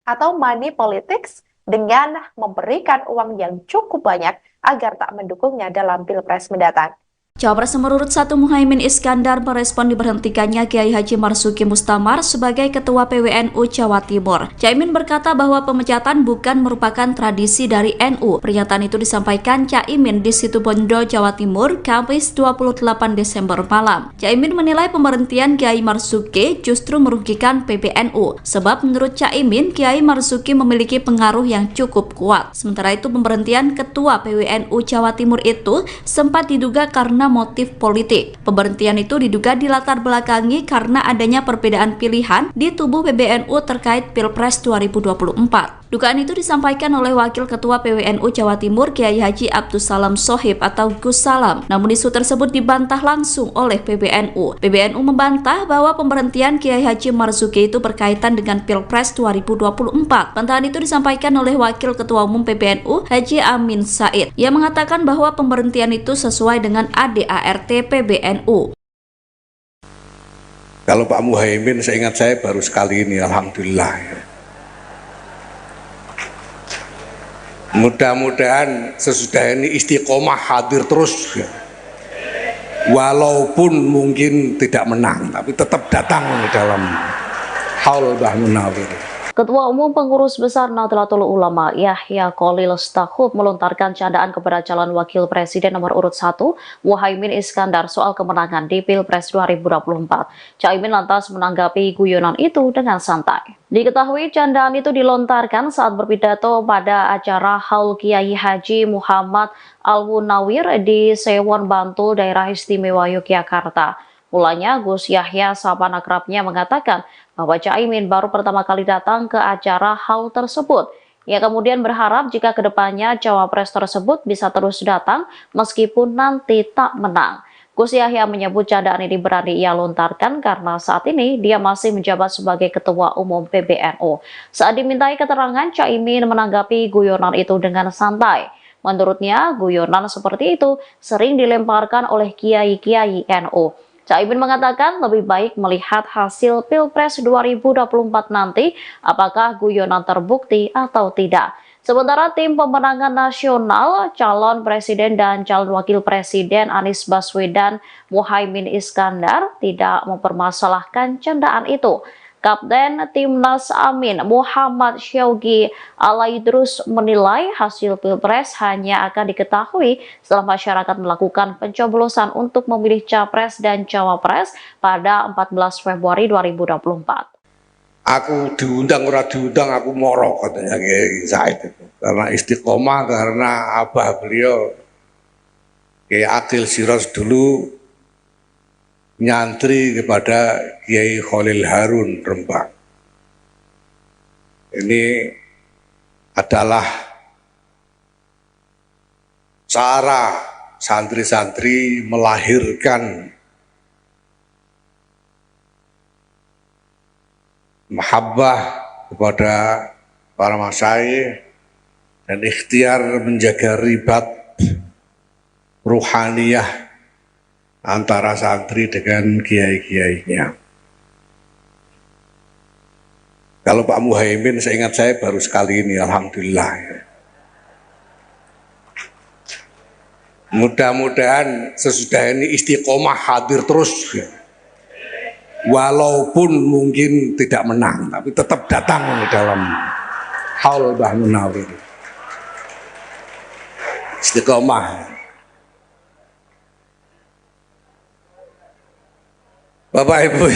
B: atau money politics dengan memberikan uang yang cukup banyak agar tak mendukungnya dalam Pilpres mendatang.
C: Cawapres nomor urut 1 Muhaimin Iskandar merespon diberhentikannya Kiai Haji Marzuki Mustamar sebagai Ketua PWNU Jawa Timur. Caimin berkata bahwa pemecatan bukan merupakan tradisi dari NU. Pernyataan itu disampaikan Caimin di Situbondo, Jawa Timur, Kamis 28 Desember malam. Caimin menilai pemberhentian Kiai Marzuki justru merugikan PBNU. Sebab menurut Caimin, Kiai Marzuki memiliki pengaruh yang cukup kuat. Sementara itu pemberhentian Ketua PWNU Jawa Timur itu sempat diduga karena motif politik. Pemberhentian itu diduga dilatar belakangi karena adanya perbedaan pilihan di tubuh PBNU terkait Pilpres 2024. Dugaan itu disampaikan oleh Wakil Ketua PWNU Jawa Timur Kiai Haji Abdussalam Shohib atau Gus Salam. Namun isu tersebut dibantah langsung oleh PBNU. PBNU membantah bahwa pemberhentian Kiai Haji Marzuki itu berkaitan dengan Pilpres 2024. Bantahan itu disampaikan oleh Wakil Ketua Umum PBNU Haji Amin Said. Ia mengatakan bahwa pemberhentian itu sesuai dengan ADART PBNU.
D: Kalau Pak Muhaimin, seingat saya baru sekali ini, alhamdulillah. Mudah-mudahan sesudah ini istiqomah hadir terus, walaupun mungkin tidak menang, tapi tetap datang dalam haul Mbah Munawir.
E: Ketua Umum Pengurus Besar Nahdlatul Ulama Yahya Khalil Stakuf melontarkan candaan kepada calon wakil presiden nomor urut 1 Muhaimin Iskandar soal kemenangan di Pilpres 2024. Caimin lantas menanggapi guyonan itu dengan santai. Diketahui candaan itu dilontarkan saat berpidato pada acara Haul Kiai Haji Muhammad Al-Munawir di Sewon Bantul, Daerah Istimewa Yogyakarta. Mulanya Gus Yahya sahabat akrabnya mengatakan bahwa Caimin baru pertama kali datang ke acara haul tersebut. Ia kemudian berharap jika kedepannya cawapres tersebut bisa terus datang meskipun nanti tak menang. Gus Yahya menyebut candaan ini berani ia lontarkan karena saat ini dia masih menjabat sebagai Ketua Umum PBNU. Saat dimintai keterangan, Caimin menanggapi guyonan itu dengan santai. Menurutnya, guyonan seperti itu sering dilemparkan oleh kiai-kiai NU. Caimin mengatakan lebih baik melihat hasil Pilpres 2024 nanti apakah guyonan terbukti atau tidak. Sementara tim pemenangan nasional, calon presiden dan calon wakil presiden Anies Baswedan Muhaimin Iskandar tidak mempermasalahkan candaan itu. Kapten Timnas Amin Muhammad Syaugi Alaidrus menilai hasil Pilpres hanya akan diketahui setelah masyarakat melakukan pencoblosan untuk memilih Capres dan Cawapres pada 14 Februari 2024.
D: Aku diundang ora diundang aku moro, katanya Kiai Said itu. Karena istiqomah, karena abah beliau Kiai Akil Siros dulu nyantri kepada Kiai Khalil Harun Rembang. Ini adalah cara santri-santri melahirkan mahabbah kepada para masyayikh dan ikhtiar menjaga ribat ruhaniyah antara santri dengan kiai-kiainya. Kalau Pak Muhaimin, seingat saya baru sekali ini, alhamdulillah. Mudah-mudahan sesudah ini istiqomah hadir terus, walaupun mungkin tidak menang, tapi tetap datang dalam haul Mbah Munawir. Istiqomah. Bapak Ibu,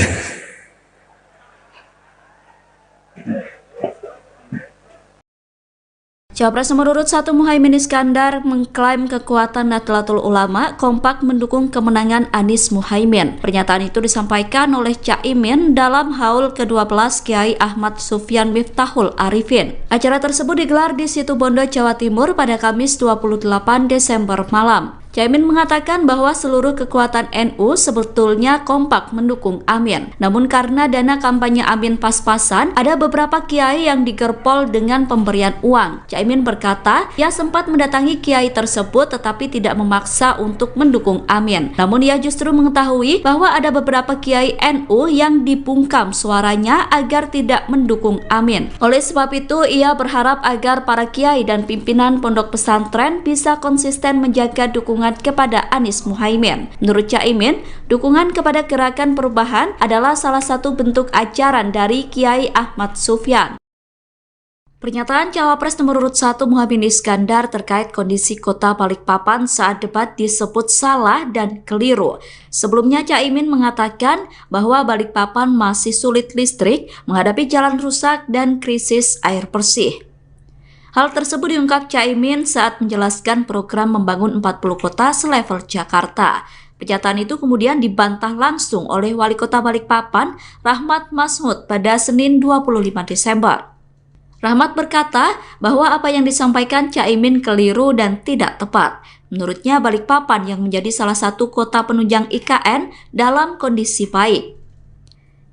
C: Cawapres nomor urut 1 Muhaimin Iskandar mengklaim kekuatan Nahdlatul Ulama kompak mendukung kemenangan Anies Muhaimin. Pernyataan itu disampaikan oleh Caimin dalam haul ke-12 Kiai Ahmad Sufyan Miftahul Arifin. Acara tersebut digelar di Situbondo, Jawa Timur pada Kamis 28 Desember malam. Caimin mengatakan bahwa seluruh kekuatan NU sebetulnya kompak mendukung Amin. Namun karena dana kampanye Amin pas-pasan, ada beberapa kiai yang digerpol dengan pemberian uang. Caimin berkata, ia sempat mendatangi kiai tersebut tetapi tidak memaksa untuk mendukung Amin. Namun ia justru mengetahui bahwa ada beberapa kiai NU yang dibungkam suaranya agar tidak mendukung Amin. Oleh sebab itu, ia berharap agar para kiai dan pimpinan pondok pesantren bisa konsisten menjaga dukungan kepada Anies Muhaimin. Menurut Caimin, dukungan kepada Gerakan Perubahan adalah salah satu bentuk ajaran dari Kiai Ahmad Sufyan. Pernyataan Cawapres nomor urut 1 Muhaimin Iskandar terkait kondisi kota Balikpapan saat debat disebut salah dan keliru. Sebelumnya Caimin mengatakan bahwa Balikpapan masih sulit listrik, menghadapi jalan rusak dan krisis air bersih. Hal tersebut diungkap Caimin saat menjelaskan program membangun 40 kota selevel Jakarta. Pernyataan itu kemudian dibantah langsung oleh Wali Kota Balikpapan, Rahmat Masmud, pada Senin 25 Desember. Rahmat berkata bahwa apa yang disampaikan Caimin keliru dan tidak tepat. Menurutnya Balikpapan yang menjadi salah satu kota penunjang IKN dalam kondisi baik.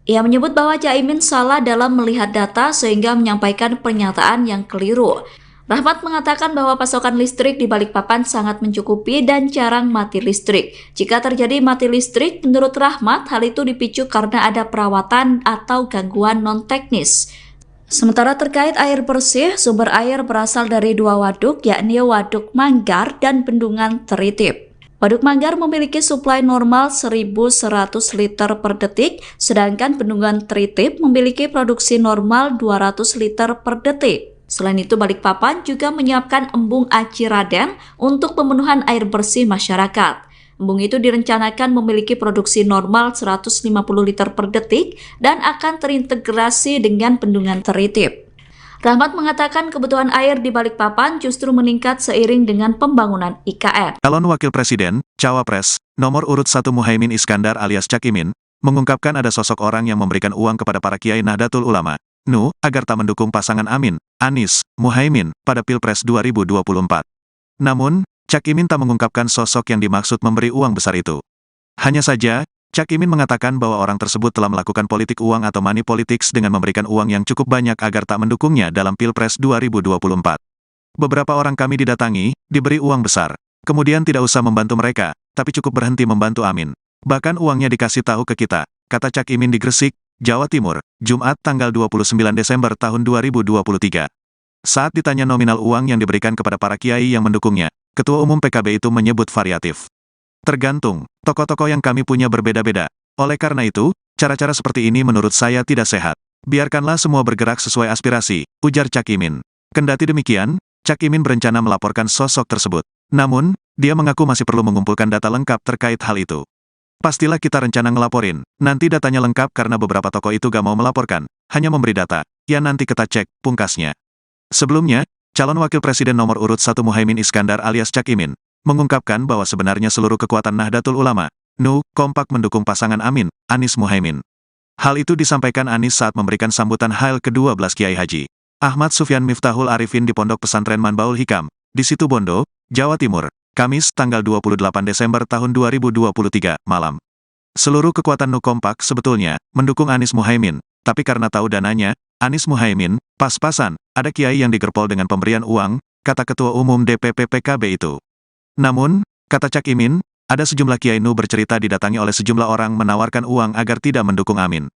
C: Ia menyebut bahwa Caimin salah dalam melihat data sehingga menyampaikan pernyataan yang keliru. Rahmat mengatakan bahwa pasokan listrik di Balikpapan sangat mencukupi dan jarang mati listrik. Jika terjadi mati listrik, menurut Rahmat, hal itu dipicu karena ada perawatan atau gangguan non-teknis. Sementara terkait air bersih, sumber air berasal dari 2 waduk, yakni Waduk Manggar dan Bendungan Teritip. Waduk Manggar memiliki suplai normal 1.100 liter per detik, sedangkan Bendungan Teritip memiliki produksi normal 200 liter per detik. Selain itu, Balikpapan juga menyiapkan embung Aci Raden untuk pemenuhan air bersih masyarakat. Embung itu direncanakan memiliki produksi normal 150 liter per detik dan akan terintegrasi dengan Bendungan Teritip. Rahmat mengatakan kebutuhan air di Balikpapan justru meningkat seiring dengan pembangunan IKN.
A: Calon Wakil Presiden, Cawapres, nomor urut 1 Muhaimin Iskandar alias Cak Imin, mengungkapkan ada sosok orang yang memberikan uang kepada para kiai Nahdlatul Ulama, NU, agar tak mendukung pasangan Amin, Anies, Muhaimin, pada Pilpres 2024. Namun, Cak Imin tak mengungkapkan sosok yang dimaksud memberi uang besar itu. Hanya saja, Cak Imin mengatakan bahwa orang tersebut telah melakukan politik uang atau money politics dengan memberikan uang yang cukup banyak agar tak mendukungnya dalam Pilpres 2024. Beberapa orang kami didatangi, diberi uang besar. Kemudian tidak usah membantu mereka, tapi cukup berhenti membantu Amin. Bahkan uangnya dikasih tahu ke kita, kata Cak Imin di Gresik, Jawa Timur, Jumat tanggal 29 Desember tahun 2023. Saat ditanya nominal uang yang diberikan kepada para kiai yang mendukungnya, Ketua Umum PKB itu menyebut variatif. Tergantung, tokoh-tokoh yang kami punya berbeda-beda. Oleh karena itu, cara-cara seperti ini menurut saya tidak sehat. Biarkanlah semua bergerak sesuai aspirasi, ujar Cak Imin. Kendati demikian, Cak Imin berencana melaporkan sosok tersebut. Namun, dia mengaku masih perlu mengumpulkan data lengkap terkait hal itu. Pastilah kita rencana ngelaporin. Nanti datanya lengkap karena beberapa tokoh itu gak mau melaporkan, hanya memberi data. Ya nanti kita cek, pungkasnya. Sebelumnya, calon wakil presiden nomor urut 1 Muhaimin Iskandar alias Cak Imin, mengungkapkan bahwa sebenarnya seluruh kekuatan Nahdlatul Ulama, NU, kompak mendukung pasangan Amin, Anies Muhaimin. Hal itu disampaikan Anies saat memberikan sambutan Hail ke-12 Kiai Haji Ahmad Sufyan Miftahul Arifin di Pondok Pesantren Manbaul Hikam, di Situbondo, Jawa Timur, Kamis tanggal 28 Desember tahun 2023, malam. Seluruh kekuatan NU kompak sebetulnya mendukung Anies Muhaimin, tapi karena tahu dananya, Anies Muhaimin, pas-pasan, ada kiai yang digerpol dengan pemberian uang, kata Ketua Umum DPP PKB itu. Namun, kata Cak Imin, ada sejumlah kiai NU bercerita didatangi oleh sejumlah orang menawarkan uang agar tidak mendukung Amin.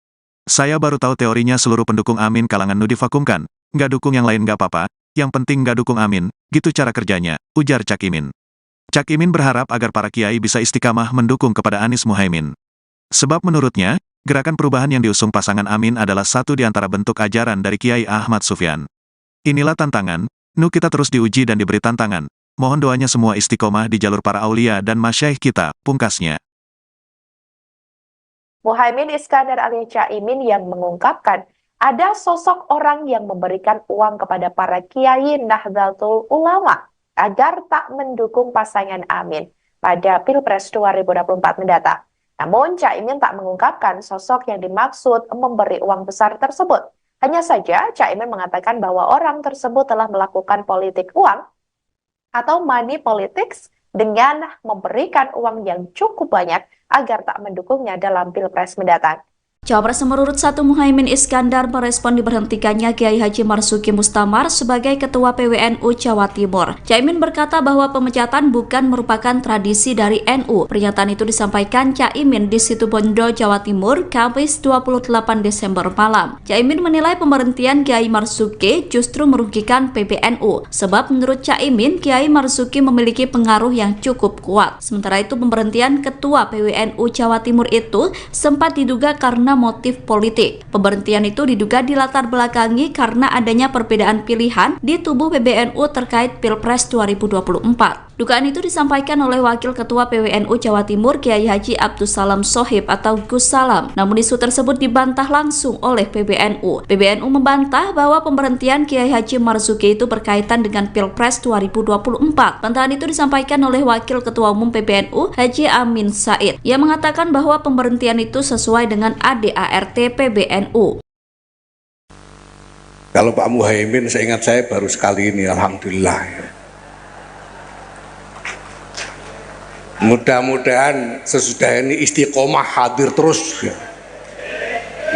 A: Saya baru tahu teorinya seluruh pendukung Amin kalangan NU divakumkan. Nggak dukung yang lain nggak apa-apa, yang penting nggak dukung Amin, gitu cara kerjanya, ujar Cak Imin. Cak Imin berharap agar para kiai bisa istiqamah mendukung kepada Anies Muhaimin. Sebab menurutnya, gerakan perubahan yang diusung pasangan Amin adalah satu di antara bentuk ajaran dari Kiai Ahmad Sufyan. Inilah tantangan, NU kita terus diuji dan diberi tantangan. Mohon doanya semua istiqomah di jalur para aulia dan masyaikh kita, pungkasnya.
B: Muhaimin Iskandar alias Cak Imin yang mengungkapkan ada sosok orang yang memberikan uang kepada para kiai Nahdlatul Ulama agar tak mendukung pasangan Amin pada Pilpres 2024 mendatang. Namun Cak Imin tak mengungkapkan sosok yang dimaksud memberi uang besar tersebut. Hanya saja Cak Imin mengatakan bahwa orang tersebut telah melakukan politik uang atau money politics dengan memberikan uang yang cukup banyak agar tak mendukungnya dalam Pilpres mendatang.
C: Cawapres nomor urut 1 Muhaimin Iskandar merespon diberhentikannya Kiai Haji Marzuki Mustamar sebagai Ketua PWNU Jawa Timur. Caimin berkata bahwa pemecatan bukan merupakan tradisi dari NU. Pernyataan itu disampaikan Caimin di Situbondo, Jawa Timur, Kamis 28 Desember malam. Caimin menilai pemberhentian Kiai Marzuki justru merugikan PBNU, sebab menurut Caimin, Kiai Marzuki memiliki pengaruh yang cukup kuat. Sementara itu, pemberhentian Ketua PWNU Jawa Timur itu sempat diduga karena motif politik. Pemberhentian itu diduga dilatar belakangi karena adanya perbedaan pilihan di tubuh PBNU terkait Pilpres 2024. Dugaan itu disampaikan oleh Wakil Ketua PWNU Jawa Timur Kiai Haji Abdus Salam Sohib atau Gus Salam. Namun isu tersebut dibantah langsung oleh PBNU. PBNU membantah bahwa pemberhentian Kiai Haji Marzuki itu berkaitan dengan Pilpres 2024. Bantahan itu disampaikan oleh Wakil Ketua Umum PBNU Haji Amin Said. Ia mengatakan bahwa pemberhentian itu sesuai dengan ADART PBNU.
D: Kalau Pak Muhaimin, seingat saya baru sekali ini, alhamdulillah. Mudah-mudahan sesudah ini istiqomah hadir terus, ya.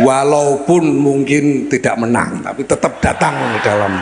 D: Walaupun mungkin tidak menang, tapi tetap datang dalam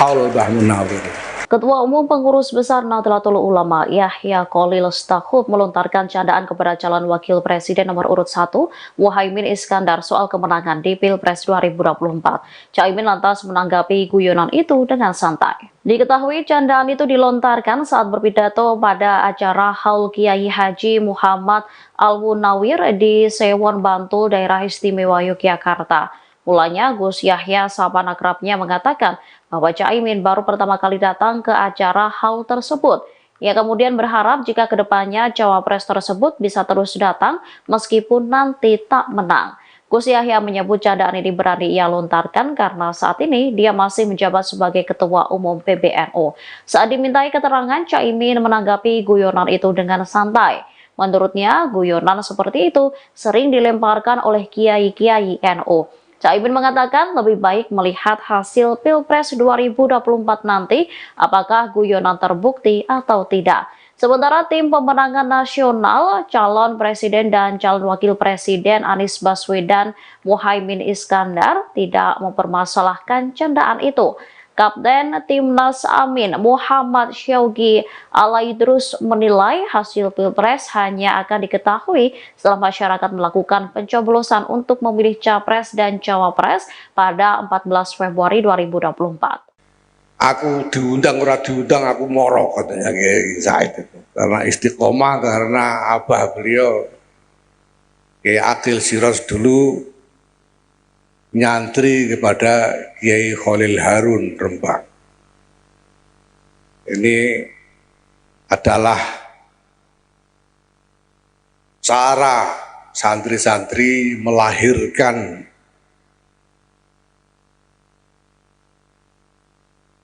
D: haul Mbah Munawir.
E: Ketua Umum Pengurus Besar Nahdlatul Ulama Yahya Khalil Stakuf melontarkan candaan kepada calon wakil presiden nomor urut 1 Muhaimin Iskandar soal kemenangan di Pilpres 2024. Caimin lantas menanggapi guyonan itu dengan santai. Diketahui candaan itu dilontarkan saat berpidato pada acara Haul Kiai Haji Muhammad Al-Munawir di Sewon Bantul, Daerah Istimewa Yogyakarta. Mulanya Gus Yahya sahabat akrabnya mengatakan bahwa Caimin baru pertama kali datang ke acara haul tersebut. Ia kemudian berharap jika kedepannya cawapres tersebut bisa terus datang meskipun nanti tak menang. Gus Yahya menyebut candaan ini berani ia lontarkan karena saat ini dia masih menjabat sebagai Ketua Umum PBNU. Saat dimintai keterangan, Caimin menanggapi guyonan itu dengan santai. Menurutnya, guyonan seperti itu sering dilemparkan oleh kiai-kiai NU. Caimin mengatakan lebih baik melihat hasil Pilpres 2024 nanti apakah guyonan terbukti atau tidak. Sementara tim pemenangan nasional, calon presiden dan calon wakil presiden Anies Baswedan Muhaimin Iskandar tidak mempermasalahkan candaan itu. Kapten Timnas Amin Muhammad Syaugi Alaidrus menilai hasil Pilpres hanya akan diketahui setelah masyarakat melakukan pencoblosan untuk memilih capres dan cawapres pada 14 Februari 2024.
D: Aku diundang ora diundang aku moro, katanya Kiai Said itu. Karena istiqomah, karena abah beliau Kiai Akil Siros dulu nyantri kepada Kiai Khalil Harun Rembang. Ini adalah cara santri-santri melahirkan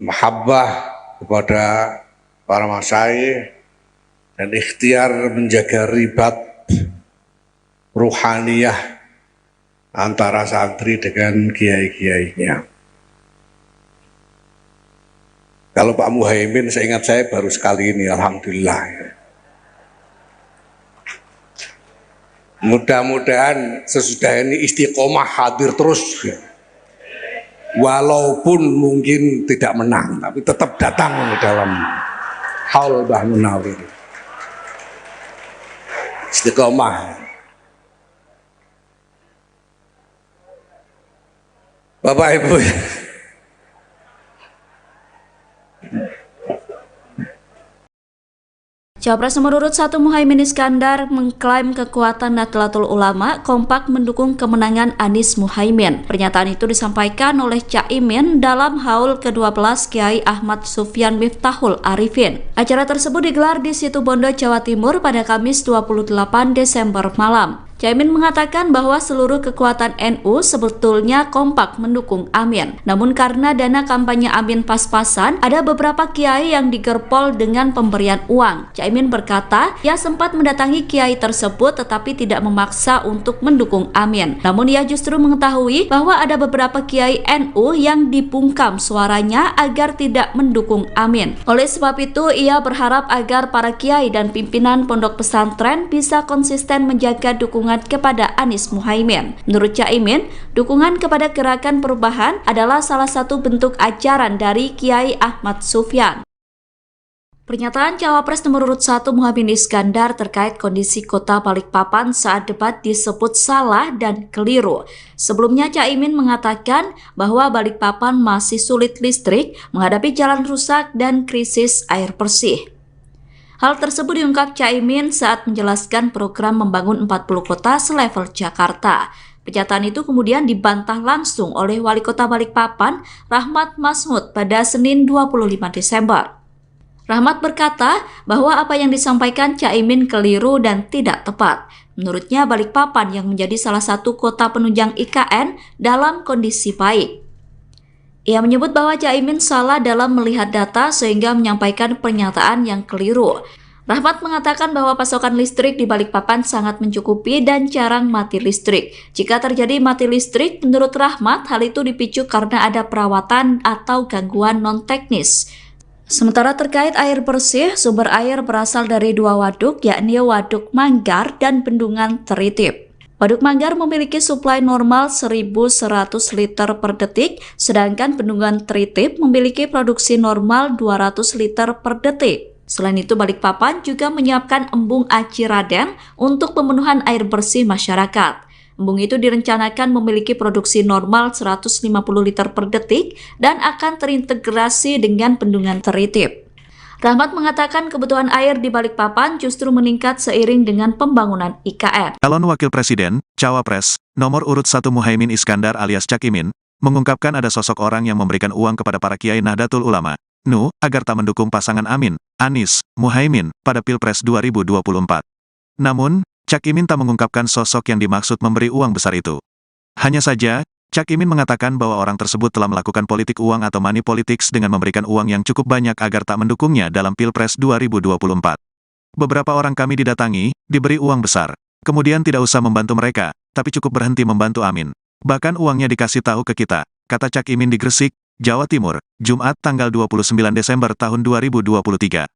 D: mahabbah kepada para masyayikh dan ikhtiar menjaga ribat ruhaniyah antara santri dengan kiai-kiainya. Kalau Pak Muhaimin, seingat saya baru sekali ini, alhamdulillah. Mudah-mudahan sesudah ini istiqomah hadir terus, ya. Walaupun mungkin tidak menang, tapi tetap datang dalam haul Mbah Munawir. Istiqomah. Bapak Ibu,
C: Cawapres nomor urut 1 Muhaimin Iskandar mengklaim kekuatan Nahdlatul Ulama kompak mendukung kemenangan Anies Muhaimin. Pernyataan itu disampaikan oleh Caimin dalam haul ke-12 Kiai Ahmad Sufyan Miftahul Arifin. Acara tersebut digelar di Situbondo, Jawa Timur pada Kamis 28 Desember malam. Caimin mengatakan bahwa seluruh kekuatan NU sebetulnya kompak mendukung Amin. Namun karena dana kampanye Amin pas-pasan, ada beberapa kiai yang digerpol dengan pemberian uang. Caimin berkata, ia sempat mendatangi kiai tersebut tetapi tidak memaksa untuk mendukung Amin. Namun ia justru mengetahui bahwa ada beberapa kiai NU yang dibungkam suaranya agar tidak mendukung Amin. Oleh sebab itu, ia berharap agar para kiai dan pimpinan pondok pesantren bisa konsisten menjaga dukungan kepada Anies Muhaimin. Menurut Caimin, dukungan kepada Gerakan Perubahan adalah salah satu bentuk ajaran dari Kiai Ahmad Sufyan. Pernyataan Cawapres nomor urut 1 Muhaimin Iskandar terkait kondisi kota Balikpapan saat debat disebut salah dan keliru. Sebelumnya Caimin mengatakan bahwa Balikpapan masih sulit listrik, menghadapi jalan rusak dan krisis air bersih. Hal tersebut diungkap Caimin saat menjelaskan program membangun 40 kota selevel Jakarta. Pernyataan itu kemudian dibantah langsung oleh Wali Kota Balikpapan, Rahmat Masmud, pada Senin 25 Desember. Rahmat berkata bahwa apa yang disampaikan Caimin keliru dan tidak tepat. Menurutnya Balikpapan yang menjadi salah satu kota penunjang IKN dalam kondisi baik. Ia menyebut bahwa Caimin salah dalam melihat data sehingga menyampaikan pernyataan yang keliru. Rahmat mengatakan bahwa pasokan listrik di Balikpapan sangat mencukupi dan jarang mati listrik. Jika terjadi mati listrik, menurut Rahmat, hal itu dipicu karena ada perawatan atau gangguan non-teknis. Sementara terkait air bersih, sumber air berasal dari dua waduk, yakni Waduk Manggar dan Bendungan Teritip. Waduk Manggar memiliki suplai normal 1.100 liter per detik, sedangkan Bendungan Teritip memiliki produksi normal 200 liter per detik. Selain itu, Balikpapan juga menyiapkan embung Aci Raden untuk pemenuhan air bersih masyarakat. Embung itu direncanakan memiliki produksi normal 150 liter per detik dan akan terintegrasi dengan Bendungan Teritip. Rahmat mengatakan kebutuhan air di Balikpapan justru meningkat seiring dengan pembangunan IKN.
A: Calon Wakil Presiden, Cawapres, nomor urut 1 Muhaimin Iskandar alias Cak Imin, mengungkapkan ada sosok orang yang memberikan uang kepada para kiai Nahdlatul Ulama, NU, agar tak mendukung pasangan Amin, Anies, Muhaimin, pada Pilpres 2024. Namun, Cak Imin tak mengungkapkan sosok yang dimaksud memberi uang besar itu. Hanya saja, Cak Imin mengatakan bahwa orang tersebut telah melakukan politik uang atau money politics dengan memberikan uang yang cukup banyak agar tak mendukungnya dalam Pilpres 2024. Beberapa orang kami didatangi, diberi uang besar. Kemudian tidak usah membantu mereka, tapi cukup berhenti membantu Amin. Bahkan uangnya dikasih tahu ke kita, kata Cak Imin di Gresik, Jawa Timur, Jumat tanggal 29 Desember tahun 2023.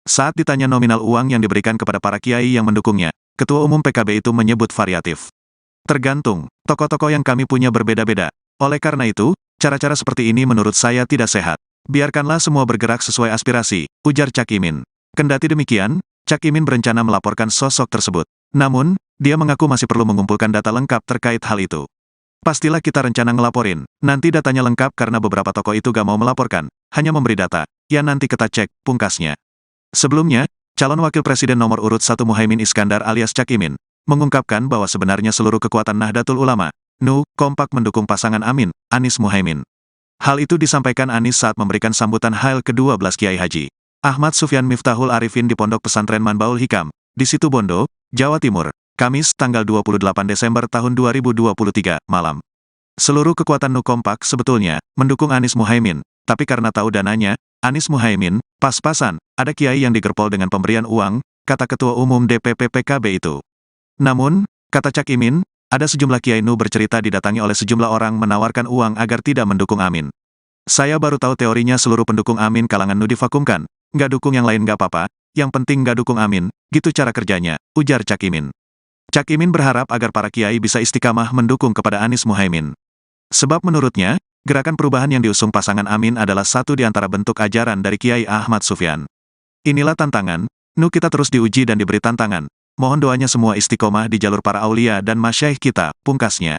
A: Saat ditanya nominal uang yang diberikan kepada para kiai yang mendukungnya, Ketua Umum PKB itu menyebut variatif. Tergantung, tokoh-tokoh yang kami punya berbeda-beda. Oleh karena itu, cara-cara seperti ini menurut saya tidak sehat. Biarkanlah semua bergerak sesuai aspirasi, ujar Cak Imin. Kendati demikian, Cak Imin berencana melaporkan sosok tersebut. Namun, dia mengaku masih perlu mengumpulkan data lengkap terkait hal itu. Pastilah kita rencana ngelaporin, nanti datanya lengkap karena beberapa tokoh itu gak mau melaporkan, hanya memberi data. Ya nanti kita cek, pungkasnya. Sebelumnya, calon Wakil Presiden nomor urut 1 Muhaimin Iskandar alias Cak Imin, mengungkapkan bahwa sebenarnya seluruh kekuatan Nahdlatul Ulama, NU, kompak mendukung pasangan Amin, Anies Muhaimin. Hal itu disampaikan Anies saat memberikan sambutan Hail ke-12 Kiai Haji Ahmad Sufyan Miftahul Arifin di Pondok Pesantren Manbaul Hikam, di Situbondo, Jawa Timur, Kamis tanggal 28 Desember tahun 2023, malam. Seluruh kekuatan NU kompak sebetulnya mendukung Anies Muhaimin, tapi karena tahu dananya, Anies Muhaimin, pas-pasan, ada kiai yang digerpol dengan pemberian uang, kata Ketua Umum DPP PKB itu. Namun, kata Cak Imin, ada sejumlah kiai NU bercerita didatangi oleh sejumlah orang menawarkan uang agar tidak mendukung Amin. Saya baru tahu teorinya seluruh pendukung Amin kalangan NU divakumkan, nggak dukung yang lain nggak apa-apa, yang penting nggak dukung Amin, gitu cara kerjanya, ujar Cak Imin. Cak Imin berharap agar para kiai bisa istiqamah mendukung kepada Anies Muhaimin. Sebab menurutnya, gerakan perubahan yang diusung pasangan Amin adalah satu di antara bentuk ajaran dari Kiai Ahmad Sufyan. Inilah tantangan, NU kita terus diuji dan diberi tantangan. Mohon doanya semua istiqomah di jalur para aulia dan masyaikh kita, pungkasnya.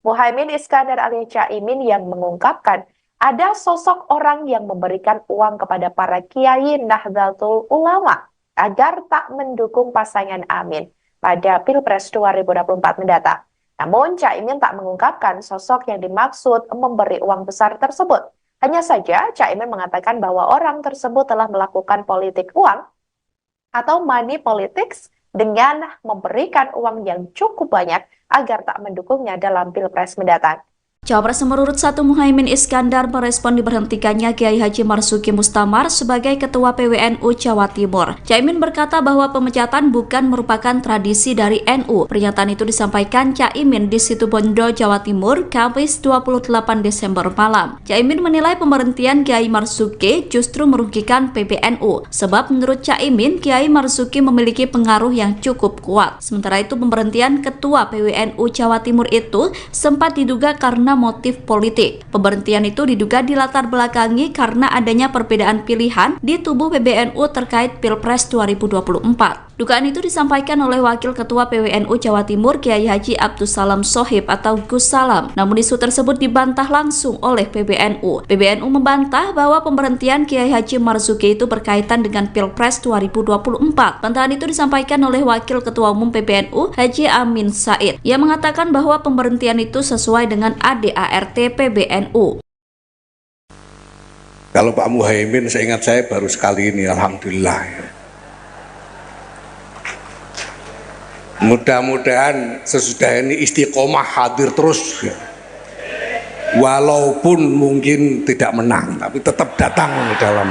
B: Muhaimin Iskandar alias Cak Imin yang mengungkapkan ada sosok orang yang memberikan uang kepada para kiai Nahdlatul Ulama agar tak mendukung pasangan Amin pada Pilpres 2024 mendatang. Namun, Cak Imin tak mengungkapkan sosok yang dimaksud memberi uang besar tersebut. Hanya saja, Cak Imin mengatakan bahwa orang tersebut telah melakukan politik uang atau money politics dengan memberikan uang yang cukup banyak agar tak mendukungnya dalam Pilpres mendatang.
C: Cawapres nomor urut 1 Muhaimin Iskandar merespon diberhentikannya Kiai Haji Marzuki Mustamar sebagai Ketua PWNU Jawa Timur. Caimin berkata bahwa pemecatan bukan merupakan tradisi dari NU. Pernyataan itu disampaikan Caimin di Situbondo, Jawa Timur, Kamis 28 Desember malam. Caimin menilai pemberhentian Kiai Marzuki justru merugikan PBNU, sebab menurut Caimin, Kiai Marzuki memiliki pengaruh yang cukup kuat. Sementara itu, pemberhentian Ketua PWNU Jawa Timur itu sempat diduga karena motif politik. Pemberhentian itu diduga dilatar belakangi karena adanya perbedaan pilihan di tubuh PBNU terkait Pilpres 2024. Dugaan itu disampaikan oleh Wakil Ketua PWNU Jawa Timur Kiai Haji Abdus Salam Shohib atau Gus Salam. Namun isu tersebut dibantah langsung oleh PBNU. PBNU membantah bahwa pemberhentian Kiai Haji Marzuki itu berkaitan dengan Pilpres 2024. Bantahan itu disampaikan oleh Wakil Ketua Umum PBNU Haji Amin Said. Ia mengatakan bahwa pemberhentian itu sesuai dengan ADART PBNU.
D: Kalau Pak Muhaimin, seingat saya baru sekali ini, alhamdulillah. Mudah-mudahan sesudah ini istiqomah hadir terus, walaupun mungkin tidak menang, tapi tetap datang di dalam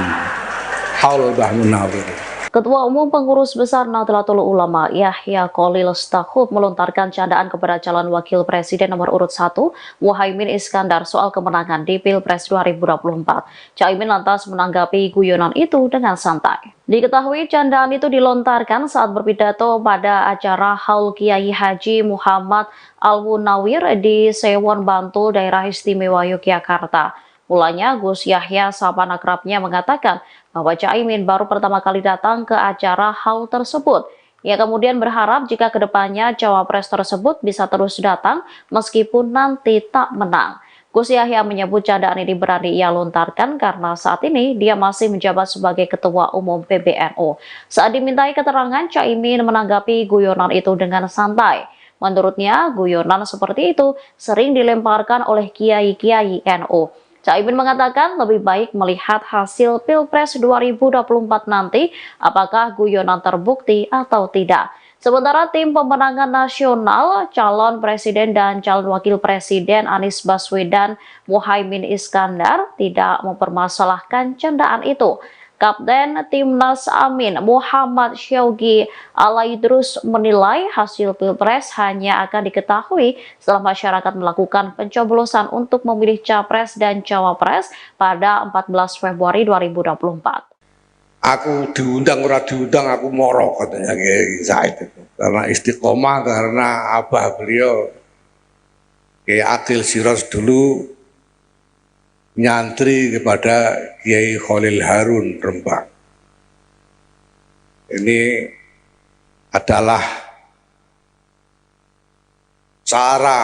D: haul Mbah Munawir.
E: Ketua Umum Pengurus Besar Nahdlatul Ulama Yahya Khalil Stakuf melontarkan candaan kepada calon wakil presiden nomor urut 1 Muhaimin Iskandar soal kemenangan di Pilpres 2024. Caimin lantas menanggapi guyonan itu dengan santai. Diketahui candaan itu dilontarkan saat berpidato pada acara Haul Kiai Haji Muhammad Al-Munawir di Sewon Bantul, Daerah Istimewa Yogyakarta. Mulanya Gus Yahya sahabat akrabnya mengatakan bahwa Caimin baru pertama kali datang ke acara haul tersebut. Ia kemudian berharap jika kedepannya cawapres tersebut bisa terus datang meskipun nanti tak menang. Gus Yahya menyebut candaan ini berani ia lontarkan karena saat ini dia masih menjabat sebagai Ketua Umum PBNU. Saat dimintai keterangan, Caimin menanggapi guyonan itu dengan santai. Menurutnya, guyonan seperti itu sering dilemparkan oleh kiai-kiai NU. Caimin mengatakan lebih baik melihat hasil Pilpres 2024 nanti apakah guyonan terbukti atau tidak. Sementara tim pemenangan nasional, calon presiden dan calon wakil presiden Anies Baswedan Muhaimin Iskandar tidak mempermasalahkan candaan itu. Kapten Timnas Amin Muhammad Syaugi Alaidrus menilai hasil Pilpres hanya akan diketahui setelah masyarakat melakukan pencoblosan untuk memilih Capres dan Cawapres pada 14 Februari 2024.
D: Aku diundang ora diundang aku moro, katanya Kiai Said itu. Karena istiqomah, karena abah beliau Kiai Akil Siros dulu nyantri kepada Kiai Khalil Harun Rembang. Ini adalah cara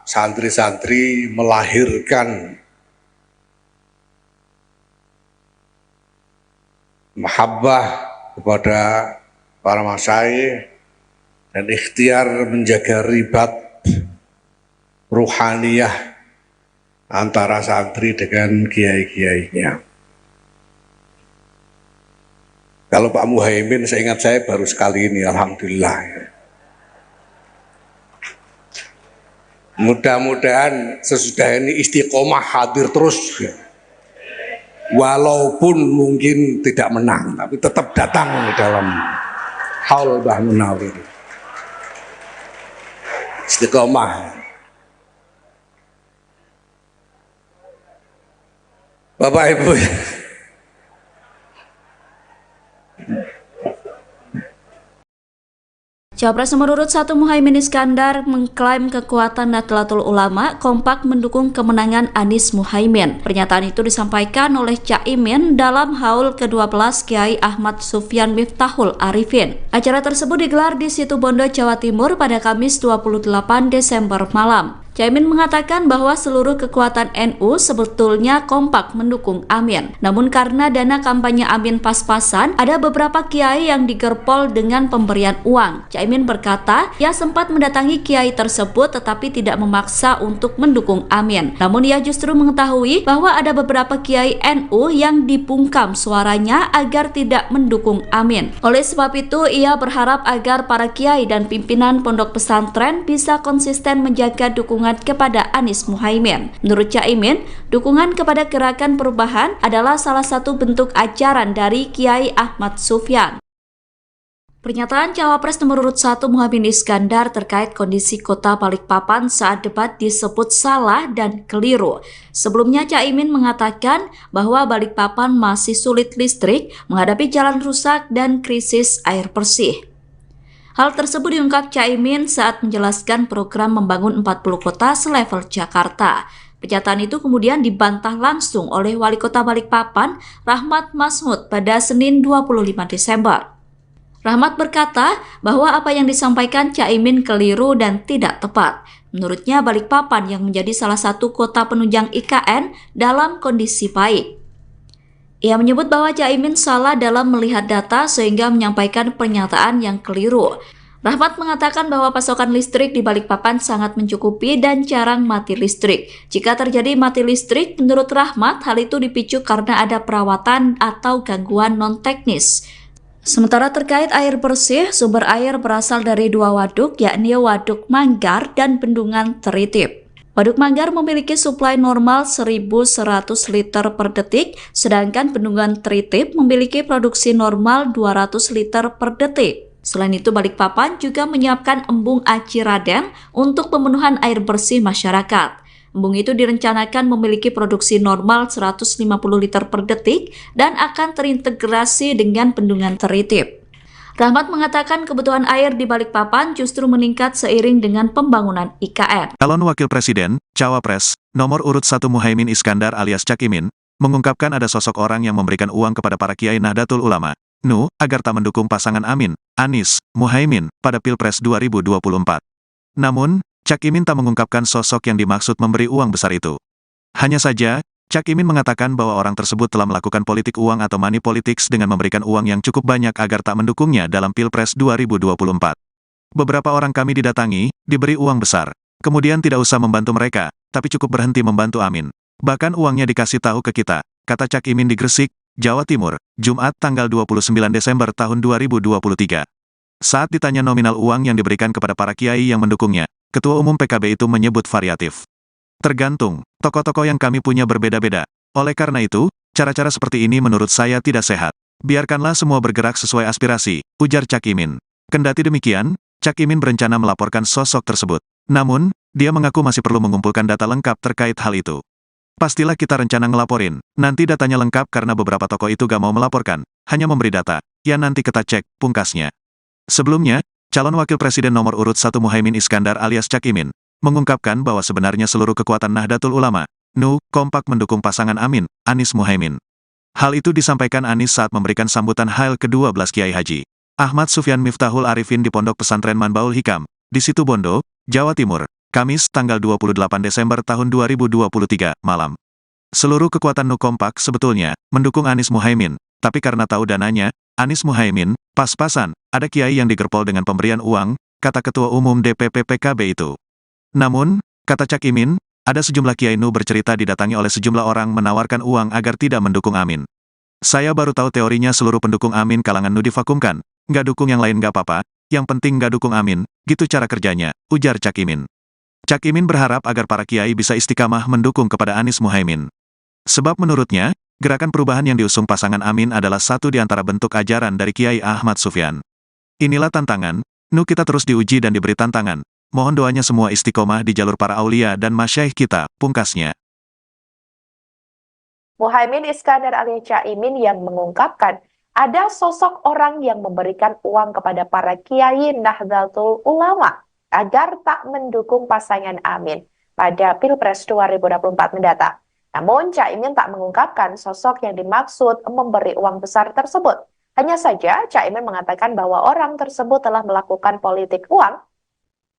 D: santri-santri melahirkan mahabbah kepada para masyayikh dan ikhtiar menjaga ribat ruhaniyah antara santri dengan kiai-kiainya. Kalau Pak Muhaimin, seingat saya baru sekali ini, alhamdulillah. Mudah-mudahan sesudah ini istiqomah hadir terus, walaupun mungkin tidak menang, tapi tetap datang di dalam haul Mbah Munawir. Istiqomah. Bapak Ibu,
C: Cawapres nomor urut 1 Muhaimin Iskandar mengklaim kekuatan Nahdlatul Ulama kompak mendukung kemenangan Anies Muhaimin. Pernyataan itu disampaikan oleh Caimin dalam haul ke-12 Kiai Ahmad Sufyan Miftahul Arifin. Acara tersebut digelar di Situbondo, Jawa Timur pada Kamis 28 Desember malam. Caimin mengatakan bahwa seluruh kekuatan NU sebetulnya kompak mendukung Amin. Namun karena dana kampanye Amin pas-pasan, ada beberapa kiai yang digerpol dengan pemberian uang. Caimin berkata, ia sempat mendatangi kiai tersebut tetapi tidak memaksa untuk mendukung Amin. Namun ia justru mengetahui bahwa ada beberapa kiai NU yang dibungkam suaranya agar tidak mendukung Amin. Oleh sebab itu, ia berharap agar para kiai dan pimpinan pondok pesantren bisa konsisten menjaga dukungan kepada Anies Muhaimin. Menurut Caimin, dukungan kepada Gerakan Perubahan adalah salah satu bentuk ajaran dari Kiai Ahmad Sufyan. Pernyataan Cawapres nomor urut 1 Muhaimin Iskandar terkait kondisi kota Balikpapan saat debat disebut salah dan keliru. Sebelumnya Caimin mengatakan bahwa Balikpapan masih sulit listrik, menghadapi jalan rusak dan krisis air bersih. Hal tersebut diungkap Caimin saat menjelaskan program membangun 40 kota selevel Jakarta. Pernyataan itu kemudian dibantah langsung oleh Wali Kota Balikpapan, Rahmat Masmud, pada Senin 25 Desember. Rahmat berkata bahwa apa yang disampaikan Caimin keliru dan tidak tepat. Menurutnya Balikpapan yang menjadi salah satu kota penunjang IKN dalam kondisi baik. Ia menyebut bahwa Caimin salah dalam melihat data sehingga menyampaikan pernyataan yang keliru. Rahmat mengatakan bahwa pasokan listrik di Balikpapan sangat mencukupi dan jarang mati listrik. Jika terjadi mati listrik, menurut Rahmat, hal itu dipicu karena ada perawatan atau gangguan non-teknis. Sementara terkait air bersih, sumber air berasal dari dua waduk, yakni Waduk Manggar dan Bendungan Teritip. Waduk Manggar memiliki suplai normal 1.100 liter per detik, sedangkan Bendungan Teritip memiliki produksi normal 200 liter per detik. Selain itu, Balikpapan juga menyiapkan embung Aci Raden untuk pemenuhan air bersih masyarakat. Embung itu direncanakan memiliki produksi normal 150 liter per detik dan akan terintegrasi dengan Bendungan Teritip. Rahmat mengatakan kebutuhan air di Balikpapan justru meningkat seiring dengan pembangunan IKN.
A: Calon Wakil Presiden, Cawapres, nomor urut 1 Muhaimin Iskandar alias Cak Imin, mengungkapkan ada sosok orang yang memberikan uang kepada para kiai Nahdlatul Ulama, NU, agar tak mendukung pasangan Amin, Anies, Muhaimin, pada Pilpres 2024. Namun, Cak Imin tak mengungkapkan sosok yang dimaksud memberi uang besar itu. Hanya saja, Cak Imin mengatakan bahwa orang tersebut telah melakukan politik uang atau money politics dengan memberikan uang yang cukup banyak agar tak mendukungnya dalam Pilpres 2024. Beberapa orang kami didatangi, diberi uang besar. Kemudian tidak usah membantu mereka, tapi cukup berhenti membantu Amin. Bahkan uangnya dikasih tahu ke kita, kata Cak Imin di Gresik, Jawa Timur, Jumat tanggal 29 Desember tahun 2023. Saat ditanya nominal uang yang diberikan kepada para kiai yang mendukungnya, Ketua Umum PKB itu menyebut variatif. Tergantung, tokoh-tokoh yang kami punya berbeda-beda. Oleh karena itu, cara-cara seperti ini menurut saya tidak sehat. Biarkanlah semua bergerak sesuai aspirasi, ujar Cak Imin. Kendati demikian, Cak Imin berencana melaporkan sosok tersebut. Namun, dia mengaku masih perlu mengumpulkan data lengkap terkait hal itu. Pastilah kita rencana ngelaporin. Nanti datanya lengkap karena beberapa tokoh itu gak mau melaporkan, hanya memberi data. Ya nanti kita cek, pungkasnya. Sebelumnya, calon wakil presiden nomor urut 1 Muhaimin Iskandar alias Cak Imin, mengungkapkan bahwa sebenarnya seluruh kekuatan Nahdlatul Ulama, NU, kompak mendukung pasangan Amin, Anies Muhaimin. Hal itu disampaikan Anies saat memberikan sambutan Hail ke-12 Kiai Haji Ahmad Sufyan Miftahul Arifin di Pondok Pesantren Manbaul Hikam, di Situbondo, Jawa Timur, Kamis tanggal 28 Desember tahun 2023, malam. Seluruh kekuatan NU kompak sebetulnya mendukung Anies Muhaimin, tapi karena tahu dananya, Anies Muhaimin, pas-pasan, ada kiai yang digerpol dengan pemberian uang, kata Ketua Umum DPP PKB itu. Namun, kata Cak Imin, ada sejumlah kiai NU bercerita didatangi oleh sejumlah orang menawarkan uang agar tidak mendukung Amin. Saya baru tahu teorinya seluruh pendukung Amin kalangan NU divakumkan. Nggak dukung yang lain nggak apa-apa, yang penting nggak dukung Amin, gitu cara kerjanya, ujar Cak Imin. Cak Imin berharap agar para kiai bisa istiqamah mendukung kepada Anies Muhaimin. Sebab menurutnya, gerakan perubahan yang diusung pasangan Amin adalah satu di antara bentuk ajaran dari Kiai Ahmad Sufyan. Inilah tantangan, NU kita terus diuji dan diberi tantangan. Mohon doanya semua istiqomah di jalur para aulia dan masyaikh kita, pungkasnya.
B: Muhaimin Iskandar alias Cak Imin yang mengungkapkan ada sosok orang yang memberikan uang kepada para kiai Nahdlatul Ulama agar tak mendukung pasangan Amin pada Pilpres 2024 mendatang. Namun, Cak Imin tak mengungkapkan sosok yang dimaksud memberi uang besar tersebut. Hanya saja, Cak Imin mengatakan bahwa orang tersebut telah melakukan politik uang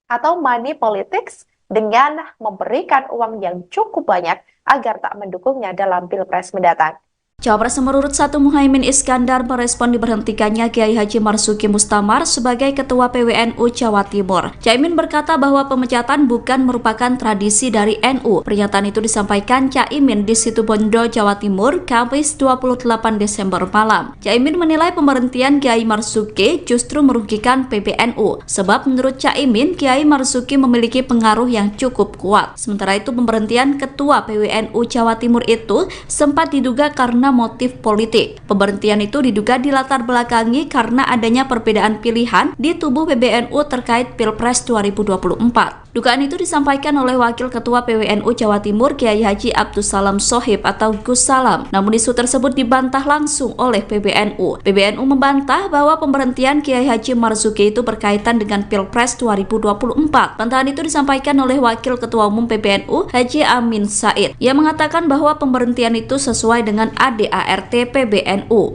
B: atau money politics dengan memberikan uang yang cukup banyak agar tak mendukungnya dalam Pilpres mendatang.
C: Cawapres nomor urut 1 Muhaimin Iskandar merespon diberhentikannya Kiai Haji Marzuki Mustamar sebagai Ketua PWNU Jawa Timur. Caimin berkata bahwa pemecatan bukan merupakan tradisi dari NU. Pernyataan itu disampaikan Caimin di Situbondo, Jawa Timur, Kamis 28 Desember malam. Caimin menilai pemberhentian Kiai Marzuki justru merugikan PBNU. Sebab menurut Caimin, Kiai Marzuki memiliki pengaruh yang cukup kuat. Sementara itu pemberhentian Ketua PWNU Jawa Timur itu sempat diduga karena motif politik. Pemberhentian itu diduga dilatar belakangi karena adanya perbedaan pilihan di tubuh PBNU terkait Pilpres 2024. Dugaan itu disampaikan oleh Wakil Ketua PWNU Jawa Timur Kiai Haji Abdus Salam Sohib atau Gus Salam. Namun isu tersebut dibantah langsung oleh PBNU. PBNU membantah bahwa pemberhentian Kiai Haji Marzuki itu berkaitan dengan Pilpres 2024. Bantahan itu disampaikan oleh Wakil Ketua Umum PBNU Haji Amin Said. Ia mengatakan bahwa pemberhentian itu sesuai dengan ADART PBNU.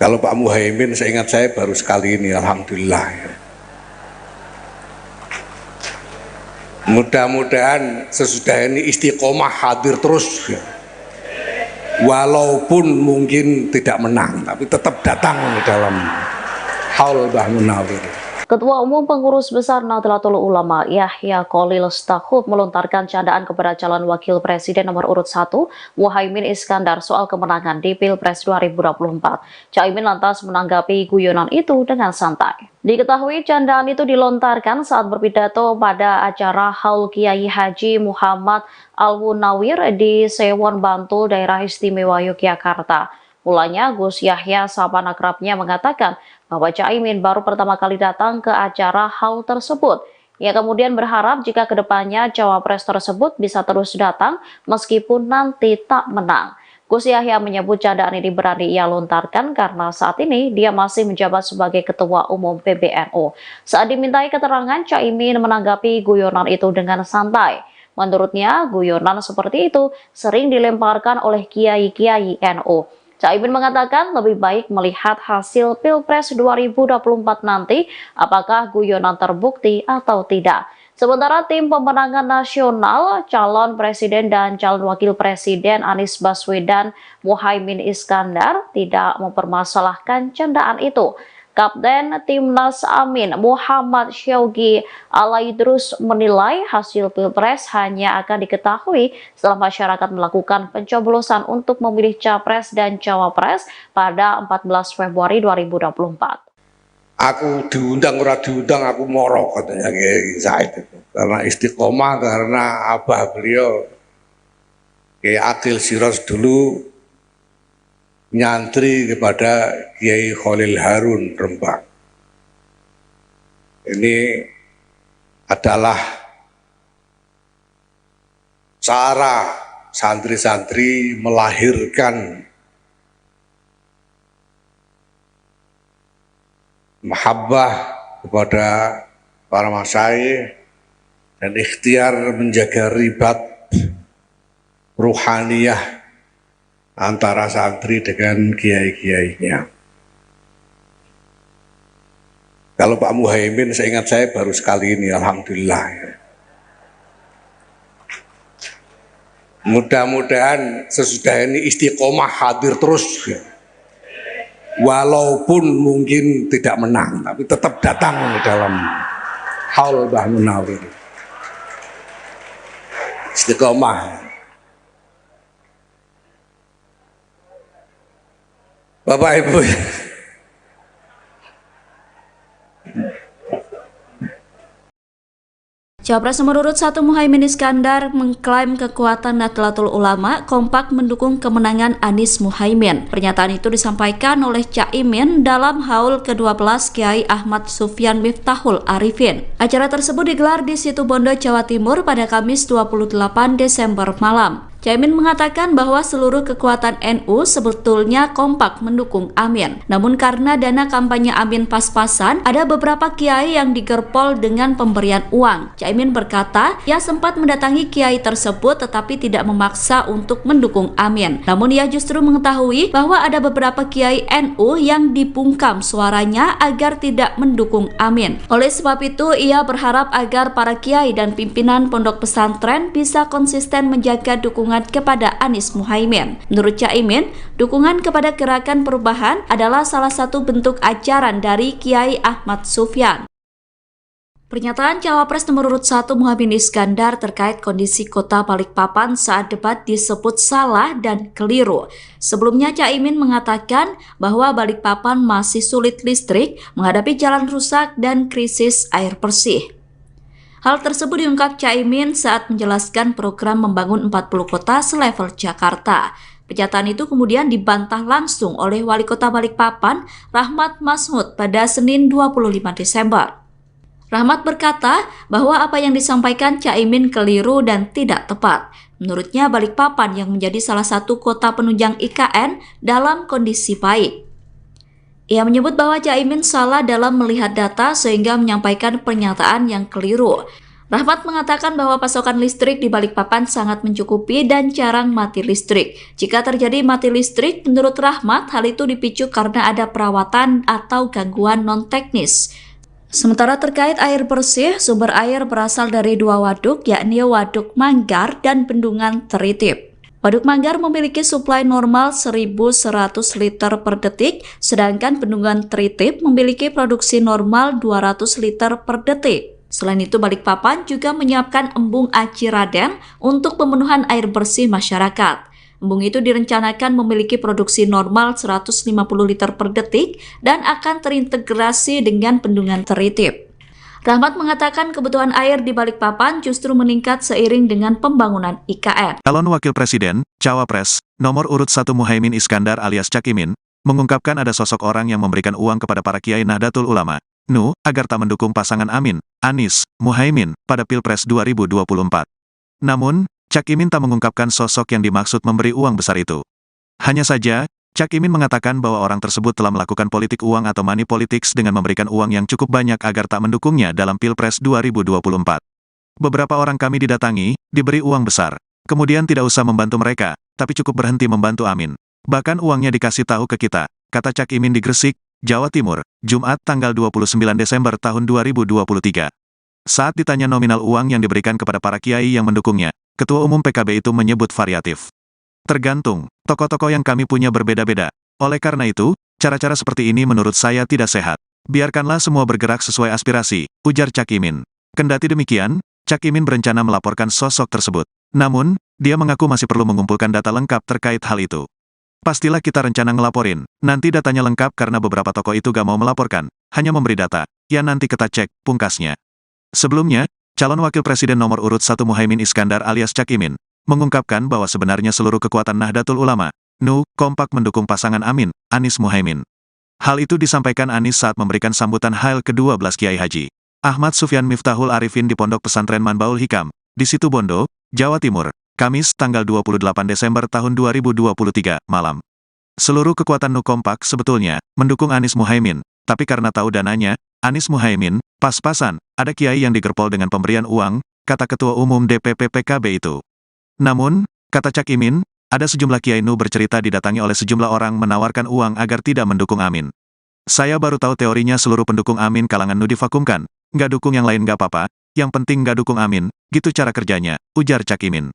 D: Kalau Pak Muhaimin, seingat saya baru sekali ini, alhamdulillah. Mudah-mudahan sesudah ini istiqomah hadir terus, walaupun mungkin tidak menang, tapi tetap datang dalam haul Mbah Munawir.
E: Ketua Umum Pengurus Besar Nahdlatul Ulama Yahya Khalil Stakuf melontarkan candaan kepada calon wakil presiden nomor urut 1 Muhaimin Iskandar soal kemenangan di Pilpres 2024. Caimin lantas menanggapi guyonan itu dengan santai. Diketahui candaan itu dilontarkan saat berpidato pada acara Haul Kiai Haji Muhammad Al-Munawir di Sewon Bantul, Daerah Istimewa Yogyakarta. Mulanya Gus Yahya sahabat akrabnya mengatakan bahwa Caimin baru pertama kali datang ke acara haul tersebut. Ia kemudian berharap jika kedepannya cawapres tersebut bisa terus datang meskipun nanti tak menang. Gus Yahya menyebut candaan ini berani ia lontarkan karena saat ini dia masih menjabat sebagai Ketua Umum PBNU. Saat dimintai keterangan, Caimin menanggapi guyonan itu dengan santai. Menurutnya, guyonan seperti itu sering dilemparkan oleh kiai-kiai NU. Caimin mengatakan lebih baik melihat hasil Pilpres 2024 nanti apakah guyonan terbukti atau tidak. Sementara tim pemenangan nasional, calon presiden dan calon wakil presiden Anies Baswedan Muhaimin Iskandar tidak mempermasalahkan candaan itu. Kapten Timnas Amin Muhammad Syaugi Alaidrus menilai hasil Pilpres hanya akan diketahui setelah masyarakat melakukan pencoblosan untuk memilih capres dan cawapres pada 14 Februari 2024.
D: Aku diundang ora diundang aku moro, katanya Kiai Said itu. Karena istiqomah, karena abah beliau Kiai Akil Siros dulu nyantri kepada Kiai Khalil Harun Rembang. Ini adalah cara santri-santri melahirkan mahabbah kepada para masyayikh dan ikhtiar menjaga ribat ruhaniyah antara santri dengan kiai-kiainya. Kalau Pak Muhaimin, seingat saya baru sekali ini, alhamdulillah. Mudah-mudahan sesudah ini istiqomah hadir terus, walaupun mungkin tidak menang, tapi tetap datang dalam haul Mbah Munawir. Istiqomah. Bapak Ibu,
C: Cawapres nomor urut 1 Muhaimin Iskandar mengklaim kekuatan Nahdlatul Ulama kompak mendukung kemenangan Anies Muhaimin. Pernyataan itu disampaikan oleh Caimin dalam haul ke-12 Kiai Ahmad Sufyan Miftahul Arifin. Acara tersebut digelar di Situbondo, Jawa Timur pada Kamis 28 Desember malam. Caimin mengatakan bahwa seluruh kekuatan NU sebetulnya kompak mendukung Amin. Namun karena dana kampanye Amin pas-pasan, ada beberapa kiai yang digerpol dengan pemberian uang. Caimin berkata, ia sempat mendatangi kiai tersebut tetapi tidak memaksa untuk mendukung Amin. Namun ia justru mengetahui bahwa ada beberapa kiai NU yang dibungkam suaranya agar tidak mendukung Amin. Oleh sebab itu, ia berharap agar para kiai dan pimpinan pondok pesantren bisa konsisten menjaga dukungan kepada Anies Muhaimin. Menurut Caimin, dukungan kepada Gerakan Perubahan adalah salah satu bentuk ajaran dari Kiai Ahmad Sufyan. Pernyataan Cawapres nomor urut 1 Muhaimin Iskandar terkait kondisi kota Balikpapan saat debat disebut salah dan keliru. Sebelumnya Caimin mengatakan bahwa Balikpapan masih sulit listrik, menghadapi jalan rusak dan krisis air bersih. Hal tersebut diungkap Caimin saat menjelaskan program membangun 40 kota selevel Jakarta. Pernyataan itu kemudian dibantah langsung oleh Wali Kota Balikpapan, Rahmat Masmud, pada Senin 25 Desember. Rahmat berkata bahwa apa yang disampaikan Caimin keliru dan tidak tepat. Menurutnya Balikpapan yang menjadi salah satu kota penunjang IKN dalam kondisi baik. Ia menyebut bahwa Caimin salah dalam melihat data sehingga menyampaikan pernyataan yang keliru. Rahmat mengatakan bahwa pasokan listrik di Balikpapan sangat mencukupi dan jarang mati listrik. Jika terjadi mati listrik, menurut Rahmat, hal itu dipicu karena ada perawatan atau gangguan non-teknis. Sementara terkait air bersih, sumber air berasal dari dua waduk, yakni Waduk Manggar dan Bendungan Teritip. Waduk Manggar memiliki suplai normal 1.100 liter per detik, sedangkan Bendungan Teritip memiliki produksi normal 200 liter per detik. Selain itu, Balikpapan juga menyiapkan embung Aci Raden untuk pemenuhan air bersih masyarakat. Embung itu direncanakan memiliki produksi normal 150 liter per detik dan akan terintegrasi dengan Bendungan Teritip. Rahmat mengatakan kebutuhan air di Balikpapan justru meningkat seiring dengan pembangunan IKN.
A: Calon Wakil Presiden, Cawapres, nomor urut 1 Muhaimin Iskandar alias Cak Imin, mengungkapkan ada sosok orang yang memberikan uang kepada para kiai Nahdlatul Ulama, NU, agar tak mendukung pasangan Amin, Anies, Muhaimin, pada Pilpres 2024. Namun, Cak Imin tak mengungkapkan sosok yang dimaksud memberi uang besar itu. Hanya saja, Cak Imin mengatakan bahwa orang tersebut telah melakukan politik uang atau money politics dengan memberikan uang yang cukup banyak agar tak mendukungnya dalam Pilpres 2024. Beberapa orang kami didatangi, diberi uang besar. Kemudian tidak usah membantu mereka, tapi cukup berhenti membantu Amin. Bahkan uangnya dikasih tahu ke kita, kata Cak Imin di Gresik, Jawa Timur, Jumat tanggal 29 Desember tahun 2023. Saat ditanya nominal uang yang diberikan kepada para kiai yang mendukungnya, Ketua Umum PKB itu menyebut variatif. Tergantung, tokoh-tokoh yang kami punya berbeda-beda. Oleh karena itu, cara-cara seperti ini menurut saya tidak sehat. Biarkanlah semua bergerak sesuai aspirasi, ujar Cak Imin. Kendati demikian, Cak Imin berencana melaporkan sosok tersebut. Namun, dia mengaku masih perlu mengumpulkan data lengkap terkait hal itu. Pastilah kita rencana ngelaporin, nanti datanya lengkap karena beberapa tokoh itu gak mau melaporkan, hanya memberi data. Ya nanti kita cek, pungkasnya. Sebelumnya, calon Wakil Presiden nomor urut 1 Muhaimin Iskandar alias Cak Imin, mengungkapkan bahwa sebenarnya seluruh kekuatan Nahdlatul Ulama, NU, kompak mendukung pasangan Amin, Anies Muhaimin. Hal itu disampaikan Anies saat memberikan sambutan Hail ke-12 Kiai Haji Ahmad Sufyan Miftahul Arifin di Pondok Pesantren Manbaul Hikam, di Situbondo, Jawa Timur, Kamis tanggal 28 Desember tahun 2023, malam. Seluruh kekuatan NU kompak sebetulnya mendukung Anies Muhaimin, tapi karena tahu dananya, Anies Muhaimin, pas-pasan, ada kiai yang digerpol dengan pemberian uang, kata Ketua Umum DPP PKB itu. Namun, kata Cak Imin, ada sejumlah kiai NU bercerita didatangi oleh sejumlah orang menawarkan uang agar tidak mendukung Amin. Saya baru tahu teorinya seluruh pendukung Amin kalangan NU divakumkan, nggak dukung yang lain nggak apa-apa, yang penting nggak dukung Amin, gitu cara kerjanya, ujar Cak Imin.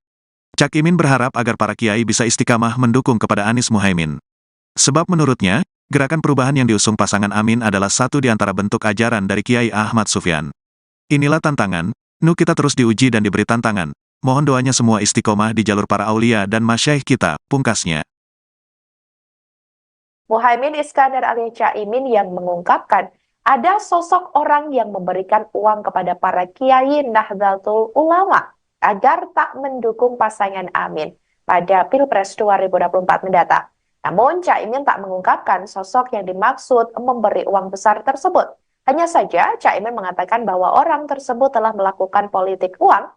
A: Cak Imin berharap agar para kiai bisa istiqamah mendukung kepada Anies Muhaimin. Sebab menurutnya, gerakan perubahan yang diusung pasangan Amin adalah satu di antara bentuk ajaran dari Kiai Ahmad Sufyan. Inilah tantangan, NU kita terus diuji dan diberi tantangan. Mohon doanya semua istiqomah di jalur para aulia dan masyaikh kita, pungkasnya.
B: Muhaimin Iskandar alias Cak Imin yang mengungkapkan ada sosok orang yang memberikan uang kepada para kiai Nahdlatul Ulama agar tak mendukung pasangan Amin pada Pilpres 2024 mendatang. Namun, Cak Imin tak mengungkapkan sosok yang dimaksud memberi uang besar tersebut. Hanya saja, Cak Imin mengatakan bahwa orang tersebut telah melakukan politik uang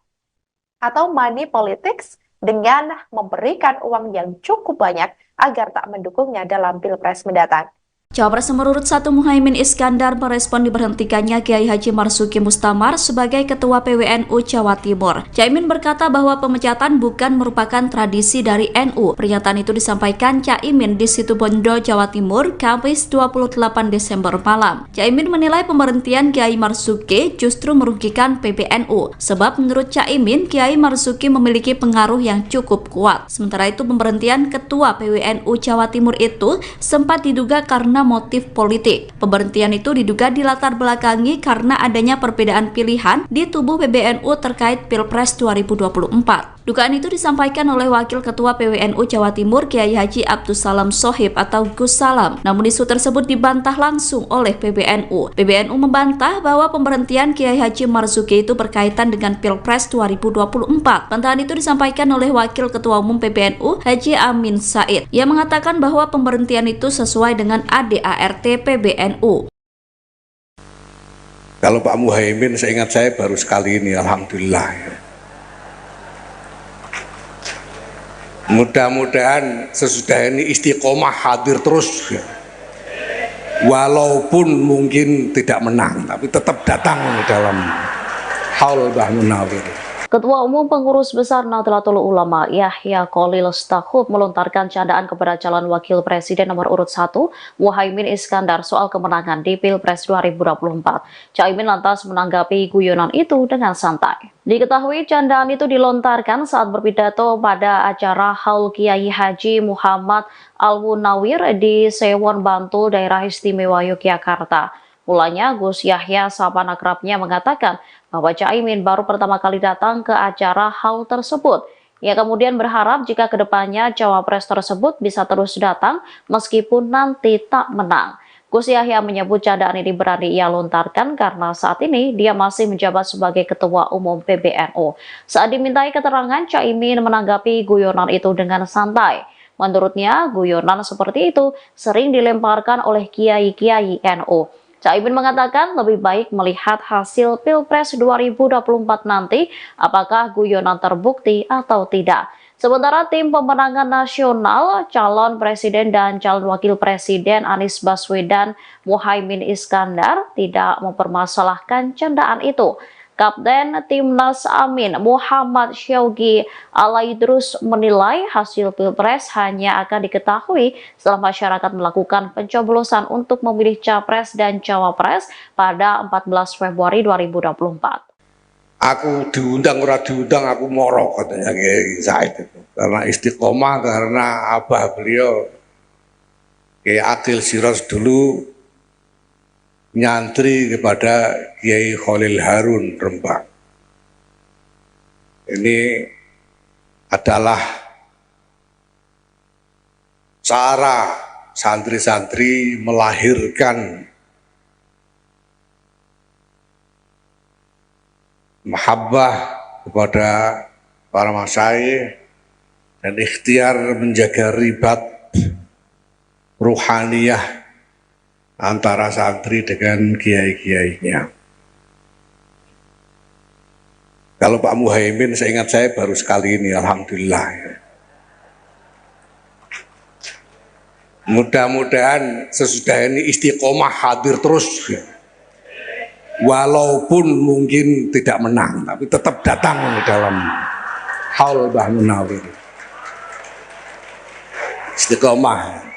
B: atau money politics dengan memberikan uang yang cukup banyak agar tak mendukungnya dalam Pilpres mendatang.
C: Cawapres nomor urut 1 Muhaimin Iskandar merespon diberhentikannya Kiai Haji Marzuki Mustamar sebagai Ketua PWNU Jawa Timur. Caimin berkata bahwa pemecatan bukan merupakan tradisi dari NU. Pernyataan itu disampaikan Caimin di Situbondo, Jawa Timur, Kamis 28 Desember malam. Caimin menilai pemberhentian Kiai Marzuki justru merugikan PBNU. Sebab menurut Caimin, Kiai Marzuki memiliki pengaruh yang cukup kuat. Sementara itu pemberhentian Ketua PWNU Jawa Timur itu sempat diduga karena motif politik. Pemberhentian itu diduga dilatar belakangi karena adanya perbedaan pilihan di tubuh PBNU terkait Pilpres 2024. Dugaan itu disampaikan oleh Wakil Ketua PWNU Jawa Timur Kiai Haji Abdus Salam Shohib atau Gus Salam. Namun isu tersebut dibantah langsung oleh PBNU. PBNU membantah bahwa pemberhentian Kiai Haji Marzuki itu berkaitan dengan Pilpres 2024. Bantahan itu disampaikan oleh Wakil Ketua Umum PBNU Haji Amin Said. Ia mengatakan bahwa pemberhentian itu sesuai dengan ADART PBNU.
D: Kalau Pak Muhaimin, seingat saya baru sekali ini, alhamdulillah. Mudah-mudahan sesudah ini istiqomah hadir terus, walaupun mungkin tidak menang, tapi tetap datang dalam haul Mbah Munawir.
E: Ketua Umum Pengurus Besar Nahdlatul Ulama Yahya Khalil Stakuf melontarkan candaan kepada calon wakil presiden nomor urut 1 Muhaimin Iskandar soal kemenangan di Pilpres 2024. Caimin lantas menanggapi guyonan itu dengan santai. Diketahui candaan itu dilontarkan saat berpidato pada acara Haul Kiai Haji Muhammad Al-Munawir di Sewon Bantul, Daerah Istimewa Yogyakarta. Mulanya Gus Yahya sahabat akrabnya mengatakan bahwa Caimin baru pertama kali datang ke acara haul tersebut. Ia kemudian berharap jika kedepannya cawapres tersebut bisa terus datang meskipun nanti tak menang. Gus Yahya menyebut candaan ini berani ia lontarkan karena saat ini dia masih menjabat sebagai Ketua Umum PBNU. Saat dimintai keterangan, Caimin menanggapi guyonan itu dengan santai. Menurutnya, guyonan seperti itu sering dilemparkan oleh kiai-kiai NU. Caimin mengatakan lebih baik melihat hasil Pilpres 2024 nanti apakah guyonan terbukti atau tidak. Sementara tim pemenangan nasional, calon presiden dan calon wakil presiden Anies Baswedan Muhaimin Iskandar tidak mempermasalahkan candaan itu. Kapten Timnas Amin Muhammad Syaugi Alaidrus menilai hasil Pilpres hanya akan diketahui setelah masyarakat melakukan pencoblosan untuk memilih Capres dan Cawapres pada 14 Februari 2024.
D: Aku diundang ora diundang aku moro, katanya Kiai Said itu. Karena istiqomah, karena abah beliau Kiai Akil Siros dulu nyantri kepada Kiai Khalil Harun Rembang. Ini adalah cara santri-santri melahirkan mahabbah kepada para masyayikh dan ikhtiar menjaga ribat ruhaniyah antara santri dengan kiai-kiainya. Kalau Pak Muhaimin, seingat saya baru sekali ini, alhamdulillah. Mudah-mudahan sesudah ini istiqomah hadir terus, walaupun mungkin tidak menang, tapi tetap datang dalam haul Mbah Munawir. Istiqomah.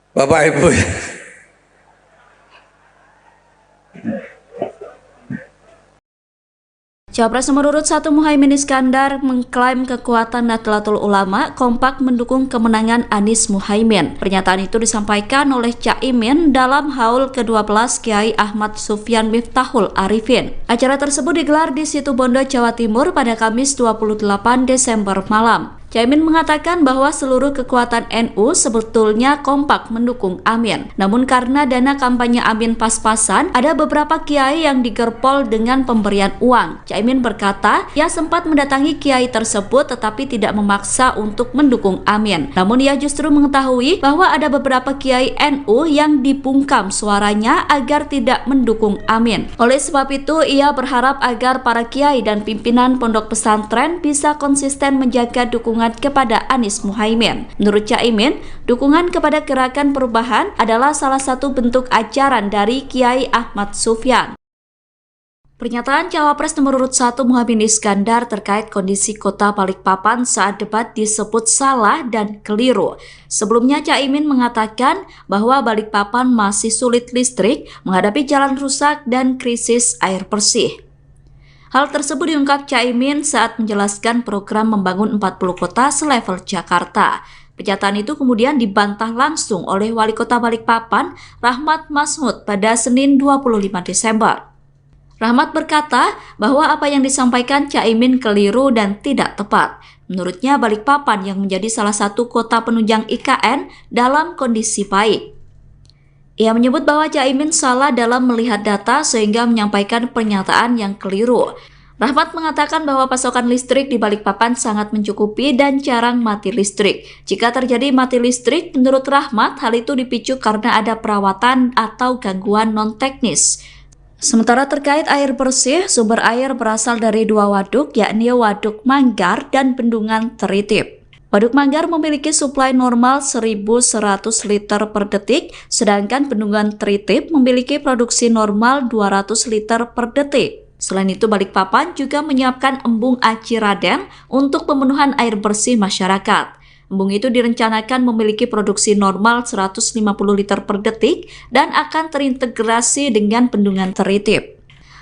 D: Bapak Ibu,
C: Cawapres nomor urut 1 Muhaimin Iskandar mengklaim kekuatan Nahdlatul Ulama kompak mendukung kemenangan Anies Muhaimin. Pernyataan itu disampaikan oleh Caimin dalam haul ke-12 Kiai Ahmad Sufyan Miftahul Arifin. Acara tersebut digelar di Situbondo, Jawa Timur pada Kamis 28 Desember malam. Caimin mengatakan bahwa seluruh kekuatan NU sebetulnya kompak mendukung Amin. Namun karena dana kampanye Amin pas-pasan, ada beberapa kiai yang digerpol dengan pemberian uang. Caimin berkata, ia sempat mendatangi kiai tersebut tetapi tidak memaksa untuk mendukung Amin. Namun ia justru mengetahui bahwa ada beberapa kiai NU yang dibungkam suaranya agar tidak mendukung Amin. Oleh sebab itu, ia berharap agar para kiai dan pimpinan pondok pesantren bisa konsisten menjaga dukungan kepada Anies Muhaimin. Menurut Caimin, dukungan kepada Gerakan Perubahan adalah salah satu bentuk ajaran dari Kiai Ahmad Sufyan. Pernyataan Cawapres nomor urut 1 Muhaimin Iskandar terkait kondisi kota Balikpapan saat debat disebut salah dan keliru. Sebelumnya Caimin mengatakan bahwa Balikpapan masih sulit listrik, menghadapi jalan rusak dan krisis air bersih. Hal tersebut diungkap Caimin saat menjelaskan program membangun 40 kota selevel Jakarta. Pernyataan itu kemudian dibantah langsung oleh Wali Kota Balikpapan, Rahmat Masmud, pada Senin 25 Desember. Rahmat berkata bahwa apa yang disampaikan Caimin keliru dan tidak tepat. Menurutnya Balikpapan yang menjadi salah satu kota penunjang IKN dalam kondisi baik. Ia menyebut bahwa Caimin salah dalam melihat data sehingga menyampaikan pernyataan yang keliru. Rahmat mengatakan bahwa pasokan listrik di Balikpapan sangat mencukupi dan jarang mati listrik. Jika terjadi mati listrik, menurut Rahmat, hal itu dipicu karena ada perawatan atau gangguan non-teknis. Sementara terkait air bersih, sumber air berasal dari dua waduk, yakni Waduk Manggar dan Bendungan Teritip. Waduk Manggar memiliki suplai normal 1.100 liter per detik, sedangkan Bendungan Teritip memiliki produksi normal 200 liter per detik. Selain itu, Balikpapan juga menyiapkan embung Aci Raden untuk pemenuhan air bersih masyarakat. Embung itu direncanakan memiliki produksi normal 150 liter per detik dan akan terintegrasi dengan Bendungan Teritip.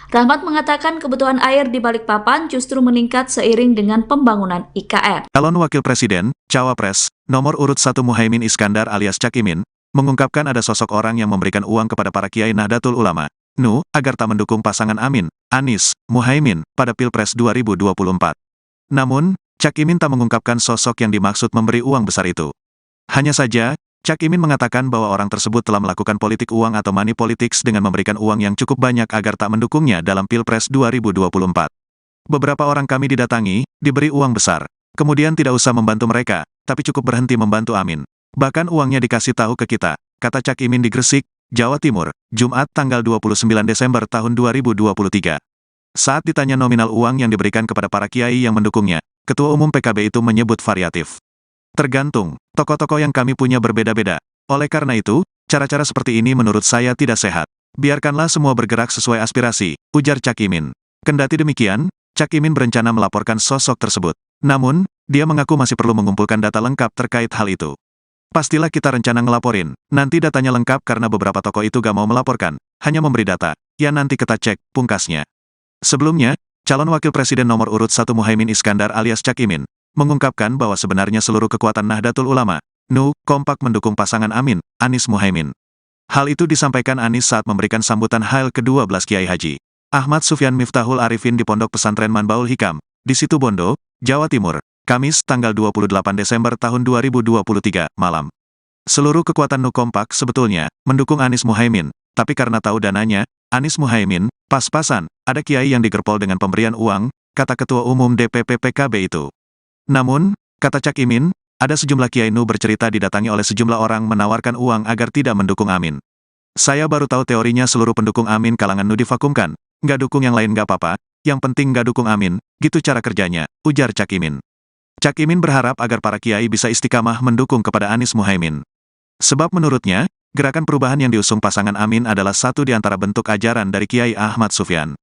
C: Rahmat mengatakan kebutuhan air di Balikpapan justru meningkat seiring dengan pembangunan IKN.
A: Calon Wakil Presiden, Cawapres, nomor urut 1 Muhaimin Iskandar alias Cak Imin, mengungkapkan ada sosok orang yang memberikan uang kepada para kiai Nahdlatul Ulama, NU, agar tak mendukung pasangan Amin, Anies, Muhaimin, pada Pilpres 2024. Namun, Cak Imin tak mengungkapkan sosok yang dimaksud memberi uang besar itu. Hanya saja, Cak Imin mengatakan bahwa orang tersebut telah melakukan politik uang atau money politics dengan memberikan uang yang cukup banyak agar tak mendukungnya dalam Pilpres 2024. Beberapa orang kami didatangi, diberi uang besar. Kemudian tidak usah membantu mereka, tapi cukup berhenti membantu Amin. Bahkan uangnya dikasih tahu ke kita, kata Cak Imin di Gresik, Jawa Timur, Jumat tanggal 29 Desember tahun 2023. Saat ditanya nominal uang yang diberikan kepada para kiai yang mendukungnya, Ketua Umum PKB itu menyebut variatif. Tergantung, tokoh-tokoh yang kami punya berbeda-beda. Oleh karena itu, cara-cara seperti ini menurut saya tidak sehat. Biarkanlah semua bergerak sesuai aspirasi, ujar Cak Imin. Kendati demikian, Cak Imin berencana melaporkan sosok tersebut. Namun, dia mengaku masih perlu mengumpulkan data lengkap terkait hal itu. Pastilah kita rencana ngelaporin. Nanti datanya lengkap karena beberapa tokoh itu gak mau melaporkan, hanya memberi data. Ya nanti kita cek, pungkasnya. Sebelumnya, calon wakil presiden nomor urut 1 Muhaimin Iskandar alias Cak Imin, mengungkapkan bahwa sebenarnya seluruh kekuatan Nahdlatul Ulama, NU, kompak mendukung pasangan Amin, Anies Muhaimin. Hal itu disampaikan Anies saat memberikan sambutan Hail ke-12 Kiai Haji Ahmad Sufyan Miftahul Arifin di Pondok Pesantren Manbaul Hikam, di Situbondo, Jawa Timur, Kamis tanggal 28 Desember tahun 2023, malam. Seluruh kekuatan NU kompak sebetulnya mendukung Anies Muhaimin, tapi karena tahu dananya, Anies Muhaimin, pas-pasan, ada kiai yang digerpol dengan pemberian uang, kata Ketua Umum DPP PKB itu. Namun, kata Cak Imin, ada sejumlah kiai NU bercerita didatangi oleh sejumlah orang menawarkan uang agar tidak mendukung Amin. Saya baru tahu teorinya seluruh pendukung Amin kalangan NU divakumkan. Nggak dukung yang lain nggak apa-apa, yang penting nggak dukung Amin, gitu cara kerjanya, ujar Cak Imin. Cak Imin berharap agar para kiai bisa istiqamah mendukung kepada Anies Muhaimin. Sebab menurutnya, gerakan perubahan yang diusung pasangan Amin adalah satu di antara bentuk ajaran dari Kiai Ahmad Sufyan.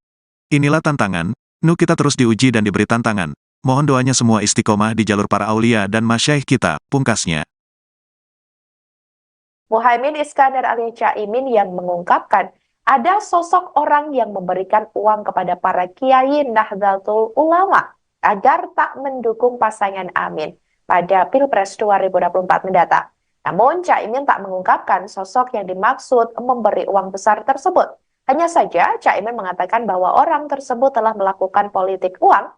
A: Inilah tantangan, NU kita terus diuji dan diberi tantangan. Mohon doanya semua istiqomah di jalur para aulia dan masyaikh kita, pungkasnya.
B: Muhaimin Iskandar alias Cak Imin yang mengungkapkan ada sosok orang yang memberikan uang kepada para kiai Nahdlatul Ulama agar tak mendukung pasangan Amin pada Pilpres 2024 mendatang. Namun, Cak Imin tak mengungkapkan sosok yang dimaksud memberi uang besar tersebut. Hanya saja, Cak Imin mengatakan bahwa orang tersebut telah melakukan politik uang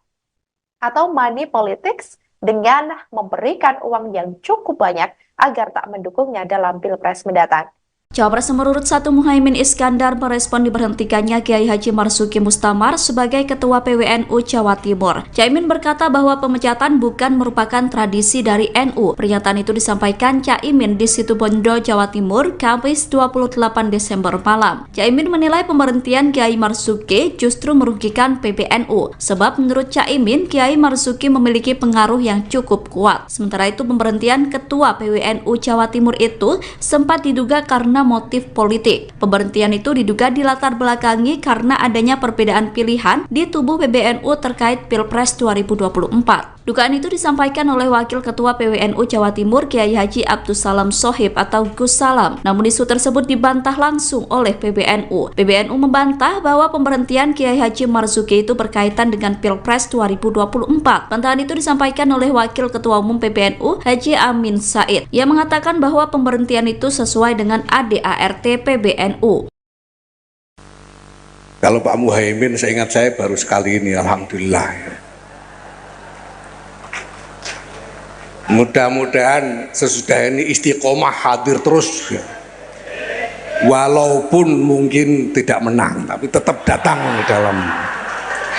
B: atau money politics dengan memberikan uang yang cukup banyak agar tak mendukungnya dalam Pilpres mendatang.
C: Cawapres nomor urut 1 Muhaimin Iskandar merespon diberhentikannya Kiai Haji Marzuki Mustamar sebagai Ketua PWNU Jawa Timur. Caimin berkata bahwa pemecatan bukan merupakan tradisi dari NU. Pernyataan itu disampaikan Caimin di Situbondo, Jawa Timur, Kamis 28 Desember malam. Caimin menilai pemberhentian Kiai Marzuki justru merugikan PBNU. Sebab menurut Caimin, Kiai Marzuki memiliki pengaruh yang cukup kuat. Sementara itu pemberhentian Ketua PWNU Jawa Timur itu sempat diduga karena motif politik. Pemberhentian itu diduga dilatar belakangi karena adanya perbedaan pilihan di tubuh PBNU terkait Pilpres 2024. Dugaan itu disampaikan oleh Wakil Ketua PWNU Jawa Timur Kiai Haji Abdus Salam Sohib atau Gus Salam. Namun isu tersebut dibantah langsung oleh PBNU. PBNU membantah bahwa pemberhentian Kiai Haji Marzuki itu berkaitan dengan Pilpres 2024. Bantahan itu disampaikan oleh Wakil Ketua Umum PBNU Haji Amin Said. Ia mengatakan bahwa pemberhentian itu sesuai dengan ADART PBNU.
D: Kalau Pak Muhaimin, seingat saya baru sekali ini, alhamdulillah. Mudah-mudahan sesudah ini istiqomah hadir terus, walaupun mungkin tidak menang, tapi tetap datang dalam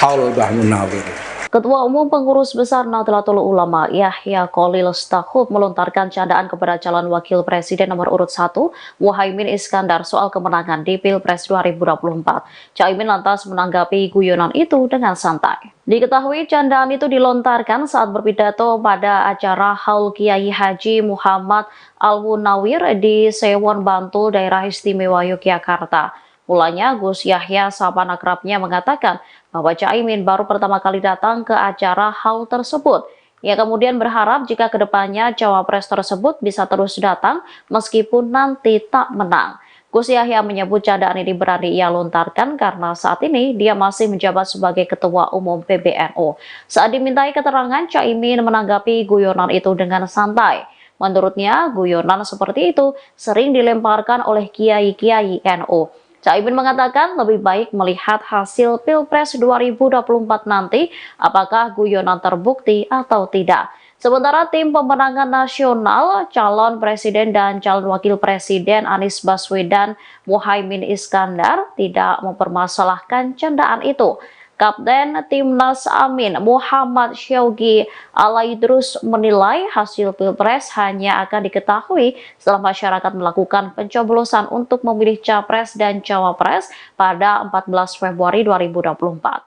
D: haul Mbah Munawir.
E: Ketua Umum Pengurus Besar Nahdlatul Ulama Yahya Khalil Stakuf melontarkan candaan kepada calon wakil presiden nomor urut 1 Muhaimin Iskandar soal kemenangan di Pilpres 2024. Caimin lantas menanggapi guyonan itu dengan santai. Diketahui candaan itu dilontarkan saat berpidato pada acara Haul Kiai Haji Muhammad Al-Munawir di Sewon Bantul, Daerah Istimewa Yogyakarta. Mulanya Gus Yahya sahabat akrabnya mengatakan bahwa Caimin baru pertama kali datang ke acara haul tersebut. Ia kemudian berharap jika kedepannya cawapres tersebut bisa terus datang meskipun nanti tak menang. Gus Yahya menyebut candaan ini berani ia lontarkan karena saat ini dia masih menjabat sebagai Ketua Umum PBNU. Saat dimintai keterangan, Caimin menanggapi guyonan itu dengan santai. Menurutnya, guyonan seperti itu sering dilemparkan oleh kiai-kiai NU. Caimin mengatakan lebih baik melihat hasil Pilpres 2024 nanti apakah guyonan terbukti atau tidak. Sementara tim pemenangan nasional, calon presiden dan calon wakil presiden Anies Baswedan Muhaimin Iskandar tidak mempermasalahkan candaan itu. Kapten Timnas Amin Muhammad Syaugi Alaidrus menilai hasil Pilpres hanya akan diketahui setelah masyarakat melakukan pencoblosan untuk memilih capres dan cawapres pada 14 Februari 2024.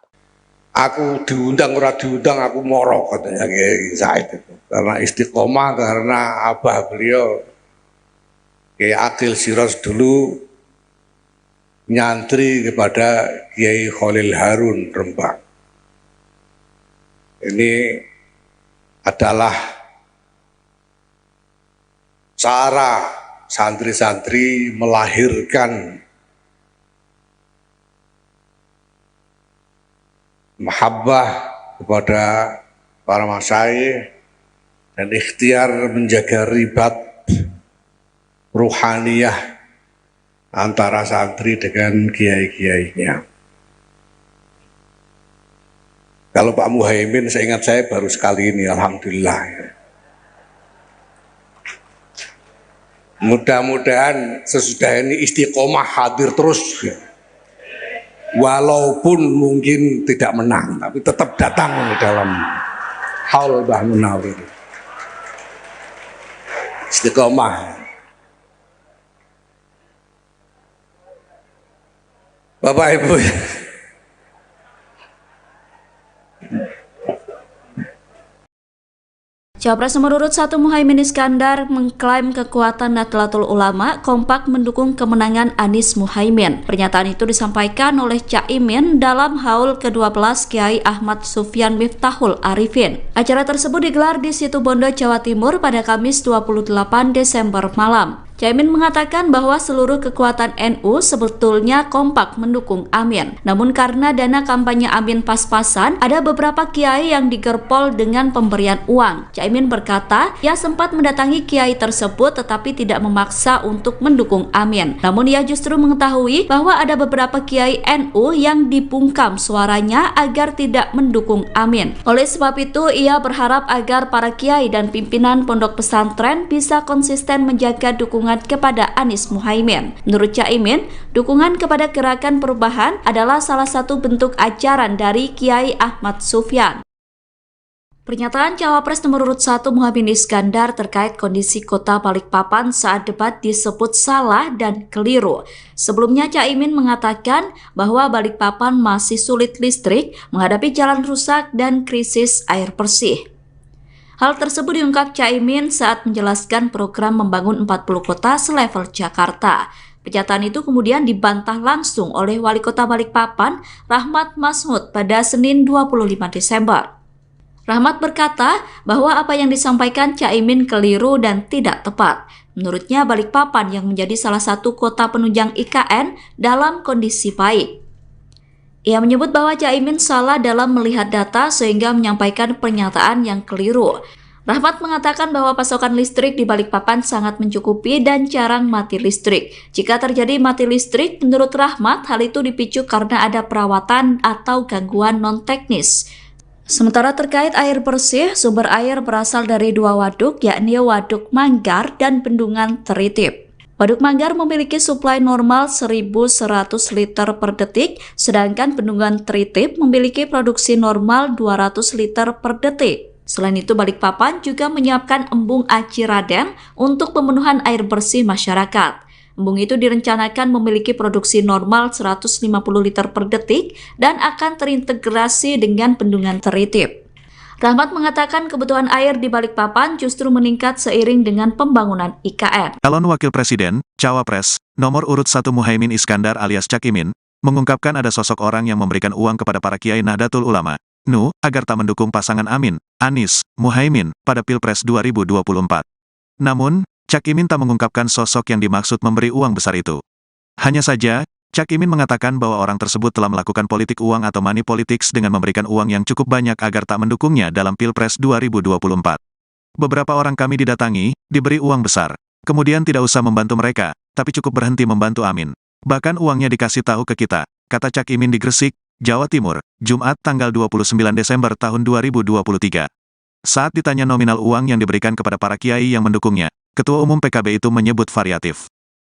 D: Aku diundang ora diundang aku moro, katanya Kiai Said itu. Karena istiqomah, karena abah beliau Kiai Akil Siros dulu nyantri kepada Kiai Khalil Harun Rembang. Ini adalah cara santri-santri melahirkan mahabbah kepada para masyayikh dan ikhtiar menjaga ribat ruhaniyah antara santri dengan kiai-kiainya. Kalau Pak Muhaimin, seingat saya baru sekali ini, alhamdulillah. Mudah-mudahan sesudah ini istiqomah hadir terus, walaupun mungkin tidak menang, tapi tetap datang dalam haul Mbah Munawir. Istiqomah. Bapak Ibu,
C: Cawapres nomor urut 1 Muhaimin Iskandar mengklaim kekuatan Nahdlatul Ulama kompak mendukung kemenangan Anies Muhaimin. Pernyataan itu disampaikan oleh Caimin dalam haul ke-12 Kiai Ahmad Sufyan Miftahul Arifin. Acara tersebut digelar di Situbondo, Jawa Timur pada Kamis 28 Desember malam. Caimin mengatakan bahwa seluruh kekuatan NU sebetulnya kompak mendukung Amin. Namun karena dana kampanye Amin pas-pasan, ada beberapa kiai yang digerpol dengan pemberian uang. Caimin berkata, ia sempat mendatangi kiai tersebut tetapi tidak memaksa untuk mendukung Amin. Namun ia justru mengetahui bahwa ada beberapa kiai NU yang dibungkam suaranya agar tidak mendukung Amin. Oleh sebab itu, ia berharap agar para kiai dan pimpinan pondok pesantren bisa konsisten menjaga dukungan kepada Anies Muhaimin. Menurut Caimin, dukungan kepada Gerakan Perubahan adalah salah satu bentuk ajaran dari Kiai Ahmad Sufyan. Pernyataan Cawapres nomor urut 1 Muhaimin Iskandar terkait kondisi kota Balikpapan saat debat disebut salah dan keliru. Sebelumnya Caimin mengatakan bahwa Balikpapan masih sulit listrik, menghadapi jalan rusak dan krisis air bersih. Hal tersebut diungkap Caimin saat menjelaskan program membangun 40 kota selevel Jakarta. Pernyataan itu kemudian dibantah langsung oleh Wali Kota Balikpapan, Rahmat Masmud, pada Senin 25 Desember. Rahmat berkata bahwa apa yang disampaikan Caimin keliru dan tidak tepat. Menurutnya Balikpapan yang menjadi salah satu kota penunjang IKN dalam kondisi baik. Ia menyebut bahwa Caimin salah dalam melihat data sehingga menyampaikan pernyataan yang keliru. Rahmat mengatakan bahwa pasokan listrik di Balikpapan sangat mencukupi dan jarang mati listrik. Jika terjadi mati listrik, menurut Rahmat, hal itu dipicu karena ada perawatan atau gangguan non-teknis. Sementara terkait air bersih, sumber air berasal dari dua waduk, yakni Waduk Manggar dan Bendungan Teritip. Waduk Manggar memiliki suplai normal 1.100 liter per detik, sedangkan Bendungan Teritip memiliki produksi normal 200 liter per detik. Selain itu, Balikpapan juga menyiapkan embung Aci Raden untuk pemenuhan air bersih masyarakat. Embung itu direncanakan memiliki produksi normal 150 liter per detik dan akan terintegrasi dengan Bendungan Teritip. Rahmat mengatakan kebutuhan air di Balikpapan justru meningkat seiring dengan pembangunan IKN.
A: Calon Wakil Presiden, Cawapres, nomor urut 1 Muhaimin Iskandar alias Cak Imin, mengungkapkan ada sosok orang yang memberikan uang kepada para kiai Nahdlatul Ulama, NU, agar tak mendukung pasangan Amin, Anies, Muhaimin, pada Pilpres 2024. Namun, Cak Imin tak mengungkapkan sosok yang dimaksud memberi uang besar itu. Hanya saja, Cak Imin mengatakan bahwa orang tersebut telah melakukan politik uang atau money politics dengan memberikan uang yang cukup banyak agar tak mendukungnya dalam Pilpres 2024. Beberapa orang kami didatangi, diberi uang besar. Kemudian tidak usah membantu mereka, tapi cukup berhenti membantu Amin. Bahkan uangnya dikasih tahu ke kita, kata Cak Imin di Gresik, Jawa Timur, Jumat tanggal 29 Desember tahun 2023. Saat ditanya nominal uang yang diberikan kepada para kiai yang mendukungnya, Ketua Umum PKB itu menyebut variatif.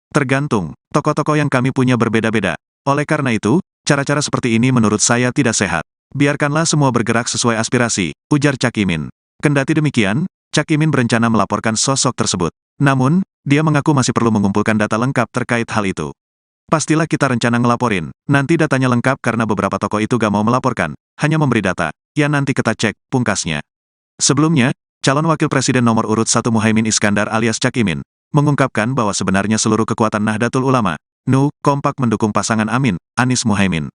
A: Tergantung, tokoh-tokoh yang kami punya berbeda-beda. Oleh karena itu, cara-cara seperti ini menurut saya tidak sehat. Biarkanlah semua bergerak sesuai aspirasi, ujar Cak Imin. Kendati demikian, Cak Imin berencana melaporkan sosok tersebut. Namun, dia mengaku masih perlu mengumpulkan data lengkap terkait hal itu. Pastilah kita rencana ngelaporin, nanti datanya lengkap karena beberapa tokoh itu gak mau melaporkan, hanya memberi data. Ya nanti kita cek, pungkasnya. Sebelumnya, calon Wakil Presiden nomor urut 1 Muhaimin Iskandar alias Cak Imin, mengungkapkan bahwa sebenarnya seluruh kekuatan Nahdlatul Ulama, NU, kompak mendukung pasangan Amin, Anies Muhaimin.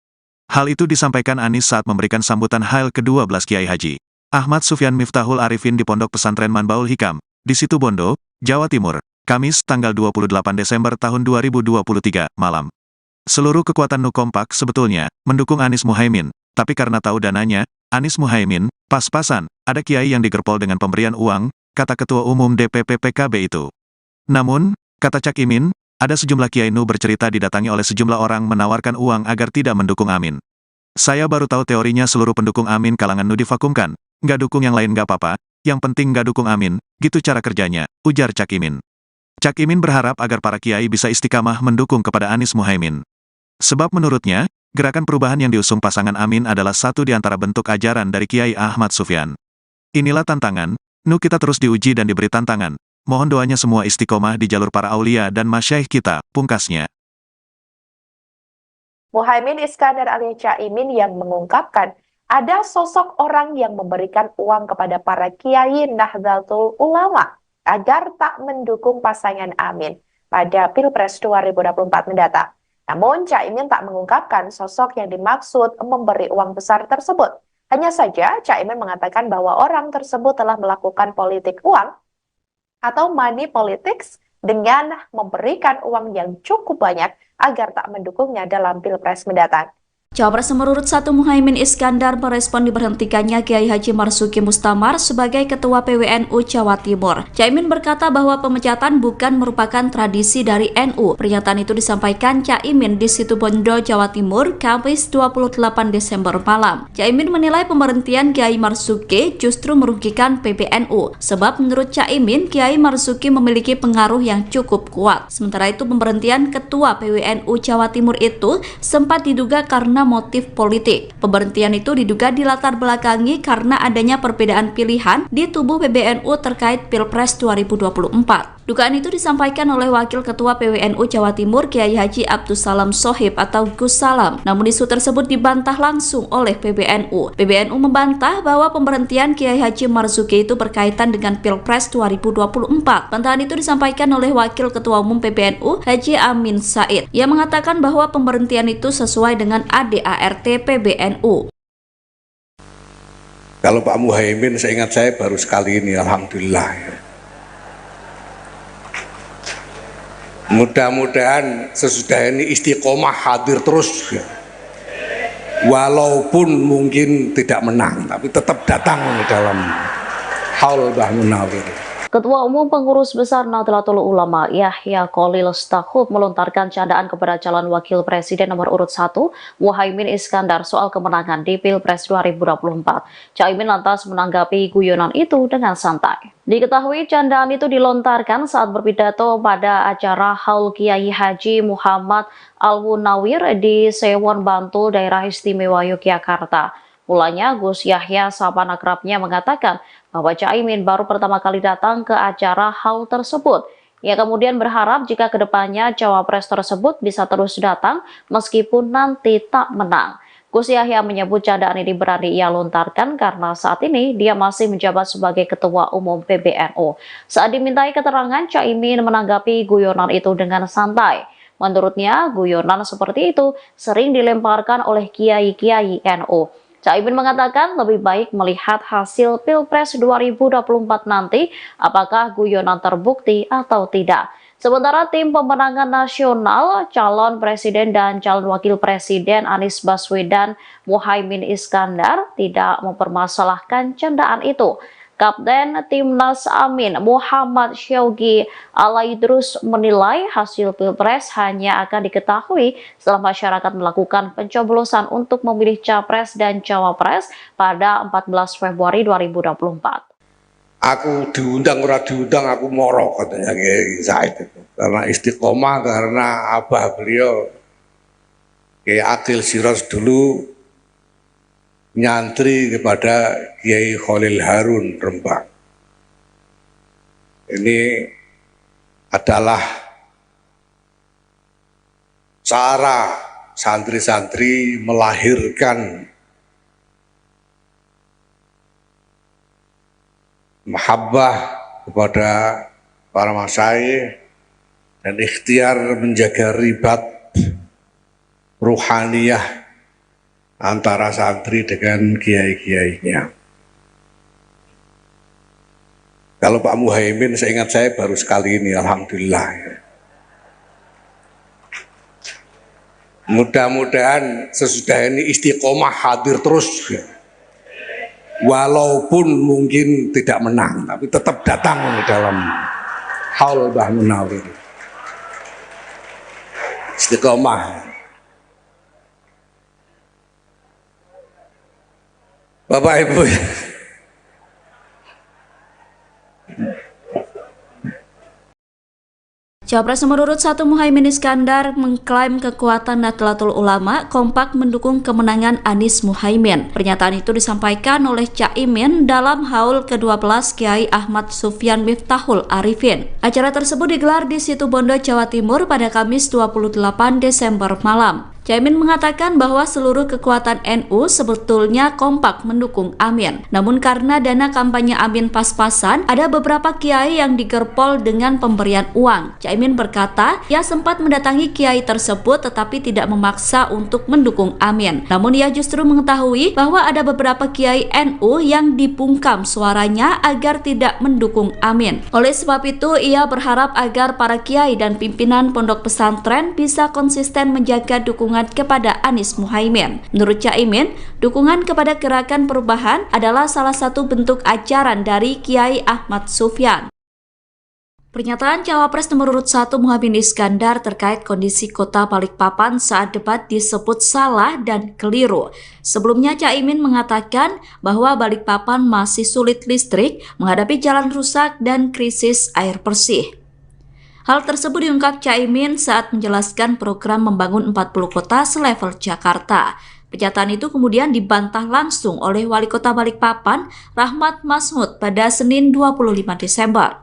A: Hal itu disampaikan Anies saat memberikan sambutan Hail ke-12 Kiai Haji Ahmad Sufyan Miftahul Arifin di Pondok Pesantren Manbaul Hikam, di Situbondo, Jawa Timur, Kamis tanggal 28 Desember tahun 2023, malam. Seluruh kekuatan NU kompak sebetulnya mendukung Anies Muhaimin, tapi karena tahu dananya, Anies Muhaimin, pas-pasan, ada kiai yang digerpol dengan pemberian uang, kata Ketua Umum DPP PKB itu. Namun, kata Cak Imin, ada sejumlah kiai NU bercerita didatangi oleh sejumlah orang menawarkan uang agar tidak mendukung Amin. Saya baru tahu teorinya seluruh pendukung Amin kalangan NU divakumkan, nggak dukung yang lain nggak apa-apa, yang penting nggak dukung Amin, gitu cara kerjanya, ujar Cak Imin. Cak Imin berharap agar para kiai bisa istiqamah mendukung kepada Anies Muhaimin. Sebab menurutnya, gerakan perubahan yang diusung pasangan Amin adalah satu di antara bentuk ajaran dari Kiai Ahmad Sufyan. Inilah tantangan, NU kita terus diuji dan diberi tantangan. Mohon doanya semua istiqomah di jalur para aulia dan masyaikh kita, pungkasnya.
B: Muhaimin Iskandar alias Cak Imin yang mengungkapkan ada sosok orang yang memberikan uang kepada para kiai Nahdlatul Ulama agar tak mendukung pasangan Amin pada Pilpres 2024 mendatang. Namun, Cak Imin tak mengungkapkan sosok yang dimaksud memberi uang besar tersebut. Hanya saja, Cak Imin mengatakan bahwa orang tersebut telah melakukan politik uang atau money politics dengan memberikan uang yang cukup banyak agar tak mendukungnya dalam Pilpres mendatang.
C: Cawapres nomor urut 1 Muhaimin Iskandar merespon diberhentikannya Kiai Haji Marzuki Mustamar sebagai Ketua PWNU Jawa Timur. Caimin berkata bahwa pemecatan bukan merupakan tradisi dari NU. Pernyataan itu disampaikan Caimin di Situbondo, Jawa Timur, Kamis 28 Desember malam. Caimin menilai pemberhentian Kiai Marzuki justru merugikan PBNU. Sebab menurut Caimin, Kiai Marzuki memiliki pengaruh yang cukup kuat. Sementara itu pemberhentian Ketua PWNU Jawa Timur itu sempat diduga karena motif politik. Pemberhentian itu diduga dilatar belakangi karena adanya perbedaan pilihan di tubuh PBNU terkait Pilpres 2024. Dugaan itu disampaikan oleh Wakil Ketua PWNU Jawa Timur Kiai Haji Abdussalam Shohib atau Gus Salam. Namun isu tersebut dibantah langsung oleh PBNU. PBNU membantah bahwa pemberhentian Kiai Haji Marzuki itu berkaitan dengan Pilpres 2024. Bantahan itu disampaikan oleh Wakil Ketua Umum PBNU Haji Amin Said. Ia mengatakan bahwa pemberhentian itu sesuai dengan ADART PBNU.
D: Kalau Pak Muhaimin, seingat saya baru sekali ini, alhamdulillah. Mudah-mudahan sesudah ini istiqomah hadir terus, walaupun mungkin tidak menang, tapi tetap datang dalam haul Mbah Munawir.
E: Ketua Umum Pengurus Besar Nahdlatul Ulama Yahya Khalil Stakuf melontarkan candaan kepada calon wakil presiden nomor urut 1 Muhaimin Iskandar soal kemenangan di Pilpres 2024. Caimin lantas menanggapi guyonan itu dengan santai. Diketahui candaan itu dilontarkan saat berpidato pada acara Haul Kiai Haji Muhammad Al-Munawir di Sewon Bantul, Daerah Istimewa Yogyakarta. Mulanya Gus Yahya sahabat akrabnya mengatakan bahwa Caimin baru pertama kali datang ke acara haul tersebut. Ia kemudian berharap jika kedepannya cawapres tersebut bisa terus datang meskipun nanti tak menang. Gus Yahya menyebut candaan ini berani ia lontarkan karena saat ini dia masih menjabat sebagai Ketua Umum PBNU. Saat dimintai keterangan, Caimin menanggapi guyonan itu dengan santai. Menurutnya, guyonan seperti itu sering dilemparkan oleh kiai-kiai NU. Caimin mengatakan lebih baik melihat hasil Pilpres 2024 nanti apakah guyonan terbukti atau tidak. Sementara tim pemenangan nasional, calon presiden dan calon wakil presiden Anies Baswedan Muhaimin Iskandar tidak mempermasalahkan candaan itu. Kapten Timnas Amin Muhammad Syaugi Alaidrus menilai hasil Pilpres hanya akan diketahui setelah masyarakat melakukan pencoblosan untuk memilih Capres dan Cawapres pada 14 Februari 2024.
D: Aku diundang ora diundang aku moro, katanya Kiai Said itu. Karena istiqomah, karena abah beliau Kiai Akil Siros dulu nyantri kepada Kiai Khalil Harun Rembang. Ini adalah cara santri-santri melahirkan mahabbah kepada para masyayikh dan ikhtiar menjaga ribat ruhaniyah antara santri dengan kiai-kiainya. Kalau Pak Muhaimin, seingat saya baru sekali ini, alhamdulillah. Mudah-mudahan sesudah ini istiqomah hadir terus, walaupun mungkin tidak menang, tapi tetap datang dalam haul Mbah Munawir. Istiqomah. Bapak Ibu,
C: Cawapres nomor urut 1 Muhaimin Iskandar mengklaim kekuatan Nahdlatul Ulama kompak mendukung kemenangan Anies Muhaimin. Pernyataan itu disampaikan oleh Caimin dalam haul ke-12 Kiai Ahmad Sufyan Miftahul Arifin. Acara tersebut digelar di Situbondo, Jawa Timur pada Kamis 28 Desember malam. Caimin mengatakan bahwa seluruh kekuatan NU sebetulnya kompak mendukung Amin. Namun karena dana kampanye Amin pas-pasan, ada beberapa kiai yang digerpol dengan pemberian uang. Caimin berkata, ia sempat mendatangi kiai tersebut tetapi tidak memaksa untuk mendukung Amin. Namun ia justru mengetahui bahwa ada beberapa kiai NU yang dibungkam suaranya agar tidak mendukung Amin. Oleh sebab itu, ia berharap agar para kiai dan pimpinan pondok pesantren bisa konsisten menjaga dukungan kepada Anies Muhaimin. Menurut Caimin, dukungan kepada Gerakan Perubahan adalah salah satu bentuk ajaran dari Kiai Ahmad Sufyan. Pernyataan Cawapres nomor urut 1 Muhaimin Iskandar terkait kondisi kota Balikpapan saat debat disebut salah dan keliru. Sebelumnya Caimin mengatakan bahwa Balikpapan masih sulit listrik, menghadapi jalan rusak dan krisis air bersih. Hal tersebut diungkap Caimin saat menjelaskan program membangun 40 kota selevel Jakarta. Pernyataan itu kemudian dibantah langsung oleh Wali Kota Balikpapan, Rahmat Masmud, pada Senin 25 Desember.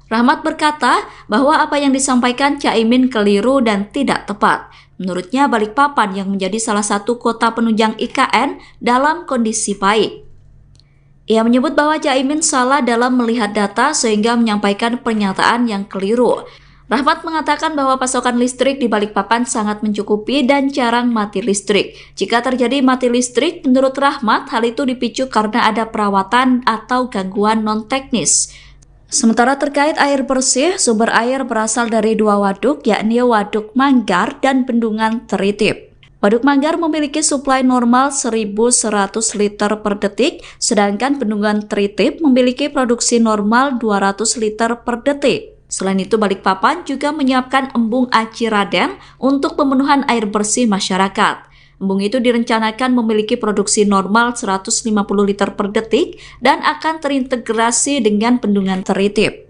C: Rahmat berkata bahwa apa yang disampaikan Caimin keliru dan tidak tepat. Menurutnya Balikpapan yang menjadi salah satu kota penunjang IKN dalam kondisi baik. Ia menyebut bahwa Caimin salah dalam melihat data sehingga menyampaikan pernyataan yang keliru. Rahmat mengatakan bahwa pasokan listrik di Balikpapan sangat mencukupi dan jarang mati listrik. Jika terjadi mati listrik, menurut Rahmat, hal itu dipicu karena ada perawatan atau gangguan non-teknis. Sementara terkait air bersih, sumber air berasal dari 2 waduk, yakni Waduk Manggar dan Bendungan Teritip. Waduk Manggar memiliki suplai normal 1.100 liter per detik, sedangkan Bendungan Teritip memiliki produksi normal 200 liter per detik. Selain itu, Balikpapan juga menyiapkan embung Aci Raden untuk pemenuhan air bersih masyarakat. Embung itu direncanakan memiliki produksi normal 150 liter per detik dan akan terintegrasi dengan Bendungan Teritip.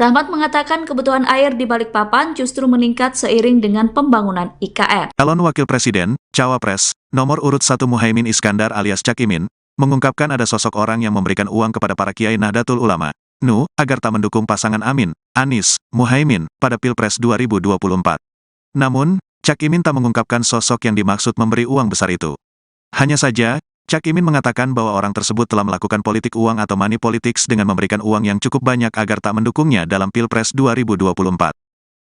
C: Rahmat mengatakan kebutuhan air di Balikpapan justru meningkat seiring dengan pembangunan IKN.
A: Calon Wakil Presiden, Cawapres, nomor urut 1 Muhaimin Iskandar alias Cak Imin, mengungkapkan ada sosok orang yang memberikan uang kepada para kiai Nahdlatul Ulama, NU, agar tak mendukung pasangan Amin, Anies, Muhaimin, pada Pilpres 2024. Namun, Cak Imin tak mengungkapkan sosok yang dimaksud memberi uang besar itu. Hanya saja, Cak Imin mengatakan bahwa orang tersebut telah melakukan politik uang atau money politics dengan memberikan uang yang cukup banyak agar tak mendukungnya dalam Pilpres 2024.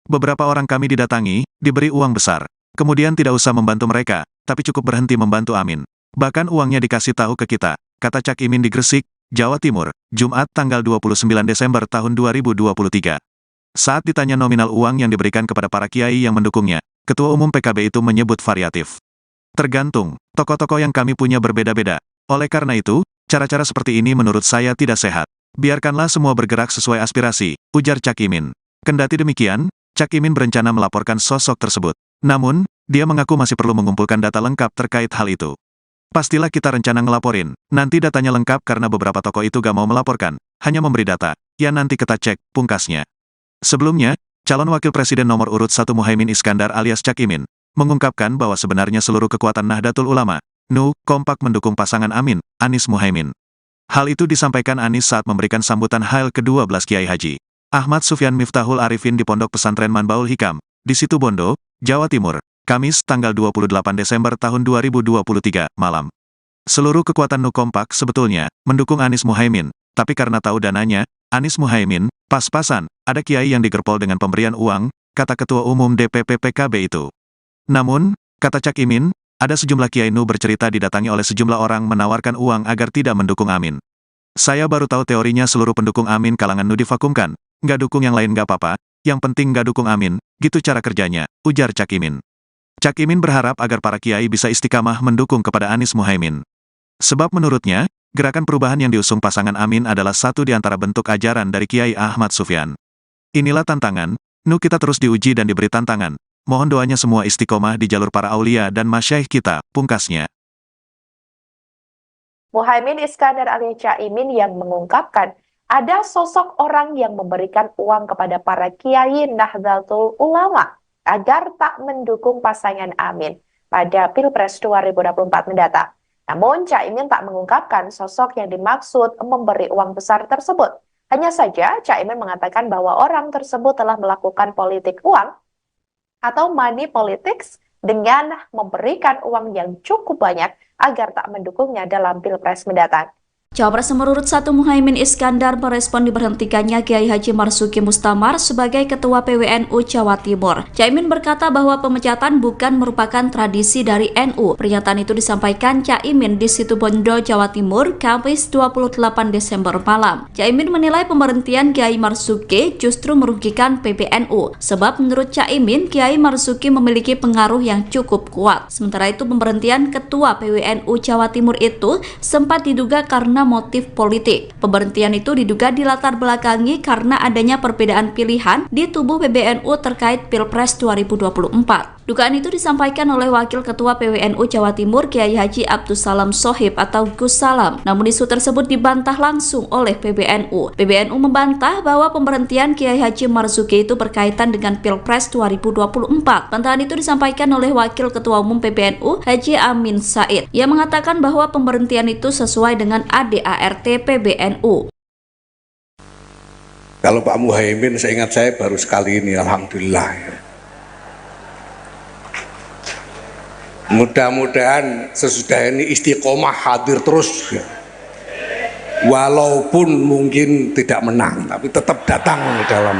A: Beberapa orang kami didatangi, diberi uang besar. Kemudian tidak usah membantu mereka, tapi cukup berhenti membantu Amin. Bahkan uangnya dikasih tahu ke kita, kata Cak Imin di Gresik, Jawa Timur, Jumat tanggal 29 Desember tahun 2023. Saat ditanya nominal uang yang diberikan kepada para kiai yang mendukungnya, Ketua Umum PKB itu menyebut variatif. Tergantung, tokoh-tokoh yang kami punya berbeda-beda. Oleh karena itu, cara-cara seperti ini menurut saya tidak sehat. Biarkanlah semua bergerak sesuai aspirasi, ujar Cak Imin. Kendati demikian, Cak Imin berencana melaporkan sosok tersebut. Namun, dia mengaku masih perlu mengumpulkan data lengkap terkait hal itu. Pastilah kita rencana ngelaporin. Nanti datanya lengkap karena beberapa tokoh itu gak mau melaporkan, hanya memberi data. Ya nanti kita cek, pungkasnya. Sebelumnya, calon wakil presiden nomor urut 1 Muhaimin Iskandar alias Cak Imin, mengungkapkan bahwa sebenarnya seluruh kekuatan Nahdlatul Ulama, NU, kompak mendukung pasangan Amin, Anies Muhaimin. Hal itu disampaikan Anies saat memberikan sambutan Hail ke-12 Kiai Haji Ahmad Sufyan Miftahul Arifin di Pondok Pesantren Manbaul Hikam, di Situbondo, Jawa Timur, Kamis tanggal 28 Desember tahun 2023, malam. Seluruh kekuatan NU kompak sebetulnya mendukung Anies Muhaimin, tapi karena tahu dananya, Anies Muhaimin, pas-pasan, ada kiai yang digerpol dengan pemberian uang, kata Ketua Umum DPP PKB itu. Namun, kata Cak Imin, ada sejumlah kiai NU bercerita didatangi oleh sejumlah orang menawarkan uang agar tidak mendukung Amin. Saya baru tahu teorinya seluruh pendukung Amin kalangan NU divakumkan. Nggak dukung yang lain nggak apa-apa, yang penting nggak dukung Amin, gitu cara kerjanya, ujar Cak Imin. Cak Imin berharap agar para kiai bisa istiqamah mendukung kepada Anies Muhaimin. Sebab menurutnya, gerakan perubahan yang diusung pasangan Amin adalah satu di antara bentuk ajaran dari Kiai Ahmad Sufyan. Inilah tantangan, NU kita terus diuji dan diberi tantangan. Mohon doanya semua istiqomah di jalur para aulia dan masyaikh kita, pungkasnya.
B: Muhaimin Iskandar alias Cak Imin yang mengungkapkan ada sosok orang yang memberikan uang kepada para kiai Nahdlatul Ulama agar tak mendukung pasangan Amin pada Pilpres 2024 mendatang. Namun, Cak Imin tak mengungkapkan sosok yang dimaksud memberi uang besar tersebut. Hanya saja, Cak Imin mengatakan bahwa orang tersebut telah melakukan politik uang atau money politics dengan memberikan uang yang cukup banyak agar tak mendukungnya dalam Pilpres mendatang.
C: Cawapres nomor urut 1 Muhaimin Iskandar merespon diberhentikannya Kiai Haji Marzuki Mustamar sebagai Ketua PWNU Jawa Timur. Caimin berkata bahwa pemecatan bukan merupakan tradisi dari NU. Pernyataan itu disampaikan Caimin di Situbondo, Jawa Timur, Kamis 28 Desember malam. Caimin menilai pemberhentian Kiai Marzuki justru merugikan PBNU. Sebab menurut Caimin, Kiai Marzuki memiliki pengaruh yang cukup kuat. Sementara itu pemberhentian Ketua PWNU Jawa Timur itu sempat diduga karena motif politik. Pemberhentian itu diduga dilatar belakangi karena adanya perbedaan pilihan di tubuh PBNU terkait Pilpres 2024. Dugaan itu disampaikan oleh Wakil Ketua PWNU Jawa Timur Kiai Haji Abdus Salam Sohib atau Gus Salam. Namun isu tersebut dibantah langsung oleh PBNU. PBNU membantah bahwa pemberhentian Kiai Haji Marzuki itu berkaitan dengan Pilpres 2024. Bantahan itu disampaikan oleh Wakil Ketua Umum PBNU Haji Amin Said. Ia mengatakan bahwa pemberhentian itu sesuai dengan ADART PBNU.
D: Kalau Pak Muhaimin, seingat saya baru sekali ini, alhamdulillah. Mudah-mudahan sesudah ini istiqomah hadir terus, walaupun mungkin tidak menang, tapi tetap datang dalam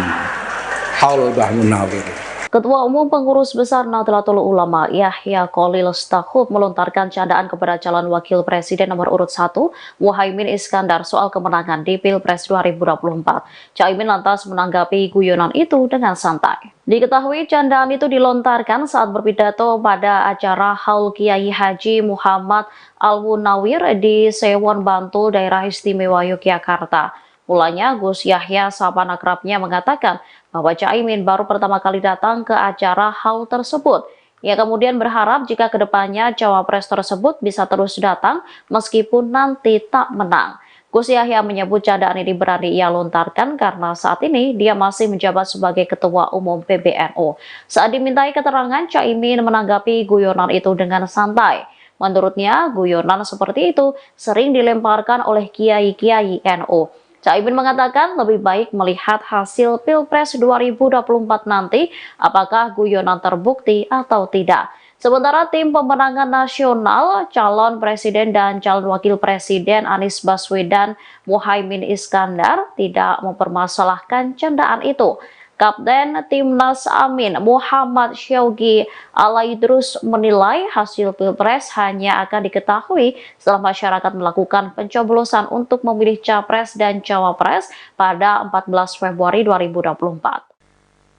D: haul Mbah Munawir.
E: Ketua Umum Pengurus Besar Nahdlatul Ulama Yahya Khalil Stakuf melontarkan candaan kepada calon wakil presiden nomor urut 1 Muhaimin Iskandar soal kemenangan di Pilpres 2024. Caimin lantas menanggapi guyonan itu dengan santai. Diketahui candaan itu dilontarkan saat berpidato pada acara Haul Kiai Haji Muhammad Al-Munawir di Sewon Bantul, Daerah Istimewa Yogyakarta. Mulanya Gus Yahya sahabat akrabnya mengatakan bahwa Caimin baru pertama kali datang ke acara haul tersebut. Ia kemudian berharap jika kedepannya cawapres tersebut bisa terus datang meskipun nanti tak menang. Gus Yahya menyebut candaan ini berani ia lontarkan karena saat ini dia masih menjabat sebagai Ketua Umum PBNU. Saat dimintai keterangan, Caimin menanggapi guyonan itu dengan santai. Menurutnya, guyonan seperti itu sering dilemparkan oleh kiai-kiai NU. Caimin mengatakan lebih baik melihat hasil Pilpres 2024 nanti apakah guyonan terbukti atau tidak. Sementara tim pemenangan nasional, calon presiden dan calon wakil presiden Anies Baswedan Muhaimin Iskandar tidak mempermasalahkan candaan itu. Kapten Timnas Amin Muhammad Syaugi Alaidrus menilai hasil Pilpres hanya akan diketahui setelah masyarakat melakukan pencoblosan untuk memilih Capres dan Cawapres pada 14 Februari 2024.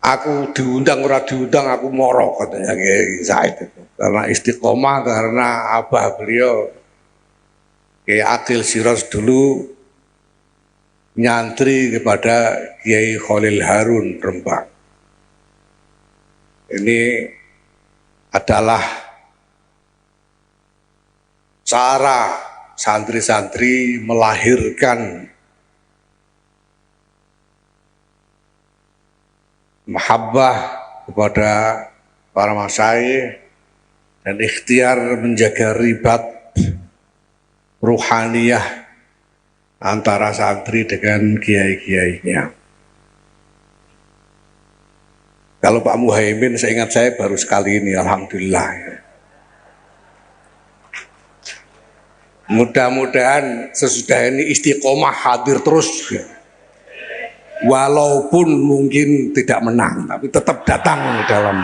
D: Aku diundang ora diundang aku moro, katanya Kiai Said itu. Karena istiqomah, karena abah beliau Kiai Akil Siros dulu nyantri kepada Kiai Khalil Harun Rembang. Ini adalah cara santri-santri melahirkan mahabbah kepada para masyayikh dan ikhtiar menjaga ribat ruhaniyah antara santri dengan kiai-kiainya. Kalau Pak Muhaimin, seingat saya baru sekali ini, alhamdulillah. Mudah-mudahan sesudah ini istiqomah hadir terus, walaupun mungkin tidak menang, tapi tetap datang dalam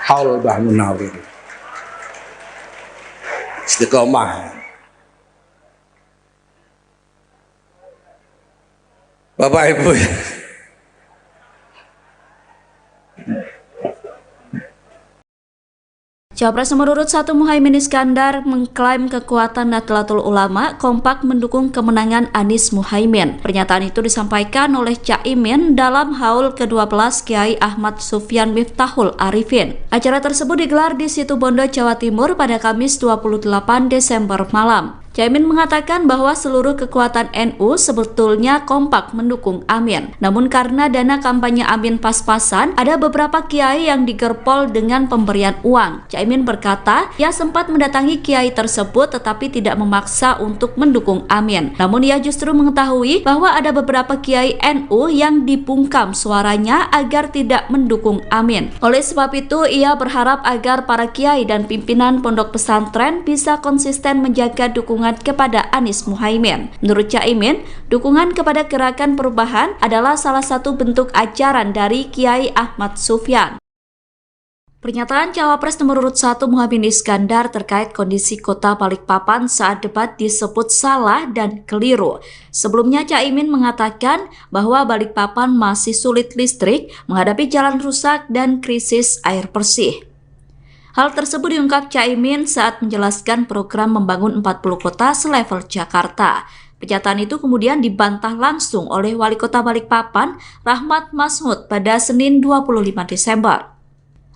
D: haul Mbah Munawir. Istiqomah. Bapak Ibu,
C: Cawapres nomor urut 1 Muhaimin Iskandar mengklaim kekuatan Nahdlatul Ulama kompak mendukung kemenangan Anies Muhaimin. Pernyataan itu disampaikan oleh Caimin dalam haul ke-12 Kiai Ahmad Sufyan Miftahul Arifin. Acara tersebut digelar di Situbondo, Jawa Timur pada Kamis 28 Desember malam. Caimin mengatakan bahwa seluruh kekuatan NU sebetulnya kompak mendukung Amin. Namun karena dana kampanye Amin pas-pasan, ada beberapa kiai yang digerpol dengan pemberian uang. Caimin berkata, ia sempat mendatangi kiai tersebut tetapi tidak memaksa untuk mendukung Amin. Namun ia justru mengetahui bahwa ada beberapa kiai NU yang dibungkam suaranya agar tidak mendukung Amin. Oleh sebab itu, ia berharap agar para kiai dan pimpinan pondok pesantren bisa konsisten menjaga dukungan kepada Anies Muhaimin. Menurut Caimin, dukungan kepada Gerakan Perubahan adalah salah satu bentuk ajaran dari Kiai Ahmad Sufyan. Pernyataan Cawapres nomor urut 1 Muhaimin Iskandar terkait kondisi kota Balikpapan saat debat disebut salah dan keliru. Sebelumnya Caimin mengatakan bahwa Balikpapan masih sulit listrik, menghadapi jalan rusak dan krisis air bersih. Hal tersebut diungkap Caimin saat menjelaskan program membangun 40 kota selevel Jakarta. Pernyataan itu kemudian dibantah langsung oleh Wali Kota Balikpapan, Rahmat Masmud, pada Senin 25 Desember.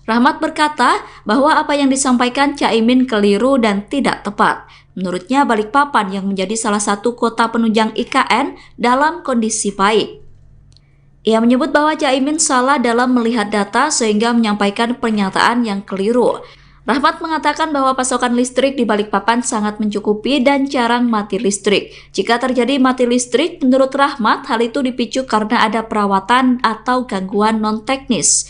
C: Rahmat berkata bahwa apa yang disampaikan Caimin keliru dan tidak tepat. Menurutnya Balikpapan yang menjadi salah satu kota penunjang IKN dalam kondisi baik. Ia menyebut bahwa Caimin salah dalam melihat data sehingga menyampaikan pernyataan yang keliru. Rahmat mengatakan bahwa pasokan listrik di Balikpapan sangat mencukupi dan jarang mati listrik. Jika terjadi mati listrik, menurut Rahmat, hal itu dipicu karena ada perawatan atau gangguan non-teknis.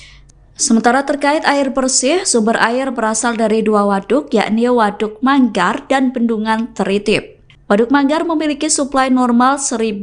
C: Sementara terkait air bersih, sumber air berasal dari dua waduk, yakni Waduk Manggar dan Bendungan Teritip. Waduk Manggar memiliki suplai normal 1.100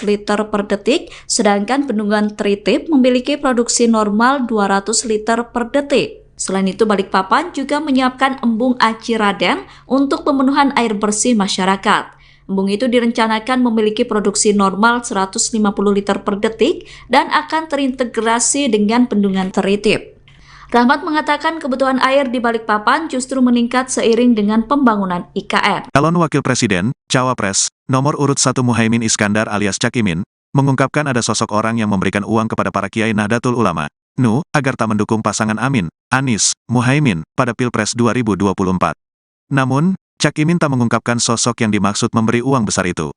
C: liter per detik, sedangkan Bendungan Teritip memiliki produksi normal 200 liter per detik. Selain itu, Balikpapan juga menyiapkan embung Aci Raden untuk pemenuhan air bersih masyarakat. Embung itu direncanakan memiliki produksi normal 150 liter per detik dan akan terintegrasi dengan Bendungan Teritip. Rahmat mengatakan kebutuhan air di Balikpapan justru meningkat seiring dengan pembangunan IKN.
A: Calon Wakil Presiden, Cawapres, nomor urut 1 Muhaimin Iskandar alias Cak Imin, mengungkapkan ada sosok orang yang memberikan uang kepada para kiai Nahdlatul Ulama, NU, agar tak mendukung pasangan Amin, Anies, Muhaimin, pada Pilpres 2024. Namun, Cak Imin tak mengungkapkan sosok yang dimaksud memberi uang besar itu.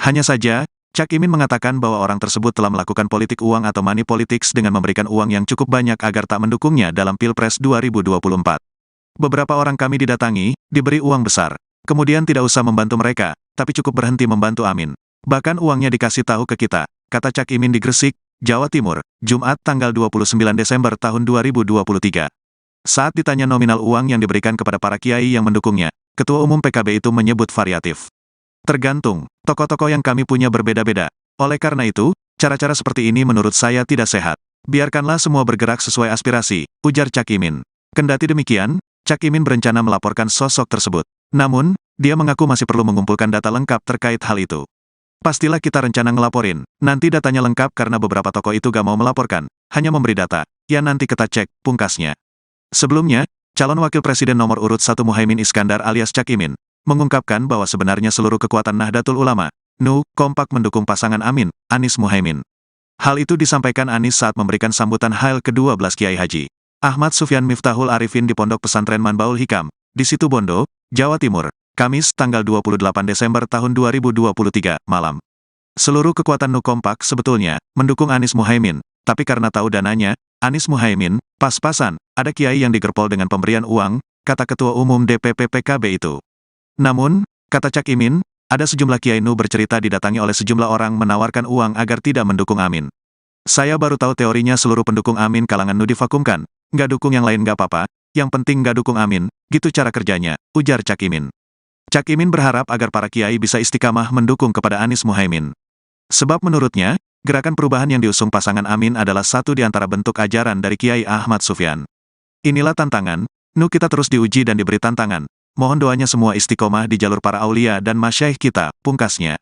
A: Hanya saja, Cak Imin mengatakan bahwa orang tersebut telah melakukan politik uang atau money politics dengan memberikan uang yang cukup banyak agar tak mendukungnya dalam Pilpres 2024. Beberapa orang kami didatangi, diberi uang besar. Kemudian tidak usah membantu mereka, tapi cukup berhenti membantu Amin. Bahkan uangnya dikasih tahu ke kita, kata Cak Imin di Gresik, Jawa Timur, Jumat tanggal 29 Desember tahun 2023. Saat ditanya nominal uang yang diberikan kepada para kiai yang mendukungnya, Ketua Umum PKB itu menyebut variatif. Tergantung, tokoh-tokoh yang kami punya berbeda-beda. Oleh karena itu, cara-cara seperti ini menurut saya tidak sehat. Biarkanlah semua bergerak sesuai aspirasi, ujar Cak Imin. Kendati demikian, Cak Imin berencana melaporkan sosok tersebut. Namun, dia mengaku masih perlu mengumpulkan data lengkap terkait hal itu. Pastilah kita rencana ngelaporin, nanti datanya lengkap karena beberapa tokoh itu gak mau melaporkan, hanya memberi data, ya nanti kita cek, pungkasnya. Sebelumnya, calon Wakil Presiden nomor urut 1 Muhaimin Iskandar alias Cak Imin, mengungkapkan bahwa sebenarnya seluruh kekuatan Nahdlatul Ulama, NU, kompak mendukung pasangan Amin, Anies Muhaimin. Hal itu disampaikan Anies saat memberikan sambutan Hail ke-12 Kiai Haji Ahmad Sufyan Miftahul Arifin di Pondok Pesantren Manbaul Hikam, di Situbondo, Jawa Timur, Kamis tanggal 28 Desember tahun 2023, malam. Seluruh kekuatan NU kompak sebetulnya mendukung Anies Muhaimin, tapi karena tahu dananya, Anies Muhaimin, pas-pasan, ada kiai yang digerpol dengan pemberian uang, kata Ketua Umum DPP PKB itu. Namun, kata Cak Imin, ada sejumlah kiai NU bercerita didatangi oleh sejumlah orang menawarkan uang agar tidak mendukung Amin. Saya baru tahu teorinya seluruh pendukung Amin kalangan NU divakumkan, nggak dukung yang lain nggak apa-apa, yang penting nggak dukung Amin, gitu cara kerjanya, ujar Cak Imin. Cak Imin berharap agar para kiai bisa istiqamah mendukung kepada Anies Muhaimin. Sebab menurutnya, gerakan perubahan yang diusung pasangan Amin adalah satu di antara bentuk ajaran dari Kiai Ahmad Sufyan. Inilah tantangan, NU kita terus diuji dan diberi tantangan. Mohon doanya semua istiqomah di jalur para aulia dan masyaikh kita, pungkasnya.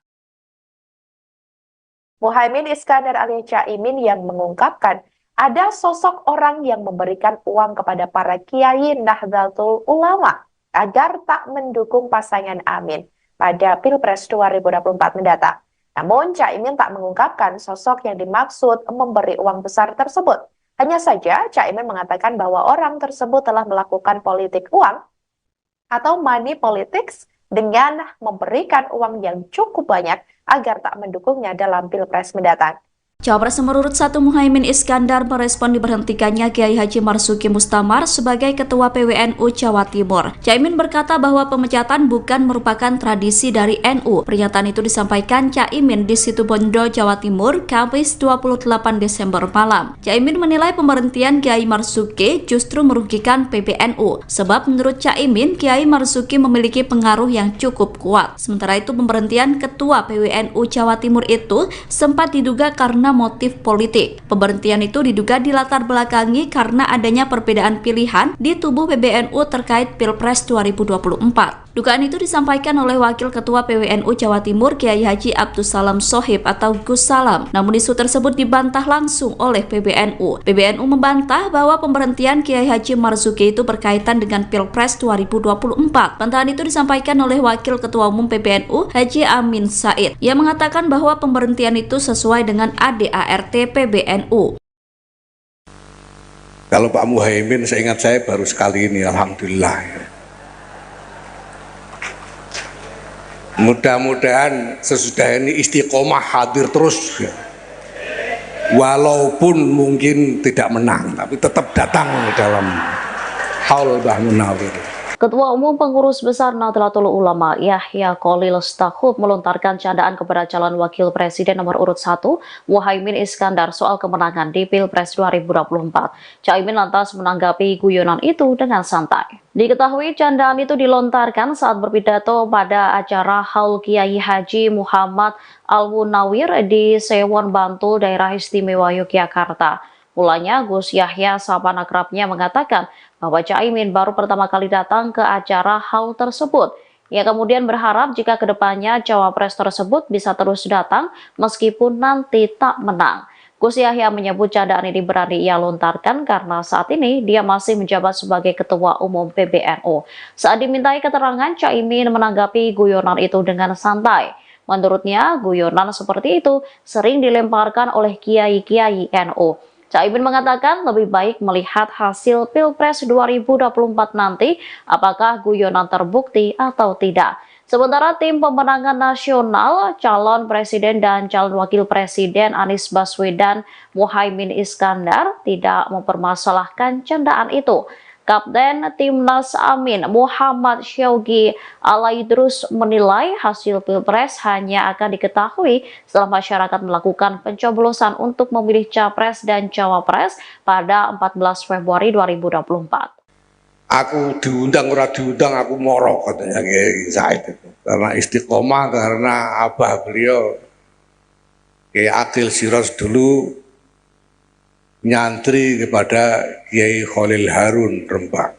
B: Muhaimin Iskandar alias Cak Imin yang mengungkapkan ada sosok orang yang memberikan uang kepada para kiai Nahdlatul Ulama agar tak mendukung pasangan Amin pada Pilpres 2024 mendatang. Namun, Cak Imin tak mengungkapkan sosok yang dimaksud memberi uang besar tersebut. Hanya saja, Cak Imin mengatakan bahwa orang tersebut telah melakukan politik uang atau money politics dengan memberikan uang yang cukup banyak agar tak mendukungnya dalam Pilpres mendatang.
C: Cawapres nomor urut 1 Muhaimin Iskandar merespon diberhentikannya Kiai Haji Marzuki Mustamar sebagai Ketua PWNU Jawa Timur. Caimin berkata bahwa pemecatan bukan merupakan tradisi dari NU. Pernyataan itu disampaikan Caimin di Situbondo, Jawa Timur, Kamis 28 Desember malam. Caimin menilai pemberhentian Kiai Marzuki justru merugikan PBNU. Sebab menurut Caimin, Kiai Marzuki memiliki pengaruh yang cukup kuat. Sementara itu pemberhentian Ketua PWNU Jawa Timur itu sempat diduga karena motif politik. Pemberhentian itu diduga dilatar belakangi karena adanya perbedaan pilihan di tubuh PBNU terkait Pilpres 2024. Dugaan itu disampaikan oleh Wakil Ketua PWNU Jawa Timur Kiai Haji Abdussalam Shohib atau Gus Salam. Namun isu tersebut dibantah langsung oleh PBNU. PBNU membantah bahwa pemberhentian Kiai Haji Marzuki itu berkaitan dengan Pilpres 2024. Bantahan itu disampaikan oleh Wakil Ketua Umum PBNU Haji Amin Said. Ia mengatakan bahwa pemberhentian itu sesuai dengan ADART PBNU.
D: Kalau Pak Muhaimin, seingat saya baru sekali ini, alhamdulillah. Mudah-mudahan sesudah ini istiqomah hadir terus, walaupun mungkin tidak menang, tapi tetap datang dalam haul Mbah Munawir.
E: Ketua Umum Pengurus Besar Nahdlatul Ulama Yahya Khalil Stakuf melontarkan candaan kepada calon wakil presiden nomor urut 1 Muhaimin Iskandar soal kemenangan di Pilpres 2024. Caimin lantas menanggapi guyonan itu dengan santai. Diketahui candaan itu dilontarkan saat berpidato pada acara Haul Kiai Haji Muhammad Al-Munawir di Sewon Bantul, Daerah Istimewa Yogyakarta. Mulanya Gus Yahya sahabat akrabnya mengatakan bahwa Caimin baru pertama kali datang ke acara haul tersebut. Ia kemudian berharap jika kedepannya cawapres tersebut bisa terus datang meskipun nanti tak menang. Gus Yahya menyebut candaan ini berani ia lontarkan karena saat ini dia masih menjabat sebagai Ketua Umum PBNU. Saat dimintai keterangan, Caimin menanggapi guyonan itu dengan santai. Menurutnya, guyonan seperti itu sering dilemparkan oleh kiai-kiai NU. Caimin mengatakan lebih baik melihat hasil Pilpres 2024 nanti apakah guyonan terbukti atau tidak. Sementara tim pemenangan nasional, calon presiden dan calon wakil presiden Anies Baswedan Muhaimin Iskandar tidak mempermasalahkan candaan itu. Kapten Timnas Amin Muhammad Syaugi Alaidrus menilai hasil Pilpres hanya akan diketahui setelah masyarakat melakukan pencoblosan untuk memilih Capres dan Cawapres pada 14 Februari 2024.
D: Aku diundang ora diundang aku moro, katanya Kiai Said itu. Karena istiqomah, karena abah beliau Kiai Akil Siros dulu nyantri kepada Kiai Khalil Harun Rembang.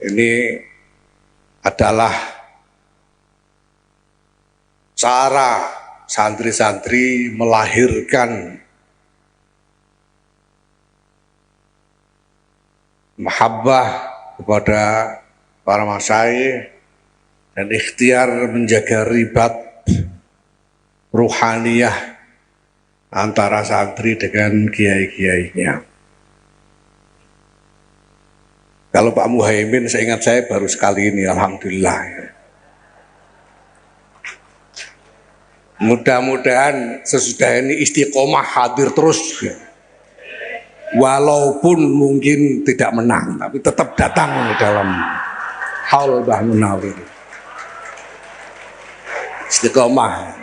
D: Ini adalah cara santri-santri melahirkan mahabbah kepada para masyayikh dan ikhtiar menjaga ribat ruhaniyah antara santri dengan kiai-kiainya. Kalau Pak Muhaimin, seingat saya baru sekali ini, alhamdulillah. Mudah-mudahan sesudah ini istiqomah hadir terus, walaupun mungkin tidak menang, tapi tetap datang dalam haul Mbah Munawir. Istiqomah.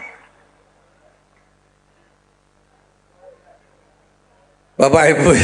D: Bapak Ibu,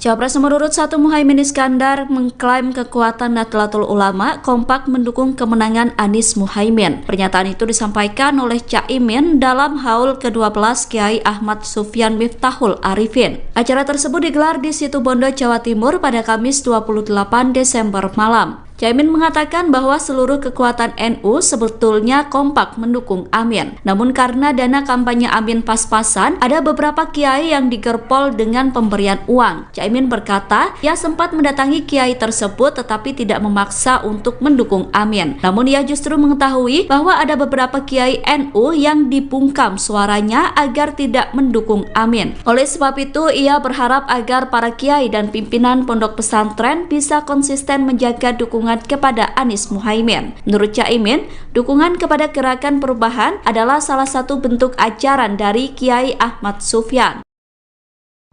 C: Cawapres nomor urut 1 Muhaimin Iskandar mengklaim kekuatan Nahdlatul Ulama kompak mendukung kemenangan Anies Muhaimin. Pernyataan itu disampaikan oleh Caimin dalam haul ke-12 Kiai Ahmad Sufyan Miftahul Arifin. Acara tersebut digelar di Situbondo, Jawa Timur pada Kamis 28 Desember malam. Caimin mengatakan bahwa seluruh kekuatan NU sebetulnya kompak mendukung Amin. Namun karena dana kampanye Amin pas-pasan, ada beberapa kiai yang digerpol dengan pemberian uang. Caimin berkata, ia sempat mendatangi kiai tersebut tetapi tidak memaksa untuk mendukung Amin. Namun ia justru mengetahui bahwa ada beberapa kiai NU yang dibungkam suaranya agar tidak mendukung Amin. Oleh sebab itu, ia berharap agar para kiai dan pimpinan pondok pesantren bisa konsisten menjaga dukungan kepada Anies Muhaimin. Menurut Caimin, dukungan kepada Gerakan Perubahan adalah salah satu bentuk ajaran dari Kiai Ahmad Sufyan.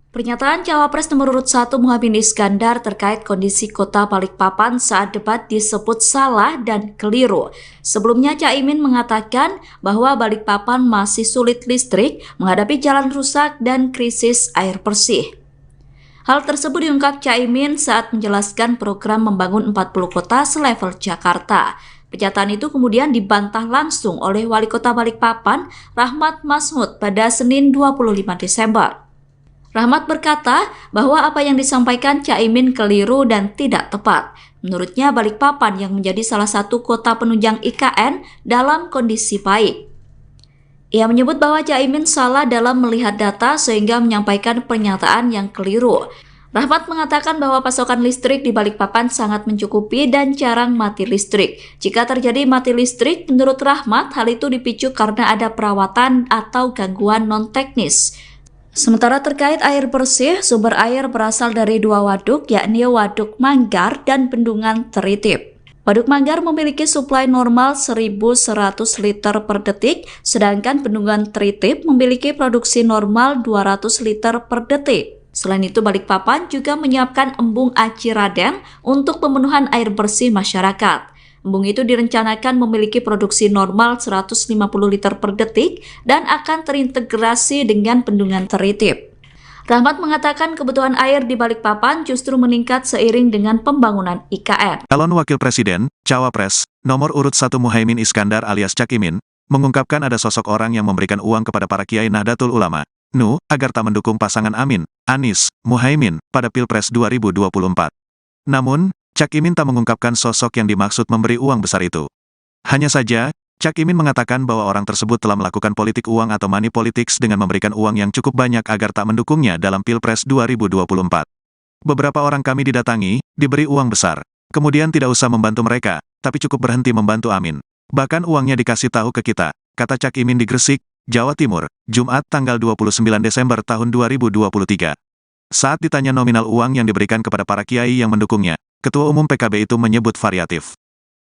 C: Pernyataan Cawapres nomor urut 1 Muhaimin Iskandar terkait kondisi kota Balikpapan saat debat disebut salah dan keliru. Sebelumnya Caimin mengatakan bahwa Balikpapan masih sulit listrik, menghadapi jalan rusak dan krisis air bersih. Hal tersebut diungkap Caimin saat menjelaskan program membangun 40 kota selevel Jakarta. Pernyataan itu kemudian dibantah langsung oleh Wali Kota Balikpapan, Rahmat Masmud, pada Senin 25 Desember. Rahmat berkata bahwa apa yang disampaikan Caimin keliru dan tidak tepat. Menurutnya Balikpapan yang menjadi salah satu kota penunjang IKN dalam kondisi baik. Ia menyebut bahwa Caimin salah dalam melihat data sehingga menyampaikan pernyataan yang keliru. Rahmat mengatakan bahwa pasokan listrik di Balikpapan sangat mencukupi dan jarang mati listrik. Jika terjadi mati listrik, menurut Rahmat, hal itu dipicu karena ada perawatan atau gangguan non-teknis. Sementara terkait air bersih, sumber air berasal dari 2 waduk, yakni Waduk Manggar dan Bendungan Teritip. Waduk Manggar memiliki suplai normal 1.100 liter per detik, sedangkan Bendungan Teritip memiliki produksi normal 200 liter per detik. Selain itu, Balikpapan juga menyiapkan embung Aci Raden untuk pemenuhan air bersih masyarakat. Embung itu direncanakan memiliki produksi normal 150 liter per detik dan akan terintegrasi dengan Bendungan Teritip. Rahmat mengatakan kebutuhan air di Balikpapan justru meningkat seiring dengan pembangunan IKN.
A: Calon Wakil Presiden, Cawapres, nomor urut 1 Muhaimin Iskandar alias Cak Imin, mengungkapkan ada sosok orang yang memberikan uang kepada para kiai Nahdlatul Ulama, NU, agar tak mendukung pasangan Amin, Anies, Muhaimin, pada Pilpres 2024. Namun, Cak Imin tak mengungkapkan sosok yang dimaksud memberi uang besar itu. Hanya saja, Cak Imin mengatakan bahwa orang tersebut telah melakukan politik uang atau money politics dengan memberikan uang yang cukup banyak agar tak mendukungnya dalam Pilpres 2024. Beberapa orang kami didatangi, diberi uang besar. Kemudian tidak usah membantu mereka, tapi cukup berhenti membantu Amin. Bahkan uangnya dikasih tahu ke kita, kata Cak Imin di Gresik, Jawa Timur, Jumat tanggal 29 Desember tahun 2023. Saat ditanya nominal uang yang diberikan kepada para kiai yang mendukungnya, Ketua Umum PKB itu menyebut variatif.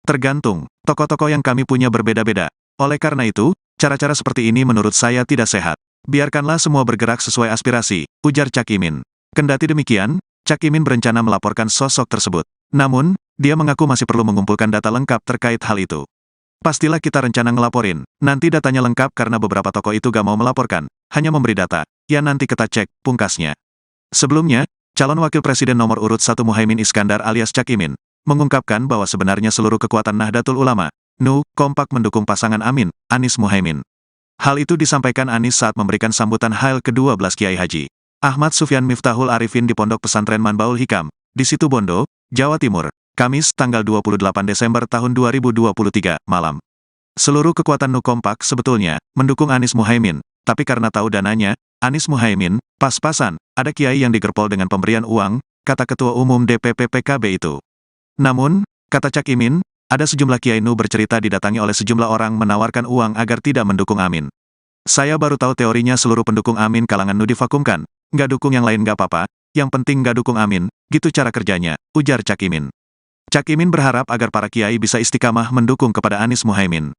A: Tergantung, tokoh-tokoh yang kami punya berbeda-beda. Oleh karena itu, cara-cara seperti ini menurut saya tidak sehat. Biarkanlah semua bergerak sesuai aspirasi, ujar Cak Imin. Kendati demikian, Cak Imin berencana melaporkan sosok tersebut. Namun, dia mengaku masih perlu mengumpulkan data lengkap terkait hal itu. Pastilah kita rencana ngelaporin. Nanti datanya lengkap karena beberapa tokoh itu gak mau melaporkan, hanya memberi data. Ya nanti kita cek, pungkasnya. Sebelumnya, calon wakil presiden nomor urut 1 Muhaimin Iskandar alias Cak Imin, mengungkapkan bahwa sebenarnya seluruh kekuatan Nahdlatul Ulama, NU, kompak mendukung pasangan Amin, Anies Muhaimin. Hal itu disampaikan Anies saat memberikan sambutan Hail ke-12 Kiai Haji Ahmad Sufyan Miftahul Arifin di Pondok Pesantren Manbaul Hikam, di Situbondo, Jawa Timur, Kamis tanggal 28 Desember tahun 2023, malam. Seluruh kekuatan NU kompak sebetulnya mendukung Anies Muhaimin, tapi karena tahu dananya, Anies Muhaimin, pas-pasan, ada kiai yang digerpol dengan pemberian uang, kata Ketua Umum DPP PKB itu. Namun, kata Cak Imin, ada sejumlah kiai NU bercerita didatangi oleh sejumlah orang menawarkan uang agar tidak mendukung Amin. Saya baru tahu teorinya seluruh pendukung Amin kalangan NU divakumkan, nggak dukung yang lain nggak apa-apa, yang penting nggak dukung Amin, gitu cara kerjanya, ujar Cak Imin. Cak Imin berharap agar para kiai bisa istiqamah mendukung kepada Anies Muhaimin.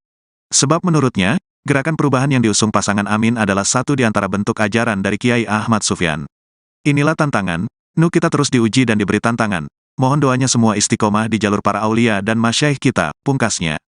A: Sebab menurutnya, gerakan perubahan yang diusung pasangan Amin adalah satu di antara bentuk ajaran dari Kiai Ahmad Sufyan. Inilah tantangan, NU kita terus diuji dan diberi tantangan. Mohon doanya semua istiqomah di jalur para aulia dan masyaikh kita, pungkasnya.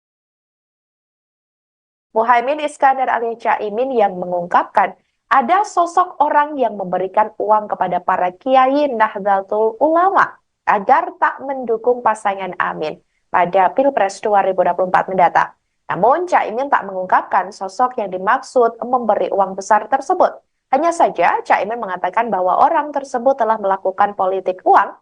B: Muhaimin Iskandar alias Cak Imin yang mengungkapkan ada sosok orang yang memberikan uang kepada para kiai Nahdlatul Ulama agar tak mendukung pasangan Amin pada Pilpres 2024 mendatang. Namun, Cak Imin tak mengungkapkan sosok yang dimaksud memberi uang besar tersebut. Hanya saja, Cak Imin mengatakan bahwa orang tersebut telah melakukan politik uang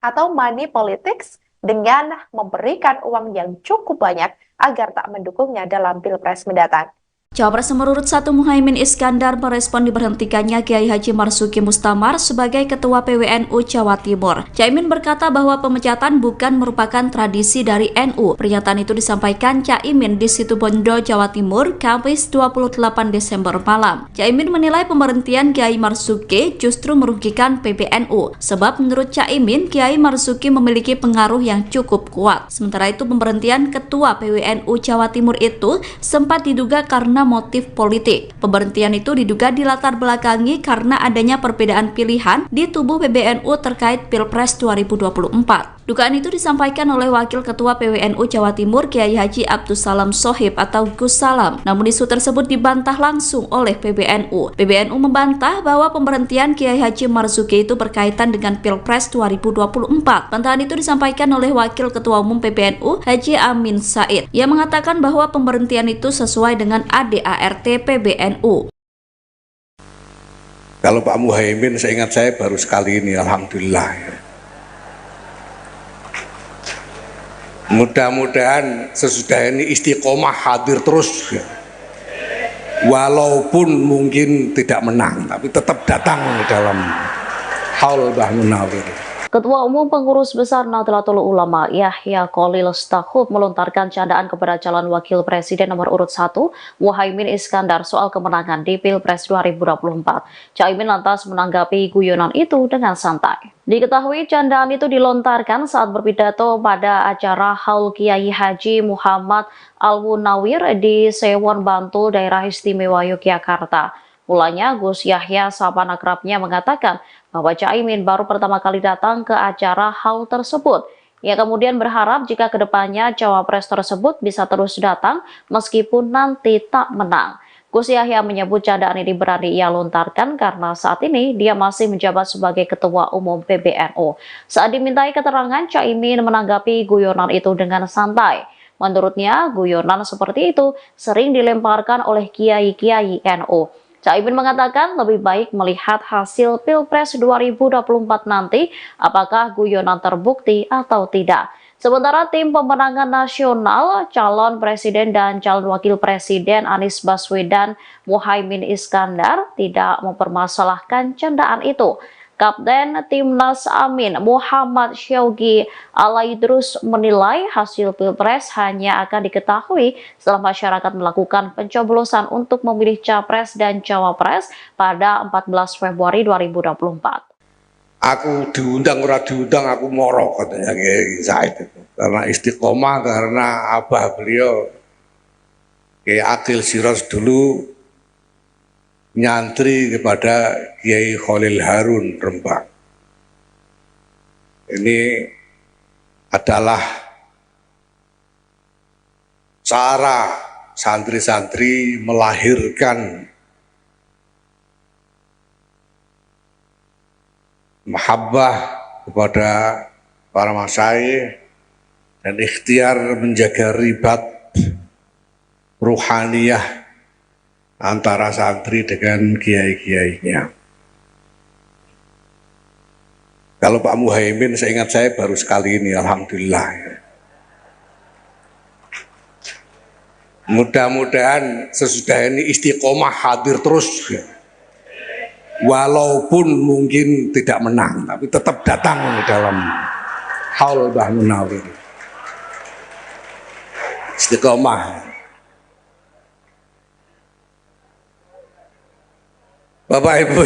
B: atau money politics dengan memberikan uang yang cukup banyak agar tak mendukungnya dalam Pilpres mendatang.
C: Cawapres nomor urut 1 Muhaimin Iskandar merespon diberhentikannya Kiai Haji Marzuki Mustamar sebagai Ketua PWNU Jawa Timur. Caimin berkata bahwa pemecatan bukan merupakan tradisi dari NU. Pernyataan itu disampaikan Caimin di Situbondo, Jawa Timur, Kamis 28 Desember malam. Caimin menilai pemberhentian Kiai Marzuki justru merugikan PBNU. Sebab menurut Caimin, Kiai Marzuki memiliki pengaruh yang cukup kuat. Sementara itu pemberhentian Ketua PWNU Jawa Timur itu sempat diduga karena motif politik. Pemberhentian itu diduga dilatar belakangi karena adanya perbedaan pilihan di tubuh PBNU terkait Pilpres 2024. Dugaan itu disampaikan oleh Wakil Ketua PWNU Jawa Timur Kiai Haji Abdus Salam Shohib atau Gus Salam. Namun isu tersebut dibantah langsung oleh PBNU. PBNU membantah bahwa pemberhentian Kiai Haji Marzuki itu berkaitan dengan Pilpres 2024. Bantahan itu disampaikan oleh Wakil Ketua Umum PBNU Haji Amin Said. Ia mengatakan bahwa pemberhentian itu sesuai dengan ADART PBNU.
D: Kalau Pak Muhaimin, seingat saya baru sekali ini, alhamdulillah. Mudah-mudahan sesudah ini istiqomah hadir terus, walaupun mungkin tidak menang, tapi tetap datang dalam haul Mbah Munawir.
E: Ketua Umum Pengurus Besar Nahdlatul Ulama Yahya Khalil Stakuf melontarkan candaan kepada calon wakil presiden nomor urut 1 Muhaimin Iskandar soal kemenangan di Pilpres 2024. Caimin lantas menanggapi guyonan itu dengan santai. Diketahui candaan itu dilontarkan saat berpidato pada acara Haul Kiai Haji Muhammad Al-Munawir di Sewon Bantul, Daerah Istimewa Yogyakarta. Mulanya Gus Yahya sahabat akrabnya mengatakan bahwa Caimin baru pertama kali datang ke acara haul tersebut. Ia kemudian berharap jika kedepannya cawapres tersebut bisa terus datang meskipun nanti tak menang. Gus Yahya menyebut candaan ini berani ia lontarkan karena saat ini dia masih menjabat sebagai Ketua Umum PBNU. Saat dimintai keterangan, Caimin menanggapi guyonan itu dengan santai. Menurutnya, guyonan seperti itu sering dilemparkan oleh kiai-kiai NU. Caimin mengatakan lebih baik melihat hasil Pilpres 2024 nanti apakah guyonan terbukti atau tidak. Sementara tim pemenangan nasional, calon presiden dan calon wakil presiden Anies Baswedan Muhaimin Iskandar tidak mempermasalahkan candaan itu. Kapten Timnas Amin Muhammad Syaugi Alaidrus menilai hasil Pilpres hanya akan diketahui setelah masyarakat melakukan pencoblosan untuk memilih Capres dan Cawapres pada 14 Februari 2024.
D: Aku diundang ora diundang aku moro, katanya Kiai Said itu. Karena istiqomah, karena abah beliau Kiai Akil Siros dulu nyantri kepada Kiai Khalil Harun Rembang. Ini adalah cara santri-santri melahirkan mahabbah kepada para masyayikh dan ikhtiar menjaga ribat ruhaniyah antara santri dengan kiai-kiainya. Kalau Pak Muhaimin, seingat saya baru sekali ini, alhamdulillah. Mudah-mudahan sesudah ini istiqomah hadir terus, walaupun mungkin tidak menang, tapi tetap datang dalam haul Mbah Munawir. Istiqomah. Bapak Ibu,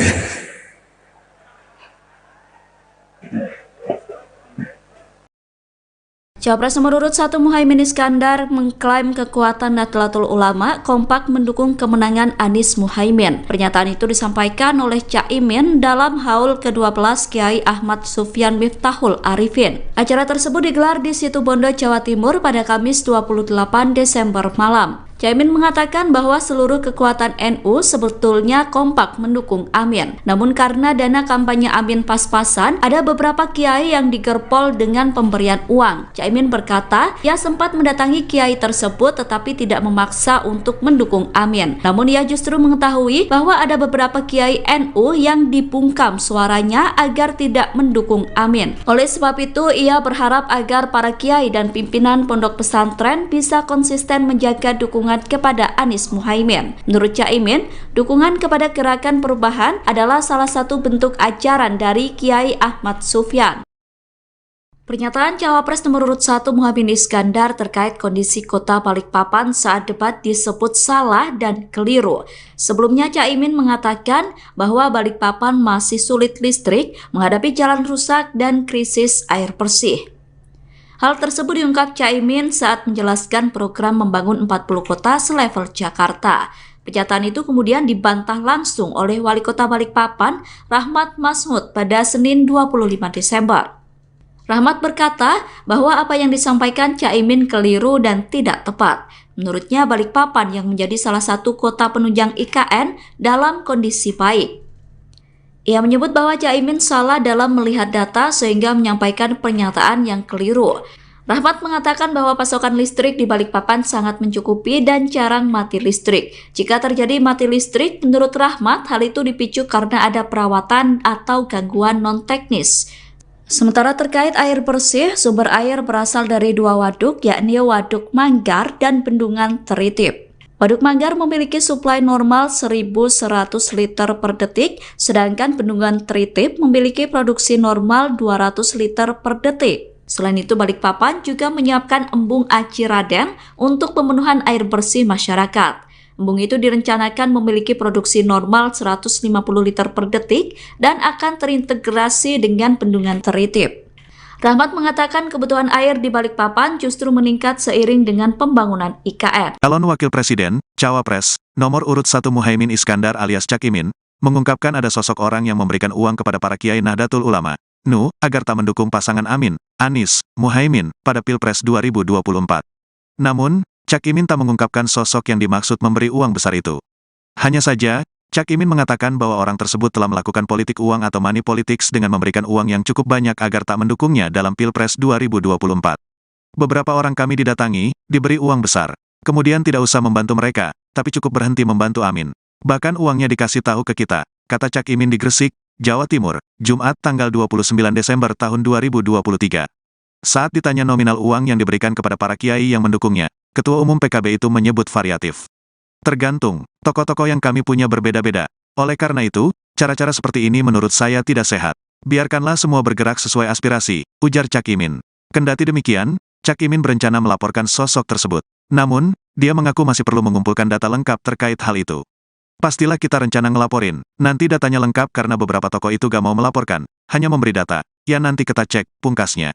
C: Cawapres nomor urut 1 Muhaimin Iskandar mengklaim kekuatan Nahdlatul Ulama kompak mendukung kemenangan Anies Muhaimin. Pernyataan itu disampaikan oleh Caimin dalam haul ke-12 Kiai Ahmad Sufyan Miftahul Arifin. Acara tersebut digelar di Situbondo, Jawa Timur pada Kamis 28 Desember malam. Caimin mengatakan bahwa seluruh kekuatan NU sebetulnya kompak mendukung Amin. Namun karena dana kampanye Amin pas-pasan, ada beberapa kiai yang digerpol dengan pemberian uang. Caimin berkata, ia sempat mendatangi kiai tersebut tetapi tidak memaksa untuk mendukung Amin. Namun ia justru mengetahui bahwa ada beberapa kiai NU yang dibungkam suaranya agar tidak mendukung Amin. Oleh sebab itu, ia berharap agar para kiai dan pimpinan pondok pesantren bisa konsisten menjaga dukungan kepada Anies Muhaimin. Menurut Caimin, dukungan kepada Gerakan Perubahan adalah salah satu bentuk ajaran dari Kiai Ahmad Sufyan. Pernyataan Cawapres nomor urut 1 Muhaimin Iskandar terkait kondisi kota Balikpapan saat debat disebut salah dan keliru. Sebelumnya Caimin mengatakan bahwa Balikpapan masih sulit listrik, menghadapi jalan rusak dan krisis air bersih. Hal tersebut diungkap Caimin saat menjelaskan program membangun 40 kota selevel Jakarta. Pernyataan itu kemudian dibantah langsung oleh Wali Kota Balikpapan, Rahmat Masmud, pada Senin 25 Desember. Rahmat berkata bahwa apa yang disampaikan Caimin keliru dan tidak tepat. Menurutnya Balikpapan yang menjadi salah satu kota penunjang IKN dalam kondisi baik. Ia menyebut bahwa Caimin salah dalam melihat data sehingga menyampaikan pernyataan yang keliru. Rahmat mengatakan bahwa pasokan listrik di Balikpapan sangat mencukupi dan jarang mati listrik. Jika terjadi mati listrik, menurut Rahmat, hal itu dipicu karena ada perawatan atau gangguan non-teknis. Sementara terkait air bersih, sumber air berasal dari dua waduk, yakni Waduk Manggar dan Bendungan Teritip. Waduk Manggar memiliki suplai normal 1.100 liter per detik, sedangkan Bendungan Teritip memiliki produksi normal 200 liter per detik. Selain itu, Balikpapan juga menyiapkan embung Aci Raden untuk pemenuhan air bersih masyarakat. Embung itu direncanakan memiliki produksi normal 150 liter per detik dan akan terintegrasi dengan Bendungan Teritip. Rahmat mengatakan kebutuhan air di Balikpapan justru meningkat seiring dengan pembangunan IKN.
A: Calon Wakil Presiden, Cawapres, nomor urut 1 Muhaimin Iskandar alias Cak Imin, mengungkapkan ada sosok orang yang memberikan uang kepada para kiai Nahdlatul Ulama, NU, agar tak mendukung pasangan Amin, Anies, Muhaimin, pada Pilpres 2024. Namun, Cak Imin tak mengungkapkan sosok yang dimaksud memberi uang besar itu. Hanya saja, Cak Imin mengatakan bahwa orang tersebut telah melakukan politik uang atau money politics dengan memberikan uang yang cukup banyak agar tak mendukungnya dalam Pilpres 2024. Beberapa orang kami didatangi, diberi uang besar. Kemudian tidak usah membantu mereka, tapi cukup berhenti membantu Amin. Bahkan uangnya dikasih tahu ke kita, kata Cak Imin di Gresik, Jawa Timur, Jumat tanggal 29 Desember tahun 2023. Saat ditanya nominal uang yang diberikan kepada para kiai yang mendukungnya, Ketua Umum PKB itu menyebut variatif. Tergantung, tokoh-tokoh yang kami punya berbeda-beda. Oleh karena itu, cara-cara seperti ini menurut saya tidak sehat. Biarkanlah semua bergerak sesuai aspirasi, ujar Cak Imin. Kendati demikian, Cak Imin berencana melaporkan sosok tersebut. Namun, dia mengaku masih perlu mengumpulkan data lengkap terkait hal itu. Pastilah kita rencana ngelaporin, nanti datanya lengkap karena beberapa tokoh itu gak mau melaporkan, hanya memberi data, ya nanti kita cek, pungkasnya.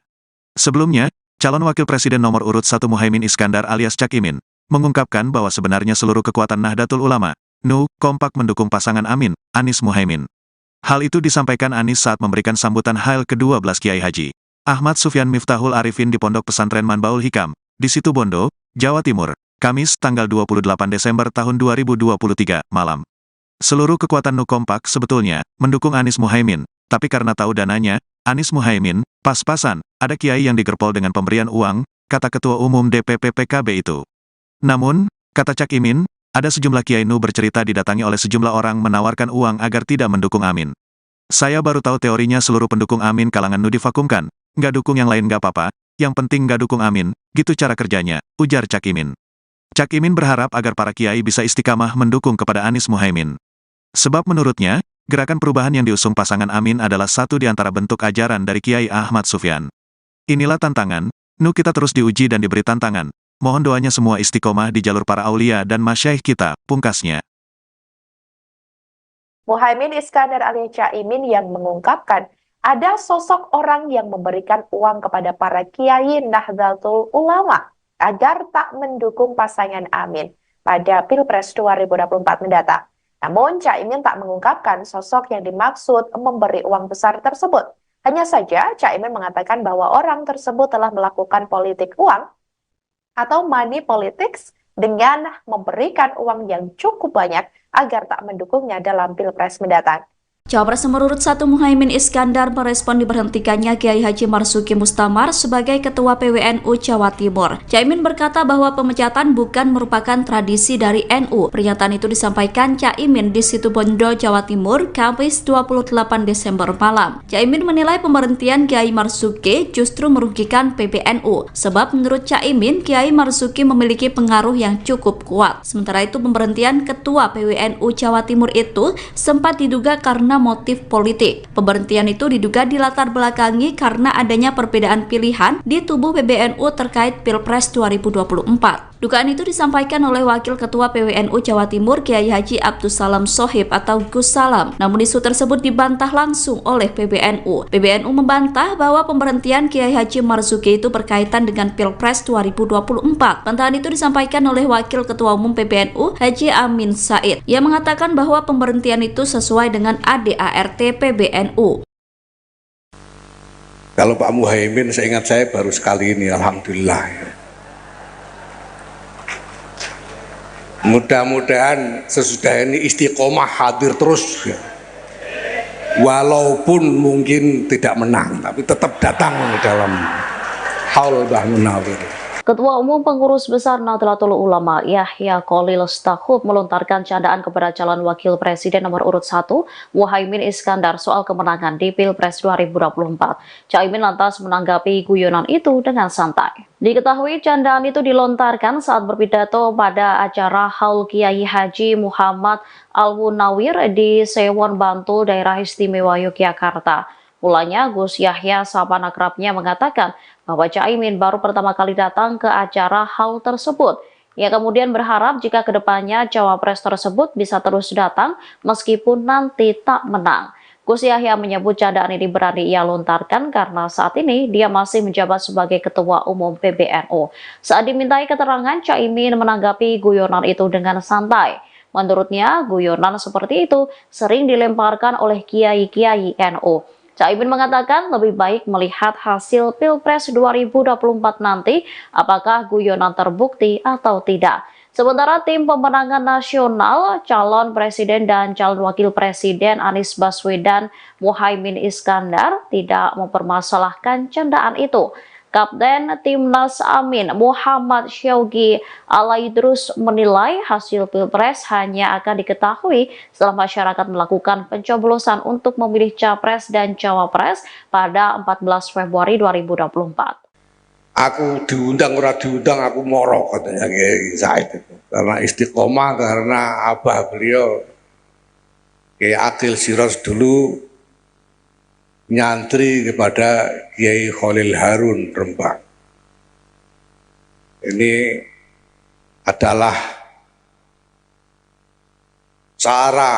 A: Sebelumnya, calon Wakil Presiden nomor urut 1 Muhaimin Iskandar alias Cak Imin, mengungkapkan bahwa sebenarnya seluruh kekuatan Nahdlatul Ulama, NU, kompak mendukung pasangan Amin, Anies Muhaimin. Hal itu disampaikan Anies saat memberikan sambutan Hail ke-12 Kiai Haji Ahmad Sufyan Miftahul Arifin di Pondok Pesantren Manbaul Hikam, di Situbondo, Jawa Timur, Kamis tanggal 28 Desember tahun 2023, malam. Seluruh kekuatan NU kompak sebetulnya mendukung Anies Muhaimin, tapi karena tahu dananya, Anies Muhaimin, pas-pasan, ada kiai yang digerpol dengan pemberian uang, kata Ketua Umum DPP PKB itu. Namun, kata Cak Imin, ada sejumlah kiai NU bercerita didatangi oleh sejumlah orang menawarkan uang agar tidak mendukung Amin. Saya baru tahu teorinya seluruh pendukung Amin kalangan NU divakumkan, nggak dukung yang lain nggak apa-apa, yang penting nggak dukung Amin, gitu cara kerjanya, ujar Cak Imin. Cak Imin berharap agar para kiai bisa istiqamah mendukung kepada Anies Muhaimin. Sebab menurutnya, gerakan perubahan yang diusung pasangan Amin adalah satu di antara bentuk ajaran dari Kiai Ahmad Sufyan. Inilah tantangan, NU kita terus diuji dan diberi tantangan. Mohon doanya semua istiqomah di jalur para aulia dan masyaikh kita, pungkasnya.
B: Muhaimin Iskandar alias Cak Imin yang mengungkapkan ada sosok orang yang memberikan uang kepada para kiai Nahdlatul Ulama agar tak mendukung pasangan Amin pada Pilpres 2024 mendatang. Namun, Cak Imin tak mengungkapkan sosok yang dimaksud memberi uang besar tersebut. Hanya saja, Cak Imin mengatakan bahwa orang tersebut telah melakukan politik uang atau money politics dengan memberikan uang yang cukup banyak agar tak mendukungnya dalam Pilpres mendatang.
C: Cawapres nomor urut 1 Muhaimin Iskandar merespon diberhentikannya Kiai Haji Marzuki Mustamar sebagai Ketua PWNU Jawa Timur. Caimin berkata bahwa pemecatan bukan merupakan tradisi dari NU. Pernyataan itu disampaikan Caimin di Situbondo, Jawa Timur, Kamis 28 Desember malam. Caimin menilai pemberhentian Kiai Marzuki justru merugikan PBNU. Sebab menurut Caimin, Kiai Marzuki memiliki pengaruh yang cukup kuat. Sementara itu pemberhentian Ketua PWNU Jawa Timur itu sempat diduga karena motif politik. Pemberhentian itu diduga dilatar belakangi karena adanya perbedaan pilihan di tubuh PBNU terkait Pilpres 2024. Dugaan itu disampaikan oleh Wakil Ketua PWNU Jawa Timur Kiai Haji Abdussalam Shohib atau Gus Salam. Namun isu tersebut dibantah langsung oleh PBNU. PBNU membantah bahwa pemberhentian Kiai Haji Marzuki itu berkaitan dengan Pilpres 2024. Bantahan itu disampaikan oleh Wakil Ketua Umum PBNU Haji Amin Said. Ia mengatakan bahwa pemberhentian itu sesuai dengan ADART PBNU.
D: Kalau Pak Muhaimin, seingat saya baru sekali ini, alhamdulillah. Mudah-mudahan sesudah ini istiqomah hadir terus, walaupun mungkin tidak menang, tapi tetap datang dalam haul Mbah Munawir.
E: Ketua Umum Pengurus Besar Nahdlatul Ulama Yahya Khalil Stakuf melontarkan candaan kepada calon wakil presiden nomor urut 1 Muhaimin Iskandar soal kemenangan di Pilpres 2024. Caimin lantas menanggapi guyonan itu dengan santai. Diketahui candaan itu dilontarkan saat berpidato pada acara Haul Kiai Haji Muhammad Al-Munawir di Sewon Bantul, Daerah Istimewa Yogyakarta. Mulanya Gus Yahya sahabat akrabnya mengatakan bahwa Caimin baru pertama kali datang ke acara haul tersebut. Ia kemudian berharap jika kedepannya cawapres tersebut bisa terus datang meskipun nanti tak menang. Gus Yahya menyebut candaan ini berani ia lontarkan karena saat ini dia masih menjabat sebagai Ketua Umum PBNU. Saat dimintai keterangan, Caimin menanggapi guyonan itu dengan santai. Menurutnya, guyonan seperti itu sering dilemparkan oleh kiai-kiai NU. Caimin mengatakan lebih baik melihat hasil Pilpres 2024 nanti apakah guyonan terbukti atau tidak. Sementara tim pemenangan nasional, calon presiden dan calon wakil presiden Anies Baswedan Muhaimin Iskandar tidak mempermasalahkan candaan itu. Kapten Timnas Amin Muhammad Syaugi Alaidrus menilai hasil Pilpres hanya akan diketahui setelah masyarakat melakukan pencoblosan untuk memilih Capres dan Cawapres pada 14 Februari 2024.
D: Aku diundang ora diundang aku moro, katanya Kiai Said itu. Karena istiqomah, karena abah beliau Kiai Akil Siros dulu nyantri kepada Kiai Khalil Harun Rembang. Ini adalah cara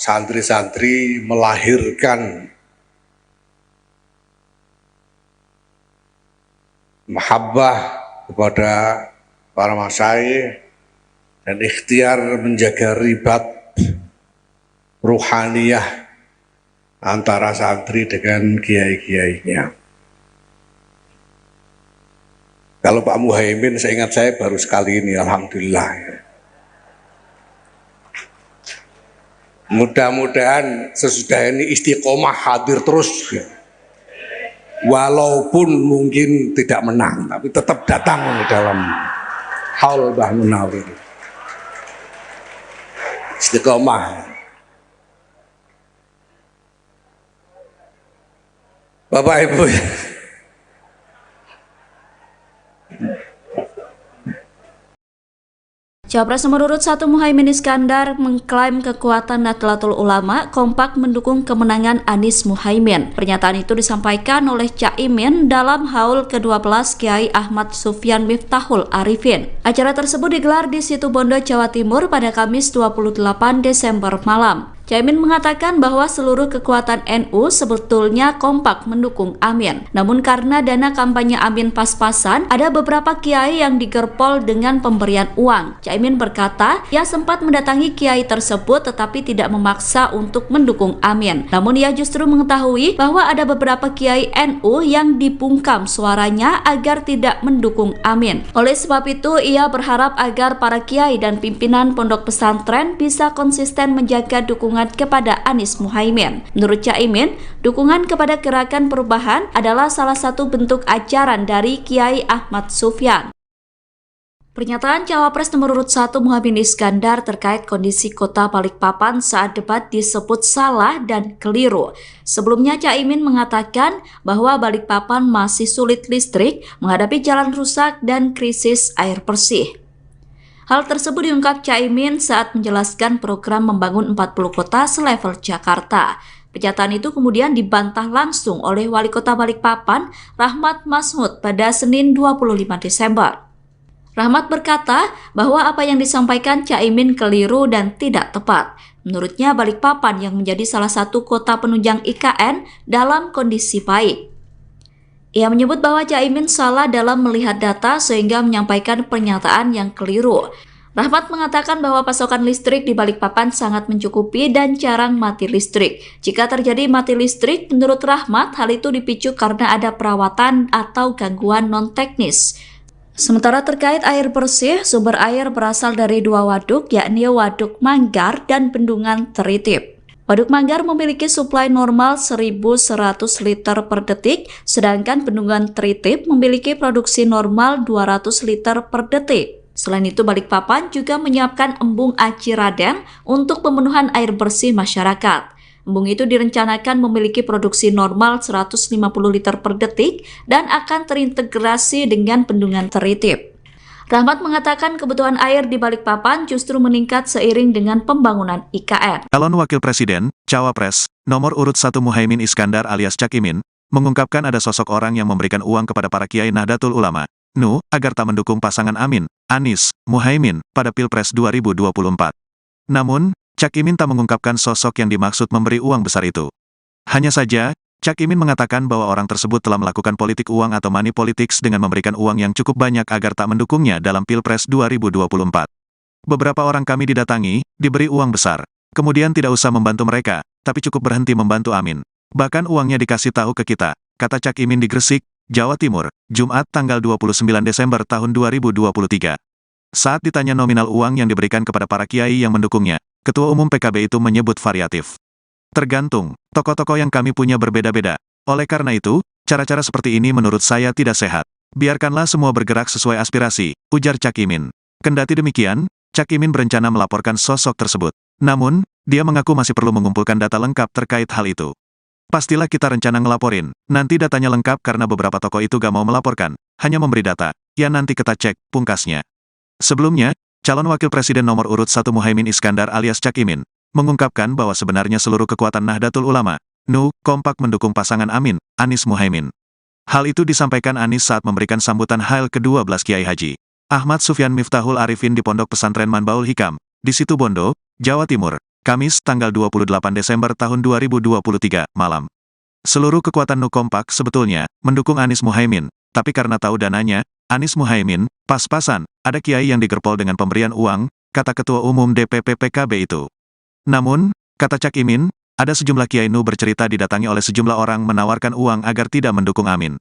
D: santri-santri melahirkan mahabbah kepada para masyayikh dan ikhtiar menjaga ribat ruhaniyah antara santri dengan kiai-kiainya. Kalau Pak Muhaimin, seingat saya baru sekali ini, alhamdulillah. Mudah-mudahan sesudah ini istiqomah hadir terus, walaupun mungkin tidak menang, tapi tetap datang dalam haul Mbah Munawir. Istiqomah. Bapak Ibu,
C: Cawapres nomor urut 1 Muhaimin Iskandar mengklaim kekuatan Nahdlatul Ulama kompak mendukung kemenangan Anies Muhaimin. Pernyataan itu disampaikan oleh Caimin dalam haul ke-12 Kiai Ahmad Sufyan Miftahul Arifin. Acara tersebut digelar di Situbondo, Jawa Timur pada Kamis 28 Desember malam. Caimin mengatakan bahwa seluruh kekuatan NU sebetulnya kompak mendukung Amin. Namun karena dana kampanye Amin pas-pasan, ada beberapa kiai yang digerpol dengan pemberian uang. Caimin berkata, ia sempat mendatangi kiai tersebut tetapi tidak memaksa untuk mendukung Amin. Namun ia justru mengetahui bahwa ada beberapa kiai NU yang dibungkam suaranya agar tidak mendukung Amin. Oleh sebab itu, ia berharap agar para kiai dan pimpinan pondok pesantren bisa konsisten menjaga dukungan kepada Anies Muhaimin. Menurut Caimin, dukungan kepada Gerakan Perubahan adalah salah satu bentuk ajaran dari Kiai Ahmad Sufyan. Pernyataan Cawapres nomor urut 1 Muhaimin Iskandar terkait kondisi kota Balikpapan saat debat disebut salah dan keliru. Sebelumnya Caimin mengatakan bahwa Balikpapan masih sulit listrik, menghadapi jalan rusak dan krisis air bersih. Hal tersebut diungkap Caimin saat menjelaskan program membangun 40 kota selevel Jakarta. Pernyataan itu kemudian dibantah langsung oleh Wali Kota Balikpapan, Rahmat Masmud, pada Senin 25 Desember. Rahmat berkata bahwa apa yang disampaikan Caimin keliru dan tidak tepat. Menurutnya Balikpapan yang menjadi salah satu kota penunjang IKN dalam kondisi baik. Ia menyebut bahwa Caimin salah dalam melihat data sehingga menyampaikan pernyataan yang keliru. Rahmat mengatakan bahwa pasokan listrik di Balikpapan sangat mencukupi dan jarang mati listrik. Jika terjadi mati listrik, menurut Rahmat, hal itu dipicu karena ada perawatan atau gangguan non-teknis. Sementara terkait air bersih, sumber air berasal dari dua waduk, yakni Waduk Manggar dan Bendungan Teritip. Waduk Manggar memiliki suplai normal 1.100 liter per detik, sedangkan Bendungan Teritip memiliki produksi normal 200 liter per detik. Selain itu, Balikpapan juga menyiapkan embung Aci Raden untuk pemenuhan air bersih masyarakat. Embung itu direncanakan memiliki produksi normal 150 liter per detik dan akan terintegrasi dengan Bendungan Teritip. Rahmat mengatakan kebutuhan air di Balikpapan justru meningkat seiring dengan pembangunan IKN.
A: Calon Wakil Presiden, Cawapres, nomor urut 1 Muhaimin Iskandar alias Cak Imin, mengungkapkan ada sosok orang yang memberikan uang kepada para kiai Nahdlatul Ulama, NU, agar tak mendukung pasangan Amin, Anies, Muhaimin, pada Pilpres 2024. Namun, Cak Imin tak mengungkapkan sosok yang dimaksud memberi uang besar itu. Hanya saja, Cak Imin mengatakan bahwa orang tersebut telah melakukan politik uang atau money politics dengan memberikan uang yang cukup banyak agar tak mendukungnya dalam Pilpres 2024. Beberapa orang kami didatangi, diberi uang besar. Kemudian tidak usah membantu mereka, tapi cukup berhenti membantu Amin. Bahkan uangnya dikasih tahu ke kita, kata Cak Imin di Gresik, Jawa Timur, Jumat tanggal 29 Desember tahun 2023. Saat ditanya nominal uang yang diberikan kepada para kiai yang mendukungnya, Ketua Umum PKB itu menyebut variatif. Tergantung, tokoh-tokoh yang kami punya berbeda-beda. Oleh karena itu, cara-cara seperti ini menurut saya tidak sehat. Biarkanlah semua bergerak sesuai aspirasi, ujar Cak Imin. Kendati demikian, Cak Imin berencana melaporkan sosok tersebut. Namun, dia mengaku masih perlu mengumpulkan data lengkap terkait hal itu. Pastilah kita rencana ngelaporin. Nanti datanya lengkap karena beberapa tokoh itu gak mau melaporkan, hanya memberi data. Ya nanti kita cek, pungkasnya. Sebelumnya, calon wakil presiden nomor urut 1 Muhaimin Iskandar alias Cak Imin, mengungkapkan bahwa sebenarnya seluruh kekuatan Nahdlatul Ulama, NU, kompak mendukung pasangan Amin, Anies Muhaimin. Hal itu disampaikan Anies saat memberikan sambutan Hail ke-12 Kiai Haji Ahmad Sufyan Miftahul Arifin di Pondok Pesantren Manbaul Hikam, di Situbondo, Jawa Timur, Kamis tanggal 28 Desember tahun 2023, malam. Seluruh kekuatan NU kompak sebetulnya mendukung Anies Muhaimin, tapi karena tahu dananya, Anies Muhaimin, pas-pasan, ada kiai yang digerpol dengan pemberian uang, kata Ketua Umum DPP PKB itu. Namun, kata Cak Imin, ada sejumlah kiai NU bercerita didatangi oleh sejumlah orang menawarkan uang agar tidak mendukung Amin.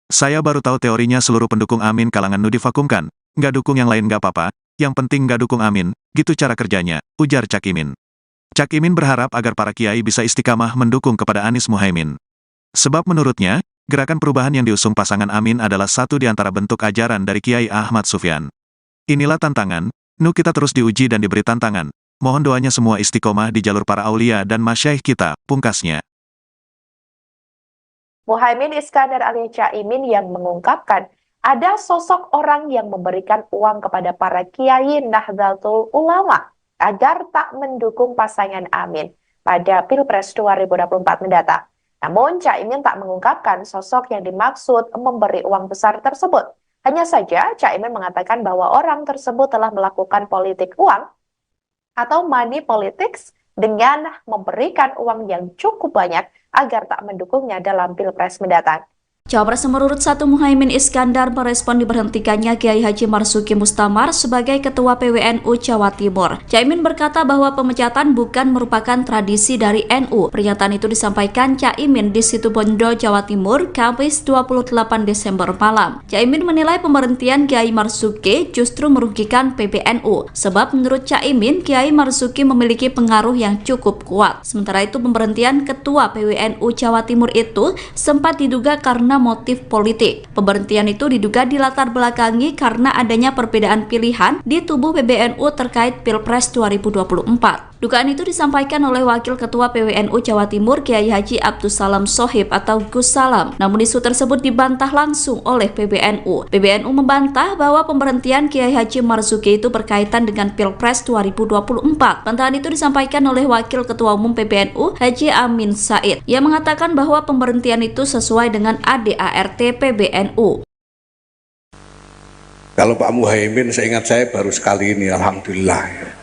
A: Saya baru tahu teorinya seluruh pendukung Amin kalangan NU divakumkan, nggak dukung yang lain nggak apa-apa, yang penting nggak dukung Amin, gitu cara kerjanya, ujar Cak Imin. Cak Imin berharap agar para kiai bisa istiqamah mendukung kepada Anies Muhaimin. Sebab menurutnya, gerakan perubahan yang diusung pasangan Amin adalah satu di antara bentuk ajaran dari Kiai Ahmad Sufyan. Inilah tantangan, NU kita terus diuji dan diberi tantangan. Mohon doanya semua istiqomah di jalur para aulia dan masyaikh kita, pungkasnya.
B: Muhaimin Iskandar alias Cak Imin yang mengungkapkan ada sosok orang yang memberikan uang kepada para kiai Nahdlatul Ulama agar tak mendukung pasangan Amin pada Pilpres 2024 mendatang. Namun, Cak Imin tak mengungkapkan sosok yang dimaksud memberi uang besar tersebut. Hanya saja, Cak Imin mengatakan bahwa orang tersebut telah melakukan politik uang atau money politics dengan memberikan uang yang cukup banyak agar tak mendukungnya dalam Pilpres mendatang.
C: Cawapres nomor urut 1 Muhaimin Iskandar merespon diberhentikannya Kiai Haji Marzuki Mustamar sebagai Ketua PWNU Jawa Timur. Caimin berkata bahwa pemecatan bukan merupakan tradisi dari NU. Pernyataan itu disampaikan Caimin di Situbondo, Jawa Timur, Kamis 28 Desember malam. Caimin menilai pemberhentian Kiai Marzuki justru merugikan PBNU. Sebab menurut Caimin, Kiai Marzuki memiliki pengaruh yang cukup kuat. Sementara itu pemberhentian Ketua PWNU Jawa Timur itu sempat diduga karena motif politik. Pemberhentian itu diduga dilatar belakangi karena adanya perbedaan pilihan di tubuh PBNU terkait Pilpres 2024. Dugaan itu disampaikan oleh Wakil Ketua PWNU Jawa Timur Kiai Haji Abdussalam Shohib atau Gus Salam. Namun isu tersebut dibantah langsung oleh PBNU. PBNU membantah bahwa pemberhentian Kiai Haji Marzuki itu berkaitan dengan Pilpres 2024. Bantahan itu disampaikan oleh Wakil Ketua Umum PBNU Haji Amin Said. Ia mengatakan bahwa pemberhentian itu sesuai dengan ADART PBNU.
D: Kalau Pak Muhaimin, seingat saya baru sekali ini, alhamdulillah.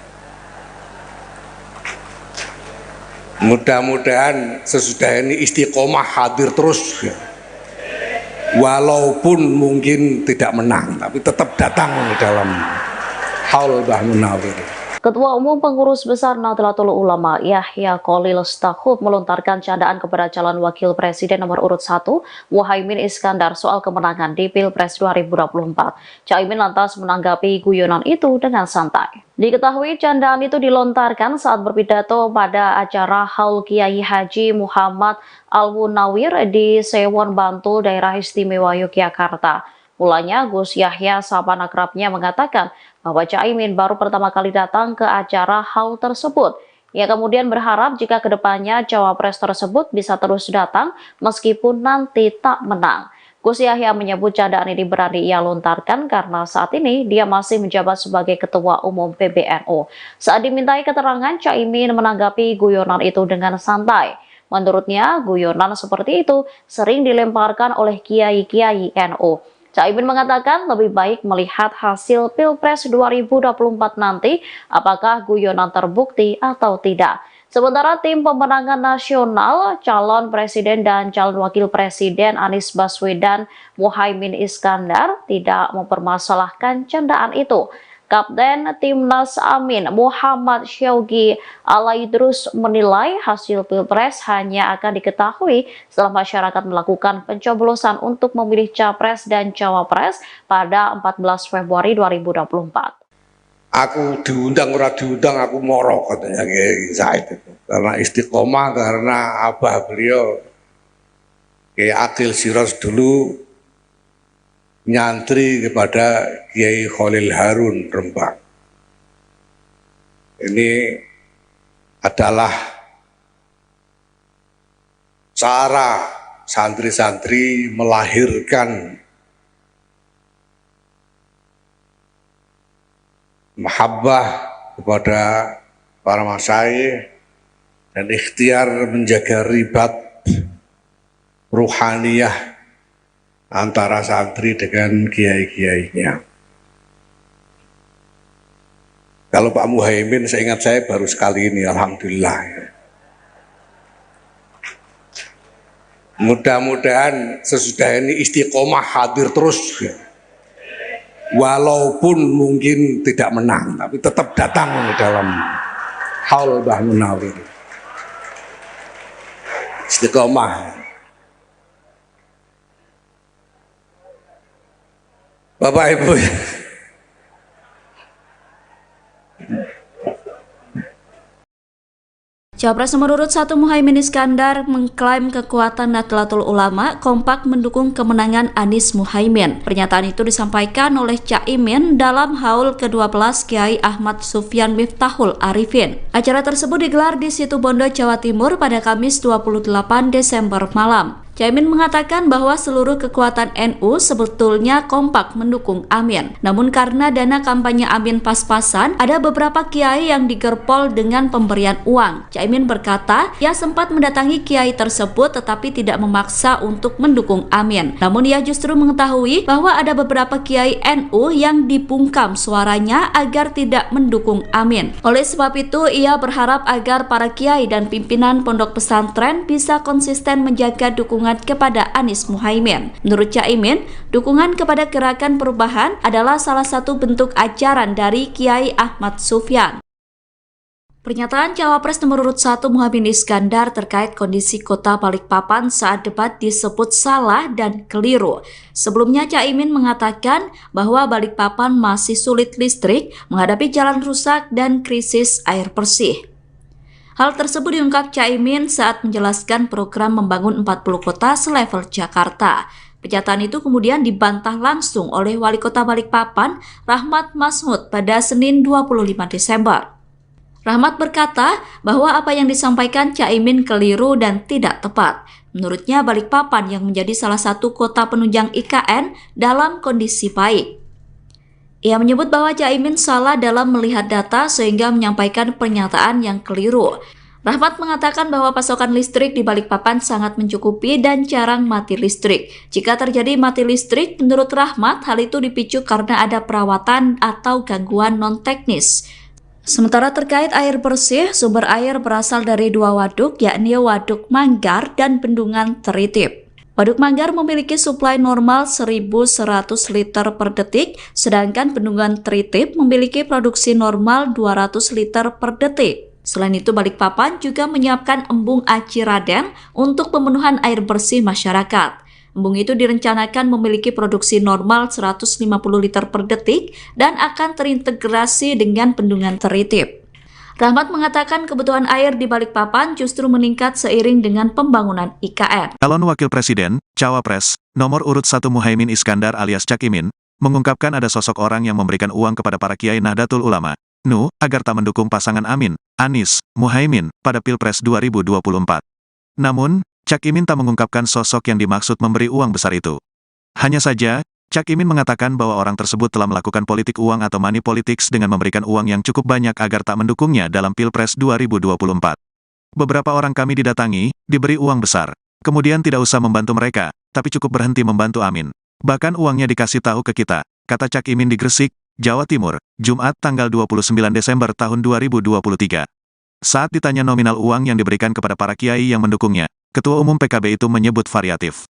D: Mudah-mudahan sesudah ini istiqomah hadir terus, walaupun mungkin tidak menang, tapi tetap datang dalam haul Mbah Munawir.
E: Ketua Umum Pengurus Besar Nahdlatul Ulama Yahya Khalil Stakuf melontarkan candaan kepada calon wakil presiden nomor urut 1 Muhaimin Iskandar soal kemenangan di Pilpres 2024. Caimin lantas menanggapi guyonan itu dengan santai. Diketahui candaan itu dilontarkan saat berpidato pada acara Haul Kiai Haji Muhammad Al-Munawir di Sewon Bantul, Daerah Istimewa Yogyakarta. Mulanya Gus Yahya sahabat akrabnya mengatakan bahwa Caimin baru pertama kali datang ke acara haul tersebut. Ia kemudian berharap jika kedepannya cawapres tersebut bisa terus datang meskipun nanti tak menang. Gus Yahya menyebut candaan ini berani ia lontarkan karena saat ini dia masih menjabat sebagai Ketua Umum PBNU. Saat dimintai keterangan, Caimin menanggapi guyonan itu dengan santai. Menurutnya, guyonan seperti itu sering dilemparkan oleh kiai-kiai NU. Caimin mengatakan lebih baik melihat hasil Pilpres 2024 nanti apakah guyonan terbukti atau tidak. Sementara tim pemenangan nasional, calon presiden dan calon wakil presiden Anies Baswedan Muhaimin Iskandar tidak mempermasalahkan candaan itu. Kapten Timnas Amin Muhammad Syaugi Alaidrus menilai hasil Pilpres hanya akan diketahui setelah masyarakat melakukan pencoblosan untuk memilih Capres dan Cawapres pada 14 Februari 2024.
D: Aku diundang ora diundang aku moro, katanya Kiai Said itu. Karena istiqomah, karena abah beliau Kiai Akil Siros dulu nyantri kepada Kiai Khalil Harun Rembang. Ini adalah cara santri-santri melahirkan mahabbah kepada para masyayikh dan ikhtiar menjaga ribat ruhaniyah antara santri dengan kiai-kiainya. Kalau Pak Muhaimin, seingat saya baru sekali ini, alhamdulillah. Mudah-mudahan sesudah ini istiqomah hadir terus, walaupun mungkin tidak menang, tapi tetap datang dalam haul Mbah Munawir. Istiqomah. Bapak Ibu,
C: Cawapres nomor urut 1 Muhaimin Iskandar mengklaim kekuatan Nahdlatul Ulama kompak mendukung kemenangan Anies Muhaimin. Pernyataan itu disampaikan oleh Caimin dalam haul ke-12 Kiai Ahmad Sufyan Miftahul Arifin. Acara tersebut digelar di Situbondo, Jawa Timur pada Kamis 28 Desember malam. Caimin mengatakan bahwa seluruh kekuatan NU sebetulnya kompak mendukung Amin. Namun karena dana kampanye Amin pas-pasan, ada beberapa kiai yang digerpol dengan pemberian uang. Caimin berkata, ia sempat mendatangi kiai tersebut tetapi tidak memaksa untuk mendukung Amin. Namun ia justru mengetahui bahwa ada beberapa kiai NU yang dibungkam suaranya agar tidak mendukung Amin. Oleh sebab itu, ia berharap agar para kiai dan pimpinan pondok pesantren bisa konsisten menjaga dukungan kepada Anies Muhaimin. Menurut Caimin, dukungan kepada Gerakan Perubahan adalah salah satu bentuk ajaran dari Kiai Ahmad Sufyan. Pernyataan Cawapres nomor urut 1 Muhaimin Iskandar terkait kondisi kota Balikpapan saat debat disebut salah dan keliru. Sebelumnya Caimin mengatakan bahwa Balikpapan masih sulit listrik, menghadapi jalan rusak dan krisis air bersih. Hal tersebut diungkap Caimin saat menjelaskan program membangun 40 kota selevel Jakarta. Pernyataan itu kemudian dibantah langsung oleh Wali Kota Balikpapan, Rahmat Masmud, pada Senin 25 Desember. Rahmat berkata bahwa apa yang disampaikan Caimin keliru dan tidak tepat. Menurutnya Balikpapan yang menjadi salah satu kota penunjang IKN dalam kondisi baik. Ia menyebut bahwa Caimin salah dalam melihat data sehingga menyampaikan pernyataan yang keliru. Rahmat mengatakan bahwa pasokan listrik di Balikpapan sangat mencukupi dan jarang mati listrik. Jika terjadi mati listrik, menurut Rahmat, hal itu dipicu karena ada perawatan atau gangguan non-teknis. Sementara terkait air bersih, sumber air berasal dari dua waduk, yakni Waduk Manggar dan Bendungan Teritip. Waduk Manggar memiliki suplai normal 1.100 liter per detik, sedangkan Bendungan Teritip memiliki produksi normal 200 liter per detik. Selain itu, Balikpapan juga menyiapkan embung Aci Raden untuk pemenuhan air bersih masyarakat. Embung itu direncanakan memiliki produksi normal 150 liter per detik dan akan terintegrasi dengan Bendungan Teritip. Rahmat mengatakan kebutuhan air di Balikpapan justru meningkat seiring dengan pembangunan IKN.
A: Calon Wakil Presiden, Cawapres, nomor urut 1 Muhaimin Iskandar alias Cak Imin, mengungkapkan ada sosok orang yang memberikan uang kepada para kiai Nahdlatul Ulama, NU, agar tak mendukung pasangan Amin, Anies, Muhaimin, pada Pilpres 2024. Namun, Cak Imin tak mengungkapkan sosok yang dimaksud memberi uang besar itu. Hanya saja, Cak Imin mengatakan bahwa orang tersebut telah melakukan politik uang atau money politics dengan memberikan uang yang cukup banyak agar tak mendukungnya dalam Pilpres 2024. Beberapa orang kami didatangi, diberi uang besar. Kemudian tidak usah membantu mereka, tapi cukup berhenti membantu Amin. Bahkan uangnya dikasih tahu ke kita, kata Cak Imin di Gresik, Jawa Timur, Jumat tanggal 29 Desember tahun 2023. Saat ditanya nominal uang yang diberikan kepada para kiai yang mendukungnya, Ketua Umum PKB itu menyebut variatif.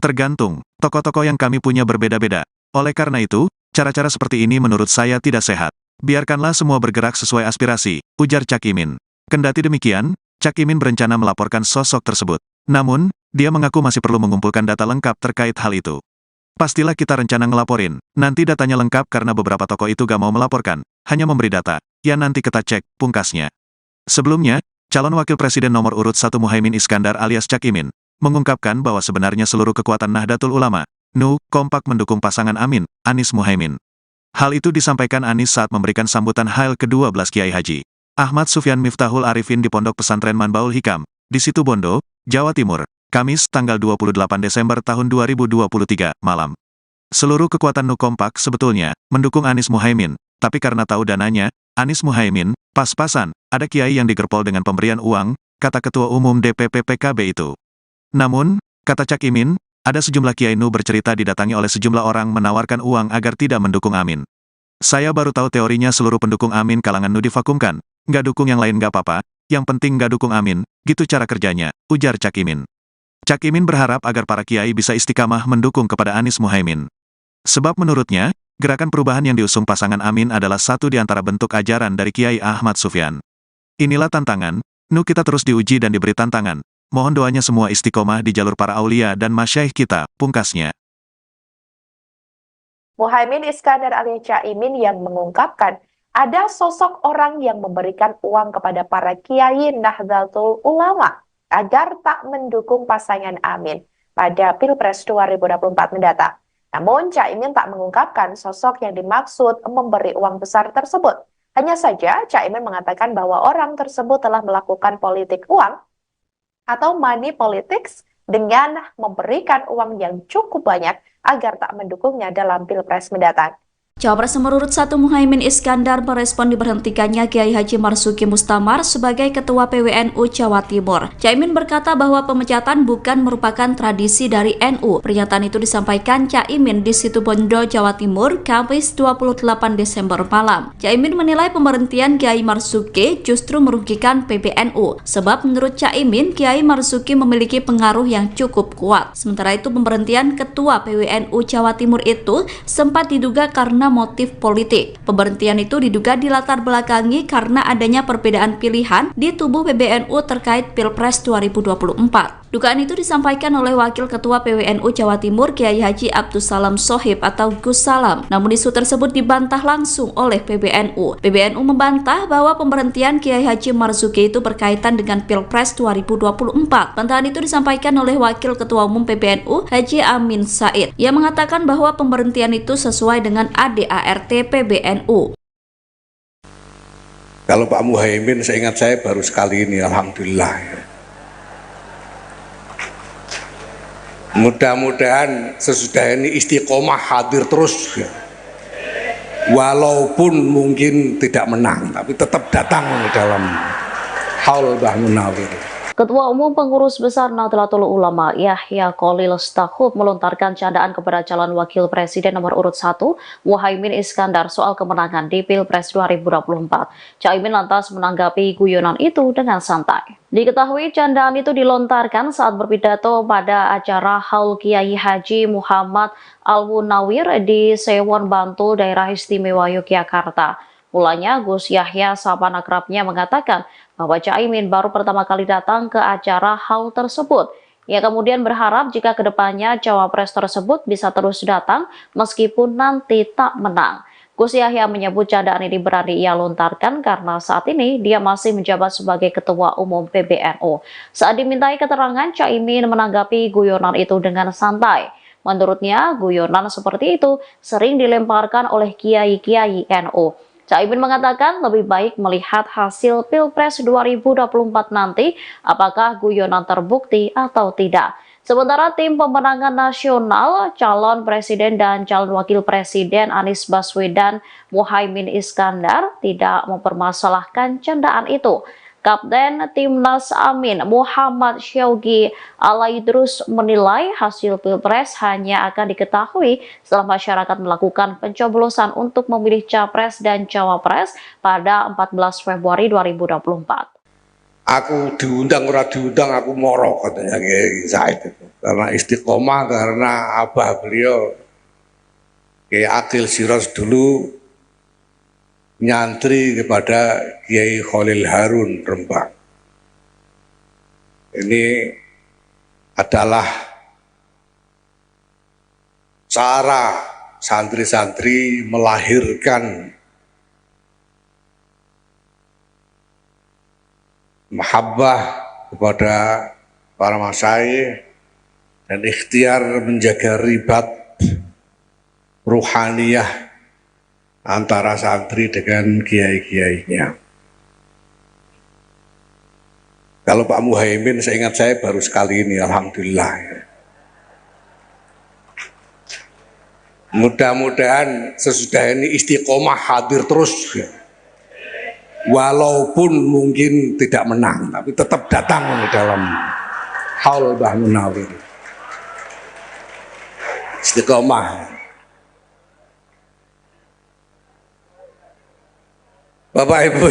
A: Tergantung, tokoh-tokoh yang kami punya berbeda-beda. Oleh karena itu, cara-cara seperti ini menurut saya tidak sehat. Biarkanlah semua bergerak sesuai aspirasi, ujar Cak Imin. Kendati demikian, Cak Imin berencana melaporkan sosok tersebut. Namun, dia mengaku masih perlu mengumpulkan data lengkap terkait hal itu. Pastilah kita rencana ngelaporin, nanti datanya lengkap karena beberapa tokoh itu gak mau melaporkan, hanya memberi data. Ya nanti kita cek, pungkasnya. Sebelumnya, calon wakil presiden nomor urut 1 Muhaimin Iskandar alias Cak Imin, mengungkapkan bahwa sebenarnya seluruh kekuatan Nahdlatul Ulama, NU, kompak mendukung pasangan Amin, Anies Muhaimin. Hal itu disampaikan Anies saat memberikan sambutan Hail ke-12 Kiai Haji Ahmad Sufyan Miftahul Arifin di Pondok Pesantren Manbaul Hikam, di Situbondo, Jawa Timur, Kamis tanggal 28 Desember tahun 2023, malam. Seluruh kekuatan NU kompak sebetulnya mendukung Anies Muhaimin, tapi karena tahu dananya, Anies Muhaimin, pas-pasan, ada kiai yang digerpol dengan pemberian uang, kata Ketua Umum DPP PKB itu. Namun, kata Cak Imin, ada sejumlah kiai NU bercerita didatangi oleh sejumlah orang menawarkan uang agar tidak mendukung Amin. Saya baru tahu teorinya seluruh pendukung Amin kalangan NU divakumkan, nggak dukung yang lain nggak apa-apa, yang penting nggak dukung Amin, gitu cara kerjanya, ujar Cak Imin. Cak Imin berharap agar para kiai bisa istiqamah mendukung kepada Anies Muhaimin. Sebab menurutnya, gerakan perubahan yang diusung pasangan Amin adalah satu di antara bentuk ajaran dari Kiai Ahmad Sufyan. Inilah tantangan, NU kita terus diuji dan diberi tantangan. Mohon doanya semua istiqomah di jalur para aulia dan masyaikh kita, pungkasnya.
B: Muhaimin Iskandar alias Cak Imin yang mengungkapkan ada sosok orang yang memberikan uang kepada para kiai Nahdlatul Ulama agar tak mendukung pasangan Amin pada Pilpres 2024 mendatang. Namun, Cak Imin tak mengungkapkan sosok yang dimaksud memberi uang besar tersebut. Hanya saja, Cak Imin mengatakan bahwa orang tersebut telah melakukan politik uang atau money politics dengan memberikan uang yang cukup banyak agar tak mendukungnya dalam Pilpres mendatang.
C: Cawapres nomor urut 1 Muhaimin Iskandar merespon diberhentikannya Kiai Haji Marzuki Mustamar sebagai Ketua PWNU Jawa Timur. Caimin berkata bahwa pemecatan bukan merupakan tradisi dari NU. Pernyataan itu disampaikan Caimin di Situbondo, Jawa Timur, Kamis 28 Desember malam. Caimin menilai pemberhentian Kiai Marzuki justru merugikan PBNU. Sebab menurut Caimin, Kiai Marzuki memiliki pengaruh yang cukup kuat. Sementara itu pemberhentian Ketua PWNU Jawa Timur itu sempat diduga karena motif politik. Pemberhentian itu diduga dilatar belakangi karena adanya perbedaan pilihan di tubuh PBNU terkait Pilpres 2024. Dugaan itu disampaikan oleh Wakil Ketua PWNU Jawa Timur Kiai Haji Abdussalam Shohib atau Gus Salam. Namun isu tersebut dibantah langsung oleh PBNU. PBNU membantah bahwa pemberhentian Kiai Haji Marzuki itu berkaitan dengan Pilpres 2024. Bantahan itu disampaikan oleh Wakil Ketua Umum PBNU Haji Amin Said. Ia mengatakan bahwa pemberhentian itu sesuai dengan ADART PBNU.
D: Kalau Pak Muhaimin, seingat saya baru sekali ini, alhamdulillah. Mudah-mudahan sesudah ini istiqomah hadir terus, ya. Walaupun mungkin tidak menang, tapi tetap datang dalam haul Mbah Munawir.
E: Ketua Umum Pengurus Besar Nahdlatul Ulama Yahya Khalil Stakuf melontarkan candaan kepada calon wakil presiden nomor urut 1 Muhaimin Iskandar soal kemenangan di Pilpres 2024. Caimin lantas menanggapi guyonan itu dengan santai. Diketahui candaan itu dilontarkan saat berpidato pada acara Haul Kiai Haji Muhammad Al-Munawir di Sewon Bantul, Daerah Istimewa Yogyakarta. Mulanya Gus Yahya sahabat akrabnya mengatakan bahwa Caimin baru pertama kali datang ke acara haul tersebut. Ia kemudian berharap jika kedepannya cawapres tersebut bisa terus datang meskipun nanti tak menang. Gus Yahya menyebut candaan ini berani ia lontarkan karena saat ini dia masih menjabat sebagai Ketua Umum PBNU. Saat dimintai keterangan, Caimin menanggapi guyonan itu dengan santai. Menurutnya, guyonan seperti itu sering dilemparkan oleh kiai-kiai NU. Caimin mengatakan lebih baik melihat hasil Pilpres 2024 nanti apakah guyonan terbukti atau tidak. Sementara tim pemenangan nasional, calon presiden dan calon wakil presiden Anies Baswedan Muhaimin Iskandar tidak mempermasalahkan candaan itu. Kapten Timnas Amin Muhammad Syaugi Alaidrus menilai hasil Pilpres hanya akan diketahui setelah masyarakat melakukan pencoblosan untuk memilih Capres dan Cawapres pada 14 Februari 2024.
D: Aku diundang ora diundang aku moro, katanya Kiai Said itu. Karena istiqomah, karena abah beliau Kiai Akil Siros dulu nyantri kepada Kiai Khalil Harun Rembang. Ini adalah cara santri-santri melahirkan mahabbah kepada para masyayikh dan ikhtiar menjaga ribat ruhaniyah antara santri dengan kiai-kiainya. Kalau Pak Muhaimin, seingat saya baru sekali ini, alhamdulillah. Mudah-mudahan sesudah ini istiqomah hadir terus, ya. Walaupun mungkin tidak menang, tapi tetap datang dalam haul Mbah Munawir. Istiqomah. Bapak Ibu,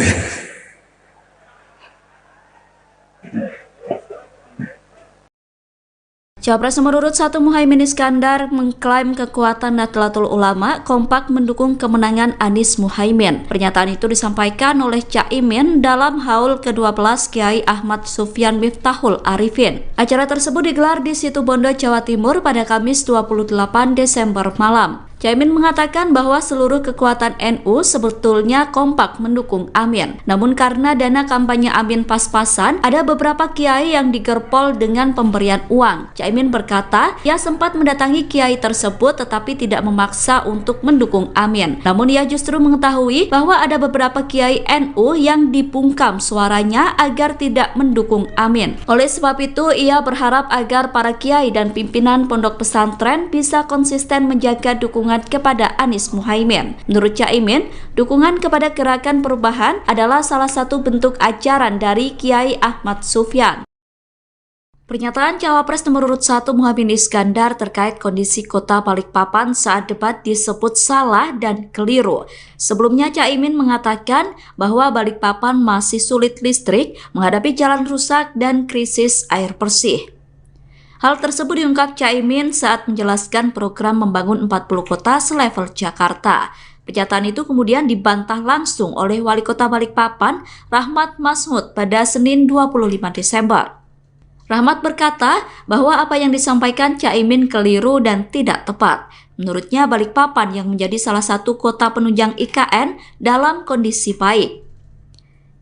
C: Cawapres nomor urut 1 Muhaimin Iskandar mengklaim kekuatan Nahdlatul Ulama kompak mendukung kemenangan Anies Muhaimin. Pernyataan itu disampaikan oleh Caimin dalam haul ke-12 Kiai Ahmad Sufyan Miftahul Arifin. Acara tersebut digelar di Situbondo, Jawa Timur pada Kamis 28 Desember malam. Caimin mengatakan bahwa seluruh kekuatan NU sebetulnya kompak mendukung Amin. Namun karena dana kampanye Amin pas-pasan, ada beberapa kiai yang digerpol dengan pemberian uang. Caimin berkata, ia sempat mendatangi kiai tersebut tetapi tidak memaksa untuk mendukung Amin. Namun ia justru mengetahui bahwa ada beberapa kiai NU yang dibungkam suaranya agar tidak mendukung Amin. Oleh sebab itu, ia berharap agar para kiai dan pimpinan pondok pesantren bisa konsisten menjaga dukungan kepada Anies Muhaimin. Menurut Caimin, dukungan kepada Gerakan Perubahan adalah salah satu bentuk ajaran dari Kiai Ahmad Sufyan. Pernyataan Cawapres nomor urut 1 Muhaimin Iskandar terkait kondisi kota Balikpapan saat debat disebut salah dan keliru. Sebelumnya Caimin mengatakan bahwa Balikpapan masih sulit listrik, menghadapi jalan rusak dan krisis air bersih. Hal tersebut diungkap Caimin saat menjelaskan program membangun 40 kota selevel Jakarta. Pernyataan itu kemudian dibantah langsung oleh Wali Kota Balikpapan, Rahmat Masmud, pada Senin 25 Desember. Rahmat berkata bahwa apa yang disampaikan Caimin keliru dan tidak tepat. Menurutnya Balikpapan yang menjadi salah satu kota penunjang IKN dalam kondisi baik.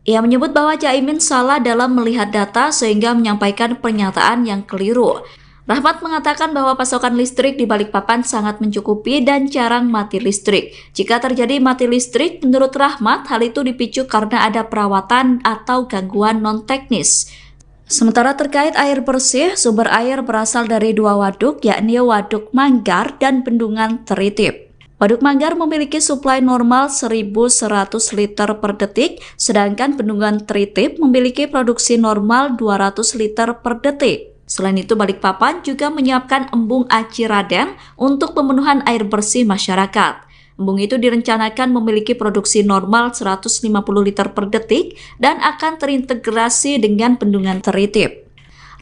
C: Ia menyebut bahwa Caimin salah dalam melihat data sehingga menyampaikan pernyataan yang keliru. Rahmat mengatakan bahwa pasokan listrik di Balikpapan sangat mencukupi dan jarang mati listrik. Jika terjadi mati listrik, menurut Rahmat, hal itu dipicu karena ada perawatan atau gangguan non-teknis. Sementara terkait air bersih, sumber air berasal dari 2 waduk, yakni Waduk Manggar dan Bendungan Teritip. Waduk Manggar memiliki suplai normal 1.100 liter per detik, sedangkan Bendungan Teritip memiliki produksi normal 200 liter per detik. Selain itu, Balikpapan juga menyiapkan embung Aci Raden untuk pemenuhan air bersih masyarakat. Embung itu direncanakan memiliki produksi normal 150 liter per detik dan akan terintegrasi dengan Bendungan Teritip.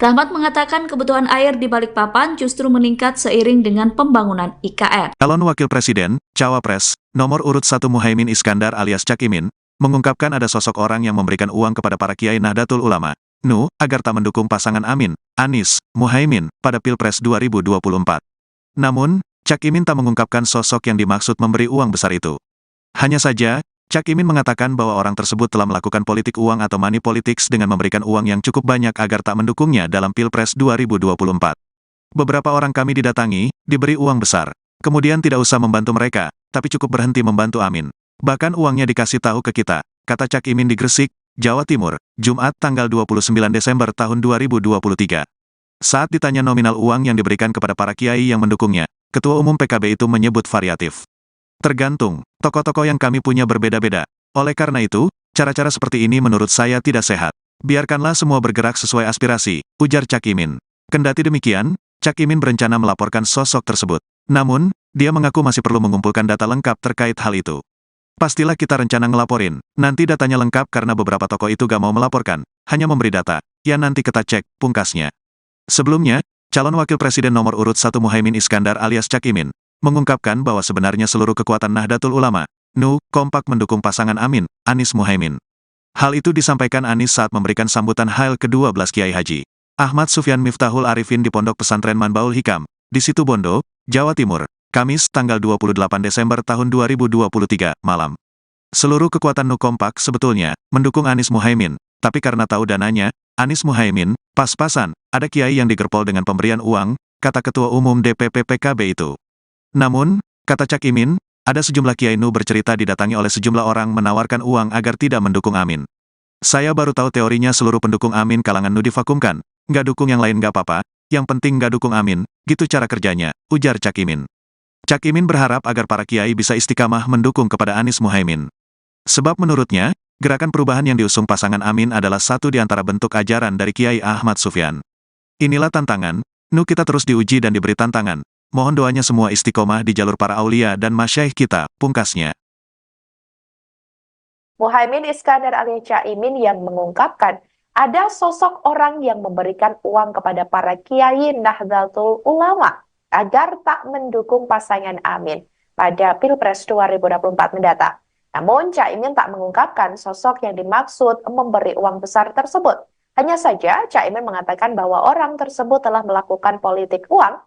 C: Rahmat mengatakan kebutuhan air di Balikpapan justru meningkat seiring dengan pembangunan IKN.
A: Calon Wakil Presiden, Cawapres, nomor urut 1 Muhaimin Iskandar alias Cak Imin, mengungkapkan ada sosok orang yang memberikan uang kepada para kiai Nahdlatul Ulama, NU, agar tak mendukung pasangan Amin, Anies, Muhaimin, pada Pilpres 2024. Namun, Cak Imin tak mengungkapkan sosok yang dimaksud memberi uang besar itu. Hanya saja, Cak Imin mengatakan bahwa orang tersebut telah melakukan politik uang atau money politics dengan memberikan uang yang cukup banyak agar tak mendukungnya dalam Pilpres 2024. Beberapa orang kami didatangi, diberi uang besar. Kemudian tidak usah membantu mereka, tapi cukup berhenti membantu Amin. Bahkan uangnya dikasih tahu ke kita, kata Cak Imin di Gresik, Jawa Timur, Jumat tanggal 29 Desember tahun 2023. Saat ditanya nominal uang yang diberikan kepada para kiai yang mendukungnya, Ketua Umum PKB itu menyebut variatif. Tergantung, tokoh-tokoh yang kami punya berbeda-beda. Oleh karena itu, cara-cara seperti ini menurut saya tidak sehat. Biarkanlah semua bergerak sesuai aspirasi, ujar Cak Imin. Kendati demikian, Cak Imin berencana melaporkan sosok tersebut. Namun, dia mengaku masih perlu mengumpulkan data lengkap terkait hal itu. Pastilah kita rencana ngelaporin. Nanti datanya lengkap karena beberapa tokoh itu gak mau melaporkan, hanya memberi data. Ya nanti kita cek, pungkasnya. Sebelumnya, calon wakil presiden nomor urut 1 Muhaimin Iskandar alias Cak Imin, mengungkapkan bahwa sebenarnya seluruh kekuatan Nahdlatul Ulama, NU, kompak mendukung pasangan Amin, Anies Muhaimin. Hal itu disampaikan Anies saat memberikan sambutan Hail ke-12 Kiai Haji Ahmad Sufyan Miftahul Arifin di Pondok Pesantren Manbaul Hikam, di Situbondo, Jawa Timur, Kamis tanggal 28 Desember tahun 2023, malam. Seluruh kekuatan NU kompak sebetulnya mendukung Anies Muhaimin, tapi karena tahu dananya, Anies Muhaimin, pas-pasan, ada kiai yang digerpol dengan pemberian uang, kata Ketua Umum DPP PKB itu. Namun, kata Cak Imin, ada sejumlah kiai NU bercerita didatangi oleh sejumlah orang menawarkan uang agar tidak mendukung Amin. Saya baru tahu teorinya seluruh pendukung Amin kalangan NU divakumkan, nggak dukung yang lain nggak apa-apa, yang penting nggak dukung Amin, gitu cara kerjanya, ujar Cak Imin. Cak Imin berharap agar para kiai bisa istiqamah mendukung kepada Anies Muhaimin. Sebab menurutnya, gerakan perubahan yang diusung pasangan Amin adalah satu di antara bentuk ajaran dari Kiai Ahmad Sufyan. Inilah tantangan, NU kita terus diuji dan diberi tantangan. Mohon doanya semua istiqomah di jalur para aulia dan masyaikh kita, pungkasnya.
B: Muhaimin Iskandar alias Cak Imin yang mengungkapkan ada sosok orang yang memberikan uang kepada para kiai Nahdlatul Ulama agar tak mendukung pasangan Amin pada Pilpres 2024 mendatang. Namun, Cak Imin tak mengungkapkan sosok yang dimaksud memberi uang besar tersebut. Hanya saja, Cak Imin mengatakan bahwa orang tersebut telah melakukan politik uang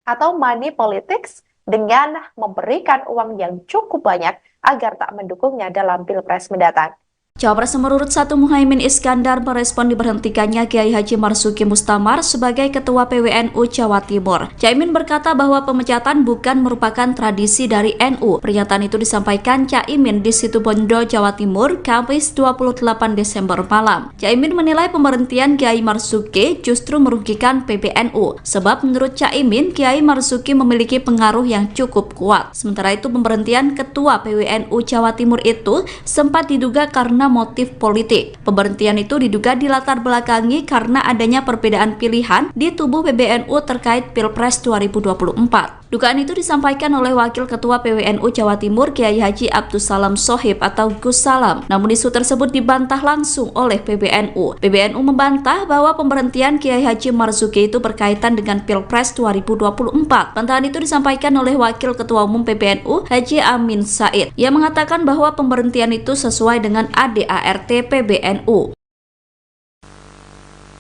B: atau money politics dengan memberikan uang yang cukup banyak agar tak mendukungnya dalam Pilpres mendatang.
C: Cawapres nomor urut 1 Muhaimin Iskandar merespon diberhentikannya Kiai Haji Marzuki Mustamar sebagai Ketua PWNU Jawa Timur. Caimin berkata bahwa pemecatan bukan merupakan tradisi dari NU. Pernyataan itu disampaikan Caimin di Situbondo, Jawa Timur, Kamis 28 Desember malam. Caimin menilai pemberhentian Kiai Marzuki justru merugikan PBNU, sebab menurut Caimin, Kiai Marzuki memiliki pengaruh yang cukup kuat. Sementara itu, pemberhentian Ketua PWNU Jawa Timur itu sempat diduga karena motif politik. Pemberhentian itu diduga dilatar belakangi karena adanya perbedaan pilihan di tubuh PBNU terkait Pilpres 2024. Dugaan itu disampaikan oleh Wakil Ketua PWNU Jawa Timur Kiai Haji Abdus Salam Shohib atau Gus Salam. Namun isu tersebut dibantah langsung oleh PBNU. PBNU membantah bahwa pemberhentian Kiai Haji Marzuki itu berkaitan dengan Pilpres 2024. Bantahan itu disampaikan oleh Wakil Ketua Umum PBNU Haji Amin Said. Ia mengatakan bahwa pemberhentian itu sesuai dengan ADART PBNU.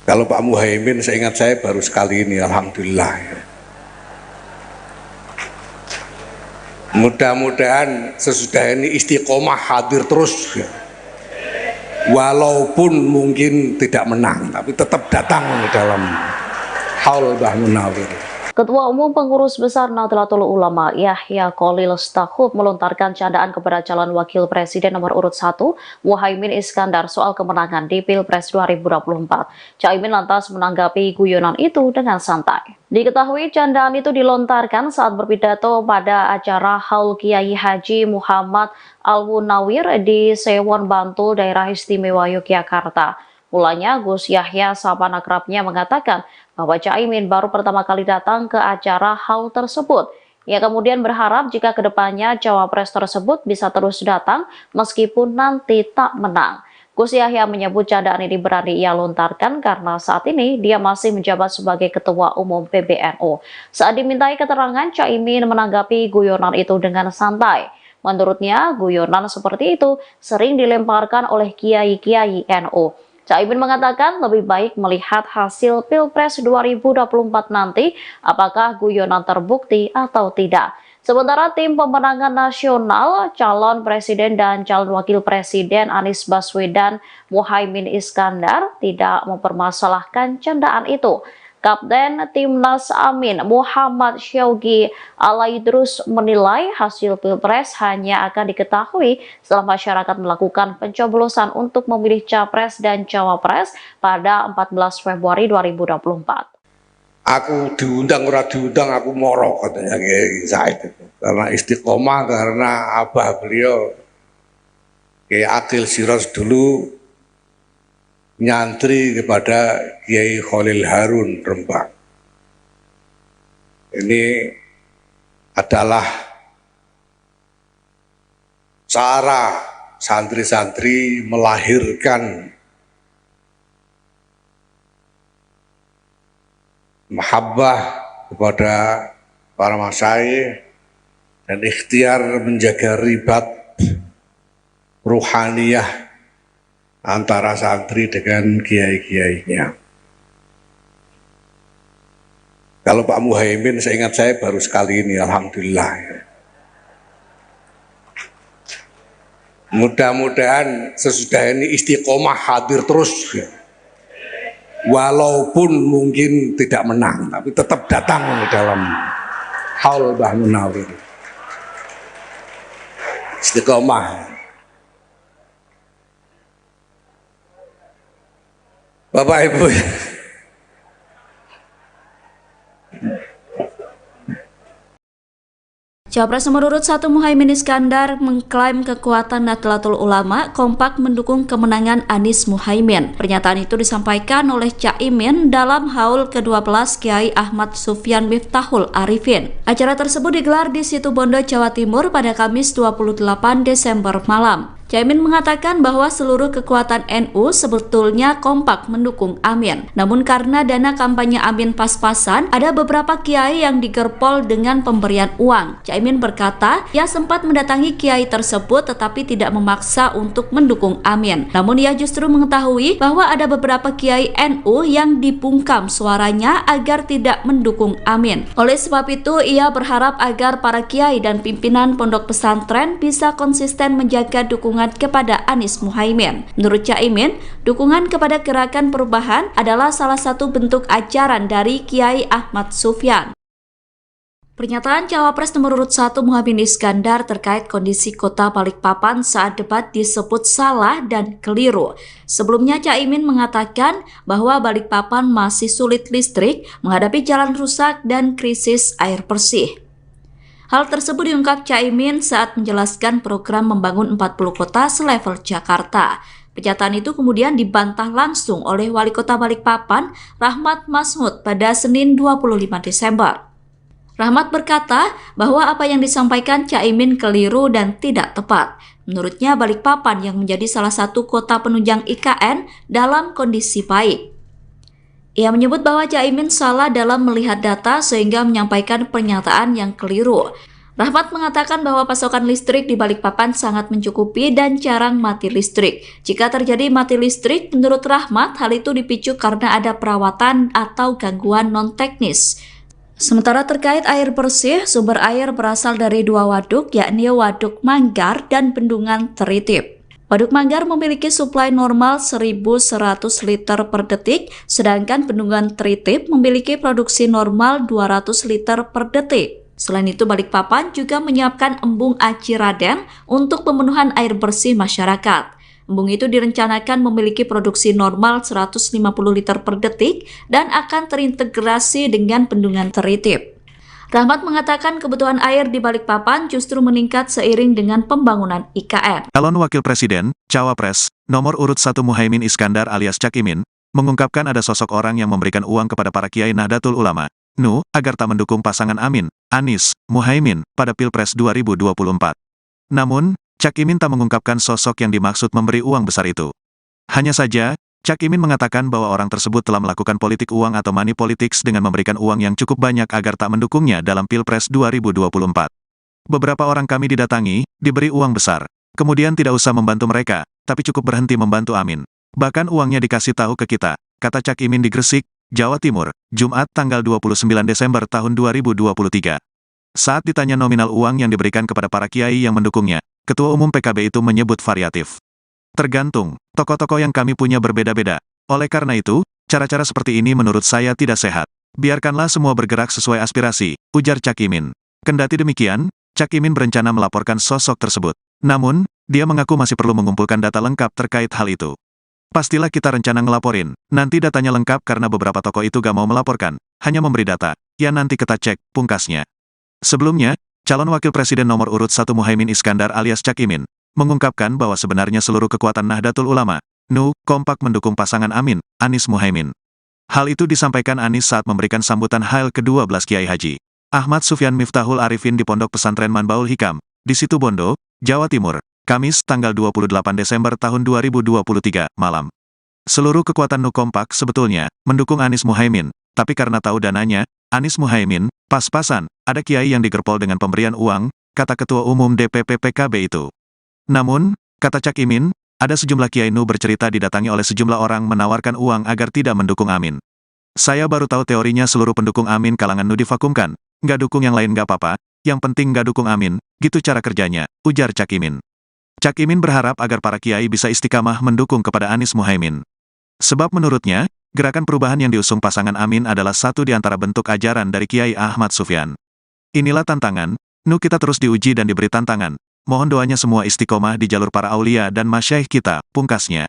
D: Kalau Pak Muhaimin, seingat saya baru sekali ini, alhamdulillah. Mudah-mudahan sesudah ini istiqomah hadir terus, walaupun mungkin tidak menang, tapi tetap datang dalam haul Mbah Munawir.
E: Ketua Umum Pengurus Besar Nahdlatul Ulama Yahya Khalil Stakuf melontarkan candaan kepada calon wakil presiden nomor urut 1 Muhaimin Iskandar soal kemenangan di Pilpres 2024. Caimin lantas menanggapi guyonan itu dengan santai. Diketahui candaan itu dilontarkan saat berpidato pada acara Haul Kiai Haji Muhammad Al-Munawir di Sewon Bantul, Daerah Istimewa Yogyakarta. Mulanya Gus Yahya sahabat akrabnya mengatakan bahwa Caimin baru pertama kali datang ke acara haul tersebut. Ia kemudian berharap jika kedepannya cawapres tersebut bisa terus datang meskipun nanti tak menang. Gus Yahya menyebut candaan ini berani ia lontarkan karena saat ini dia masih menjabat sebagai Ketua Umum PBNU. Saat dimintai keterangan, Caimin menanggapi guyonan itu dengan santai. Menurutnya, guyonan seperti itu sering dilemparkan oleh kiai-kiai NU. Caimin mengatakan lebih baik melihat hasil Pilpres 2024 nanti apakah guyonan terbukti atau tidak. Sementara tim pemenangan nasional, calon presiden dan calon wakil presiden Anies Baswedan Muhaimin Iskandar tidak mempermasalahkan candaan itu. Kapten Timnas Amin Muhammad Syaugi Alaidrus menilai hasil Pilpres hanya akan diketahui setelah masyarakat melakukan pencoblosan untuk memilih Capres dan Cawapres pada 14 Februari 2024.
D: Aku diundang ora diundang aku moro, katanya Kiai Said itu. Karena istiqomah, karena abah beliau Kiai Akil Siros dulu nyantri kepada Kiai Khalil Harun Rembang. Ini adalah cara santri-santri melahirkan mahabbah kepada para masyayikh dan ikhtiar menjaga ribat ruhaniyah antara santri dengan kiai-kiainya. Kalau Pak Muhaimin, seingat saya baru sekali ini, alhamdulillah. Mudah-mudahan sesudah ini istiqomah hadir terus, walaupun mungkin tidak menang, tapi tetap datang dalam haul Mbah Munawir. Istiqomah. Bapak Ibu,
C: Cawapres nomor urut 1 Muhaimin Iskandar mengklaim kekuatan Nahdlatul Ulama kompak mendukung kemenangan Anies Muhaimin. Pernyataan itu disampaikan oleh Caimin dalam haul ke-12 Kiai Ahmad Sufyan Miftahul Arifin. Acara tersebut digelar di Situbondo, Jawa Timur pada Kamis 28 Desember malam. Caimin mengatakan bahwa seluruh kekuatan NU sebetulnya kompak mendukung Amin. Namun karena dana kampanye Amin pas-pasan, ada beberapa kiai yang digerpol dengan pemberian uang. Caimin berkata, ia sempat mendatangi kiai tersebut tetapi tidak memaksa untuk mendukung Amin. Namun ia justru mengetahui bahwa ada beberapa kiai NU yang dibungkam suaranya agar tidak mendukung Amin. Oleh sebab itu, ia berharap agar para kiai dan pimpinan pondok pesantren bisa konsisten menjaga dukungan kepada Anies Muhaimin. Menurut Caimin, dukungan kepada Gerakan Perubahan adalah salah satu bentuk ajaran dari Kiai Ahmad Sufyan. Pernyataan Cawapres nomor urut 1 Muhaimin Iskandar terkait kondisi kota Balikpapan saat debat disebut salah dan keliru. Sebelumnya Caimin mengatakan bahwa Balikpapan masih sulit listrik, menghadapi jalan rusak dan krisis air bersih. Hal tersebut diungkap Caimin saat menjelaskan program membangun 40 kota selevel Jakarta. Pernyataan itu kemudian dibantah langsung oleh Wali Kota Balikpapan, Rahmat Masmud, pada Senin 25 Desember. Rahmat berkata bahwa apa yang disampaikan Caimin keliru dan tidak tepat. Menurutnya Balikpapan yang menjadi salah satu kota penunjang IKN dalam kondisi baik. Ia menyebut bahwa Caimin salah dalam melihat data sehingga menyampaikan pernyataan yang keliru. Rahmat mengatakan bahwa pasokan listrik di Balikpapan sangat mencukupi dan jarang mati listrik. Jika terjadi mati listrik, menurut Rahmat, hal itu dipicu karena ada perawatan atau gangguan non-teknis. Sementara terkait air bersih, sumber air berasal dari dua waduk, yakni Waduk Manggar dan Bendungan Teritip. Waduk Manggar memiliki suplai normal 1.100 liter per detik, sedangkan Bendungan Teritip memiliki produksi normal 200 liter per detik. Selain itu, Balikpapan juga menyiapkan embung Aci Raden untuk pemenuhan air bersih masyarakat. Embung itu direncanakan memiliki produksi normal 150 liter per detik dan akan terintegrasi dengan Bendungan Teritip. Rahmat mengatakan kebutuhan air di Balikpapan justru meningkat seiring dengan pembangunan IKN.
A: Calon Wakil Presiden, Cawapres, nomor urut 1 Muhaimin Iskandar alias Cak Imin, mengungkapkan ada sosok orang yang memberikan uang kepada para kiai Nahdlatul Ulama, NU, agar tak mendukung pasangan Amin, Anies, Muhaimin, pada Pilpres 2024. Namun, Cak Imin tak mengungkapkan sosok yang dimaksud memberi uang besar itu. Hanya saja, Cak Imin mengatakan bahwa orang tersebut telah melakukan politik uang atau money politics dengan memberikan uang yang cukup banyak agar tak mendukungnya dalam Pilpres 2024. Beberapa orang kami didatangi, diberi uang besar. Kemudian tidak usah membantu mereka, tapi cukup berhenti membantu Amin. Bahkan uangnya dikasih tahu ke kita, kata Cak Imin di Gresik, Jawa Timur, Jumat tanggal 29 Desember tahun 2023. Saat ditanya nominal uang yang diberikan kepada para kiai yang mendukungnya, Ketua Umum PKB itu menyebut variatif. Tergantung, tokoh-tokoh yang kami punya berbeda-beda. Oleh karena itu, cara-cara seperti ini menurut saya tidak sehat. Biarkanlah semua bergerak sesuai aspirasi, ujar Cak Imin. Kendati demikian, Cak Imin berencana melaporkan sosok tersebut. Namun, dia mengaku masih perlu mengumpulkan data lengkap terkait hal itu. Pastilah kita rencana ngelaporin, nanti datanya lengkap karena beberapa tokoh itu gak mau melaporkan, hanya memberi data. Ya nanti kita cek, pungkasnya. Sebelumnya, calon Wakil Presiden nomor urut 1 Muhaimin Iskandar alias Cak Imin, mengungkapkan bahwa sebenarnya seluruh kekuatan Nahdlatul Ulama, NU, kompak mendukung pasangan Amin, Anies Muhaimin. Hal itu disampaikan Anies saat memberikan sambutan Hail ke-12 Kiai Haji Ahmad Sufyan Miftahul Arifin di Pondok Pesantren Manbaul Hikam, di Situbondo, Jawa Timur, Kamis tanggal 28 Desember tahun 2023, malam. Seluruh kekuatan NU kompak sebetulnya mendukung Anies Muhaimin, tapi karena tahu dananya, Anies Muhaimin, pas-pasan, ada kiai yang digerpol dengan pemberian uang, kata Ketua Umum DPP PKB itu. Namun, kata Cak Imin, ada sejumlah kiai NU bercerita didatangi oleh sejumlah orang menawarkan uang agar tidak mendukung Amin. Saya baru tahu teorinya seluruh pendukung Amin kalangan NU divakumkan, nggak dukung yang lain nggak apa-apa, yang penting nggak dukung Amin, gitu cara kerjanya, ujar Cak Imin. Cak Imin berharap agar para kiai bisa istiqamah mendukung kepada Anies Muhaimin. Sebab menurutnya, gerakan perubahan yang diusung pasangan Amin adalah satu di antara bentuk ajaran dari Kiai Ahmad Sufyan. Inilah tantangan, NU kita terus diuji dan diberi tantangan. Mohon doanya semua istiqomah di jalur para aulia dan masyaikh kita, pungkasnya.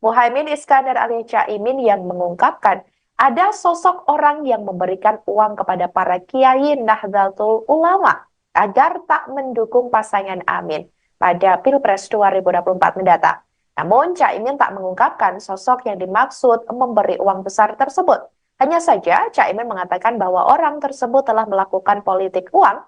B: Muhaimin Iskandar alias Cak Imin yang mengungkapkan ada sosok orang yang memberikan uang kepada para kiai Nahdlatul Ulama agar tak mendukung pasangan Amin pada Pilpres 2024 mendatang. Namun, Cak Imin tak mengungkapkan sosok yang dimaksud memberi uang besar tersebut. Hanya saja, Cak Imin mengatakan bahwa orang tersebut telah melakukan politik uang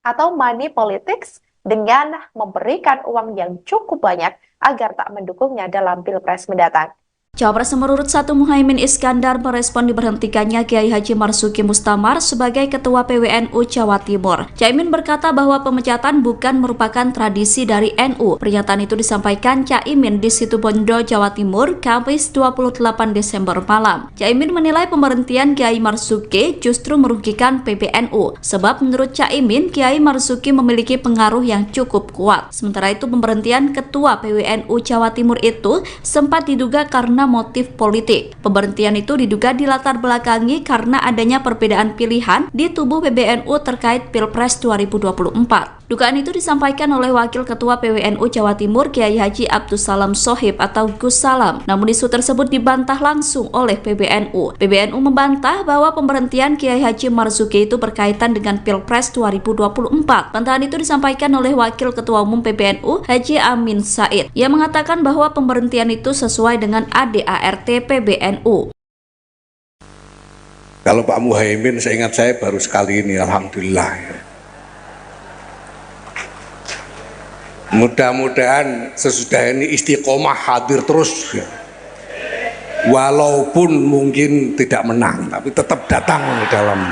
B: atau money politics dengan memberikan uang yang cukup banyak agar tak mendukungnya dalam Pilpres mendatang.
C: Cawapres nomor urut 1 Muhaimin Iskandar merespon diberhentikannya Kiai Haji Marzuki Mustamar sebagai Ketua PWNU Jawa Timur. Caimin berkata bahwa pemecatan bukan merupakan tradisi dari NU. Pernyataan itu disampaikan Caimin di Situbondo, Jawa Timur, Kamis 28 Desember malam. Caimin menilai pemberhentian Kiai Marzuki justru merugikan PBNU. Sebab menurut Caimin, Kiai Marzuki memiliki pengaruh yang cukup kuat. Sementara itu pemberhentian Ketua PWNU Jawa Timur itu sempat diduga karena motif politik. Pemberhentian itu diduga dilatar belakangi karena adanya perbedaan pilihan di tubuh PBNU terkait Pilpres 2024. Dugaan itu disampaikan oleh Wakil Ketua PWNU Jawa Timur Kiai Haji Abdussalam Shohib atau Gus Salam. Namun isu tersebut dibantah langsung oleh PBNU. PBNU membantah bahwa pemberhentian Kiai Haji Marzuki itu berkaitan dengan Pilpres 2024. Bantahan itu disampaikan oleh Wakil Ketua Umum PBNU Haji Amin Said. Ia mengatakan bahwa pemberhentian itu sesuai dengan ADART PBNU.
D: Kalau Pak Muhaimin, seingat saya baru sekali ini, alhamdulillah. Mudah-mudahan sesudah ini istiqomah hadir terus, ya. Walaupun mungkin tidak menang, tapi tetap datang dalam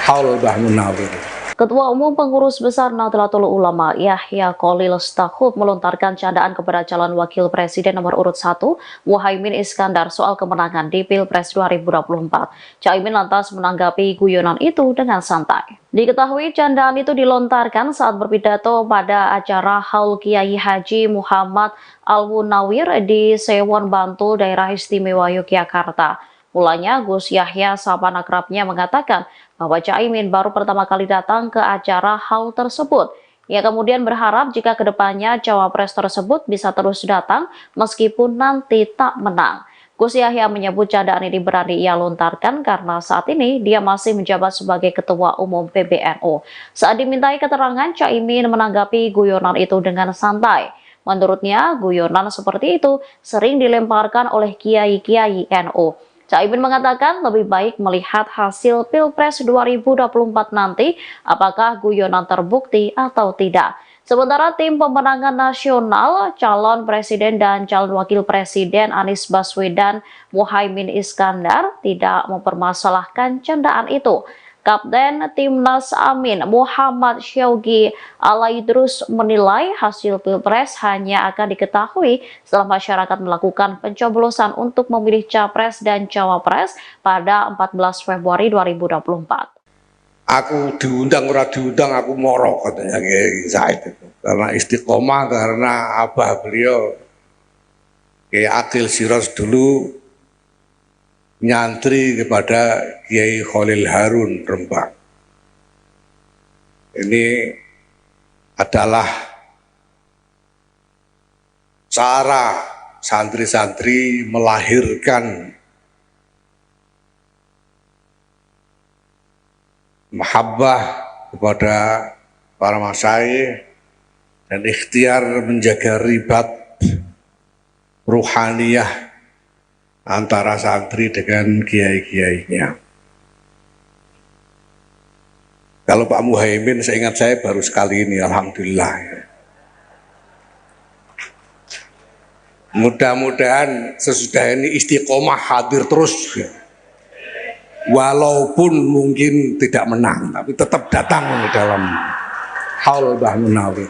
D: haul Mbah Munawir.
E: Ketua Umum Pengurus Besar Nahdlatul Ulama Yahya Kholil Stakuf melontarkan candaan kepada calon wakil presiden nomor urut 1 Muhaimin Iskandar soal kemenangan di Pilpres 2024. Caimin lantas menanggapi guyonan itu dengan santai. Diketahui candaan itu dilontarkan saat berpidato pada acara Haul Kiai Haji Muhammad Al-Munawir di Sewon Bantul, Daerah Istimewa Yogyakarta. Mulanya Gus Yahya sahabat akrabnya mengatakan bahwa Caimin baru pertama kali datang ke acara haul tersebut. Ia kemudian berharap jika kedepannya cawapres tersebut bisa terus datang meskipun nanti tak menang. Gus Yahya menyebut candaan ini berani ia lontarkan karena saat ini dia masih menjabat sebagai Ketua Umum PBNU. Saat dimintai keterangan, Caimin menanggapi guyonan itu dengan santai. Menurutnya, guyonan seperti itu sering dilemparkan oleh kiai-kiai NU. Caimin mengatakan lebih baik melihat hasil Pilpres 2024 nanti apakah guyonan terbukti atau tidak. Sementara tim pemenangan nasional, calon presiden dan calon wakil presiden Anies Baswedan Muhaimin Iskandar tidak mempermasalahkan candaan itu. Kapten Timnas Amin Muhammad Syaugi Alaidrus menilai hasil Pilpres hanya akan diketahui setelah masyarakat melakukan pencoblosan untuk memilih Capres dan Cawapres pada 14 Februari 2024.
D: Aku diundang ora diundang aku moro, katanya Kiai Said itu. Karena istiqomah, karena abah beliau Kiai Akil Siros dulu nyantri kepada Kiai Kholil Harun Rembang. Ini adalah cara santri-santri melahirkan mahabbah kepada para masyayikh dan ikhtiar menjaga ribat ruhaniyah antara santri dengan kiai-kiainya. Kalau Pak Muhaimin, seingat saya baru sekali ini, alhamdulillah. Mudah-mudahan sesudah ini istiqomah hadir terus, ya. Walaupun mungkin tidak menang, tapi tetap datang dalam haul Mbah Munawir.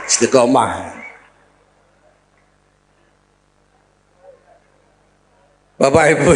D: Istiqomah. Bapak Ibu,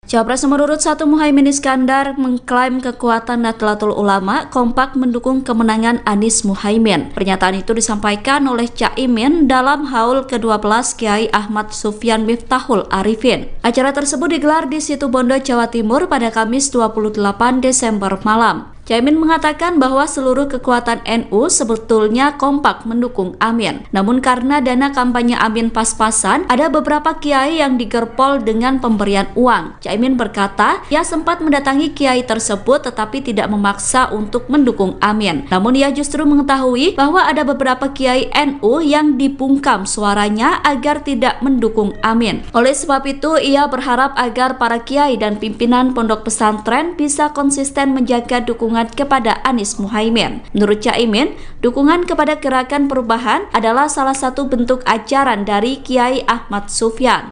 C: Cawapres nomor urut 1 Muhaimin Iskandar mengklaim kekuatan Nahdlatul Ulama kompak mendukung kemenangan Anies Muhaimin. Pernyataan itu disampaikan oleh Caimin dalam haul ke-12 Kiai Ahmad Sufyan Miftahul Arifin. Acara tersebut digelar di Situbondo, Jawa Timur pada Kamis 28 Desember malam. Caimin mengatakan bahwa seluruh kekuatan NU sebetulnya kompak mendukung Amin. Namun karena dana kampanye Amin pas-pasan, ada beberapa kiai yang digerpol dengan pemberian uang. Caimin berkata, ia sempat mendatangi kiai tersebut tetapi tidak memaksa untuk mendukung Amin. Namun ia justru mengetahui bahwa ada beberapa kiai NU yang dibungkam suaranya agar tidak mendukung Amin. Oleh sebab itu, ia berharap agar para kiai dan pimpinan pondok pesantren bisa konsisten menjaga dukungan kepada Anies Muhaimin. Menurut Caimin, dukungan kepada Gerakan Perubahan adalah salah satu bentuk ajaran dari Kiai Ahmad Sufyan.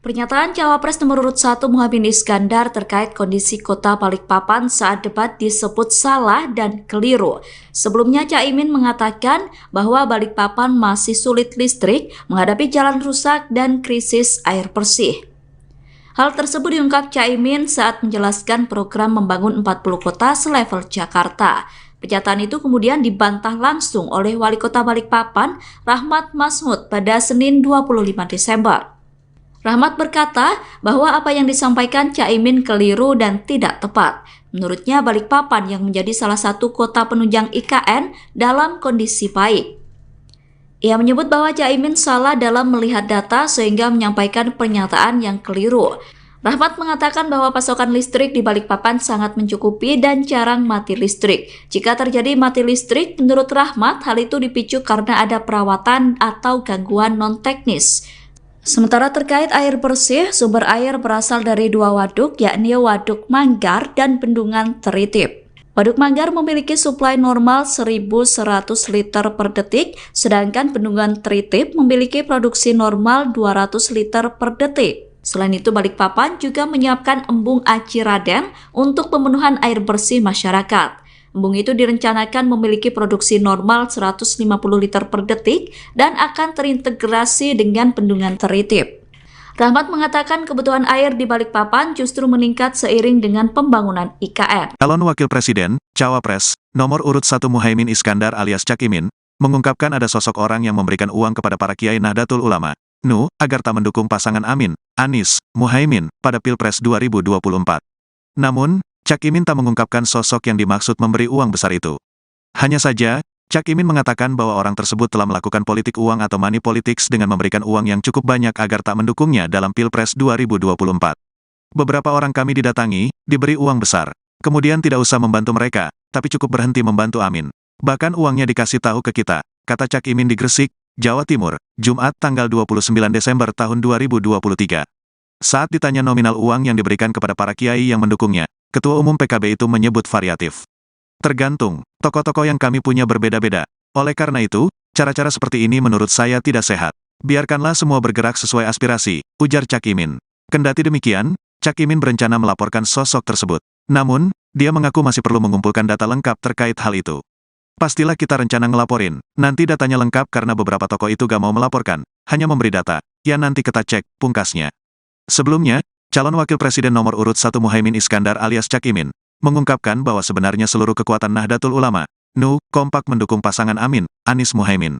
C: Pernyataan Cawapres nomor urut 1 Muhaimin Iskandar terkait kondisi kota Balikpapan saat debat disebut salah dan keliru. Sebelumnya Caimin mengatakan bahwa Balikpapan masih sulit listrik, menghadapi jalan rusak dan krisis air bersih. Hal tersebut diungkap Caimin saat menjelaskan program membangun 40 kota selevel Jakarta. Pernyataan itu kemudian dibantah langsung oleh Wali Kota Balikpapan, Rahmat Masmud, pada Senin 25 Desember. Rahmat berkata bahwa apa yang disampaikan Caimin keliru dan tidak tepat. Menurutnya Balikpapan yang menjadi salah satu kota penunjang IKN dalam kondisi baik. Ia menyebut bahwa Caimin salah dalam melihat data sehingga menyampaikan pernyataan yang keliru. Rahmat mengatakan bahwa pasokan listrik di Balikpapan sangat mencukupi dan jarang mati listrik. Jika terjadi mati listrik, menurut Rahmat, hal itu dipicu karena ada perawatan atau gangguan non-teknis. Sementara terkait air bersih, sumber air berasal dari 2 waduk, yakni Waduk Manggar dan Bendungan Teritip. Waduk Manggar memiliki suplai normal 1.100 liter per detik, sedangkan Bendungan Teritip memiliki produksi normal 200 liter per detik. Selain itu, Balikpapan juga menyiapkan embung Aci Raden untuk pemenuhan air bersih masyarakat. Embung itu direncanakan memiliki produksi normal 150 liter per detik dan akan terintegrasi dengan Bendungan Teritip. Rahmat mengatakan kebutuhan air di Balikpapan justru meningkat seiring dengan pembangunan IKN.
A: Calon Wakil Presiden, Cawapres, nomor urut 1 Muhaimin Iskandar alias Cak Imin, mengungkapkan ada sosok orang yang memberikan uang kepada para kiai Nahdlatul Ulama, NU, agar tak mendukung pasangan Amin, Anies, Muhaimin, pada Pilpres 2024. Namun, Cak Imin tak mengungkapkan sosok yang dimaksud memberi uang besar itu. Hanya saja, Cak Imin mengatakan bahwa orang tersebut telah melakukan politik uang atau money politics dengan memberikan uang yang cukup banyak agar tak mendukungnya dalam Pilpres 2024. Beberapa orang kami didatangi, diberi uang besar. Kemudian tidak usah membantu mereka, tapi cukup berhenti membantu Amin. Bahkan uangnya dikasih tahu ke kita, kata Cak Imin di Gresik, Jawa Timur, Jumat tanggal 29 Desember tahun 2023. Saat ditanya nominal uang yang diberikan kepada para kiai yang mendukungnya, Ketua Umum PKB itu menyebut variatif. Tergantung, tokoh-tokoh yang kami punya berbeda-beda. Oleh karena itu, cara-cara seperti ini menurut saya tidak sehat. Biarkanlah semua bergerak sesuai aspirasi, ujar Cak Imin. Kendati demikian, Cak Imin berencana melaporkan sosok tersebut. Namun, dia mengaku masih perlu mengumpulkan data lengkap terkait hal itu. Pastilah kita rencana ngelaporin, nanti datanya lengkap karena beberapa tokoh itu gak mau melaporkan, hanya memberi data, ya nanti kita cek, pungkasnya. Sebelumnya, calon Wakil Presiden nomor urut 1 Muhaimin Iskandar alias Cak Imin, mengungkapkan bahwa sebenarnya seluruh kekuatan Nahdlatul Ulama, NU, kompak mendukung pasangan Amin, Anies Muhaimin.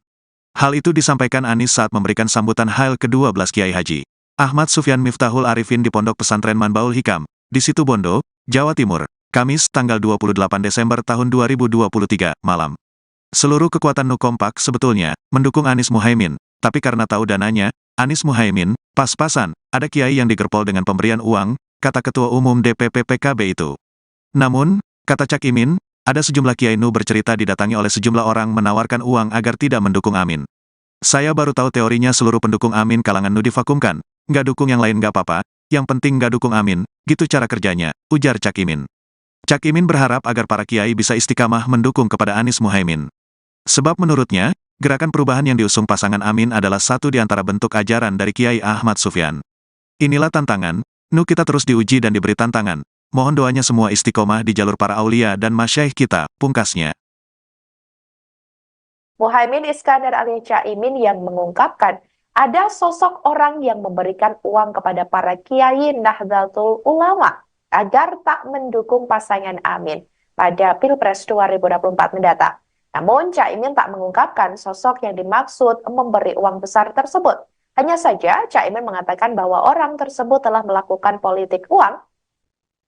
A: Hal itu disampaikan Anies saat memberikan sambutan Hail ke-12 Kiai Haji Ahmad Sufyan Miftahul Arifin di Pondok Pesantren Manbaul Hikam, di Situbondo, Jawa Timur, Kamis tanggal 28 Desember tahun 2023, malam. Seluruh kekuatan NU kompak sebetulnya mendukung Anies Muhaimin, tapi karena tahu dananya, Anies Muhaimin, pas-pasan, ada kiai yang digerpol dengan pemberian uang, kata Ketua Umum DPP PKB itu. Namun, kata Cak Imin, ada sejumlah kiai NU bercerita didatangi oleh sejumlah orang menawarkan uang agar tidak mendukung Amin. Saya baru tahu teorinya seluruh pendukung Amin kalangan NU divakumkan, nggak dukung yang lain nggak apa-apa, yang penting nggak dukung Amin, gitu cara kerjanya, ujar Cak Imin. Cak Imin berharap agar para kiai bisa istiqamah mendukung kepada Anies Muhaimin. Sebab menurutnya, gerakan perubahan yang diusung pasangan Amin adalah satu di antara bentuk ajaran dari Kiai Ahmad Sufyan. Inilah tantangan, NU kita terus diuji dan diberi tantangan. Mohon doanya semua istiqomah di jalur para aulia dan masyaikh kita, pungkasnya.
B: Muhaimin Iskandar alias Cak Imin yang mengungkapkan ada sosok orang yang memberikan uang kepada para kiai Nahdlatul Ulama agar tak mendukung pasangan Amin pada Pilpres 2024 mendatang. Namun, Cak Imin tak mengungkapkan sosok yang dimaksud memberi uang besar tersebut. Hanya saja, Cak Imin mengatakan bahwa orang tersebut telah melakukan politik uang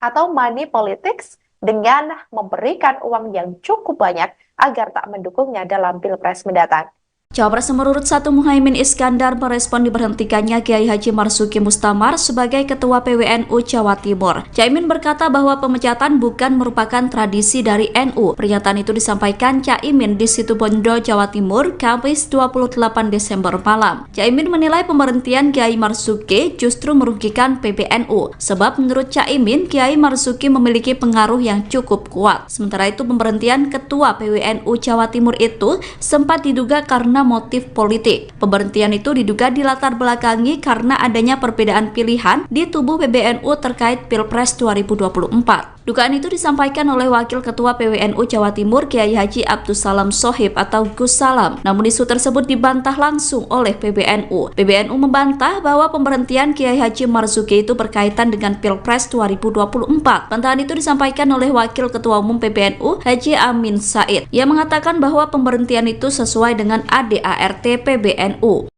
B: atau money politics dengan memberikan uang yang cukup banyak agar tak mendukungnya dalam Pilpres mendatang.
C: Cawapres nomor urut 1 Muhaimin Iskandar merespon diberhentikannya Kiai Haji Marzuki Mustamar sebagai Ketua PWNU Jawa Timur. Caimin berkata bahwa pemecatan bukan merupakan tradisi dari NU. Pernyataan itu disampaikan Caimin di Situbondo, Jawa Timur, Kamis 28 Desember malam. Caimin menilai pemberhentian Kiai Marzuki justru merugikan PBNU, sebab menurut Caimin, Kiai Marzuki memiliki pengaruh yang cukup kuat. Sementara itu, pemberhentian Ketua PWNU Jawa Timur itu sempat diduga karena motif politik. Pemberhentian itu diduga dilatar belakangi karena adanya perbedaan pilihan di tubuh PBNU terkait Pilpres 2024. Dugaan itu disampaikan oleh Wakil Ketua PWNU Jawa Timur Kiai Haji Abdus Salam Shohib atau Gus Salam. Namun isu tersebut dibantah langsung oleh PBNU. PBNU membantah bahwa pemberhentian Kiai Haji Marzuki itu berkaitan dengan Pilpres 2024. Bantahan itu disampaikan oleh Wakil Ketua Umum PBNU Haji Amin Said. Ia mengatakan bahwa pemberhentian itu sesuai dengan ADART PBNU.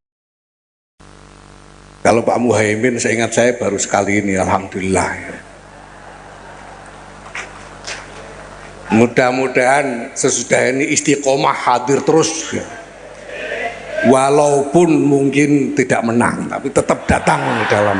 D: Kalau Pak Muhaimin, seingat saya baru sekali ini, alhamdulillah. Mudah-mudahan sesudah ini istiqomah hadir terus, walaupun mungkin tidak menang, tapi tetap datang dalam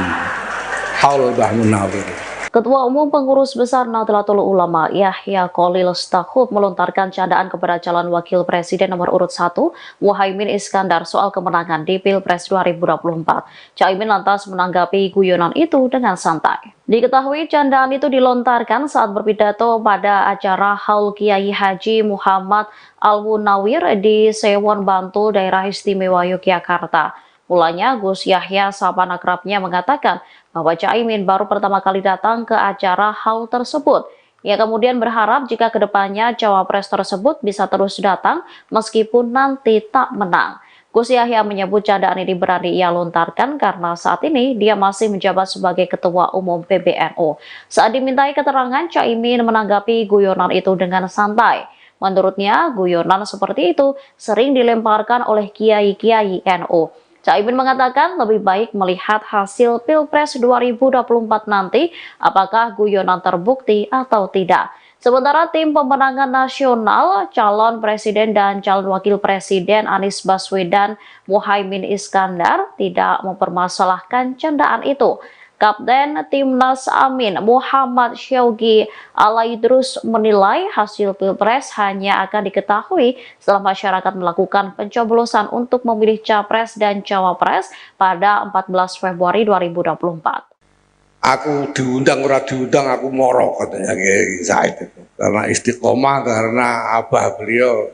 D: haul Mbah Munawir.
E: Ketua Umum Pengurus Besar Nahdlatul Ulama Yahya Khalil Stakuf melontarkan candaan kepada calon wakil presiden nomor urut 1 Muhaimin Iskandar soal kemenangan di Pilpres 2024. Caimin lantas menanggapi guyonan itu dengan santai. Diketahui candaan itu dilontarkan saat berpidato pada acara Haul Kiai Haji Muhammad Al-Munawir di Sewon Bantul, Daerah Istimewa Yogyakarta. Mulanya Gus Yahya sahabat akrabnya mengatakan bahwa Caimin baru pertama kali datang ke acara haul tersebut. Ia kemudian berharap jika kedepannya cawapres tersebut bisa terus datang meskipun nanti tak menang. Gus Yahya menyebut candaan ini berani ia lontarkan karena saat ini dia masih menjabat sebagai Ketua Umum PBNU. Saat dimintai keterangan, Caimin menanggapi guyonan itu dengan santai. Menurutnya, guyonan seperti itu sering dilemparkan oleh kiai-kiai NU. Caimin mengatakan lebih baik melihat hasil Pilpres 2024 nanti apakah guyonan terbukti atau tidak. Sementara tim pemenangan nasional, calon presiden dan calon wakil presiden Anies Baswedan Muhaimin Iskandar tidak mempermasalahkan candaan itu. Kapten Timnas Amin Muhammad Syaugi Alaidrus menilai hasil Pilpres hanya akan diketahui setelah masyarakat melakukan pencoblosan untuk memilih Capres dan Cawapres pada 14 Februari 2024.
D: Aku diundang ora diundang aku moro, katanya Kiai Said itu. Karena istiqomah, karena abah beliau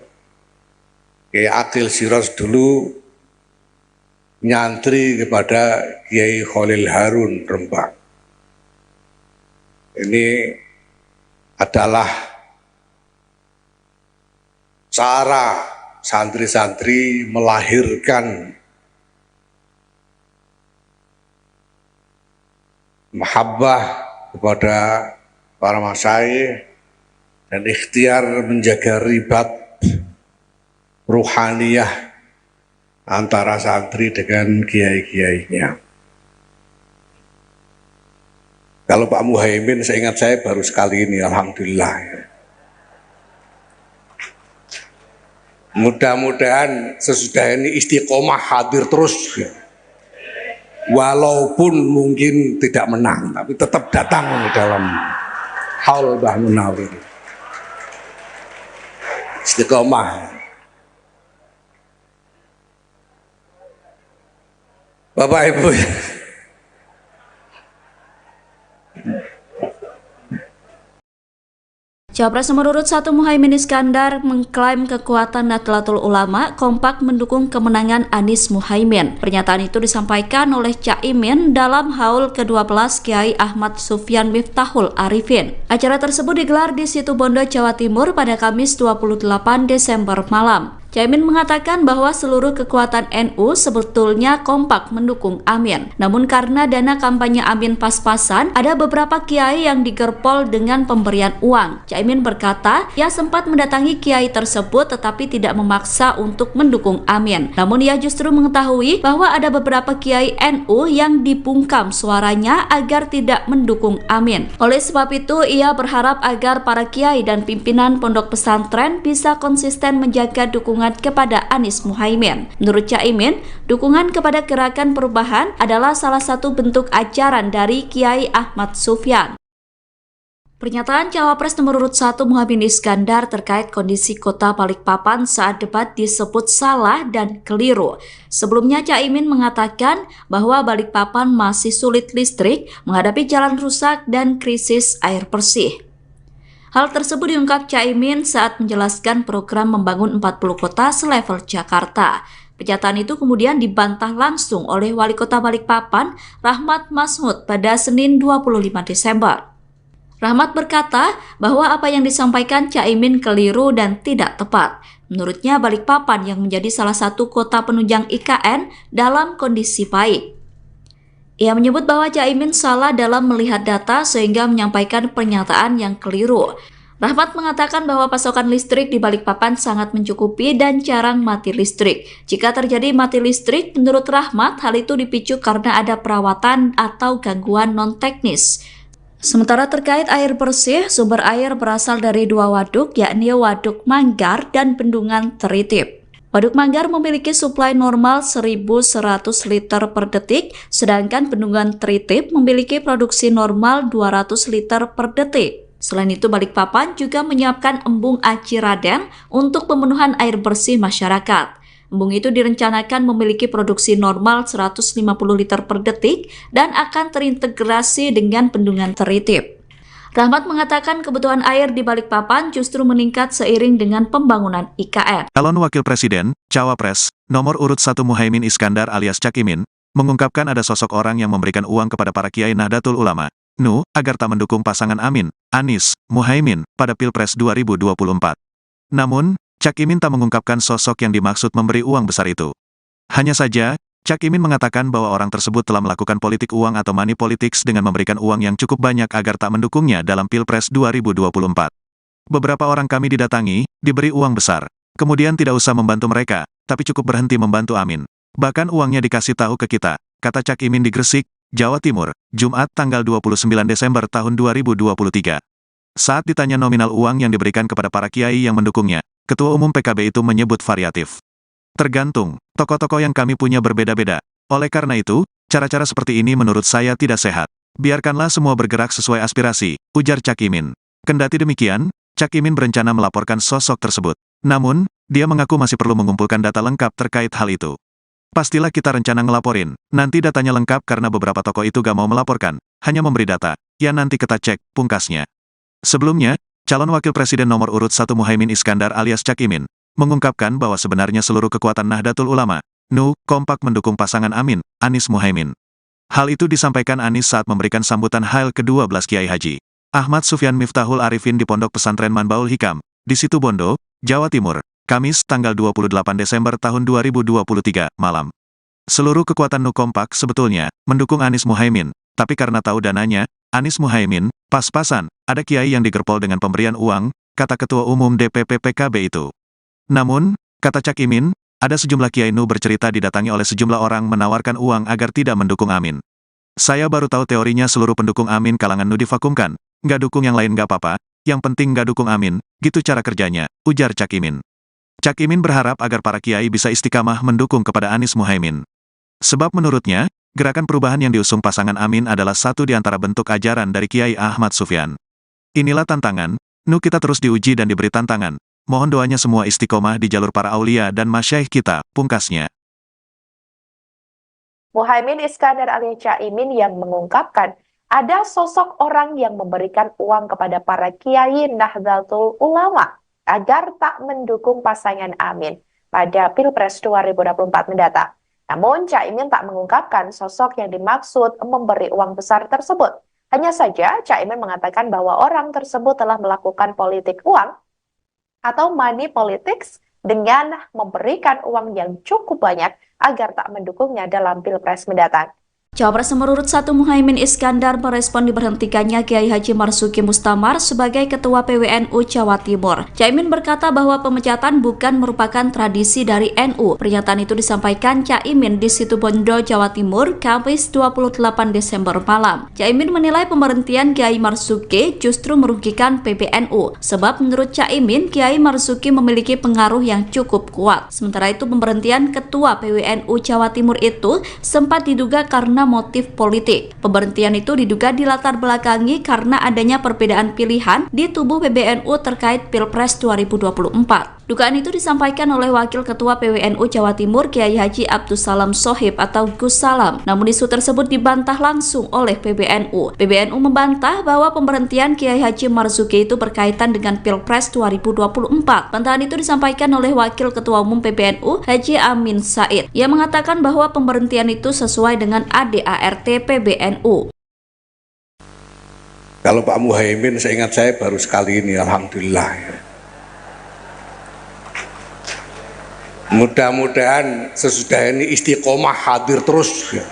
D: Kiai Akil Siros dulu nyantri kepada Kiai Khalil Harun Rembang. Ini adalah cara santri-santri melahirkan mahabbah kepada para masyayikh dan ikhtiar menjaga ribat ruhaniyah antara santri dengan kiai-kiainya. Kalau Pak Muhaimin, seingat saya baru sekali ini, alhamdulillah. Mudah-mudahan sesudah ini istiqomah hadir terus, walaupun mungkin tidak menang, tapi tetap datang dalam haul Mbah Munawir. Istiqomah. Bapak Ibu,
C: Cawapres nomor urut 1 Muhaimin Iskandar mengklaim kekuatan Nahdlatul Ulama kompak mendukung kemenangan Anies Muhaimin. Pernyataan itu disampaikan oleh Caimin dalam haul ke-12 Kiai Ahmad Sufyan Miftahul Arifin. Acara tersebut digelar di Situbondo, Jawa Timur pada Kamis 28 Desember malam. Caimin mengatakan bahwa seluruh kekuatan NU sebetulnya kompak mendukung Amin. Namun karena dana kampanye Amin pas-pasan, ada beberapa kiai yang digerpol dengan pemberian uang. Caimin berkata, ia sempat mendatangi kiai tersebut tetapi tidak memaksa untuk mendukung Amin. Namun ia justru mengetahui bahwa ada beberapa kiai NU yang dibungkam suaranya agar tidak mendukung Amin. Oleh sebab itu, ia berharap agar para kiai dan pimpinan pondok pesantren bisa konsisten menjaga dukungan kepada Anies Muhaimin. Menurut Caimin, dukungan kepada Gerakan Perubahan adalah salah satu bentuk ajaran dari Kiai Ahmad Sufyan. Pernyataan Cawapres nomor urut 1 Muhaimin Iskandar terkait kondisi kota Balikpapan saat debat disebut salah dan keliru. Sebelumnya Caimin mengatakan bahwa Balikpapan masih sulit listrik, menghadapi jalan rusak dan krisis air bersih. Hal tersebut diungkap Caimin saat menjelaskan program membangun 40 kota selevel Jakarta. Pernyataan itu kemudian dibantah langsung oleh Wali Kota Balikpapan, Rahmat Masmud, pada Senin 25 Desember. Rahmat berkata bahwa apa yang disampaikan Caimin keliru dan tidak tepat. Menurutnya Balikpapan yang menjadi salah satu kota penunjang IKN dalam kondisi baik. Ia menyebut bahwa Caimin salah dalam melihat data sehingga menyampaikan pernyataan yang keliru. Rahmat mengatakan bahwa pasokan listrik di Balikpapan sangat mencukupi dan jarang mati listrik. Jika terjadi mati listrik, menurut Rahmat, hal itu dipicu karena ada perawatan atau gangguan non-teknis. Sementara terkait air bersih, sumber air berasal dari dua waduk, yakni Waduk Manggar dan Bendungan Teritip. Waduk Manggar memiliki suplai normal 1.100 liter per detik, sedangkan Bendungan Teritip memiliki produksi normal 200 liter per detik. Selain itu, Balikpapan juga menyiapkan embung Aci Raden untuk pemenuhan air bersih masyarakat. Embung itu direncanakan memiliki produksi normal 150 liter per detik dan akan terintegrasi dengan Bendungan Teritip. Rahmat mengatakan kebutuhan air di Balikpapan justru meningkat seiring dengan pembangunan IKN.
A: Calon Wakil Presiden, Cawapres, nomor urut 1 Muhaimin Iskandar alias Cak Imin, mengungkapkan ada sosok orang yang memberikan uang kepada para kiai Nahdlatul Ulama, NU, agar tak mendukung pasangan Amin, Anies, Muhaimin, pada Pilpres 2024. Namun, Cak Imin tak mengungkapkan sosok yang dimaksud memberi uang besar itu. Hanya saja, Cak Imin mengatakan bahwa orang tersebut telah melakukan politik uang atau money politics dengan memberikan uang yang cukup banyak agar tak mendukungnya dalam Pilpres 2024. Beberapa orang kami didatangi, diberi uang besar. Kemudian tidak usah membantu mereka, tapi cukup berhenti membantu Amin. Bahkan uangnya dikasih tahu ke kita, kata Cak Imin di Gresik, Jawa Timur, Jumat tanggal 29 Desember tahun 2023. Saat ditanya nominal uang yang diberikan kepada para kiai yang mendukungnya, Ketua Umum PKB itu menyebut variatif. Tergantung, tokoh-tokoh yang kami punya berbeda-beda. Oleh karena itu, cara-cara seperti ini menurut saya tidak sehat. Biarkanlah semua bergerak sesuai aspirasi, ujar Cak Imin. Kendati demikian, Cak Imin berencana melaporkan sosok tersebut. Namun, dia mengaku masih perlu mengumpulkan data lengkap terkait hal itu. Pastilah kita rencana ngelaporin, nanti datanya lengkap karena beberapa tokoh itu gak mau melaporkan, hanya memberi data. Ya nanti kita cek, pungkasnya. Sebelumnya, calon Wakil Presiden nomor urut 1 Muhaimin Iskandar alias Cak Imin, mengungkapkan bahwa sebenarnya seluruh kekuatan Nahdlatul Ulama, NU, kompak mendukung pasangan Amin, Anies Muhaimin. Hal itu disampaikan Anies saat memberikan sambutan Hail ke-12 Kiai Haji Ahmad Sufyan Miftahul Arifin di Pondok Pesantren Manbaul Hikam, di Situbondo, Jawa Timur, Kamis tanggal 28 Desember tahun 2023, malam. Seluruh kekuatan NU kompak sebetulnya mendukung Anies Muhaimin, tapi karena tahu dananya, Anies Muhaimin, pas-pasan, ada kiai yang digerpol dengan pemberian uang, kata Ketua Umum DPP PKB itu. Namun, kata Cak Imin, ada sejumlah kiai NU bercerita didatangi oleh sejumlah orang menawarkan uang agar tidak mendukung Amin. Saya baru tahu teorinya seluruh pendukung Amin kalangan NU divakumkan, nggak dukung yang lain nggak apa-apa, yang penting nggak dukung Amin, gitu cara kerjanya, ujar Cak Imin. Cak Imin berharap agar para kiai bisa istiqamah mendukung kepada Anies Muhaimin. Sebab menurutnya, gerakan perubahan yang diusung pasangan Amin adalah satu di antara bentuk ajaran dari Kiai Ahmad Sufyan. Inilah tantangan, NU kita terus diuji dan diberi tantangan. Mohon doanya semua istiqomah di jalur para aulia dan masyaikh kita, pungkasnya.
B: Muhaimin Iskandar alias Cak Imin yang mengungkapkan ada sosok orang yang memberikan uang kepada para kiai Nahdlatul Ulama agar tak mendukung pasangan Amin pada Pilpres 2024 mendatang. Namun, Cak Imin tak mengungkapkan sosok yang dimaksud memberi uang besar tersebut. Hanya saja, Cak Imin mengatakan bahwa orang tersebut telah melakukan politik uang atau money politics dengan memberikan uang yang cukup banyak agar tak mendukungnya dalam Pilpres mendatang.
C: Cawapres nomor urut 1 Muhaimin Iskandar merespon diberhentikannya Kiai Haji Marzuki Mustamar sebagai Ketua PWNU Jawa Timur. Caimin berkata bahwa pemecatan bukan merupakan tradisi dari NU. Pernyataan itu disampaikan Caimin di Situbondo, Jawa Timur, Kamis 28 Desember malam. Caimin menilai pemberhentian Kiai Marzuki justru merugikan PBNU. Sebab menurut Caimin, Kiai Marzuki memiliki pengaruh yang cukup kuat. Sementara itu pemberhentian Ketua PWNU Jawa Timur itu sempat diduga karena motif politik. Pemberhentian itu diduga dilatar belakangi karena adanya perbedaan pilihan di tubuh PBNU terkait Pilpres 2024. Dugaan itu disampaikan oleh Wakil Ketua PWNU Jawa Timur Kiai Haji Abdussalam Shohib atau Gus Salam. Namun isu tersebut dibantah langsung oleh PBNU. PBNU membantah bahwa pemberhentian Kiai Haji Marzuki itu berkaitan dengan Pilpres 2024. Bantahan itu disampaikan oleh Wakil Ketua Umum PBNU Haji Amin Said. Ia mengatakan bahwa pemberhentian itu sesuai dengan ADART PBNU.
D: Kalau Pak Muhaimin, seingat saya baru sekali ini, alhamdulillah. Mudah-mudahan sesudah ini istiqomah hadir terus, ya.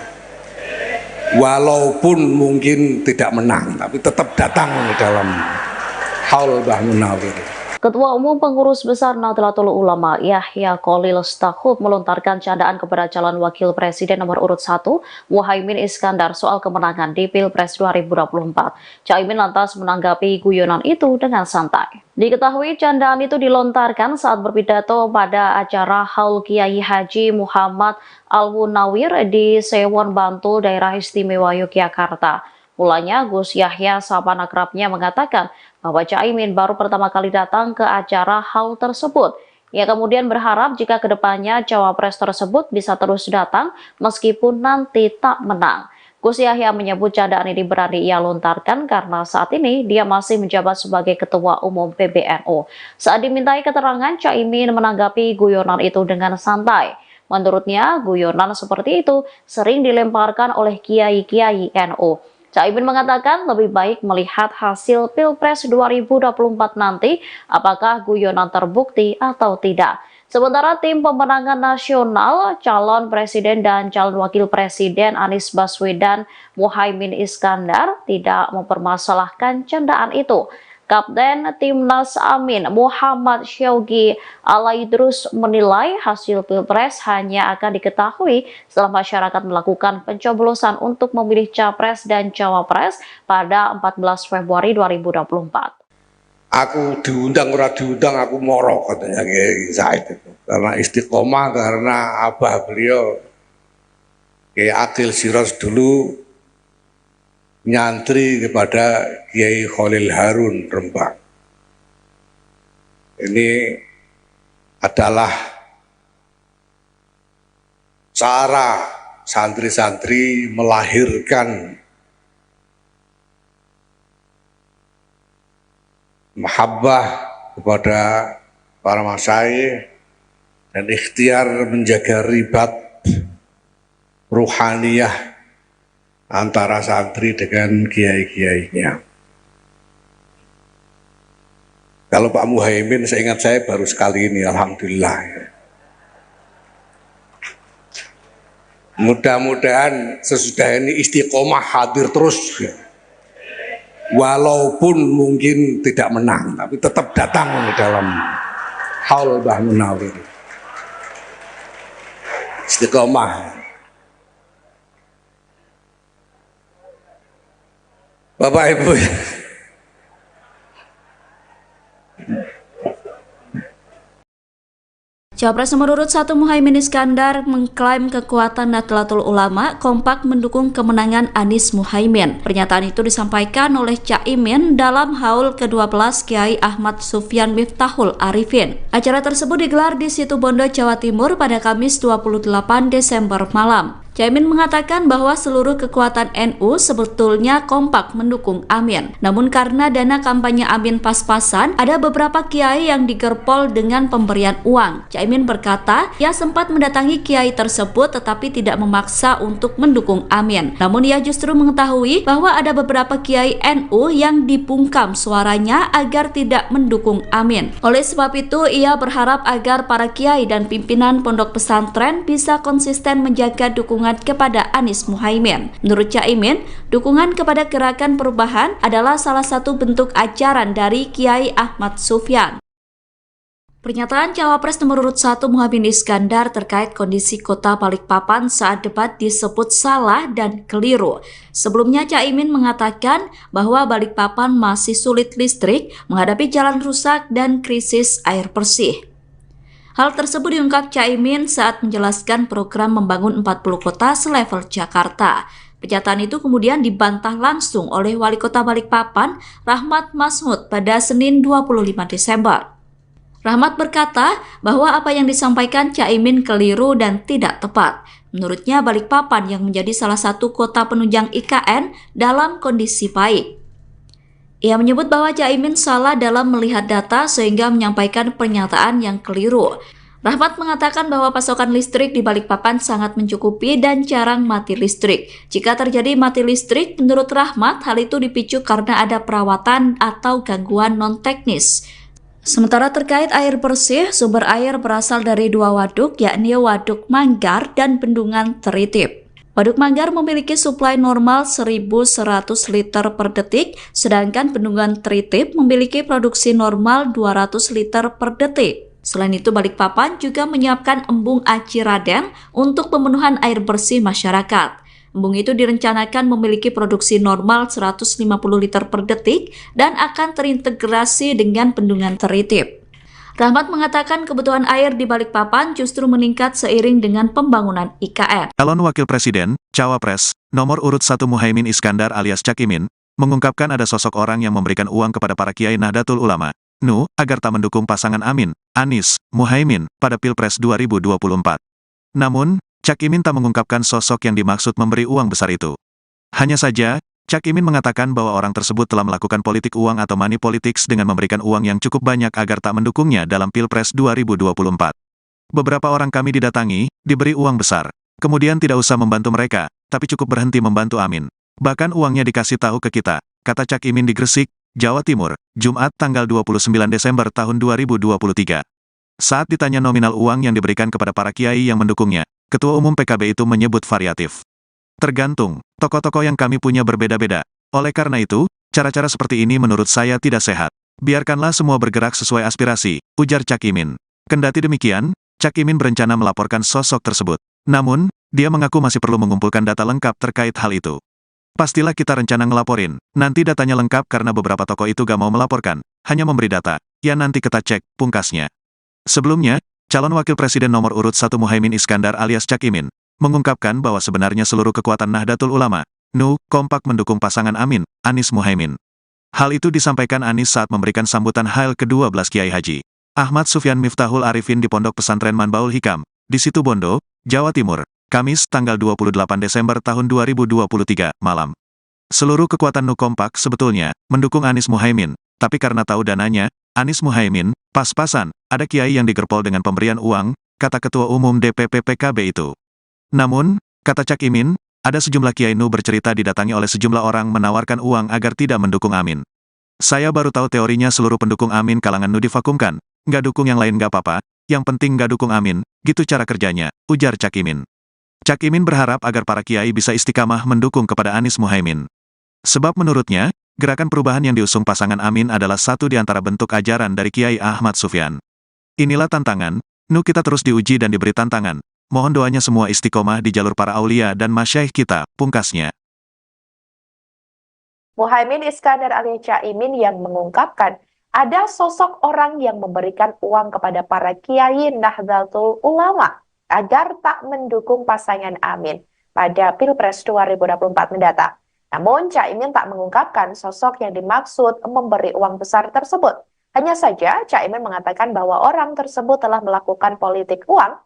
D: Walaupun mungkin tidak menang, tapi tetap datang dalam haul Mbah Munawir.
E: Ketua Umum Pengurus Besar Nahdlatul Ulama Yahya Kholil Stakuf melontarkan candaan kepada calon wakil presiden nomor urut 1 Muhaimin Iskandar soal kemenangan di Pilpres 2024. Caimin lantas menanggapi guyonan itu dengan santai. Diketahui candaan itu dilontarkan saat berpidato pada acara Haul Kiai Haji Muhammad Al-Munawir di Sewon Bantul, Daerah Istimewa Yogyakarta. Mulanya Gus Yahya sahabat akrabnya mengatakan bahwa Caimin baru pertama kali datang ke acara haul tersebut. Ia kemudian berharap jika kedepannya cawapres tersebut bisa terus datang meskipun nanti tak menang. Gus Yahya menyebut candaan ini berani ia lontarkan karena saat ini dia masih menjabat sebagai Ketua Umum PBNU. Saat dimintai keterangan, Caimin menanggapi guyonan itu dengan santai. Menurutnya, guyonan seperti itu sering dilemparkan oleh kiai-kiai NU. Caimin mengatakan lebih baik melihat hasil Pilpres 2024 nanti apakah guyonan terbukti atau tidak. Sementara tim pemenangan nasional, calon presiden dan calon wakil presiden Anies Baswedan Muhaimin Iskandar tidak mempermasalahkan candaan itu. Kapten Timnas Amin Muhammad Syaugi Alaidrus menilai hasil Pilpres hanya akan diketahui setelah masyarakat melakukan pencoblosan untuk memilih Capres dan Cawapres pada 14 Februari 2024.
D: Aku diundang ora diundang aku moro, katanya Kiai Said itu. Karena istiqomah, karena abah beliau Kiai Akil Siros dulu nyantri kepada Kiai Kholil Harun Rembang. Ini adalah cara santri-santri melahirkan mahabbah kepada para masyayikh dan ikhtiar menjaga ribat ruhaniyah antara santri dengan kiai-kiainya. Kalau Pak Muhaimin, seingat saya baru sekali ini, alhamdulillah. Mudah-mudahan sesudah ini istiqomah hadir terus, ya. Walaupun mungkin tidak menang, tapi tetap datang dalam haul Mbah Munawir. Istiqomah. Bapak Ibu,
C: Cawapres nomor urut 1 Muhaimin Iskandar mengklaim kekuatan Nahdlatul Ulama kompak mendukung kemenangan Anies Muhaimin. Pernyataan itu disampaikan oleh Caimin dalam haul ke-12 Kiai Ahmad Sufyan Miftahul Arifin. Acara tersebut digelar di Situbondo, Jawa Timur pada Kamis 28 Desember malam. Caimin mengatakan bahwa seluruh kekuatan NU sebetulnya kompak mendukung Amin. Namun karena dana kampanye Amin pas-pasan, ada beberapa kiai yang digerpol dengan pemberian uang. Caimin berkata, ia sempat mendatangi kiai tersebut tetapi tidak memaksa untuk mendukung Amin. Namun ia justru mengetahui bahwa ada beberapa kiai NU yang dibungkam suaranya agar tidak mendukung Amin. Oleh sebab itu, ia berharap agar para kiai dan pimpinan pondok pesantren bisa konsisten menjaga dukungan kepada Anies Muhaimin. Menurut Caimin, dukungan kepada Gerakan Perubahan adalah salah satu bentuk ajaran dari Kiai Ahmad Sufyan. Pernyataan Cawapres nomor urut 1 Muhaimin Iskandar terkait kondisi kota Balikpapan saat debat disebut salah dan keliru. Sebelumnya Caimin mengatakan bahwa Balikpapan masih sulit listrik, menghadapi jalan rusak dan krisis air bersih. Hal tersebut diungkap Caimin saat menjelaskan program membangun 40 kota selevel Jakarta. Pernyataan itu kemudian dibantah langsung oleh Wali Kota Balikpapan, Rahmat Masmud, pada Senin 25 Desember. Rahmat berkata bahwa apa yang disampaikan Caimin keliru dan tidak tepat. Menurutnya Balikpapan yang menjadi salah satu kota penunjang IKN dalam kondisi baik. Ia menyebut bahwa Caimin salah dalam melihat data sehingga menyampaikan pernyataan yang keliru. Rahmat mengatakan bahwa pasokan listrik di Balikpapan sangat mencukupi dan jarang mati listrik. Jika terjadi mati listrik, menurut Rahmat, hal itu dipicu karena ada perawatan atau gangguan non-teknis. Sementara terkait air bersih, sumber air berasal dari 2 waduk, yakni Waduk Manggar dan Bendungan Teritip. Waduk Manggar memiliki suplai normal 1.100 liter per detik, sedangkan Bendungan Teritip memiliki produksi normal 200 liter per detik. Selain itu, Balikpapan juga menyiapkan embung Aci Raden untuk pemenuhan air bersih masyarakat. Embung itu direncanakan memiliki produksi normal 150 liter per detik dan akan terintegrasi dengan Bendungan Teritip. Rahmat mengatakan kebutuhan air di Balikpapan justru meningkat seiring dengan pembangunan IKN.
A: Calon Wakil Presiden, Cawapres, nomor urut 1 Muhaimin Iskandar alias Cak Imin, mengungkapkan ada sosok orang yang memberikan uang kepada para kiai Nahdlatul Ulama, NU, agar tak mendukung pasangan Amin, Anies, Muhaimin, pada Pilpres 2024. Namun, Cak Imin tak mengungkapkan sosok yang dimaksud memberi uang besar itu. Hanya saja, Cak Imin mengatakan bahwa orang tersebut telah melakukan politik uang atau money politics dengan memberikan uang yang cukup banyak agar tak mendukungnya dalam Pilpres 2024. Beberapa orang kami didatangi, diberi uang besar. Kemudian tidak usah membantu mereka, tapi cukup berhenti membantu Amin. Bahkan uangnya dikasih tahu ke kita, kata Cak Imin di Gresik, Jawa Timur, Jumat tanggal 29 Desember tahun 2023. Saat ditanya nominal uang yang diberikan kepada para kiai yang mendukungnya, Ketua Umum PKB itu menyebut variatif. Tergantung, tokoh-tokoh yang kami punya berbeda-beda. Oleh karena itu, cara-cara seperti ini menurut saya tidak sehat. Biarkanlah semua bergerak sesuai aspirasi, ujar Cak Imin. Kendati demikian, Cak Imin berencana melaporkan sosok tersebut. Namun, dia mengaku masih perlu mengumpulkan data lengkap terkait hal itu. Pastilah kita rencana ngelaporin. Nanti datanya lengkap karena beberapa tokoh itu gak mau melaporkan, hanya memberi data. Ya nanti kita cek, pungkasnya. Sebelumnya, calon wakil presiden nomor urut 1 Muhaimin Iskandar alias Cak Imin, mengungkapkan bahwa sebenarnya seluruh kekuatan Nahdlatul Ulama, NU, kompak mendukung pasangan Amin, Anies Muhaimin. Hal itu disampaikan Anies saat memberikan sambutan Hail ke-12 Kiai Haji Ahmad Sufyan Miftahul Arifin di Pondok Pesantren Manbaul Hikam, di Situbondo, Jawa Timur, Kamis tanggal 28 Desember tahun 2023, malam. Seluruh kekuatan NU kompak sebetulnya mendukung Anies Muhaimin, tapi karena tahu dananya, Anies Muhaimin, pas-pasan, ada kiai yang digerpol dengan pemberian uang, kata Ketua Umum DPP PKB itu. Namun, kata Cak Imin, ada sejumlah kiai NU bercerita didatangi oleh sejumlah orang menawarkan uang agar tidak mendukung Amin. Saya baru tahu teorinya seluruh pendukung Amin kalangan NU divakumkan, nggak dukung yang lain nggak apa-apa, yang penting nggak dukung Amin, gitu cara kerjanya, ujar Cak Imin. Cak Imin berharap agar para kiai bisa istiqamah mendukung kepada Anies Muhaimin. Sebab menurutnya, gerakan perubahan yang diusung pasangan Amin adalah satu di antara bentuk ajaran dari Kiai Ahmad Sufyan. Inilah tantangan, NU kita terus diuji dan diberi tantangan. Mohon doanya semua istiqomah di jalur para aulia dan masyaikh kita, pungkasnya.
B: Muhaimin Iskandar alias Cak Imin yang mengungkapkan ada sosok orang yang memberikan uang kepada para kiai Nahdlatul Ulama agar tak mendukung pasangan Amin pada Pilpres 2024 mendatang. Namun, Cak Imin tak mengungkapkan sosok yang dimaksud memberi uang besar tersebut. Hanya saja, Cak Imin mengatakan bahwa orang tersebut telah melakukan politik uang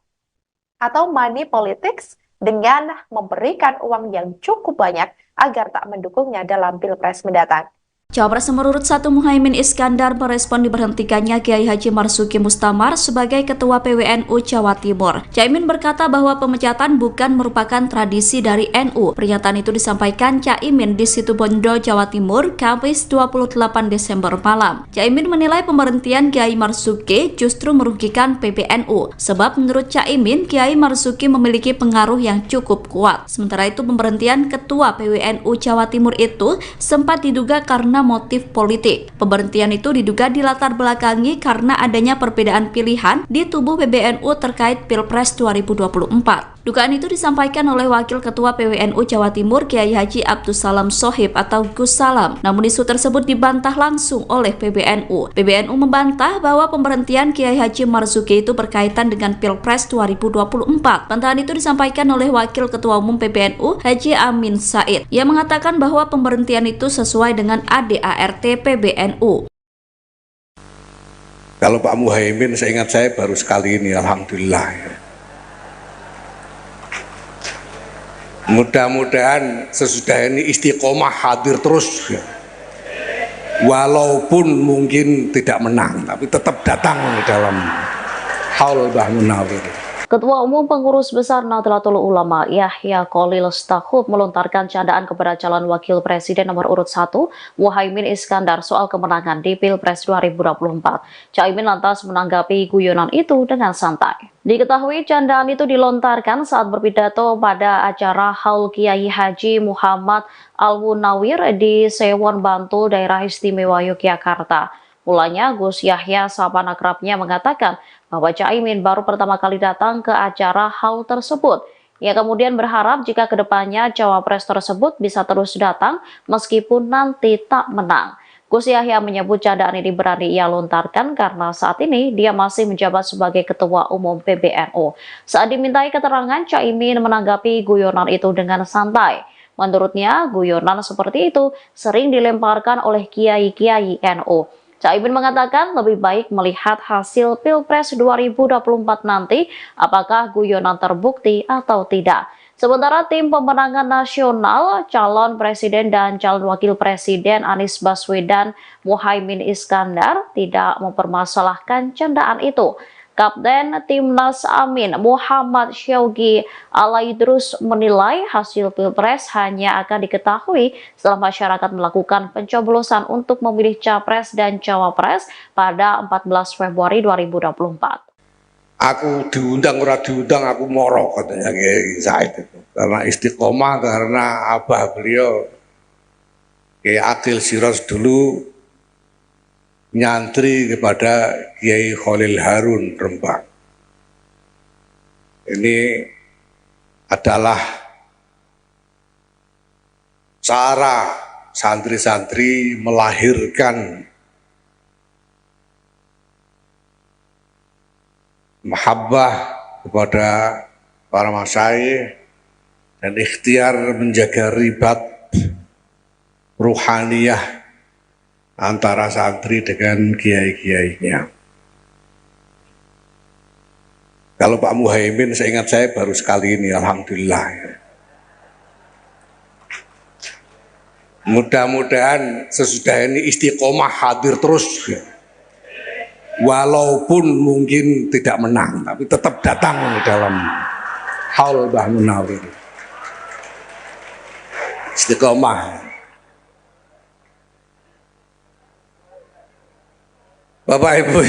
B: atau money politics dengan memberikan uang yang cukup banyak agar tak mendukungnya dalam Pilpres mendatang.
C: Cawapres nomor urut 1 Muhaimin Iskandar merespon diberhentikannya Kiai Haji Marzuki Mustamar sebagai Ketua PWNU Jawa Timur. Caimin berkata bahwa pemecatan bukan merupakan tradisi dari NU. Pernyataan itu disampaikan Caimin di Situbondo, Jawa Timur, Kamis 28 Desember malam. Caimin menilai pemberhentian Kiai Marzuki justru merugikan PBNU. Sebab menurut Caimin, Kiai Marzuki memiliki pengaruh yang cukup kuat. Sementara itu pemberhentian Ketua PWNU Jawa Timur itu sempat diduga karena motif politik. Pemberhentian itu diduga dilatar belakangi karena adanya perbedaan pilihan di tubuh PBNU terkait Pilpres 2024. Dugaan itu disampaikan oleh Wakil Ketua PWNU Jawa Timur Kiai Haji Abdussalam Shohib atau Gus Salam. Namun isu tersebut dibantah langsung oleh PBNU. PBNU membantah bahwa pemberhentian Kiai Haji Marzuki itu berkaitan dengan Pilpres 2024. Bantahan itu disampaikan oleh Wakil Ketua Umum PBNU Haji Amin Said. Ia mengatakan bahwa pemberhentian itu sesuai dengan ADART PBNU.
D: Kalau Pak Muhaimin, seingat saya baru sekali ini, alhamdulillah. Mudah-mudahan sesudah ini istiqomah hadir terus, walaupun mungkin tidak menang, tapi tetap datang di dalam haul Mbah Munawir.
E: Ketua Umum Pengurus Besar Nahdlatul Ulama Yahya Khalil Stakuf melontarkan candaan kepada calon wakil presiden nomor urut 1 Muhaimin Iskandar soal kemenangan di Pilpres 2024. Caimin lantas menanggapi guyonan itu dengan santai. Diketahui candaan itu dilontarkan saat berpidato pada acara Haul Kiai Haji Muhammad Al-Munawir di Sewon Bantul, Daerah Istimewa Yogyakarta. Mulanya Gus Yahya sahabat akrabnya mengatakan bahwa Caimin baru pertama kali datang ke acara haul tersebut. Ia kemudian berharap jika kedepannya cawapres tersebut bisa terus datang meskipun nanti tak menang. Gus Yahya menyebut candaan ini berani ia lontarkan karena saat ini dia masih menjabat sebagai Ketua Umum PBNU. Saat dimintai keterangan, Caimin menanggapi guyonan itu dengan santai. Menurutnya, guyonan seperti itu sering dilemparkan oleh kiai-kiai NU. Caimin mengatakan lebih baik melihat hasil Pilpres 2024 nanti apakah guyonan terbukti atau tidak. Sementara tim pemenangan nasional, calon presiden dan calon wakil presiden Anies Baswedan Muhaimin Iskandar tidak mempermasalahkan candaan itu. Kapten Timnas Amin Muhammad Syaugi Alaidrus menilai hasil Pilpres hanya akan diketahui setelah masyarakat melakukan pencoblosan untuk memilih Capres dan Cawapres pada 14 Februari 2024.
D: Aku diundang ora diundang aku moro, katanya Kiai Said itu. Karena istiqomah, karena abah beliau Kiai Akil Siraj dulu nyantri kepada Kiai Khalil Harun Rembang. Ini adalah cara santri-santri melahirkan mahabbah kepada para masyayikh dan ikhtiar menjaga ribat ruhaniyah antara santri dengan kiai-kiainya. Kalau Pak Muhaimin, seingat saya baru sekali ini, alhamdulillah. Mudah-mudahan sesudah ini istiqomah hadir terus, walaupun mungkin tidak menang, tapi tetap datang di dalam haul Mbah Munawir. Istiqomah. Bapak Ibu,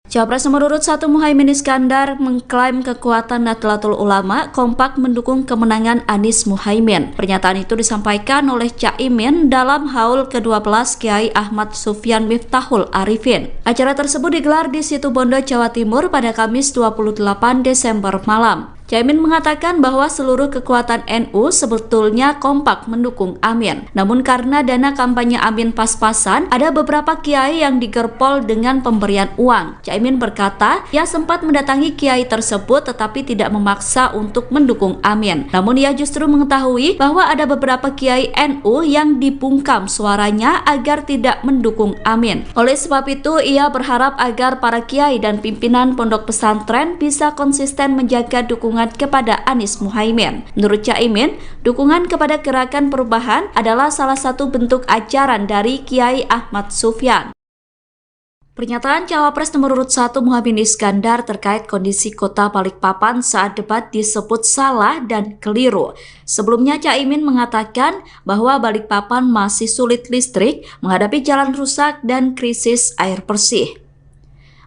C: Cawapres nomor urut 1 Muhaimin Iskandar mengklaim kekuatan Nahdlatul Ulama kompak mendukung kemenangan Anies Muhaimin. Pernyataan itu disampaikan oleh Caimin dalam haul ke-12 Kiai Ahmad Sufyan Miftahul Arifin. Acara tersebut digelar di Situbondo, Jawa Timur pada Kamis 28 Desember malam. Caimin mengatakan bahwa seluruh kekuatan NU sebetulnya kompak mendukung Amin. Namun karena dana kampanye Amin pas-pasan, ada beberapa kiai yang digerpol dengan pemberian uang. Caimin berkata, ia sempat mendatangi kiai tersebut tetapi tidak memaksa untuk mendukung Amin. Namun ia justru mengetahui bahwa ada beberapa kiai NU yang dibungkam suaranya agar tidak mendukung Amin. Oleh sebab itu, ia berharap agar para kiai dan pimpinan pondok pesantren bisa konsisten menjaga dukungan kepada Anies Muhaimin. Menurut Caimin, dukungan kepada Gerakan Perubahan adalah salah satu bentuk ajaran dari Kiai Ahmad Sufyan. Pernyataan Cawapres nomor urut 1 Muhaimin Iskandar terkait kondisi kota Balikpapan saat debat disebut salah dan keliru. Sebelumnya Caimin mengatakan bahwa Balikpapan masih sulit listrik, menghadapi jalan rusak dan krisis air bersih.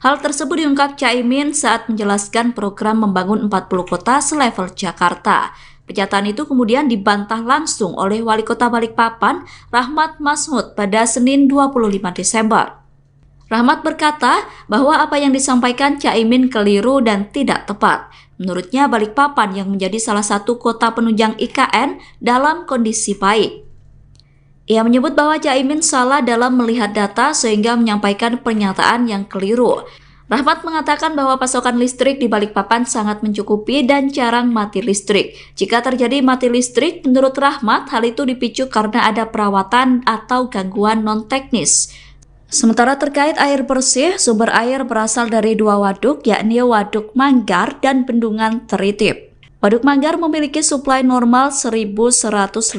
C: Hal tersebut diungkap Caimin saat menjelaskan program membangun 40 kota selevel Jakarta. Pernyataan itu kemudian dibantah langsung oleh Wali Kota Balikpapan, Rahmat Masmud, pada Senin 25 Desember. Rahmat berkata bahwa apa yang disampaikan Caimin keliru dan tidak tepat. Menurutnya Balikpapan yang menjadi salah satu kota penunjang IKN dalam kondisi baik. Ia menyebut bahwa Caimin salah dalam melihat data sehingga menyampaikan pernyataan yang keliru. Rahmat mengatakan bahwa pasokan listrik di Balikpapan sangat mencukupi dan jarang mati listrik. Jika terjadi mati listrik, menurut Rahmat, hal itu dipicu karena ada perawatan atau gangguan non-teknis. Sementara terkait air bersih, sumber air berasal dari dua waduk, yakni Waduk Manggar dan Bendungan Teritip. Waduk Manggar memiliki suplai normal 1.100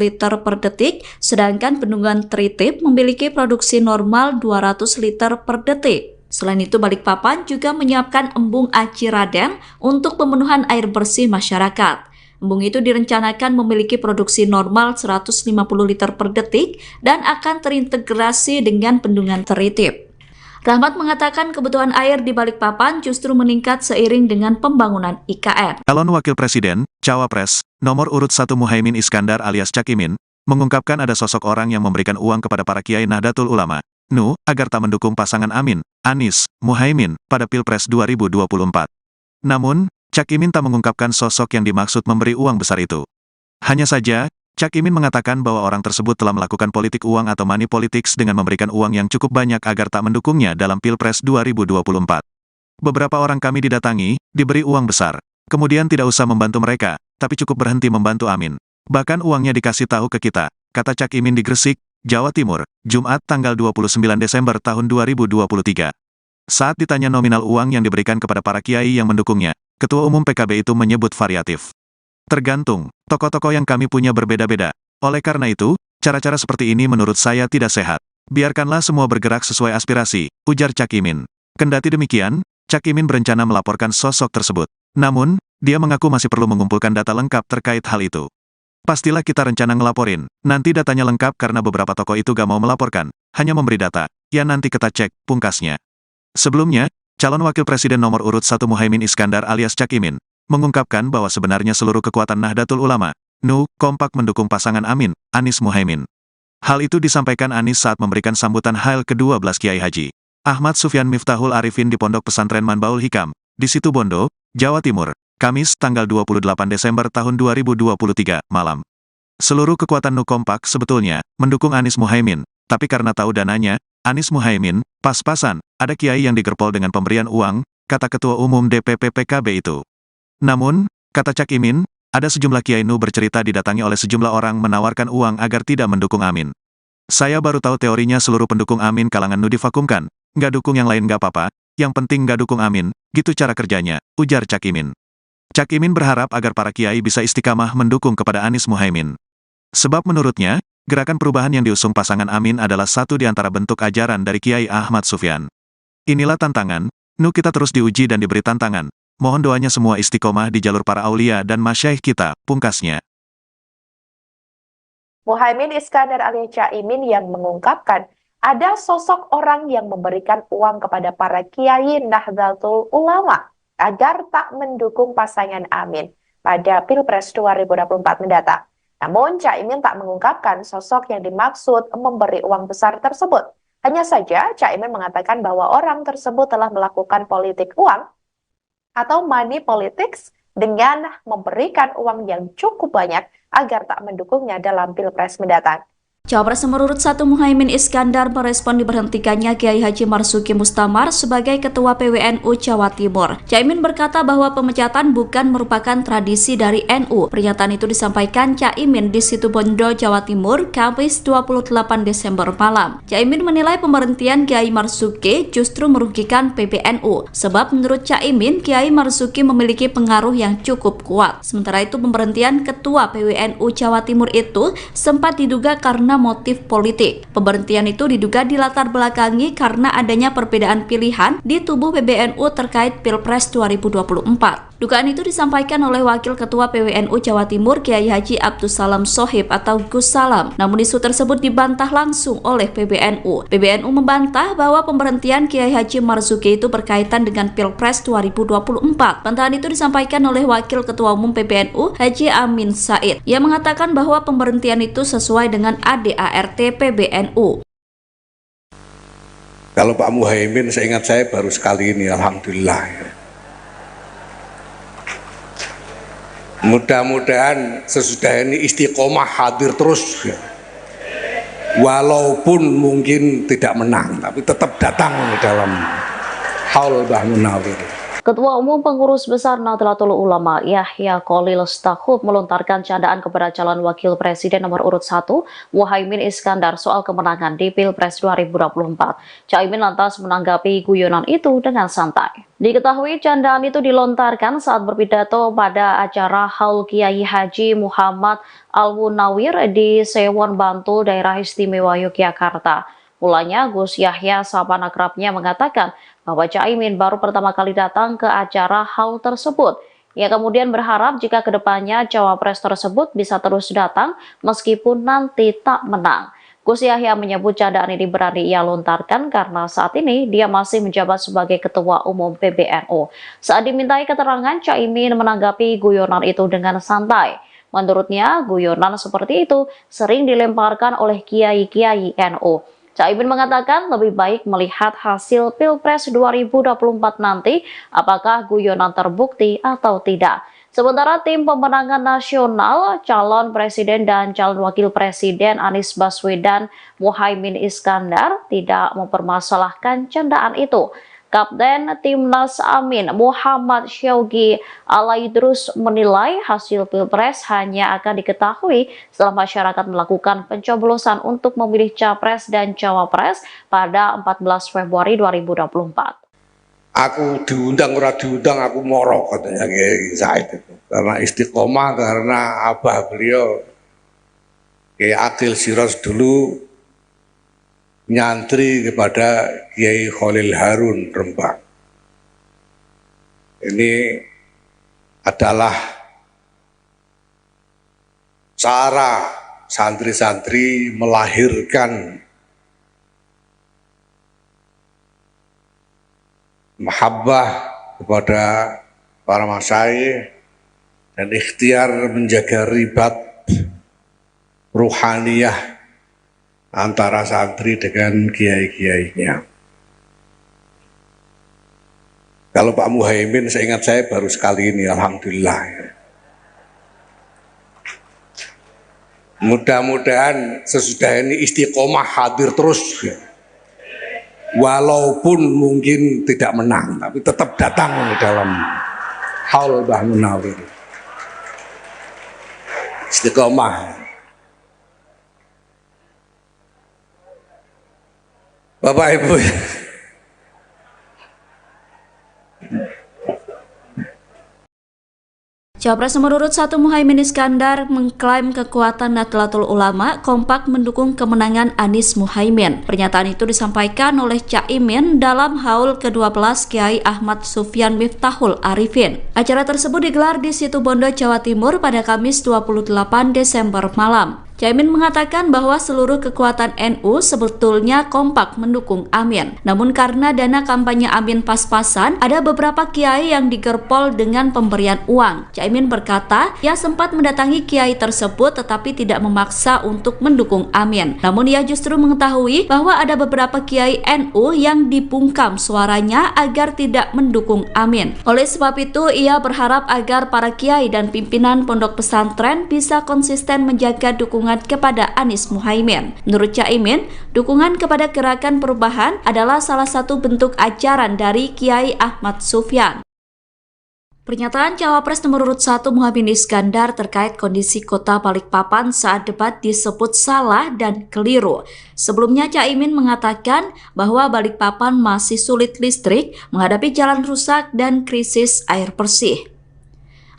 C: liter per detik, sedangkan Bendungan Teritip memiliki produksi normal 200 liter per detik. Selain itu, Balikpapan juga menyiapkan embung Aci Raden untuk pemenuhan air bersih masyarakat. Embung itu direncanakan memiliki produksi normal 150 liter per detik dan akan terintegrasi dengan Bendungan Teritip. Rahmat mengatakan kebutuhan air di Balikpapan justru meningkat seiring dengan pembangunan IKN.
A: Calon Wakil Presiden, Cawapres, nomor urut 1 Muhaimin Iskandar alias Cak Imin, mengungkapkan ada sosok orang yang memberikan uang kepada para kiai Nahdlatul Ulama, NU, agar tak mendukung pasangan Amin, Anies, Muhaimin, pada Pilpres 2024. Namun, Cak Imin tak mengungkapkan sosok yang dimaksud memberi uang besar itu. Hanya saja, Cak Imin mengatakan bahwa orang tersebut telah melakukan politik uang atau money politics dengan memberikan uang yang cukup banyak agar tak mendukungnya dalam Pilpres 2024. Beberapa orang kami didatangi, diberi uang besar. Kemudian tidak usah membantu mereka, tapi cukup berhenti membantu Amin. Bahkan uangnya dikasih tahu ke kita, kata Cak Imin di Gresik, Jawa Timur, Jumat tanggal 29 Desember tahun 2023. Saat ditanya nominal uang yang diberikan kepada para kiai yang mendukungnya, Ketua Umum PKB itu menyebut variatif. Tergantung, tokoh-tokoh yang kami punya berbeda-beda. Oleh karena itu, cara-cara seperti ini menurut saya tidak sehat. Biarkanlah semua bergerak sesuai aspirasi, ujar Cak Imin. Kendati demikian, Cak Imin berencana melaporkan sosok tersebut. Namun, dia mengaku masih perlu mengumpulkan data lengkap terkait hal itu. Pastilah kita rencana ngelaporin, nanti datanya lengkap karena beberapa tokoh itu gak mau melaporkan, hanya memberi data, ya nanti kita cek, pungkasnya. Sebelumnya, calon wakil presiden nomor urut 1 Muhaimin Iskandar alias Cak Imin, mengungkapkan bahwa sebenarnya seluruh kekuatan Nahdlatul Ulama, NU, kompak mendukung pasangan Amin, Anies Muhaimin. Hal itu disampaikan Anies saat memberikan sambutan Hail ke-12 Kiai Haji Ahmad Sufyan Miftahul Arifin di Pondok Pesantren Manbaul Hikam, di Situbondo, Jawa Timur, Kamis tanggal 28 Desember tahun 2023, malam. Seluruh kekuatan NU kompak sebetulnya mendukung Anies Muhaimin, tapi karena tahu dananya, Anies Muhaimin, pas-pasan, ada kiai yang digerpol dengan pemberian uang, kata Ketua Umum DPP PKB itu. Namun, kata Cak Imin, ada sejumlah kiai NU bercerita didatangi oleh sejumlah orang menawarkan uang agar tidak mendukung Amin. Saya baru tahu teorinya seluruh pendukung Amin kalangan NU divakumkan, nggak dukung yang lain nggak apa-apa, yang penting nggak dukung Amin, gitu cara kerjanya, ujar Cak Imin. Cak Imin berharap agar para kiai bisa istiqamah mendukung kepada Anies Muhaimin. Sebab menurutnya, gerakan perubahan yang diusung pasangan Amin adalah satu di antara bentuk ajaran dari Kiai Ahmad Sufyan. Inilah tantangan, NU kita terus diuji dan diberi tantangan. Mohon doanya semua istiqomah di jalur para aulia dan masyaikh kita, pungkasnya.
B: Muhaimin Iskandar alias Cak Imin yang mengungkapkan ada sosok orang yang memberikan uang kepada para kiai Nahdlatul Ulama agar tak mendukung pasangan Amin pada Pilpres 2024 mendatang. Namun, Cak Imin tak mengungkapkan sosok yang dimaksud memberi uang besar tersebut. Hanya saja, Cak Imin mengatakan bahwa orang tersebut telah melakukan politik uang atau money politics dengan memberikan uang yang cukup banyak agar tak mendukungnya dalam Pilpres mendatang.
C: Cawapres nomor urut 1 Muhaimin Iskandar merespon diberhentikannya Kiai Haji Marzuki Mustamar sebagai Ketua PWNU Jawa Timur. Caimin berkata bahwa pemecatan bukan merupakan tradisi dari NU. Pernyataan itu disampaikan Caimin di Situbondo, Jawa Timur, Kamis 28 Desember malam. Caimin menilai pemberhentian Kiai Marzuki justru merugikan PBNU. Sebab menurut Caimin, Kiai Marzuki memiliki pengaruh yang cukup kuat. Sementara itu pemberhentian Ketua PWNU Jawa Timur itu sempat diduga karena motif politik. Pemberhentian itu diduga dilatar belakangi karena adanya perbedaan pilihan di tubuh PBNU terkait Pilpres 2024. Dugaan itu disampaikan oleh Wakil Ketua PWNU Jawa Timur Kiai Haji Abdussalam Shohib atau Gus Salam. Namun isu tersebut dibantah langsung oleh PBNU. PBNU membantah bahwa pemberhentian Kiai Haji Marzuki itu berkaitan dengan Pilpres 2024. Bantahan itu disampaikan oleh Wakil Ketua Umum PBNU Haji Amin Said. Ia mengatakan bahwa pemberhentian itu sesuai dengan ADART PBNU.
D: Kalau Pak Muhaimin, seingat saya baru sekali ini, alhamdulillah. Mudah-mudahan sesudah ini istiqomah hadir terus, ya. Walaupun mungkin tidak menang, tapi tetap datang dalam haul Mbah Munawir.
E: Ketua Umum Pengurus Besar Nahdlatul Ulama Yahya Khalil Stakuf melontarkan candaan kepada calon wakil presiden nomor urut 1 Muhaimin Iskandar soal kemenangan di Pilpres 2024. Caimin lantas menanggapi guyonan itu dengan santai. Diketahui candaan itu dilontarkan saat berpidato pada acara Haul Kiai Haji Muhammad Al-Munawir di Sewon Bantul, Daerah Istimewa Yogyakarta. Mulanya Gus Yahya sahabat akrabnya mengatakan bahwa Caimin baru pertama kali datang ke acara haul tersebut. Ia kemudian berharap jika kedepannya cawapres tersebut bisa terus datang meskipun nanti tak menang. Gus Yahya menyebut candaan ini berani ia lontarkan karena saat ini dia masih menjabat sebagai Ketua Umum PBNU. Saat dimintai keterangan, Caimin menanggapi guyonan itu dengan santai. Menurutnya, guyonan seperti itu sering dilemparkan oleh kiai-kiai NU. Caimin mengatakan lebih baik melihat hasil Pilpres 2024 nanti apakah guyonan terbukti atau tidak. Sementara tim pemenangan nasional, calon presiden dan calon wakil presiden Anies Baswedan Muhaimin Iskandar tidak mempermasalahkan candaan itu. Kapten Timnas Amin Muhammad Syaugi Alaidrus menilai hasil Pilpres hanya akan diketahui setelah masyarakat melakukan pencoblosan untuk memilih Capres dan Cawapres pada 14 Februari 2024.
D: Aku diundang ora diundang aku moro, katanya Kiai Said itu. Karena istiqomah, karena abah beliau Kiai Akil Siros dulu nyantri kepada Kiai Khalil Harun Rembang. Ini adalah cara santri-santri melahirkan mahabbah kepada para masyayikh dan ikhtiar menjaga ribat ruhaniyah antara santri dengan kiai-kiainya. Kalau Pak Muhaimin, seingat saya baru sekali ini, alhamdulillah. Mudah-mudahan sesudah ini istiqomah hadir terus, ya. Walaupun mungkin tidak menang, tapi tetap datang dalam haul Mbah Munawir. Istiqomah. Bapak Ibu,
C: Cawapres nomor urut 1 Muhaimin Iskandar mengklaim kekuatan Nahdlatul Ulama kompak mendukung kemenangan Anies Muhaimin. Pernyataan itu disampaikan oleh Caimin dalam haul ke-12 Kiai Ahmad Sufyan Miftahul Arifin. Acara tersebut digelar di Situbondo, Jawa Timur pada Kamis 28 Desember malam. Caimin mengatakan bahwa seluruh kekuatan NU sebetulnya kompak mendukung Amin. Namun karena dana kampanye Amin pas-pasan, ada beberapa kiai yang digerpol dengan pemberian uang. Caimin berkata, ia sempat mendatangi kiai tersebut tetapi tidak memaksa untuk mendukung Amin. Namun ia justru mengetahui bahwa ada beberapa kiai NU yang dibungkam suaranya agar tidak mendukung Amin. Oleh sebab itu, ia berharap agar para kiai dan pimpinan pondok pesantren bisa konsisten menjaga dukungan kepada Anies Muhaimin. Menurut Caimin, dukungan kepada Gerakan Perubahan adalah salah satu bentuk ajaran dari Kiai Ahmad Sufyan. Pernyataan Cawapres nomor urut 1 Muhaimin Iskandar terkait kondisi kota Balikpapan saat debat disebut salah dan keliru. Sebelumnya Caimin mengatakan bahwa Balikpapan masih sulit listrik, menghadapi jalan rusak dan krisis air bersih.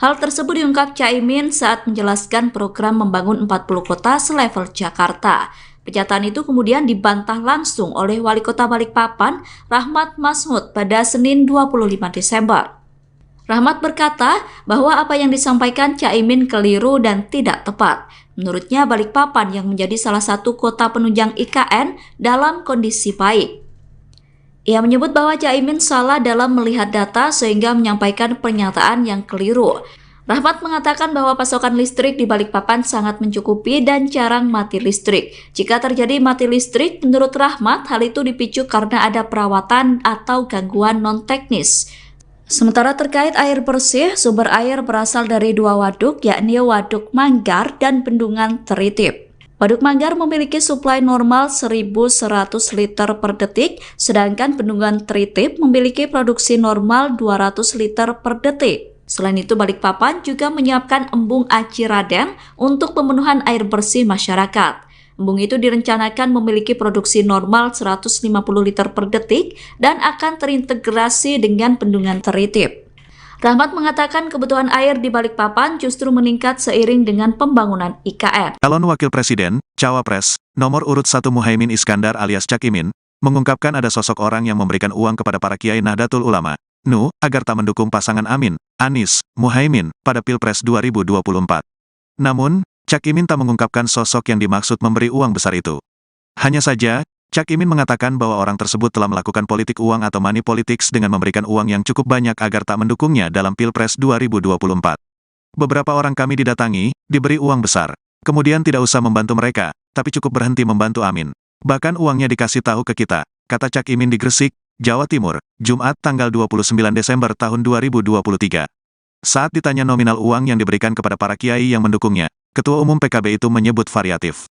C: Hal tersebut diungkap Caimin saat menjelaskan program membangun 40 kota selevel Jakarta. Pernyataan itu kemudian dibantah langsung oleh Wali Kota Balikpapan, Rahmat Masmud, pada Senin 25 Desember. Rahmat berkata bahwa apa yang disampaikan Caimin keliru dan tidak tepat. Menurutnya Balikpapan yang menjadi salah satu kota penunjang IKN dalam kondisi baik. Ia menyebut bahwa Caimin salah dalam melihat data sehingga menyampaikan pernyataan yang keliru. Rahmat mengatakan bahwa pasokan listrik di Balikpapan sangat mencukupi dan jarang mati listrik. Jika terjadi mati listrik, menurut Rahmat, hal itu dipicu karena ada perawatan atau gangguan non-teknis. Sementara terkait air bersih, sumber air berasal dari 2 waduk, yakni Waduk Manggar dan Bendungan Teritip. Waduk Manggar memiliki suplai normal 1.100 liter per detik, sedangkan Bendungan Teritip memiliki produksi normal 200 liter per detik. Selain itu, Balikpapan juga menyiapkan embung Aci Raden untuk pemenuhan air bersih masyarakat. Embung itu direncanakan memiliki produksi normal 150 liter per detik dan akan terintegrasi dengan Bendungan Teritip. Rahmat mengatakan kebutuhan air di Balikpapan justru meningkat seiring dengan pembangunan IKN.
A: Calon Wakil Presiden, Cawapres, nomor urut 1 Muhaimin Iskandar alias Cak Imin, mengungkapkan ada sosok orang yang memberikan uang kepada para kiai Nahdlatul Ulama, NU, agar tak mendukung pasangan Amin, Anies, Muhaimin, pada Pilpres 2024. Namun, Cak Imin tak mengungkapkan sosok yang dimaksud memberi uang besar itu. Hanya saja, Cak Imin mengatakan bahwa orang tersebut telah melakukan politik uang atau money politics dengan memberikan uang yang cukup banyak agar tak mendukungnya dalam Pilpres 2024. Beberapa orang kami didatangi, diberi uang besar. Kemudian tidak usah membantu mereka, tapi cukup berhenti membantu Amin. Bahkan uangnya dikasih tahu ke kita, kata Cak Imin di Gresik, Jawa Timur, Jumat tanggal 29 Desember tahun 2023. Saat ditanya nominal uang yang diberikan kepada para kiai yang mendukungnya, Ketua Umum PKB itu menyebut variatif.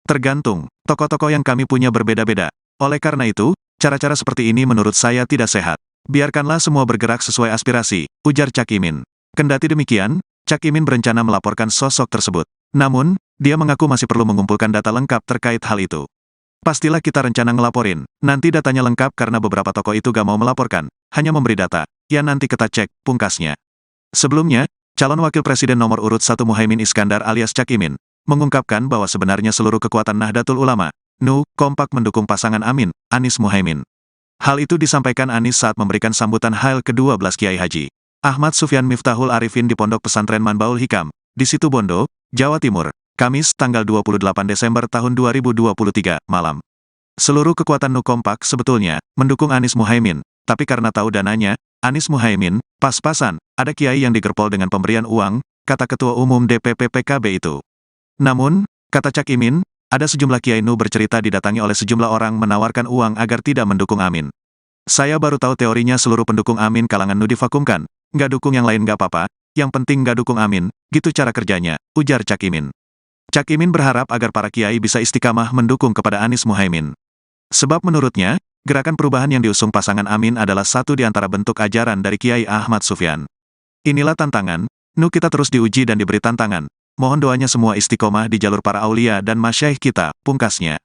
A: Tergantung, tokoh-tokoh yang kami punya berbeda-beda. Oleh karena itu, cara-cara seperti ini menurut saya tidak sehat. Biarkanlah semua bergerak sesuai aspirasi, ujar Cak Imin. Kendati demikian, Cak Imin berencana melaporkan sosok tersebut. Namun, dia mengaku masih perlu mengumpulkan data lengkap terkait hal itu. Pastilah kita rencana ngelaporin. Nanti datanya lengkap karena beberapa tokoh itu gak mau melaporkan, hanya memberi data. Ya nanti kita cek, pungkasnya. Sebelumnya, calon wakil presiden nomor urut 1 Muhaimin Iskandar alias Cak Imin, mengungkapkan bahwa sebenarnya seluruh kekuatan Nahdlatul Ulama, NU, kompak mendukung pasangan Amin, Anies Muhaimin. Hal itu disampaikan Anies saat memberikan sambutan Hail ke-12 Kiai Haji Ahmad Sufyan Miftahul Arifin di Pondok Pesantren Manbaul Hikam, di Situbondo, Jawa Timur, Kamis tanggal 28 Desember tahun 2023, malam. Seluruh kekuatan NU kompak sebetulnya mendukung Anies Muhaimin, tapi karena tahu dananya, Anies Muhaimin, pas-pasan, ada kiai yang digerpol dengan pemberian uang, kata Ketua Umum DPP PKB itu. Namun, kata Cak Imin, ada sejumlah kiai NU bercerita didatangi oleh sejumlah orang menawarkan uang agar tidak mendukung Amin. Saya baru tahu teorinya seluruh pendukung Amin kalangan NU divakumkan, nggak dukung yang lain nggak apa-apa, yang penting nggak dukung Amin, gitu cara kerjanya, ujar Cak Imin. Cak Imin berharap agar para kiai bisa istiqamah mendukung kepada Anies Muhaimin. Sebab menurutnya, gerakan perubahan yang diusung pasangan Amin adalah satu di antara bentuk ajaran dari Kiai Ahmad Sufyan. Inilah tantangan, NU kita terus diuji dan diberi tantangan. Mohon doanya semua istiqomah di jalur para aulia dan masyaikh kita, pungkasnya.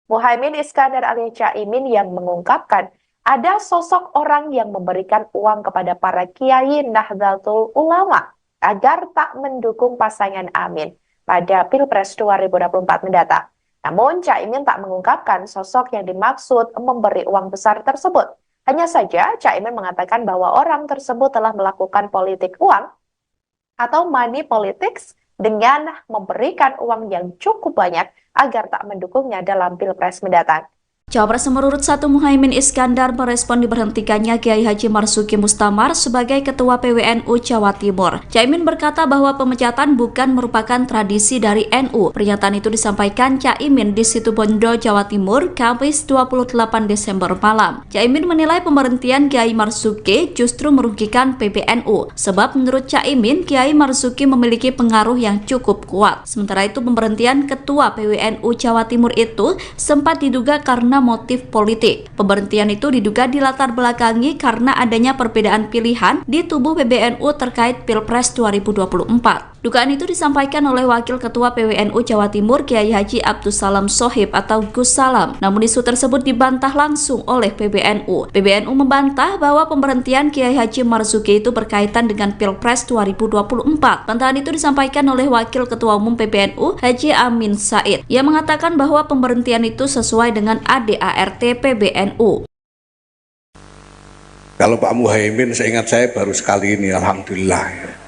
B: Muhaimin Iskandar alias Cak Imin yang mengungkapkan ada sosok orang yang memberikan uang kepada para kiai Nahdlatul Ulama agar tak mendukung pasangan Amin pada Pilpres 2024 mendatang. Namun, Cak Imin tak mengungkapkan sosok yang dimaksud memberi uang besar tersebut. Hanya saja, Cak Imin mengatakan bahwa orang tersebut telah melakukan politik uang atau money politics dengan memberikan uang yang cukup banyak agar tak mendukungnya dalam Pilpres mendatang.
C: Cawapres nomor urut 1 Muhaimin Iskandar merespon diberhentikannya Kiai Haji Marzuki Mustamar sebagai Ketua PWNU Jawa Timur. Caimin berkata bahwa pemecatan bukan merupakan tradisi dari NU. Pernyataan itu disampaikan Caimin di Situbondo, Jawa Timur, Kamis 28 Desember malam. Caimin menilai pemberhentian Kiai Marzuki justru merugikan PBNU. Sebab menurut Caimin, Kiai Marzuki memiliki pengaruh yang cukup kuat. Sementara itu pemberhentian Ketua PWNU Jawa Timur itu sempat diduga karena motif politik. Pemberhentian itu diduga dilatar belakangi karena adanya perbedaan pilihan di tubuh PBNU terkait Pilpres 2024. Dugaan itu disampaikan oleh Wakil Ketua PWNU Jawa Timur Kiai Haji Abdus Salam Sohib atau Gus Salam. Namun isu tersebut dibantah langsung oleh PBNU. PBNU membantah bahwa pemberhentian Kiai Haji Marzuki itu berkaitan dengan Pilpres 2024. Bantahan itu disampaikan oleh Wakil Ketua Umum PBNU Haji Amin Said. Ia mengatakan bahwa pemberhentian itu sesuai dengan ADART PBNU.
D: Kalau Pak Muhaimin, seingat saya baru sekali ini, alhamdulillah.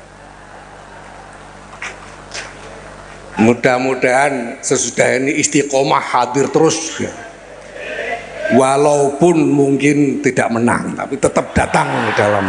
D: Mudah-mudahan sesudah ini istiqomah hadir terus, walaupun mungkin tidak menang, tapi tetap datang dalam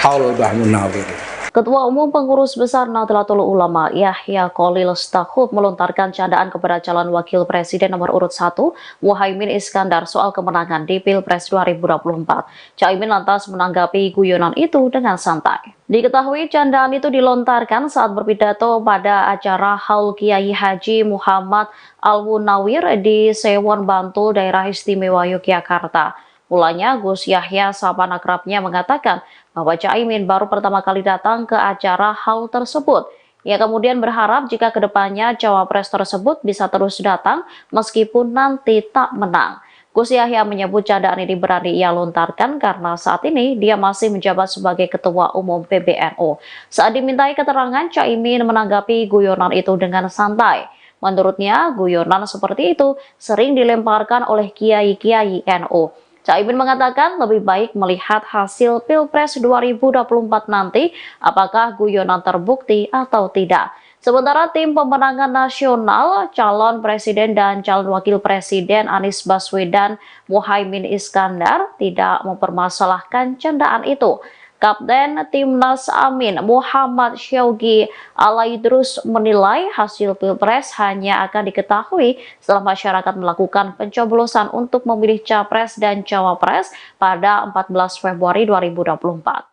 D: haul Mbah Munawir.
E: Ketua Umum Pengurus Besar Nahdlatul Ulama Yahya Khalil Stakuf melontarkan candaan kepada calon wakil presiden nomor urut 1 Muhaimin Iskandar soal kemenangan di Pilpres 2024. Caimin lantas menanggapi guyonan itu dengan santai. Diketahui candaan itu dilontarkan saat berpidato pada acara Haul Kiai Haji Muhammad Al-Munawir di Sewon Bantul, Daerah Istimewa Yogyakarta. Mulanya Gus Yahya sahabat akrabnya mengatakan bahwa Caimin baru pertama kali datang ke acara haul tersebut. Ia kemudian berharap jika kedepannya cawapres tersebut bisa terus datang meskipun nanti tak menang. Gus Yahya menyebut candaan ini berani ia lontarkan karena saat ini dia masih menjabat sebagai Ketua Umum PBNU. Saat dimintai keterangan, Caimin menanggapi guyonan itu dengan santai. Menurutnya, guyonan seperti itu sering dilemparkan oleh kiai-kiai NU. Caimin mengatakan lebih baik melihat hasil Pilpres 2024 nanti apakah guyonan terbukti atau tidak. Sementara tim pemenangan nasional, calon presiden dan calon wakil presiden Anies Baswedan Muhaimin Iskandar tidak mempermasalahkan candaan itu. Kapten Timnas Amin Muhammad Syaugi Alaidrus menilai hasil Pilpres hanya akan diketahui setelah masyarakat melakukan pencoblosan untuk memilih Capres dan Cawapres pada 14 Februari 2024.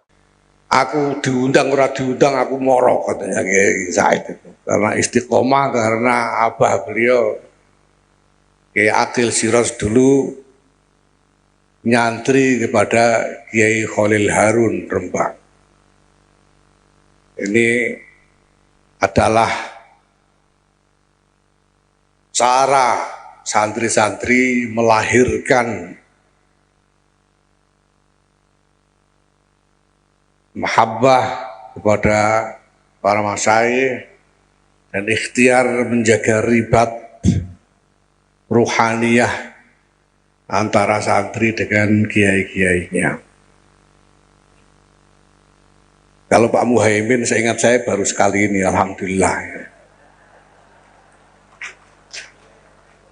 D: Aku diundang ora diundang aku moro, katanya Kiai Said itu. Karena istiqomah, karena abah beliau Kiai Akil Siros dulu nyantri kepada Kiai Khalil Harun Rembang. Ini adalah cara santri-santri melahirkan mahabbah kepada para masyayikh dan ikhtiar menjaga ribat ruhaniyah antara santri dengan kiai-kiainya. Kalau Pak Muhaimin, seingat saya baru sekali ini, alhamdulillah.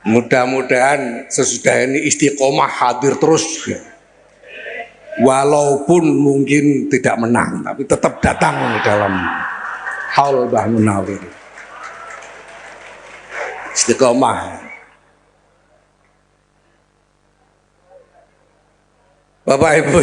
D: Mudah-mudahan sesudah ini istiqomah hadir terus, walaupun mungkin tidak menang, tapi tetap datang dalam haul Mbah Munawir. Istiqomah. Bapak Ibu,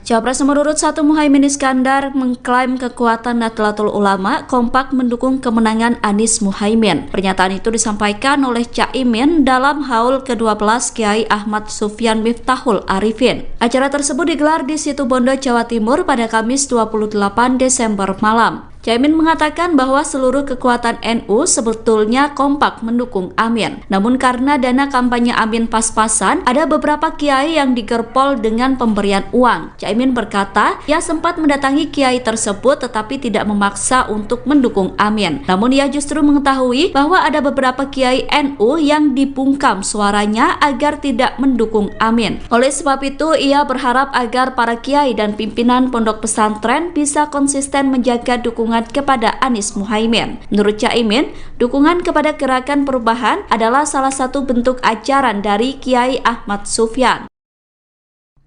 C: Cawapres nomor urut 1 Muhaimin Iskandar mengklaim kekuatan Nahdlatul Ulama kompak mendukung kemenangan Anies Muhaimin. Pernyataan itu disampaikan oleh Caimin dalam haul ke-12 Kiai Ahmad Sufyan Miftahul Arifin. Acara tersebut digelar di Situbondo, Jawa Timur pada Kamis 28 Desember malam. Caimin mengatakan bahwa seluruh kekuatan NU sebetulnya kompak mendukung Amin. Namun karena dana kampanye Amin pas-pasan, ada beberapa kiai yang digerpol dengan pemberian uang. Caimin berkata, ia sempat mendatangi kiai tersebut tetapi tidak memaksa untuk mendukung Amin. Namun ia justru mengetahui bahwa ada beberapa kiai NU yang dibungkam suaranya agar tidak mendukung Amin. Oleh sebab itu, ia berharap agar para kiai dan pimpinan pondok pesantren bisa konsisten menjaga dukungan kepada Anies Muhaimin. Menurut Caimin, dukungan kepada Gerakan Perubahan adalah salah satu bentuk ajaran dari Kiai Ahmad Sufyan.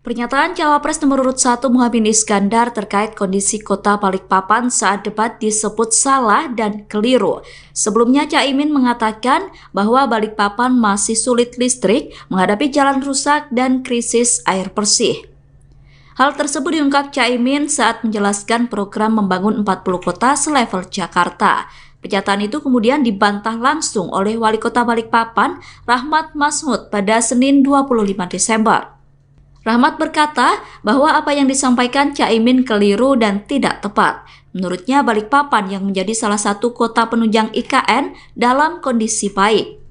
C: Pernyataan Cawapres nomor urut 1 Muhaimin Iskandar terkait kondisi kota Balikpapan saat debat disebut salah dan keliru. Sebelumnya Caimin mengatakan bahwa Balikpapan masih sulit listrik, menghadapi jalan rusak dan krisis air bersih. Hal tersebut diungkap Caimin saat menjelaskan program membangun 40 kota selevel Jakarta. Pernyataan itu kemudian dibantah langsung oleh Wali Kota Balikpapan, Rahmat Masmud, pada Senin 25 Desember. Rahmat berkata bahwa apa yang disampaikan Caimin keliru dan tidak tepat. Menurutnya Balikpapan yang menjadi salah satu kota penunjang IKN dalam kondisi baik.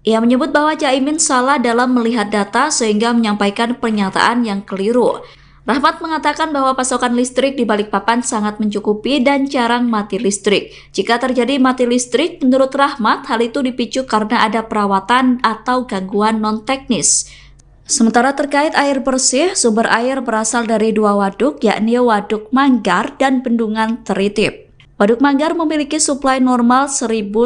C: Ia menyebut bahwa Caimin salah dalam melihat data sehingga menyampaikan pernyataan yang keliru. Rahmat mengatakan bahwa pasokan listrik di Balikpapan sangat mencukupi dan jarang mati listrik. Jika terjadi mati listrik, menurut Rahmat, hal itu dipicu karena ada perawatan atau gangguan non-teknis. Sementara terkait air bersih, sumber air berasal dari dua waduk, yakni Waduk Manggar dan Bendungan Teritip. Waduk Manggar memiliki suplai normal 1.100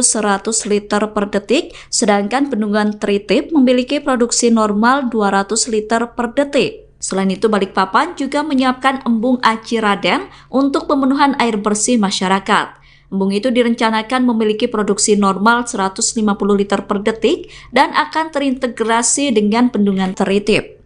C: liter per detik, sedangkan Bendungan Teritip memiliki produksi normal 200 liter per detik. Selain itu, Balikpapan juga menyiapkan embung Aci Raden untuk pemenuhan air bersih masyarakat. Embung itu direncanakan memiliki produksi normal 150 liter per detik dan akan terintegrasi dengan Bendungan Teritip.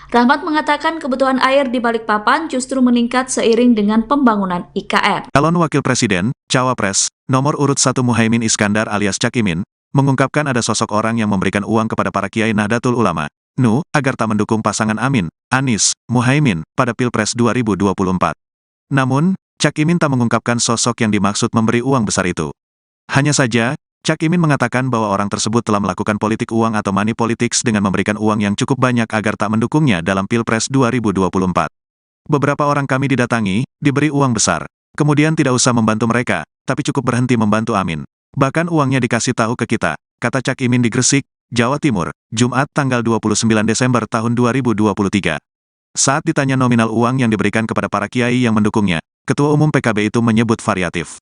C: Rahmat mengatakan kebutuhan air di Balikpapan justru meningkat seiring dengan pembangunan IKN.
A: Calon Wakil Presiden, Cawapres, nomor urut 1 Muhaimin Iskandar alias Cak Imin, mengungkapkan ada sosok orang yang memberikan uang kepada para kiai Nahdlatul Ulama, NU, agar tak mendukung pasangan Amin, Anies, Muhaimin, pada Pilpres 2024. Namun, Cak Imin tak mengungkapkan sosok yang dimaksud memberi uang besar itu. Hanya saja, Cak Imin mengatakan bahwa orang tersebut telah melakukan politik uang atau money politics dengan memberikan uang yang cukup banyak agar tak mendukungnya dalam Pilpres 2024. Beberapa orang kami didatangi, diberi uang besar. Kemudian tidak usah membantu mereka, tapi cukup berhenti membantu Amin. Bahkan uangnya dikasih tahu ke kita, kata Cak Imin di Gresik, Jawa Timur, Jumat tanggal 29 Desember tahun 2023. Saat ditanya nominal uang yang diberikan kepada para kiai yang mendukungnya, Ketua Umum PKB itu menyebut variatif.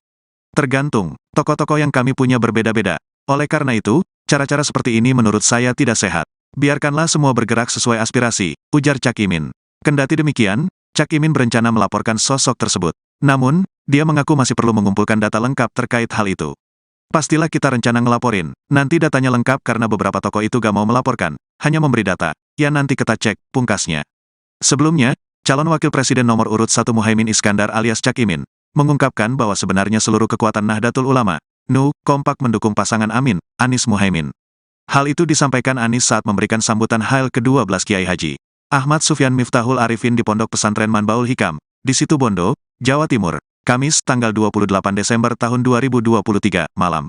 A: Tergantung, tokoh-tokoh yang kami punya berbeda-beda. Oleh karena itu, cara-cara seperti ini menurut saya tidak sehat. Biarkanlah semua bergerak sesuai aspirasi, ujar Cak Imin. Kendati demikian, Cak Imin berencana melaporkan sosok tersebut. Namun, dia mengaku masih perlu mengumpulkan data lengkap terkait hal itu. Pastilah kita rencana ngelaporin, nanti datanya lengkap karena beberapa tokoh itu gak mau melaporkan, hanya memberi data. Ya nanti kita cek, pungkasnya. Sebelumnya, calon wakil presiden nomor urut 1 Muhaimin Iskandar alias Cak Imin, mengungkapkan bahwa sebenarnya seluruh kekuatan Nahdlatul Ulama, NU, kompak mendukung pasangan Amin, Anies Muhaimin. Hal itu disampaikan Anies saat memberikan sambutan Hail ke-12 Kiai Haji Ahmad Sufyan Miftahul Arifin di Pondok Pesantren Manbaul Hikam, di Situbondo, Jawa Timur, Kamis tanggal 28 Desember tahun 2023, malam.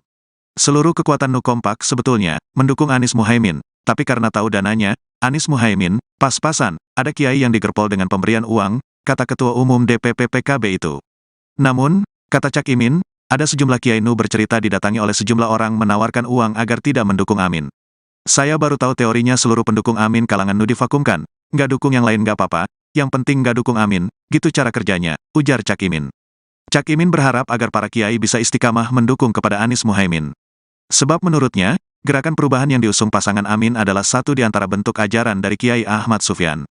A: Seluruh kekuatan NU kompak sebetulnya mendukung Anies Muhaimin, tapi karena tahu dananya, Anies Muhaimin, pas-pasan, ada kiai yang digerpol dengan pemberian uang, kata Ketua Umum DPP PKB itu. Namun, kata Cak Imin, ada sejumlah kiai NU bercerita didatangi oleh sejumlah orang menawarkan uang agar tidak mendukung Amin. Saya baru tahu teorinya seluruh pendukung Amin kalangan NU divakumkan, nggak dukung yang lain nggak apa-apa, yang penting nggak dukung Amin, gitu cara kerjanya, ujar Cak Imin. Cak Imin berharap agar para kiai bisa istiqamah mendukung kepada Anies Muhaimin. Sebab menurutnya, gerakan perubahan yang diusung pasangan Amin adalah satu di antara bentuk ajaran dari Kiai Ahmad Sufyan.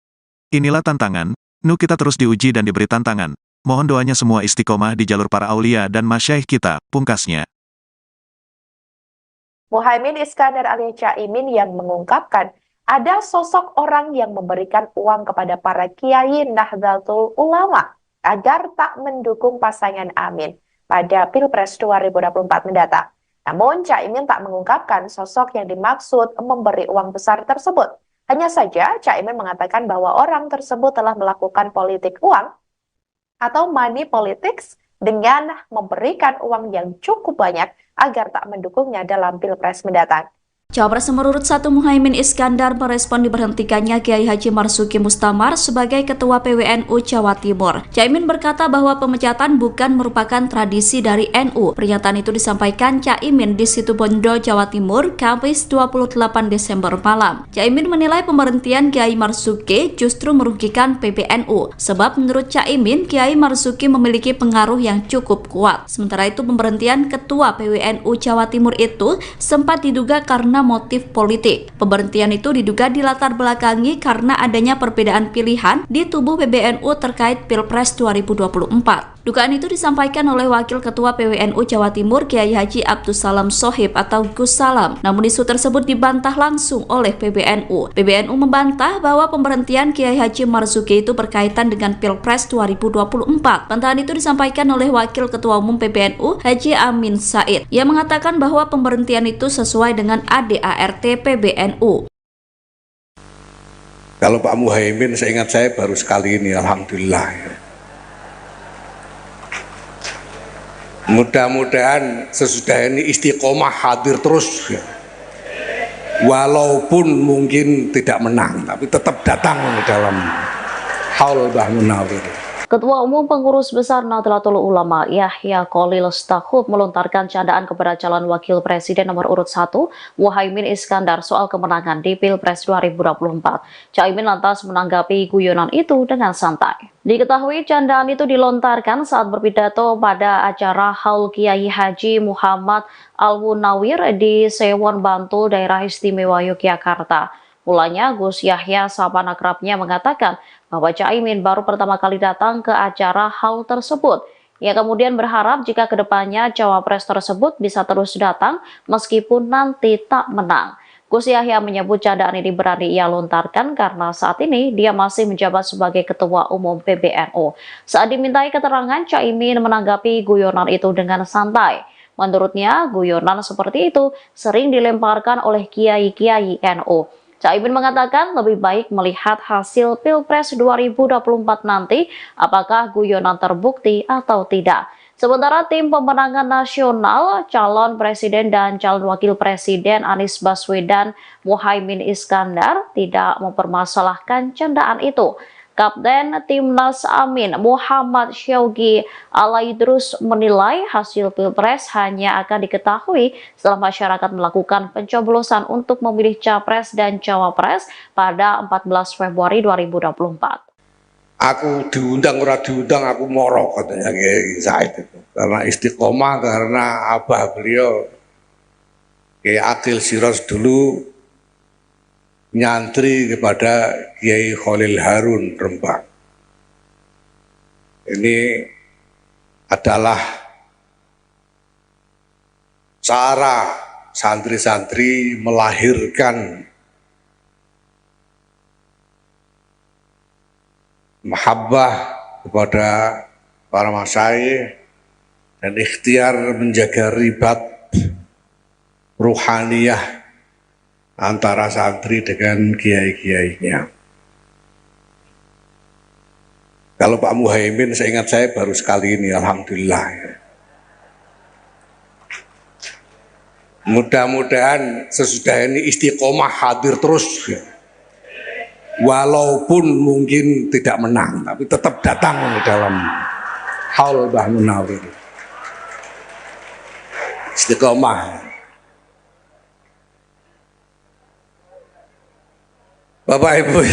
A: Inilah tantangan, NU kita terus diuji dan diberi tantangan. Mohon doanya semua istiqomah di jalur para aulia dan masyaikh kita, pungkasnya.
B: Muhaimin Iskandar alias Cak Imin yang mengungkapkan ada sosok orang yang memberikan uang kepada para kiai Nahdlatul Ulama agar tak mendukung pasangan Amin pada Pilpres 2024 mendatang. Namun, Cak Imin tak mengungkapkan sosok yang dimaksud memberi uang besar tersebut. Hanya saja, Cak Imin mengatakan bahwa orang tersebut telah melakukan politik uang atau money politics dengan memberikan uang yang cukup banyak agar tak mendukungnya dalam Pilpres mendatang.
C: Cawapres nomor urut 1 Muhaimin Iskandar merespon diberhentikannya Kiai Haji Marzuki Mustamar sebagai Ketua PWNU Jawa Timur. Caimin berkata bahwa pemecatan bukan merupakan tradisi dari NU. Pernyataan itu disampaikan Caimin di Situbondo, Jawa Timur, Kamis 28 Desember malam. Caimin menilai pemberhentian Kiai Marzuki justru merugikan PBNU. Sebab menurut Caimin, Kiai Marzuki memiliki pengaruh yang cukup kuat. Sementara itu pemberhentian Ketua PWNU Jawa Timur itu sempat diduga karena motif politik. Pemberhentian itu diduga dilatar belakangi karena adanya perbedaan pilihan di tubuh PBNU terkait Pilpres 2024. Dugaan itu disampaikan oleh Wakil Ketua PWNU Jawa Timur Kiai Haji Abdussalam Shohib atau Gus Salam. Namun isu tersebut dibantah langsung oleh PBNU. PBNU membantah bahwa pemberhentian Kiai Haji Marzuki itu berkaitan dengan Pilpres 2024. Bantahan itu disampaikan oleh Wakil Ketua Umum PBNU Haji Amin Said. Ia mengatakan bahwa pemberhentian itu sesuai dengan ADART PBNU.
D: Kalau Pak Muhaimin, seingat saya baru sekali ini, alhamdulillah. Mudah-mudahan sesudah ini istiqomah hadir terus ya. Walaupun mungkin tidak menang, tapi tetap datang dalam haul Mbah Munawir.
E: Ketua Umum Pengurus Besar Nahdlatul Ulama Yahya Khalil Stakuf melontarkan candaan kepada calon wakil presiden nomor urut 1 Muhaimin Iskandar soal kemenangan di Pilpres 2024. Caimin lantas menanggapi guyonan itu dengan santai. Diketahui candaan itu dilontarkan saat berpidato pada acara Haul Kiai Haji Muhammad Al-Munawir di Sewon Bantul, Daerah Istimewa Yogyakarta. Mulanya Gus Yahya sahabat akrabnya mengatakan bahwa Caimin baru pertama kali datang ke acara haul tersebut. Ia kemudian berharap jika kedepannya cawapres tersebut bisa terus datang meskipun nanti tak menang. Gus Yahya menyebut candaan ini berani ia lontarkan karena saat ini dia masih menjabat sebagai Ketua Umum PBNU. Saat dimintai keterangan, Caimin menanggapi guyonan itu dengan santai. Menurutnya, guyonan seperti itu sering dilemparkan oleh kiai-kiai NU. Caimin mengatakan lebih baik melihat hasil Pilpres 2024 nanti apakah guyonan terbukti atau tidak. Sementara tim pemenangan nasional, calon presiden dan calon wakil presiden Anies Baswedan Muhaimin Iskandar tidak mempermasalahkan candaan itu. Kapten Timnas Amin Muhammad Syaugi Alaidrus menilai hasil Pilpres hanya akan diketahui setelah masyarakat melakukan pencoblosan untuk memilih Capres dan Cawapres pada 14 Februari 2024.
D: Aku diundang ora diundang aku moro katanya Kiai Said itu. Karena istiqomah, karena abah beliau Kiai Akil Siros dulu nyantri kepada Kiai Khalil Harun Rembang. Ini adalah cara santri-santri melahirkan mahabbah kepada para masyayikh dan ikhtiar menjaga ribat ruhaniyah antara santri dengan kiai-kiainya. Kalau Pak Muhaimin, seingat saya baru sekali ini, alhamdulillah. Mudah-mudahan sesudah ini istiqomah hadir terus ya. Walaupun mungkin tidak menang, tapi tetap datang dalam haul Mbah Munawir. Istiqomah. Bapak Ibu,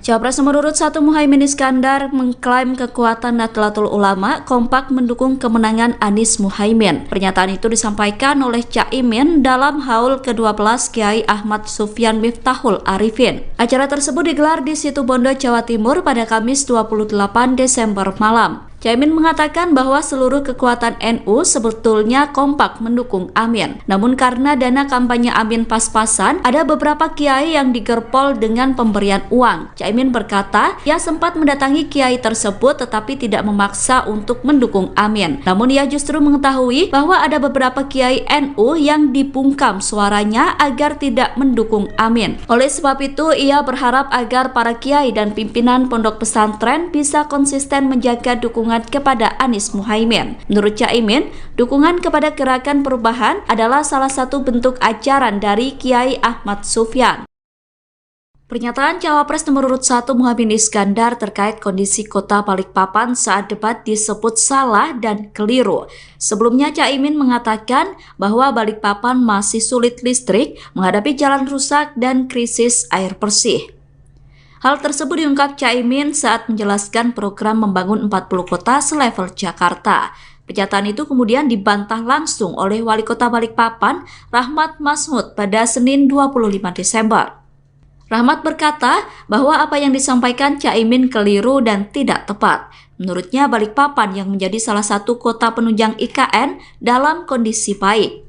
C: Cawapres nomor urut 1 Muhaimin Iskandar mengklaim kekuatan Nahdlatul Ulama kompak mendukung kemenangan Anies Muhaimin. Pernyataan itu disampaikan oleh Caimin dalam haul ke-12 Kiai Ahmad Sufyan Miftahul Arifin. Acara tersebut digelar di Situbondo, Jawa Timur pada Kamis 28 Desember malam. Caimin mengatakan bahwa seluruh kekuatan NU sebetulnya kompak mendukung Amin. Namun karena dana kampanye Amin pas-pasan, ada beberapa kiai yang digerpol dengan pemberian uang. Caimin berkata, ia sempat mendatangi kiai tersebut tetapi tidak memaksa untuk mendukung Amin. Namun ia justru mengetahui bahwa ada beberapa kiai NU yang dibungkam suaranya agar tidak mendukung Amin. Oleh sebab itu, ia berharap agar para kiai dan pimpinan pondok pesantren bisa konsisten menjaga dukungan kepada Anies Muhaimin. Menurut Caimin, dukungan kepada Gerakan Perubahan adalah salah satu bentuk ajaran dari Kiai Ahmad Sufyan. Pernyataan Cawapres nomor urut 1 Muhaimin Iskandar terkait kondisi kota Balikpapan saat debat disebut salah dan keliru. Sebelumnya Caimin mengatakan bahwa Balikpapan masih sulit listrik, menghadapi jalan rusak dan krisis air bersih. Hal tersebut diungkap Caimin saat menjelaskan program membangun 40 kota selevel Jakarta. Pernyataan itu kemudian dibantah langsung oleh Wali Kota Balikpapan, Rahmat Masmud, pada Senin 25 Desember. Rahmat berkata bahwa apa yang disampaikan Caimin keliru dan tidak tepat. Menurutnya Balikpapan yang menjadi salah satu kota penunjang IKN dalam kondisi baik.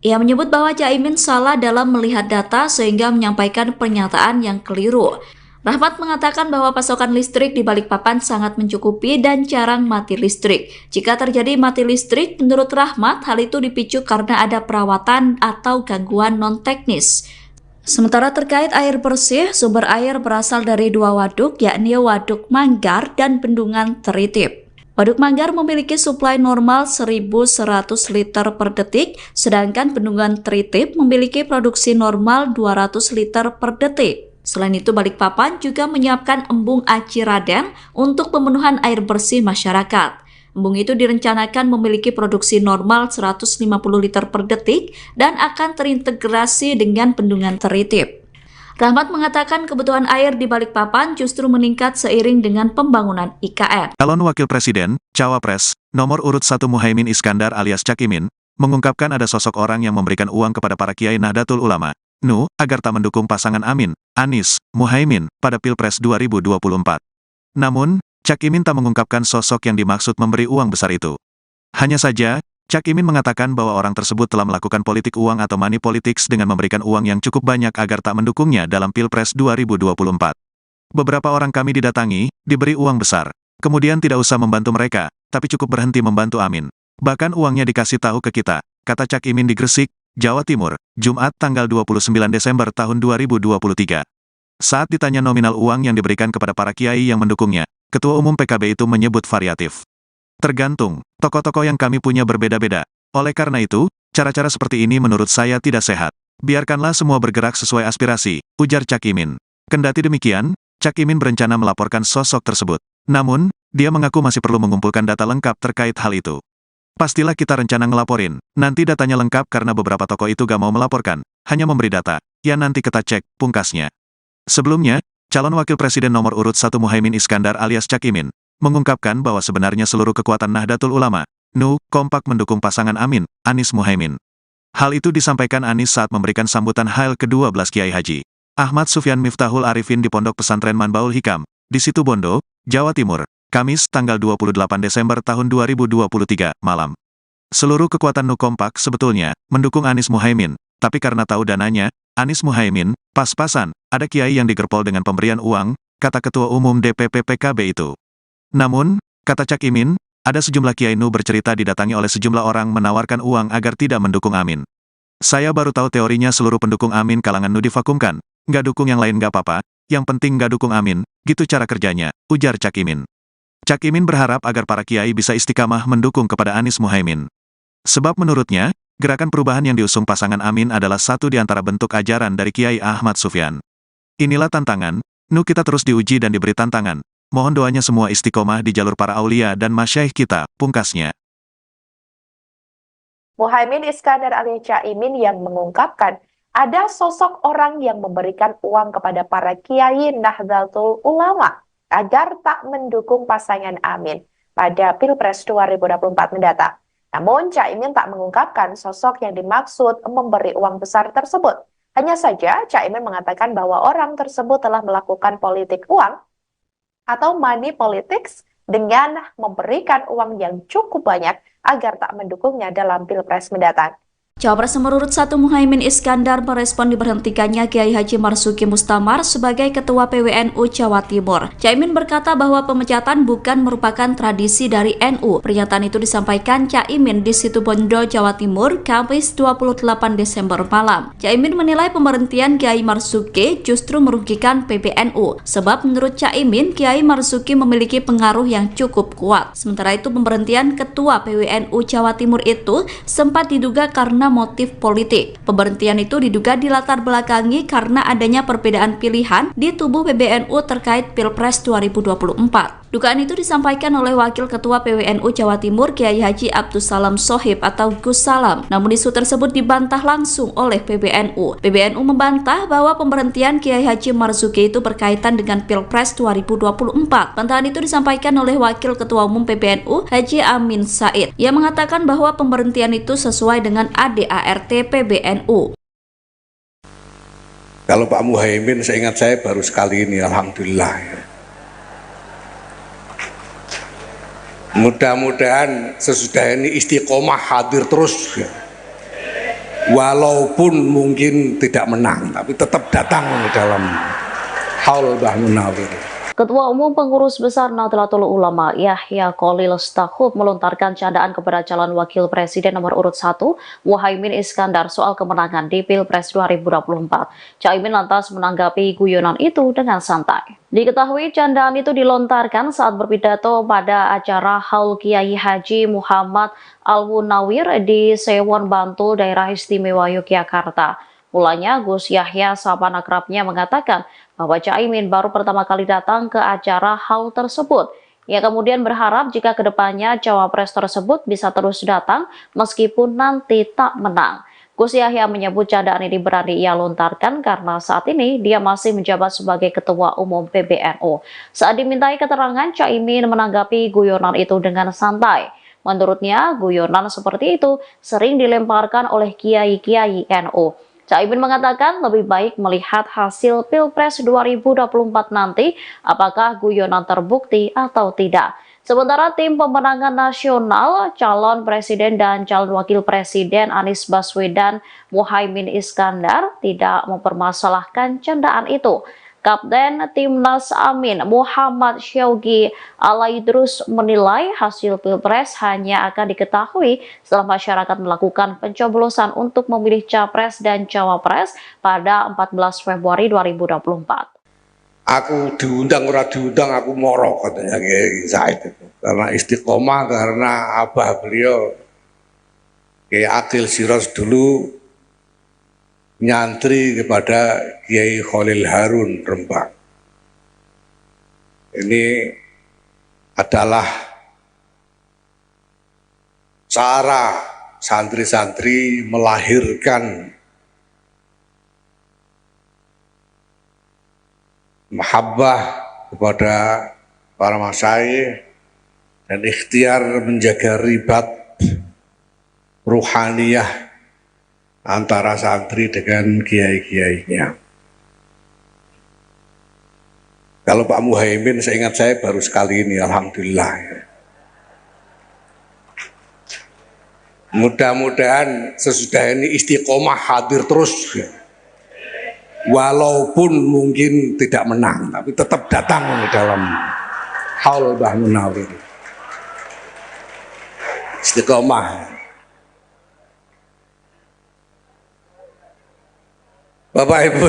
C: Ia menyebut bahwa Caimin salah dalam melihat data sehingga menyampaikan pernyataan yang keliru. Rahmat mengatakan bahwa pasokan listrik di Balikpapan sangat mencukupi dan jarang mati listrik. Jika terjadi mati listrik, menurut Rahmat, hal itu dipicu karena ada perawatan atau gangguan non-teknis. Sementara terkait air bersih, sumber air berasal dari 2 waduk, yakni Waduk Manggar dan Bendungan Teritip. Waduk Manggar memiliki suplai normal 1.100 liter per detik, sedangkan Bendungan Teritip memiliki produksi normal 200 liter per detik. Selain itu, Balikpapan juga menyiapkan embung Aci Raden untuk pemenuhan air bersih masyarakat. Embung itu direncanakan memiliki produksi normal 150 liter per detik dan akan terintegrasi dengan Bendungan Teritip. Rahmat mengatakan kebutuhan air di Balikpapan justru meningkat seiring dengan pembangunan IKN.
A: Calon Wakil Presiden, Cawapres, nomor urut 1 Muhaimin Iskandar alias Cak Imin, mengungkapkan ada sosok orang yang memberikan uang kepada para kiai Nahdlatul Ulama, NU, agar tak mendukung pasangan Amin, Anies, Muhaimin, pada Pilpres 2024. Namun, Cak Imin tak mengungkapkan sosok yang dimaksud memberi uang besar itu. Hanya saja, Cak Imin mengatakan bahwa orang tersebut telah melakukan politik uang atau money politics dengan memberikan uang yang cukup banyak agar tak mendukungnya dalam Pilpres 2024. Beberapa orang kami didatangi, diberi uang besar. Kemudian tidak usah membantu mereka, tapi cukup berhenti membantu Amin. Bahkan uangnya dikasih tahu ke kita, kata Cak Imin di Gresik, Jawa Timur, Jumat tanggal 29 Desember tahun 2023. Saat ditanya nominal uang yang diberikan kepada para kiai yang mendukungnya, Ketua Umum PKB itu menyebut variatif. Tergantung, tokoh-tokoh yang kami punya berbeda-beda. Oleh karena itu, cara-cara seperti ini menurut saya tidak sehat. Biarkanlah semua bergerak sesuai aspirasi, ujar Cak Imin. Kendati demikian, Cak Imin berencana melaporkan sosok tersebut. Namun, dia mengaku masih perlu mengumpulkan data lengkap terkait hal itu. Pastilah kita rencana ngelaporin. Nanti datanya lengkap karena beberapa tokoh itu gak mau melaporkan, hanya memberi data. Ya nanti kita cek, pungkasnya. Sebelumnya, calon wakil presiden nomor urut 1 Muhaimin Iskandar alias Cak Imin, mengungkapkan bahwa sebenarnya seluruh kekuatan Nahdlatul Ulama, NU, kompak mendukung pasangan Amin, Anies Muhaimin. Hal itu disampaikan Anies saat memberikan sambutan Hail ke-12 Kiai Haji Ahmad Sufyan Miftahul Arifin di Pondok Pesantren Manbaul Hikam, di Situbondo, Jawa Timur, Kamis tanggal 28 Desember tahun 2023, malam. Seluruh kekuatan NU kompak sebetulnya mendukung Anies Muhaimin, tapi karena tahu dananya, Anies Muhaimin, pas-pasan, ada kiai yang digerpol dengan pemberian uang, kata Ketua Umum DPP PKB itu. Namun, kata Cak Imin, ada sejumlah kiai NU bercerita didatangi oleh sejumlah orang menawarkan uang agar tidak mendukung Amin. Saya baru tahu teorinya seluruh pendukung Amin kalangan NU divakumkan, nggak dukung yang lain nggak apa-apa, yang penting nggak dukung Amin, gitu cara kerjanya, ujar Cak Imin. Cak Imin berharap agar para kiai bisa istiqamah mendukung kepada Anies Muhaimin. Sebab menurutnya, gerakan perubahan yang diusung pasangan Amin adalah satu di antara bentuk ajaran dari Kiai Ahmad Sufyan. Inilah tantangan, NU kita terus diuji dan diberi tantangan. Mohon doanya semua istiqomah di jalur para aulia dan masyaikh kita, pungkasnya.
B: Muhaimin Iskandar alias Cak Imin yang mengungkapkan ada sosok orang yang memberikan uang kepada para kiai Nahdlatul Ulama agar tak mendukung pasangan Amin pada Pilpres 2024 mendatang. Namun, Cak Imin tak mengungkapkan sosok yang dimaksud memberi uang besar tersebut. Hanya saja, Cak Imin mengatakan bahwa orang tersebut telah melakukan politik uang atau money politics dengan memberikan uang yang cukup banyak agar tak mendukungnya dalam Pilpres mendatang.
C: Cawapres nomor urut 1 Muhaimin Iskandar merespon diberhentikannya Kiai Haji Marzuki Mustamar sebagai Ketua PWNU Jawa Timur. Caimin berkata bahwa pemecatan bukan merupakan tradisi dari NU. Pernyataan itu disampaikan Caimin di Situbondo, Jawa Timur, Kamis 28 Desember malam. Caimin menilai pemberhentian Kiai Marzuki justru merugikan PBNU, sebab menurut Caimin, Kiai Marzuki memiliki pengaruh yang cukup kuat. Sementara itu, pemberhentian Ketua PWNU Jawa Timur itu sempat diduga karena motif politik. Pemberhentian itu diduga dilatar belakangi karena adanya perbedaan pilihan di tubuh PBNU terkait Pilpres 2024. Dugaan itu disampaikan oleh Wakil Ketua PWNU Jawa Timur Kiai Haji Abdus Salam Sohib atau Gus Salam. Namun isu tersebut dibantah langsung oleh PBNU. PBNU membantah bahwa pemberhentian Kiai Haji Marzuki itu berkaitan dengan Pilpres 2024. Bantahan itu disampaikan oleh Wakil Ketua Umum PBNU Haji Amin Said. Ia mengatakan bahwa pemberhentian itu sesuai dengan ADART PBNU.
D: Kalau Pak Muhaimin, seingat saya baru sekali ini, alhamdulillah. Mudah-mudahan sesudah ini istiqomah hadir terus, walaupun mungkin tidak menang, tapi tetap datang dalam haul Mbah Munawir.
E: Ketua Umum Pengurus Besar Nahdlatul Ulama Yahya Khalil Stakuf melontarkan candaan kepada calon wakil presiden nomor urut 1 Muhaimin Iskandar soal kemenangan di Pilpres 2024. Caimin lantas menanggapi guyonan itu dengan santai. Diketahui candaan itu dilontarkan saat berpidato pada acara Haul Kiai Haji Muhammad Al-Munawir di Sewon Bantul, Daerah Istimewa Yogyakarta. Mulanya Gus Yahya sahabat akrabnya mengatakan bahwa Caimin baru pertama kali datang ke acara haul tersebut. Ia kemudian berharap jika kedepannya cawapres tersebut bisa terus datang meskipun nanti tak menang. Gus Yahya menyebut candaan ini berani ia lontarkan karena saat ini dia masih menjabat sebagai Ketua Umum PBNU. Saat dimintai keterangan, Caimin menanggapi guyonan itu dengan santai. Menurutnya, guyonan seperti itu sering dilemparkan oleh kiai-kiai NU. Caimin mengatakan lebih baik melihat hasil Pilpres 2024 nanti apakah guyonan terbukti atau tidak. Sementara tim pemenangan nasional, calon presiden dan calon wakil presiden Anies Baswedan Muhaimin Iskandar tidak mempermasalahkan candaan itu. Kapten Timnas Amin Muhammad Syaugi Alaidrus menilai hasil Pilpres hanya akan diketahui setelah masyarakat melakukan pencoblosan untuk memilih Capres dan Cawapres pada 14 Februari 2024.
D: Aku diundang ora diundang aku moro, katanya Kiai Said itu. Karena istiqomah, karena abah beliau Kiai Akil Siros dulu nyantri kepada Kiai Khalil Harun Rembang. Ini adalah cara santri-santri melahirkan mahabbah kepada para masyayikh dan ikhtiar menjaga ribat ruhaniyah antara santri dengan kiai-kiainya. Kalau Pak Muhaimin, seingat saya baru sekali ini, alhamdulillah. Mudah-mudahan sesudah ini istiqomah hadir terus, walaupun mungkin tidak menang, tapi tetap datang dalam haul Mbah Munawir. Istiqomah. Bapak Ibu,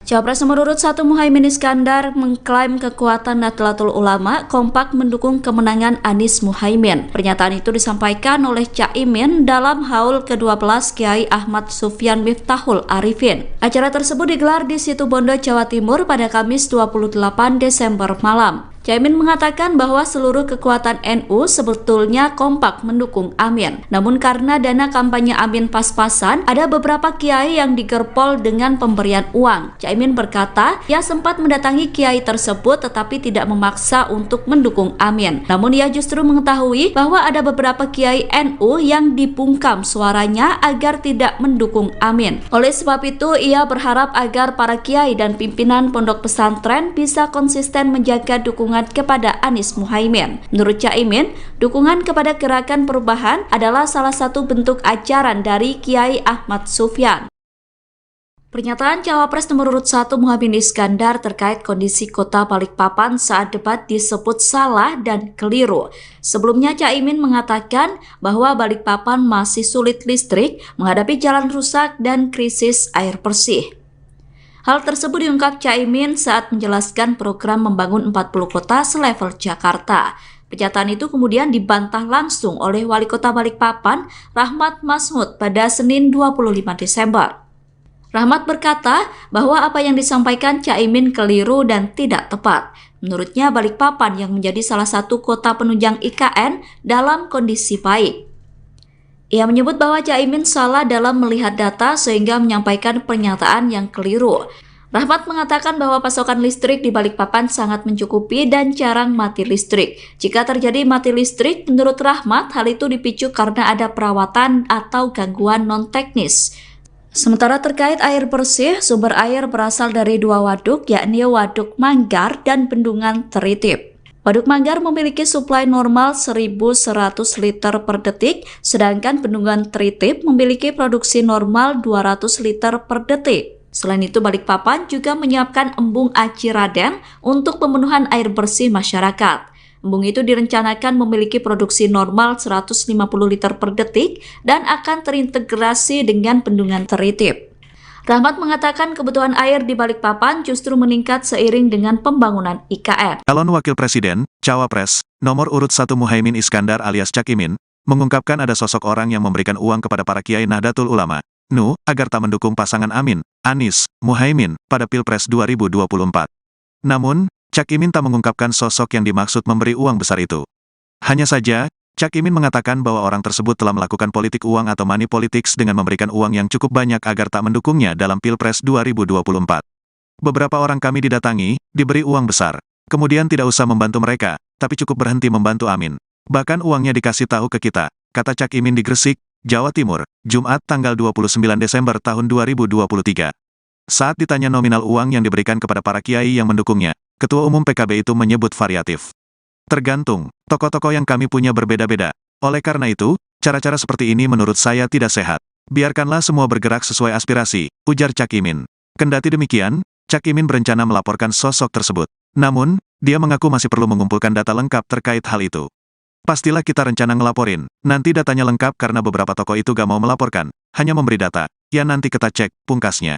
C: Cawapres nomor urut 1 Muhaimin Iskandar mengklaim kekuatan Nahdlatul Ulama kompak mendukung kemenangan Anies Muhaimin. Pernyataan itu disampaikan oleh Caimin dalam haul ke-12 Kiai Ahmad Sufyan Miftahul Arifin. Acara tersebut digelar di Situbondo, Jawa Timur pada Kamis 28 Desember malam. Caimin mengatakan bahwa seluruh kekuatan NU sebetulnya kompak mendukung Amin. Namun karena dana kampanye Amin pas-pasan, ada beberapa kiai yang digerpol dengan pemberian uang. Caimin berkata, ia sempat mendatangi kiai tersebut tetapi tidak memaksa untuk mendukung Amin. Namun ia justru mengetahui bahwa ada beberapa kiai NU yang dibungkam suaranya agar tidak mendukung Amin. Oleh sebab itu, ia berharap agar para kiai dan pimpinan pondok pesantren bisa konsisten menjaga dukungan kepada Anies Muhaimin. Menurut Caimin, dukungan kepada Gerakan Perubahan adalah salah satu bentuk ajaran dari Kiai Ahmad Sufyan. Pernyataan Cawapres nomor urut 1 Muhaimin Iskandar terkait kondisi kota Balikpapan saat debat disebut salah dan keliru. Sebelumnya Caimin mengatakan bahwa Balikpapan masih sulit listrik, menghadapi jalan rusak dan krisis air bersih. Hal tersebut diungkap Caimin saat menjelaskan program membangun 40 kota selevel Jakarta. Pernyataan itu kemudian dibantah langsung oleh Wali Kota Balikpapan, Rahmat Masmud, pada Senin 25 Desember. Rahmat berkata bahwa apa yang disampaikan Caimin keliru dan tidak tepat. Menurutnya Balikpapan yang menjadi salah satu kota penunjang IKN dalam kondisi baik. Ia menyebut bahwa Caimin salah dalam melihat data sehingga menyampaikan pernyataan yang keliru. Rahmat mengatakan bahwa pasokan listrik di Balikpapan sangat mencukupi dan jarang mati listrik. Jika terjadi mati listrik, menurut Rahmat, hal itu dipicu karena ada perawatan atau gangguan non-teknis. Sementara terkait air bersih, sumber air berasal dari dua waduk, yakni Waduk Manggar dan Bendungan Teritip. Waduk Manggar memiliki suplai normal 1.100 liter per detik, sedangkan Bendungan Teritip memiliki produksi normal 200 liter per detik. Selain itu, Balikpapan juga menyiapkan embung Aci Raden untuk pemenuhan air bersih masyarakat. Embung itu direncanakan memiliki produksi normal 150 liter per detik dan akan terintegrasi dengan Bendungan Teritip. Rahmat mengatakan kebutuhan air di Balikpapan justru meningkat seiring dengan pembangunan IKN.
A: Calon Wakil Presiden, Cawapres, nomor urut 1 Muhaimin Iskandar alias Cak Imin, mengungkapkan ada sosok orang yang memberikan uang kepada para kiai Nahdlatul Ulama, NU, agar tak mendukung pasangan Amin, Anies, Muhaimin, pada Pilpres 2024. Namun, Cak Imin tak mengungkapkan sosok yang dimaksud memberi uang besar itu. Hanya saja, Cak Imin mengatakan bahwa orang tersebut telah melakukan politik uang atau money politics dengan memberikan uang yang cukup banyak agar tak mendukungnya dalam Pilpres 2024. Beberapa orang kami didatangi, diberi uang besar. Kemudian tidak usah membantu mereka, tapi cukup berhenti membantu Amin. Bahkan uangnya dikasih tahu ke kita, kata Cak Imin di Gresik, Jawa Timur, Jumat tanggal 29 Desember tahun 2023. Saat ditanya nominal uang yang diberikan kepada para kiai yang mendukungnya, Ketua Umum PKB itu menyebut variatif. Tergantung, tokoh-tokoh yang kami punya berbeda-beda. Oleh karena itu, cara-cara seperti ini menurut saya tidak sehat. Biarkanlah semua bergerak sesuai aspirasi, ujar Cak Imin. Kendati demikian, Cak Imin berencana melaporkan sosok tersebut. Namun, dia mengaku masih perlu mengumpulkan data lengkap terkait hal itu. Pastilah kita rencana ngelaporin, nanti datanya lengkap karena beberapa tokoh itu gak mau melaporkan, hanya memberi data, ya nanti kita cek, pungkasnya.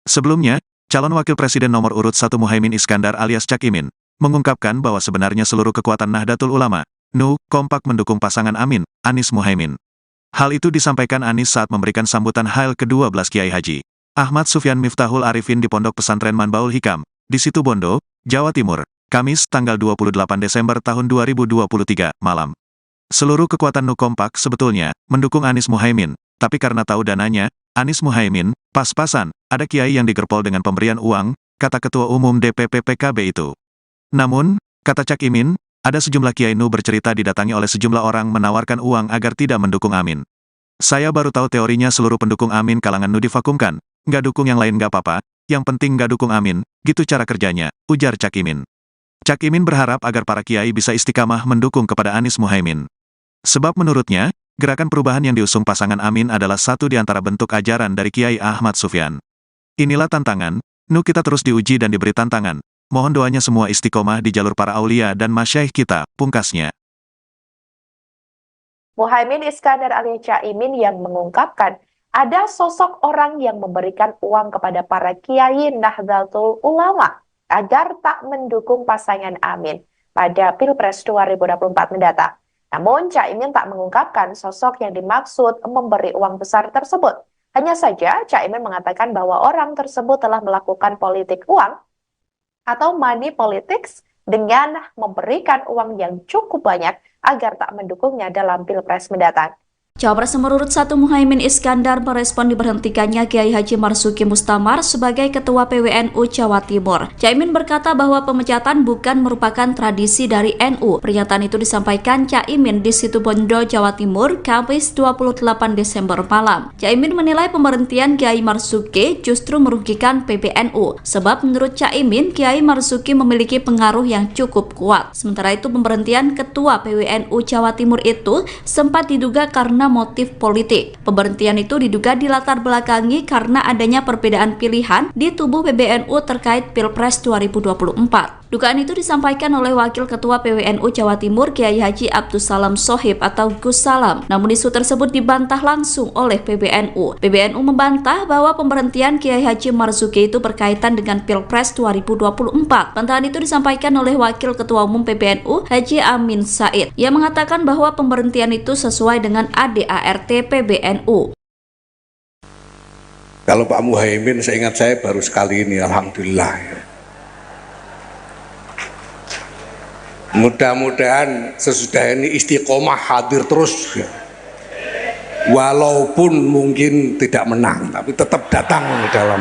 A: Sebelumnya, calon Wakil Presiden nomor urut 1 Muhaimin Iskandar alias Cak Imin, mengungkapkan bahwa sebenarnya seluruh kekuatan Nahdlatul Ulama, NU, kompak mendukung pasangan Amin, Anies Muhaimin. Hal itu disampaikan Anies saat memberikan sambutan Hail ke-12 Kiai Haji Ahmad Sufyan Miftahul Arifin di Pondok Pesantren Manbaul Hikam, di Situbondo, Jawa Timur, Kamis tanggal 28 Desember tahun 2023, malam. Seluruh kekuatan NU kompak sebetulnya mendukung Anies Muhaimin, tapi karena tahu dananya, Anies Muhaimin, pas-pasan, ada kiai yang digerpol dengan pemberian uang, kata Ketua Umum DPP PKB itu. Namun, kata Cak Imin, ada sejumlah kiai NU bercerita didatangi oleh sejumlah orang menawarkan uang agar tidak mendukung Amin. Saya baru tahu teorinya seluruh pendukung Amin kalangan NU divakumkan, nggak dukung yang lain nggak apa-apa, yang penting nggak dukung Amin, gitu cara kerjanya, ujar Cak Imin. Cak Imin berharap agar para kiai bisa istiqamah mendukung kepada Anies Muhaimin. Sebab menurutnya, gerakan perubahan yang diusung pasangan Amin adalah satu di antara bentuk ajaran dari Kiai Ahmad Sufyan. Inilah tantangan, NU kita terus diuji dan diberi tantangan. Mohon doanya semua istiqomah di jalur para aulia dan masyaikh kita, pungkasnya.
B: Muhaimin Iskandar alias Cak Imin yang mengungkapkan ada sosok orang yang memberikan uang kepada para kiai Nahdlatul Ulama agar tak mendukung pasangan Amin pada Pilpres 2024 mendatang. Namun, Cak Imin tak mengungkapkan sosok yang dimaksud memberi uang besar tersebut. Hanya saja, Cak Imin mengatakan bahwa orang tersebut telah melakukan politik uang atau money politics dengan memberikan uang yang cukup banyak agar tak mendukungnya dalam Pilpres mendatang.
C: Cawapres nomor urut 1 Muhaimin Iskandar merespon diberhentikannya Kiai Haji Marzuki Mustamar sebagai Ketua PWNU Jawa Timur. Caimin berkata bahwa pemecatan bukan merupakan tradisi dari NU. Pernyataan itu disampaikan Caimin di Situbondo, Jawa Timur, Kamis 28 Desember malam. Caimin menilai pemberhentian Kiai Marzuki justru merugikan PBNU. Sebab menurut Caimin, Kiai Marzuki memiliki pengaruh yang cukup kuat. Sementara itu pemberhentian Ketua PWNU Jawa Timur itu sempat diduga karena motif politik. Pemberhentian itu diduga dilatar belakangi karena adanya perbedaan pilihan di tubuh PBNU terkait Pilpres 2024. Dugaan itu disampaikan oleh Wakil Ketua PWNU Jawa Timur Kiai Haji Abdussalam Shohib atau Gus Salam. Namun isu tersebut dibantah langsung oleh PBNU. PBNU membantah bahwa pemberhentian Kiai Haji Marzuki itu berkaitan dengan Pilpres 2024. Bantahan itu disampaikan oleh Wakil Ketua Umum PBNU Haji Amin Said. Ia mengatakan bahwa pemberhentian itu sesuai dengan ADART PBNU.
D: Kalau Pak Muhaimin, seingat saya baru sekali ini, alhamdulillah. Mudah-mudahan sesudah ini istiqomah hadir terus, walaupun mungkin tidak menang, tapi tetap datang dalam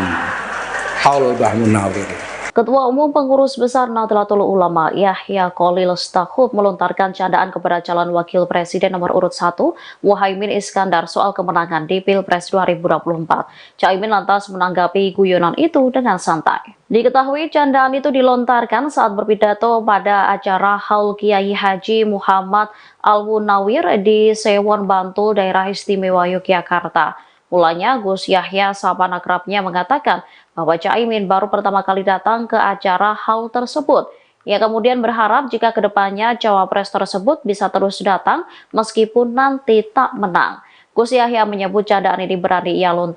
D: haul Mbah Munawir.
E: Ketua Umum Pengurus Besar Nahdlatul Ulama Yahya Khalil Stakuf melontarkan candaan kepada calon wakil presiden nomor urut 1 Muhaimin Iskandar soal kemenangan di Pilpres 2024. Caimin lantas menanggapi guyonan itu dengan santai. Diketahui candaan itu dilontarkan saat berpidato pada acara Haul Kiai Haji Muhammad Al-Munawir di Sewon Bantul, Daerah Istimewa Yogyakarta. Mulanya Gus Yahya sapa akrabnya mengatakan bahwa Caimin baru pertama kali datang ke acara haul tersebut. Ia kemudian berharap jika kedepannya cawapres tersebut bisa terus datang meskipun nanti tak menang. Gus Yahya menyebut candaan ini berani ia lontarkan